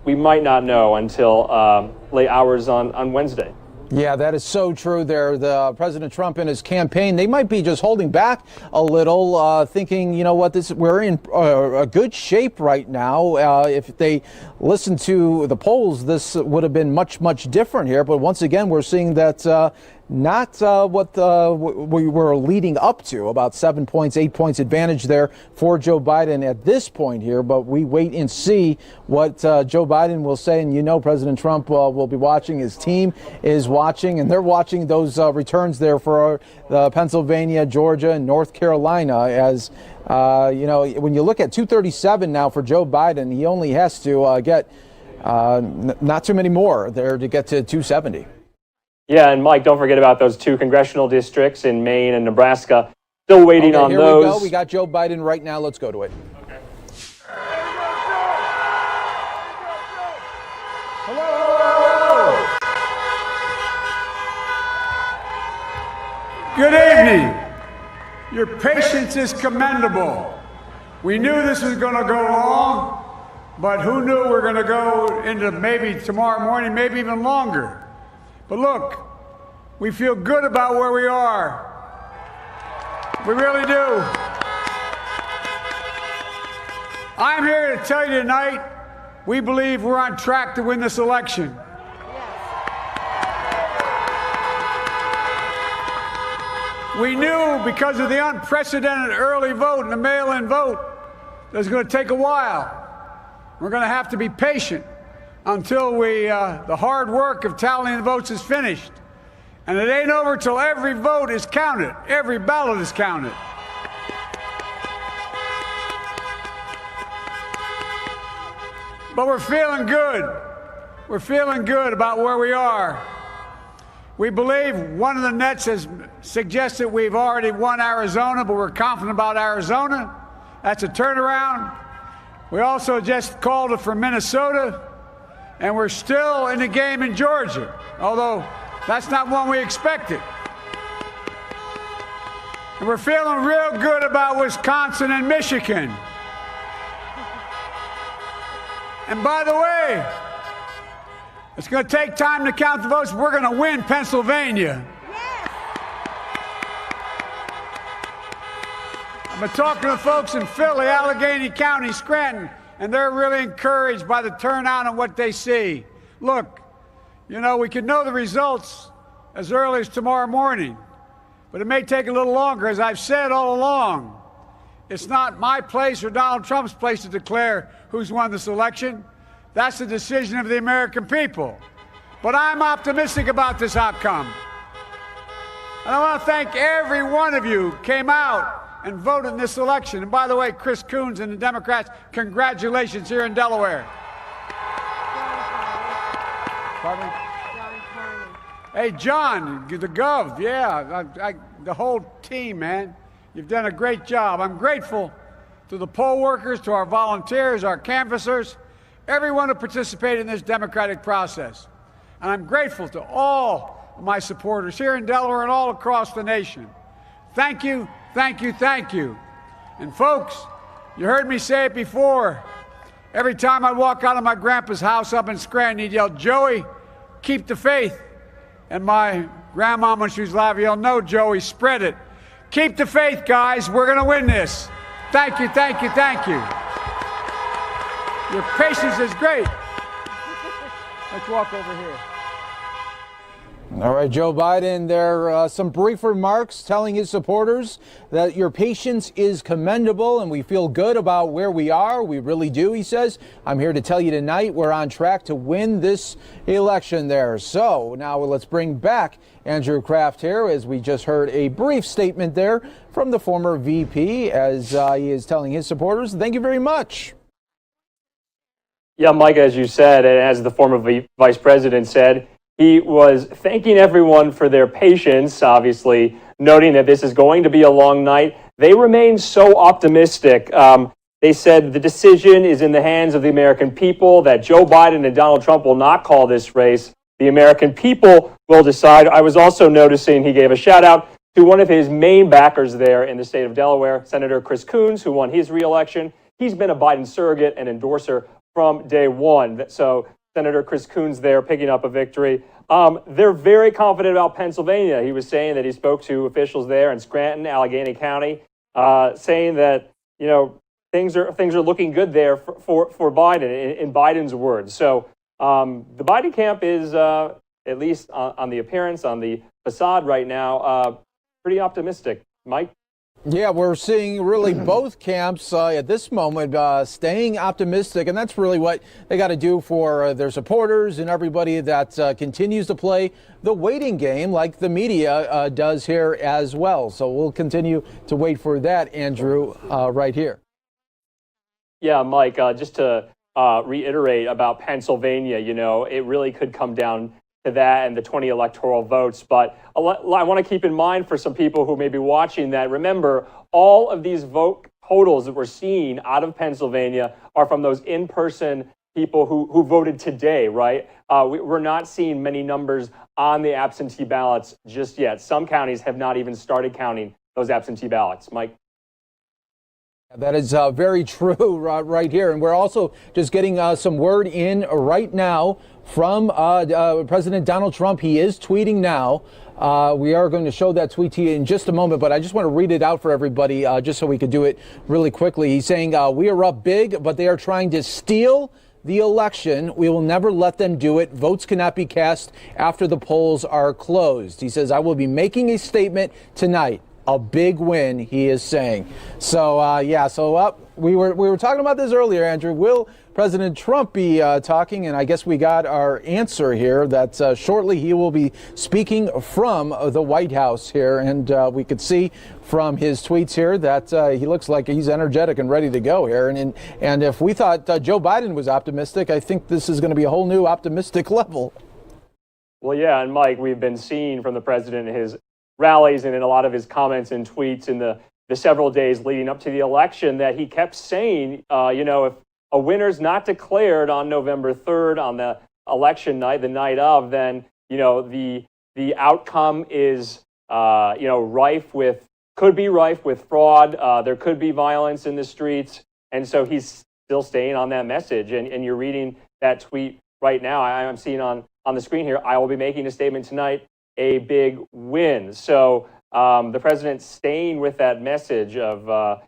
we might not know until late hours on Wednesday. Yeah, that is so true there. The President Trump and his campaign, they might be just holding back a little, thinking, we're in a good shape right now. If they listen to the polls, this would have been much, much different here. But once again, we're seeing that not what we were leading up to, about 7 points, 8 points advantage there for Joe Biden at this point here. But we wait and see what Joe Biden will say. And President Trump will be watching. His team is watching, and they're watching those returns there for Pennsylvania, Georgia, and North Carolina. As when you look at 237 now for Joe Biden, he only has to get not too many more there to get to 270. Yeah, and Mike, don't forget about those 2 congressional districts in Maine and Nebraska. Still waiting on here those. We go. We got Joe Biden right now. Let's go to it. Okay. Hello. Good evening. Your patience is commendable. We knew this was going to go long, but who knew we're going to go into maybe tomorrow morning, maybe even longer. But look, we feel good about where we are. We really do. I'm here to tell you tonight, we believe we're on track to win this election. We knew because of the unprecedented early vote and the mail-in vote that it's going to take a while. We're going to have to be patient until the hard work of tallying the votes is finished. And it ain't over till every vote is counted, every ballot is counted. But we're feeling good. We're feeling good about where we are. We believe one of the nets has suggested we've already won Arizona, but we're confident about Arizona. That's a turnaround. We also just called it for Minnesota, and we're still in the game in Georgia, although that's not one we expected. And we're feeling real good about Wisconsin and Michigan. And by the way, it's going to take time to count the votes. We're going to win Pennsylvania. I've been talking to folks in Philly, Allegheny County, Scranton, and they're really encouraged by the turnout and what they see. Look, you know, we could know the results as early as tomorrow morning, but it may take a little longer. As I've said all along, it's not my place or Donald Trump's place to declare who's won this election. That's the decision of the American people. But I'm optimistic about this outcome. And I want to thank every one of you who came out and voted in this election. And by the way, Chris Coons and the Democrats, congratulations here in Delaware. Hey, John, the Gov, yeah, the whole team, man. You've done a great job. I'm grateful to the poll workers, to our volunteers, our canvassers, everyone who participated in this democratic process. And I'm grateful to all of my supporters here in Delaware and all across the nation. Thank you, thank you, thank you. And folks, you heard me say it before. Every time I walk out of my grandpa's house up in Scranton, he'd yell, "Joey, keep the faith." And my grandma, when she was alive, yelled, "No, Joey, spread it." Keep the faith, guys. We're going to win this. Thank you, thank you, thank you. Your patience is great. Let's walk over here. All right, Joe Biden, there are some brief remarks telling his supporters that your patience is commendable and we feel good about where we are. We really do, he says. I'm here to tell you tonight we're on track to win this election there. So now let's bring back Andrew Kraft here, as we just heard a brief statement there from the former VP as he is telling his supporters, thank you very much. Yeah, Mike, as you said, and as the former vice president said, he was thanking everyone for their patience, obviously noting that this is going to be a long night. They remain so optimistic. They said the decision is in the hands of the American people, that Joe Biden and Donald Trump will not call this race. The American people will decide. I was also noticing he gave a shout out to one of his main backers there in the state of Delaware, Senator Chris Coons, who won his reelection. He's been a Biden surrogate and endorser from day one. So Senator Chris Coons there picking up a victory. They're very confident about Pennsylvania. He was saying that he spoke to officials there in Scranton, Allegheny County, saying that, you know, things are looking good there for Biden, in Biden's words. So the Biden camp is, at least on the appearance, on the facade right now, pretty optimistic. Mike? Yeah, we're seeing really both camps at this moment staying optimistic, and that's really what they got to do for their supporters and everybody that continues to play the waiting game like the media does here as well. So we'll continue to wait for that, Andrew, right here. Yeah, Mike, just to reiterate about Pennsylvania, you know, it really could come down to that and the 20 electoral votes. But I want to keep in mind for some people who may be watching that, remember, all of these vote totals that we're seeing out of Pennsylvania are from those in-person people who voted today, right? We're not seeing many numbers on the absentee ballots just yet. Some counties have not even started counting those absentee ballots. Mike? That is very true right here. And we're also just getting some word in right now from President Donald Trump. He is tweeting now. We are going to show that tweet to you in just a moment, but I just want to read it out for everybody just so we could do it really quickly. He's saying, we are up big, but they are trying to steal the election. We will never let them do it. Votes cannot be cast after the polls are closed. He says, I will be making a statement tonight. A big win, he is saying. So, we were talking about this earlier, Andrew. Will President Trump be talking? And I guess we got our answer here that shortly he will be speaking from the White House here. And we could see from his tweets here that he looks like he's energetic and ready to go here. And if we thought Joe Biden was optimistic, I think this is going to be a whole new optimistic level. Well, yeah, and Mike, we've been seeing from the president his rallies and in a lot of his comments and tweets in the several days leading up to the election that he kept saying, if a winner's not declared on November 3rd on the election night, the night of, then, the outcome is, could be rife with fraud. There could be violence in the streets. And so he's still staying on that message. And you're reading that tweet right now. I'm seeing on the screen here, I will be making a statement tonight. A big win. So the president staying with that message of,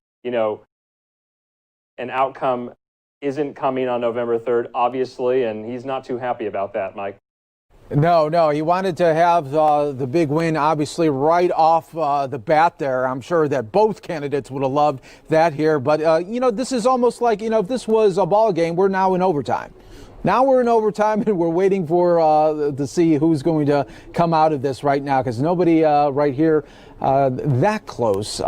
an outcome isn't coming on November 3rd, obviously, and he's not too happy about that, Mike. No, he wanted to have the big win, obviously, right off the bat there. I'm sure that both candidates would have loved that here. But, this is almost like, if this was a ball game, we're now in overtime. Now we're in overtime and we're waiting for to see who's going to come out of this right now, because nobody right here that close to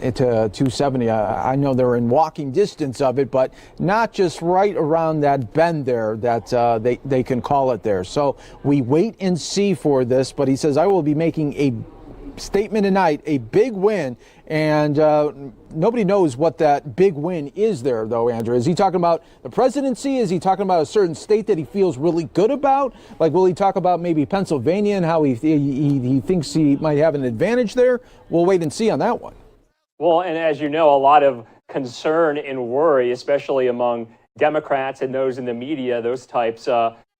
270. I know they're in walking distance of it, but not just right around that bend there that they can call it there. So we wait and see for this. But he says, I will be making a statement tonight, a big win. And nobody knows what that big win is there, though, Andrew. Is he talking about the presidency? Is he talking about a certain state that he feels really good about? Like, will he talk about maybe Pennsylvania and how he thinks he might have an advantage there? We'll wait and see on that one. Well, and as you know, a lot of concern and worry, especially among Democrats and those in the media, those types,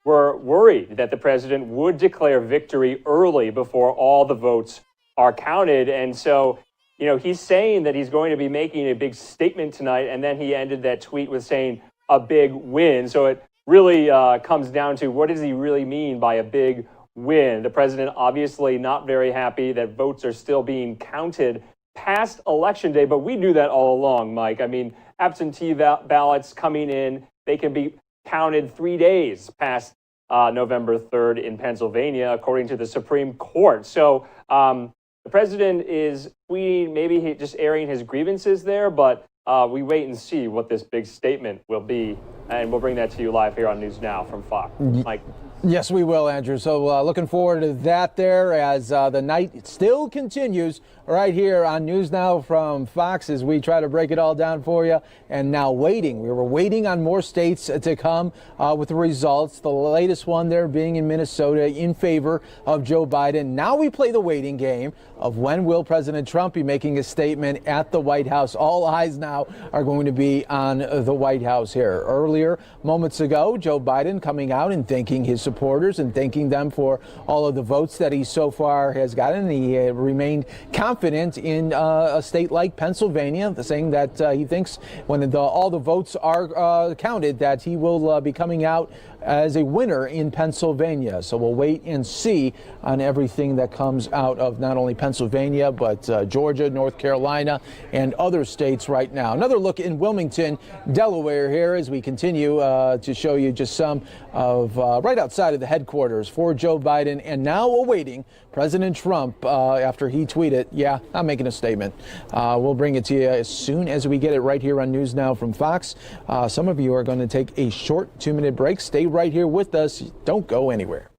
were worried that the president would declare victory early before all the votes are counted. And so, he's saying that he's going to be making a big statement tonight, and then he ended that tweet with saying a big win. So it really comes down to, what does he really mean by a big win? The president obviously not very happy that votes are still being counted past Election Day, but we knew that all along, Mike. I mean, absentee ballots coming in, they can be counted 3 days past November 3rd in Pennsylvania, according to the Supreme Court. So the president is tweeting, maybe just airing his grievances there, but we wait and see what this big statement will be. And we'll bring that to you live here on News Now from Fox. Mike. Yes, we will, Andrew. So looking forward to that there as the night still continues right here on News Now from Fox as we try to break it all down for you. And now waiting. We were waiting on more states to come with the results. The latest one there being in Minnesota in favor of Joe Biden. Now we play the waiting game of when will President Trump be making a statement at the White House. All eyes now are going to be on the White House here. Earlier, moments ago, Joe Biden coming out and thanking his supporters and thanking them for all of the votes that he so far has gotten. He remained confident in a state like Pennsylvania, saying that he thinks when all the votes are counted that he will be coming out as a winner in Pennsylvania. So we'll wait and see on everything that comes out of not only Pennsylvania, but Georgia, North Carolina, and other states right now. Another look in Wilmington, Delaware here as we continue to show you just some of right outside of the headquarters for Joe Biden, and now awaiting President Trump after he tweeted, yeah, I'm making a statement. We'll bring it to you as soon as we get it right here on News Now from Fox. Some of you are going to take a short 2-minute break. Stay right here with us. Don't go anywhere.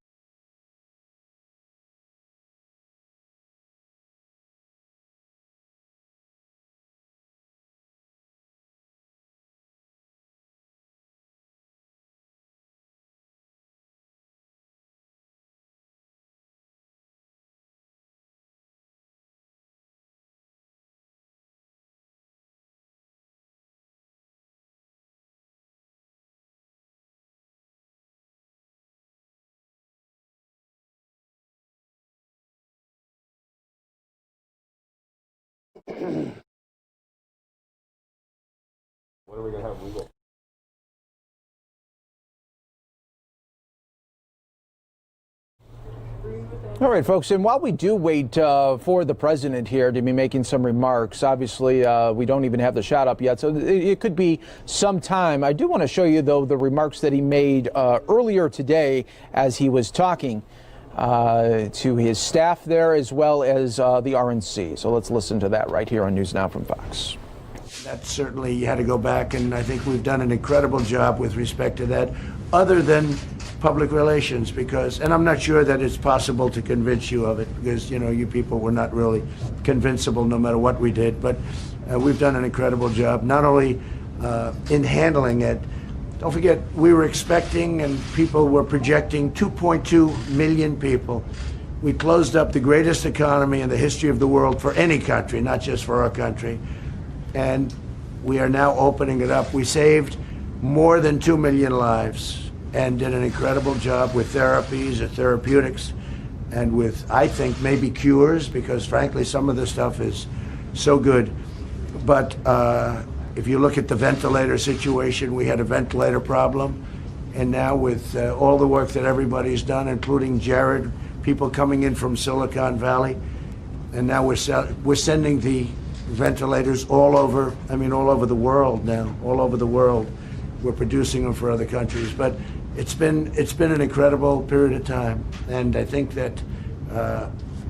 When are we going to have legal? All right, folks, and while we do wait for the president here to be making some remarks, obviously we don't even have the shot up yet, so it could be some time. I do want to show you, though, the remarks that he made earlier today as he was talking to his staff there as well as the RNC. So let's listen to that right here on News Now from Fox. That certainly you had to go back, and I think we've done an incredible job with respect to that, other than public relations, because, and I'm not sure that it's possible to convince you of it, because, you know, you people were not really convincible no matter what we did, but we've done an incredible job, not only in handling it. Don't forget, we were expecting and people were projecting 2.2 million people. We closed up the greatest economy in the history of the world for any country, not just for our country. And we are now opening it up. We saved more than 2 million lives and did an incredible job with therapies and therapeutics and with, I think, maybe cures, because frankly, some of the stuff is so good. But if you look at the ventilator situation, we had a ventilator problem. And now with all the work that everybody's done, including Jared, people coming in from Silicon Valley, and now we're sending the ventilators all over, all over the world now, all over the world. We're producing them for other countries. But it's been an incredible period of time. And I think that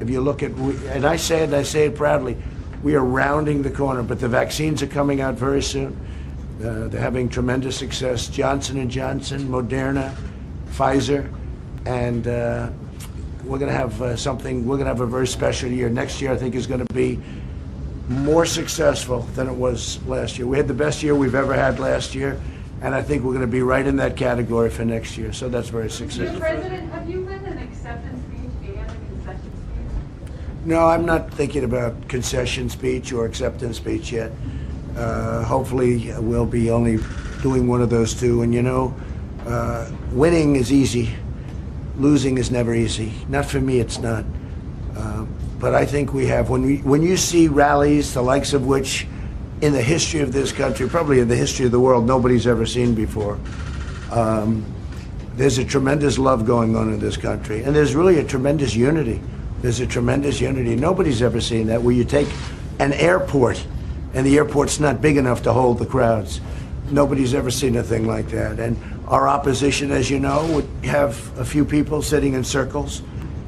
if you look at, and I say it proudly, we are rounding the corner, but the vaccines are coming out very soon. They're having tremendous success. Johnson & Johnson, Moderna, Pfizer, and we're going to have we're going to have a very special year. Next year, I think, is going to be more successful than it was last year. We had the best year we've ever had last year, and I think we're going to be right in that category for next year. So that's very successful. Mr. President, have you read an acceptance speech and a concession speech? No, I'm not thinking about concession speech or acceptance speech yet. Hopefully, we'll be only doing one of those two. And you know, winning is easy. Losing is never easy. Not for me, it's not. But I think we have, when you see rallies, the likes of which in the history of this country, probably in the history of the world, nobody's ever seen before. There's a tremendous love going on in this country. And there's really a tremendous unity. There's a tremendous unity. Nobody's ever seen that, where you take an airport and the airport's not big enough to hold the crowds. Nobody's ever seen a thing like that. And our opposition, as you know, would have a few people sitting in circles.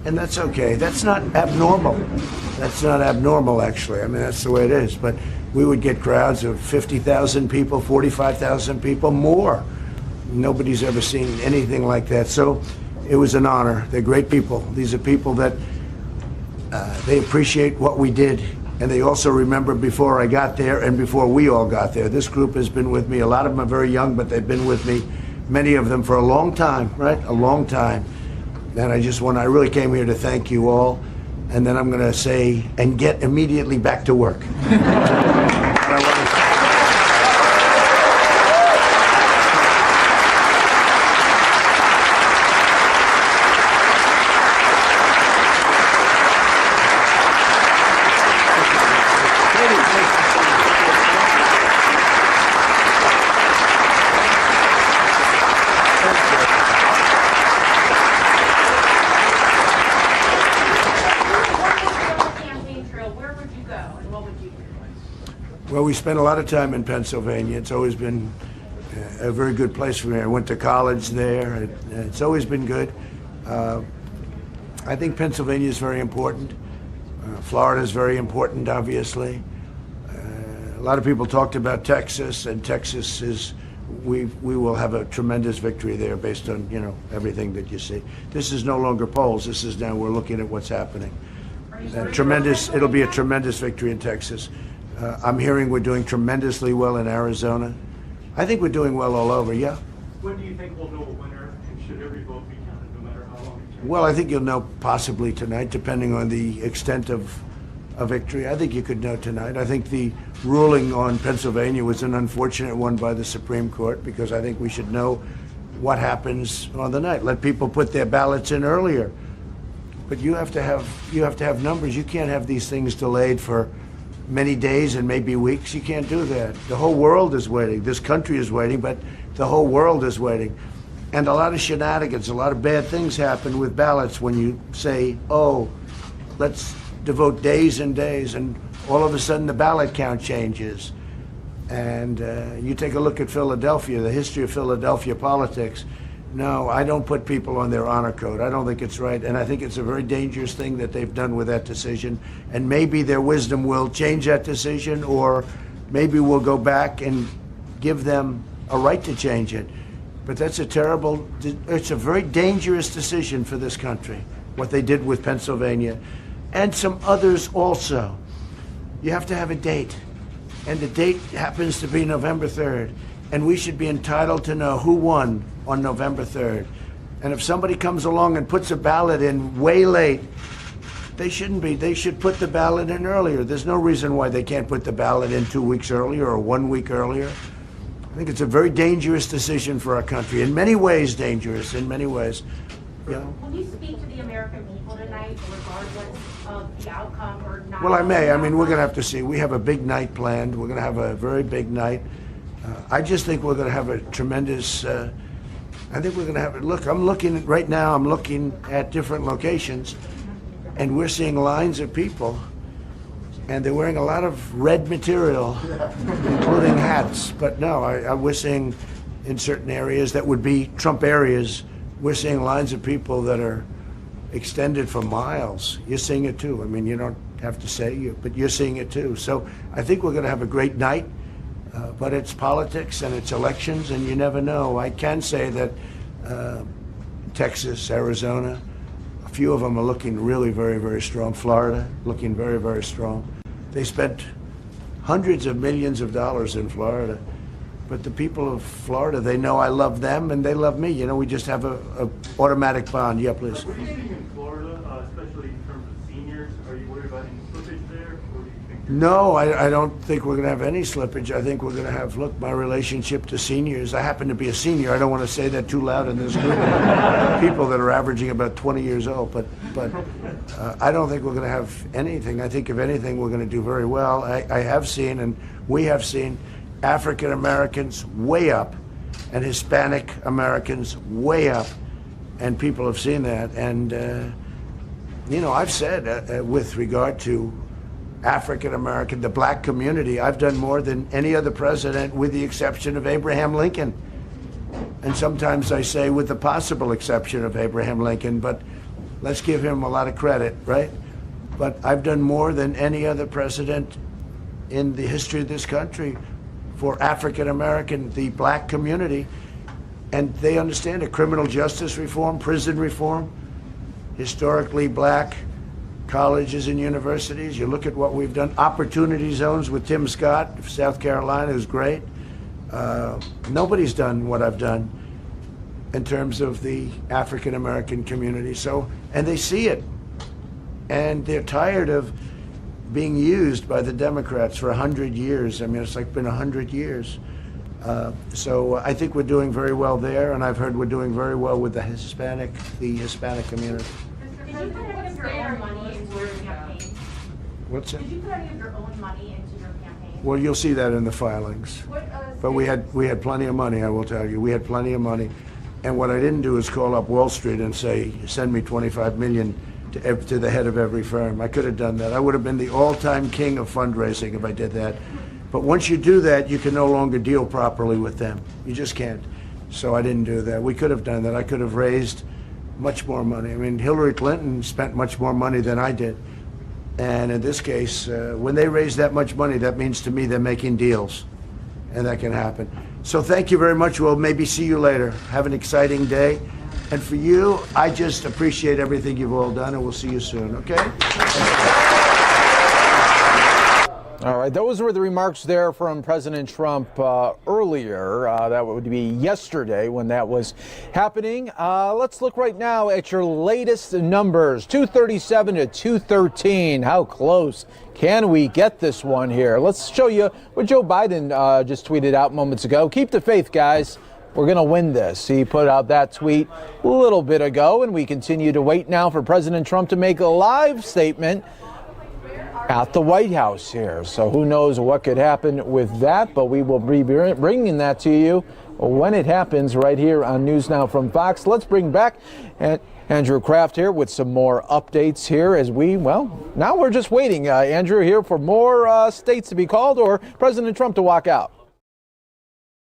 And that's okay. That's not abnormal. That's not abnormal, actually. That's the way it is. But we would get crowds of 50,000 people, 45,000 people, more. Nobody's ever seen anything like that. So it was an honor. They're great people. These are people that they appreciate what we did. And they also remember before I got there and before we all got there. This group has been with me. A lot of them are very young, but they've been with me, many of them, for a long time, right? A long time. And I really came here to thank you all. And then I'm going to say, and get immediately back to work. Well, we spent a lot of time in Pennsylvania. It's always been a very good place for me. I went to college there. It's always been good. I think Pennsylvania is very important. Florida is very important, obviously. A lot of people talked about Texas, and Texas is, we will have a tremendous victory there based on, everything that you see. This is no longer polls. This is now, we're looking at what's happening. It'll be a tremendous victory in Texas. I'm hearing we're doing tremendously well in Arizona. I think we're doing well all over, yeah. When do you think we'll know a winner, and should every vote be counted, no matter how long it takes? Well, I think you'll know possibly tonight, depending on the extent of a victory. I think you could know tonight. I think the ruling on Pennsylvania was an unfortunate one by the Supreme Court, because I think we should know what happens on the night. Let people put their ballots in earlier. But you have to have numbers. You can't have these things delayed for many days and maybe weeks. You can't do that. The whole world is waiting. This country is waiting, but the whole world is waiting. And a lot of shenanigans, a lot of bad things happen with ballots when you say, oh, let's devote days and days, and all of a sudden the ballot count changes. And you take a look at Philadelphia, the history of Philadelphia politics. No, I don't put people on their honor code. I don't think it's right. And I think it's a very dangerous thing that they've done with that decision. And maybe their wisdom will change that decision, or maybe we'll go back and give them a right to change it. But that's it's a very dangerous decision for this country, what they did with Pennsylvania and some others also. You have to have a date, and the date happens to be November 3rd, and we should be entitled to know who won on November 3rd. And if somebody comes along and puts a ballot in way late, they shouldn't be. They should put the ballot in earlier. There's no reason why they can't put the ballot in 2 weeks earlier or 1 week earlier. I think it's a very dangerous decision for our country. In many ways, dangerous. In many ways. You know? Will you speak to the American people tonight, regardless of the outcome or not? Well, I may. I mean, we're going to have to see. We have a big night planned. We're going to have a very big night. I just think we're going to have a tremendous. I think we're going to have. Look, I'm looking right now. I'm looking at different locations, and we're seeing lines of people. And they're wearing a lot of red material, including hats. But no, we're seeing in certain areas that would be Trump areas, we're seeing lines of people that are extended for miles. You're seeing it too. I mean, you don't have to say it, but you're seeing it too. So I think we're going to have a great night, but it's politics and it's elections, and you never know. I can say that Texas, Arizona, a few of them are looking really very, very strong. Florida, looking very, very strong. They spent hundreds of millions of dollars in Florida. But the people of Florida, they know I love them and they love me. You know, we just have a automatic bond. Yeah, please. What are you seeing in Florida, especially in terms of seniors? Are you worried about any slippage there? Or do you think No, I don't think we're going to have any slippage. I think we're going to have, look, my relationship to seniors. I happen to be a senior. I don't want to say that too loud in this group of people that are averaging about 20 years old. But I don't think we're going to have anything. I think, if anything, we're going to do very well. I have seen, and we have seen, African Americans way up and Hispanic Americans way up, and people have seen that. And you know, I've said with regard to African American, the black community, I've done more than any other president with the exception of Abraham Lincoln. And sometimes I say with the possible exception of Abraham Lincoln, but let's give him a lot of credit, right? But I've done more than any other president in the history of this country for African American, the black community, and they understand it. Criminal justice reform, prison reform, historically black colleges and universities. You look at what we've done. Opportunity zones with Tim Scott of South Carolina is great. Nobody's done what I've done in terms of the African American community. So, and they see it, and they're tired of being used by the Democrats for 100 years. I mean, it's like been 100 years. So I think we're doing very well there, and I've heard we're doing very well with the Hispanic community. Did you put any of your own money into your campaign? What's that? Did you put any of your own money into your campaign? Well, you'll see that in the filings. But we had plenty of money, I will tell you. We had plenty of money. And what I didn't do is call up Wall Street and say, send me $25 million to the head of every firm. I could have done that. I would have been the all-time king of fundraising if I did that. But once you do that, you can no longer deal properly with them. You just can't. So I didn't do that. We could have done that. I could have raised much more money. I mean, Hillary Clinton spent much more money than I did. And in this case, when they raise that much money, that means to me they're making deals. And that can happen. So thank you very much. We'll maybe see you later. Have an exciting day. And for you, I just appreciate everything you've all done, and we'll see you soon, okay? All right, those were the remarks there from President Trump earlier. That would be yesterday when that was happening. Let's look right now at your latest numbers, 237 to 213. How close can we get this one here? Let's show you what Joe Biden just tweeted out moments ago. Keep the faith, guys. We're going to win this. He put out that tweet a little bit ago, and we continue to wait now for President Trump to make a live statement at the White House here. So who knows what could happen with that, but we will be bringing that to you when it happens right here on News Now from Fox. Let's bring back Andrew Kraft here with some more updates here as now we're just waiting, Andrew, here for more states to be called or President Trump to walk out.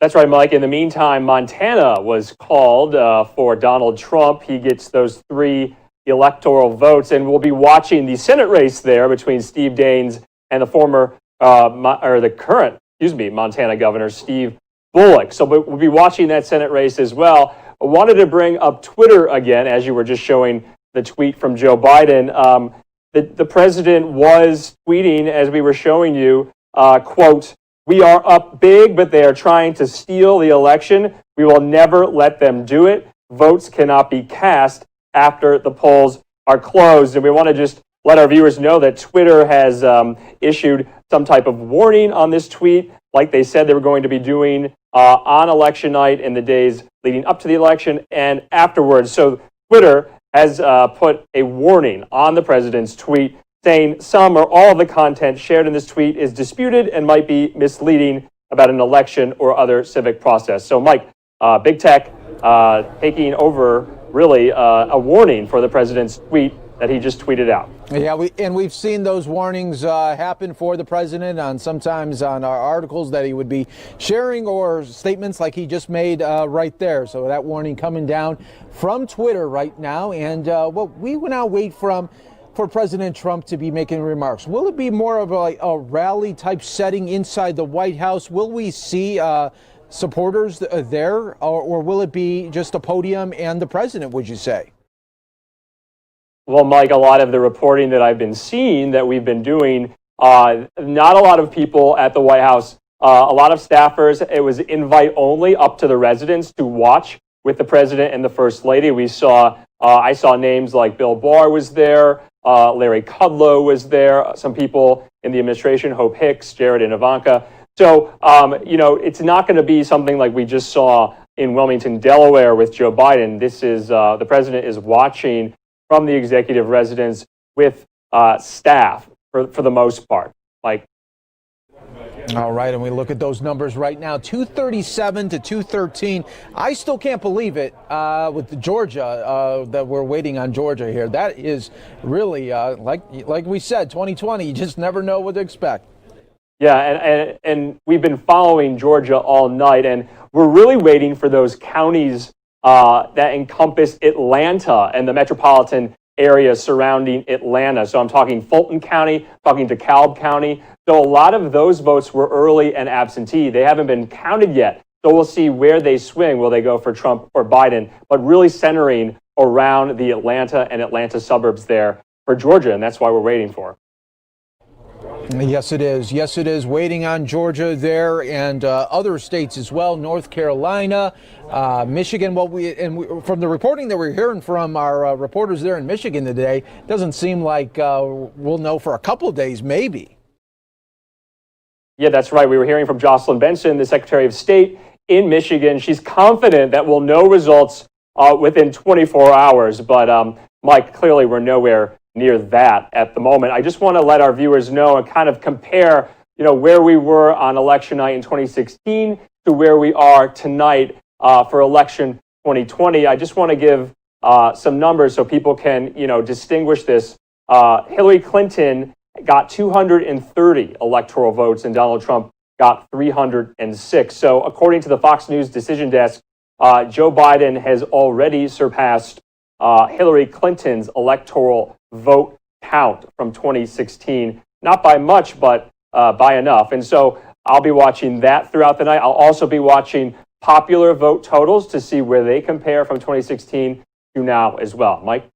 That's right, Mike. In the meantime, Montana was called for Donald Trump. He gets those 3 electoral votes, and we'll be watching the Senate race there between Steve Daines and the current Montana Governor Steve Bullock. So we'll be watching that Senate race as well. I wanted to bring up Twitter again, as you were just showing the tweet from Joe Biden. The president was tweeting, as we were showing you, quote, "We are up big, but they are trying to steal the election. We will never let them do it. Votes cannot be cast after the polls are closed." And we want to just let our viewers know that Twitter has issued some type of warning on this tweet, like they said they were going to be doing on election night in the days leading up to the election and afterwards. So Twitter has put a warning on the president's tweet saying some or all of the content shared in this tweet is disputed and might be misleading about an election or other civic process. So Mike, big tech taking over really a warning for the president's tweet that he just tweeted out. Yeah, we've seen those warnings happen for the president sometimes on our articles that he would be sharing or statements like he just made right there. So that warning coming down from Twitter right now, and we will now wait for President Trump to be making remarks. Will it be more of a rally type setting inside the White House? Will we see supporters there, or will it be just a podium and the president, would you say? Well, Mike, a lot of the reporting that I've been seeing that we've been doing, not a lot of people at the White House, a lot of staffers. It was invite only up to the residents to watch with the president and the first lady. I saw names like Bill Barr was there, Larry Kudlow was there, some people in the administration, Hope Hicks, Jared and Ivanka. So, it's not going to be something like we just saw in Wilmington, Delaware with Joe Biden. This is, the president is watching from the executive residence with staff for the most part. Like, all right, and we look at those numbers right now, 237 to 213. I still can't believe it with Georgia, that we're waiting on Georgia here. That is really, like we said, 2020, you just never know what to expect. Yeah, and we've been following Georgia all night, and we're really waiting for those counties that encompass Atlanta and the metropolitan area surrounding Atlanta. So I'm talking Fulton County, talking DeKalb County. So a lot of those votes were early and absentee. They haven't been counted yet. So we'll see where they swing. Will they go for Trump or Biden? But really centering around the Atlanta and Atlanta suburbs there for Georgia, and that's why we're waiting for. Yes, it is. Yes, it is. Waiting on Georgia there and other states as well, North Carolina, Michigan. From the reporting that we're hearing from our reporters there in Michigan today, doesn't seem like we'll know for a couple of days, maybe. Yeah, that's right. We were hearing from Jocelyn Benson, the Secretary of State in Michigan. She's confident that we'll know results within 24 hours. But Mike, clearly we're nowhere near that at the moment. I just want to let our viewers know and kind of compare, where we were on election night in 2016 to where we are tonight for election 2020. I just want to give some numbers so people can, distinguish this. Hillary Clinton got 230 electoral votes and Donald Trump got 306. So according to the Fox News decision desk, Joe Biden has already surpassed Hillary Clinton's electoral vote count from 2016, not by much, but by enough. And so I'll be watching that throughout the night. I'll also be watching popular vote totals to see where they compare from 2016 to now as well. Mike?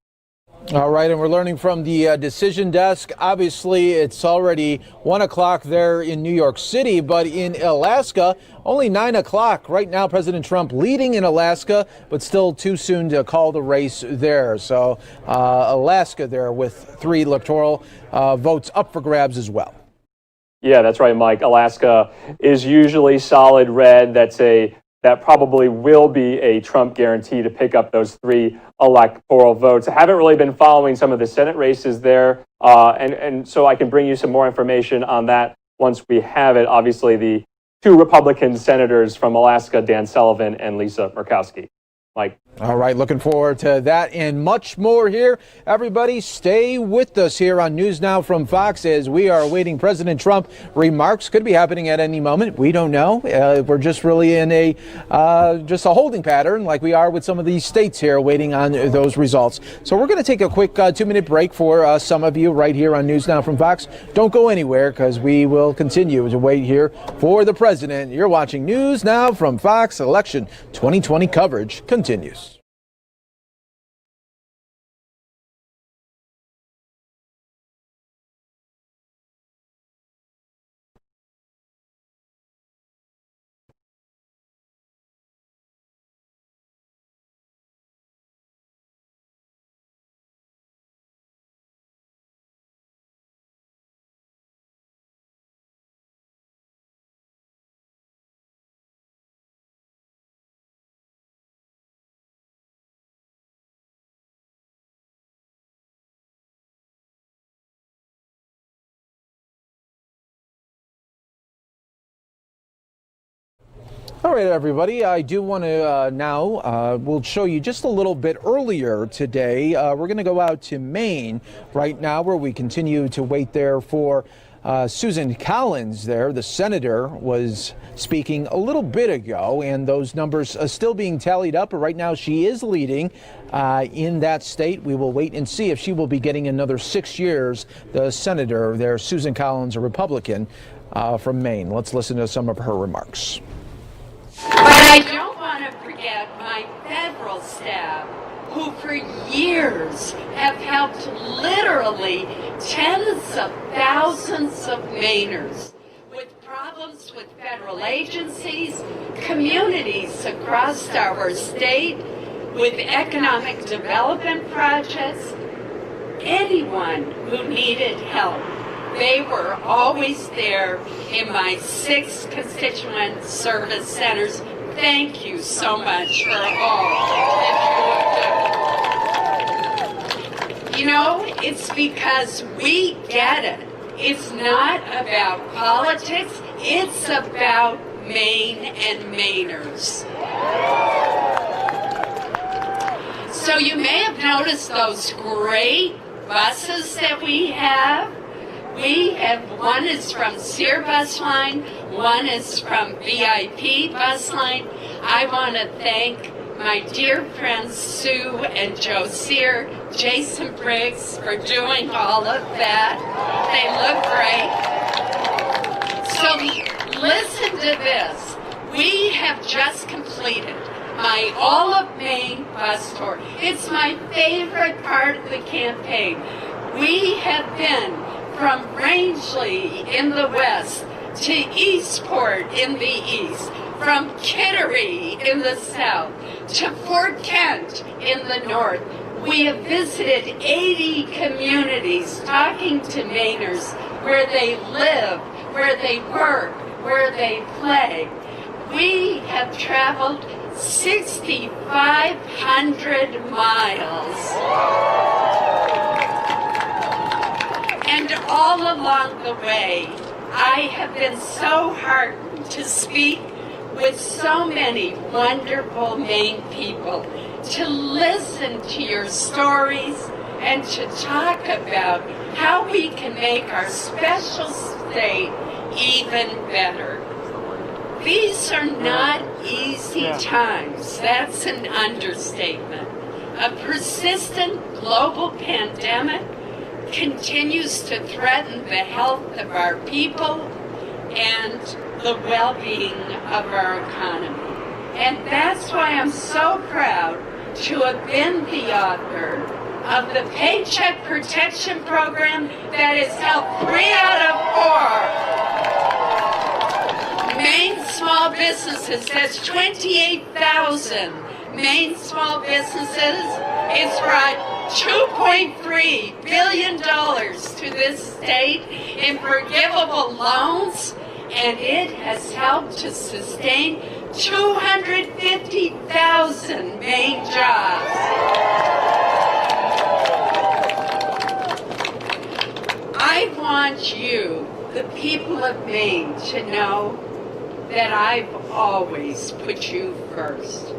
All right, and we're learning from the decision desk. Obviously, it's already 1 o'clock there in New York City, but in Alaska, only 9 o'clock. Right now, President Trump leading in Alaska, but still too soon to call the race there. So Alaska there with 3 electoral votes up for grabs as well. Yeah, that's right, Mike. Alaska is usually solid red. That's a that probably will be a Trump guarantee to pick up those 3 electoral votes. I haven't really been following some of the Senate races there, and so I can bring you some more information on that once we have it. Obviously, the 2 Republican senators from Alaska, Dan Sullivan and Lisa Murkowski. Mike. All right, looking forward to that and much more here. Everybody, stay with us here on News Now from Fox as we are awaiting President Trump remarks. Could be happening at any moment. We don't know. We're just really in a holding pattern like we are with some of these states here waiting on those results. So we're going to take a quick 2-minute break for some of you right here on News Now from Fox. Don't go anywhere because we will continue to wait here for the president. You're watching News Now from Fox. Election 2020 coverage continues. All right, everybody, I do want to now, we'll show you just a little bit earlier today. We're going to go out to Maine right now where we continue to wait there for Susan Collins there. The senator was speaking a little bit ago, and those numbers are still being tallied up. But right now she is leading in that state. We will wait and see if she will be getting another 6 years. The senator there, Susan Collins, a Republican from Maine. Let's listen to some of her remarks. But I don't want to forget my federal staff, who for years have helped literally tens of thousands of Mainers with problems with federal agencies, communities across our state, with economic development projects, anyone who needed help. They were always there in my 6 constituent service centers. Thank you so much for all that you have done. You know, it's because we get it. It's not about politics. It's about Maine and Mainers. So you may have noticed those great buses that we have. One is from Sear Bus Line, one is from VIP Bus Line. I want to thank my dear friends Sue and Joe Sear, Jason Briggs for doing all of that. They look great. So listen to this. We have just completed my All of Maine bus tour. It's my favorite part of the campaign. We have been from Rangeley in the west to Eastport in the east, from Kittery in the south to Fort Kent in the north. We have visited 80 communities talking to Mainers where they live, where they work, where they play. We have traveled 6,500 miles. And all along the way, I have been so heartened to speak with so many wonderful Maine people, to listen to your stories and to talk about how we can make our special state even better. These are not easy times. That's an understatement. A persistent global pandemic continues to threaten the health of our people and the well-being of our economy. And that's why I'm so proud to have been the author of the Paycheck Protection Program that has helped 3 out of 4 Maine small businesses. That's 28,000 Maine small businesses. It's brought $2.3 billion to this state in forgivable loans, and it has helped to sustain 250,000 Maine jobs. I want you, the people of Maine, to know that I've always put you first.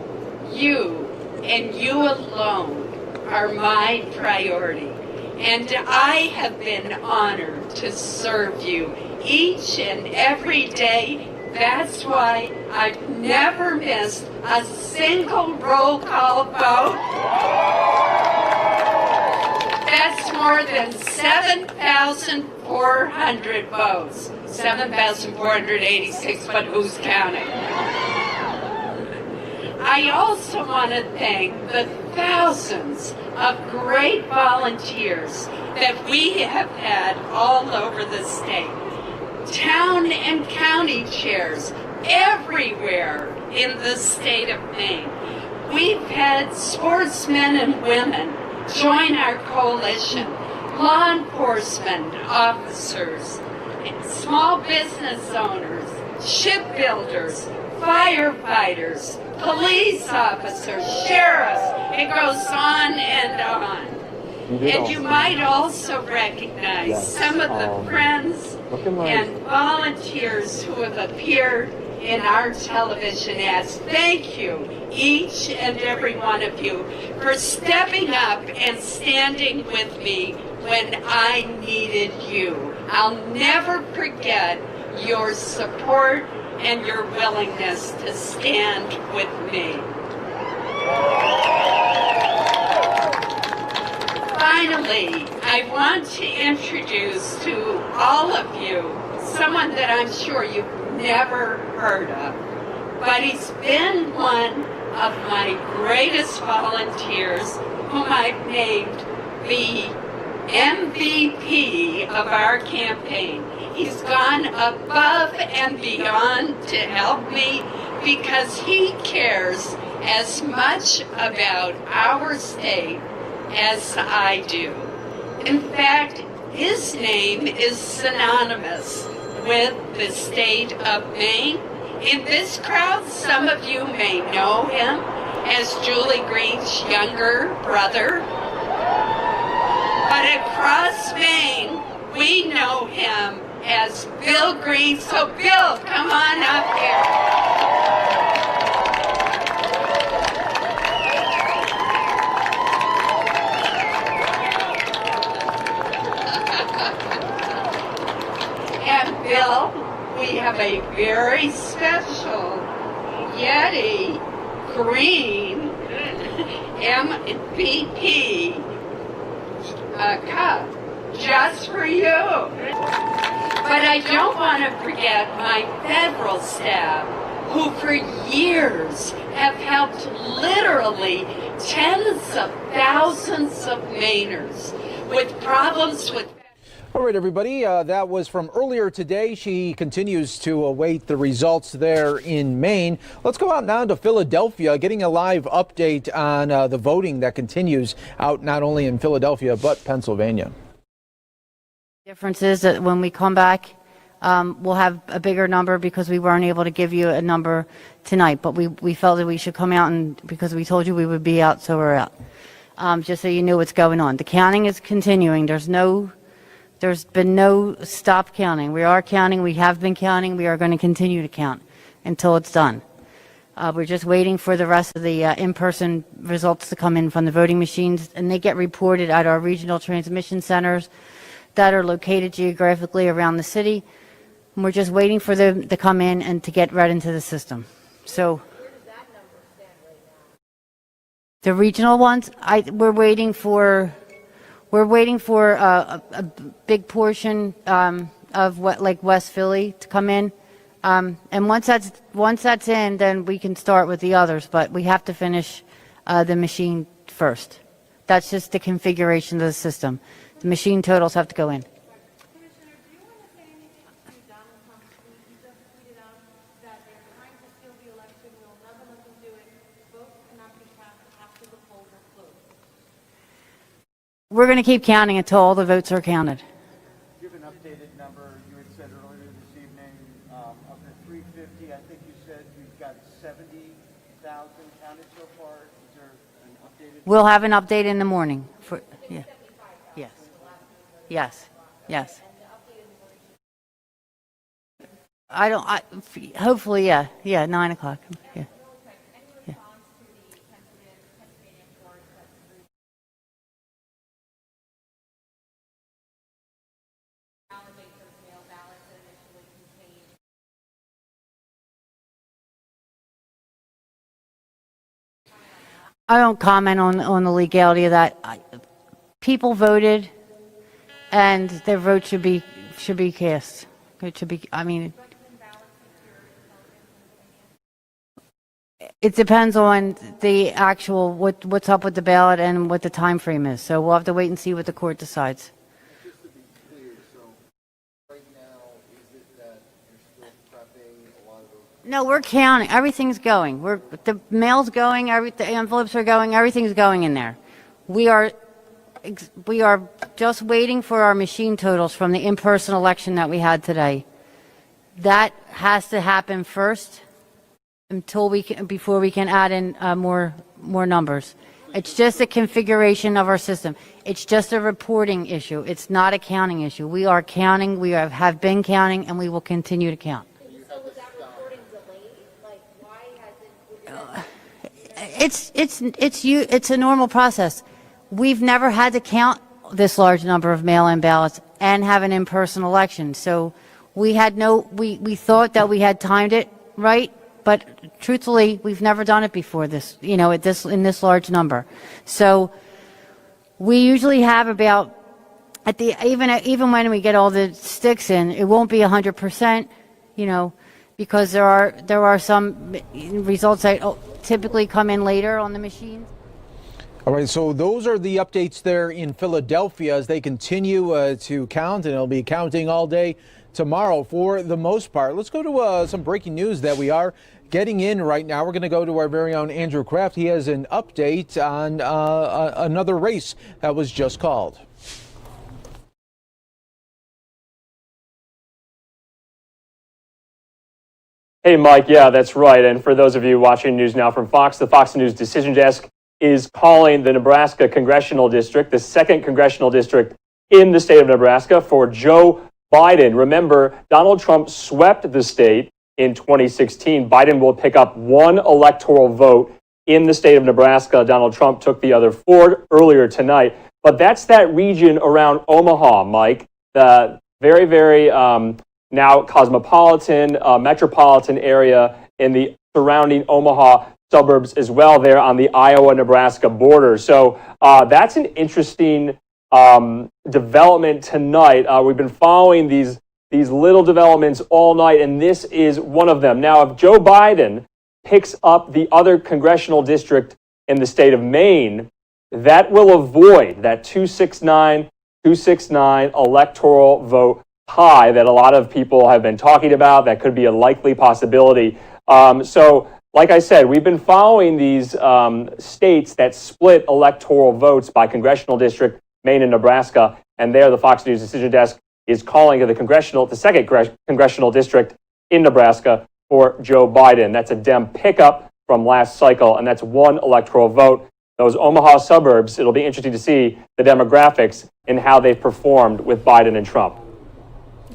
You and you alone are my priority, and I have been honored to serve you each and every day. That's why I've never missed a single roll call vote. That's more than 7,400 votes. 7,486, but who's counting? I also want to thank the thousands of great volunteers that we have had all over the state. Town and county chairs everywhere in the state of Maine. We've had sportsmen and women join our coalition, law enforcement officers, small business owners, shipbuilders, firefighters, police officers, sheriffs. It goes on and on. And you might also recognize some of the friends and volunteers who have appeared in our television ads. Thank you, each and every one of you, for stepping up and standing with me when I needed you. I'll never forget your support and your willingness to stand with me. Finally, I want to introduce to all of you someone that I'm sure you've never heard of, but he's been one of my greatest volunteers, whom I've named the MVP of our campaign. He's gone above and beyond to help me because he cares as much about our state as I do. In fact, his name is synonymous with the state of Maine. In this crowd, some of you may know him as Julie Green's younger brother. But across Maine, we know him as Bill Green. So Bill, come on up here. And Bill, we have a very special Yeti Green MVP cup just for you. But I don't want to forget my federal staff, who for years have helped literally tens of thousands of Mainers with problems with. All right, everybody, that was from earlier today. She continues to await the results there in Maine. Let's go out now to Philadelphia, getting a live update on the voting that continues out not only in Philadelphia, but Pennsylvania. Difference is that when we come back, we'll have a bigger number because we weren't able to give you a number tonight. But we felt that we should come out, and because we told you we would be out, so we're out. Just so you knew what's going on. The counting is continuing. There's been no stop counting. We are counting. We have been counting. We are going to continue to count until it's done. We're just waiting for the rest of the in-person results to come in from the voting machines, and they get reported at our regional transmission centers that are located geographically around the city. And we're just waiting for them to come in and to get right into the system. So the regional ones, we're waiting for a big portion of what, like West Philly, to come in. And once that's in, then we can start with the others. But we have to finish the machine first. That's just the configuration of the system. The machine totals have to go in. We're going to keep counting until all the votes are counted. updated number you had said earlier this evening of the 350. I think you said you've got 70,000 counted so far. Is there an updated? We'll have an update in the morning. Yes. Hopefully, yeah, 9 o'clock. Yeah. I don't comment on the legality of that. People voted, and their vote should be cast. It should be. I mean, it depends on the actual what's up with the ballot and what the time frame is. So we'll have to wait and see what the court decides. Just to be clear, so right now, is it that you're still prepping a lot of those? No, we're counting. Everything's going. The mail's going. The envelopes are going. Everything's going in there. We are just waiting for our machine totals from the in-person election that we had today. That has to happen first before we can add in more numbers. It's just a configuration of our system. It's just a reporting issue. It's not a counting issue. We are counting. We have been counting, and we will continue to count. It's a normal process. We've never had to count this large number of mail-in ballots and have an in-person election. So we thought that we had timed it right, but truthfully, we've never done it before this, in this large number. So we usually have about even when we get all the sticks in, it won't be 100%, because there are some results that typically come in later on the machines. All right, so those are the updates there in Philadelphia as they continue to count, and it'll be counting all day tomorrow for the most part. Let's go to some breaking news that we are getting in right now. We're going to go to our very own Andrew Kraft. He has an update on another race that was just called. Hey, Mike. Yeah, that's right. And for those of you watching news now from Fox, the Fox News Decision Desk is calling the Nebraska Congressional District, the second congressional district in the state of Nebraska, for Joe Biden. Remember, Donald Trump swept the state in 2016. Biden will pick up one electoral vote in the state of Nebraska. Donald Trump took the other 4 earlier tonight. But that's that region around Omaha, Mike, the very, very now cosmopolitan, metropolitan area in the surrounding Omaha suburbs as well, there on the Iowa-Nebraska border. So that's an interesting development tonight. We've been following these little developments all night, and this is one of them. Now, if Joe Biden picks up the other congressional district in the state of Maine, that will avoid that 269 electoral vote high that a lot of people have been talking about. That could be a likely possibility. So, like I said, we've been following these states that split electoral votes by congressional district, Maine and Nebraska, and there the Fox News Decision Desk is calling to the second congressional district in Nebraska for Joe Biden. That's a Dem pickup from last cycle, and that's one electoral vote. Those Omaha suburbs, it'll be interesting to see the demographics and how they've performed with Biden and Trump.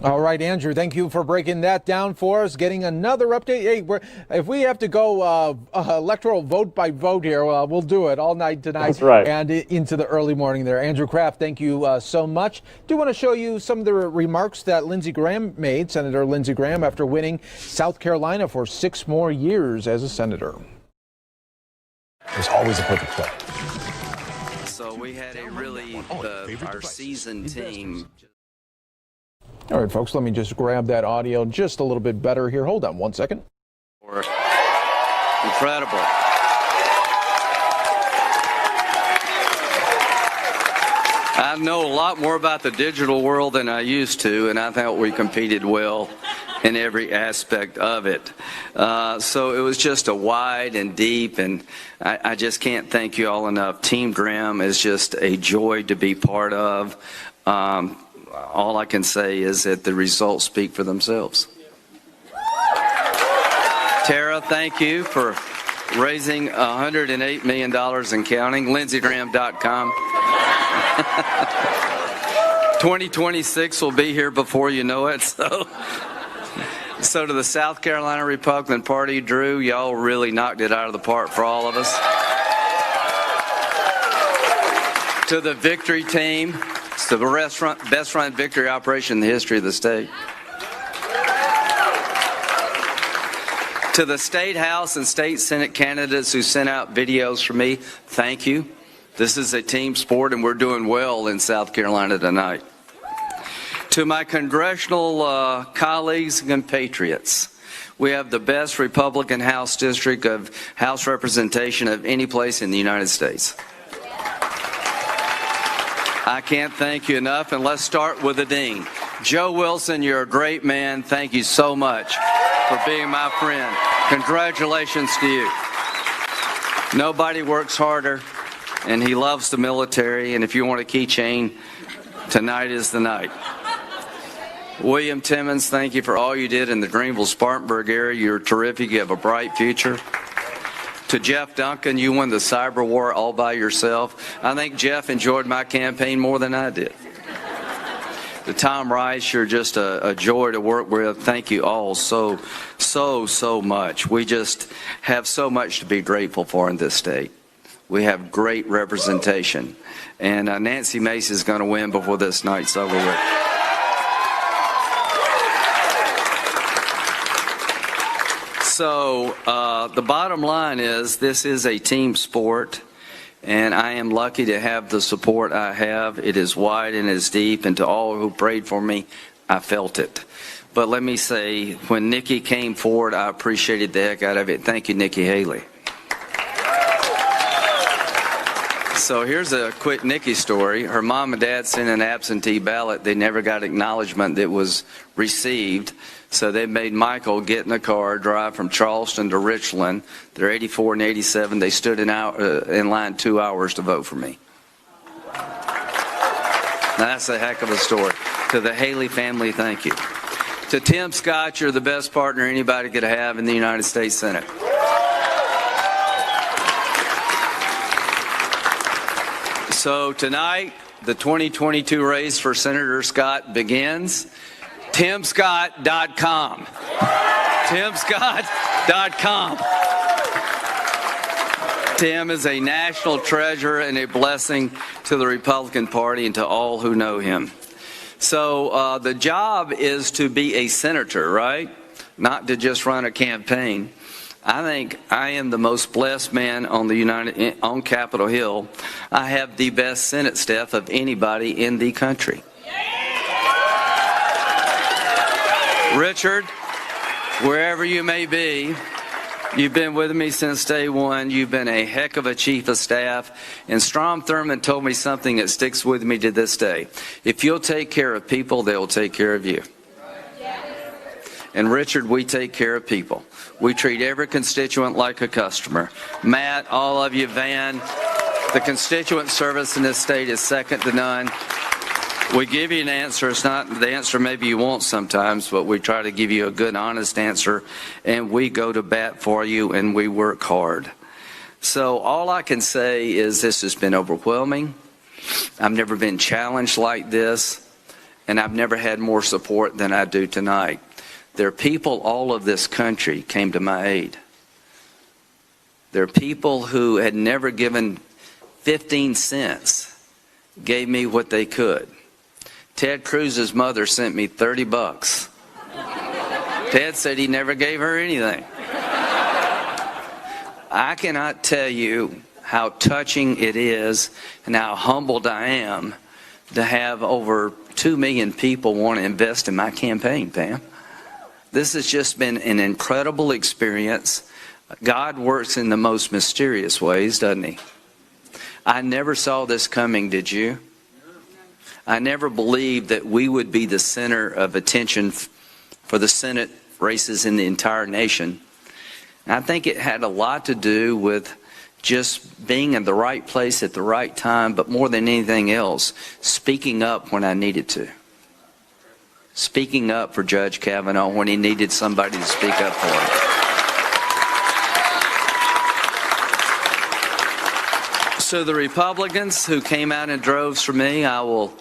All right, Andrew, thank you for breaking that down for us. Getting another update. Hey, if we have to go electoral vote by vote here, we'll do it all night tonight. That's right. And into the early morning there. Andrew Kraft, thank you so much. Do want to show you some of the remarks that Lindsey Graham made, Senator Lindsey Graham, after winning South Carolina for 6 more years as a senator. There's always a perfect play. So we had our seasoned team. All right, folks, let me just grab that audio just a little bit better here. Hold on 1 second. Incredible. I know a lot more about the digital world than I used to, and I thought we competed well in every aspect of it. So it was just a wide and deep, and I just can't thank you all enough. Team Graham is just a joy to be part of. all I can say is that the results speak for themselves. Tara, thank you for raising $108 million and counting. LindseyGraham.com. 2026 will be here before you know it. So to the South Carolina Republican Party, Drew, y'all really knocked it out of the park for all of us. To the victory team, it's the best run victory operation in the history of the state. To the State House and State Senate candidates who sent out videos for me, thank you. This is a team sport, and we're doing well in South Carolina tonight. To my congressional colleagues and compatriots, we have the best Republican House district of House representation of any place in the United States. I can't thank you enough, and let's start with the dean. Joe Wilson, you're a great man. Thank you so much for being my friend. Congratulations to you. Nobody works harder, and he loves the military, and if you want a keychain, tonight is the night. William Timmons, thank you for all you did in the Greenville-Spartanburg area. You're terrific. You have a bright future. To Jeff Duncan, you won the cyber war all by yourself. I think Jeff enjoyed my campaign more than I did. To Tom Rice, you're just a joy to work with. Thank you all so much. We just have so much to be grateful for in this state. We have great representation. And Nancy Mace is going to win before this night's over with. So the bottom line is this is a team sport, and I am lucky to have the support I have. It is wide and it is deep, and to all who prayed for me, I felt it. But let me say, when Nikki came forward, I appreciated the heck out of it. Thank you, Nikki Haley. So here's a quick Nikki story. Her mom and dad sent an absentee ballot. They never got acknowledgement that it was received. So they made Michael get in a car, drive from Charleston to Richland. They're 84 and 87. They stood in line 2 hours to vote for me. Now that's a heck of a story. To the Haley family, thank you. To Tim Scott, you're the best partner anybody could have in the United States Senate. So tonight, the 2022 race for Senator Scott begins. TimScott.com. TimScott.com. Tim is a national treasure and a blessing to the Republican Party and to all who know him. So the job is to be a senator, right? Not to just run a campaign. I think I am the most blessed man on Capitol Hill. I have the best Senate staff of anybody in the country. Richard, wherever you may be, you've been with me since day one. You've been a heck of a chief of staff. And Strom Thurmond told me something that sticks with me to this day. If you'll take care of people, they'll take care of you. And Richard, we take care of people. We treat every constituent like a customer. Matt, all of you, Van, the constituent service in this state is second to none. We give you an answer. It's not the answer maybe you want sometimes, but we try to give you a good, honest answer, and we go to bat for you, and we work hard. So all I can say is this has been overwhelming. I've never been challenged like this, and I've never had more support than I do tonight. There are people all of this country came to my aid. There are people who had never given 15 cents, gave me what they could. Ted Cruz's mother sent me $30. Ted said he never gave her anything. I cannot tell you how touching it is and how humbled I am to have over 2 million people want to invest in my campaign, Pam. This has just been an incredible experience. God works in the most mysterious ways, doesn't he? I never saw this coming, did you? I never believed that we would be the center of attention for the Senate races in the entire nation. And I think it had a lot to do with just being in the right place at the right time, but more than anything else, speaking up when I needed to. speaking up for Judge Kavanaugh when he needed somebody to speak up for him. So the Republicans who came out in droves for me, I will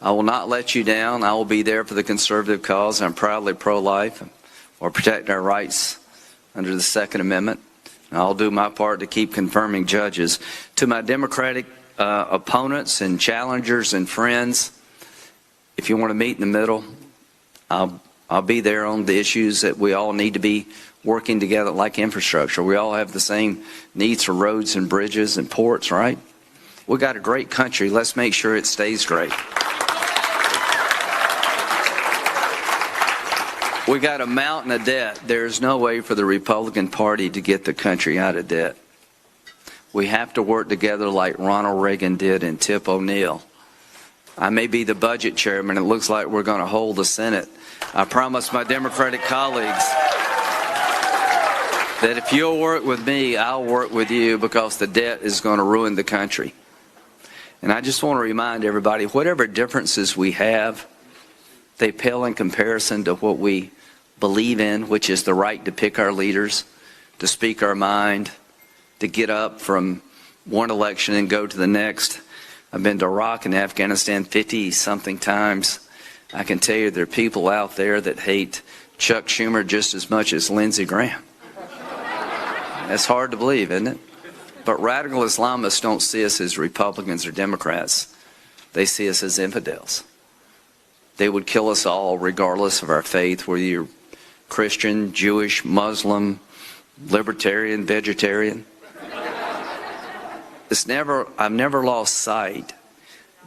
not let you down. I will be there for the conservative cause. I'm proudly pro-life or protect our rights under the Second Amendment. And I'll do my part to keep confirming judges. To my Democratic opponents and challengers and friends, if you want to meet in the middle, I'll be there on the issues that we all need to be working together, like infrastructure. We all have the same needs for roads and bridges and ports, right? We got a great country. Let's make sure it stays great. We got a mountain of debt. There's no way for the Republican Party to get the country out of debt. We have to work together like Ronald Reagan did and Tip O'Neill. I may be the budget chairman. It looks like we're going to hold the Senate. I promise my Democratic colleagues that if you'll work with me, I'll work with you, because the debt is going to ruin the country. And I just want to remind everybody, whatever differences we have, they pale in comparison to what we believe in, which is the right to pick our leaders, to speak our mind, to get up from one election and go to the next. I've been to Iraq and Afghanistan 50-something times. I can tell you there are people out there that hate Chuck Schumer just as much as Lindsey Graham. That's hard to believe, isn't it? But radical Islamists don't see us as Republicans or Democrats. They see us as infidels. They would kill us all regardless of our faith, whether you're Christian, Jewish, Muslim, libertarian, vegetarian. I've never lost sight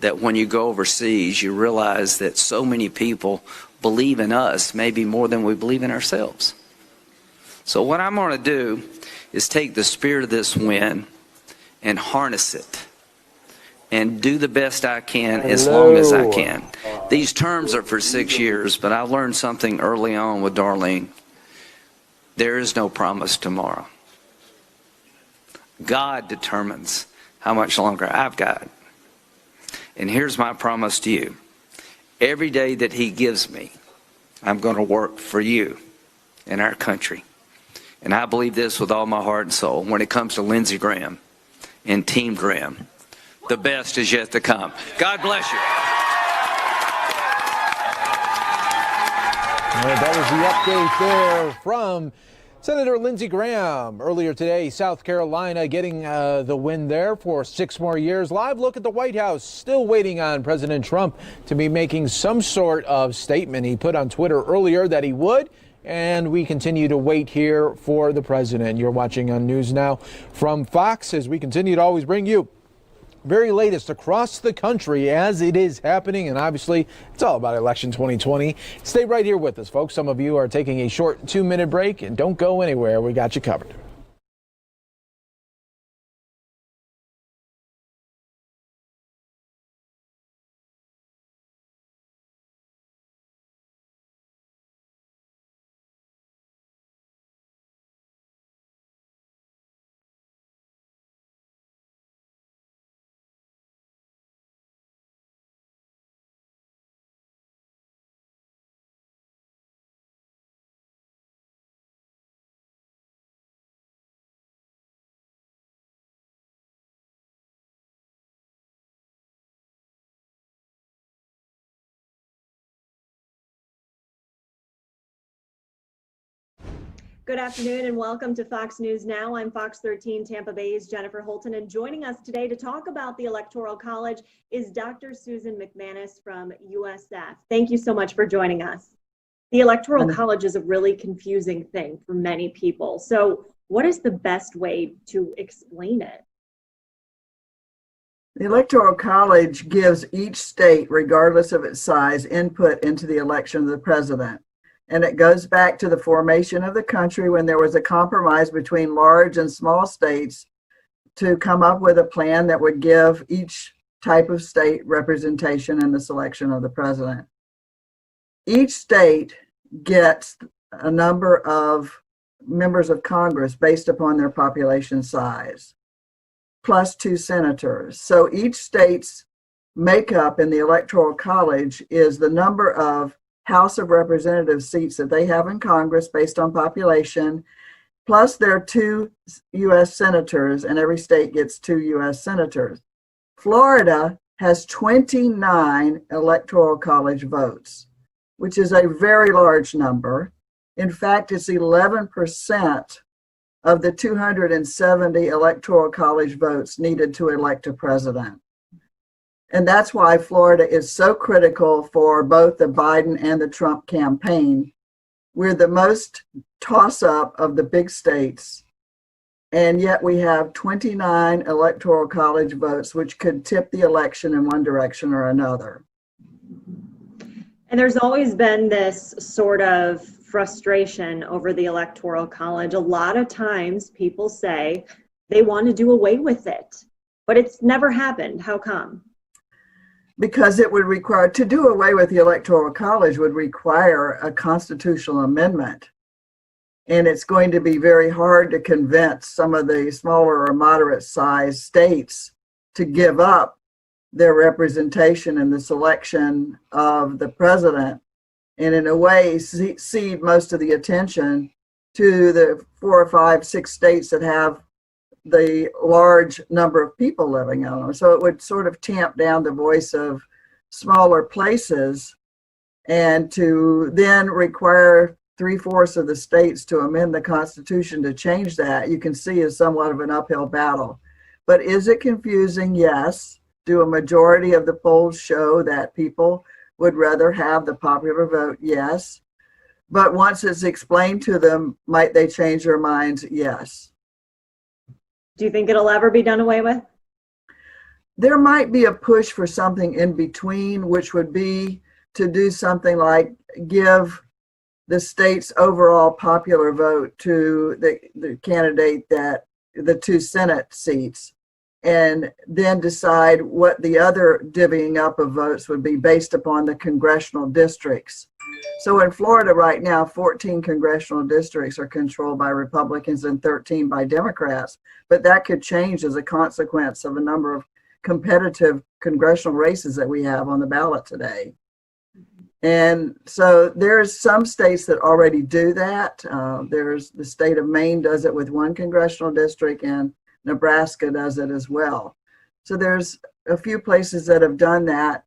that when you go overseas, you realize that so many people believe in us, maybe more than we believe in ourselves. So what I'm going to do is take the spirit of this win and harness it and do the best I can as long as I can. These terms are for 6 years, but I learned something early on with Darlene. There is no promise tomorrow. God determines how much longer I've got. And here's my promise to you. Every day that He gives me, I'm going to work for you and our country. And I believe this with all my heart and soul. When it comes to Lindsey Graham and Team Graham, the best is yet to come. God bless you. That was the update there from Senator Lindsey Graham. Earlier today, South Carolina getting the win there for 6 more years. Live look at the White House, still waiting on President Trump to be making some sort of statement. He put on Twitter earlier that he would. And we continue to wait here for the president. You're watching on News Now from Fox as we continue to always bring you very latest across the country as it is happening. And obviously, it's all about election 2020. Stay right here with us, folks. Some of you are taking a short 2-minute break, and don't go anywhere. We got you covered. Good afternoon and welcome to Fox News Now. I'm Fox 13 Tampa Bay's Jennifer Holton, and joining us today to talk about the Electoral College is Dr. Susan McManus from USF. Thank you so much for joining us. The Electoral College is a really confusing thing for many people. So what is the best way to explain it? The Electoral College gives each state, regardless of its size, input into the election of the president. And it goes back to the formation of the country when there was a compromise between large and small states to come up with a plan that would give each type of state representation in the selection of the president. Each state gets a number of members of Congress based upon their population size, plus 2 senators. So each state's makeup in the Electoral College is the number of House of Representatives seats that they have in Congress based on population, plus there are 2 U.S. senators, and every state gets 2 U.S. senators. Florida has 29 electoral college votes, which is a very large number. In fact, it's 11% of the 270 electoral college votes needed to elect a president. And that's why Florida is so critical for both the Biden and the Trump campaign. We're the most toss-up of the big states, and yet we have 29 electoral college votes, which could tip the election in one direction or another. And there's always been this sort of frustration over the Electoral College. A lot of times people say they want to do away with it, but it's never happened. How come? Because it would require, to do away with the Electoral College would require a constitutional amendment. And it's going to be very hard to convince some of the smaller or moderate sized states to give up their representation in the selection of the president, and in a way cede most of the attention to the 4 or 5, 6 states that have the large number of people living on them. So it would sort of tamp down the voice of smaller places, and to then require 3/4 of the states to amend the Constitution to change that, you can see is somewhat of an uphill battle. But is it confusing? Yes. Do a majority of the polls show that people would rather have the popular vote? Yes. But once it's explained to them, might they change their minds? Yes. Do you think it'll ever be done away with? There might be a push for something in between, which would be to do something like give the state's overall popular vote to the candidate that the 2 Senate seats, and then decide what the other divvying up of votes would be based upon the congressional districts. So in Florida right now, 14 congressional districts are controlled by Republicans and 13 by Democrats, but that could change as a consequence of a number of competitive congressional races that we have on the ballot today. And so there's some states that already do that. There's the state of Maine does it with 1 congressional district, and Nebraska does it as well. So there's a few places that have done that.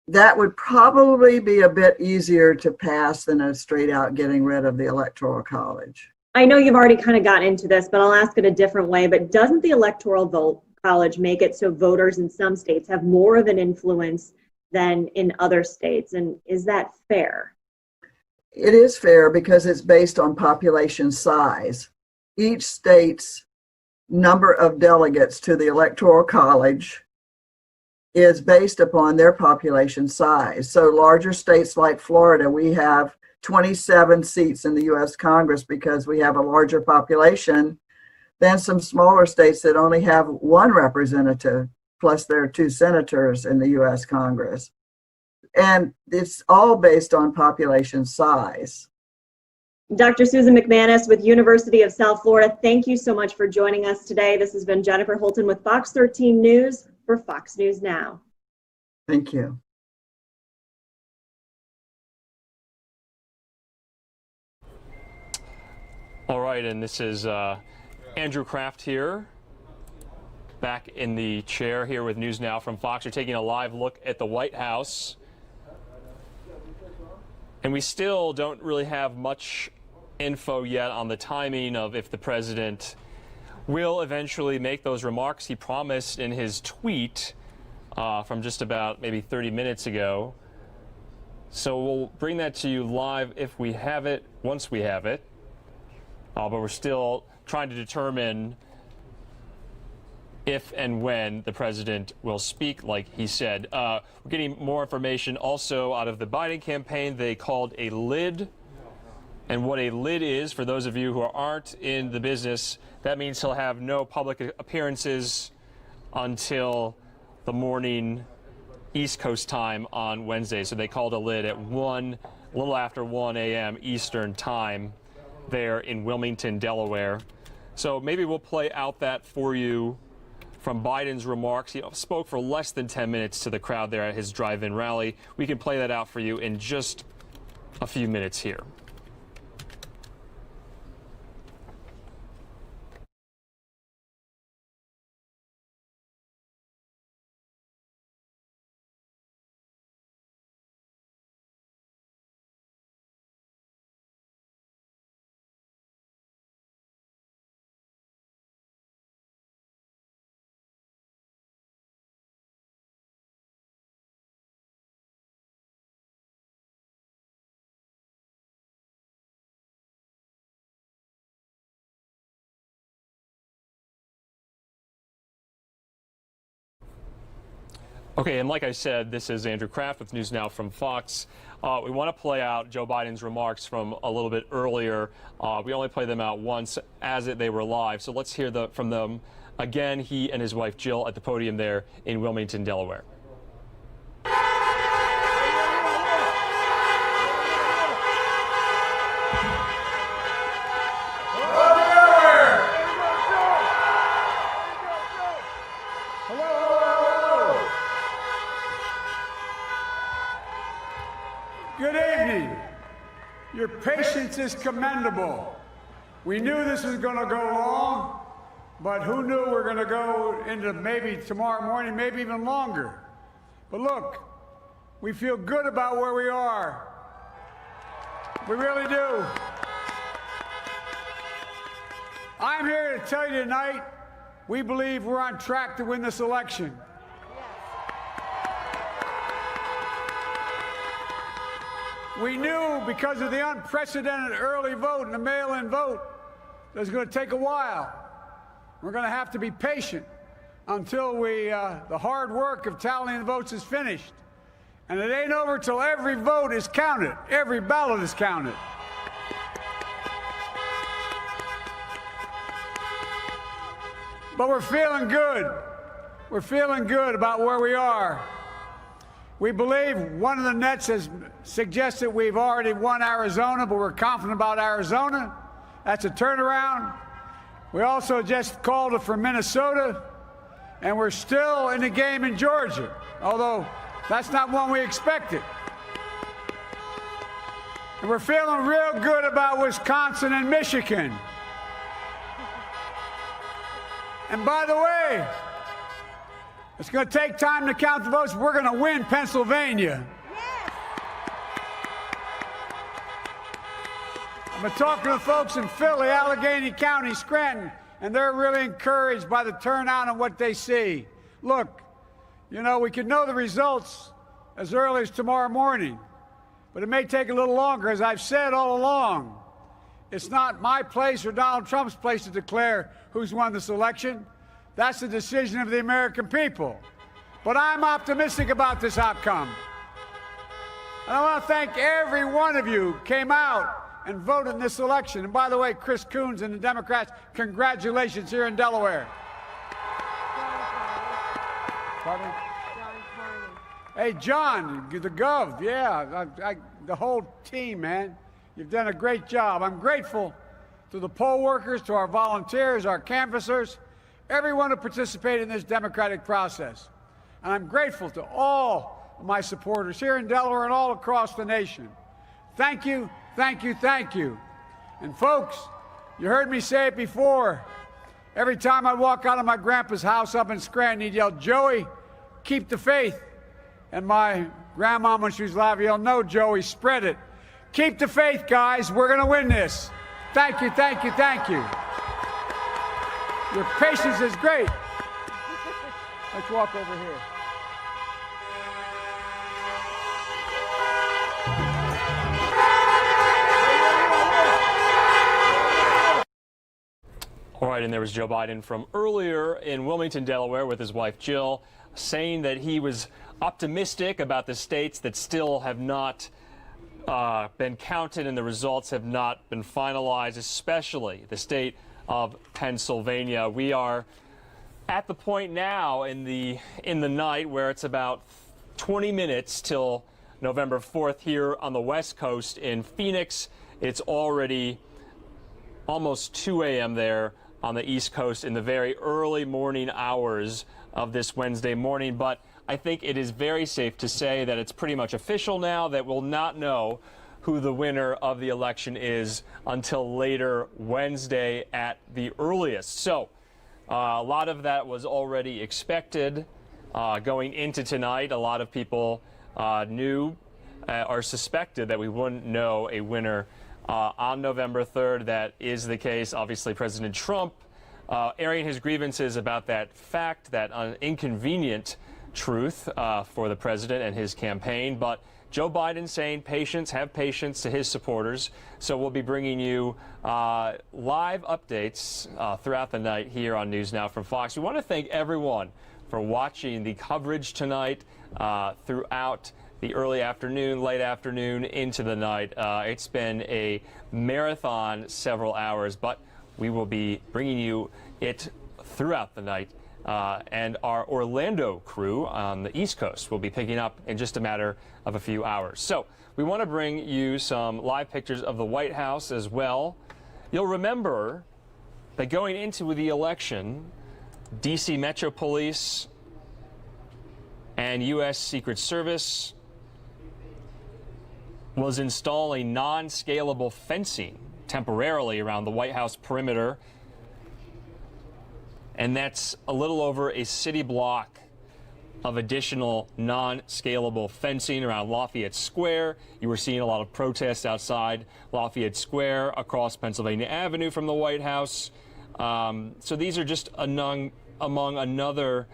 That would probably be a bit easier to pass than a straight out getting rid of the Electoral College. I know you've already kind of gotten into this, but I'll ask it a different way. But doesn't the Electoral College make it so voters in some states have more of an influence than in other states? And is that fair? It is fair because it's based on population size. Each state's number of delegates to the Electoral College is based upon their population size. So larger states like Florida, we have 27 seats in the U.S. Congress because we have a larger population than some smaller states that only have 1 representative, plus there are 2 senators in the U.S. Congress. And it's all based on population size. Dr. Susan McManus with University of South Florida, thank you so much for joining us today. This has been Jennifer Holton with Fox 13 News for Fox News Now. Thank you. All right, and this is Andrew Kraft here, back in the chair here with News Now from Fox. We're taking a live look at the White House. And we still don't really have much info yet on the timing of if the president will eventually make those remarks he promised in his tweet from just about maybe 30 minutes ago. So we'll bring that to you live if we have it, once we have it. But we're still trying to determine if and when the president will speak, like he said. We're getting more information also out of the Biden campaign. They called a lid. And what a lid is, for those of you who aren't in the business, that means he'll have no public appearances until the morning East Coast time on Wednesday. So they called a lid at a little after 1 a.m. Eastern time there in Wilmington, Delaware. So maybe we'll play out that for you from Biden's remarks. He spoke for less than 10 minutes to the crowd there at his drive-in rally. We can play that out for you in just a few minutes here. Okay, and like I said, this is Andrew Kraft with News Now from Fox. We want to play out Joe Biden's remarks from a little bit earlier. We only play them out once as they were live, so let's hear from them again, he and his wife Jill at the podium there in Wilmington, Delaware. Good evening. Your patience is commendable. We knew this was going to go long, but who knew we're going to go into maybe tomorrow morning, maybe even longer. But look, we feel good about where we are. We really do. I'm here to tell you tonight, we believe we're on track to win this election. We knew because of the unprecedented early vote and the mail-in vote that it was going to take a while. We're going to have to be patient until the hard work of tallying the votes is finished. And it ain't over till every vote is counted, every ballot is counted. But we're feeling good. We're feeling good about where we are. We believe one of the nets has suggested we've already won Arizona, but we're confident about Arizona. That's a turnaround. We also just called it for Minnesota, and we're still in the game in Georgia, although that's not one we expected. And we're feeling real good about Wisconsin and Michigan. And by the way, it's going to take time to count the votes. We're going to win Pennsylvania. Yes. I've been talking to folks in Philly, Allegheny County, Scranton, and they're really encouraged by the turnout and what they see. Look, you know, we could know the results as early as tomorrow morning, but it may take a little longer. As I've said all along, it's not my place or Donald Trump's place to declare who's won this election. That's the decision of the American people. But I'm optimistic about this outcome. And I want to thank every one of you who came out and voted in this election. And by the way, Chris Coons and the Democrats, congratulations here in Delaware. Pardon? Hey, John, the Gov, yeah, the whole team, man. You've done a great job. I'm grateful to the poll workers, to our volunteers, our canvassers, everyone who participated in this democratic process. And I'm grateful to all of my supporters here in Delaware and all across the nation. Thank you, thank you, thank you. And folks, you heard me say it before. Every time I walk out of my grandpa's house up in Scranton, he'd yell, "Joey, keep the faith." And my grandma, when she was alive, yelled, "No, Joey, spread it." Keep the faith, guys. We're going to win this. Thank you, thank you, thank you. Your patience is great. Let's walk over here. All right, and there was Joe Biden from earlier in Wilmington, Delaware, with his wife Jill, saying that he was optimistic about the states that still have not been counted and the results have not been finalized, especially the state of Pennsylvania. We are at the point now in the night where it's about 20 minutes till November 4th here on the West Coast in Phoenix. It's already almost 2 a.m. there on the East Coast in the very early morning hours of this Wednesday morning. But I think it is very safe to say that it's pretty much official now that we'll not know who the winner of the election is until later Wednesday at the earliest. So a lot of that was already expected going into tonight. A lot of people knew or suspected that we wouldn't know a winner on November 3rd. That is the case. Obviously, President Trump airing his grievances about that fact, that inconvenient truth for the president and his campaign. But Joe Biden saying patience, have patience to his supporters. So we'll be bringing you live updates throughout the night here on News Now from Fox. We want to thank everyone for watching the coverage tonight throughout the early afternoon, late afternoon, into the night. It's been a marathon, several hours, but we will be bringing you it throughout the night. And our Orlando crew on the East Coast will be picking up in just a matter of a few hours. So we want to bring you some live pictures of the White House as well. You'll remember that going into the election, D.C. Metro Police and U.S. Secret Service was installing non-scalable fencing temporarily around the White House perimeter. And that's a little over a city block of additional non-scalable fencing around Lafayette Square. You were seeing a lot of protests outside Lafayette Square, across Pennsylvania Avenue from the White House. So these are just among another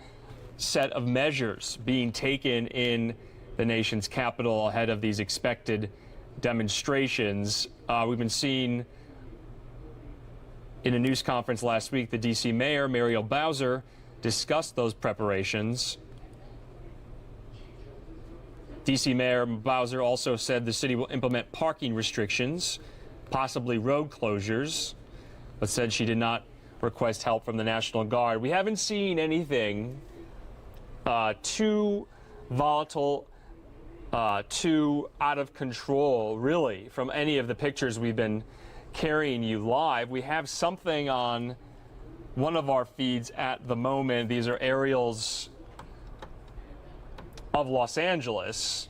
set of measures being taken in the nation's capital ahead of these expected demonstrations. We've been seeing in a news conference last week, the D.C. Mayor, Muriel Bowser, discussed those preparations. D.C. Mayor Bowser also said the city will implement parking restrictions, possibly road closures, but said she did not request help from the National Guard. We haven't seen anything too volatile, too out of control, really, from any of the pictures we've been carrying you live. We have something on one of our feeds at the moment. These are aerials of Los Angeles.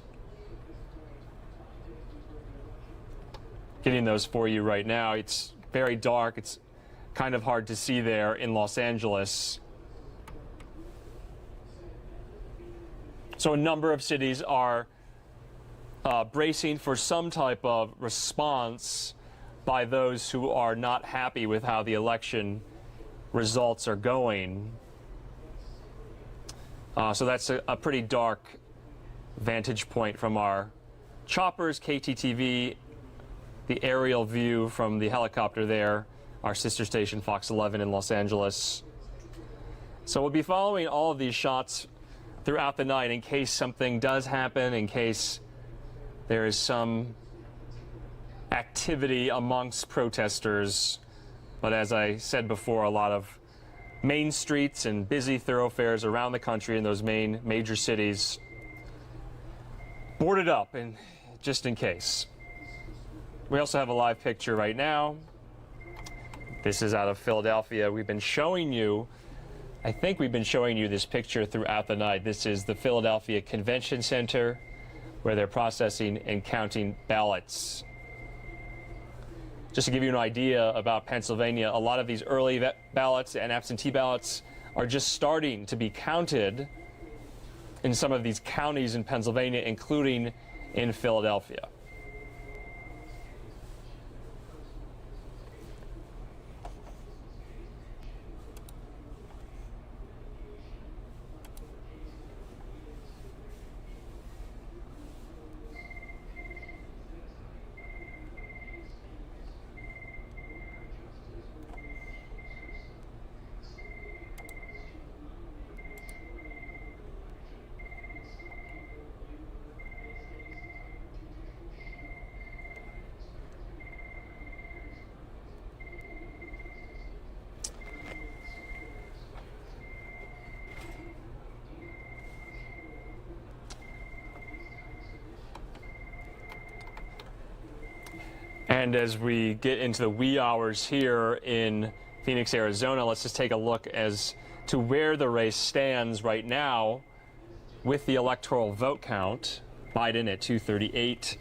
Getting those for you right now. It's very dark. It's kind of hard to see there in Los Angeles. So a number of cities are bracing for some type of response by those who are not happy with how the election results are going. So that's a pretty dark vantage point from our choppers, KTTV, the aerial view from the helicopter there, our sister station Fox 11 in Los Angeles. So we'll be following all of these shots throughout the night in case something does happen, in case there is some activity amongst protesters. But as I said before, a lot of main streets and busy thoroughfares around the country in those major cities boarded up, and just in case. We also have a live picture right now. This is out of Philadelphia. We've been showing you, I think we've been showing you this picture throughout the night. This is the Philadelphia Convention Center, where they're processing and counting ballots. Just to give you an idea about Pennsylvania, a lot of these early ballots and absentee ballots are just starting to be counted in some of these counties in Pennsylvania, including in Philadelphia. And as we get into the wee hours here in Phoenix, Arizona, let's just take a look as to where the race stands right now with the electoral vote count. Biden at 238,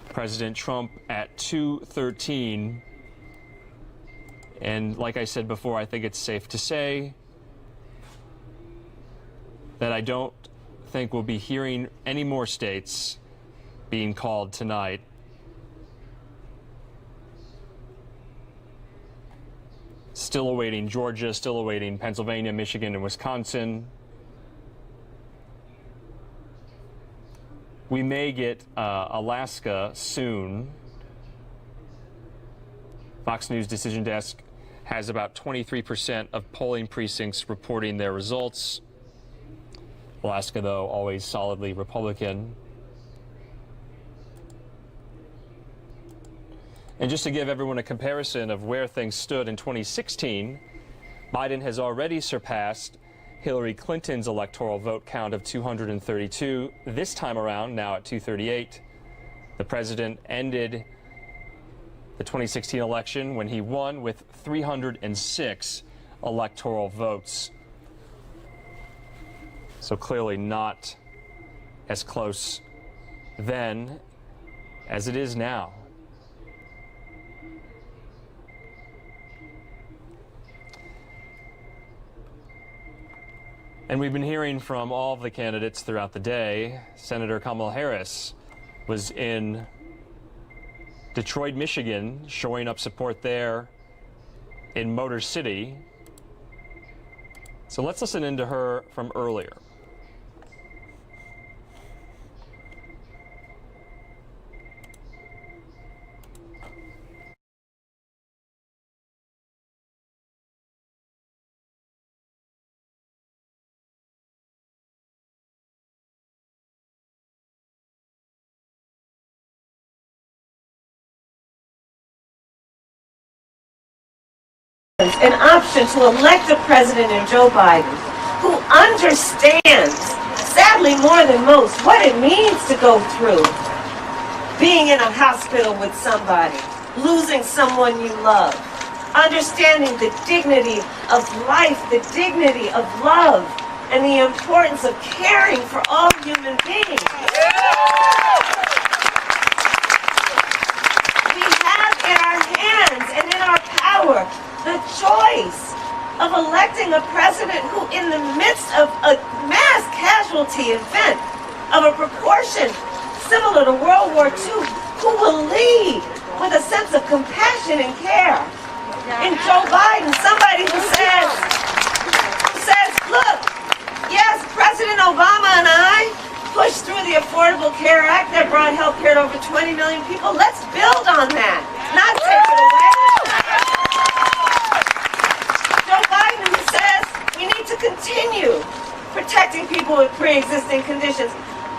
President Trump at 2:13. And like I said before, I think it's safe to say that I don't think we'll be hearing any more states being called tonight. Still awaiting Georgia, still awaiting Pennsylvania, Michigan, and Wisconsin. We may get Alaska soon. Fox News Decision Desk has about 23% of polling precincts reporting their results. Alaska, though, always solidly Republican. And just to give everyone a comparison of where things stood in 2016, Biden has already surpassed Hillary Clinton's electoral vote count of 232, this time around, now at 238. The president ended the 2016 election when he won with 306 electoral votes. So clearly not as close then as it is now. And we've been hearing from all of the candidates throughout the day. Senator Kamala Harris was in Detroit, Michigan, showing up support there in Motor City. So let's listen into her from earlier. An option to elect a president in Joe Biden who understands, sadly more than most, what it means to go through being in a hospital with somebody, losing someone you love, understanding the dignity of life, the dignity of love, and the importance of caring for all human beings. We have in our hands and in our power the choice of electing a president who, in the midst of a mass casualty event of a proportion similar to World War II, who will lead with a sense of compassion and care. In Joe Biden, somebody who says, look, yes, President Obama and I pushed through the Affordable Care Act that brought health care to over 20 million people. Let's build on that, not take it away. We need to continue protecting people with pre-existing conditions.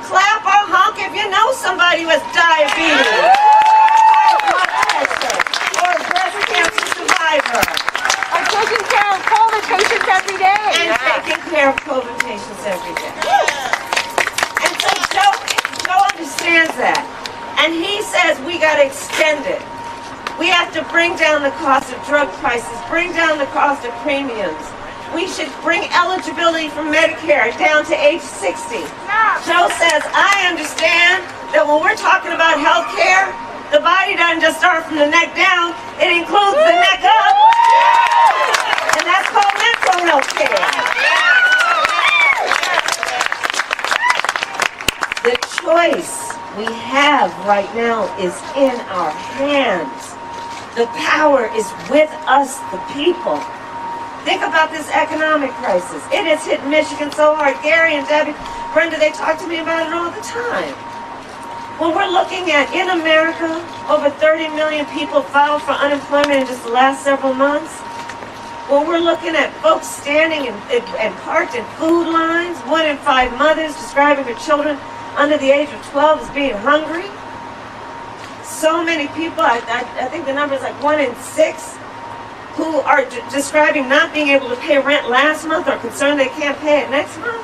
Clap or honk if you know somebody who has diabetes, high blood pressure, or a breast cancer survivor. Or taking care of COVID patients every day. And taking care of COVID patients every day. And so Joe understands that. And he says we got to extend it. We have to bring down the cost of drug prices, bring down the cost of premiums. We should bring eligibility for Medicare down to age 60. Joe says, I understand that when we're talking about health care, the body doesn't just start from the neck down, it includes the neck up. And that's called mental health care. The choice we have right now is in our hands. The power is with us, the people. Think about this economic crisis. It has hit Michigan so hard. Gary and Debbie, Brenda, they talk to me about it all the time. When we're looking at, in America, over 30 million people filed for unemployment in just the last several months. When we're looking at folks standing and parked in food lines, 1 in 5 mothers describing their children under the age of 12 as being hungry. So many people, I think the number is like 1 in 6, who are describing not being able to pay rent last month or concerned they can't pay it next month.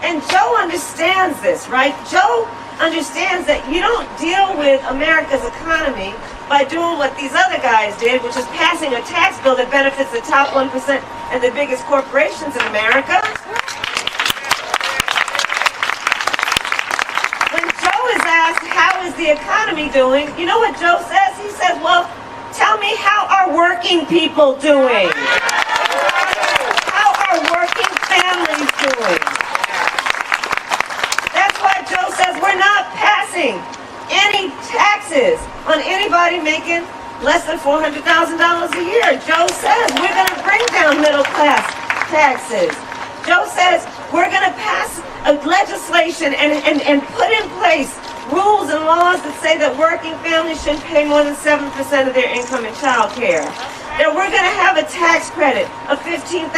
And Joe understands this, right? Joe understands that you don't deal with America's economy by doing what these other guys did, which is passing a tax bill that benefits the top 1% and the biggest corporations in America. When Joe is asked, how is the economy doing? You know what Joe says? He says, well, tell me, how are working people doing? How are working families doing? That's why Joe says we're not passing any taxes on anybody making less than $400,000 a year. Joe says we're going to bring down middle class taxes. Joe says we're going to pass a legislation and put in place rules and laws that say that working families shouldn't pay more than 7% of their income in child care. That we're going to have a tax credit of $15,000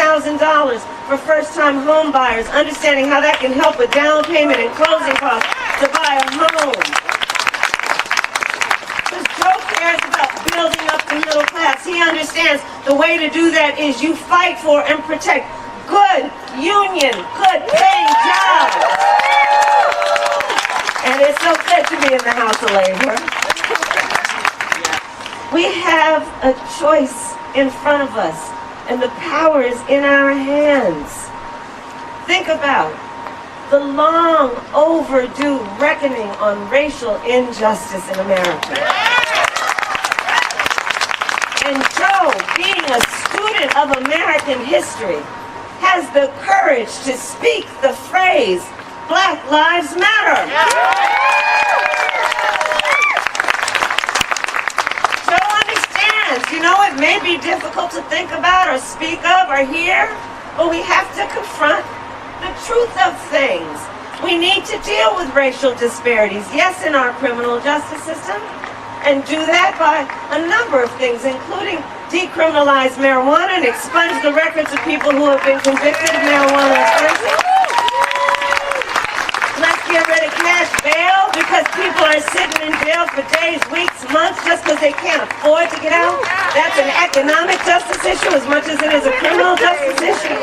for first-time home buyers, understanding how that can help with down payment and closing costs to buy a home. Because Joe cares about building up the middle class. He understands the way to do that is you fight for and protect good union, good paying jobs. And it's so good to be in the House of Labor. We have a choice in front of us, and the power is in our hands. Think about the long overdue reckoning on racial injustice in America. And Joe, being a student of American history, has the courage to speak the phrase, Black Lives Matter. Joe understands, you know, it may be difficult to think about or speak of or hear, but we have to confront the truth of things. We need to deal with racial disparities, yes, in our criminal justice system, and do that by a number of things, including decriminalize marijuana and expunge the records of people who have been convicted of marijuana offenses. Let's get rid of cash bail because people are sitting in jail for days, weeks, months just because they can't afford to get out. That's an economic justice issue as much as it is a criminal justice issue.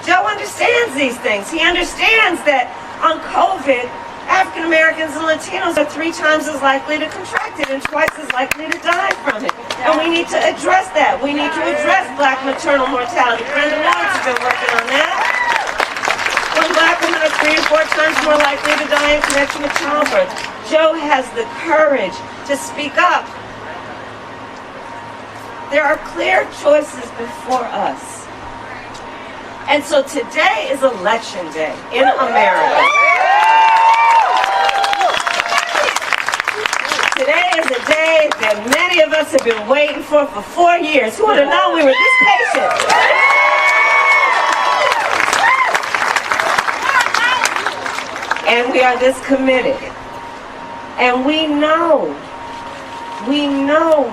Joe understands these things. He understands that on COVID, African Americans and Latinos are 3 times as likely to contract it and twice as likely to die from it. And we need to address that. We need to address Black maternal mortality. Brenda Lawrence has been working on that. When Black women are 3 and 4 times more likely to die in connection with childbirth. Joe has the courage to speak up. There are clear choices before us. And so today is election day in America. Today is a day that many of us have been waiting for 4 years. Who would have known we were this patient? And we are this committed. And we know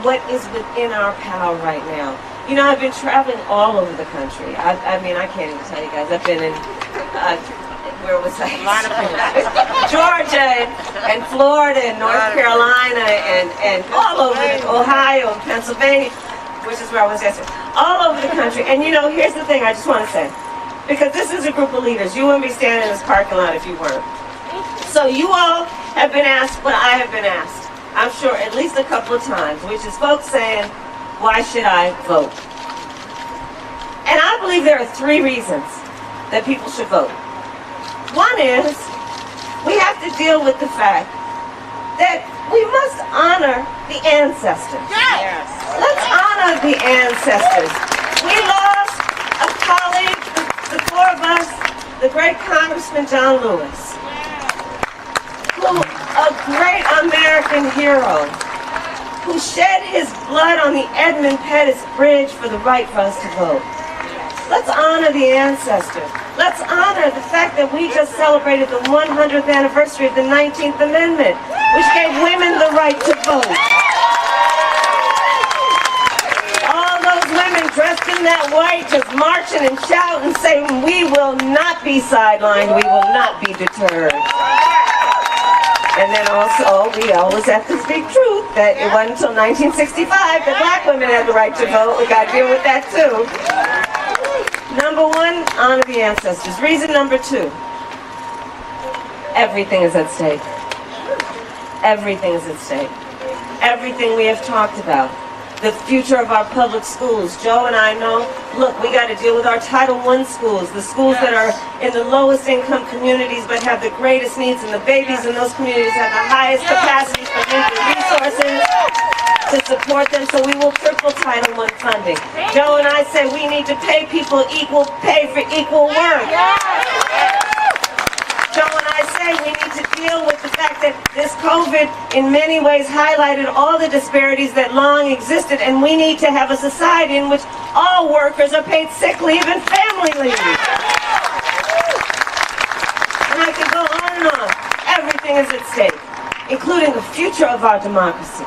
what is within our power right now. You know, I've been traveling all over the country. I mean, I can't even tell you guys. I've been in, where was I? Georgia and Florida and North Carolina and all over Ohio and Pennsylvania, which is where I was yesterday. All over the country. And you know, here's the thing I just want to say. Because this is a group of leaders. You wouldn't be standing in this parking lot if you weren't. So you all have been asked what I have been asked. I'm sure at least a couple of times, which is folks saying, why should I vote? And I believe there are 3 reasons that people should vote. One is, we have to deal with the fact that we must honor the ancestors. Yes. Let's honor the ancestors. We lost a colleague, the 4 of us, the great Congressman John Lewis, who, a great American hero, who shed his blood on the Edmund Pettus Bridge for the right for us to vote. Let's honor the ancestors. Let's honor the fact that we just celebrated the 100th anniversary of the 19th Amendment, which gave women the right to vote. All those women dressed in that white just marching and shouting, saying, we will not be sidelined, we will not be deterred. And then also, we always have to speak truth, that it wasn't until 1965 that Black women had the right to vote. We got to deal with that too. Number 1, honor the ancestors. Reason number 2, everything is at stake. Everything is at stake. Everything we have talked about. the future of our public schools. Joe and I know, look, we got to deal with our Title I schools, the schools that are in the lowest income communities but have the greatest needs, and the babies in those communities have the highest capacities for resources to support them, so we will triple Title I funding. Joe and I say we need to pay people equal pay for equal work. Joe and I say we need to deal with the fact that this COVID in many ways highlighted all the disparities that long existed, and we need to have a society in which all workers are paid sick leave and family leave. And I can go on and on. Everything is at stake, including the future of our democracy.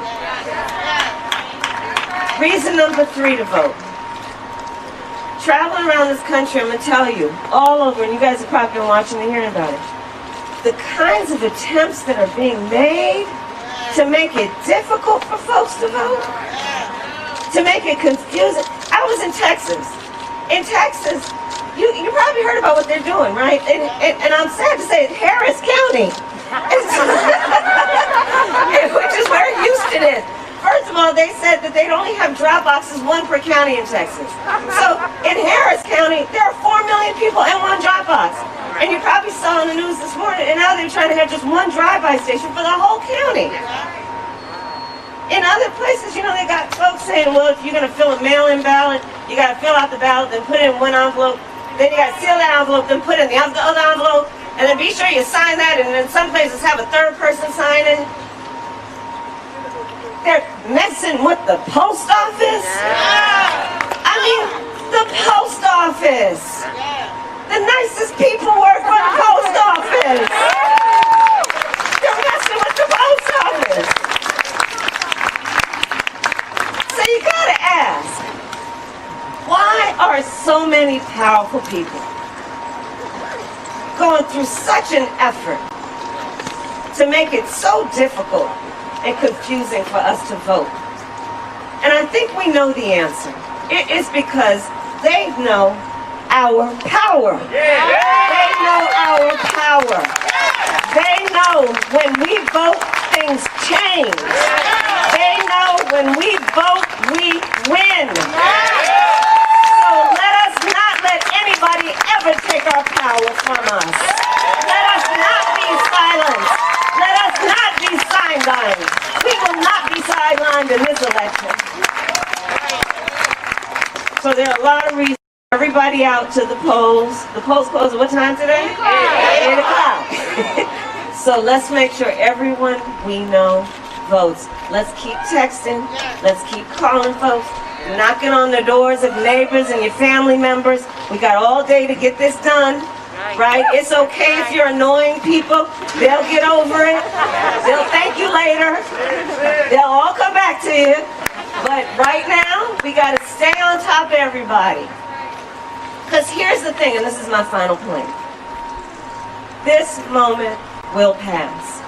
Reason number 3 to vote. Traveling around this country, I'm going to tell you, all over, and you guys have probably been watching and hearing about it, the kinds of attempts that are being made to make it difficult for folks to vote, to make it confusing. I was in Texas. In Texas, you probably heard about what they're doing, right? And I'm sad to say, Harris County, which is where Houston is. First of all, they said that they'd only have drop boxes, 1 per county in Texas. So in Harris County, there are 4 million people and 1 drop box. And you probably saw on the news this morning, and now they're trying to have just 1 drive-by station for the whole county. In other places, you know, they got folks saying, well, if you're going to fill a mail-in ballot, you got to fill out the ballot, then put it in 1 envelope, then you got to seal that envelope, then put it in the other envelope, and then be sure you sign that, and then some places have a 3rd person sign it. They're messing with the post office. I mean, the post office. The nicest people work for the post office. They're messing with the post office. So you gotta ask, why are so many powerful people going through such an effort to make it so difficult and confusing for us to vote? And I think we know the answer. It is because they know our power. They know our power. They know when we vote, things change. They know when we vote, we win. So let us not let anybody ever take our power from us. Let us not be silenced. Let us not be sidelined. We will not be sidelined in this election. So there are a lot of reasons. Everybody out to the polls. The polls close at what time today? 8 o'clock. So let's make sure everyone we know votes. Let's keep texting. Let's keep calling folks. Knocking on the doors of neighbors and your family members. We got all day to get this done. Right? It's okay if you're annoying people. They'll get over it. They'll thank you later. They'll all come back to you. But right now, we got to stay on top of everybody. Because here's the thing, and this is my final point. This moment will pass.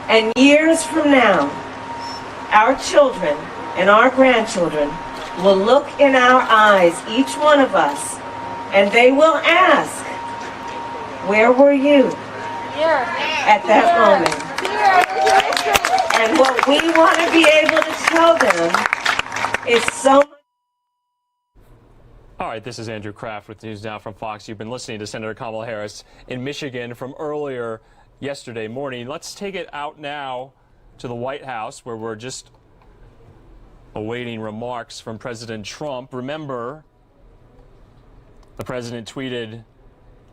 And years from now, our children and our grandchildren will look in our eyes, each one of us, and they will ask, where were you at that moment? And what we want to be able to tell them is so much. All right, this is Andrew Kraft with News Now from Fox. You've been listening to Senator Kamala Harris in Michigan from earlier yesterday morning. Let's take it out now to the White House, where we're just awaiting remarks from President Trump. Remember, the president tweeted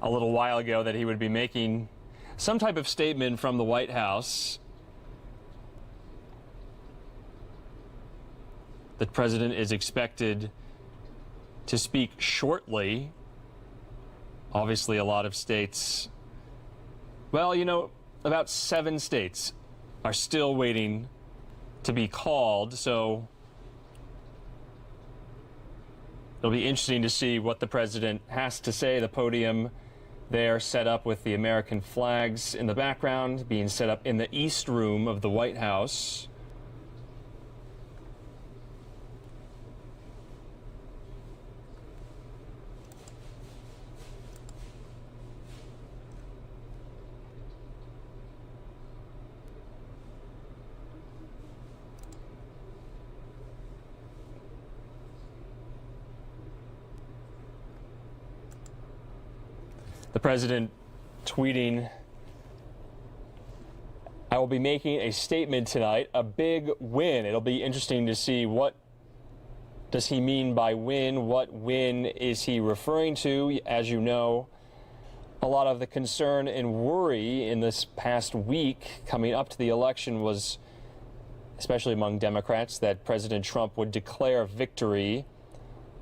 a little while ago that he would be making some type of statement from the White House. The president is expected to speak shortly. Obviously, a lot of states, well, you know, about 7 states are still waiting to be called, so it'll be interesting to see what the president has to say. The podium there set up with the American flags in the background, being set up in the East Room of the White House. The president tweeting, "I will be making a statement tonight, a big win." It'll be interesting to see what does he mean by win? What win is he referring to? As you know, a lot of the concern and worry in this past week coming up to the election was, especially among Democrats, that President Trump would declare victory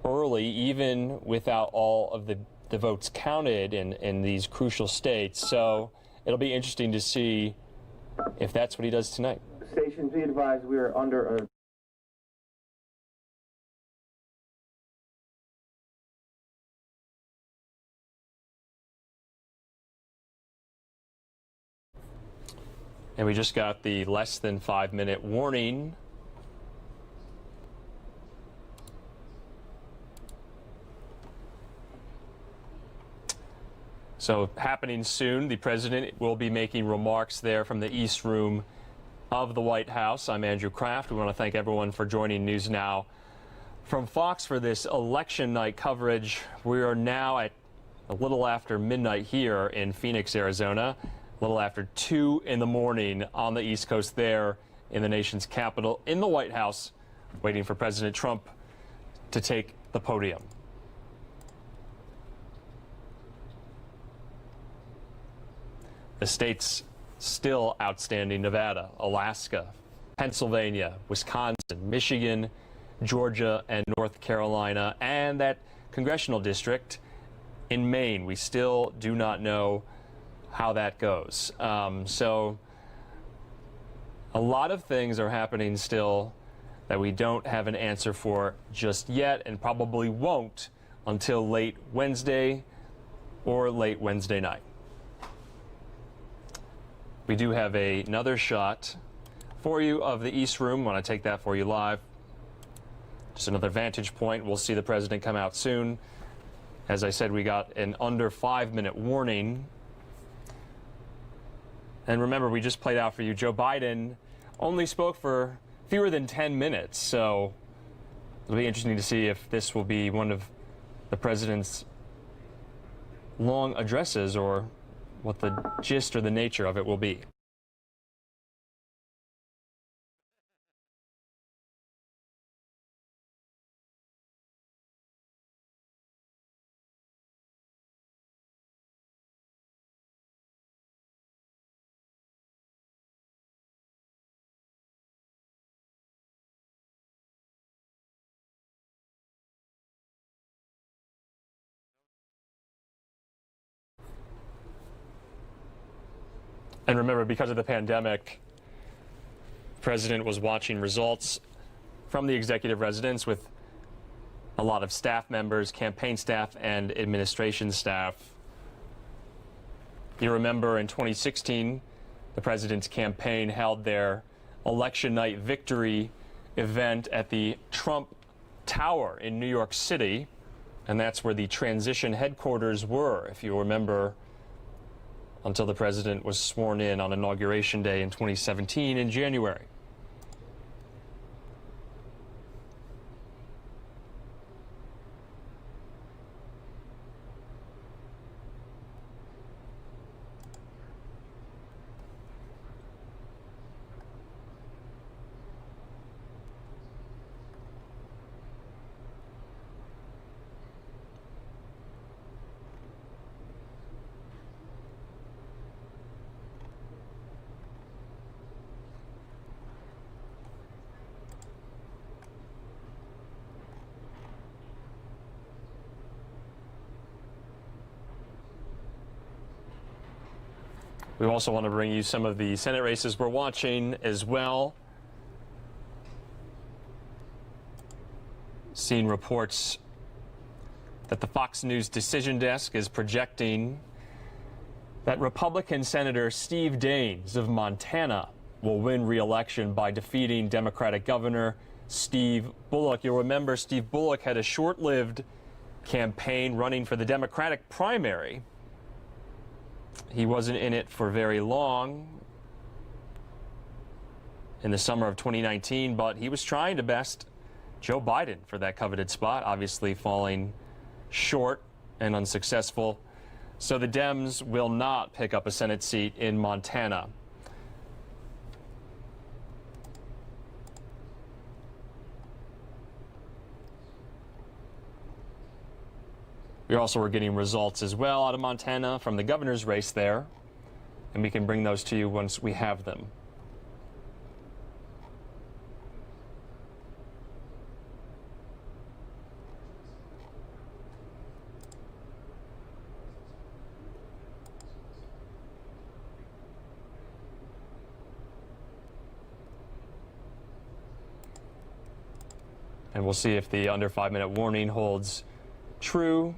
early, even without all of the votes counted in these crucial states. So it'll be interesting to see if that's what he does tonight. Station, be advised, we are under a And we just got the less than 5-minute warning. So happening soon, the president will be making remarks there from the East Room of the White House. I'm Andrew Kraft. We want to thank everyone for joining News Now from Fox for this election night coverage. We are now at a little after midnight here in Phoenix, Arizona. A little after 2 in the morning on the East Coast there in the nation's capital, in the White House, waiting for President Trump to take the podium. The states still outstanding: Nevada, Alaska, Pennsylvania, Wisconsin, Michigan, Georgia, and North Carolina, and that congressional district in Maine. We still do not know how that goes. So a lot of things are happening still that we don't have an answer for just yet, and probably won't until late Wednesday or late Wednesday night. We do have another shot for you of the East Room. I want to take that for you live. Just another vantage point. We'll see the president come out soon. As I said, we got an under 5-minute warning. And remember, we just played out for you, Joe Biden only spoke for fewer than 10 minutes. So it'll be interesting to see if this will be one of the president's long addresses, or what the gist or the nature of it will be. And remember, because of the pandemic, the president was watching results from the executive residence with a lot of staff members, campaign staff, and administration staff. You remember in 2016, the president's campaign held their election night victory event at the Trump Tower in New York City, and that's where the transition headquarters were, if you remember, until the president was sworn in on Inauguration Day in 2017 in January. We also want to bring you some of the Senate races we're watching as well. Seen reports that the Fox News Decision Desk is projecting that Republican Senator Steve Daines of Montana will win re-election by defeating Democratic Governor Steve Bullock. You'll remember Steve Bullock had a short-lived campaign running for the Democratic primary. He wasn't in it for very long in the summer of 2019, but he was trying to best Joe Biden for that coveted spot, obviously falling short and unsuccessful. So the Dems will not pick up a Senate seat in Montana. We also are getting results as well out of Montana from the governor's race there, and we can bring those to you once we have them. And we'll see if the under 5-minute warning holds true.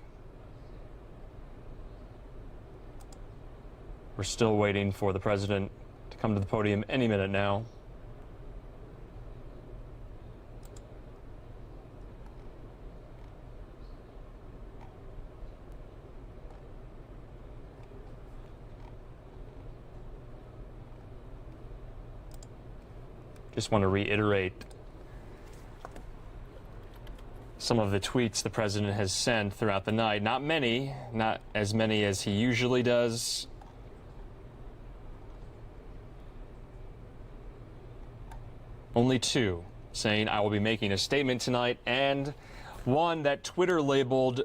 We're still waiting for the president to come to the podium any minute now. Just want to reiterate some of the tweets the president has sent throughout the night. Not many, not as many as he usually does. Only 2, saying I will be making a statement tonight, and one that Twitter labeled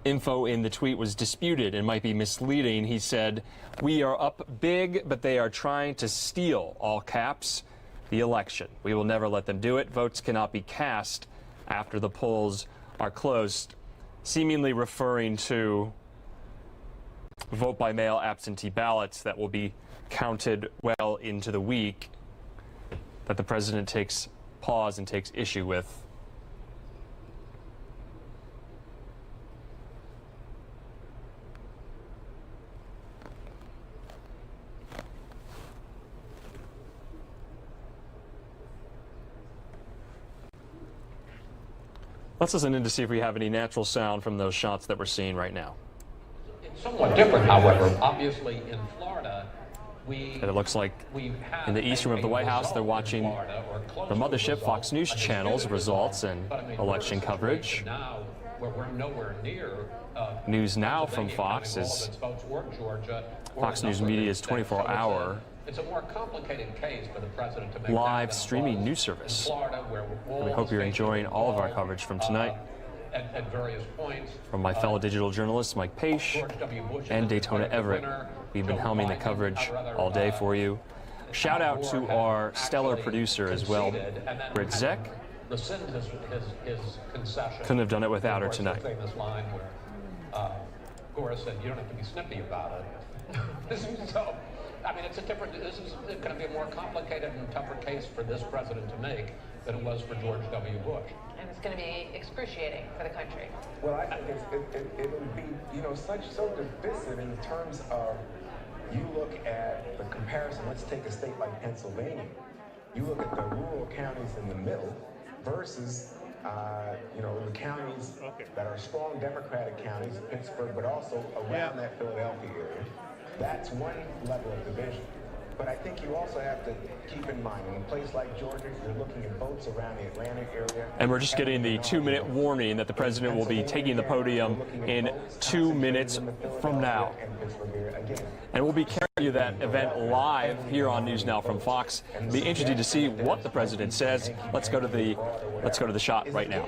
info in the tweet was disputed and might be misleading. He said, "We are up big, but they are trying to steal," all caps, "the election. We will never let them do it. Votes cannot be cast after the polls are closed," seemingly referring to vote by mail absentee ballots that will be counted well into the week, that the president takes pause and takes issue with. Let's listen in to see if we have any natural sound from those shots that we're seeing right now. It's somewhat different, however. Obviously, in Florida, And it looks like in the east room of the White House, they're watching the mothership Fox News Channel's results and election coverage. News Now from Fox is Fox News Media's 24-hour it's a more complicated case for the president to make live streaming news service. We hope you're enjoying all of our coverage from tonight. At various points. From my fellow digital journalists Mike Page and Daytona Everett, we've been helming the coverage all day for you. Shout out to our stellar producer as well, Britt Zeck. Rescind his concession. Couldn't have done it without her tonight. Famous line where Gore said, "You don't have to be snippy about it." So, I mean, this is going to be a more complicated and tougher case for this president to make than it was for George W. Bush. And it's going to be excruciating for the country. Well, I think it would be, so divisive in terms of, you look at the comparison, let's take a state like Pennsylvania. You look at the rural counties in the middle versus, the counties that are strong Democratic counties, Pittsburgh, but also around that Philadelphia area. That's one level of division. But I think you also have to keep in mind, in a place like Georgia, you're looking at votes around the Atlanta area. And we're just getting the 2-minute warning that the president will be taking the podium in 2 minutes from now. And we'll be carrying you that event live here on News Now from Fox. It'll be interesting to see what the president says. Let's go to the shot right now.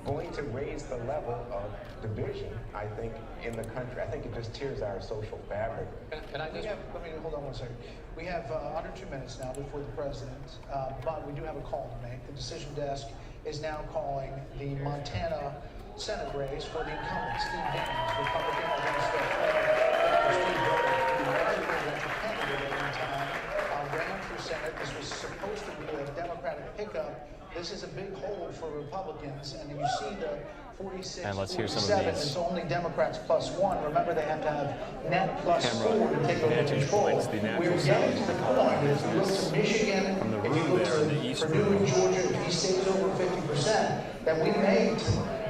Going to raise the level of division, I think, in the country. I think it just tears our social fabric. Can I just hold on one second. We have under 2 minutes now before the president, but we do have a call to make. The decision desk is now calling the Montana Senate race for the incumbent, Steve Daines, Republican against Steve Dillon, the presidential candidate at one time, ran for Senate. This was supposed to be a Democratic pickup. This is a big hole for Republicans, and you see the 46, and let's hear some 47, of these. it's only Democrats +1. Remember, they have to have net +4 to take over control. We're getting to the point, if you look to Michigan, if you look to Purdue and Georgia, if he stays over 50%, then we may,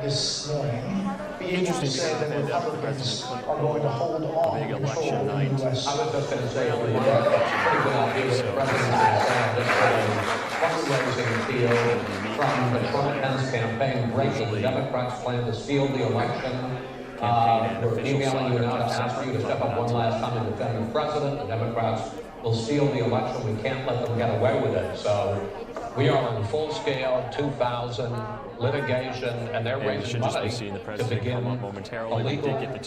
this morning, be able to say that Republicans are going to hold on to control of the U.S. I was just going to say on the pretty good idea that the president has this fundraising field from the Trump-Pence campaign breaking. Democrats plan to steal the election We're emailing you now to ask you to step up one last time and defend the president. The Democrats will steal the election. We can't let them get away with it. So we are in full-scale 2000 litigation, and they're raising money to begin a legal effort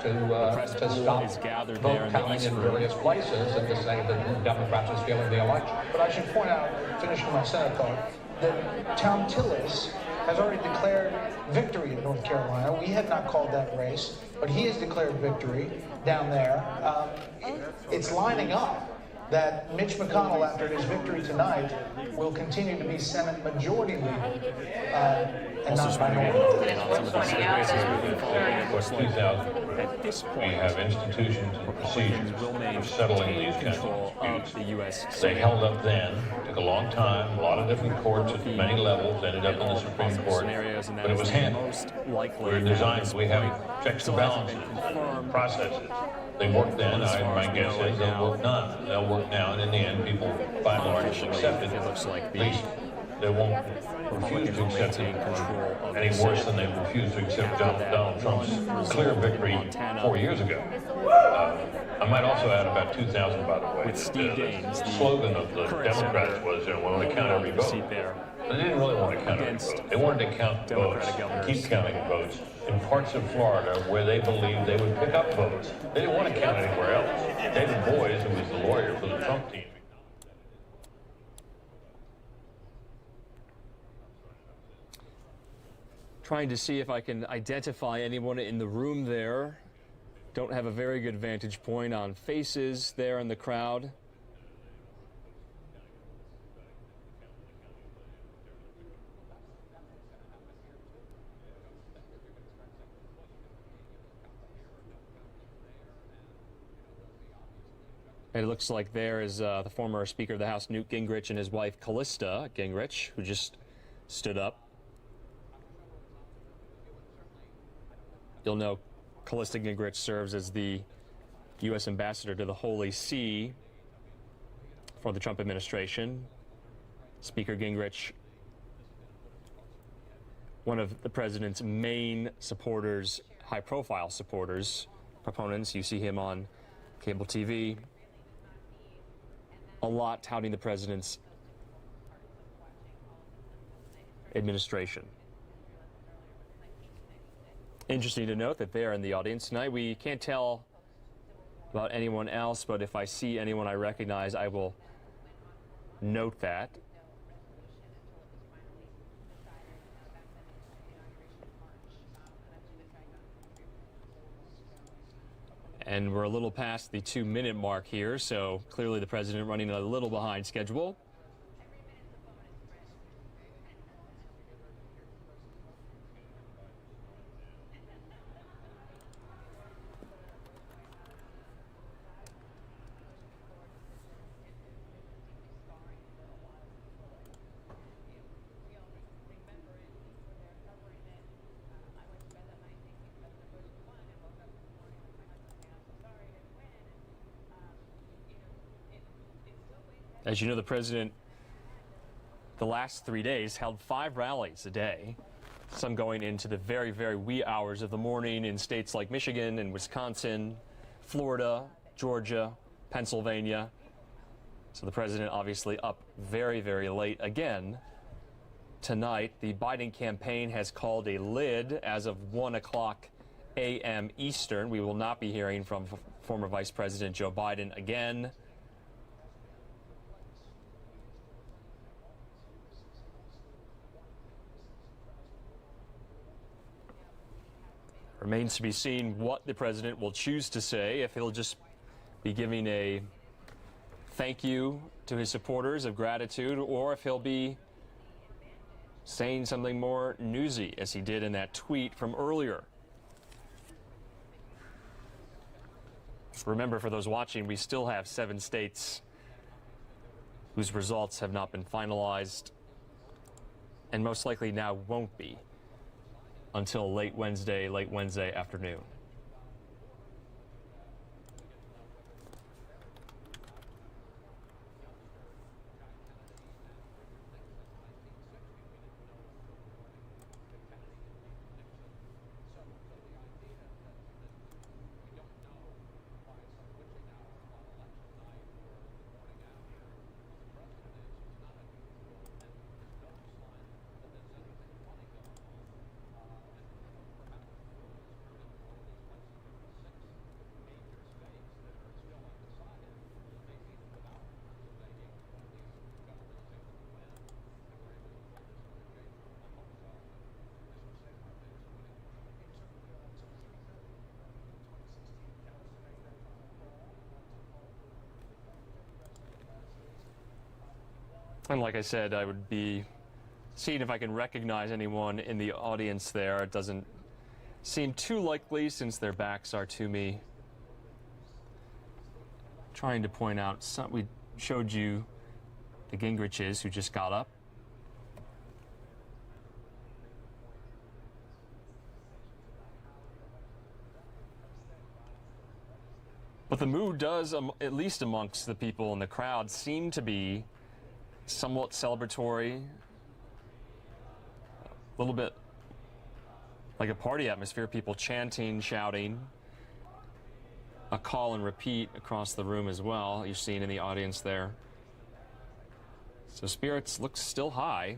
to stop vote counting in various places and to say that the Democrats are stealing the election. But I should point out, finishing my Senate thought, that Tom Tillis has already declared victory in North Carolina. We had not called that race, but he has declared victory down there. It's lining up that Mitch McConnell, after his victory tonight, will continue to be Senate Majority Leader and not minority. At this point, we have institutions and procedures for settling these kinds of disputes. They held up then, took a long time, a lot of different courts at many levels, ended up in the Supreme Court, but it was handled. We're designed, we have checks and balances, processes. They worked then, my guess is they'll work none. They'll work now, and in the end, people by and large accept it. At least they won't refuse to accept it any worse than they refused to accept Donald Trump's clear victory 4 years ago. I might also add about 2000, by the way. With Steve Daines, the slogan of the Democrats was, we want to count every vote. They didn't really want to count every vote. They wanted to count votes, keep counting votes in parts of Florida where they believed they would pick up votes. They didn't want to count anywhere else. David Boies, who was the lawyer for the Trump team, trying to see if I can identify anyone in the room there. Don't have a very good vantage point on faces there in the crowd. And it looks like there is the former Speaker of the House, Newt Gingrich, and his wife, Callista Gingrich, who just stood up. You'll know Callista Gingrich serves as the U.S. ambassador to the Holy See for the Trump administration. Speaker Gingrich, one of the president's main supporters, high-profile supporters, proponents. You see him on cable TV. A lot touting the president's administration. Interesting to note that they're in the audience tonight. We can't tell about anyone else, but if I see anyone I recognize, I will note that. And we're a little past the 2-minute mark here, so clearly the president running a little behind schedule. As you know, the president, the last 3 days, held 5 rallies a day, some going into the very, very wee hours of the morning in states like Michigan and Wisconsin, Florida, Georgia, Pennsylvania. So the president obviously up very, very late again tonight. The Biden campaign has called a lid as of 1:00 a.m. Eastern. We will not be hearing from former Vice President Joe Biden again. Remains to be seen what the president will choose to say, if he'll just be giving a thank you to his supporters of gratitude, or if he'll be saying something more newsy, as he did in that tweet from earlier. Remember, for those watching, we still have 7 states whose results have not been finalized, and most likely now won't be until late Wednesday afternoon. And like I said, I would be seeing if I can recognize anyone in the audience there. It doesn't seem too likely since their backs are to me. Trying to point out, we showed you the Gingriches who just got up. But the mood does, at least amongst the people in the crowd, seem to be somewhat celebratory, a little bit like a party atmosphere, people chanting, shouting, a call and repeat across the room as well, you're seeing in the audience there. So spirits look still high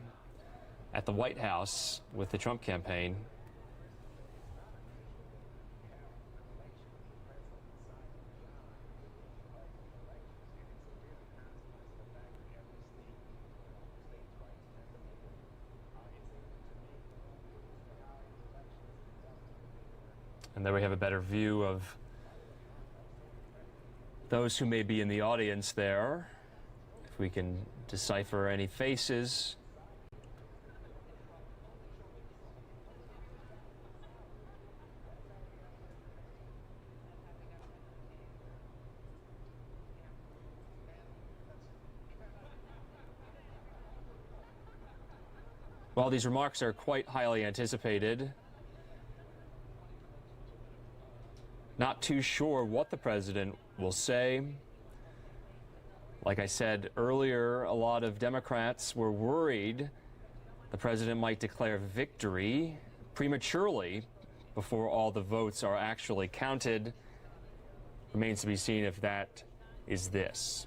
at the White House with the Trump campaign. And there we have a better view of those who may be in the audience there. If we can decipher any faces. While these remarks are quite highly anticipated, not too sure what the president will say. Like I said earlier, a lot of Democrats were worried the president might declare victory prematurely before all the votes are actually counted. Remains to be seen if that is this.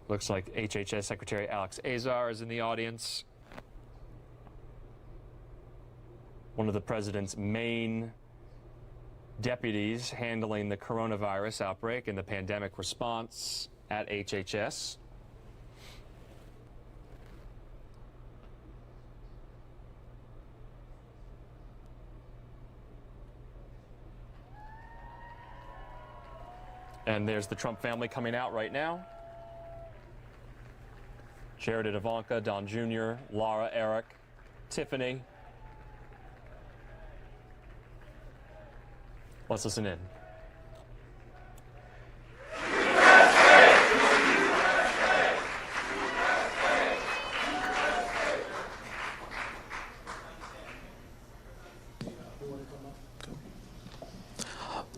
Looks like HHS Secretary Alex Azar is in the audience. One of the president's main deputies handling the coronavirus outbreak and the pandemic response at HHS. And there's the Trump family coming out right now. Jared and Ivanka, Don Jr., Laura, Eric, Tiffany. Let's listen in.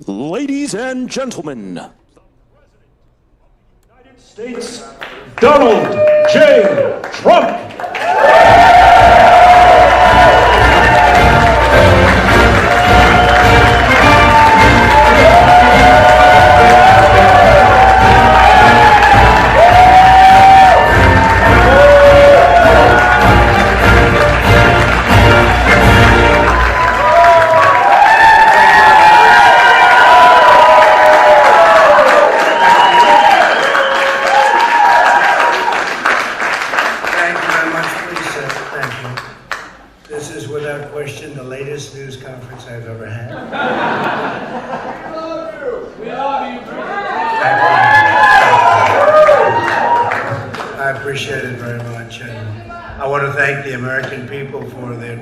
Ladies and gentlemen, United States, Donald J. Trump.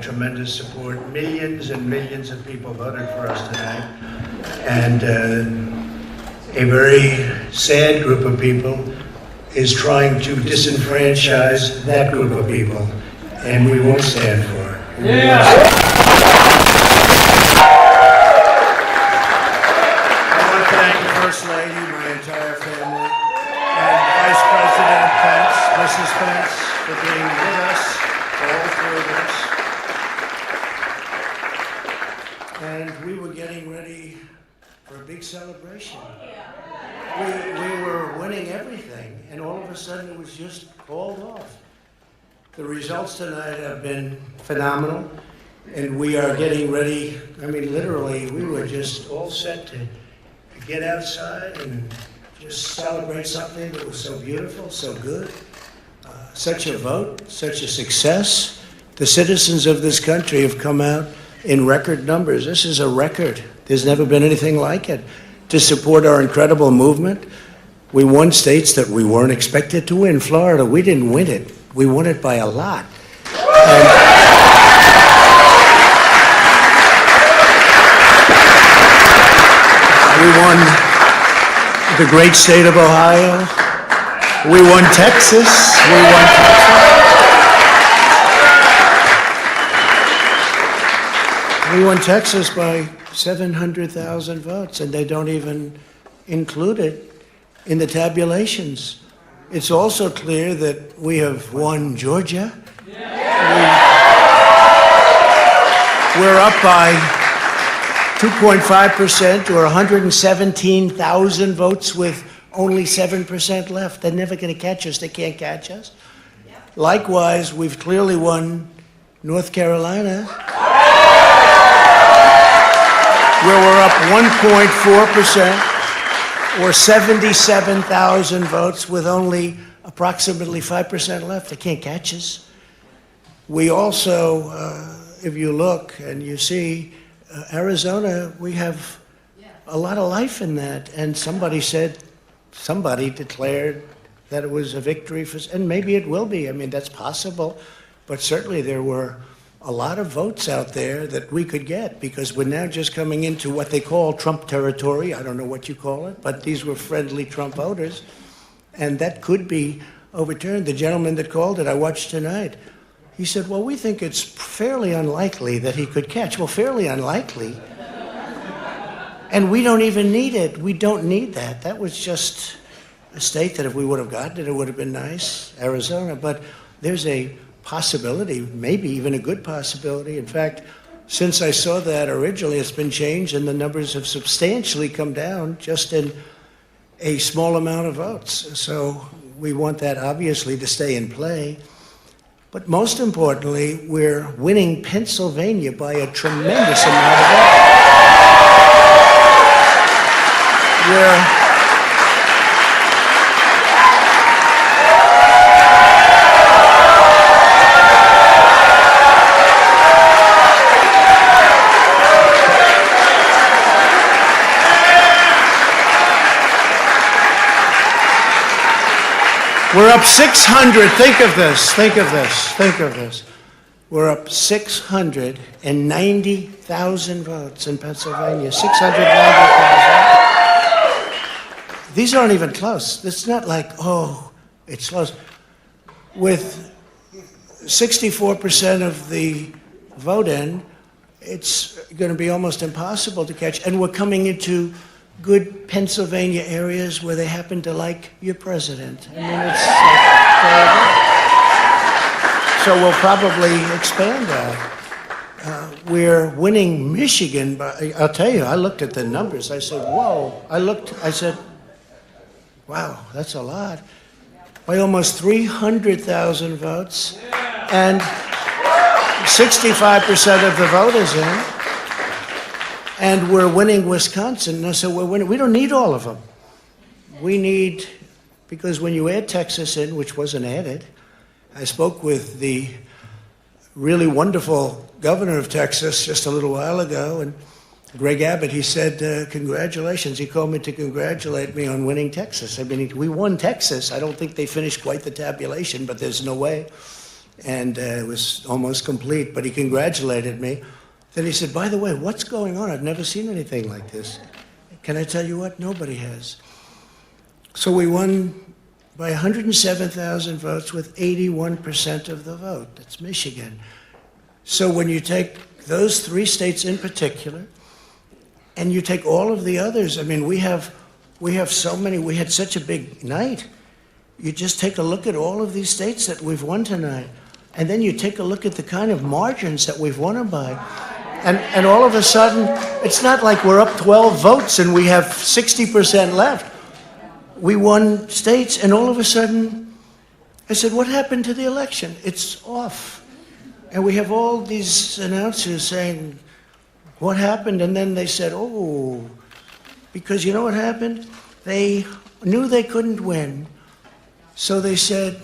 Tremendous support. Millions and millions of people voted for us tonight. And a very sad group of people is trying to disenfranchise that group of people. And we won't stand for it. Yeah. I want to thank the First Lady, my entire family, and Vice President Pence, Mrs. Pence, for being with us, all three of us. And we were getting ready for a big celebration. We were winning everything, and all of a sudden it was just called off. The results tonight have been phenomenal, and we are getting ready. I mean, literally, we were just all set to get outside and just celebrate something that was so beautiful, so good. such a vote, such a success. The citizens of this country have come out in record numbers. This is a record. There's never been anything like it. To support our incredible movement, we won states that we weren't expected to win. Florida, we didn't win it. We won it by a lot. We won the great state of Ohio. We won Texas. We won Texas by 700,000 votes, and they don't even include it in the tabulations. It's also clear that we have won Georgia. We're up by 2.5% or 117,000 votes with only 7% left. They're never going to catch us. They can't catch us. Likewise, we've clearly won North Carolina, where we're up 1.4% or 77,000 votes with only approximately 5% left. They can't catch us. We also, if you look and you see, Arizona, we have a lot of life in that. And somebody declared that it was a victory for, and maybe it will be. I mean, that's possible. But certainly there were a lot of votes out there that we could get, because we're now just coming into what they call Trump territory. I don't know what you call it, but these were friendly Trump voters. And that could be overturned. The gentleman that called it, I watched tonight, he said, well, we think it's fairly unlikely that he could catch. Well, fairly unlikely. And we don't even need it. We don't need that. That was just a state that if we would have gotten it, it would have been nice, Arizona. But there's a possibility, maybe even a good possibility. In fact, since I saw that originally, it's been changed and the numbers have substantially come down just in a small amount of votes. So we want that obviously to stay in play. But most importantly, we're winning Pennsylvania by a tremendous amount of votes. We're up 600. Think of this. We're up 690,000 votes in Pennsylvania. 690,000. These aren't even close. It's not like, oh, it's close. With 64% of the vote in, it's going to be almost impossible to catch. And we're coming into good Pennsylvania areas where they happen to like your president. I mean, it's so we'll probably expand that. We're winning Michigan, but I'll tell you, I looked at the numbers. I said, whoa. I said, wow, that's a lot. By almost 300,000 votes, and 65% of the vote is in. And we're winning Wisconsin. So we're winning. We don't need all of them. We need, because when you add Texas in, which wasn't added, I spoke with the really wonderful governor of Texas just a little while ago, and Greg Abbott, he said, congratulations. He called me to congratulate me on winning Texas. I mean, we won Texas. I don't think they finished quite the tabulation, but there's no way. And it was almost complete, but he congratulated me. Then he said, by the way, what's going on? I've never seen anything like this. Can I tell you what? Nobody has. So we won by 107,000 votes with 81% of the vote. That's Michigan. So when you take those three states in particular, and you take all of the others, I mean, we have so many, we had such a big night. You just take a look at all of these states that we've won tonight, and then you take a look at the kind of margins that we've won them by. And all of a sudden, it's not like we're up 12 votes and we have 60% left. We won states, and all of a sudden, I said, what happened to the election? It's off. And we have all these announcers saying, what happened? And then they said, oh, because you know what happened? They knew they couldn't win. So they said,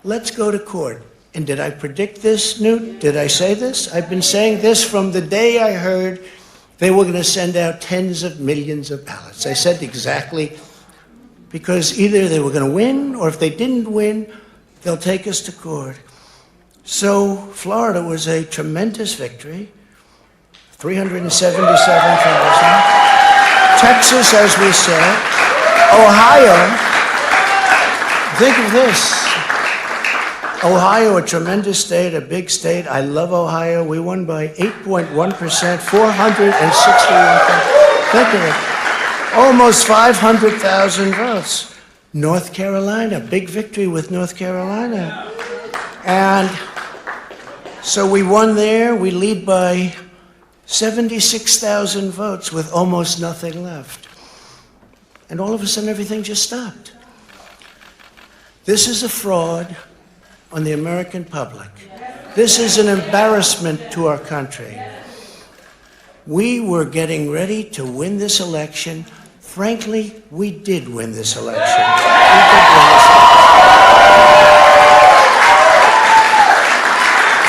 Let's go to court. And did I predict this, Newt? Did I say this? I've been saying this from the day I heard they were going to send out tens of millions of ballots. I said exactly, because either they were going to win, or if they didn't win, they'll take us to court. So Florida was a tremendous victory, 377,000. Texas, as we said. Ohio, think of this. Ohio, a tremendous state, a big state. I love Ohio. We won by 8.1%, 461,000. Think of it. Almost 500,000 votes. North Carolina, big victory with North Carolina. And so we won there. We lead by 76,000 votes with almost nothing left. And all of a sudden, everything just stopped. This is a fraud on the American public. This is an embarrassment to our country. We were getting ready to win this election. Frankly, we did win this election.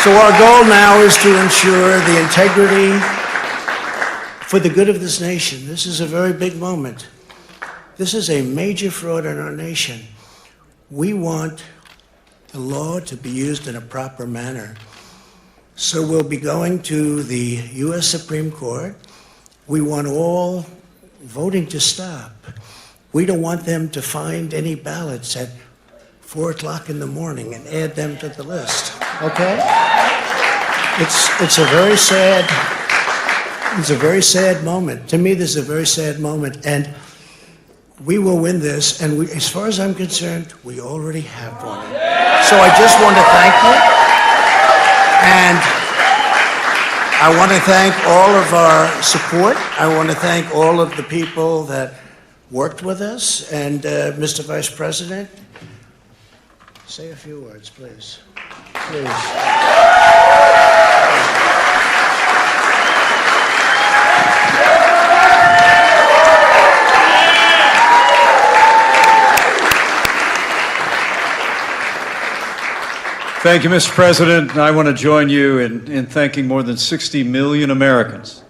So our goal now is to ensure the integrity for the good of this nation. This is a very big moment. This is a major fraud in our nation. We want the law to be used in a proper manner. So we'll be going to the U.S. Supreme Court. We want all voting to stop. We don't want them to find any ballots at 4 o'clock in the morning and add them to the list, okay? It's a very sad moment. To me, this is a very sad moment, and we will win this, and as far as I'm concerned, we already have won it. So I just want to thank you, and I want to thank all of our support. I want to thank all of the people that worked with us, and Mr. Vice President, say a few words, please. Please. Thank you, Mr. President. I want to join you in thanking more than 60 million Americans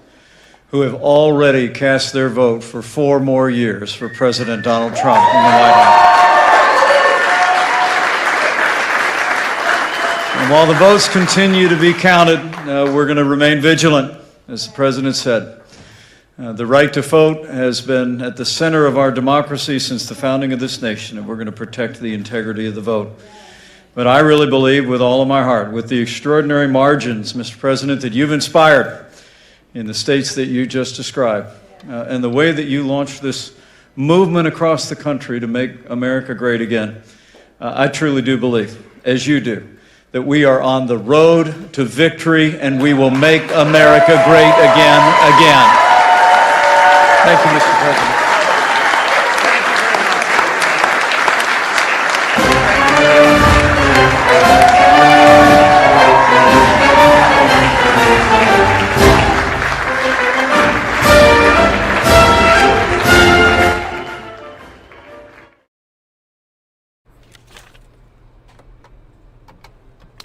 who have already cast their vote for 4 more years for President Donald Trump in the White House. And while the votes continue to be counted, we're going to remain vigilant, as the President said. The right to vote has been at the center of our democracy since the founding of this nation, and we're going to protect the integrity of the vote. But I really believe with all of my heart, with the extraordinary margins, Mr. President, that you've inspired in the states that you just described, and the way that you launched this movement across the country to make America great again, I truly do believe, as you do, that we are on the road to victory and we will make America great again. Thank you, Mr. President.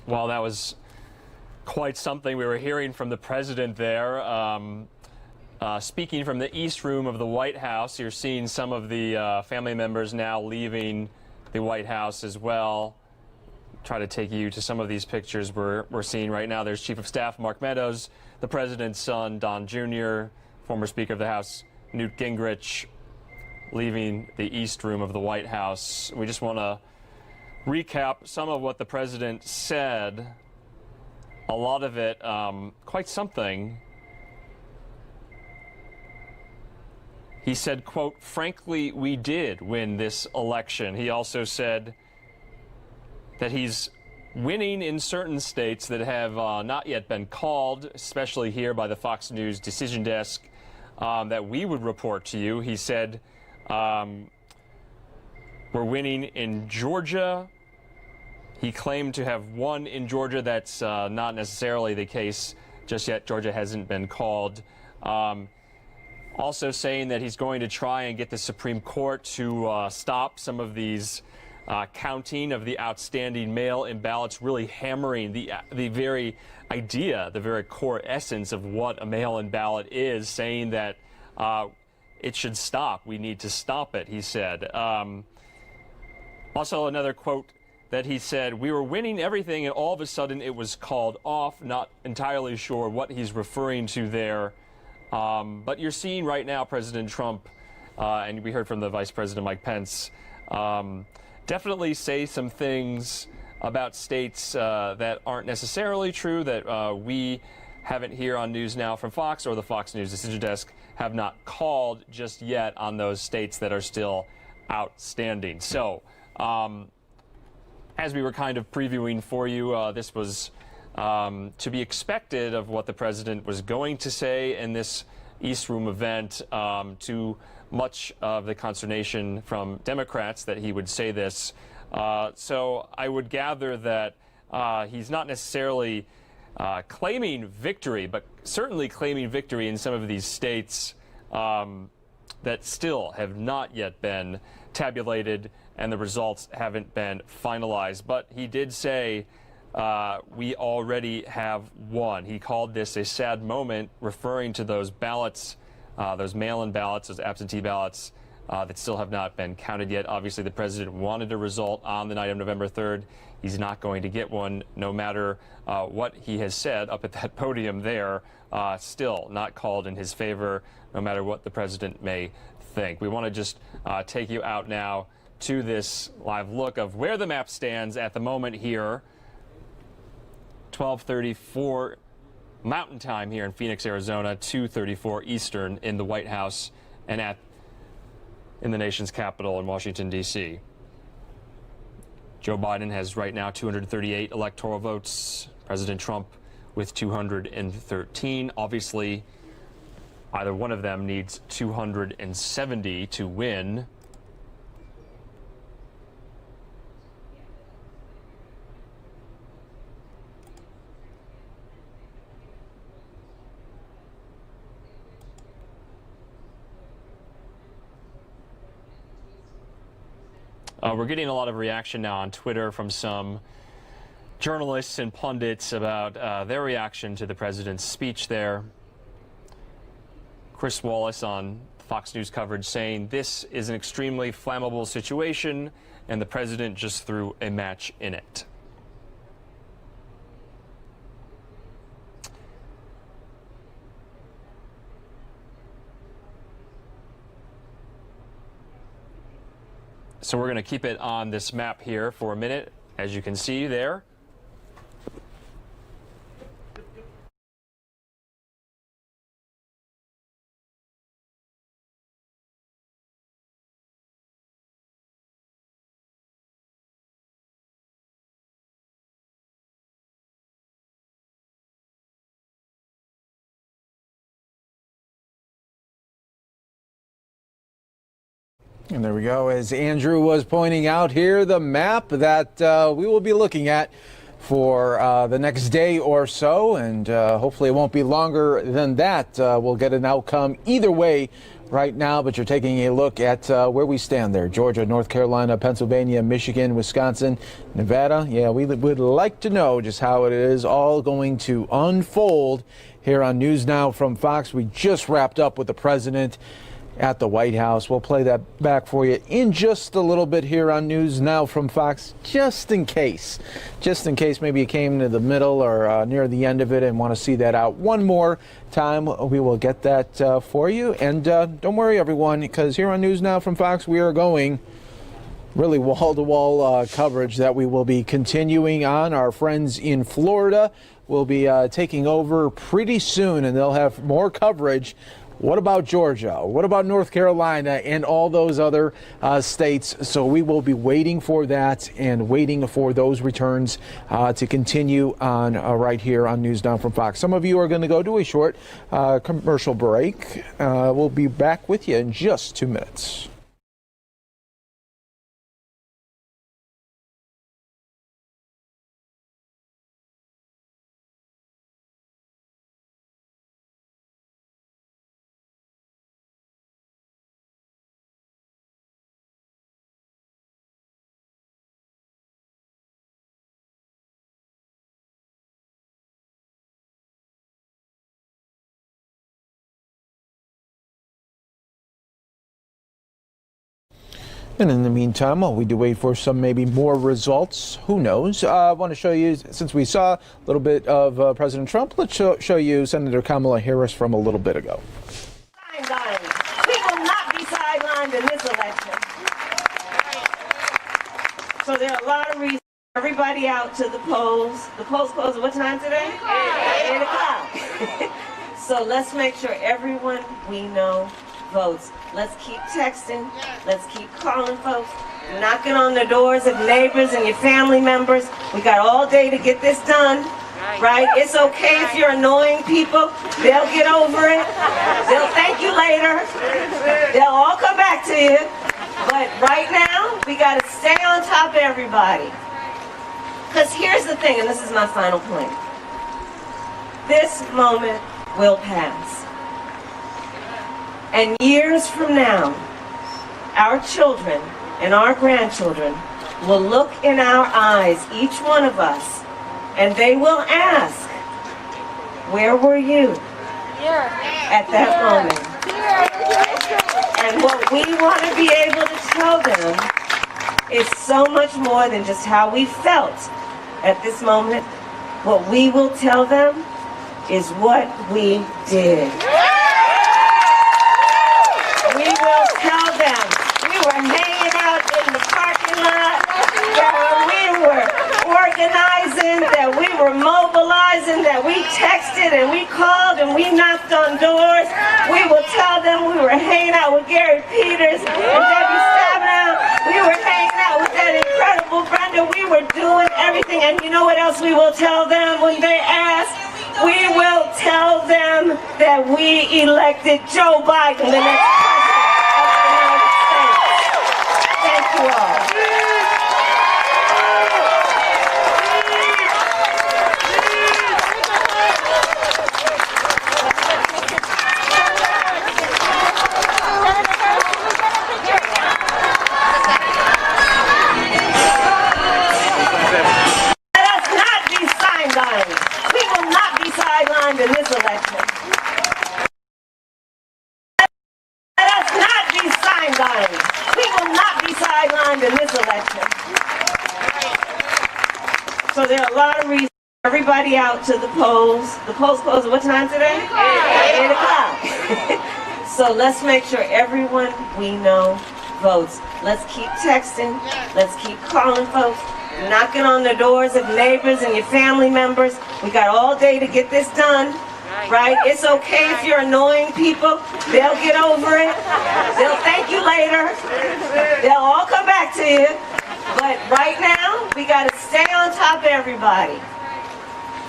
Well, that was quite something we were hearing from the president there. Speaking from the East Room of the White House, you're seeing some of the family members now leaving the White House as well. Try to take you to some of these pictures we're seeing right now. There's Chief of Staff Mark Meadows, the president's son, Don Jr., former Speaker of the House, Newt Gingrich, leaving the East Room of the White House. We just want to recap some of what the president said. A lot of it, quite something. He said, quote, "Frankly, we did win this election." He also said that he's winning in certain states that have not yet been called, especially here by the Fox News decision desk, that we would report to you. He said, we're winning in Georgia. He claimed to have won in Georgia. That's not necessarily the case just yet. Georgia hasn't been called. Also saying that he's going to try and get the Supreme Court to stop some of these counting of the outstanding mail-in ballots, really hammering the very idea, the very core essence of what a mail-in ballot is, saying that it should stop. We need to stop it, he said. Also, another quote that he said, "We were winning everything and all of a sudden it was called off." Not entirely sure what he's referring to there. But you're seeing right now President Trump, and we heard from the Vice President Mike Pence, definitely say some things about states that aren't necessarily true, that we haven't here on News Now from Fox or the Fox News Decision Desk have not called just yet on those states that are still outstanding. So, as we were kind of previewing for you, this was to be expected of what the president was going to say in this East Room event, to much of the consternation from Democrats that he would say this. So I would gather that he's not necessarily claiming victory, but certainly claiming victory in some of these states that still have not yet been tabulated and the results haven't been finalized. But he did say we already have won. He called this a sad moment, referring to those ballots, those mail-in ballots, those absentee ballots that still have not been counted yet. Obviously, the president wanted a result on the night of November 3rd. He's not going to get one, no matter what he has said up at that podium there. Still not called in his favor, no matter what the president may think. We want to just take you out now to this live look of where the map stands at the moment here. 12:34 Mountain Time here in Phoenix, Arizona, 2:34 Eastern in the White House and in the nation's capital in Washington, D.C. Joe Biden has right now 238 electoral votes. President Trump with 213. Obviously, either one of them needs 270 to win. We're getting a lot of reaction now on Twitter from some journalists and pundits about their reaction to the president's speech there. Chris Wallace on Fox News coverage saying this is an extremely flammable situation and the president just threw a match in it. So we're going to keep it on this map here for a minute, as you can see there. And there we go. As Andrew was pointing out here, the map that we will be looking at for the next day or so, and hopefully it won't be longer than that. We'll get an outcome either way right now, but you're taking a look at where we stand there. Georgia, North Carolina, Pennsylvania, Michigan, Wisconsin, Nevada. Yeah, we would like to know just how it is all going to unfold here on News Now from Fox. We just wrapped up with the president at the White House. We'll play that back for you in just a little bit here on News Now from Fox, just in case maybe you came to the middle or near the end of it and want to see that out one more time. We will get that for you. And don't worry, everyone, because here on News Now from Fox, we are going really wall-to-wall coverage that we will be continuing on. Our friends in Florida will be taking over pretty soon, and they'll have more coverage. What about Georgia? What about North Carolina and all those other states? So we will be waiting for that and waiting for those returns to continue on right here on News Now from Fox. Some of you are going to go to a short commercial break. We'll be back with you in just 2 minutes. And in the meantime, while we do wait for some maybe more results, who knows? I want to show you, since we saw a little bit of President Trump, let's show you Senator Kamala Harris from a little bit ago. We will not be sidelined in this election. So there are a lot of reasons. Everybody out to the polls. The polls close at what time today? 8 o'clock. So let's make sure everyone we know votes. Let's keep texting. Let's keep calling folks. Knocking on the doors of neighbors and your family members. We got all day to get this done. Right? It's okay if you're annoying people. They'll get over it. They'll thank you later. They'll all come back to you. But right now, we got to stay on top of everybody. Because here's the thing, and this is my final point. This moment will pass. And years from now, our children and our grandchildren will look in our eyes, each one of us, and they will ask, where were you at that moment? And what we want to be able to tell them is so much more than just how we felt at this moment. What we will tell them is what we did. We will tell them we were hanging out in the parking lot, that we were organizing, that we were mobilizing, that we texted and we called and we knocked on doors. We will tell them we were hanging out with Gary Peters and Debbie Stabenow. We were hanging out with that incredible Brenda. We were doing everything. And you know what else we will tell them when they ask? We will tell them that we elected Joe Biden the next president of the United States. Thank you all. In this election. Let us not be sidelined. We will not be sidelined in this election. So there are a lot of reasons. Everybody out to the polls. The polls close at what time today? 8 o'clock. So let's make sure everyone we know votes. Let's keep texting. Let's keep calling folks. Knocking on the doors of neighbors and your family members. We got all day to get this done. Right? It's okay if you're annoying people. They'll get over it. They'll thank you later. They'll all come back to you. But right now, we got to stay on top of everybody.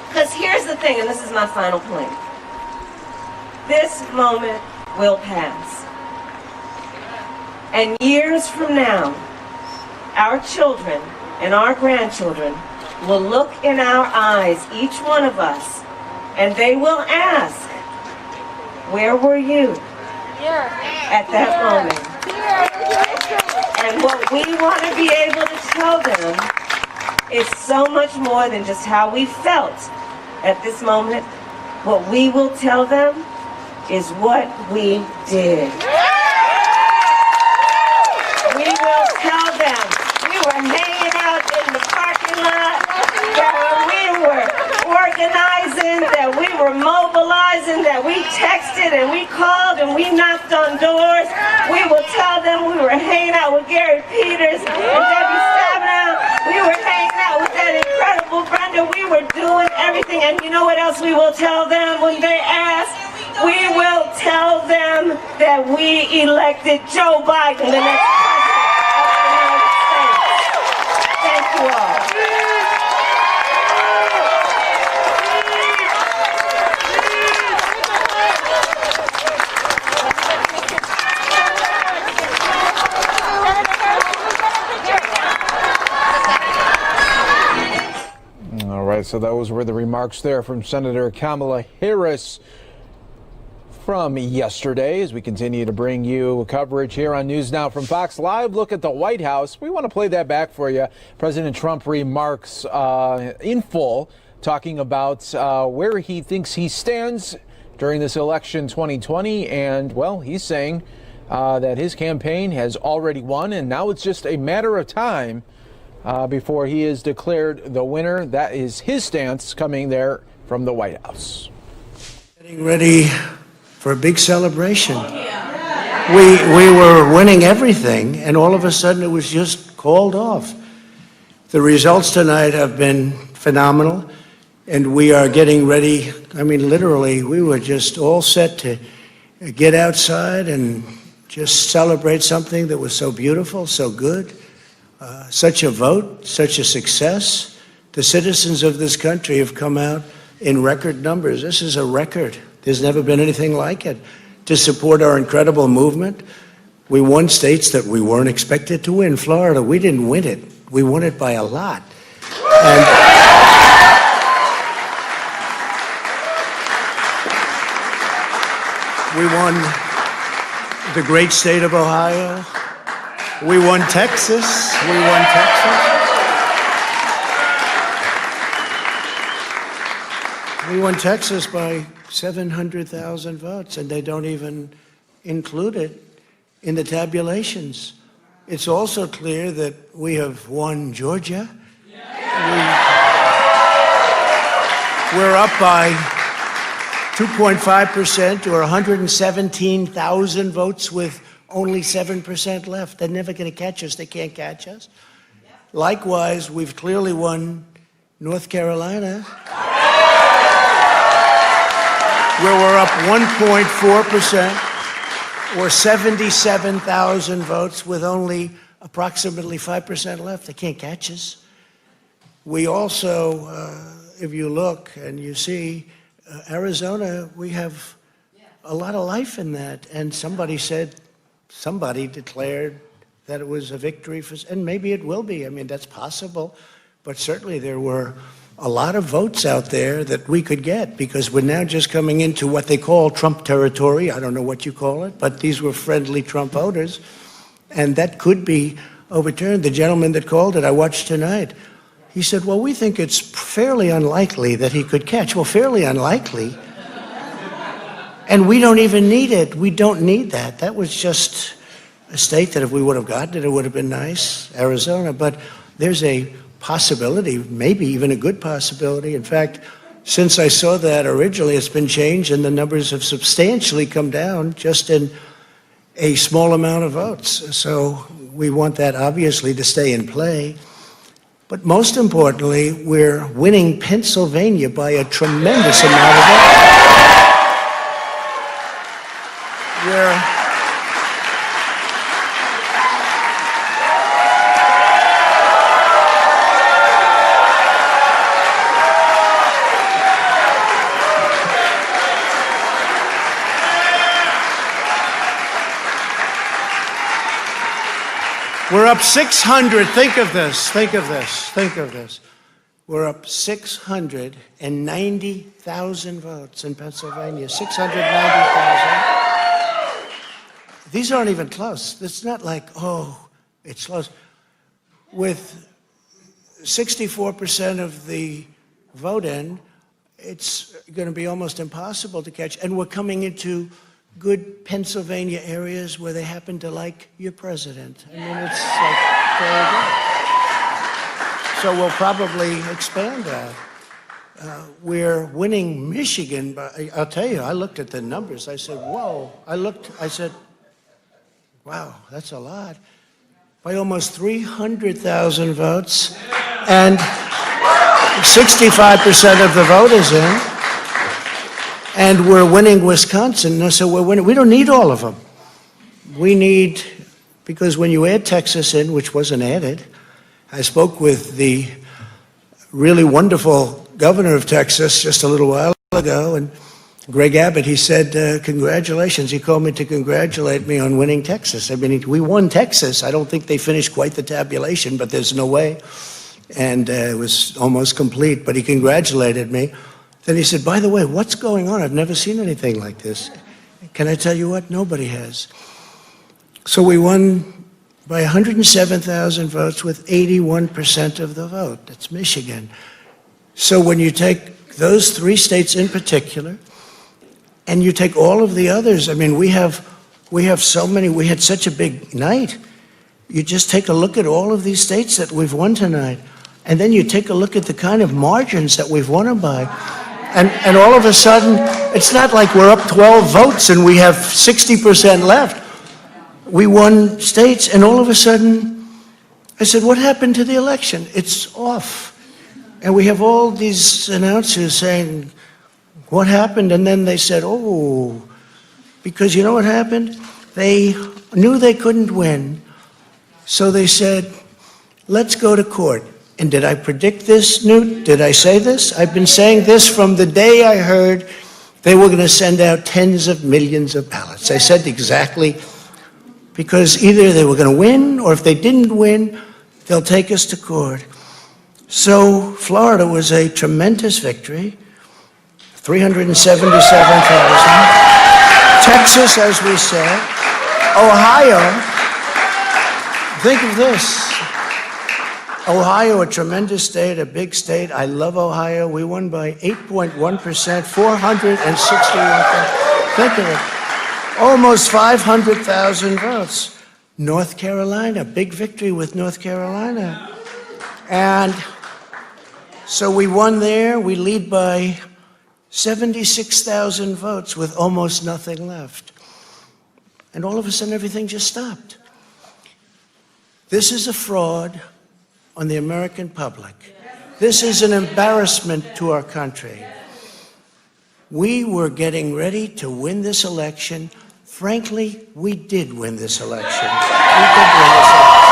Because here's the thing, and this is my final point. This moment will pass. And years from now, our children and our grandchildren will look in our eyes, each one of us, and they will ask, where were you at that moment? And what we want to be able to tell them is so much more than just how we felt at this moment. What we will tell them is what we did. We will tell them we were hanging out in the parking lot, that we were organizing, that we were mobilizing, that we texted and we called and we knocked on doors. We will tell them we were hanging out with Gary Peters and Debbie Stabenow. We were hanging out with that incredible Brenda. We were doing everything. And you know what else we will tell them when they ask? We will tell them that we elected Joe Biden the next president of the United States. Thank you all. All right, so those were the remarks there from Senator Kamala Harris from yesterday. As we continue to bring you coverage here on News Now from Fox, live look at the White House. We want to play that back for you. President Trump remarks in full, talking about where he thinks he stands during this election 2020. And, well, he's saying that his campaign has already won, and now it's just a matter of time before he is declared the winner. That is his stance coming there from the White House. Getting ready for a big celebration. We were winning everything, and all of a sudden it was just called off. The results tonight have been phenomenal, and we are getting ready. I mean, literally, we were just all set to get outside and just celebrate something that was so beautiful, so good, such a vote, such a success. The citizens of this country have come out in record numbers. This is a record. There's never been anything like it. To support our incredible movement, we won states that we weren't expected to win. Florida, we didn't win it. We won it by a lot. And we won the great state of Ohio. We won Texas. We won Texas. We won Texas by 700,000 votes, and they don't even include it in the tabulations. It's also clear that we have won Georgia. We're up by 2.5% or 117,000 votes with only 7% left. They're never going to catch us. They can't catch us. Likewise, we've clearly won North Carolina, where we're up 1.4% or 77,000 votes with only approximately 5% left. They can't catch us. We also, if you look and you see, Arizona, we have a lot of life in that. And somebody declared that it was a victory for, and maybe it will be. I mean, that's possible. But certainly there were a lot of votes out there that we could get, because we're now just coming into what they call Trump territory. I don't know what you call it, but these were friendly Trump voters, and that could be overturned. The gentleman that called it, I watched tonight, he said, well, we think it's fairly unlikely that he could catch. Well, fairly unlikely. And we don't even need it. We don't need that. That was just a state that if we would have gotten it, it would have been nice, Arizona. But there's a possibility, maybe even a good possibility. In fact, since I saw that originally, it's been changed and the numbers have substantially come down just in a small amount of votes. So we want that obviously to stay in play. But most importantly, we're winning Pennsylvania by a tremendous amount of votes. We're up 600. Think of this. Think of this. Think of this. We're up 690,000 votes in Pennsylvania. 690,000. These aren't even close. It's not like, oh, it's close. With 64% of the vote in, it's going to be almost impossible to catch. And we're coming into good Pennsylvania areas where they happen to like your president. I mean, it's like very good. So we'll probably expand that. We're winning Michigan, but I'll tell you, I looked at the numbers. I said, whoa. I said, wow, that's a lot. By almost 300,000 votes, and 65% of the vote is in. And we're winning Wisconsin, so we're winning. We don't need all of them. We need, because when you add Texas in, which wasn't added, I spoke with the really wonderful governor of Texas just a little while ago, and Greg Abbott, he said, congratulations. He called me to congratulate me on winning Texas. I mean, we won Texas. I don't think they finished quite the tabulation, but there's no way. And it was almost complete, but he congratulated me. Then he said, by the way, what's going on? I've never seen anything like this. Can I tell you what? Nobody has. So we won by 107,000 votes with 81% of the vote. That's Michigan. So when you take those three states in particular, and you take all of the others, I mean, we have We have so many, we had such a big night. You just take a look at all of these states that we've won tonight, and then you take a look at the kind of margins that we've won them by. And all of a sudden, it's not like we're up 12 votes and we have 60% left. We won states, and all of a sudden, I said, what happened to the election? It's off. And we have all these announcers saying, what happened? And then they said, oh, because you know what happened? They knew they couldn't win, so they said, let's go to court. And did I predict this, Newt? Did I say this? I've been saying this from the day I heard they were going to send out tens of millions of ballots. I said exactly, because either they were going to win, or if they didn't win, they'll take us to court. So Florida was a tremendous victory, 377,000. Texas, as we said. Ohio, think of this. Ohio, a tremendous state, a big state. I love Ohio. We won by 8.1%, 461,000. Think of it. Almost 500,000 votes. North Carolina, big victory with North Carolina. And so we won there. We lead by 76,000 votes with almost nothing left. And all of a sudden, everything just stopped. This is a fraud on the American public. This is an embarrassment to our country. We were getting ready to win this election. Frankly, we did win this election. We did win this election.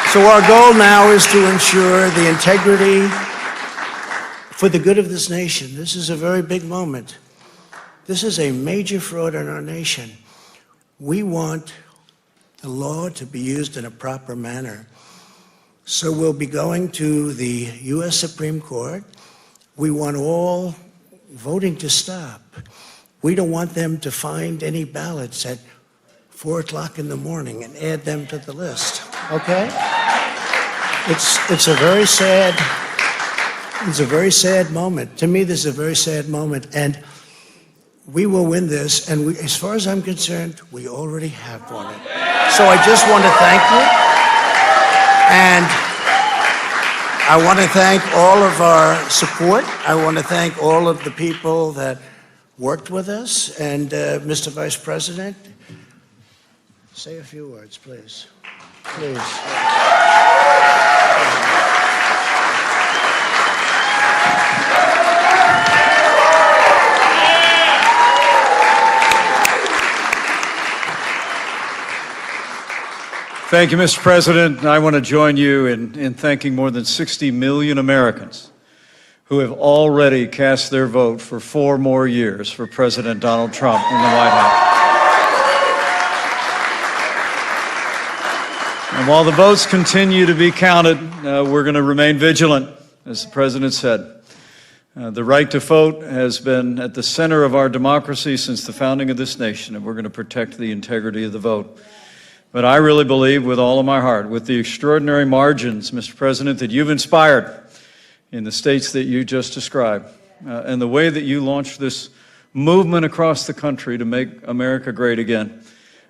So our goal now is to ensure the integrity for the good of this nation. This is a very big moment. This is a major fraud in our nation. We want the law to be used in a proper manner. So we'll be going to the U.S. Supreme Court. We want all voting to stop. We don't want them to find any ballots at 4 o'clock in the morning and add them to the list, okay? It's a very sad moment. To me, this is a very sad moment, and we will win this, and as far as I'm concerned, we already have won it. So I just want to thank you, and I want to thank all of our support. I want to thank all of the people that worked with us, and Mr. Vice President, say a few words, please. Please. Thank you, Mr. President. I want to join you in thanking more than 60 million Americans who have already cast their vote for 4 more years for President Donald Trump in the White House. And while the votes continue to be counted, we're going to remain vigilant, as the President said. The right to vote has been at the center of our democracy since the founding of this nation, and we're going to protect the integrity of the vote. But I really believe with all of my heart, with the extraordinary margins, Mr. President, that you've inspired in the states that you just described, and the way that you launched this movement across the country to make America great again,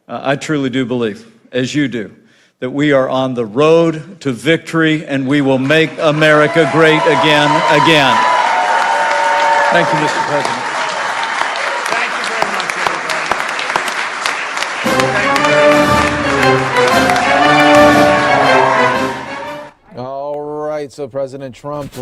I truly do believe, as you do, that we are on the road to victory and we will make America great again. Thank you, Mr. President. So President Trump,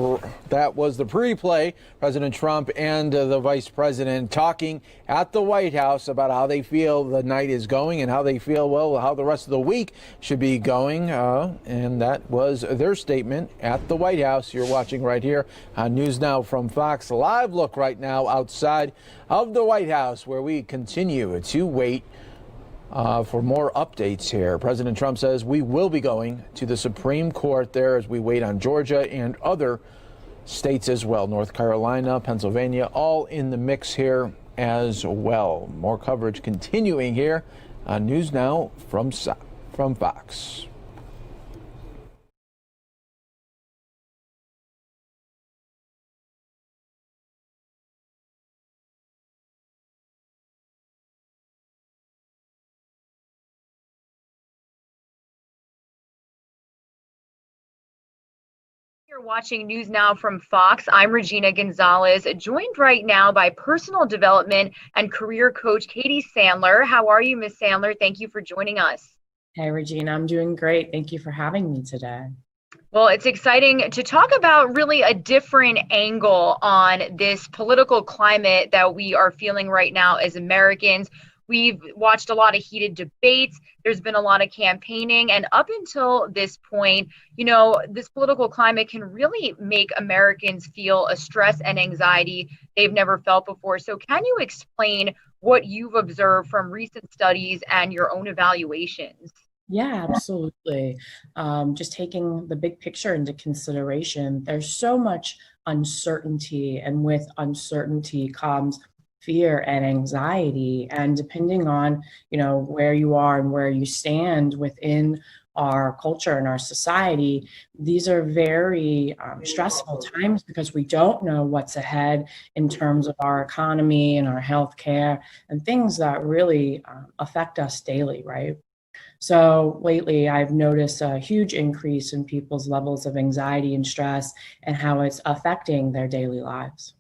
that was the pre-play. President Trump and the Vice President talking at the White House about how they feel the night is going and how they feel, well, how the rest of the week should be going. And that was their statement at the White House. You're watching right here on News Now from Fox. Live look right now outside of the White House, where we continue to wait for more updates here. President Trump says we will be going to the Supreme Court there as we wait on Georgia and other states as well. North Carolina, Pennsylvania, all in the mix here as well. More coverage continuing here on News Now from Fox. You're watching News Now from Fox. I'm Regina Gonzalez, joined right now by personal development and career coach Katie Sandler. How are you, Ms. Sandler? Thank you for joining us. Hey, Regina, I'm doing great. Thank you for having me today. Well, it's exciting to talk about really a different angle on this political climate that we are feeling right now as Americans. We've watched a lot of heated debates. There's been a lot of campaigning. And up until this point, you know, this political climate can really make Americans feel a stress and anxiety they've never felt before. So can you explain what you've observed from recent studies and your own evaluations? Yeah, absolutely. Just taking the big picture into consideration, there's so much uncertainty, and with uncertainty comes fear and anxiety. And depending on, you know, where you are and where you stand within our culture and our society, these are very stressful times because we don't know what's ahead in terms of our economy and our healthcare and things that really affect us daily, right? So lately, I've noticed a huge increase in people's levels of anxiety and stress and how it's affecting their daily lives.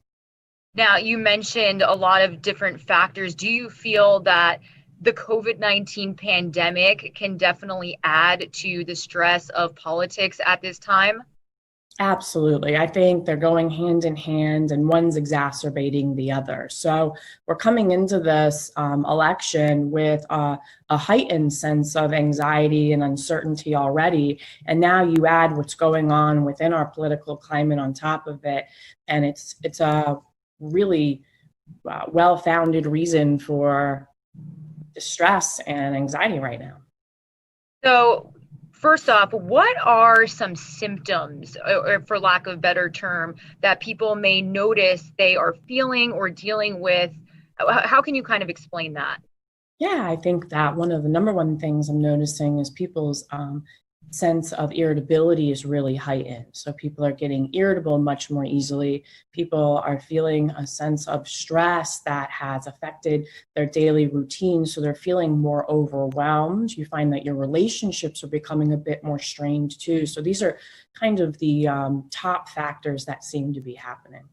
Now, you mentioned a lot of different factors. Do you feel that the COVID-19 pandemic can definitely add to the stress of politics at this time? Absolutely. I think they're going hand in hand and one's exacerbating the other. So we're coming into this election with a heightened sense of anxiety and uncertainty already. And now you add what's going on within our political climate on top of it. And it's a really well-founded reason for distress and anxiety right now. So first off, what are some symptoms, or for lack of a better term, that people may notice they are feeling or dealing with? How can you kind of explain that? Yeah, I think that one of the number one things I'm noticing is people's sense of irritability is really heightened. So people are getting irritable much more easily. People are feeling a sense of stress that has affected their daily routine. So they're feeling more overwhelmed. You find that your relationships are becoming a bit more strained too. So these are kind of the top factors that seem to be happening.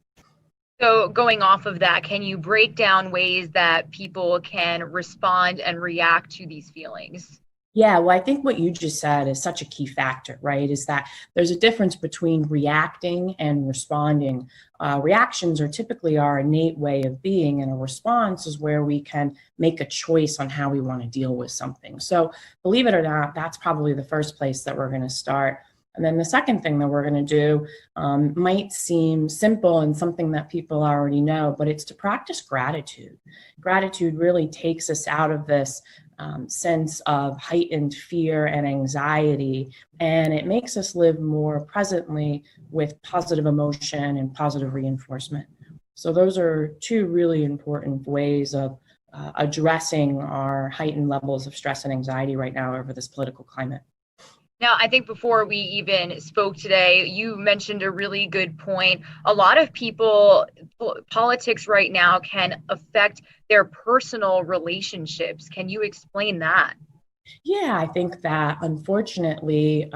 So going off of that, can you break down ways that people can respond and react to these feelings? Yeah, well, I think what you just said is such a key factor, right? Is that there's a difference between reacting and responding. Reactions are typically our innate way of being, and a response is where we can make a choice on how we want to deal with something. So believe it or not, that's probably the first place that we're going to start. And then the second thing that we're going to do might seem simple and something that people already know, but it's to practice gratitude. Gratitude really takes us out of this sense of heightened fear and anxiety, and it makes us live more presently with positive emotion and positive reinforcement. So those are two really important ways of addressing our heightened levels of stress and anxiety right now over this political climate. Now, I think before we even spoke today, you mentioned a really good point. A lot of people, politics right now can affect their personal relationships. Can you explain that? Yeah, I think that unfortunately,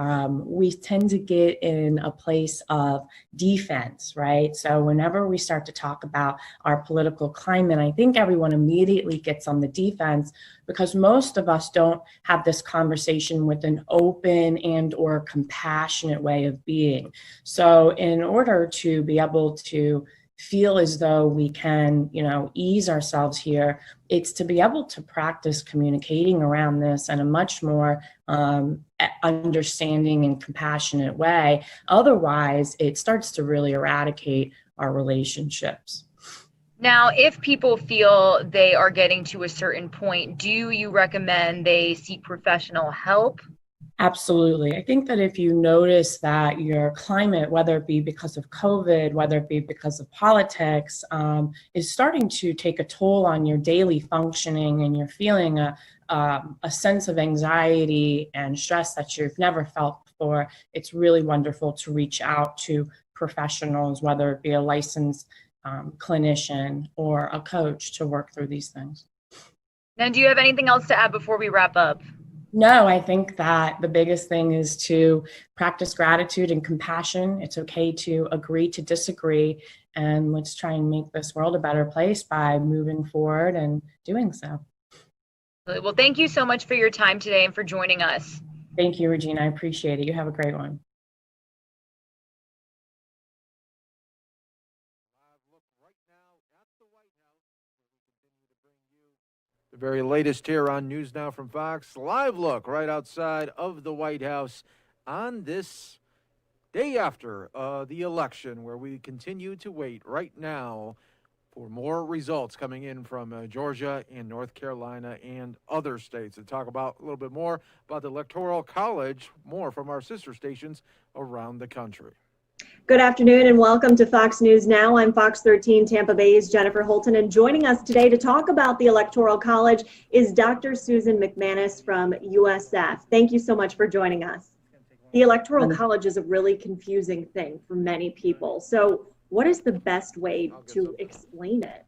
we tend to get in a place of defense, right? So whenever we start to talk about our political climate, I think everyone immediately gets on the defense because most of us don't have this conversation with an open and or compassionate way of being. So in order to be able to feel as though we can, ease ourselves here, it's to be able to practice communicating around this in a much more understanding and compassionate way. Otherwise, it starts to really eradicate our relationships. Now, if people feel they are getting to a certain point, do you recommend they seek professional help? Absolutely. I think that if you notice that your climate, whether it be because of COVID, whether it be because of politics, is starting to take a toll on your daily functioning and you're feeling a sense of anxiety and stress that you've never felt before, it's really wonderful to reach out to professionals, whether it be a licensed clinician or a coach to work through these things. Now, do you have anything else to add before we wrap up? No, I think that the biggest thing is to practice gratitude and compassion. It's okay to agree to disagree, and let's try and make this world a better place by moving forward and doing so. Well, thank you so much for your time today and for joining us. Thank you, Regina. I appreciate it. You have a great one. The very latest here on News Now from Fox. Live look right outside of the White House on this day after the election, where we continue to wait right now for more results coming in from Georgia and North Carolina and other states. To talk about a little bit more about the Electoral College, more from our sister stations around the country. Good afternoon and welcome to Fox News Now. I'm Fox 13 Tampa Bay's Jennifer Holton, and joining us today to talk about the Electoral College is Dr. Susan McManus from USF. Thank you so much for joining us. The Electoral College is a really confusing thing for many people. So what is the best way to explain it?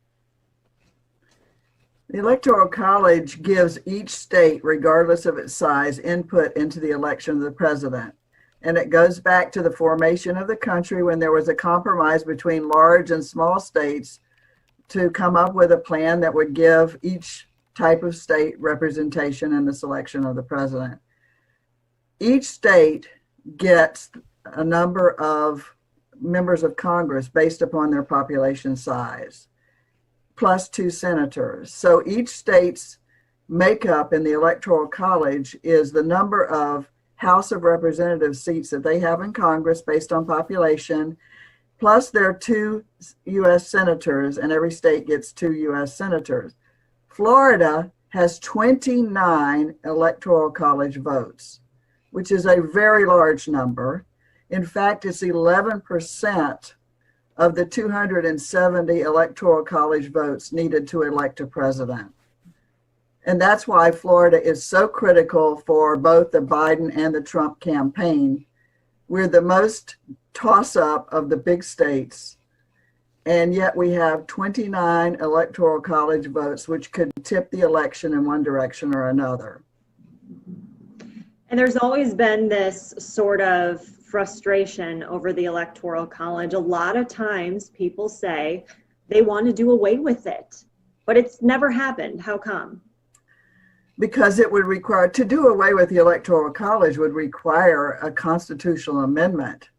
The Electoral College gives each state, regardless of its size, input into the election of the president. And it goes back to the formation of the country when there was a compromise between large and small states to come up with a plan that would give each type of state representation in the selection of the president. Each state gets a number of members of Congress based upon their population size, plus 2 senators. So each state's makeup in the Electoral College is the number of House of Representatives seats that they have in Congress based on population, plus there are 2 U.S. senators, and every state gets 2 U.S. senators. Florida has 29 Electoral College votes, which is a very large number. In fact, it's 11% of the 270 Electoral College votes needed to elect a president. And that's why Florida is so critical for both the Biden and the Trump campaign. We're the most toss-up of the big states, and yet we have 29 Electoral College votes, which could tip the election in one direction or another. And there's always been this sort of frustration over the Electoral College. A lot of times people say they want to do away with it, but it's never happened. How come? Because it would require, to do away with the Electoral College would require a constitutional amendment.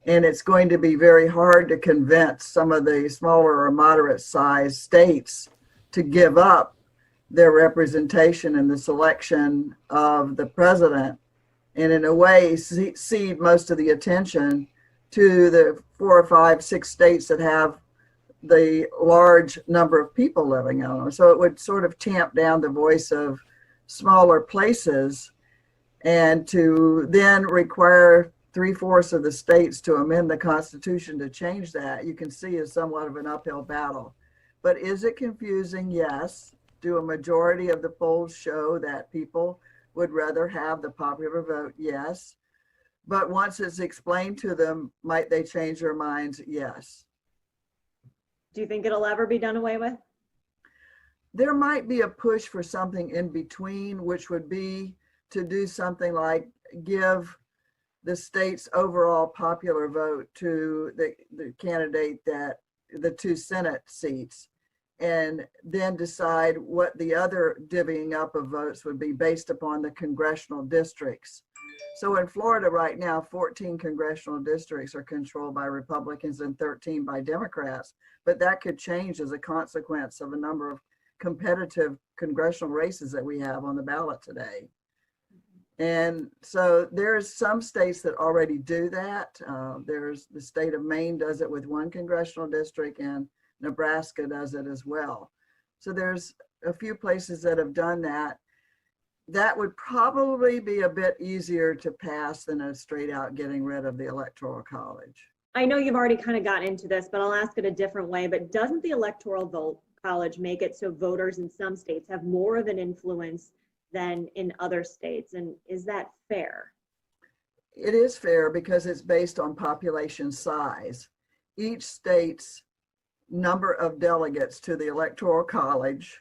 And it's going to be very hard to convince some of the smaller or moderate sized states to give up their representation in the selection of the president, and in a way cede most of the attention to the 4 or 5, 6 states that have the large number of people living in them. So it would sort of tamp down the voice of smaller places, and to then require 3/4 of the states to amend the Constitution to change that, you can see is somewhat of an uphill battle. But is it confusing? Yes. Do a majority of the polls show that people would rather have the popular vote? Yes. But once it's explained to them, might they change their minds? Yes. Do you think it'll ever be done away with? There might be a push for something in between, which would be to do something like give the state's overall popular vote to the candidate that the 2 Senate seats, and then decide what the other divvying up of votes would be based upon the congressional districts. So in Florida right now, 14 congressional districts are controlled by Republicans and 13 by Democrats, but that could change as a consequence of a number of competitive congressional races that we have on the ballot today. And so there's some states that already do that. There's the state of Maine does it with 1 congressional district, and Nebraska does it as well. So there's a few places that have done that. That would probably be a bit easier to pass than a straight out getting rid of the Electoral College. I know you've already kind of gotten into this, but I'll ask it a different way. But doesn't the Electoral College make it so voters in some states have more of an influence than in other states? And is that fair? It is fair because it's based on population size. Each state's number of delegates to the Electoral College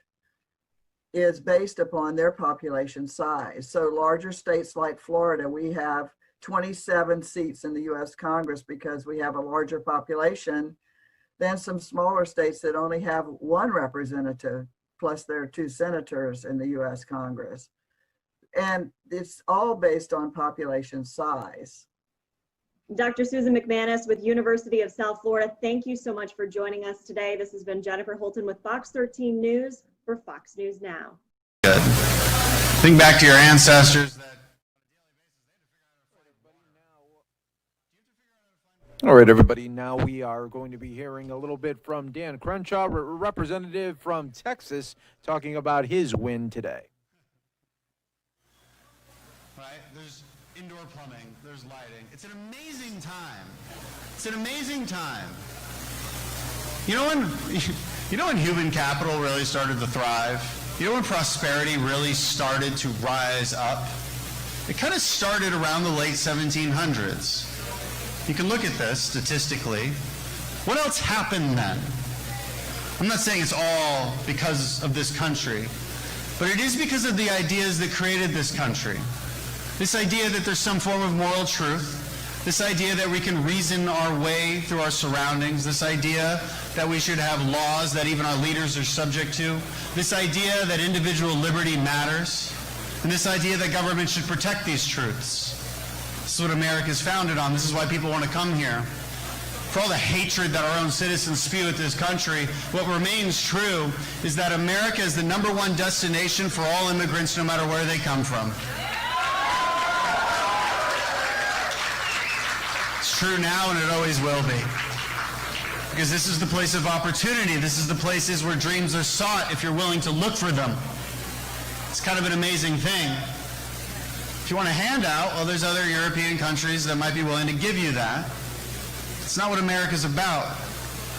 is based upon their population size. So larger states like Florida, we have 27 seats in the U.S. Congress because we have a larger population than some smaller states that only have one representative, plus there are 2 senators in the U.S. Congress. And it's all based on population size. Dr. Susan McManus with University of South Florida, thank you so much for joining us today. This has been Jennifer Holton with Fox 13 News for Fox News Now. Good. Think back to your ancestors. All right, everybody. Now we are going to be hearing a little bit from Dan Crenshaw, representative from Texas, talking about his win today. Right? There's indoor plumbing. There's lighting. It's an amazing time. It's an amazing time. You know when human capital really started to thrive? You know when prosperity really started to rise up? It kind of started around the late 1700s. You can look at this statistically. What else happened then? I'm not saying it's all because of this country, but it is because of the ideas that created this country. This idea that there's some form of moral truth, this idea that we can reason our way through our surroundings, this idea that we should have laws that even our leaders are subject to, this idea that individual liberty matters, and this idea that government should protect these truths. This is what America is founded on. This is why people want to come here. For all the hatred that our own citizens spew at this country, what remains true is that America is the #1 destination for all immigrants, no matter where they come from. It's true now, and it always will be. Because this is the place of opportunity. This is the places where dreams are sought if you're willing to look for them. It's kind of an amazing thing. If you want a handout, well, there's other European countries that might be willing to give you that. It's not what America's about.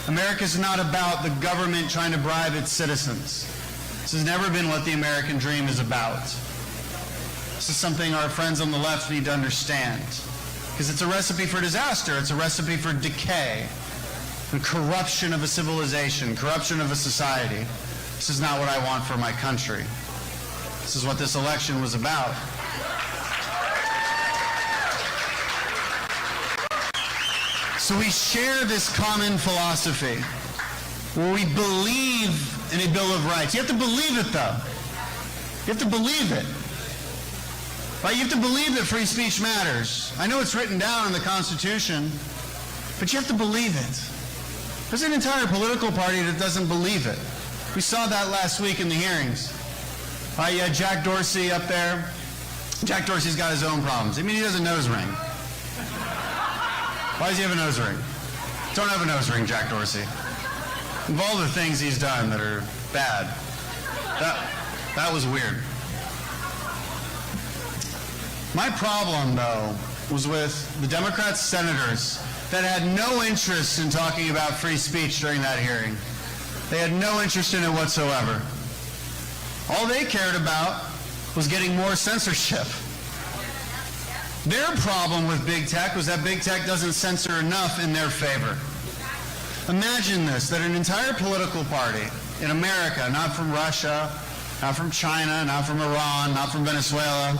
America's not about the government trying to bribe its citizens. This has never been what the American dream is about. This is something our friends on the left need to understand. Because it's a recipe for disaster. It's a recipe for decay and corruption of a civilization, corruption of a society. This is not what I want for my country. This is what this election was about. So we share this common philosophy where we believe in a Bill of Rights. You have to believe it, though. You have to believe it. Right? You have to believe that free speech matters. I know it's written down in the Constitution, but you have to believe it. There's an entire political party that doesn't believe it. We saw that last week in the hearings. You had Jack Dorsey up there. Jack Dorsey's got his own problems. I mean, he has a nose ring. Why does he have a nose ring? Don't have a nose ring, Jack Dorsey. Of all the things he's done that are bad, that was weird. My problem, though, was with the Democrat senators that had no interest in talking about free speech during that hearing. They had no interest in it whatsoever. All they cared about was getting more censorship. Their problem with big tech was that big tech doesn't censor enough in their favor. Imagine this, that an entire political party in America, not from Russia, not from China, not from Iran, not from Venezuela,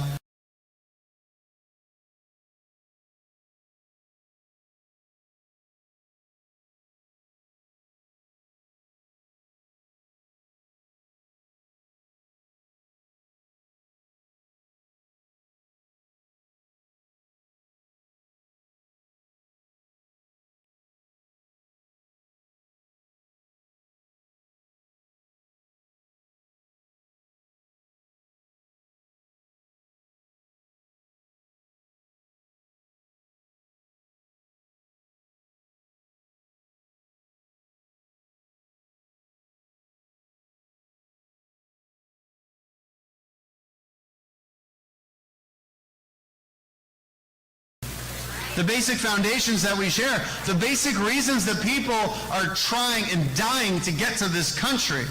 the basic foundations that we share, the basic reasons that people are trying and dying to get to this country.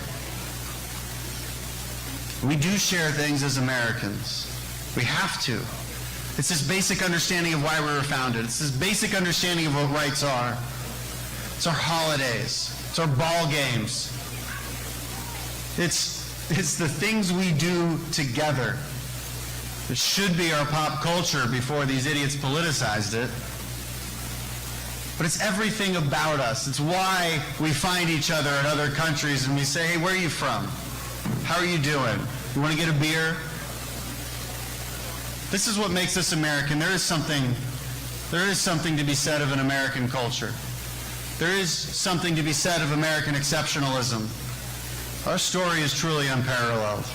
We do share things as Americans. We have to. It's this basic understanding of why we were founded. It's this basic understanding of what rights are. It's our holidays. It's our ball games. It's It's the things we do together. It should be our pop culture before these idiots politicized it. But it's everything about us. It's why we find each other in other countries and we say, hey, where are you from? How are you doing? You want to get a beer? This is what makes us American. There is something to be said of an American culture. There is something to be said of American exceptionalism. Our story is truly unparalleled.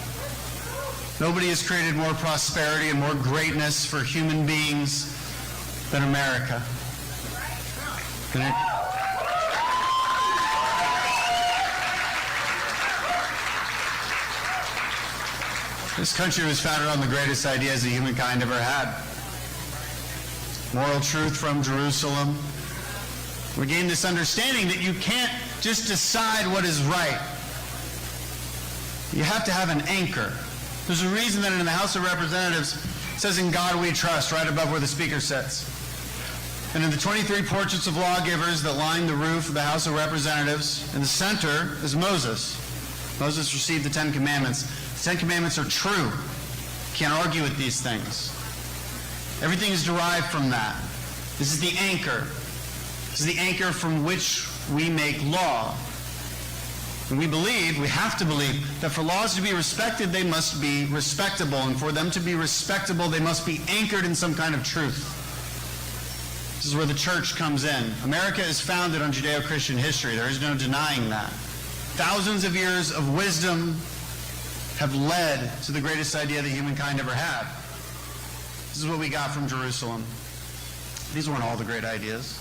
Nobody has created more prosperity and more greatness for human beings than America. This country was founded on the greatest ideas that humankind ever had. Moral truth from Jerusalem. We gained this understanding that you can't just decide what is right. You have to have an anchor. There's a reason that in the House of Representatives it says, "In God we trust," right above where the speaker sits. And in the 23 portraits of lawgivers that line the roof of the House of Representatives, in the center is Moses. Moses received the 10 Commandments. The 10 Commandments are true. Can't argue with these things. Everything is derived from that. This is the anchor. This is the anchor from which we make law. And we have to believe, that for laws to be respected, they must be respectable. And for them to be respectable, they must be anchored in some kind of truth. This is where the church comes in. America is founded on Judeo-Christian history. There is no denying that. Thousands of years of wisdom have led to the greatest idea that humankind ever had. This is what we got from Jerusalem. These weren't all the great ideas.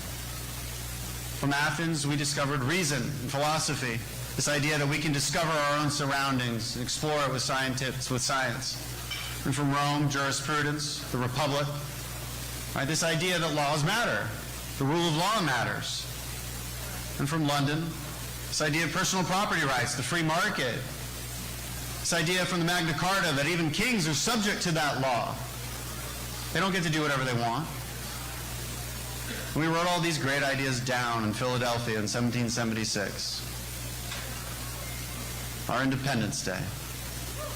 From Athens, we discovered reason and philosophy. This idea that we can discover our own surroundings and explore it with science. And from Rome, jurisprudence, the Republic. Right, this idea that laws matter. The rule of law matters. And from London, this idea of personal property rights, the free market. This idea from the Magna Carta that even kings are subject to that law. They don't get to do whatever they want. And we wrote all these great ideas down in Philadelphia in 1776. Our Independence Day.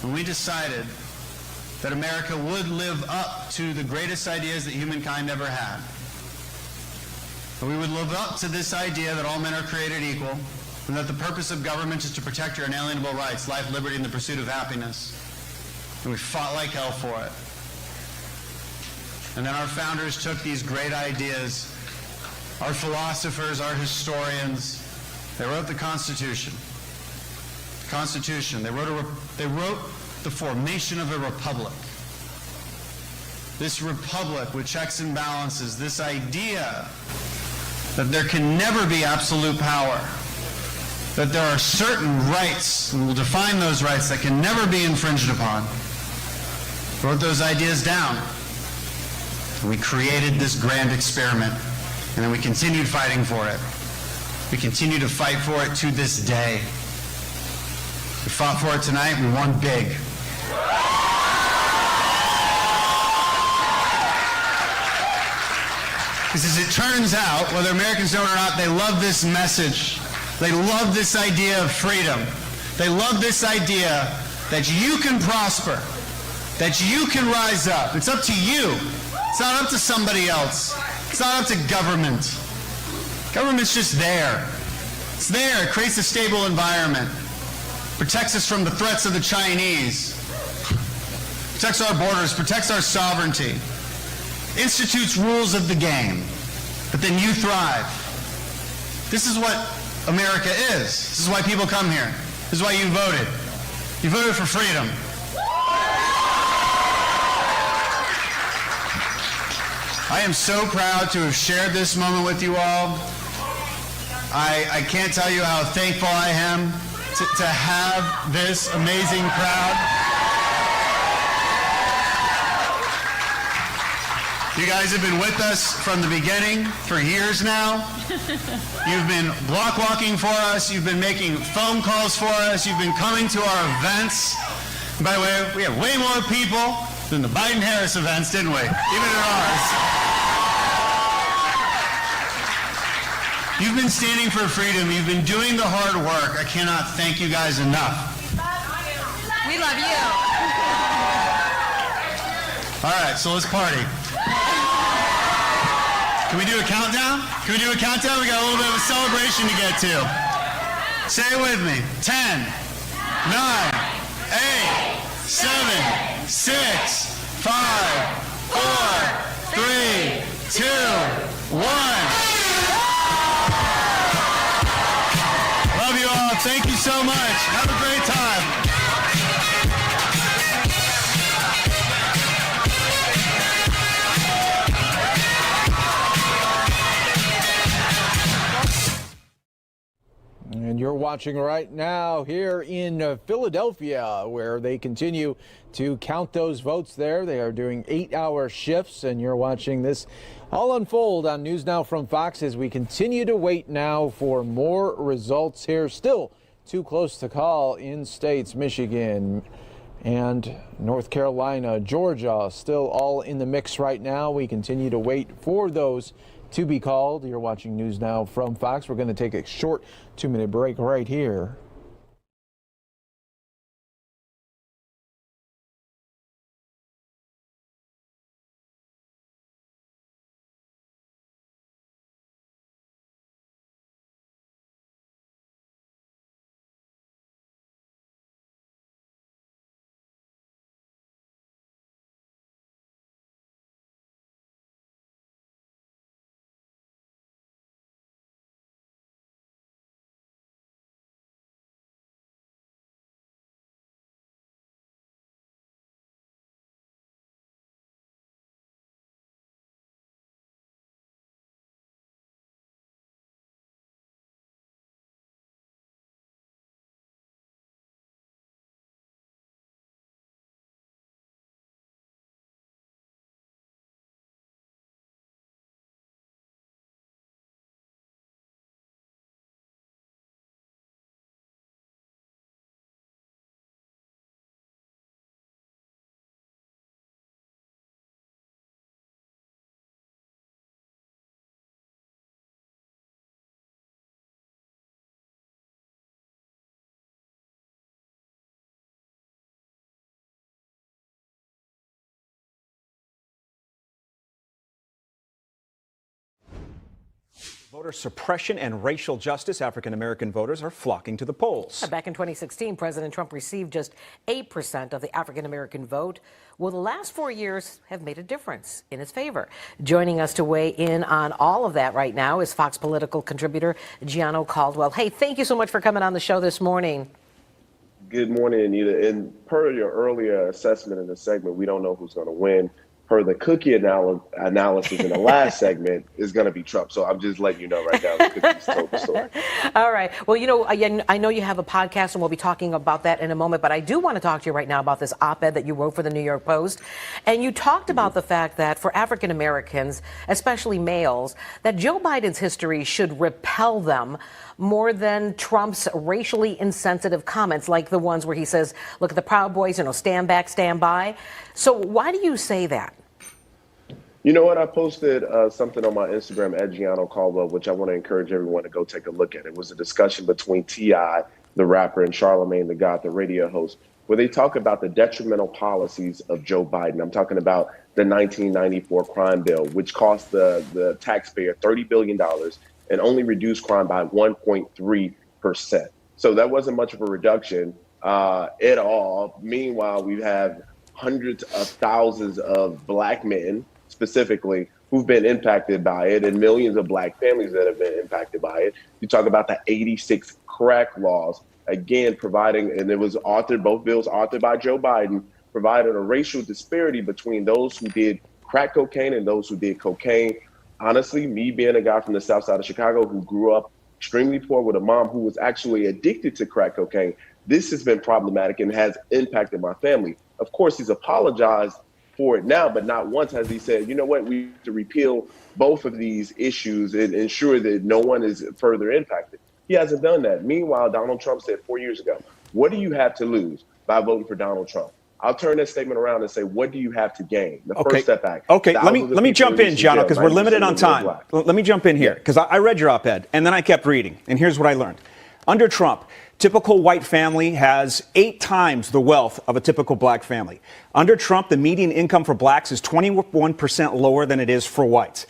And we decided that America would live up to the greatest ideas that humankind ever had. And we would live up to this idea that all men are created equal, and that the purpose of government is to protect your inalienable rights, life, liberty, and the pursuit of happiness. And we fought like hell for it. And then our founders took these great ideas, our philosophers, our historians, they wrote the Constitution. Constitution. They wrote the formation of a republic. This republic with checks and balances, this idea that there can never be absolute power, that there are certain rights, and we'll define those rights, that can never be infringed upon. Wrote those ideas down. And we created this grand experiment, and then we continued fighting for it. We continue to fight for it to this day. We fought for it tonight. We won big. Because as it turns out, whether Americans know it or not, they love this message. They love this idea of freedom. They love this idea that you can prosper, that you can rise up. It's up to you. It's not up to somebody else. It's not up to government. Government's just there. It's there. It creates a stable environment. Protects us from the threats of the Chinese, protects our borders, protects our sovereignty, institutes rules of the game, but then you thrive. This is what America is. This is why people come here. This is why you voted. You voted for freedom. I am so proud to have shared this moment with you all. I can't tell you how thankful I am to have this amazing crowd. You guys have been with us from the beginning for years now. You've been block walking for us. You've been making phone calls for us. You've been coming to our events. And by the way, we have way more people than the Biden-Harris events, didn't we? Even at ours. You've been standing for freedom. You've been doing the hard work. I cannot thank you guys enough. love you. All right, so let's party. Can we do a countdown? Can we do a countdown? We got a little bit of a celebration to get to. Say it with me. 10, 9, 8, 7, 6, 5, 4, 3, 2, 1. Love you all. Thank you so much. Have a great time. And you're watching right now here in Philadelphia, where they continue to count those votes there. They are doing 8-hour shifts, and you're watching this all unfold on News Now from Fox as we continue to wait now for more results here. Still too close to call in states Michigan and North Carolina, Georgia, still all in the mix right now. We continue to wait for those to be called. You're watching News Now from Fox. We're going to take a short 2-minute break right here. Voter suppression and racial justice. African-American voters are flocking to the polls. Back in 2016, President Trump received just 8% of the African-American vote. Well, the last 4 years have made a difference in his favor. Joining us to weigh in on all of that right now is Fox political contributor Gianno Caldwell. Hey, thank you so much for coming on the show this morning. Good morning, Anita. And per your earlier assessment in the segment, we don't know who's going to win. Per the cookie analysis in the last segment, is going to be Trump. So I'm just letting you know right now, the cookies told the story. All right. Well, you know, I know you have a podcast, and we'll be talking about that in a moment. But I do want to talk to you right now about this op-ed that you wrote for the New York Post. And you talked about the fact that for African Americans, especially males, that Joe Biden's history should repel them more than Trump's racially insensitive comments, like the ones where he says, look at the Proud Boys, you know, stand back, stand by. So why do you say that? You know what? I posted something on my Instagram at Gianno Caldwell, which I want to encourage everyone to go take a look at. It was a discussion between T.I., the rapper, and Charlamagne the God, the radio host, where they talk about the detrimental policies of Joe Biden. I'm talking about the 1994 crime bill, which cost the taxpayer $30 billion and only reduced crime by 1.3%. So that wasn't much of a reduction at all. Meanwhile, we have hundreds of thousands of black men, specifically, who've been impacted by it, and millions of black families that have been impacted by it. You talk about the 86 crack laws, again, providing, and it was authored, both bills authored by Joe Biden, provided a racial disparity between those who did crack cocaine and those who did cocaine. Honestly, me being a guy from the south side of Chicago who grew up extremely poor with a mom who was actually addicted to crack cocaine, this has been problematic and has impacted my family. Of course, he's apologized for it now, but not once has he said, you know what, we have to repeal both of these issues and ensure that no one is further impacted. He hasn't done that. Meanwhile, Donald Trump said 4 years ago, what do you have to lose by voting for Donald Trump? I'll turn that statement around and say, what do you have to gain? The first step back. Okay, let me jump in, Gianno, because we're limited on time. Let me jump in here, because I read your op-ed, and then I kept reading, and here's what I learned. Under Trump, typical white family has 8 times the wealth of a typical black family. Under Trump, the median income for blacks is 21% lower than it is for whites.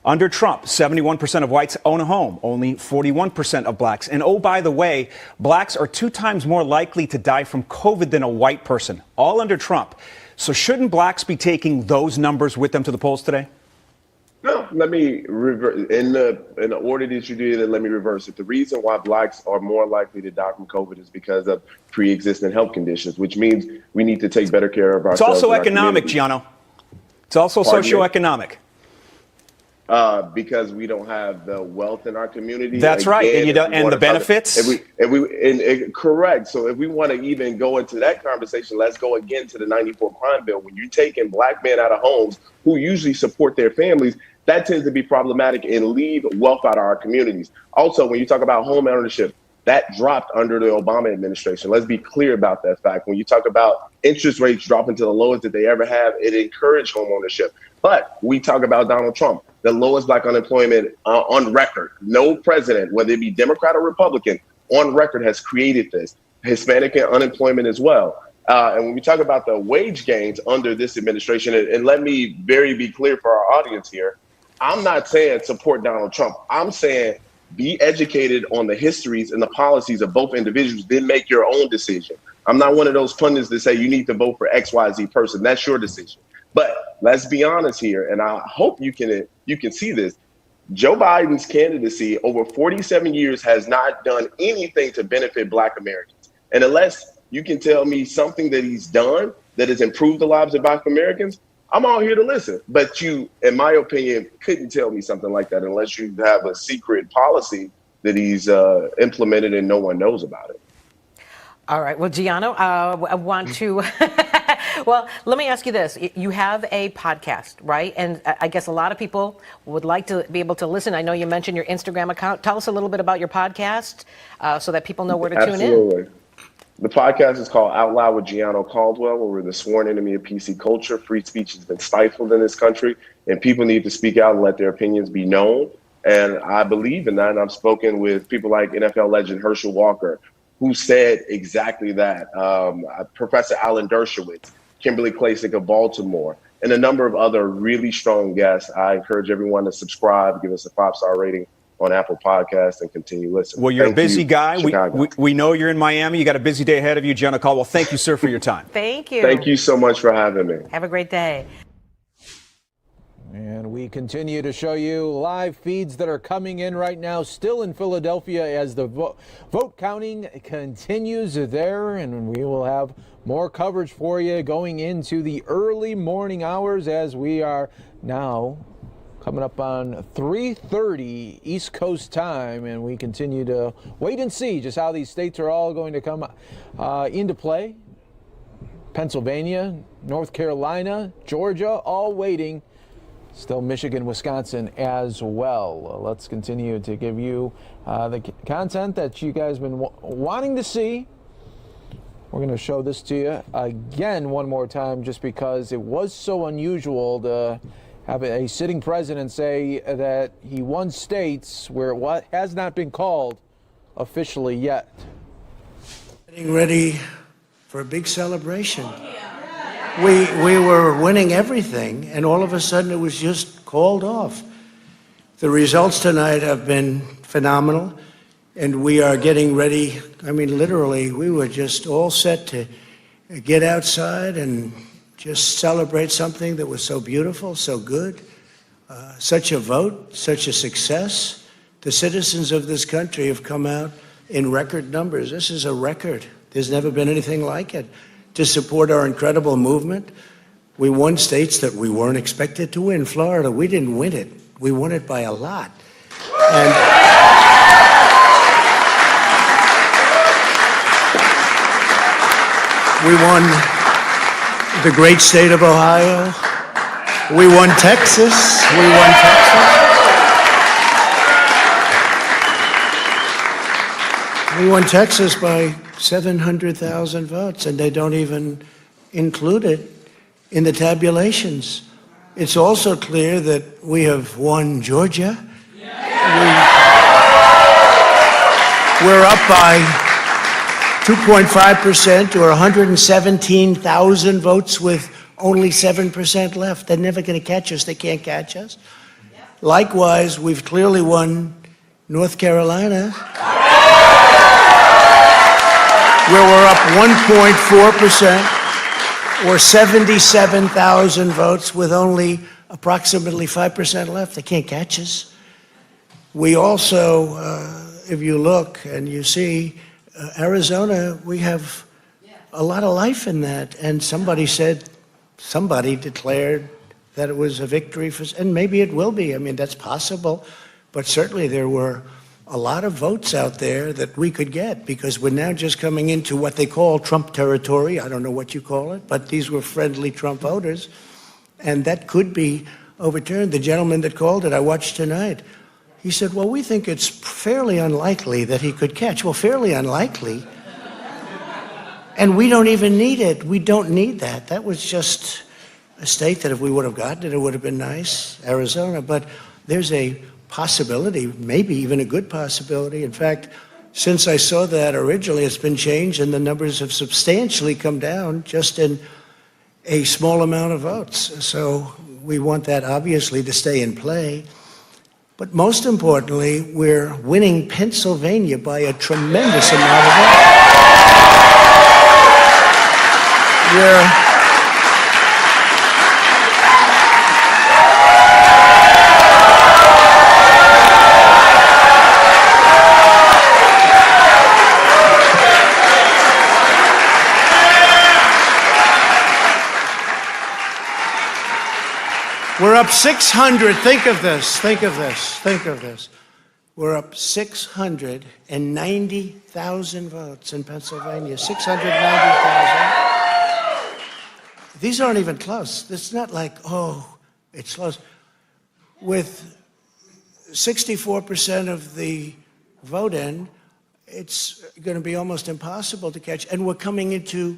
Under Trump, 71% of whites own a home, only 41% of blacks. And oh, by the way, blacks are 2 times more likely to die from COVID than a white person, all under Trump. So shouldn't blacks be taking those numbers with them to the polls today? No, let me reverse in the order that you did, and let me reverse it. The reason why blacks are more likely to die from COVID is because of pre-existing health conditions, which means we need to take better care of ourselves. It's also economic, Gianno. It's also socioeconomic. Because we don't have the wealth in our community. That's right, and you don't, and the benefits. Correct. So if we want to even go into that conversation, let's go again to the '94 crime bill. When you're taking black men out of homes who usually support their families, that tends to be problematic and leave wealth out of our communities. Also, when you talk about home ownership, that dropped under the Obama administration. Let's be clear about that fact. When you talk about interest rates dropping to the lowest that they ever have, it encouraged home ownership. But we talk about Donald Trump, the lowest black unemployment on record. No president, whether it be Democrat or Republican, on record has created this. Hispanic unemployment as well. And when we talk about the wage gains under this administration, and let me be clear for our audience here, I'm not saying support Donald Trump. I'm saying be educated on the histories and the policies of both individuals, then make your own decision. I'm not one of those pundits that say you need to vote for XYZ person. That's your decision. But let's be honest here, and I hope you can see this. Joe Biden's candidacy over 47 years has not done anything to benefit black Americans. And unless you can tell me something that he's done that has improved the lives of black Americans, I'm all here to listen. But you, in my opinion, couldn't tell me something like that unless you have a secret policy that he's implemented and no one knows about it. All right. Well, Gianno, I want to... Well, let me ask you this. You have a podcast, right? And I guess a lot of people would like to be able to listen. I know you mentioned your Instagram account. Tell us a little bit about your podcast so that people know where to tune in. Absolutely. The podcast is called Out Loud with Gianno Caldwell, where we're the sworn enemy of PC culture. Free speech has been stifled in this country, and people need to speak out and let their opinions be known. And I believe in that, and I've spoken with people like NFL legend Herschel Walker, who said exactly that. Professor Alan Dershowitz, Kimberly Klacik of Baltimore, and a number of other really strong guests. I encourage everyone to subscribe, give us a 5-star rating on Apple Podcasts, and continue listening. Well, you're a busy guy. We know you're in Miami. You got a busy day ahead of you, Gianno Caldwell. Thank you, sir, for your time. Thank you. Thank you so much for having me. Have a great day. And we continue to show you live feeds that are coming in right now, still in Philadelphia, as the vote counting continues there. And we will have more coverage for you going into the early morning hours, as we are now coming up on 3:30 East Coast time. And we continue to wait and see just how these states are all going to come into play. Pennsylvania, North Carolina, Georgia, all waiting. Still Michigan, Wisconsin as well. Let's continue to give you the content that you guys have been wanting to see. We're going to show this to you again one more time, just because it was so unusual to have a sitting president say that he won states where what has not been called officially yet. Getting ready for a big celebration. We were winning everything, and all of a sudden it was just called off. The results tonight have been phenomenal, and we are getting ready. I mean, literally, we were just all set to get outside and just celebrate something that was so beautiful, so good. Such a vote, such a success. The citizens of this country have come out in record numbers. This is a record. There's never been anything like it. To support our incredible movement. We won states that we weren't expected to win. Florida, we didn't win it. We won it by a lot. And we won the great state of Ohio. We won Texas. We won Texas by 700,000 votes, and they don't even include it in the tabulations. It's also clear that we have won Georgia. We're up by 2.5% or 117,000 votes with only 7% left. They're never going to catch us. They can't catch us. Likewise, we've clearly won North Carolina, where we're up 1.4% or 77,000 votes with only approximately 5% left. They can't catch us. We also, if you look and you see, Arizona, we have a lot of life in that. And somebody declared that it was a victory for, and maybe it will be. I mean, that's possible. But certainly there were a lot of votes out there that we could get because we're now just coming into what they call Trump territory. I don't know what you call it, but these were friendly Trump voters. And that could be overturned. The gentleman that called it, I watched tonight, he said, well, we think it's fairly unlikely that he could catch. Well, fairly unlikely. And we don't even need it. We don't need that. That was just a state that if we would have gotten it, it would have been nice, Arizona. But there's a possibility, maybe even a good possibility. In fact, since I saw that originally, it's been changed and the numbers have substantially come down just in a small amount of votes. So we want that obviously to stay in play. But most importantly, we're winning Pennsylvania by a tremendous amount of votes. We're up 600. Think of this. Think of this. Think of this. We're up 690,000 votes in Pennsylvania. 690,000. These aren't even close. It's not like, oh, it's close. With 64% of the vote in, it's going to be almost impossible to catch. And we're coming into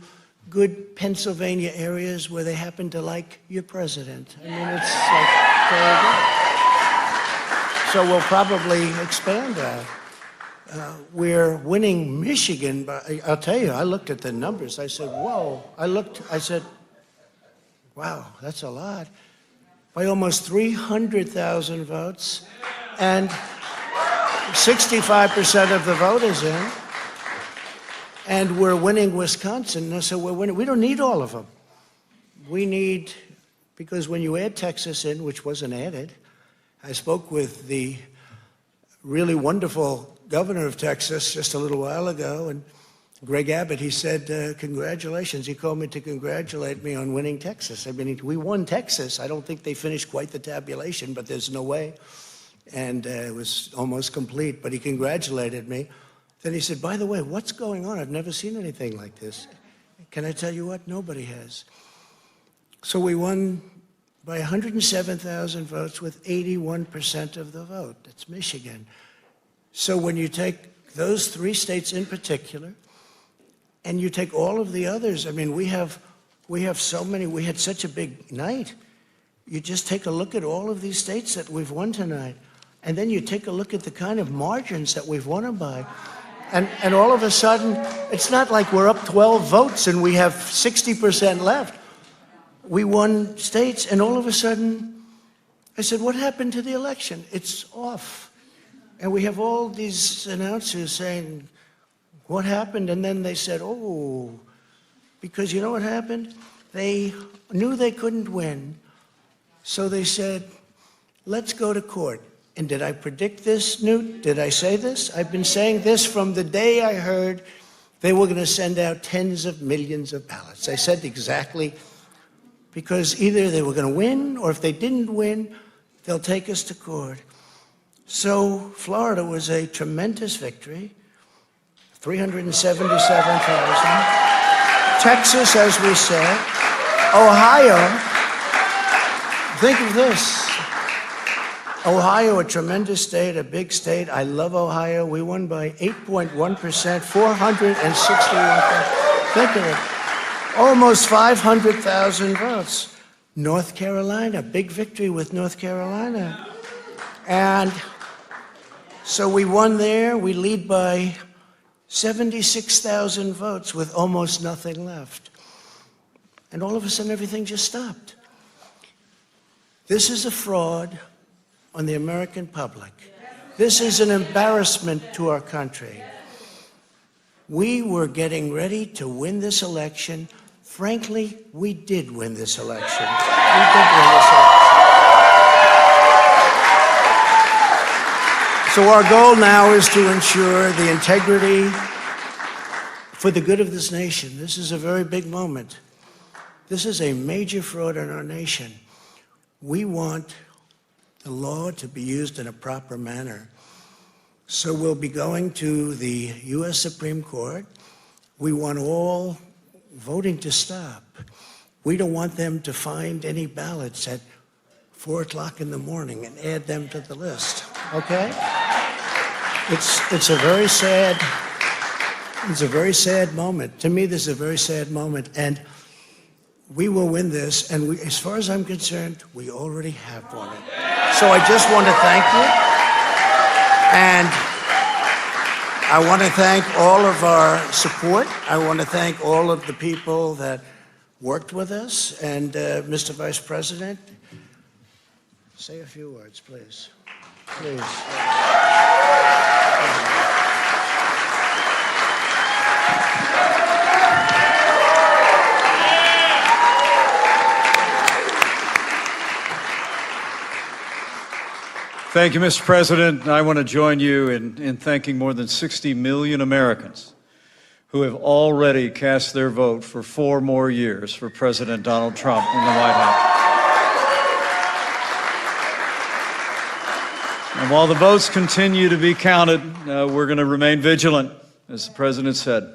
good Pennsylvania areas where they happen to like your president. I mean, it's like very good. So we'll probably expand that. We're winning Michigan, but I'll tell you, I looked at the numbers. I said, whoa. I said, wow, that's a lot. By almost 300,000 votes, and 65% of the vote is in. And we're winning Wisconsin, so we're winning. We don't need all of them. We need, because when you add Texas in, which wasn't added, I spoke with the really wonderful governor of Texas just a little while ago, and Greg Abbott, he said, congratulations. He called me to congratulate me on winning Texas. I mean, we won Texas. I don't think they finished quite the tabulation, but there's no way. And it was almost complete, but he congratulated me. Then he said, by the way, what's going on? I've never seen anything like this. Can I tell you what? Nobody has. So we won by 107,000 votes with 81% of the vote. That's Michigan. So when you take those three states in particular, and you take all of the others, I mean, we have so many, we had such a big night. You just take a look at all of these states that we've won tonight, and then you take a look at the kind of margins that we've won them by. And all of a sudden, it's not like we're up 12 votes and we have 60% left. We won states, and all of a sudden, I said, what happened to the election? It's off. And we have all these announcers saying, what happened? And then they said, oh, because you know what happened? They knew they couldn't win. So they said, let's go to court. And did I predict this, Newt? Did I say this? I've been saying this from the day I heard they were going to send out tens of millions of ballots. I said exactly, because either they were going to win, or if they didn't win, they'll take us to court. So Florida was a tremendous victory, 377,000. Texas, as we said. Ohio, think of this. Ohio, a tremendous state, a big state. I love Ohio. We won by 8.1%, 461,000. Think of it. Almost 500,000 votes. North Carolina, big victory with North Carolina. And so we won there. We lead by 76,000 votes with almost nothing left. And all of a sudden, everything just stopped. This is a fraud on the American public. This is an embarrassment to our country. We were getting ready to win this election. Frankly, we did win this election. We did win this election. So our goal now is to ensure the integrity for the good of this nation. This is a very big moment. This is a major fraud in our nation. We want the law to be used in a proper manner. So we'll be going to the U.S. Supreme Court. We want all voting to stop. We don't want them to find any ballots at 4 o'clock in the morning and add them to the list, okay? It's a very sad moment. To me, this is a very sad moment, and we will win this, and as far as I'm concerned, we already have won it. So I just want to thank you, and I want to thank all of our support. I want to thank all of the people that worked with us, and Mr. Vice President, say a few words, please. Please. Thank you, Mr. President. I want to join you in thanking more than 60 million Americans who have already cast their vote for 4 more years for President Donald Trump in the White House. And while the votes continue to be counted, we're going to remain vigilant, as the President said.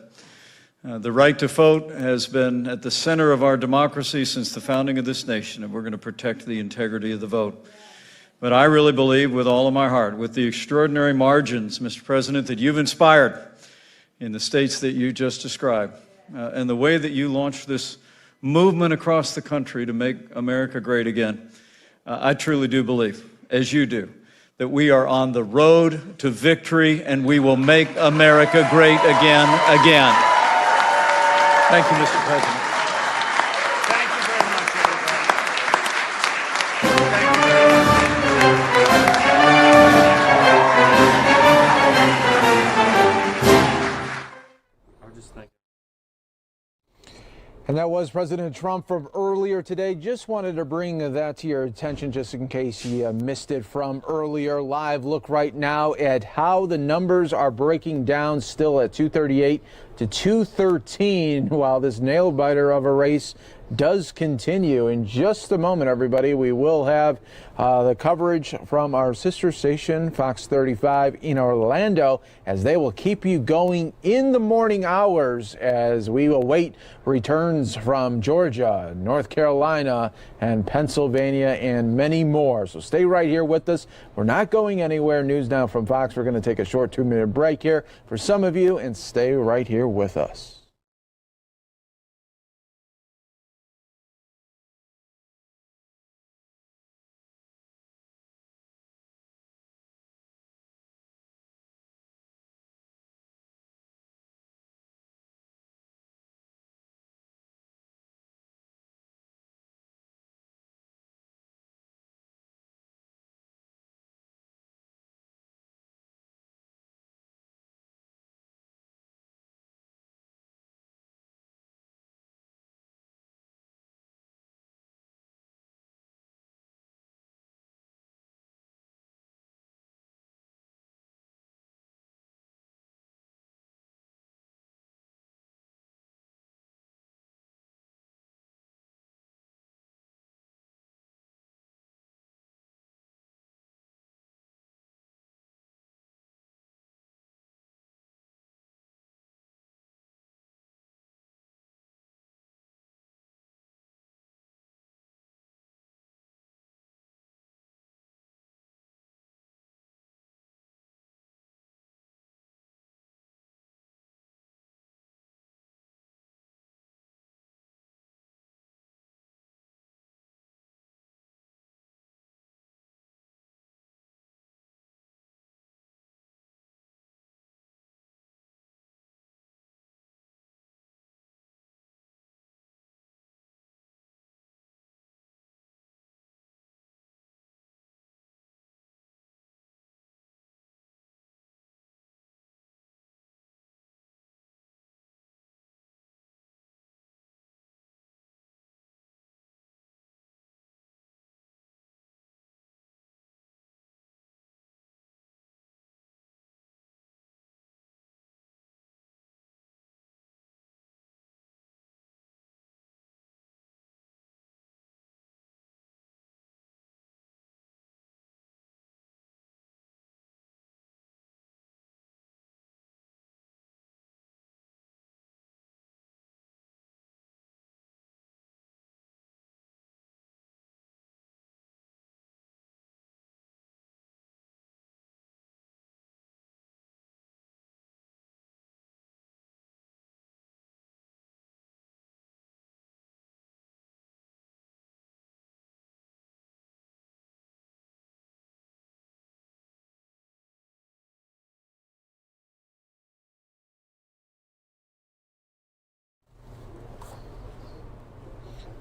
The right to vote has been at the center of our democracy since the founding of this nation, and we're going to protect the integrity of the vote. But I really believe with all of my heart, with the extraordinary margins, Mr. President, that you've inspired in the states that you just described, and the way that you launched this movement across the country to make America great again, I truly do believe, as you do, that we are on the road to victory and we will make America great again. Thank you, Mr. President. And that was President Trump from earlier today. Just wanted to bring that to your attention just in case you missed it from earlier. Live look right now at how the numbers are breaking down, still at 238 to 213, while this nail-biter of a race does continue. In just a moment, everybody, we will have the coverage from our sister station, Fox 35 in Orlando, as they will keep you going in the morning hours as we await returns from Georgia, North Carolina, and Pennsylvania, and many more. So stay right here with us. We're not going anywhere. News Now from Fox. We're going to take a short 2-minute break here for some of you, and stay right here with us.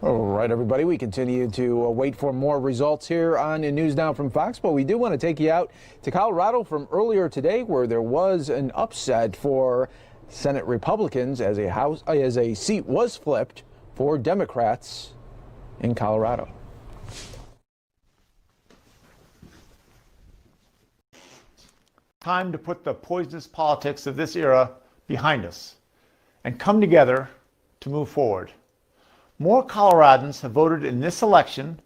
All right, everybody, we continue to wait for more results here on News Now from Fox, but we do want to take you out to Colorado from earlier today, where there was an upset for Senate Republicans as a seat was flipped for Democrats in Colorado. Time to put the poisonous politics of this era behind us and come together to move forward. More Coloradans have voted in this election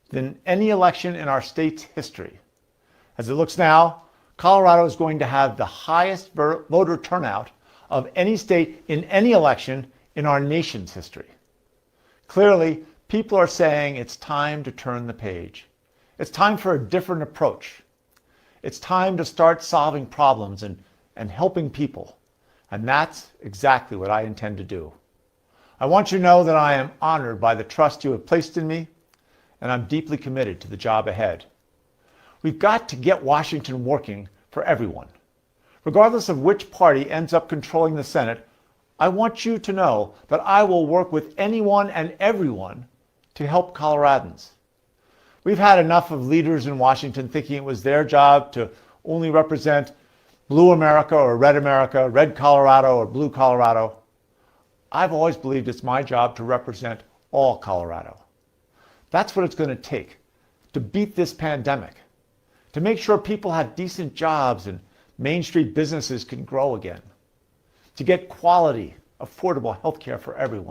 than any election in our state's history. As it looks now, Colorado is going to have the highest voter turnout of any state in any election in our nation's history. Clearly, people are saying it's time to turn the page. It's time for a different approach. It's time to start solving problems and helping people. And that's exactly what I intend to do. I want you to know that I am honored by the trust you have placed in me, and I'm deeply committed to the job ahead. We've got to get Washington working for everyone. Regardless of which party ends up controlling the Senate, I want you to know that I will work with anyone and everyone to help Coloradans. We've had enough of leaders in Washington thinking it was their job to only represent blue America or red Colorado or blue Colorado. I've always believed it's my job to represent all Colorado. That's what it's going to take to beat this pandemic, to make sure people have decent jobs and Main Street businesses can grow again, to get quality, affordable health care for everyone.